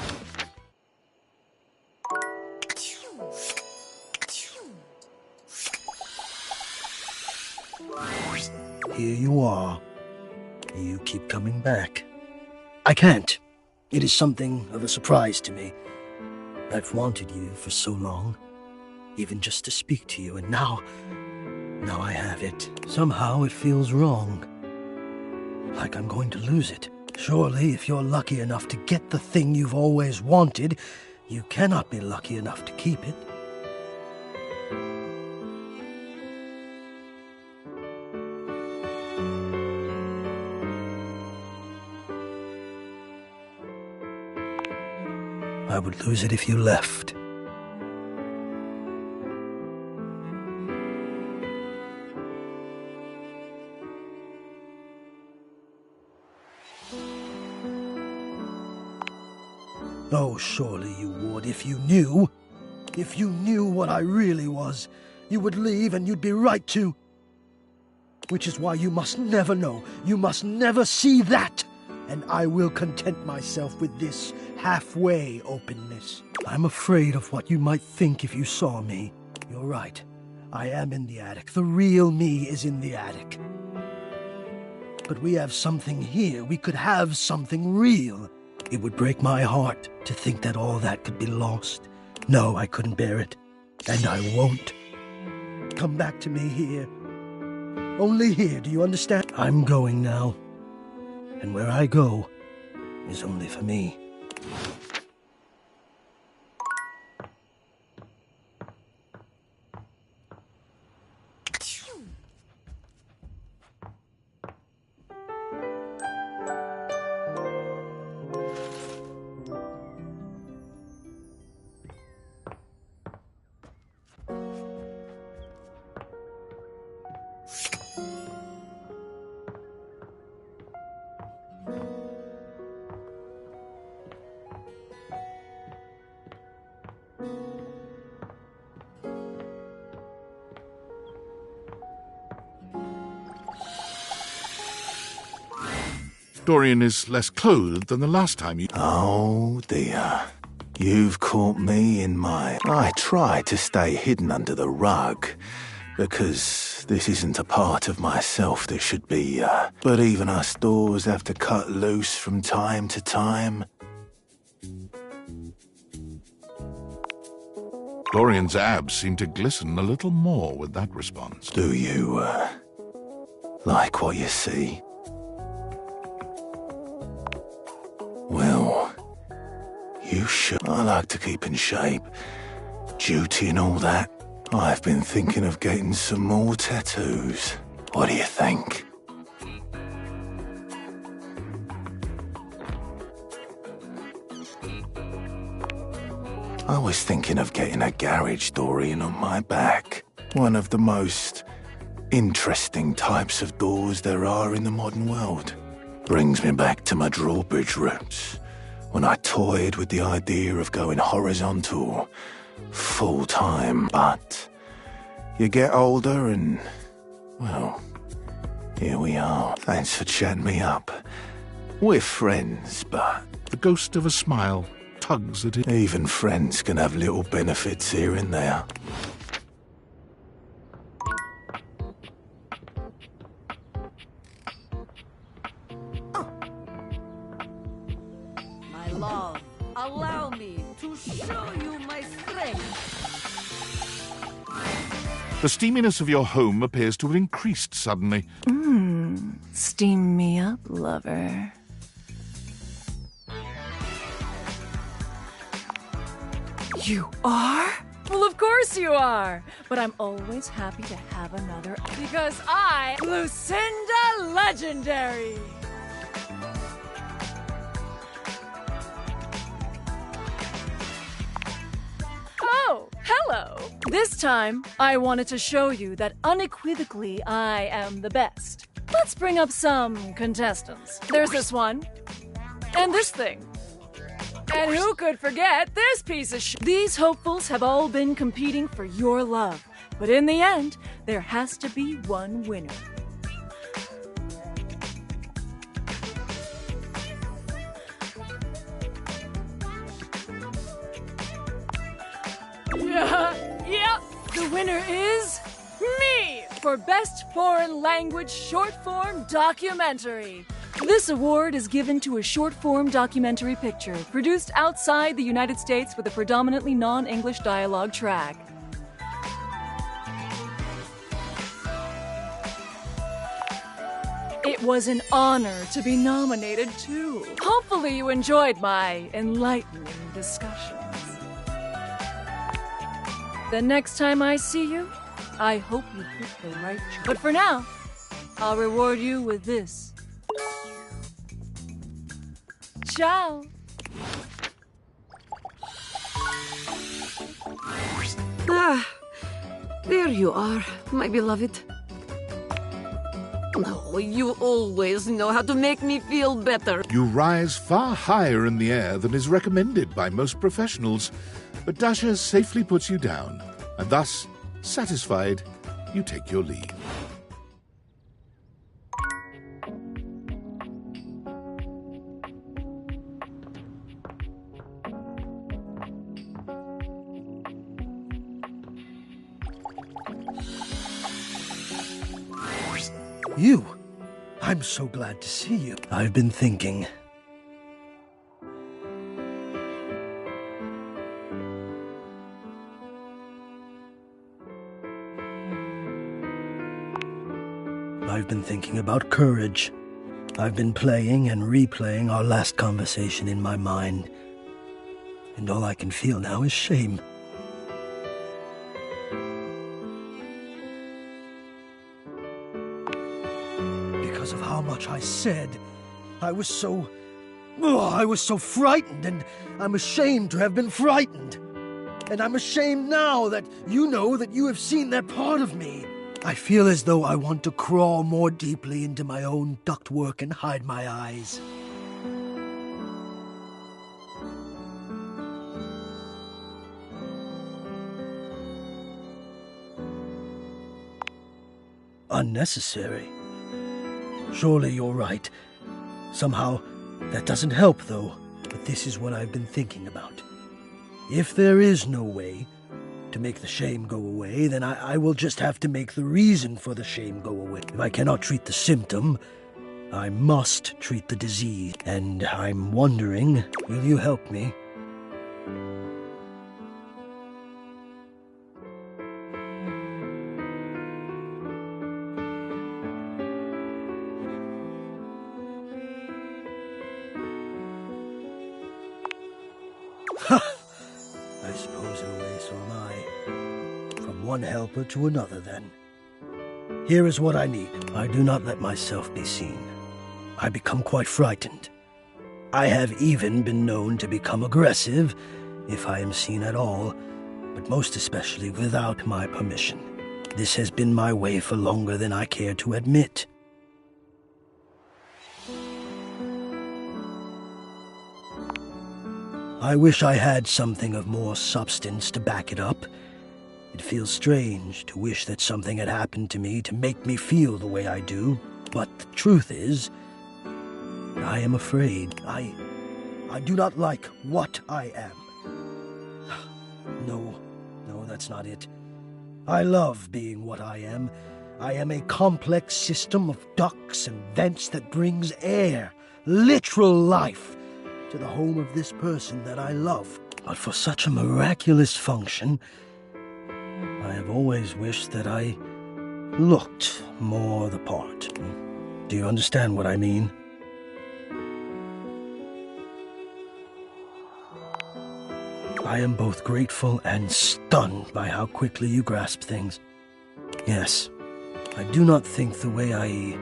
Here you are. You keep coming back. I can't. It is something of a surprise to me. I've wanted you for so long, even just to speak to you, and now I have it. Somehow it feels wrong. Like I'm going to lose it. Surely, if you're lucky enough to get the thing you've always wanted, you cannot be lucky enough to keep it. I would lose it if you left. Oh, surely you would if you knew. If you knew what I really was, you would leave and you'd be right to. Which is why you must never know. You must never see that. And I will content myself with this halfway openness. I'm afraid of what you might think if you saw me. You're right. I am in the attic. The real me is in the attic. But we have something here. We could have something real. It would break my heart to think that all that could be lost. No, I couldn't bear it. And I won't. Come back to me here. Only here, do you understand? I'm going now. And where I go is only for me. Dorian is less clothed than the last time you... Oh, dear. You've caught me in my... I try to stay hidden under the rug, because this isn't a part of myself that should be, But even us doors have to cut loose from time to time. Dorian's abs seem to glisten a little more with that response. Do you, like what you see? Well, you should. I like to keep in shape. Duty and all that. I've been thinking of getting some more tattoos. What do you think? I was thinking of getting a garage Dorian on my back. One of the most interesting types of doors there are in the modern world. Brings me back to my drawbridge roots, when I toyed with the idea of going horizontal, full-time, but you get older and, well, here we are. Thanks for chatting me up. We're friends, but... The ghost of a smile tugs at it. Even friends can have little benefits here and there. Love, allow me to show you my strength. The steaminess of your home appears to have increased suddenly. Steam me up, lover. You are? Well, of course you are. But I'm always happy to have another, because I'm Lucinda Legendary. Oh, hello. This time, I wanted to show you that unequivocally I am the best. Let's bring up some contestants. There's this one. And this thing. And who could forget this piece of These hopefuls have all been competing for your love. But in the end, there has to be one winner. Yep, the winner is me for Best Foreign Language Short Form Documentary. This award is given to a short-form documentary picture produced outside the United States with a predominantly non-English dialogue track. It It was an honor to be nominated, too. Hopefully you enjoyed my enlightening discussions. The next time I see you, I hope you pick the right choice. But for now, I'll reward you with this. Ciao! Ah, there you are, my beloved. Oh, you always know how to make me feel better. You rise far higher in the air than is recommended by most professionals, but Dasha safely puts you down, and thus, satisfied, you take your leave. You? I'm so glad to see you. I've been thinking. I've been thinking about courage. I've been playing and replaying our last conversation in my mind. And all I can feel now is shame. Because of how much I said, I was so frightened, and I'm ashamed to have been frightened. And I'm ashamed now that you know that you have seen that part of me. I feel as though I want to crawl more deeply into my own ductwork and hide my eyes. Unnecessary. Surely you're right. Somehow, that doesn't help, though. But this is what I've been thinking about. If there is no way to make the shame go away, then I will just have to make the reason for the shame go away. If I cannot treat the symptom, I must treat the disease. And I'm wondering, will you help me? I suppose in a way so am I. From one helper to another, then. Here is what I need. I do not let myself be seen. I become quite frightened. I have even been known to become aggressive, if I am seen at all, but most especially without my permission. This has been my way for longer than I care to admit. I wish I had something of more substance to back it up. It feels strange to wish that something had happened to me to make me feel the way I do. But the truth is, I am afraid. I do not like what I am. No, that's not it. I love being what I am. I am a complex system of ducts and vents that brings air, literal life, to the home of this person that I love. But for such a miraculous function, I have always wished that I looked more the part. Do you understand what I mean? I am both grateful and stunned by how quickly you grasp things. Yes, I do not think the way I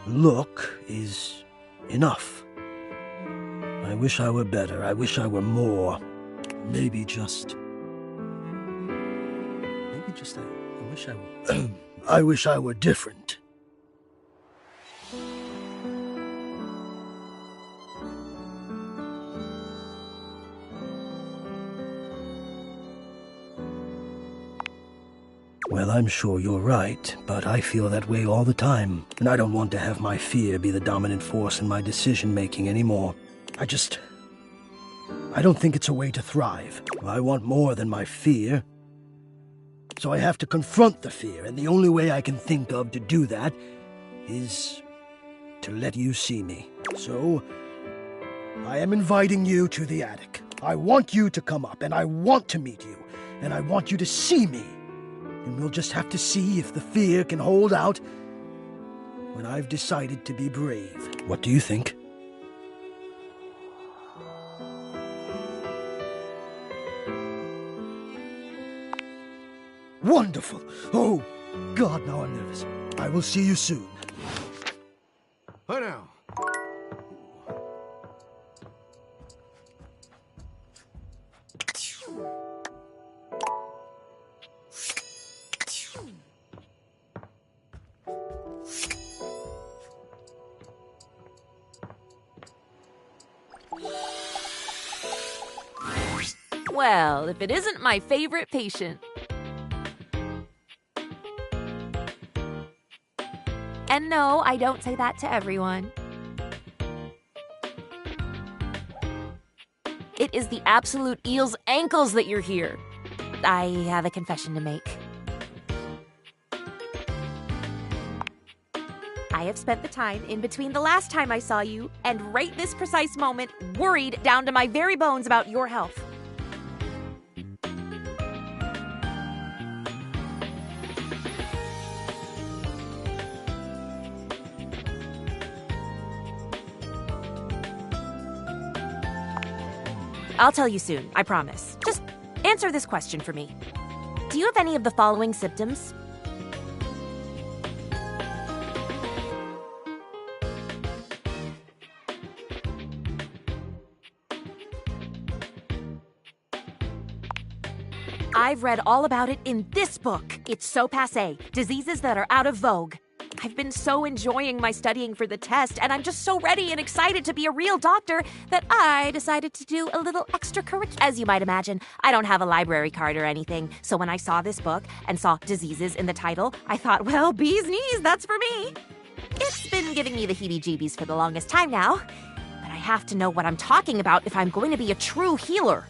look is enough. I wish I were better. I wish I were more. Maybe I wish I were... I wish I were different. Well, I'm sure you're right, but I feel that way all the time, and I don't want to have my fear be the dominant force in my decision-making anymore. I don't think it's a way to thrive. I want more than my fear. So I have to confront the fear, and the only way I can think of to do that is to let you see me. So, I am inviting you to the attic. I want you to come up, and I want to meet you, and I want you to see me. And we'll just have to see if the fear can hold out, when I've decided to be brave. What do you think? Wonderful! Oh, God, now I'm nervous. I will see you soon. Oh, now. Well, if it isn't my favorite patient. And no, I don't say that to everyone. It is the absolute eel's ankles that you're here. I have a confession to make. I have spent the time in between the last time I saw you and right this precise moment worried down to my very bones about your health. I'll tell you soon, I promise. Just answer this question for me. Do you have any of the following symptoms? I've read all about it in this book. It's so passé. Diseases that are out of vogue. I've been so enjoying my studying for the test, and I'm just so ready and excited to be a real doctor that I decided to do a little extracurricular. As you might imagine, I don't have a library card or anything, so when I saw this book and saw diseases in the title, I thought, well, bee's knees, that's for me. It's been giving me the heebie-jeebies for the longest time now, but I have to know what I'm talking about if I'm going to be a true healer.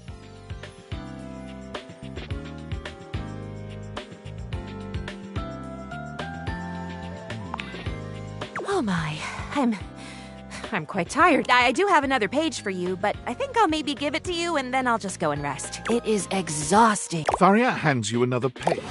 Oh my, I'm quite tired. I do have another page for you, but I think I'll maybe give it to you and then I'll just go and rest. It is exhausting. Faria hands you another page.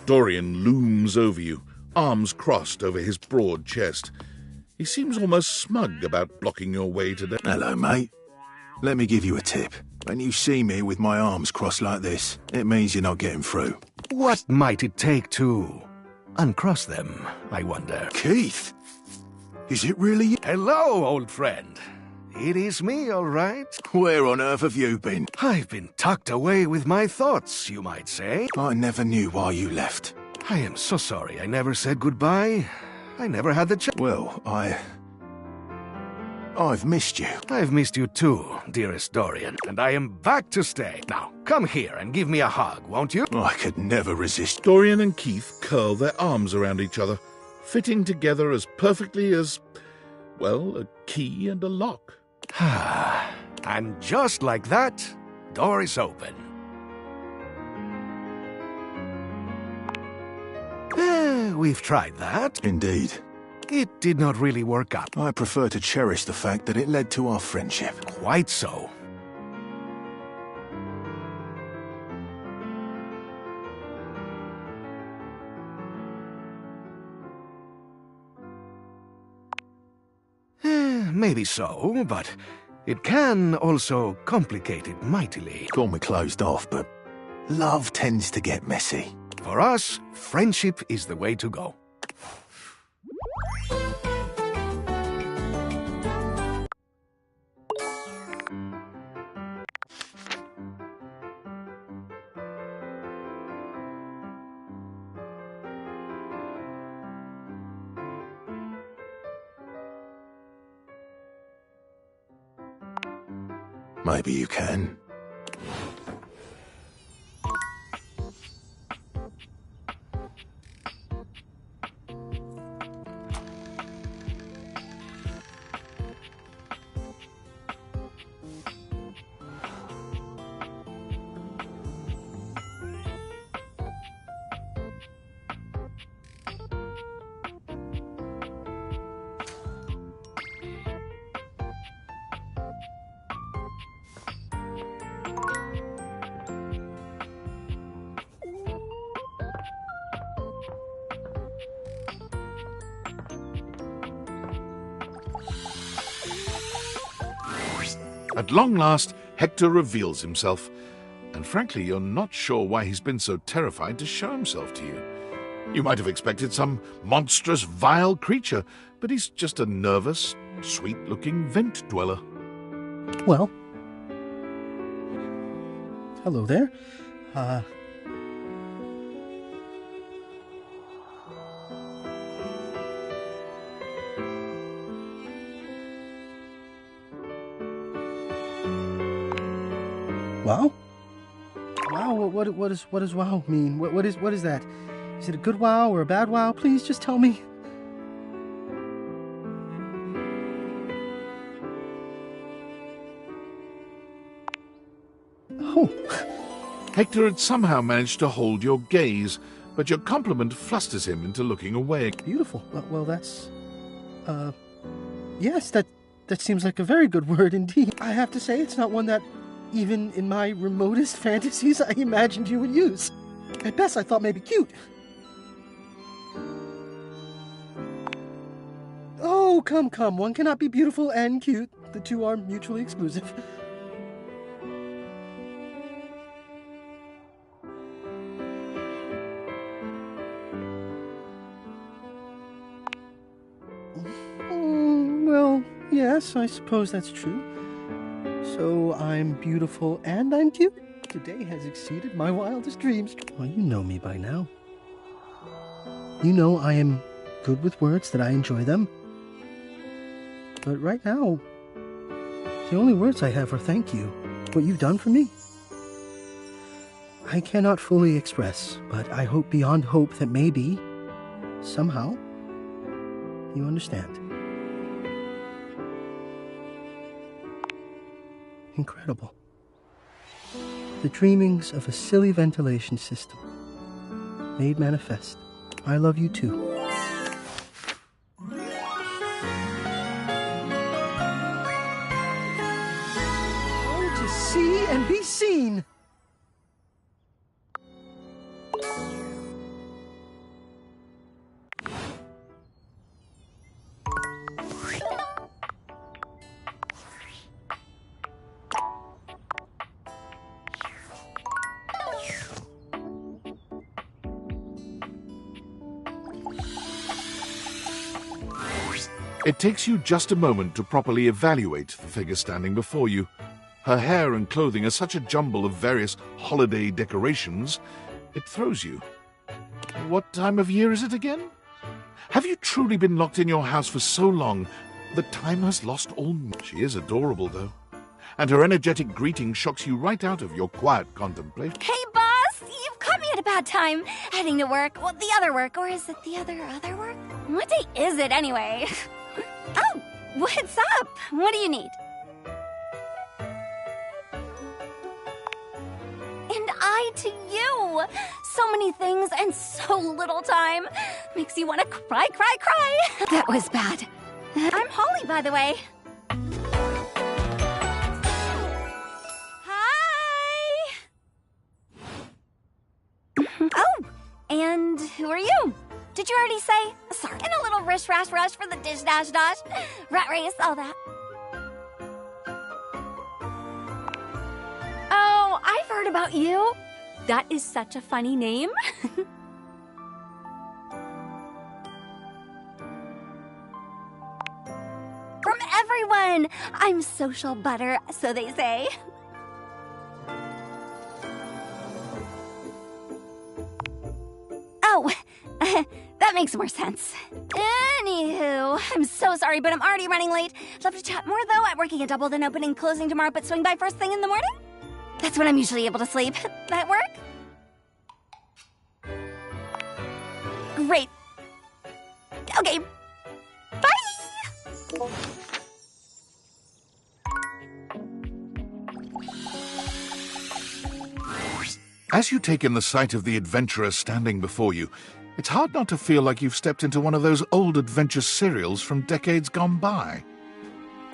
Dorian looms over you, arms crossed over his broad chest. He seems almost smug about blocking your way today. Hello, mate. Let me give you a tip. When you see me with my arms crossed like this, it means you're not getting through. What might it take to uncross them, I wonder? Keith! Is it really you? Hello, old friend. It is me, all right. Where on earth have you been? I've been tucked away with my thoughts, you might say. I never knew why you left. I am so sorry I never said goodbye. I never had the chance. Well, I've missed you. I've missed you too, dearest Dorian, and I am back to stay. Now, come here and give me a hug, won't you? I could never resist. Dorian and Keith curl their arms around each other, fitting together as perfectly as, well, a key and a lock. And just like that, door is open. We've tried that. Indeed. It did not really work out. I prefer to cherish the fact that it led to our friendship. Quite so. Maybe so, but it can also complicate it mightily. Call me closed off, but love tends to get messy. For us, friendship is the way to go. Maybe you can. At long last, Hector reveals himself. And frankly, you're not sure why he's been so terrified to show himself to you. You might have expected some monstrous, vile creature, but he's just a nervous, sweet-looking vent dweller. Well, hello there. Wow? Wow, what does wow mean? What is that? Is it a good wow or a bad wow? Please just tell me. Oh. Hector had somehow managed to hold your gaze, but your compliment flusters him into looking away. Beautiful. Well, that's... Yes, that seems like a very good word indeed. I have to say, it's not one that, even in my remotest fantasies, I imagined you would use. At best, I thought maybe cute. Oh, come. One cannot be beautiful and cute. The two are mutually exclusive. Well, yes, I suppose that's true. So I'm beautiful and I'm cute? Today has exceeded my wildest dreams. Well, you know me by now. You know I am good with words, that I enjoy them. But right now, the only words I have are thank you. What you've done for me. I cannot fully express, but I hope beyond hope that maybe, somehow, you understand. Incredible. The dreamings of a silly ventilation system made manifest. I love you too. Oh, to see and be seen. It takes you just a moment to properly evaluate the figure standing before you. Her hair and clothing are such a jumble of various holiday decorations, it throws you. What time of year is it again? Have you truly been locked in your house for so long that time has lost all... She is adorable, though. And her energetic greeting shocks you right out of your quiet contemplation. Hey, boss! You've caught me at a bad time. Heading to work. Well, the other work. Or is it the other work? What day is it, anyway? Oh, what's up? What do you need? And I to you. So many things and so little time. Makes you want to cry. That was bad. I'm Holly, by the way. Hi! Oh, and who are you? Did you already say? Sorry. And a little rush for the dish dash. Rat race, all that. Oh, I've heard about you. That is such a funny name. From everyone. I'm social butter, so they say. Oh, that makes more sense. Anywho, I'm so sorry, but I'm already running late. Love to chat more, though. I'm working a double, then open and closing tomorrow, but swing by first thing in the morning? That's when I'm usually able to sleep. That work? Great. Okay. Bye! As you take in the sight of the adventurer standing before you, it's hard not to feel like you've stepped into one of those old adventure serials from decades gone by.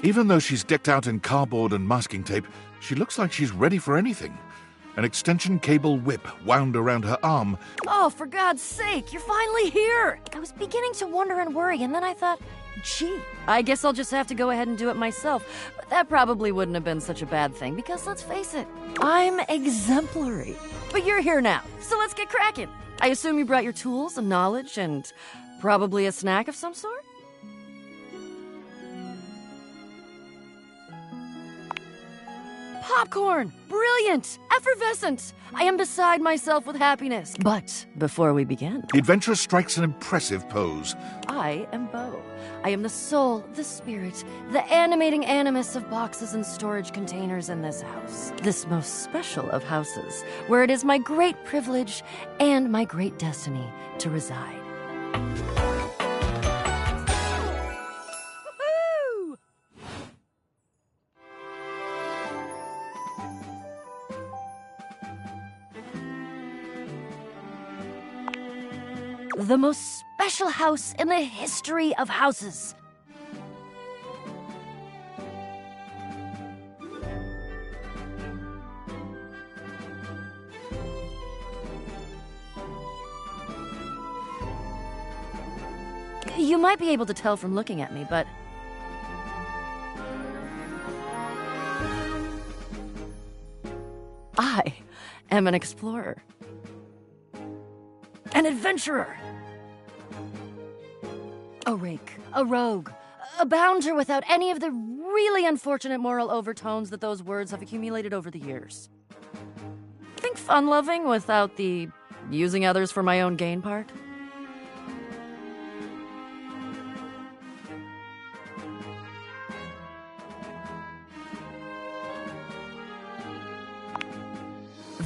Even though she's decked out in cardboard and masking tape, she looks like she's ready for anything. An extension cable whip wound around her arm. Oh, for God's sake, you're finally here! I was beginning to wonder and worry, and then I thought, Gee, I guess I'll just have to go ahead and do it myself. But that probably wouldn't have been such a bad thing, because let's face it, I'm exemplary. But you're here now, so let's get cracking. I assume you brought your tools and knowledge and probably a snack of some sort? Popcorn! Brilliant! Effervescent! I am beside myself with happiness. But before we begin, The adventurer strikes an impressive pose. I am Bo. I am the soul, the spirit, the animating animus of boxes and storage containers in this house. This most special of houses, where it is my great privilege and my great destiny to reside. The most special house in the history of houses. You might be able to tell from looking at me, but I am an explorer. An adventurer. A rake, a rogue, a bounder without any of the really unfortunate moral overtones that those words have accumulated over the years. Think fun-loving without the using others for my own gain part?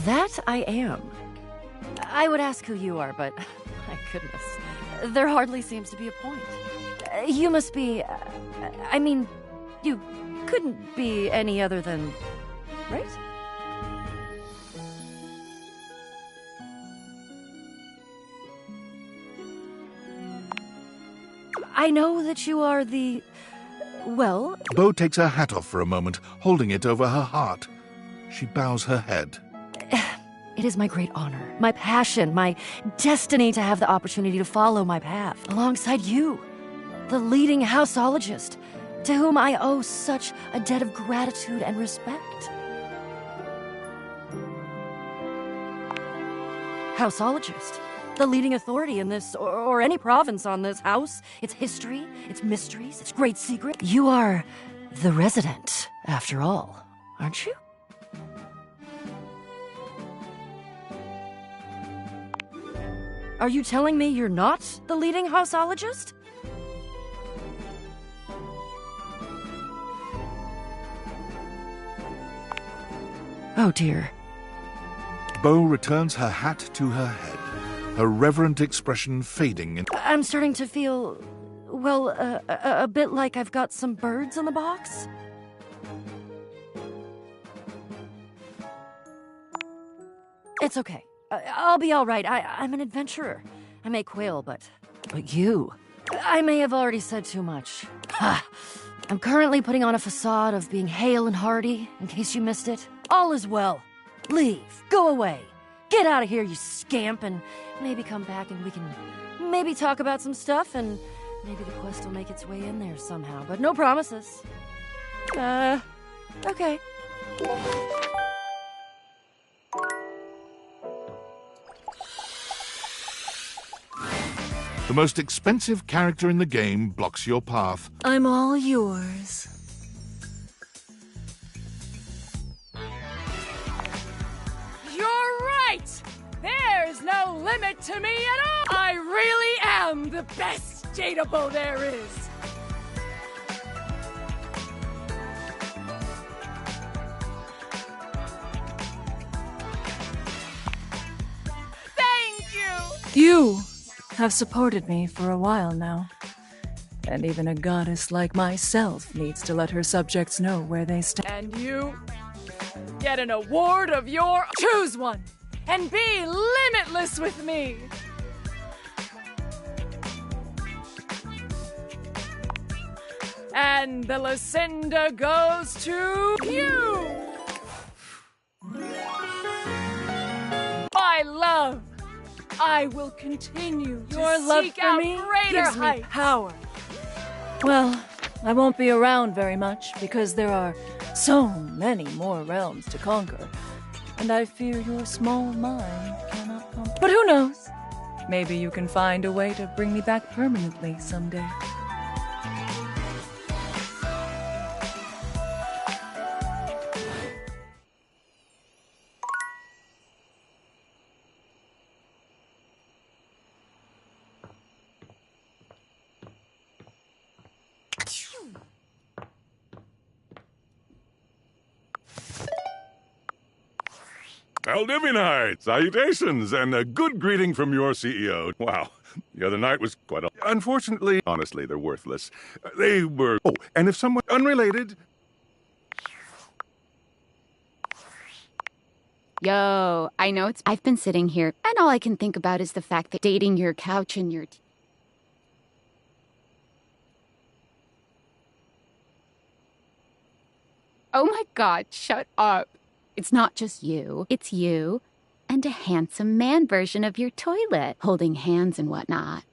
That I am. I would ask who you are, but my goodness, there hardly seems to be a point. You must be, I mean, you couldn't be any other than, right? I know that you are the, well... Bo takes her hat off for a moment, holding it over her heart. She bows her head. It is my great honor, my passion, my destiny to have the opportunity to follow my path alongside you, the leading houseologist, to whom I owe such a debt of gratitude and respect. Houseologist, the leading authority in this, or any province on this house, its history, its mysteries, its great secret. You are the resident, after all, aren't you? Are you telling me you're not the leading houseologist? Oh dear. Bo returns her hat to her head, her reverent expression fading. I'm starting to feel, well, a bit like I've got some birds in the box. It's okay. I'll be all right. I'm an adventurer. I may quail, but you... I may have already said too much. I'm currently putting on a facade of being hale and hearty, in case you missed it. All is well. Leave. Go away. Get out of here, you scamp, and maybe come back and we can maybe talk about some stuff, and maybe the quest will make its way in there somehow, but no promises. Okay. The most expensive character in the game blocks your path. I'm all yours. You're right! There's no limit to me at all! I really am the best Jadable there is! Thank you! You have supported me for a while now. And even a goddess like myself needs to let her subjects know where they stand. And you get an award of your... Choose one! And be limitless with me! And the Lucinda goes to you! My love! I will continue to Your love seek for out me greater gives me heights. power. Well, I won't be around very much because there are so many more realms to conquer, and I fear your small mind cannot comprehend. But who knows? Maybe you can find a way to bring me back permanently someday. Valdivianite! Salutations, and a good greeting from your CEO. Wow, the other night was quite a... Unfortunately, honestly, they're worthless. They were... Oh, and if someone unrelated... Yo, I know I've been sitting here, and all I can think about is the fact that dating your couch and your... Oh my God, shut up. It's not just you. It's you and a handsome man version of your toilet, holding hands and whatnot.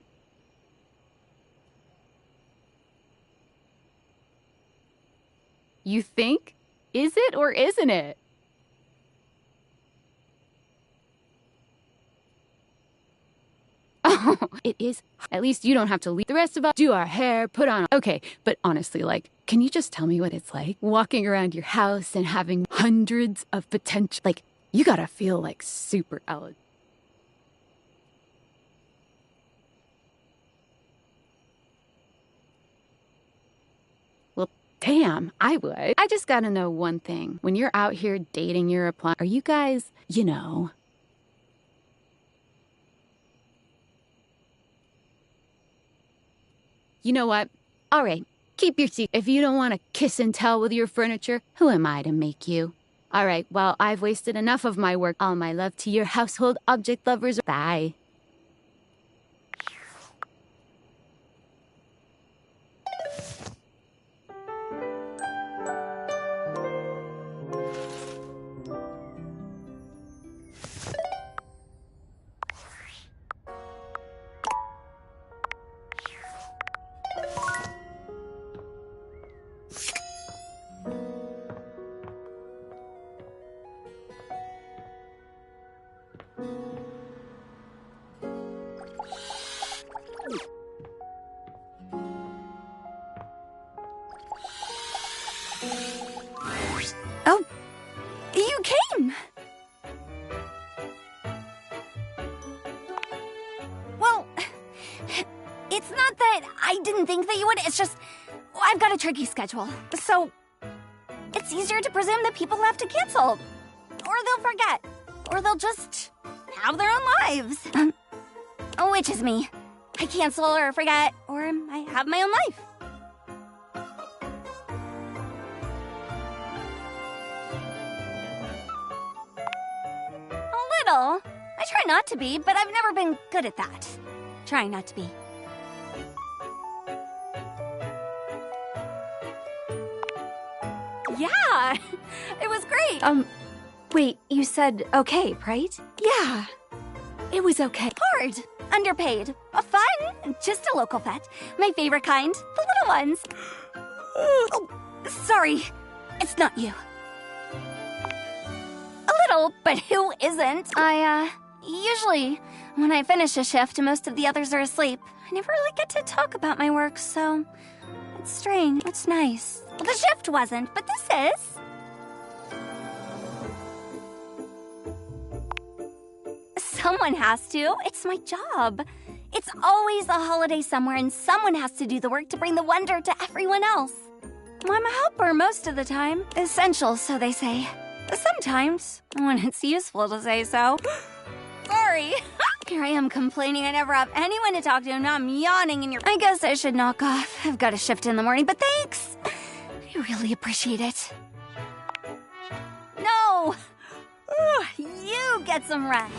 You think? Is it or isn't it? Oh, it is. At least you don't have to leave the rest of us do our hair, put on... Okay, but honestly, like, can you just tell me what it's like? Walking around your house and having hundreds of potential... Like, you gotta feel, like, super eligible. Well, damn, I would. I just gotta know one thing. When you're out here dating your appliance, are you guys, you know... You know what? All right, keep your seat. If you don't want to kiss and tell with your furniture, who am I to make you? All right, well, I've wasted enough of my work. All my love to your household object lovers. Bye. Oh, you came! Well, it's not that I didn't think that you would, it's just I've got a tricky schedule. So, it's easier to presume that people have to cancel. Or they'll forget. Or they'll just have their own lives. Which is me. I cancel or forget, or I have my own life. I try not to be, but I've never been good at that. Trying not to be. Yeah, it was great. Wait, you said okay, right? Yeah, it was okay. Hard, underpaid, fun, just a local pet. My favorite kind, the little ones. Oh, sorry, it's not you. A little, but who isn't? Usually, when I finish a shift, most of the others are asleep. I never really get to talk about my work, so it's strange. It's nice. Well, the shift wasn't, but this is. Someone has to. It's my job. It's always a holiday somewhere, and someone has to do the work to bring the wonder to everyone else. I'm a helper most of the time. Essential, so they say. Sometimes, when it's useful to say so. Sorry. Here I am complaining I never have anyone to talk to, and now I'm yawning in your... I guess I should knock off. I've got a shift in the morning, but thanks. I really appreciate it. No! You get some rest.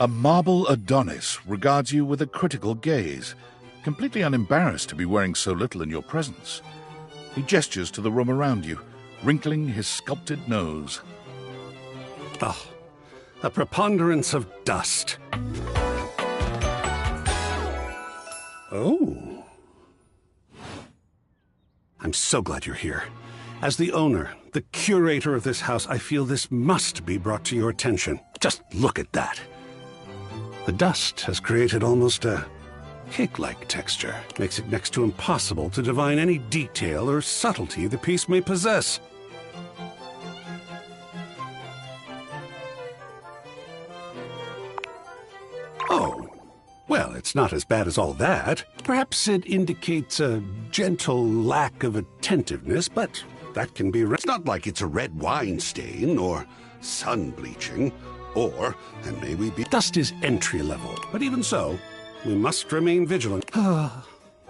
A marble Adonis regards you with a critical gaze, completely unembarrassed to be wearing so little in your presence. He gestures to the room around you, wrinkling his sculpted nose. Oh, a preponderance of dust. Oh. I'm so glad you're here. As the owner, the curator of this house, I feel this must be brought to your attention. Just look at that. The dust has created almost a cake-like texture. Makes it next to impossible to divine any detail or subtlety the piece may possess. Oh, well, it's not as bad as all that. Perhaps it indicates a gentle lack of attentiveness, but that can be... It's not like it's a red wine stain or sun bleaching, or, and may we be... Dust is entry level, but even so, we must remain vigilant.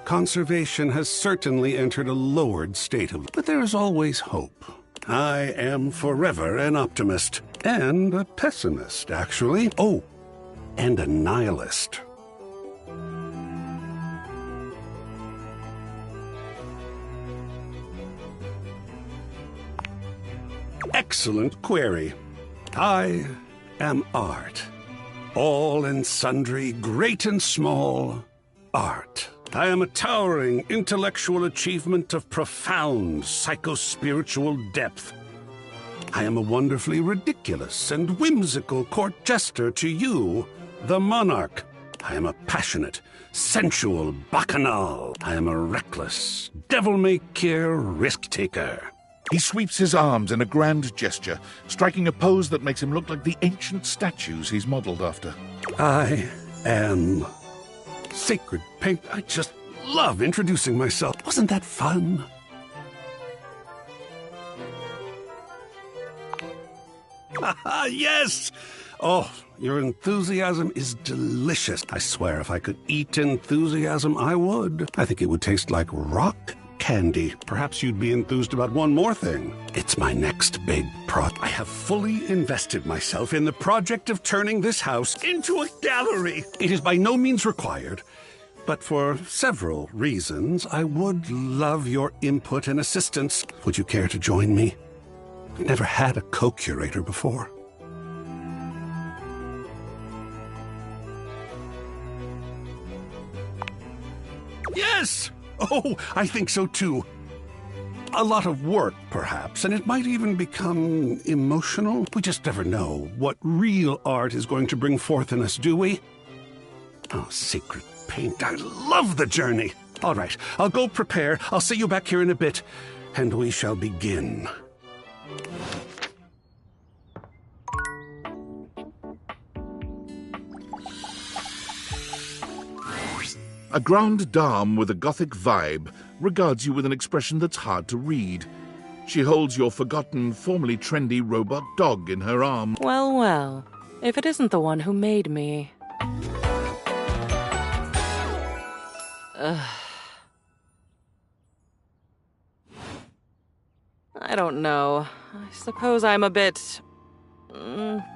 Conservation has certainly entered a lowered state of... But there is always hope. I am forever an optimist. And a pessimist, actually. Oh, and a nihilist. Excellent query. I am art. All and sundry, great and small, art. I am a towering intellectual achievement of profound psychospiritual depth. I am a wonderfully ridiculous and whimsical court jester to you, the monarch. I am a passionate, sensual bacchanal. I am a reckless, devil-may-care risk-taker. He sweeps his arms in a grand gesture, striking a pose that makes him look like the ancient statues he's modeled after. I am Sacred Paint. I just love introducing myself. Wasn't that fun? Yes! Oh, your enthusiasm is delicious. I swear if I could eat enthusiasm, I would. I think it would taste like rock candy. Perhaps you'd be enthused about one more thing. It's my next big project. I have fully invested myself in the project of turning this house into a gallery. It is by no means required, but for several reasons, I would love your input and assistance. Would you care to join me? I've never had a co-curator before. Yes! Oh, I think so too. A lot of work, perhaps, and it might even become emotional. We just never know what real art is going to bring forth in us, do we? Oh, Sacred Paint, I love the journey. All right, I'll go prepare. I'll see you back here in a bit, and we shall begin. A grande dame with a gothic vibe regards you with an expression that's hard to read. She holds your forgotten, formerly trendy robot dog in her arm. Well, well, if it isn't the one who made me. I don't know. I suppose I'm a bit...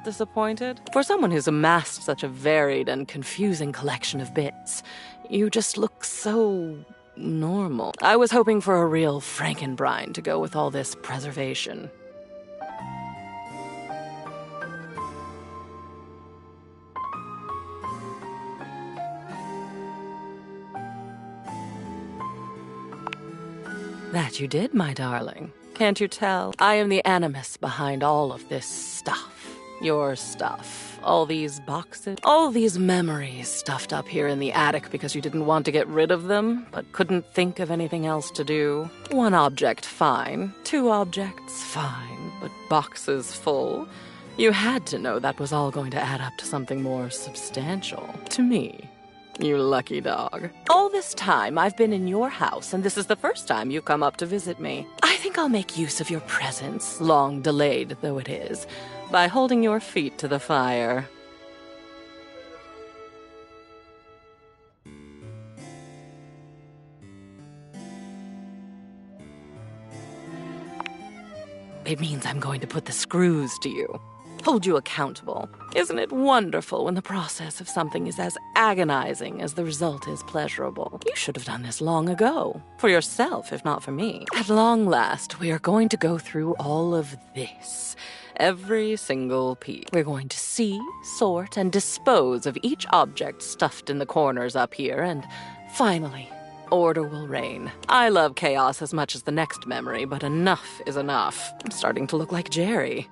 disappointed? For someone who's amassed such a varied and confusing collection of bits, you just look so... normal. I was hoping for a real Frankenbrine to go with all this preservation. That you did, my darling. Can't you tell? I am the animus behind all of this stuff. Your stuff. All these boxes. All these memories stuffed up here in the attic because you didn't want to get rid of them, but couldn't think of anything else to do. One object, fine. Two objects, fine. But boxes full? You had to know that was all going to add up to something more substantial. To me. You lucky dog. All this time I've been in your house, and this is the first time you've come up to visit me. I think I'll make use of your presence, long delayed though it is, by holding your feet to the fire. It means I'm going to put the screws to you. Hold you accountable. Isn't it wonderful when the process of something is as agonizing as the result is pleasurable? You should have done this long ago. For yourself, if not for me. At long last, we are going to go through all of this. Every single piece. We're going to see, sort, and dispose of each object stuffed in the corners up here, and finally, order will reign. I love chaos as much as the next memory, but enough is enough. I'm starting to look like Jerry.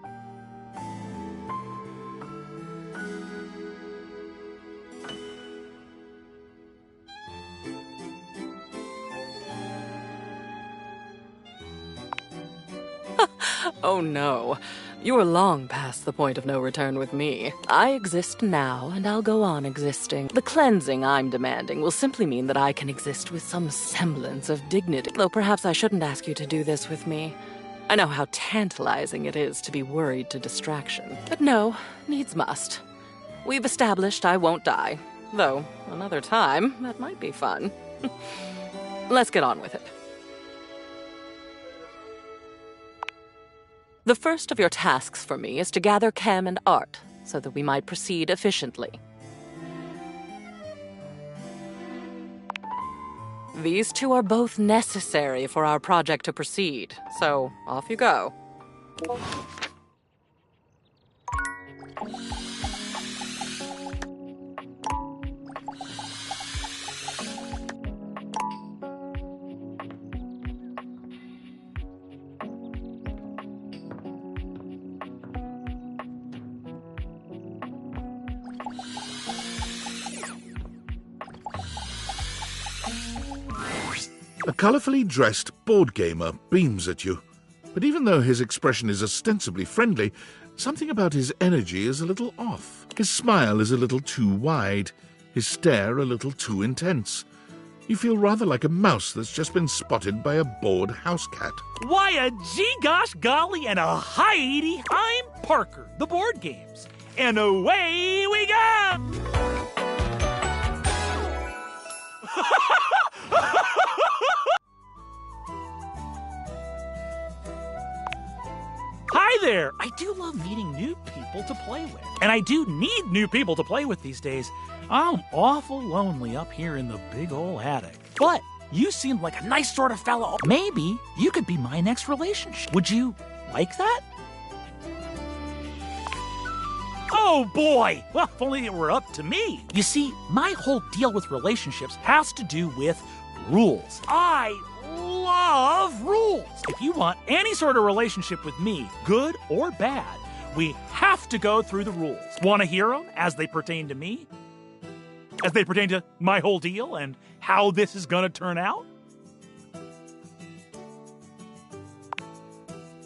Oh no. You are long past the point of no return with me. I exist now, and I'll go on existing. The cleansing I'm demanding will simply mean that I can exist with some semblance of dignity. Though perhaps I shouldn't ask you to do this with me. I know how tantalizing it is to be worried to distraction. But no, needs must. We've established I won't die. Though, another time, that might be fun. Let's get on with it. The first of your tasks for me is to gather Chem and Art, so that we might proceed efficiently. These two are both necessary for our project to proceed, so off you go. A colourfully dressed board gamer beams at you, but even though his expression is ostensibly friendly, something about his energy is a little off. His smile is a little too wide, his stare a little too intense. You feel rather like a mouse that's just been spotted by a bored house cat. Why, a gee-gosh golly and a hi-edy, I'm Parker, the board games. And away we go! Hi there! I do love meeting new people to play with. And I do need new people to play with these days. I'm awful lonely up here in the big ol' attic. But you seem like a nice sort of fellow. Maybe you could be my next relationship. Would you like that? Oh boy! Well, if only it were up to me. You see, my whole deal with relationships has to do with rules. I love rules. If you want any sort of relationship with me, good or bad, we have to go through the rules. Want to hear them as they pertain to me? As they pertain to my whole deal and how this is going to turn out?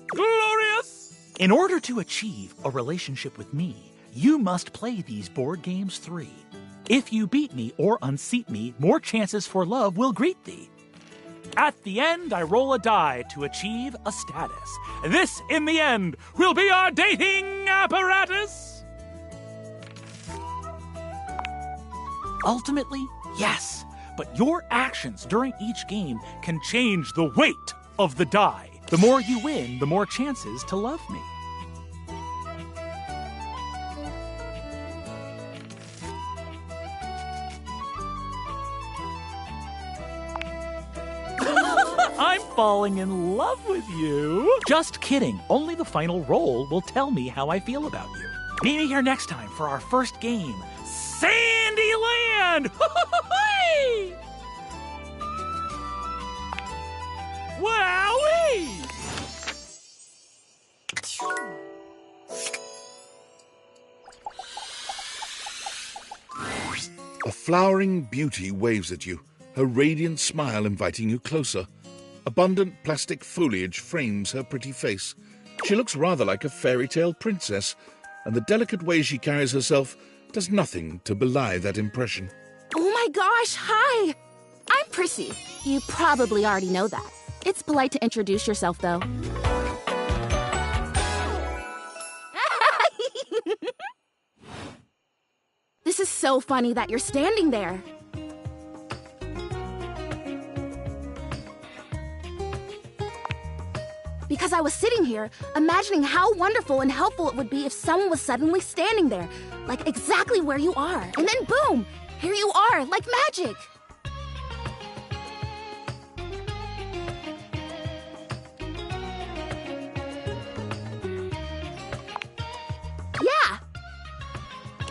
Glorious! In order to achieve a relationship with me, you must play these board games 3. If you beat me or unseat me, more chances for love will greet thee. At the end, I roll a die to achieve a status. This, in the end, will be our dating apparatus. Ultimately, yes, but your actions during each game can change the weight of the die. The more you win, the more chances to love me. I'm falling in love with you. Just kidding. Only the final roll will tell me how I feel about you. Meet me here next time for our first game, Sandyland! Wowee! A flowering beauty waves at you, her radiant smile inviting you closer. Abundant plastic foliage frames her pretty face. She looks rather like a fairy tale princess, and the delicate way she carries herself does nothing to belie that impression. Oh my gosh, hi! I'm Prissy. You probably already know that. It's polite to introduce yourself, though. This is so funny that you're standing there. Because I was sitting here, imagining how wonderful and helpful it would be if someone was suddenly standing there, like exactly where you are. And then boom, here you are, like magic.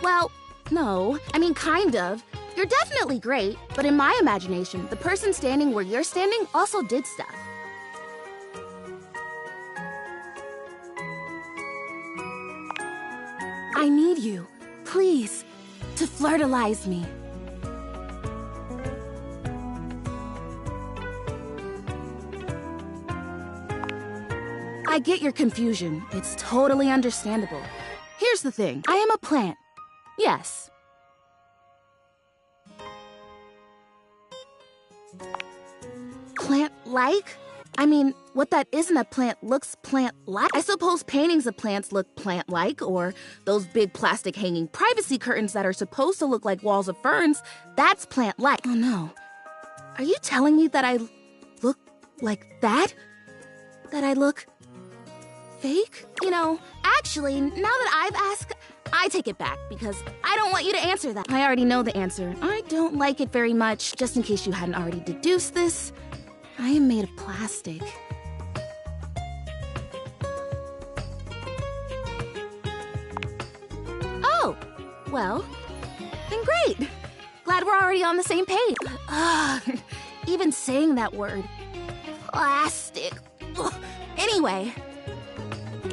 Well, no. I mean, kind of. You're definitely great, but in my imagination, the person standing where you're standing also did stuff. I need you, please, to flirtalize me. I get your confusion. It's totally understandable. Here's the thing. I am a plant. Yes. Plant-like? I mean, what that isn't a plant looks plant-like. I suppose paintings of plants look plant-like, or those big plastic hanging privacy curtains that are supposed to look like walls of ferns, that's plant-like. Oh no. Are you telling me that I look like that? That I look fake? You know, actually, now that I've asked, I take it back because I don't want you to answer that. I already know the answer. I don't like it very much, just in case you hadn't already deduced this. I am made of plastic. Oh, well, then great. Glad we're already on the same page. Even saying that word. Plastic. Ugh. Anyway,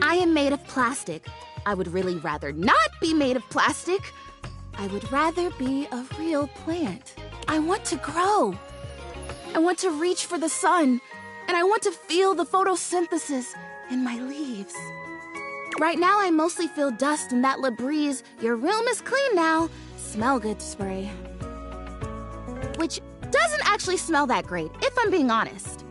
I am made of plastic. I would really rather not be made of plastic. I would rather be a real plant. I want to grow. I want to reach for the sun, and I want to feel the photosynthesis in my leaves. Right now, I mostly feel dust in that Labreeze, your room is clean now, smell good spray. Which doesn't actually smell that great, if I'm being honest.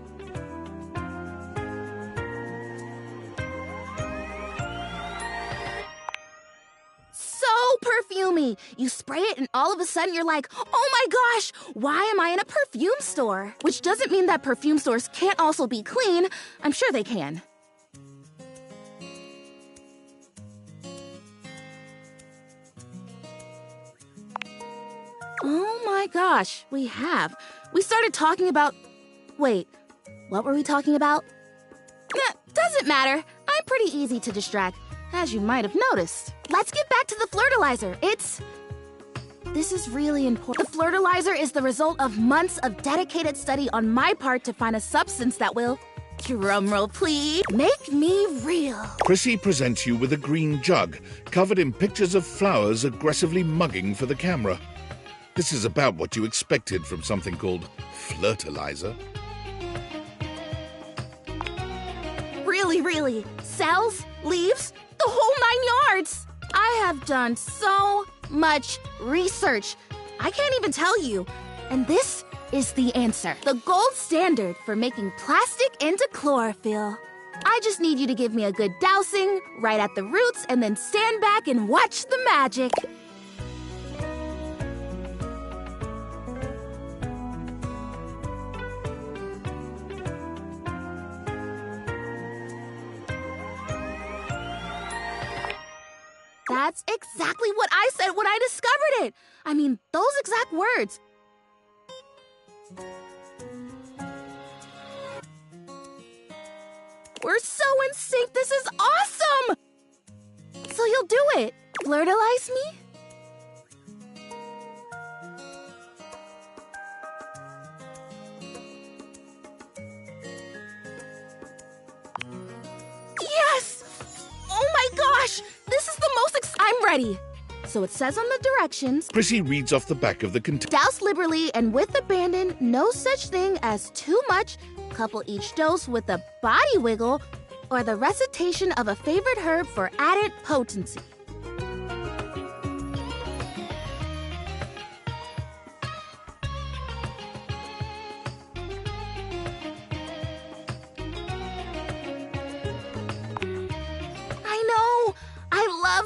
Perfumey. You spray it and all of a sudden you're like, oh my gosh, why am I in a perfume store? Which doesn't mean that perfume stores can't also be clean. I'm sure they can. Oh my gosh, we have. We started talking about... Wait, what were we talking about? Doesn't matter. I'm pretty easy to distract, as you might have noticed. Let's get back to the flirtalizer. This is really important. The flirtalizer is the result of months of dedicated study on my part to find a substance that will, drumroll please, make me real. Chrissy presents you with a green jug, covered in pictures of flowers aggressively mugging for the camera. This is about what you expected from something called flirtalizer. Really? Cells? Leaves? The whole 9 yards! I have done so much research. I can't even tell you. And this is the answer. The gold standard for making plastic into chlorophyll. I just need you to give me a good dousing right at the roots and then stand back and watch the magic. That's exactly what I said when I discovered it. I mean, those exact words. We're so in sync. This is awesome. So you'll do it. Flirtalize me? Yes! Oh my gosh! This is the most I'm ready. So it says on the directions... Chrissy reads off the back of the container. Douse liberally and with abandon, no such thing as too much. Couple each dose with a body wiggle or the recitation of a favorite herb for added potency.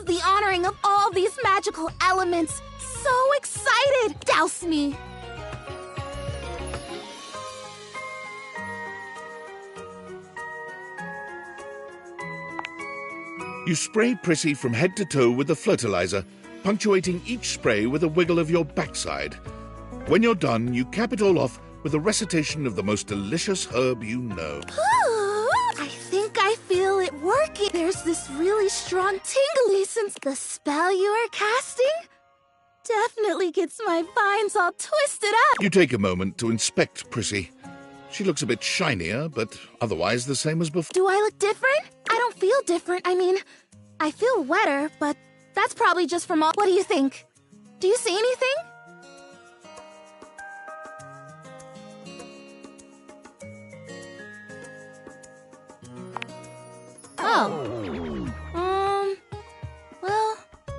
The honoring of all these magical elements. So excited! Douse me! You spray Prissy from head to toe with the flirtalizer, punctuating each spray with a wiggle of your backside. When you're done, you cap it all off with a recitation of the most delicious herb you know. I think I feel it working. spooky. There's this really strong tingly since the spell you are casting definitely gets my vines all twisted up. You take a moment to inspect Prissy. She looks a bit shinier, but otherwise the same as before. Do I look different? I don't feel different. I mean, I feel wetter, but that's probably just from all... What do you think? Do you see anything? Well,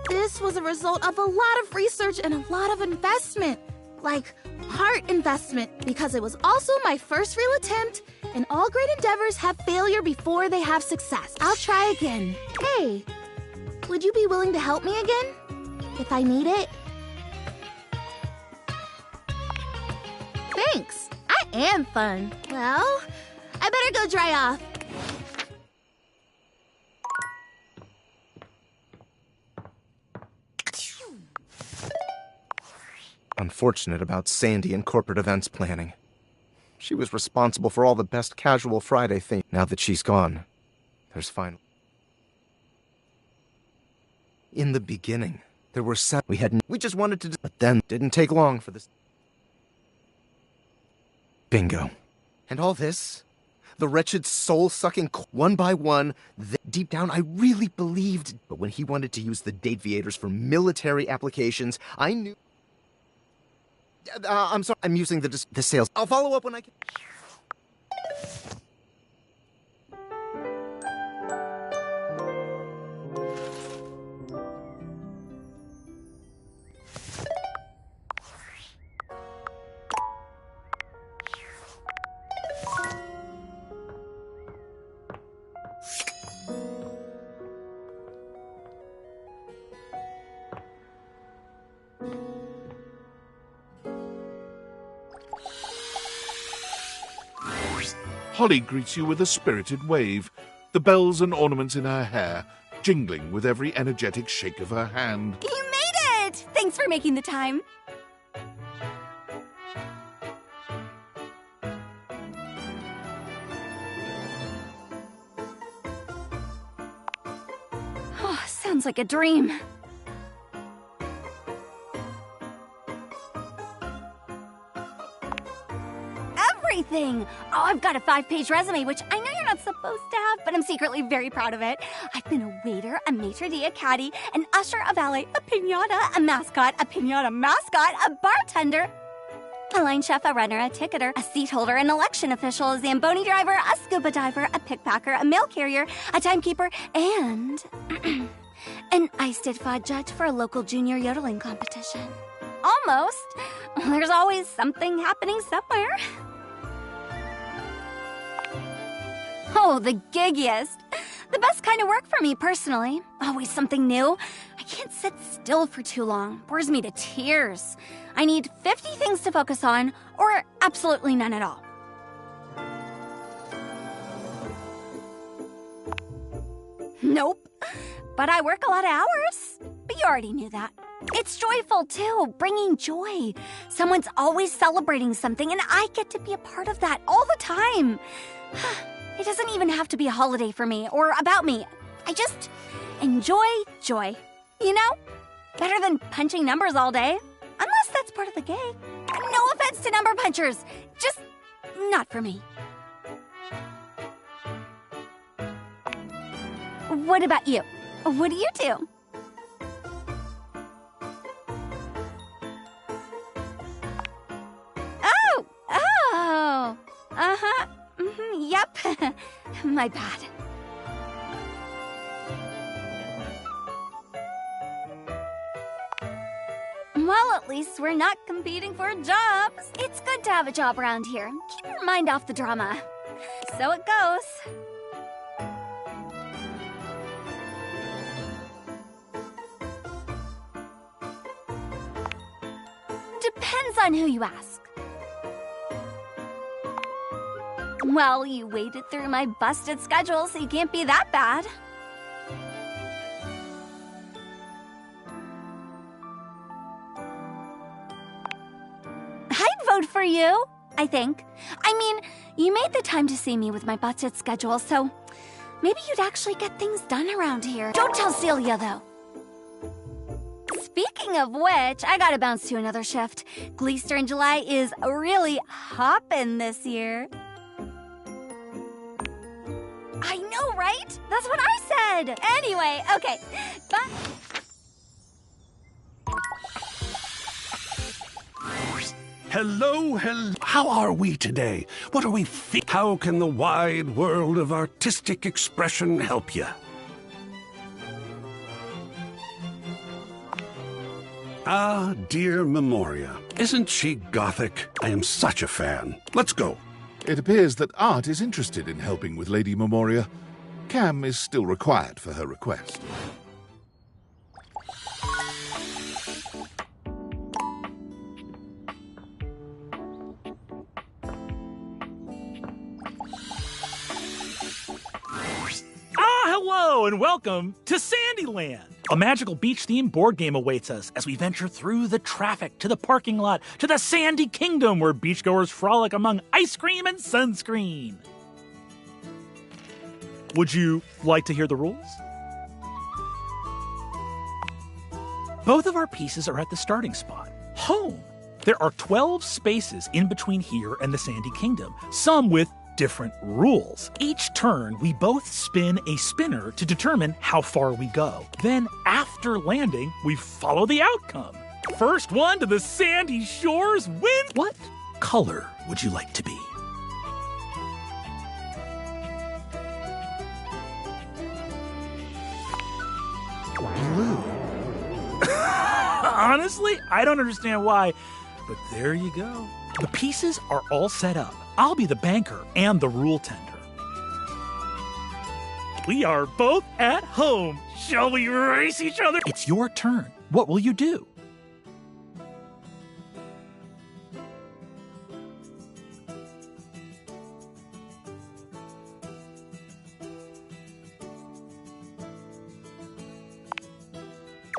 this was a result of a lot of research and a lot of investment. Like, heart investment, because it was also my first real attempt, and all great endeavors have failure before they have success. I'll try again. Hey, would you be willing to help me again? If I need it? Thanks. I am fun. Well, I better go dry off. Unfortunate about Sandy and corporate events planning. She was responsible for all the best casual Friday things. Now that she's gone, there's finally... In the beginning, there were we just wanted to... But then, didn't take long for this... Bingo. And all this, the wretched soul-sucking one by one, deep down I really believed. But when he wanted to use the Dateviators for military applications, I knew... I'm sorry, I'm using the sales. I'll follow up when I can. Holly greets you with a spirited wave, the bells and ornaments in her hair jingling with every energetic shake of her hand. You made it! Thanks for making the time. Oh, sounds like a dream. Everything! Oh, I've got a 5-page resume, which I know you're not supposed to have, but I'm secretly very proud of it. I've been a waiter, a maitre d', a caddy, an usher, a valet, a piñata, a mascot, a bartender, a line chef, a runner, a ticketer, a seat holder, an election official, a Zamboni driver, a scuba diver, a pickpacker, a mail carrier, a timekeeper, and an ice-did-fod judge for a local junior yodeling competition. Almost. There's always something happening somewhere. Oh, the giggiest. The best kind of work for me, personally. Always something new. I can't sit still for too long. Bores me to tears. I need 50 things to focus on, or absolutely none at all. Nope. But I work a lot of hours. But you already knew that. It's joyful, too, bringing joy. Someone's always celebrating something, and I get to be a part of that all the time. It doesn't even have to be a holiday for me or about me. I just enjoy joy. You know? Better than punching numbers all day. Unless that's part of the gig. No offense to number punchers. Just not for me. What about you? What do you do? Oh! Uh-huh. Yep. My bad. Well, at least we're not competing for jobs. It's good to have a job around here. Keep your mind off the drama. So it goes. Depends on who you ask. Well, you waded through my busted schedule, so you can't be that bad. I'd vote for you, I think. I mean, you made the time to see me with my busted schedule, so Maybe you'd actually get things done around here. Don't tell Celia, though. Speaking of which, I gotta bounce to another shift. Gleester in July is really hoppin' this year. I know, right? That's what I said. Anyway, okay. Bye. Hello. How are we today? What are we How can the wide world of artistic expression help you? Ah, dear Memoria. Isn't she gothic? I am such a fan. Let's go. It appears that Art is interested in helping with Lady Memoria. Cam is still required for her request. Hello and welcome to Sandyland. A magical beach-themed board game awaits us as we venture through the traffic to the parking lot to the Sandy Kingdom where beachgoers frolic among ice cream and sunscreen. Would you like to hear the rules? Both of our pieces are at the starting spot, home. There are 12 spaces in between here and the Sandy Kingdom, some with different rules. Each turn, we both spin a spinner to determine how far we go. Then, after landing, we follow the outcome. First one to the sandy shores wins. What color would you like to be? Blue. Honestly, I don't understand why, but there you go. The pieces are all set up. I'll be the banker and the rule tender. We are both at home. Shall we race each other? It's your turn. What will you do?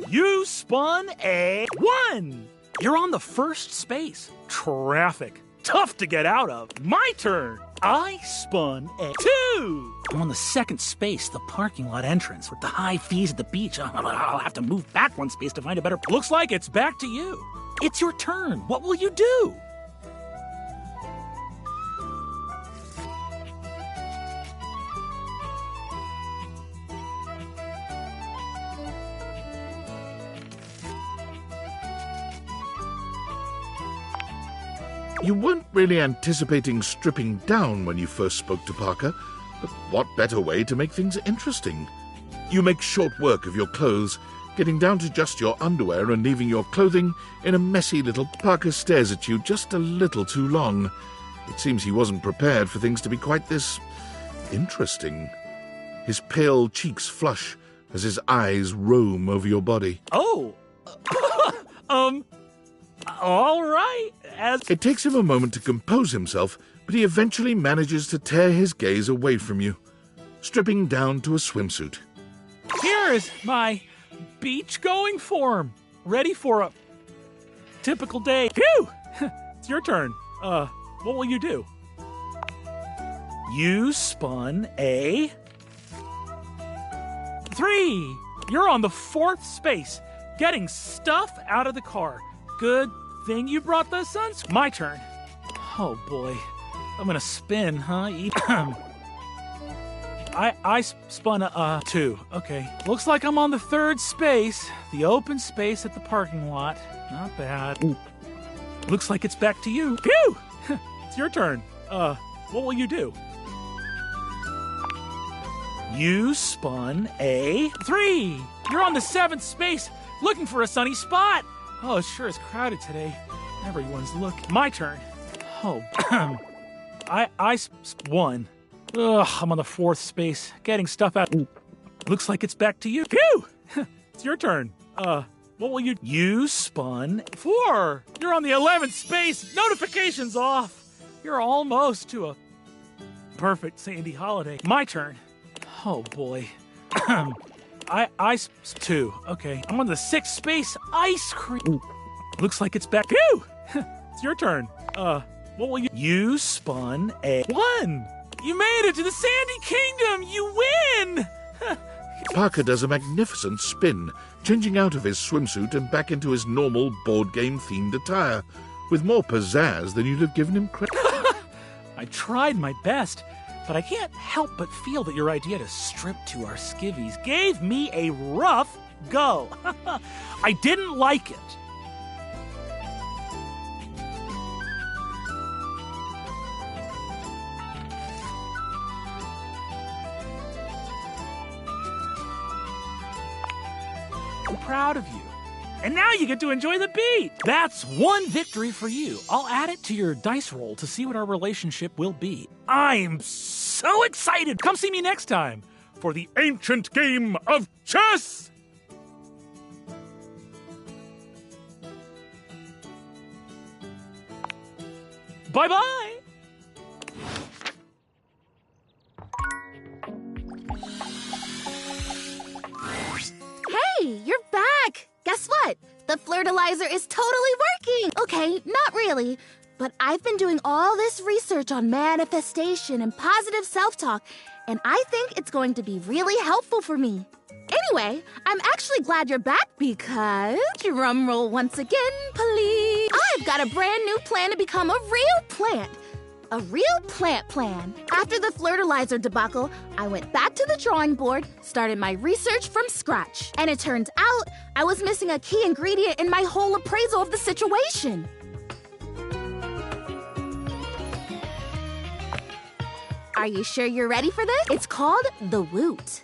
You spun a 1. You're on the first space. Traffic. Tough to get out of. My turn. I spun a 2. I'm on the second space, the parking lot entrance with the high fees at the beach. I'll have to move back one space to find a better... Looks like it's back to you. It's your turn. What will you do? You weren't really anticipating stripping down when you first spoke to Parker, but what better way to make things interesting? You make short work of your clothes, getting down to just your underwear and leaving your clothing in a messy little... Parker stares at you just a little too long. It seems he wasn't prepared for things to be quite this... interesting. His pale cheeks flush as his eyes roam over your body. Oh! All right. It takes him a moment to compose himself, but he eventually manages to tear his gaze away from you, stripping down to a swimsuit. Here is my beach-going form, ready for a typical day. Phew! It's your turn. What will you do? You spun a 3. You're on the 4th space, getting stuff out of the car. Good thing you brought the sunscreen. My turn. Oh boy, I'm gonna spin, huh? I spun a 2. Okay, looks like I'm on the 3rd space, the open space at the parking lot. Not bad. Ooh. Looks like it's back to you. Phew! It's your turn. What will you do? You spun a 3. You're on the 7th space, looking for a sunny spot. Oh, it sure is crowded today. Everyone's looking. My turn. Oh, I won. Ugh, I'm on the 4th space, getting stuff out. Looks like it's back to you. Phew! It's your turn. What will you... You spun 4. You're on the 11th space. Notifications off. You're almost to a perfect Sandy holiday. My turn. Oh, boy. I 2. Okay, I'm on the 6th space. Ice cream. Looks like it's back. Phew! It's your turn. What will you... You spun a 1. You made it to the Sandy Kingdom! You win! Parker does a magnificent spin, changing out of his swimsuit and back into his normal board game-themed attire, with more pizzazz than you'd have given him credit. I tried my best, but I can't help but feel that your idea to strip to our skivvies gave me a rough go. I didn't like it. I'm proud of you. And now you get to enjoy the beat. That's one victory for you. I'll add it to your dice roll to see what our relationship will be. I'm so excited. Come see me next time for the ancient game of chess. Bye-bye. Hey, you're back! Guess what? The Flirtalizer is totally working! Okay, not really. But I've been doing all this research on manifestation and positive self-talk, and I think it's going to be really helpful for me. Anyway, I'm actually glad you're back because, drumroll once again, please. I've got a brand new plan to become a real plant. A real plant plan. After the Flirtalizer debacle, I went back to the drawing board, started my research from scratch. And it turns out I was missing a key ingredient in my whole appraisal of the situation. Are you sure you're ready for this? It's called the Woot.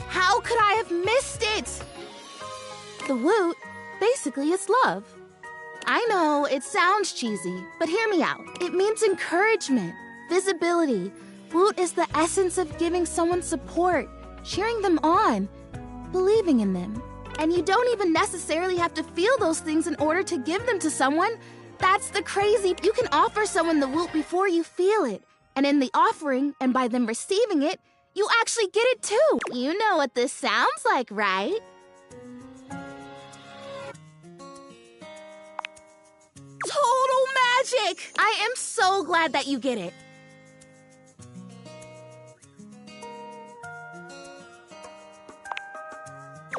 How could I have missed it? The Woot, basically, is love. I know, it sounds cheesy, but hear me out. It means encouragement, visibility. Woot is the essence of giving someone support, cheering them on, believing in them. And you don't even necessarily have to feel those things in order to give them to someone. That's the crazy. You can offer someone the Woot before you feel it. And in the offering, and by them receiving it, you actually get it too. You know what this sounds like, right? Total magic! I am so glad that you get it.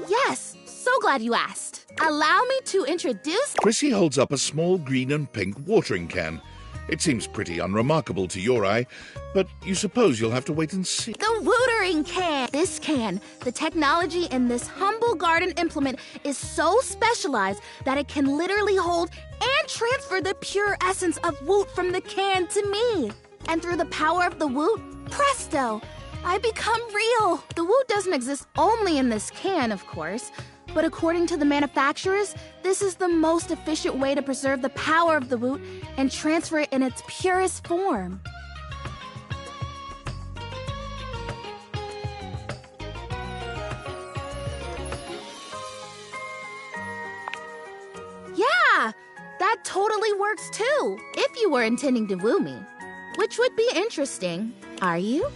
Yes, so glad you asked. Allow me to introduce... Chrissy holds up a small green and pink watering can. It seems pretty unremarkable to your eye, but you suppose you'll have to wait and see. The Wootering can! This can, the technology in this humble garden implement is so specialized that it can literally hold and transfer the pure essence of Woot from the can to me. And through the power of the Woot, presto, I become real. The Woot doesn't exist only in this can, of course, but according to the manufacturers, this is the most efficient way to preserve the power of the Woot and transfer it in its purest form. Yeah, that totally works too, if you were intending to woo me, which would be interesting. Are you?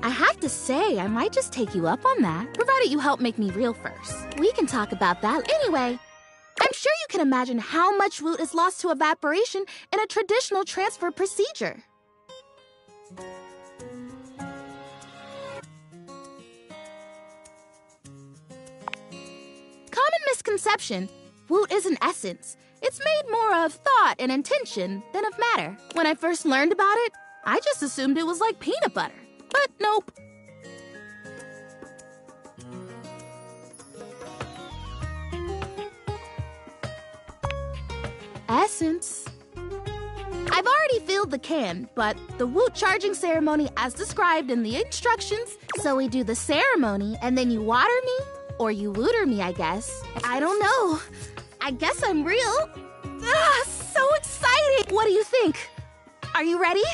I have to say, I might just take you up on that, provided you help make me real first. We can talk about that anyway. I'm sure you can imagine how much Woot is lost to evaporation in a traditional transfer procedure. Common misconception, Woot is an essence. It's made more of thought and intention than of matter. When I first learned about it, I just assumed it was like peanut butter. But nope. Essence. I've already filled the can, but the Woot charging ceremony as described in the instructions. So we do the ceremony, and then you water me, or you Wooter me, I guess. I don't know. I guess I'm real. Ah, so excited! What do you think? Are you ready?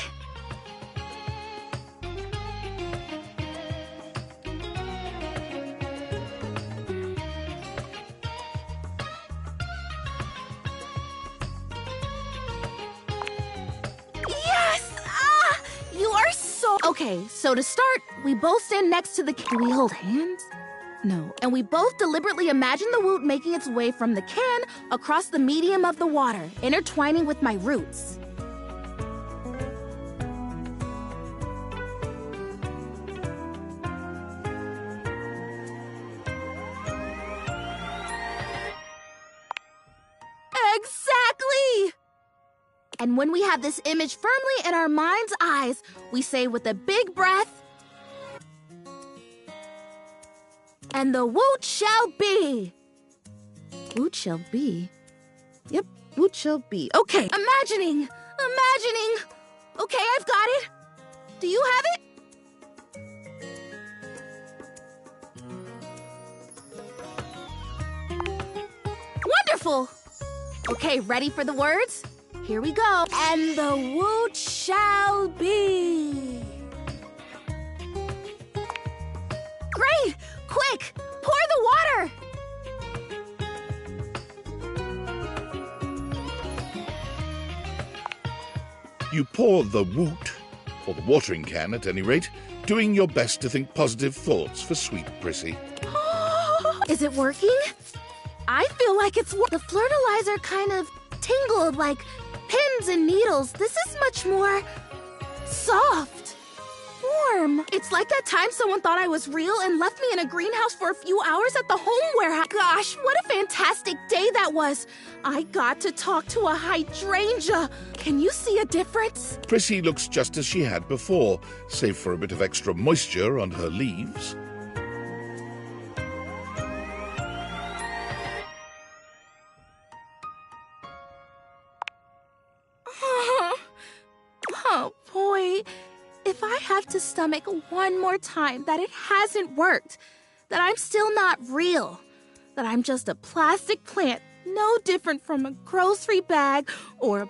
Okay, so to start, we both stand next to the can. We hold hands? No. And we both deliberately imagine the woot making its way from the can across the medium of the water, intertwining with my roots. Exactly! And when we have this image firmly in our mind's eyes, we say with a big breath, and the woot shall be. Woot shall be? Yep, woot shall be. Okay, imagining. Okay, I've got it. Do you have it? Wonderful! Okay, ready for the words? Here we go. And the woot shall be. Great! Quick! Pour the water! You pour the woot, or the watering can at any rate, doing your best to think positive thoughts for sweet Prissy. Is it working? I feel like it's the fertilizer kind of tingled like pins and needles. This is much more soft, warm. It's like that time someone thought I was real and left me in a greenhouse for a few hours at the home warehouse. Gosh, what a fantastic day that was. I got to talk to a hydrangea. Can you see a difference? Prissy looks just as she had before, save for a bit of extra moisture on her leaves. Oh, boy. If I have to stomach one more time that it hasn't worked, that I'm still not real, that I'm just a plastic plant, no different from a grocery bag or a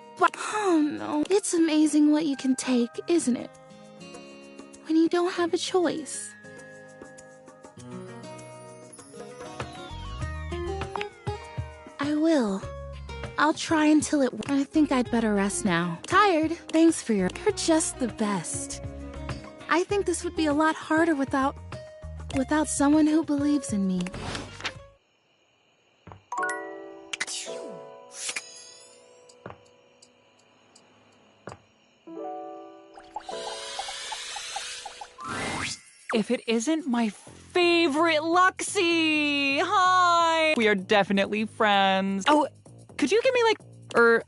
oh, no. It's amazing what you can take, isn't it? When you don't have a choice. I will. I'll try until it... I think I'd better rest now. Tired? Thanks for your... You're just the best. I think this would be a lot harder without someone who believes in me. If it isn't my favorite Luxie! Hi! We are definitely friends. Oh, could you give me or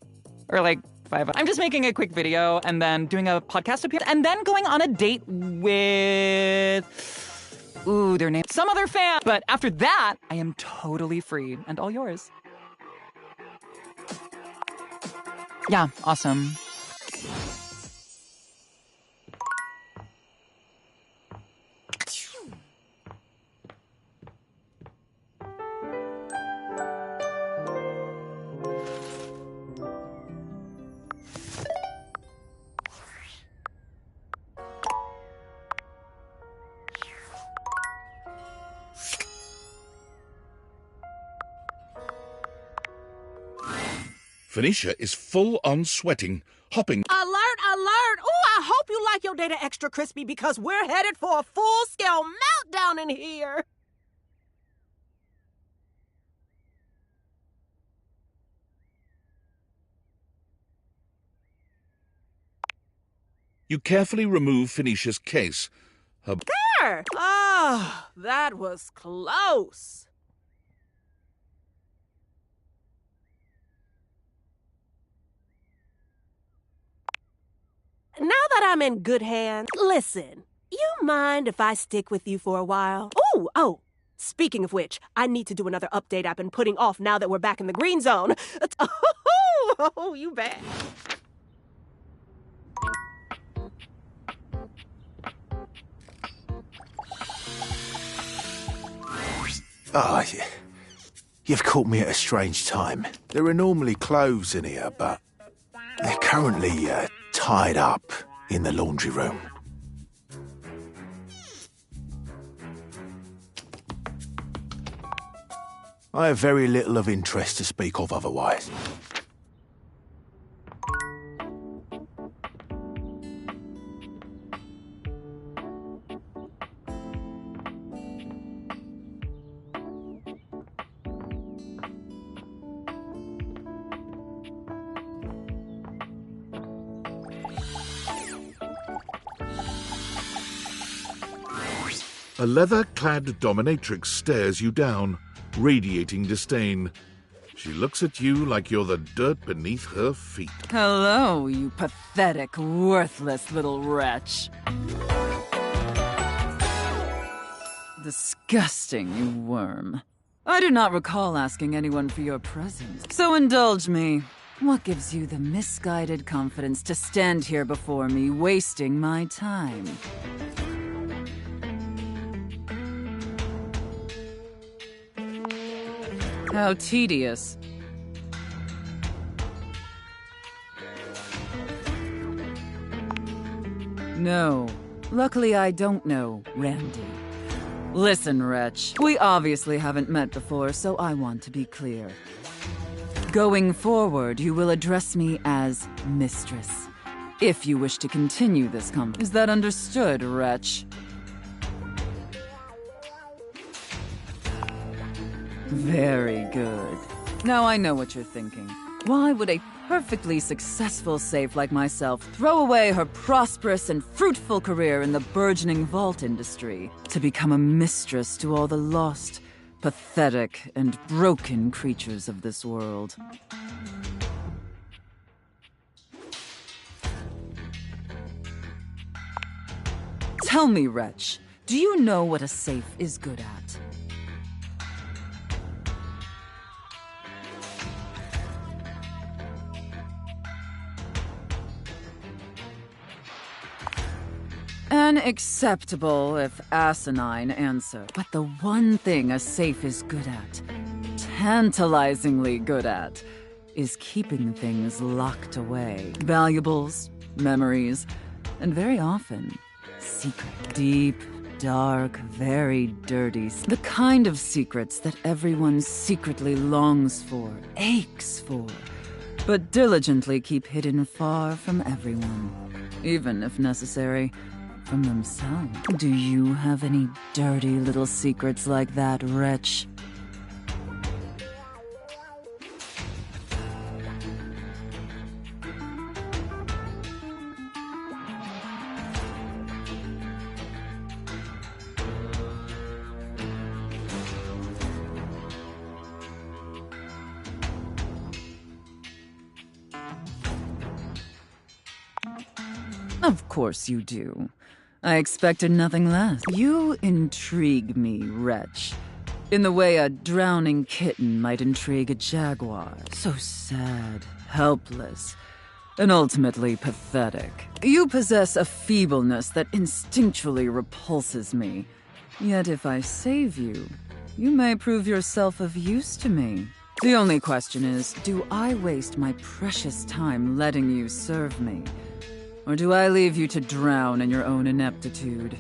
like 5? I'm just making a quick video and then doing a podcast appearance and then going on a date with... Ooh, their name. Some other fan. But after that, I am totally free and all yours. Yeah, awesome. Phoenicia is full on sweating, hopping. Alert, alert! Ooh, I hope you like your data extra crispy because we're headed for a full-scale meltdown in here. You carefully remove Phoenicia's case. Her... There! Ah, that was close. Now that I'm in good hands, listen, you mind if I stick with you for a while? Oh, speaking of which, I need to do another update I've been putting off now that we're back in the green zone. Oh, you bet. Ah, you've caught me at a strange time. There are normally clothes in here, but they're currently tied up in the laundry room. I have very little of interest to speak of otherwise. A leather-clad dominatrix stares you down, radiating disdain. She looks at you like you're the dirt beneath her feet. Hello, you pathetic, worthless little wretch. Disgusting, you worm. I do not recall asking anyone for your presence, so indulge me. What gives you the misguided confidence to stand here before me, wasting my time? How tedious. No. Luckily, I don't know, Randy. Listen, wretch. We obviously haven't met before, so I want to be clear. Going forward, you will address me as Mistress. If you wish to continue this conversation. Is that understood, wretch? Very good. Now I know what you're thinking. Why would a perfectly successful safe like myself throw away her prosperous and fruitful career in the burgeoning vault industry to become a mistress to all the lost, pathetic, and broken creatures of this world? Tell me, wretch, do you know what a safe is good at? An acceptable, if asinine, answer. But the one thing a safe is good at, tantalizingly good at, is keeping things locked away. Valuables, memories, and very often, secret. Deep, dark, very dirty. The kind of secrets that everyone secretly longs for, aches for, but diligently keep hidden far from everyone, even if necessary, from themselves. Do you have any dirty little secrets like that, wretch? Of course you do. I expected nothing less. You intrigue me, wretch, in the way a drowning kitten might intrigue a jaguar. So sad, helpless, and ultimately pathetic. You possess a feebleness that instinctually repulses me. Yet if I save you, you may prove yourself of use to me. The only question is, do I waste my precious time letting you serve me? Or do I leave you to drown in your own ineptitude?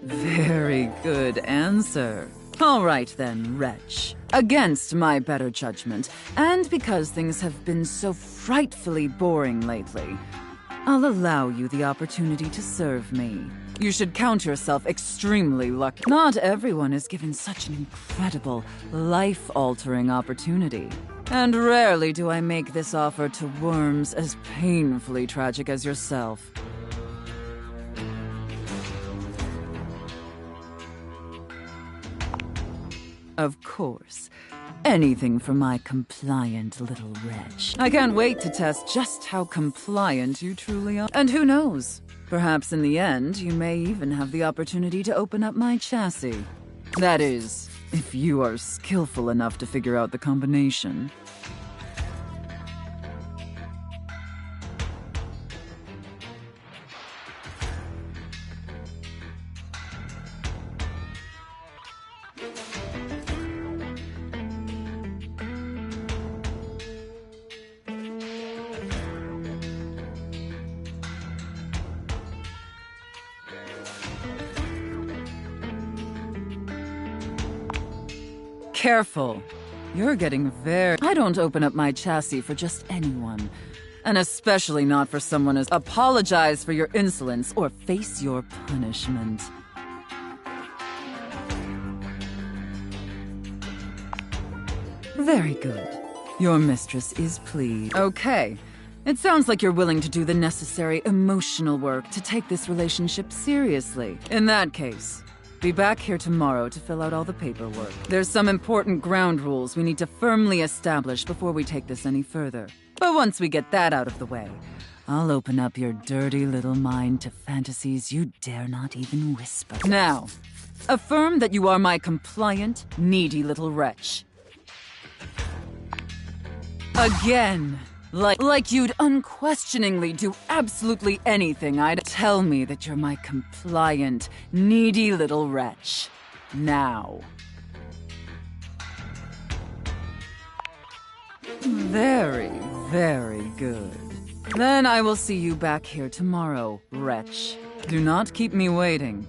Very good answer. All right then, wretch. Against my better judgment, and because things have been so frightfully boring lately, I'll allow you the opportunity to serve me. You should count yourself extremely lucky. Not everyone is given such an incredible, life-altering opportunity. And rarely do I make this offer to worms as painfully tragic as yourself. Of course. Anything for my compliant little wretch. I can't wait to test just how compliant you truly are. And who knows? Perhaps in the end, you may even have the opportunity to open up my chassis. That is, if you are skillful enough to figure out the combination. Careful. You're getting very... I don't open up my chassis for just anyone. And especially not for someone as... Apologize for your insolence or face your punishment. Very good. Your mistress is pleased. Okay. It sounds like you're willing to do the necessary emotional work to take this relationship seriously. In that case, be back here tomorrow to fill out all the paperwork. There's some important ground rules we need to firmly establish before we take this any further. But once we get that out of the way, I'll open up your dirty little mind to fantasies you dare not even whisper. Now, affirm that you are my compliant, needy little wretch. Again. Like you'd unquestioningly do absolutely anything. I'd tell me that you're my compliant, needy little wretch. Now. Very, very good. Then I will see you back here tomorrow, wretch. Do not keep me waiting.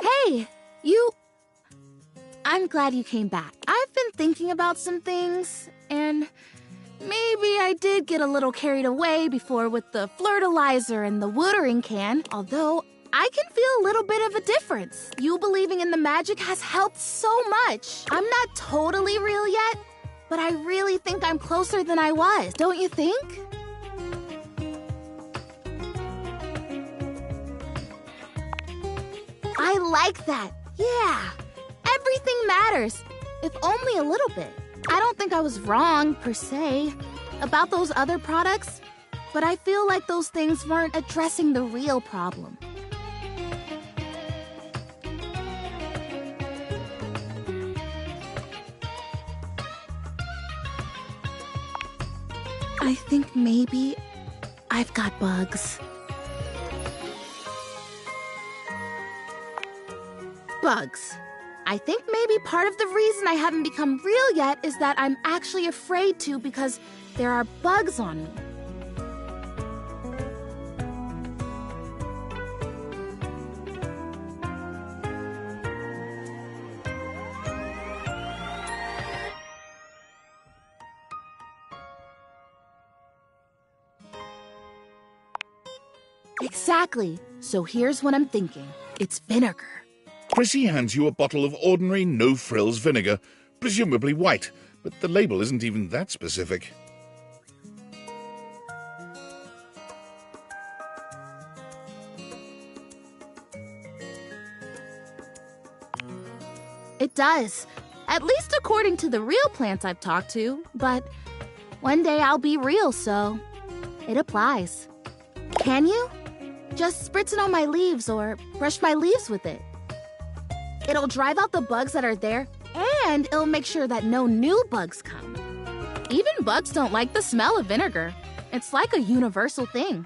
Hey, I'm glad you came back. I've been thinking about some things, and maybe I did get a little carried away before with the fertilizer and the watering can, although I can feel a little bit of a difference. You believing in the magic has helped so much. I'm not totally real yet, but I really think I'm closer than I was, don't you think? I like that. Yeah. Everything matters, if only a little bit. I don't think I was wrong, per se, about those other products, but I feel like those things weren't addressing the real problem. I think maybe I've got bugs. Bugs. I think maybe part of the reason I haven't become real yet is that I'm actually afraid to because there are bugs on me. Exactly. So here's what I'm thinking. It's vinegar. Chrissy hands you a bottle of ordinary no-frills vinegar, presumably white, but the label isn't even that specific. It does. At least according to the real plants I've talked to, but one day I'll be real, so it applies. Can you? Just spritz it on my leaves or brush my leaves with it. It'll drive out the bugs that are there, and it'll make sure that no new bugs come. Even bugs don't like the smell of vinegar. It's like a universal thing.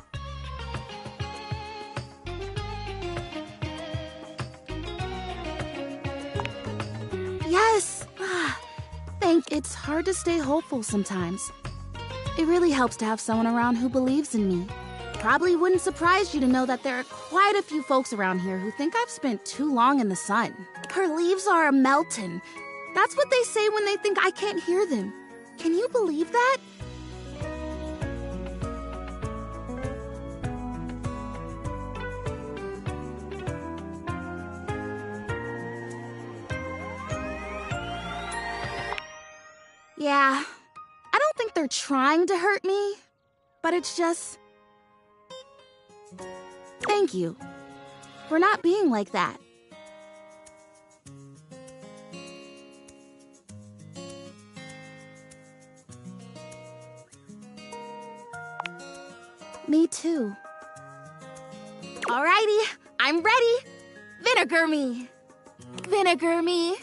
Yes! It's hard to stay hopeful sometimes. It really helps to have someone around who believes in me. Probably wouldn't surprise you to know that there are quite a few folks around here who think I've spent too long in the sun. Her leaves are melting. That's what they say when they think I can't hear them. Can you believe that? Yeah, I don't think they're trying to hurt me, but it's just... Thank you for not being like that. Me too. Alrighty, I'm ready. Vinegar me. Vinegar me.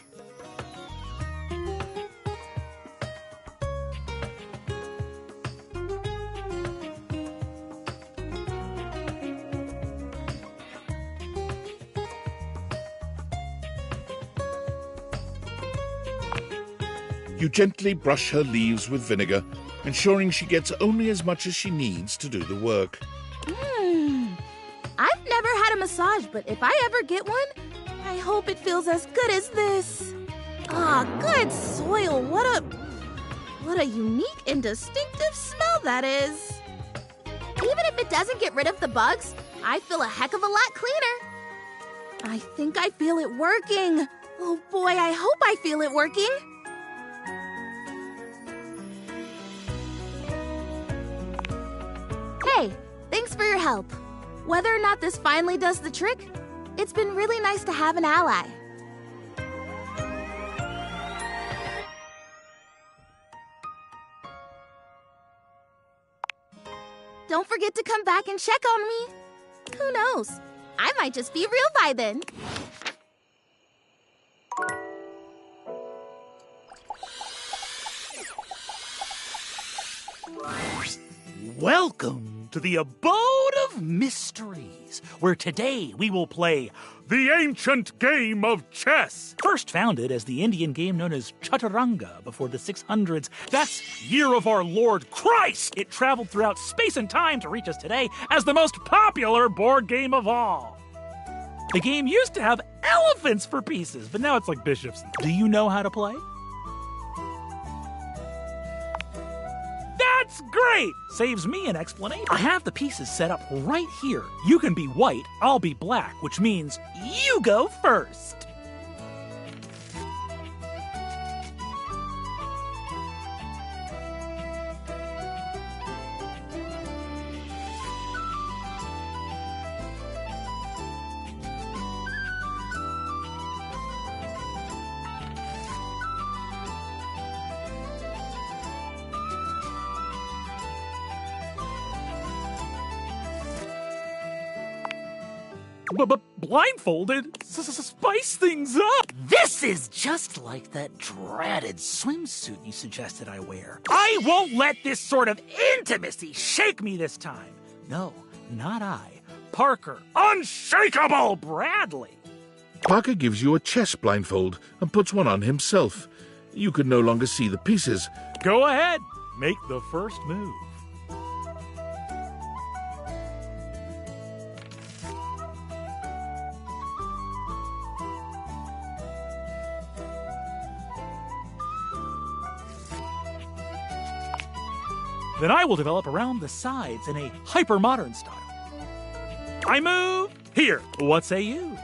You gently brush her leaves with vinegar, ensuring she gets only as much as she needs to do the work. I've never had a massage, but if I ever get one, I hope it feels as good as this. Ah, good soil. What What a unique and distinctive smell that is. Even if it doesn't get rid of the bugs, I feel a heck of a lot cleaner. I think I feel it working. Oh boy, I hope I feel it working. Hey, thanks for your help. Whether or not this finally does the trick, it's been really nice to have an ally. Don't forget to come back and check on me. Who knows? I might just be real by then. Welcome to the Abode of Mysteries, where today we will play the ancient game of chess. First founded as the Indian game known as Chaturanga before the 600s. That's year of our Lord Christ. It traveled throughout space and time to reach us today as the most popular board game of all. The game used to have elephants for pieces, but now it's like bishops. Do you know how to play? That's great! Saves me an explanation. I have the pieces set up right here. You can be white, I'll be black, which means you go first. But blindfolded? Spice things up! This is just like that dreaded swimsuit you suggested I wear. I won't let this sort of intimacy shake me this time. No, not I. Parker, unshakable Bradley! Parker gives you a chess blindfold and puts one on himself. You can no longer see the pieces. Go ahead, make the first move. Then I will develop around the sides in a hyper-modern style. I move here. What say you?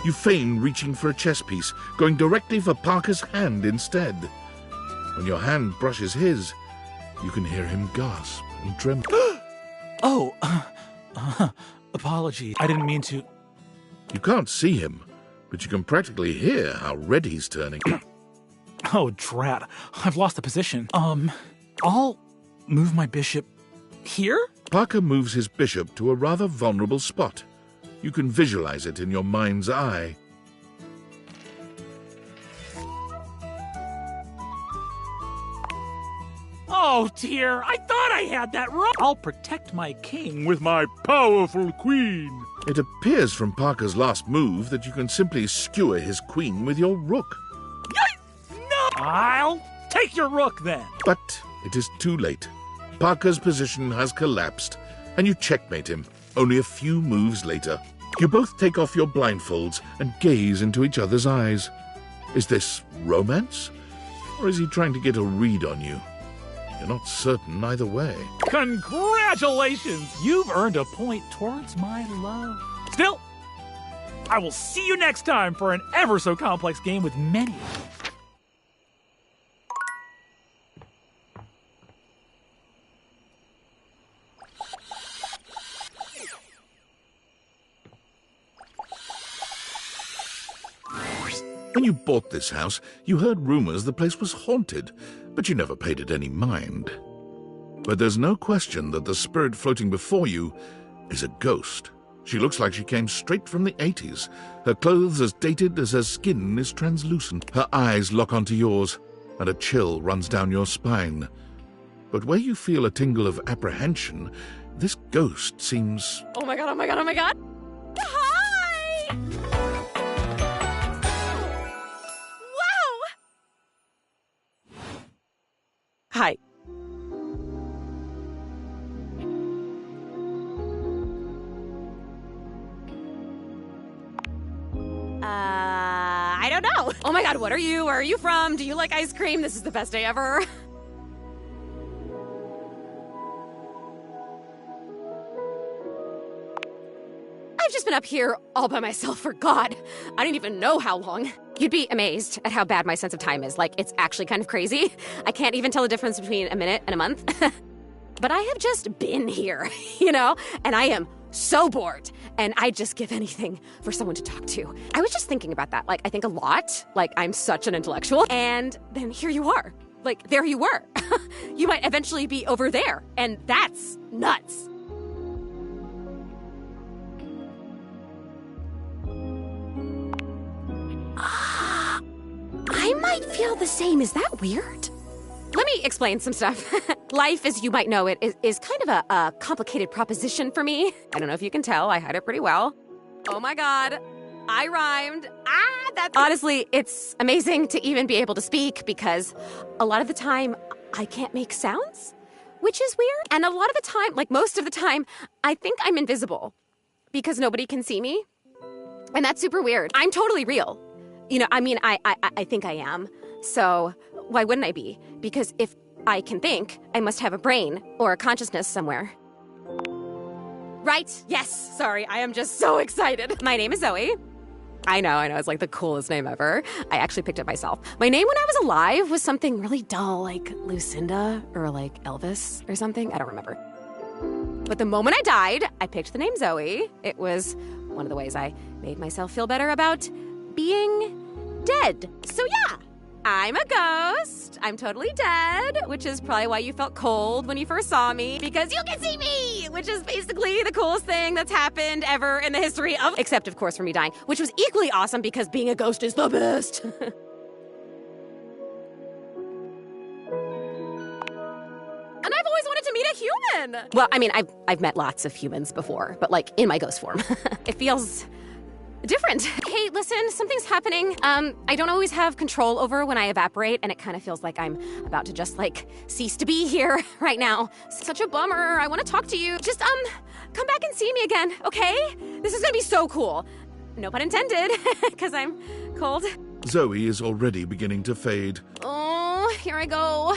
You feign reaching for a chess piece, going directly for Parker's hand instead. When your hand brushes his, you can hear him gasp and tremble. Oh, apologies. I didn't mean to. You can't see him, but you can practically hear how red he's turning. Oh, drat. I've lost the position. I'll move my bishop here? Parker moves his bishop to a rather vulnerable spot. You can visualize it in your mind's eye. Oh dear, I thought I had that wrong. I'll protect my king with my powerful queen. It appears from Parker's last move that you can simply skewer his queen with your rook. No! I'll take your rook then. But it is too late. Parker's position has collapsed, and you checkmate him only a few moves later. You both take off your blindfolds and gaze into each other's eyes. Is this romance? Or is he trying to get a read on you? You're not certain either way. Congratulations! You've earned a point towards my love. Still, I will see you next time for an ever so complex game with many. When you bought this house, you heard rumors the place was haunted, but you never paid it any mind. But there's no question that the spirit floating before you is a ghost. She looks like she came straight from the 80s, her clothes as dated as her skin is translucent. Her eyes lock onto yours, and a chill runs down your spine. But where you feel a tingle of apprehension, this ghost seems... Oh my god, oh my god, oh my god! Hi! Hi. Oh my god, what are you? Where are you from? Do you like ice cream? This is the best day ever. I've just been up here all by myself for God, I don't even know how long. You'd be amazed at how bad my sense of time is. Like, it's actually kind of crazy. I can't even tell the difference between a minute and a month. But I have just been here, you know? And I am so bored. And I'd just give anything for someone to talk to. I was just thinking about that. Like, I think a lot. Like, I'm such an intellectual. And then here you are. Like, there you were. You might eventually be over there. And that's nuts. I might feel the same. Is that weird? Let me explain some stuff. Life, as you might know it, is kind of a complicated proposition for me. I don't know if you can tell, I hide it pretty well. Oh my god, I rhymed. That's... Honestly, it's amazing to even be able to speak because a lot of the time, I can't make sounds, which is weird. And a lot of the time, like most of the time, I think I'm invisible because nobody can see me. And that's super weird. I'm totally real. You know, I mean, I think I am. So why wouldn't I be? Because if I can think, I must have a brain or a consciousness somewhere. Right? Yes. Sorry, I am just so excited. My name is Zoe. I know, it's like the coolest name ever. I actually picked it myself. My name when I was alive was something really dull, like Lucinda or like Elvis or something. I don't remember. But the moment I died, I picked the name Zoe. It was one of the ways I made myself feel better about being dead. So yeah, I'm a ghost. I'm totally dead, which is probably why you felt cold when you first saw me, because you can see me, which is basically the coolest thing that's happened ever in the history of, except of course for me dying, which was equally awesome because being a ghost is the best. And I've always wanted to meet a human. Well, I mean, I've met lots of humans before, but like in my ghost form. It feels different. Hey, listen, something's happening. I don't always have control over when I evaporate, and it kind of feels like I'm about to just like cease to be here right now. Such a bummer. I want to talk to you. Just come back and see me again, okay? This is gonna be so cool. No pun intended, because I'm cold. Zoe is already beginning to fade. Oh, here I go.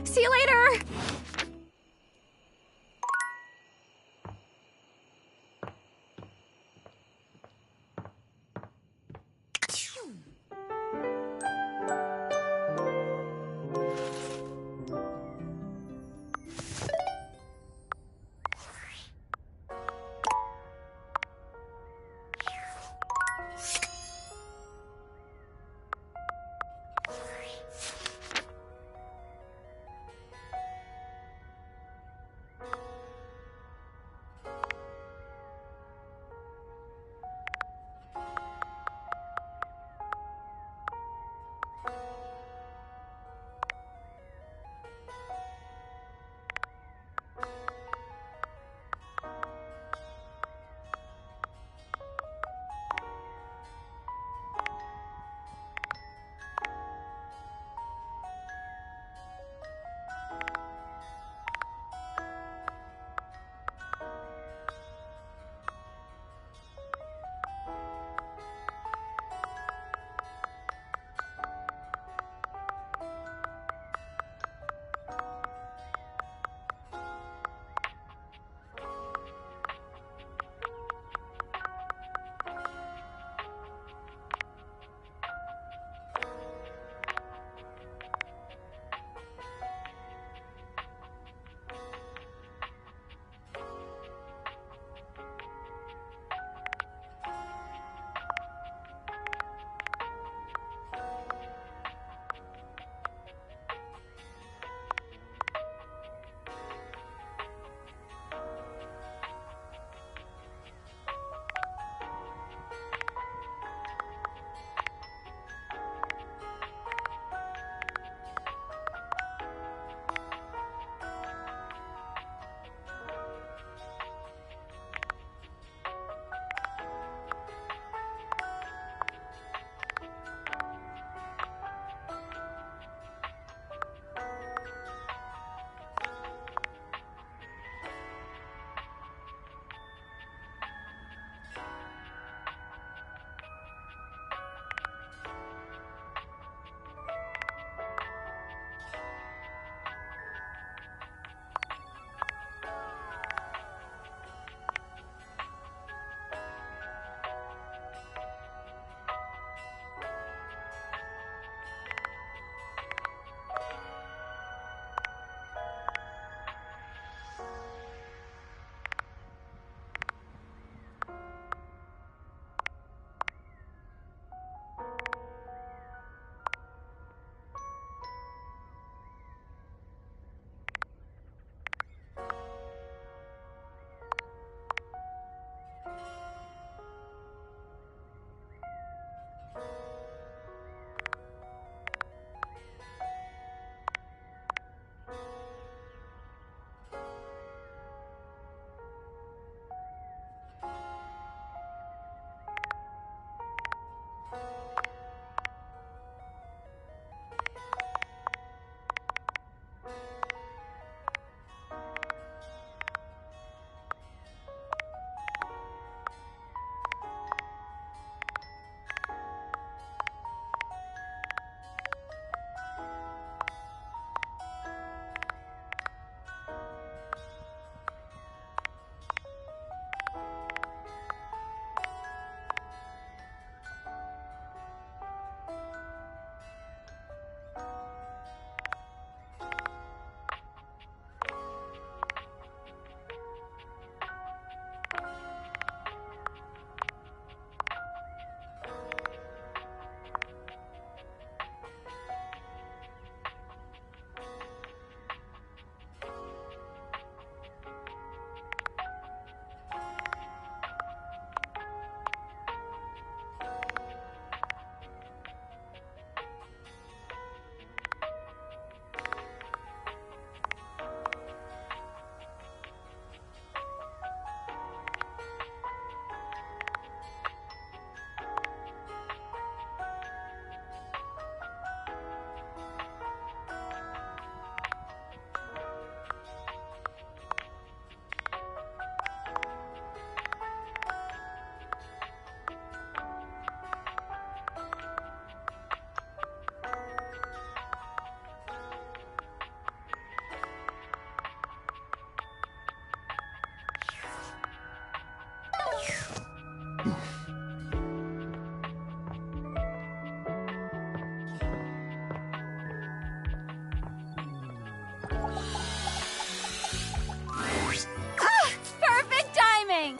See you later.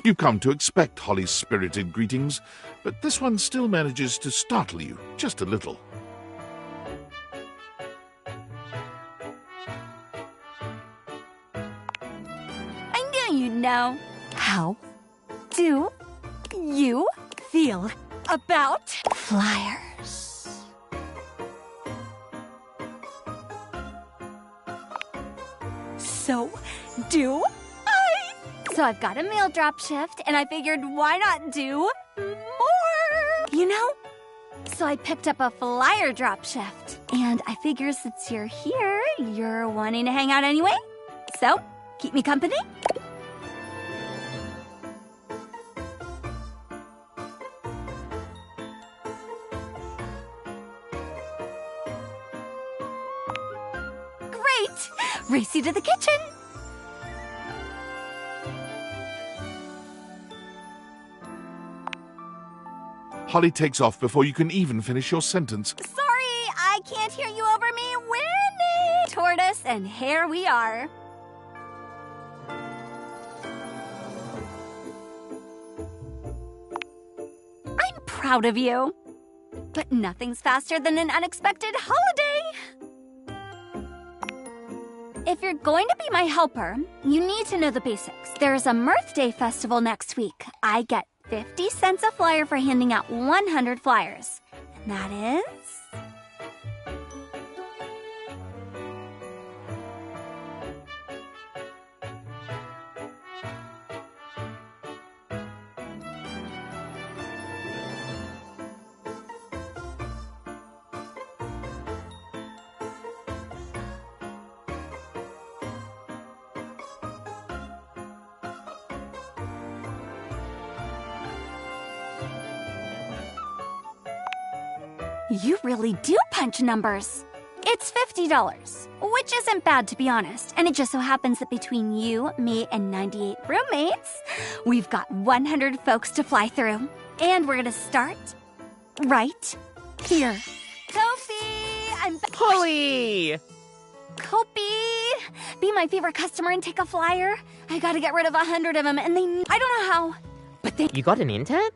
You've come to expect Holly's spirited greetings, but this one still manages to startle you just a little. I knew you'd know. How do you feel about flyers? So do I. So I've got a mail drop shift, and I figured why not do more? You know? So I picked up a flyer drop shift, and I figure since you're here, you're wanting to hang out anyway. So, keep me company? Great! Race you to the kitchen! Holly takes off before you can even finish your sentence. Sorry, I can't hear you over me. Winnie! Tortoise, and here we are. I'm proud of you. But nothing's faster than an unexpected holiday. If you're going to be my helper, you need to know the basics. There's a Mirth Day festival next week. I get 50 cents a flyer for handing out 100 flyers. And that is... You really do punch numbers. It's $50, which isn't bad to be honest. And it just so happens that between you, me, and 98 roommates, we've got 100 folks to fly through. And we're gonna start right here. Kofi, I'm back. Holly! Kopi, be my favorite customer and take a flyer. I gotta get rid of 100 of them, and I don't know how, but they... You got an intern?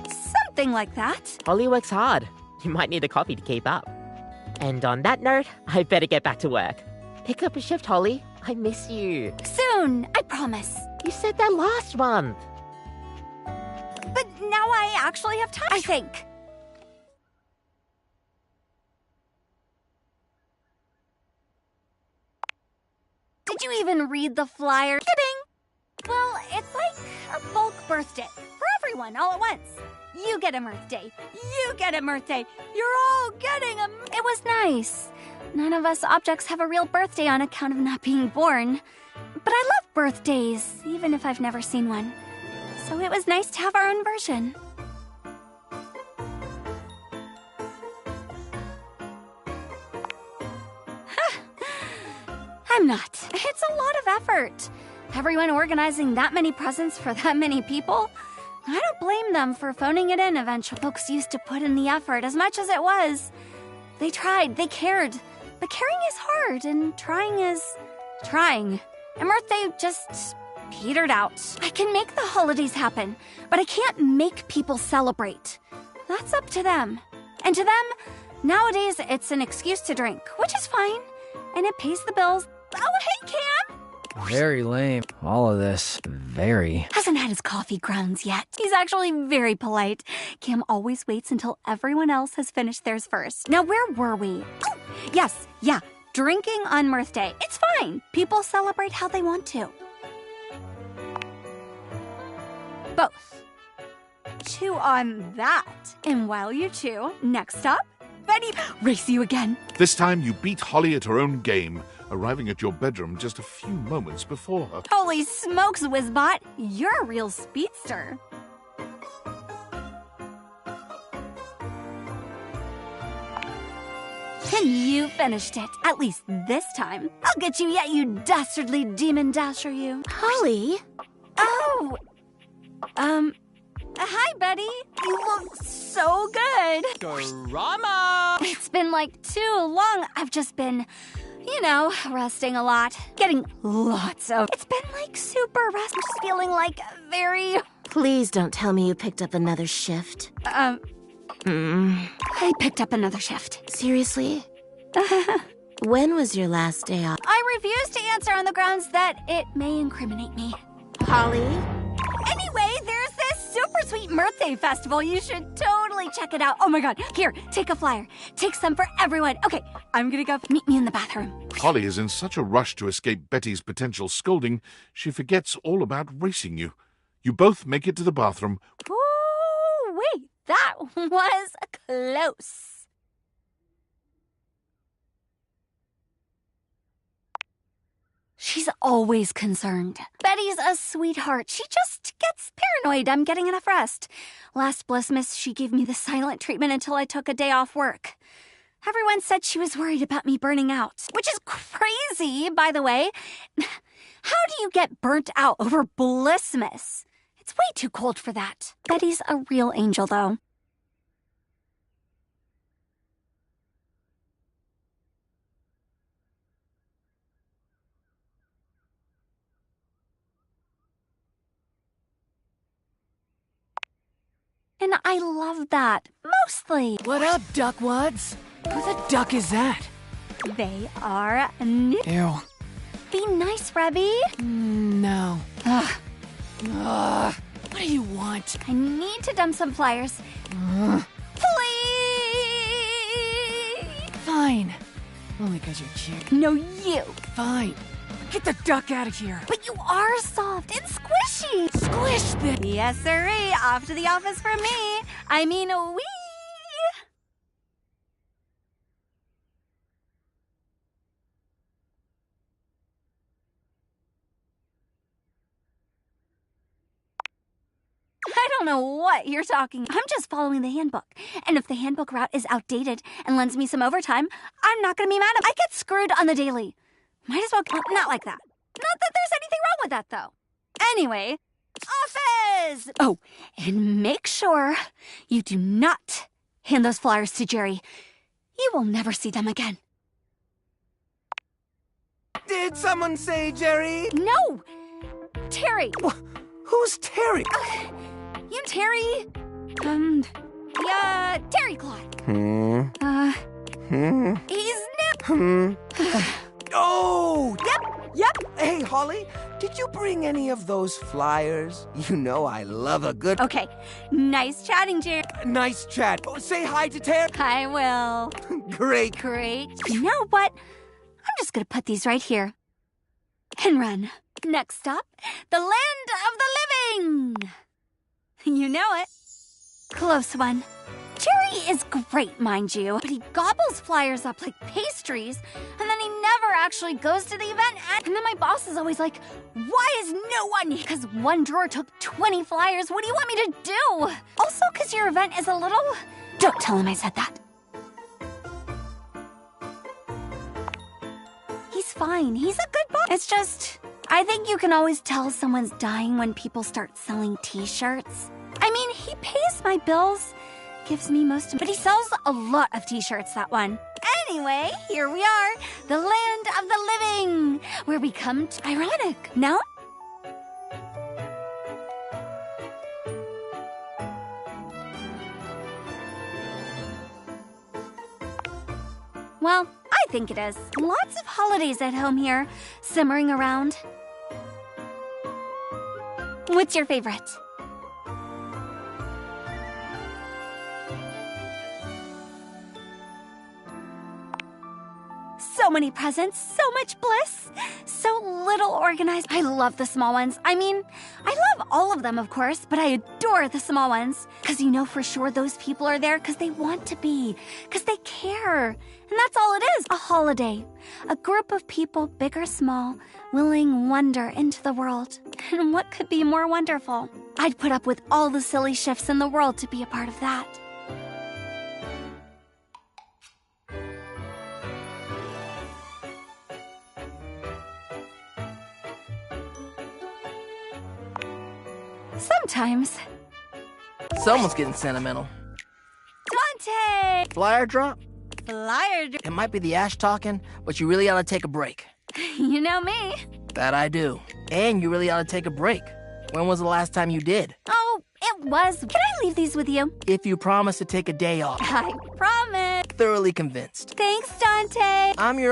Something like that. Holly works hard. You might need a coffee to keep up. And on that note, I better get back to work. Pick up a shift, Holly. I miss you. Soon, I promise. You said that last month. But now I actually have time, I think. Did you even read the flyer? Kidding. Well, it's like a bulk birthday for everyone all at once. You get a Mirth Day. You get a Mirth Day. You're all getting a... It was nice. None of us objects have a real birthday on account of not being born. But I love birthdays, even if I've never seen one. So it was nice to have our own version. I'm not. It's a lot of effort. Everyone organizing that many presents for that many people... I don't blame them for phoning it in eventually. Folks used to put in the effort as much as it was. They tried, they cared. But caring is hard, and trying is trying. And Mirth Day just petered out. I can make the holidays happen, but I can't make people celebrate. That's up to them. And to them, nowadays it's an excuse to drink, which is fine. And it pays the bills. Oh, hey, Cam! Very lame. All of this. Very. Hasn't had his coffee grounds yet. He's actually very polite. Cam always waits until everyone else has finished theirs first. Now, where were we? Oh, yes, yeah. Drinking on Mirth Day. It's fine. People celebrate how they want to. Both. Chew on that. And while you chew, next up, Betty, race you again. This time you beat Holly at her own game, arriving at your bedroom just a few moments before her. Holy smokes, Wizbot! You're a real speedster. And you finished it, at least this time. I'll get you yet, you dastardly demon dasher, you. Holly? Oh! Hi, Betty. You look so good. Drama! It's been like too long. I've just been You know, resting a lot. Getting lots of... It's been like super rest. Just feeling like very... Please don't tell me you picked up another shift. I picked up another shift. Seriously? When was your last day off? I refuse to answer on the grounds that it may incriminate me. Holly? Anyway, there's this super sweet birthday festival. You should totally check it out. Oh my god. Here, take a flyer. Take some for everyone. Okay, I'm gonna go. Meet me in the bathroom. Holly is in such a rush to escape Betty's potential scolding, she forgets all about racing you. You both make it to the bathroom. Ooh, wait. That was close. She's always concerned. Betty's a sweetheart. She just gets paranoid I'm getting enough rest. Last Blissmas, she gave me the silent treatment until I took a day off work. Everyone said she was worried about me burning out, which is crazy, by the way. How do you get burnt out over Blissmas? It's way too cold for that. Betty's a real angel, though. And I love that, mostly. What up, duckwads? Who the duck is that? They are new. Ew. Be nice, Rebby. No. Ugh. Ugh. What do you want? I need to dump some flyers. Please! Fine. Only because you're cute. No, you. Fine. Get the duck out of here. But you are soft and squishy. Squish this. Yes, sirree. Off to the office for me. I mean, wee. I don't know what you're talking. I'm just following the handbook. And if the handbook route is outdated and lends me some overtime, I'm not going to be mad. I get screwed on the daily. Might as well... Not like that. Not that there's anything wrong with that, though. Anyway, office! Oh, and make sure you do not hand those flyers to Jerry. You will never see them again. Did someone say Jerry? No! Terry! Who's Terry? You Terry? Terry Clyde. He's new. Oh! Yep. Hey, Holly, did you bring any of those flyers? You know I love a good... Okay, nice chatting, Jerry. Nice chat. Oh, say hi to Terry. I will. Great. You know what? I'm just gonna put these right here. And run. Next stop, the land of the living. You know it. Close one. Jerry is great, mind you, but he gobbles flyers up like pastries, and then he never actually goes to the event. And then my boss is always like, why is no one? Because one drawer took 20 flyers. What do you want me to do? Also, because your event is a little... Don't tell him I said that. He's fine. He's a good boss. It's just, I think you can always tell someone's dying when people start selling t-shirts. I mean, he pays my bills. Gives me most of... But he sells a lot of t-shirts, that one. Anyway, here we are. The land of the living. Where we come to... Ironic, no? Well, I think it is. Lots of holidays at home here, simmering around. What's your favorite? So many presents, so much bliss, so little organized. I love the small ones. I mean, I love all of them, of course, but I adore the small ones. Because you know for sure those people are there because they want to be, because they care. And that's all it is, a holiday. A group of people, big or small, willing wonder into the world. And what could be more wonderful? I'd put up with all the silly shifts in the world to be a part of that. Sometimes. Someone's getting sentimental. Dante! Flyer drop? flyer. It might be the ash talking, but you really ought to take a break. You know me. That I do. And you really ought to take a break. When was the last time you did? Oh, it was. Can I leave these with you? If you promise to take a day off. I promise. Thoroughly convinced. Thanks, Dante. I'm your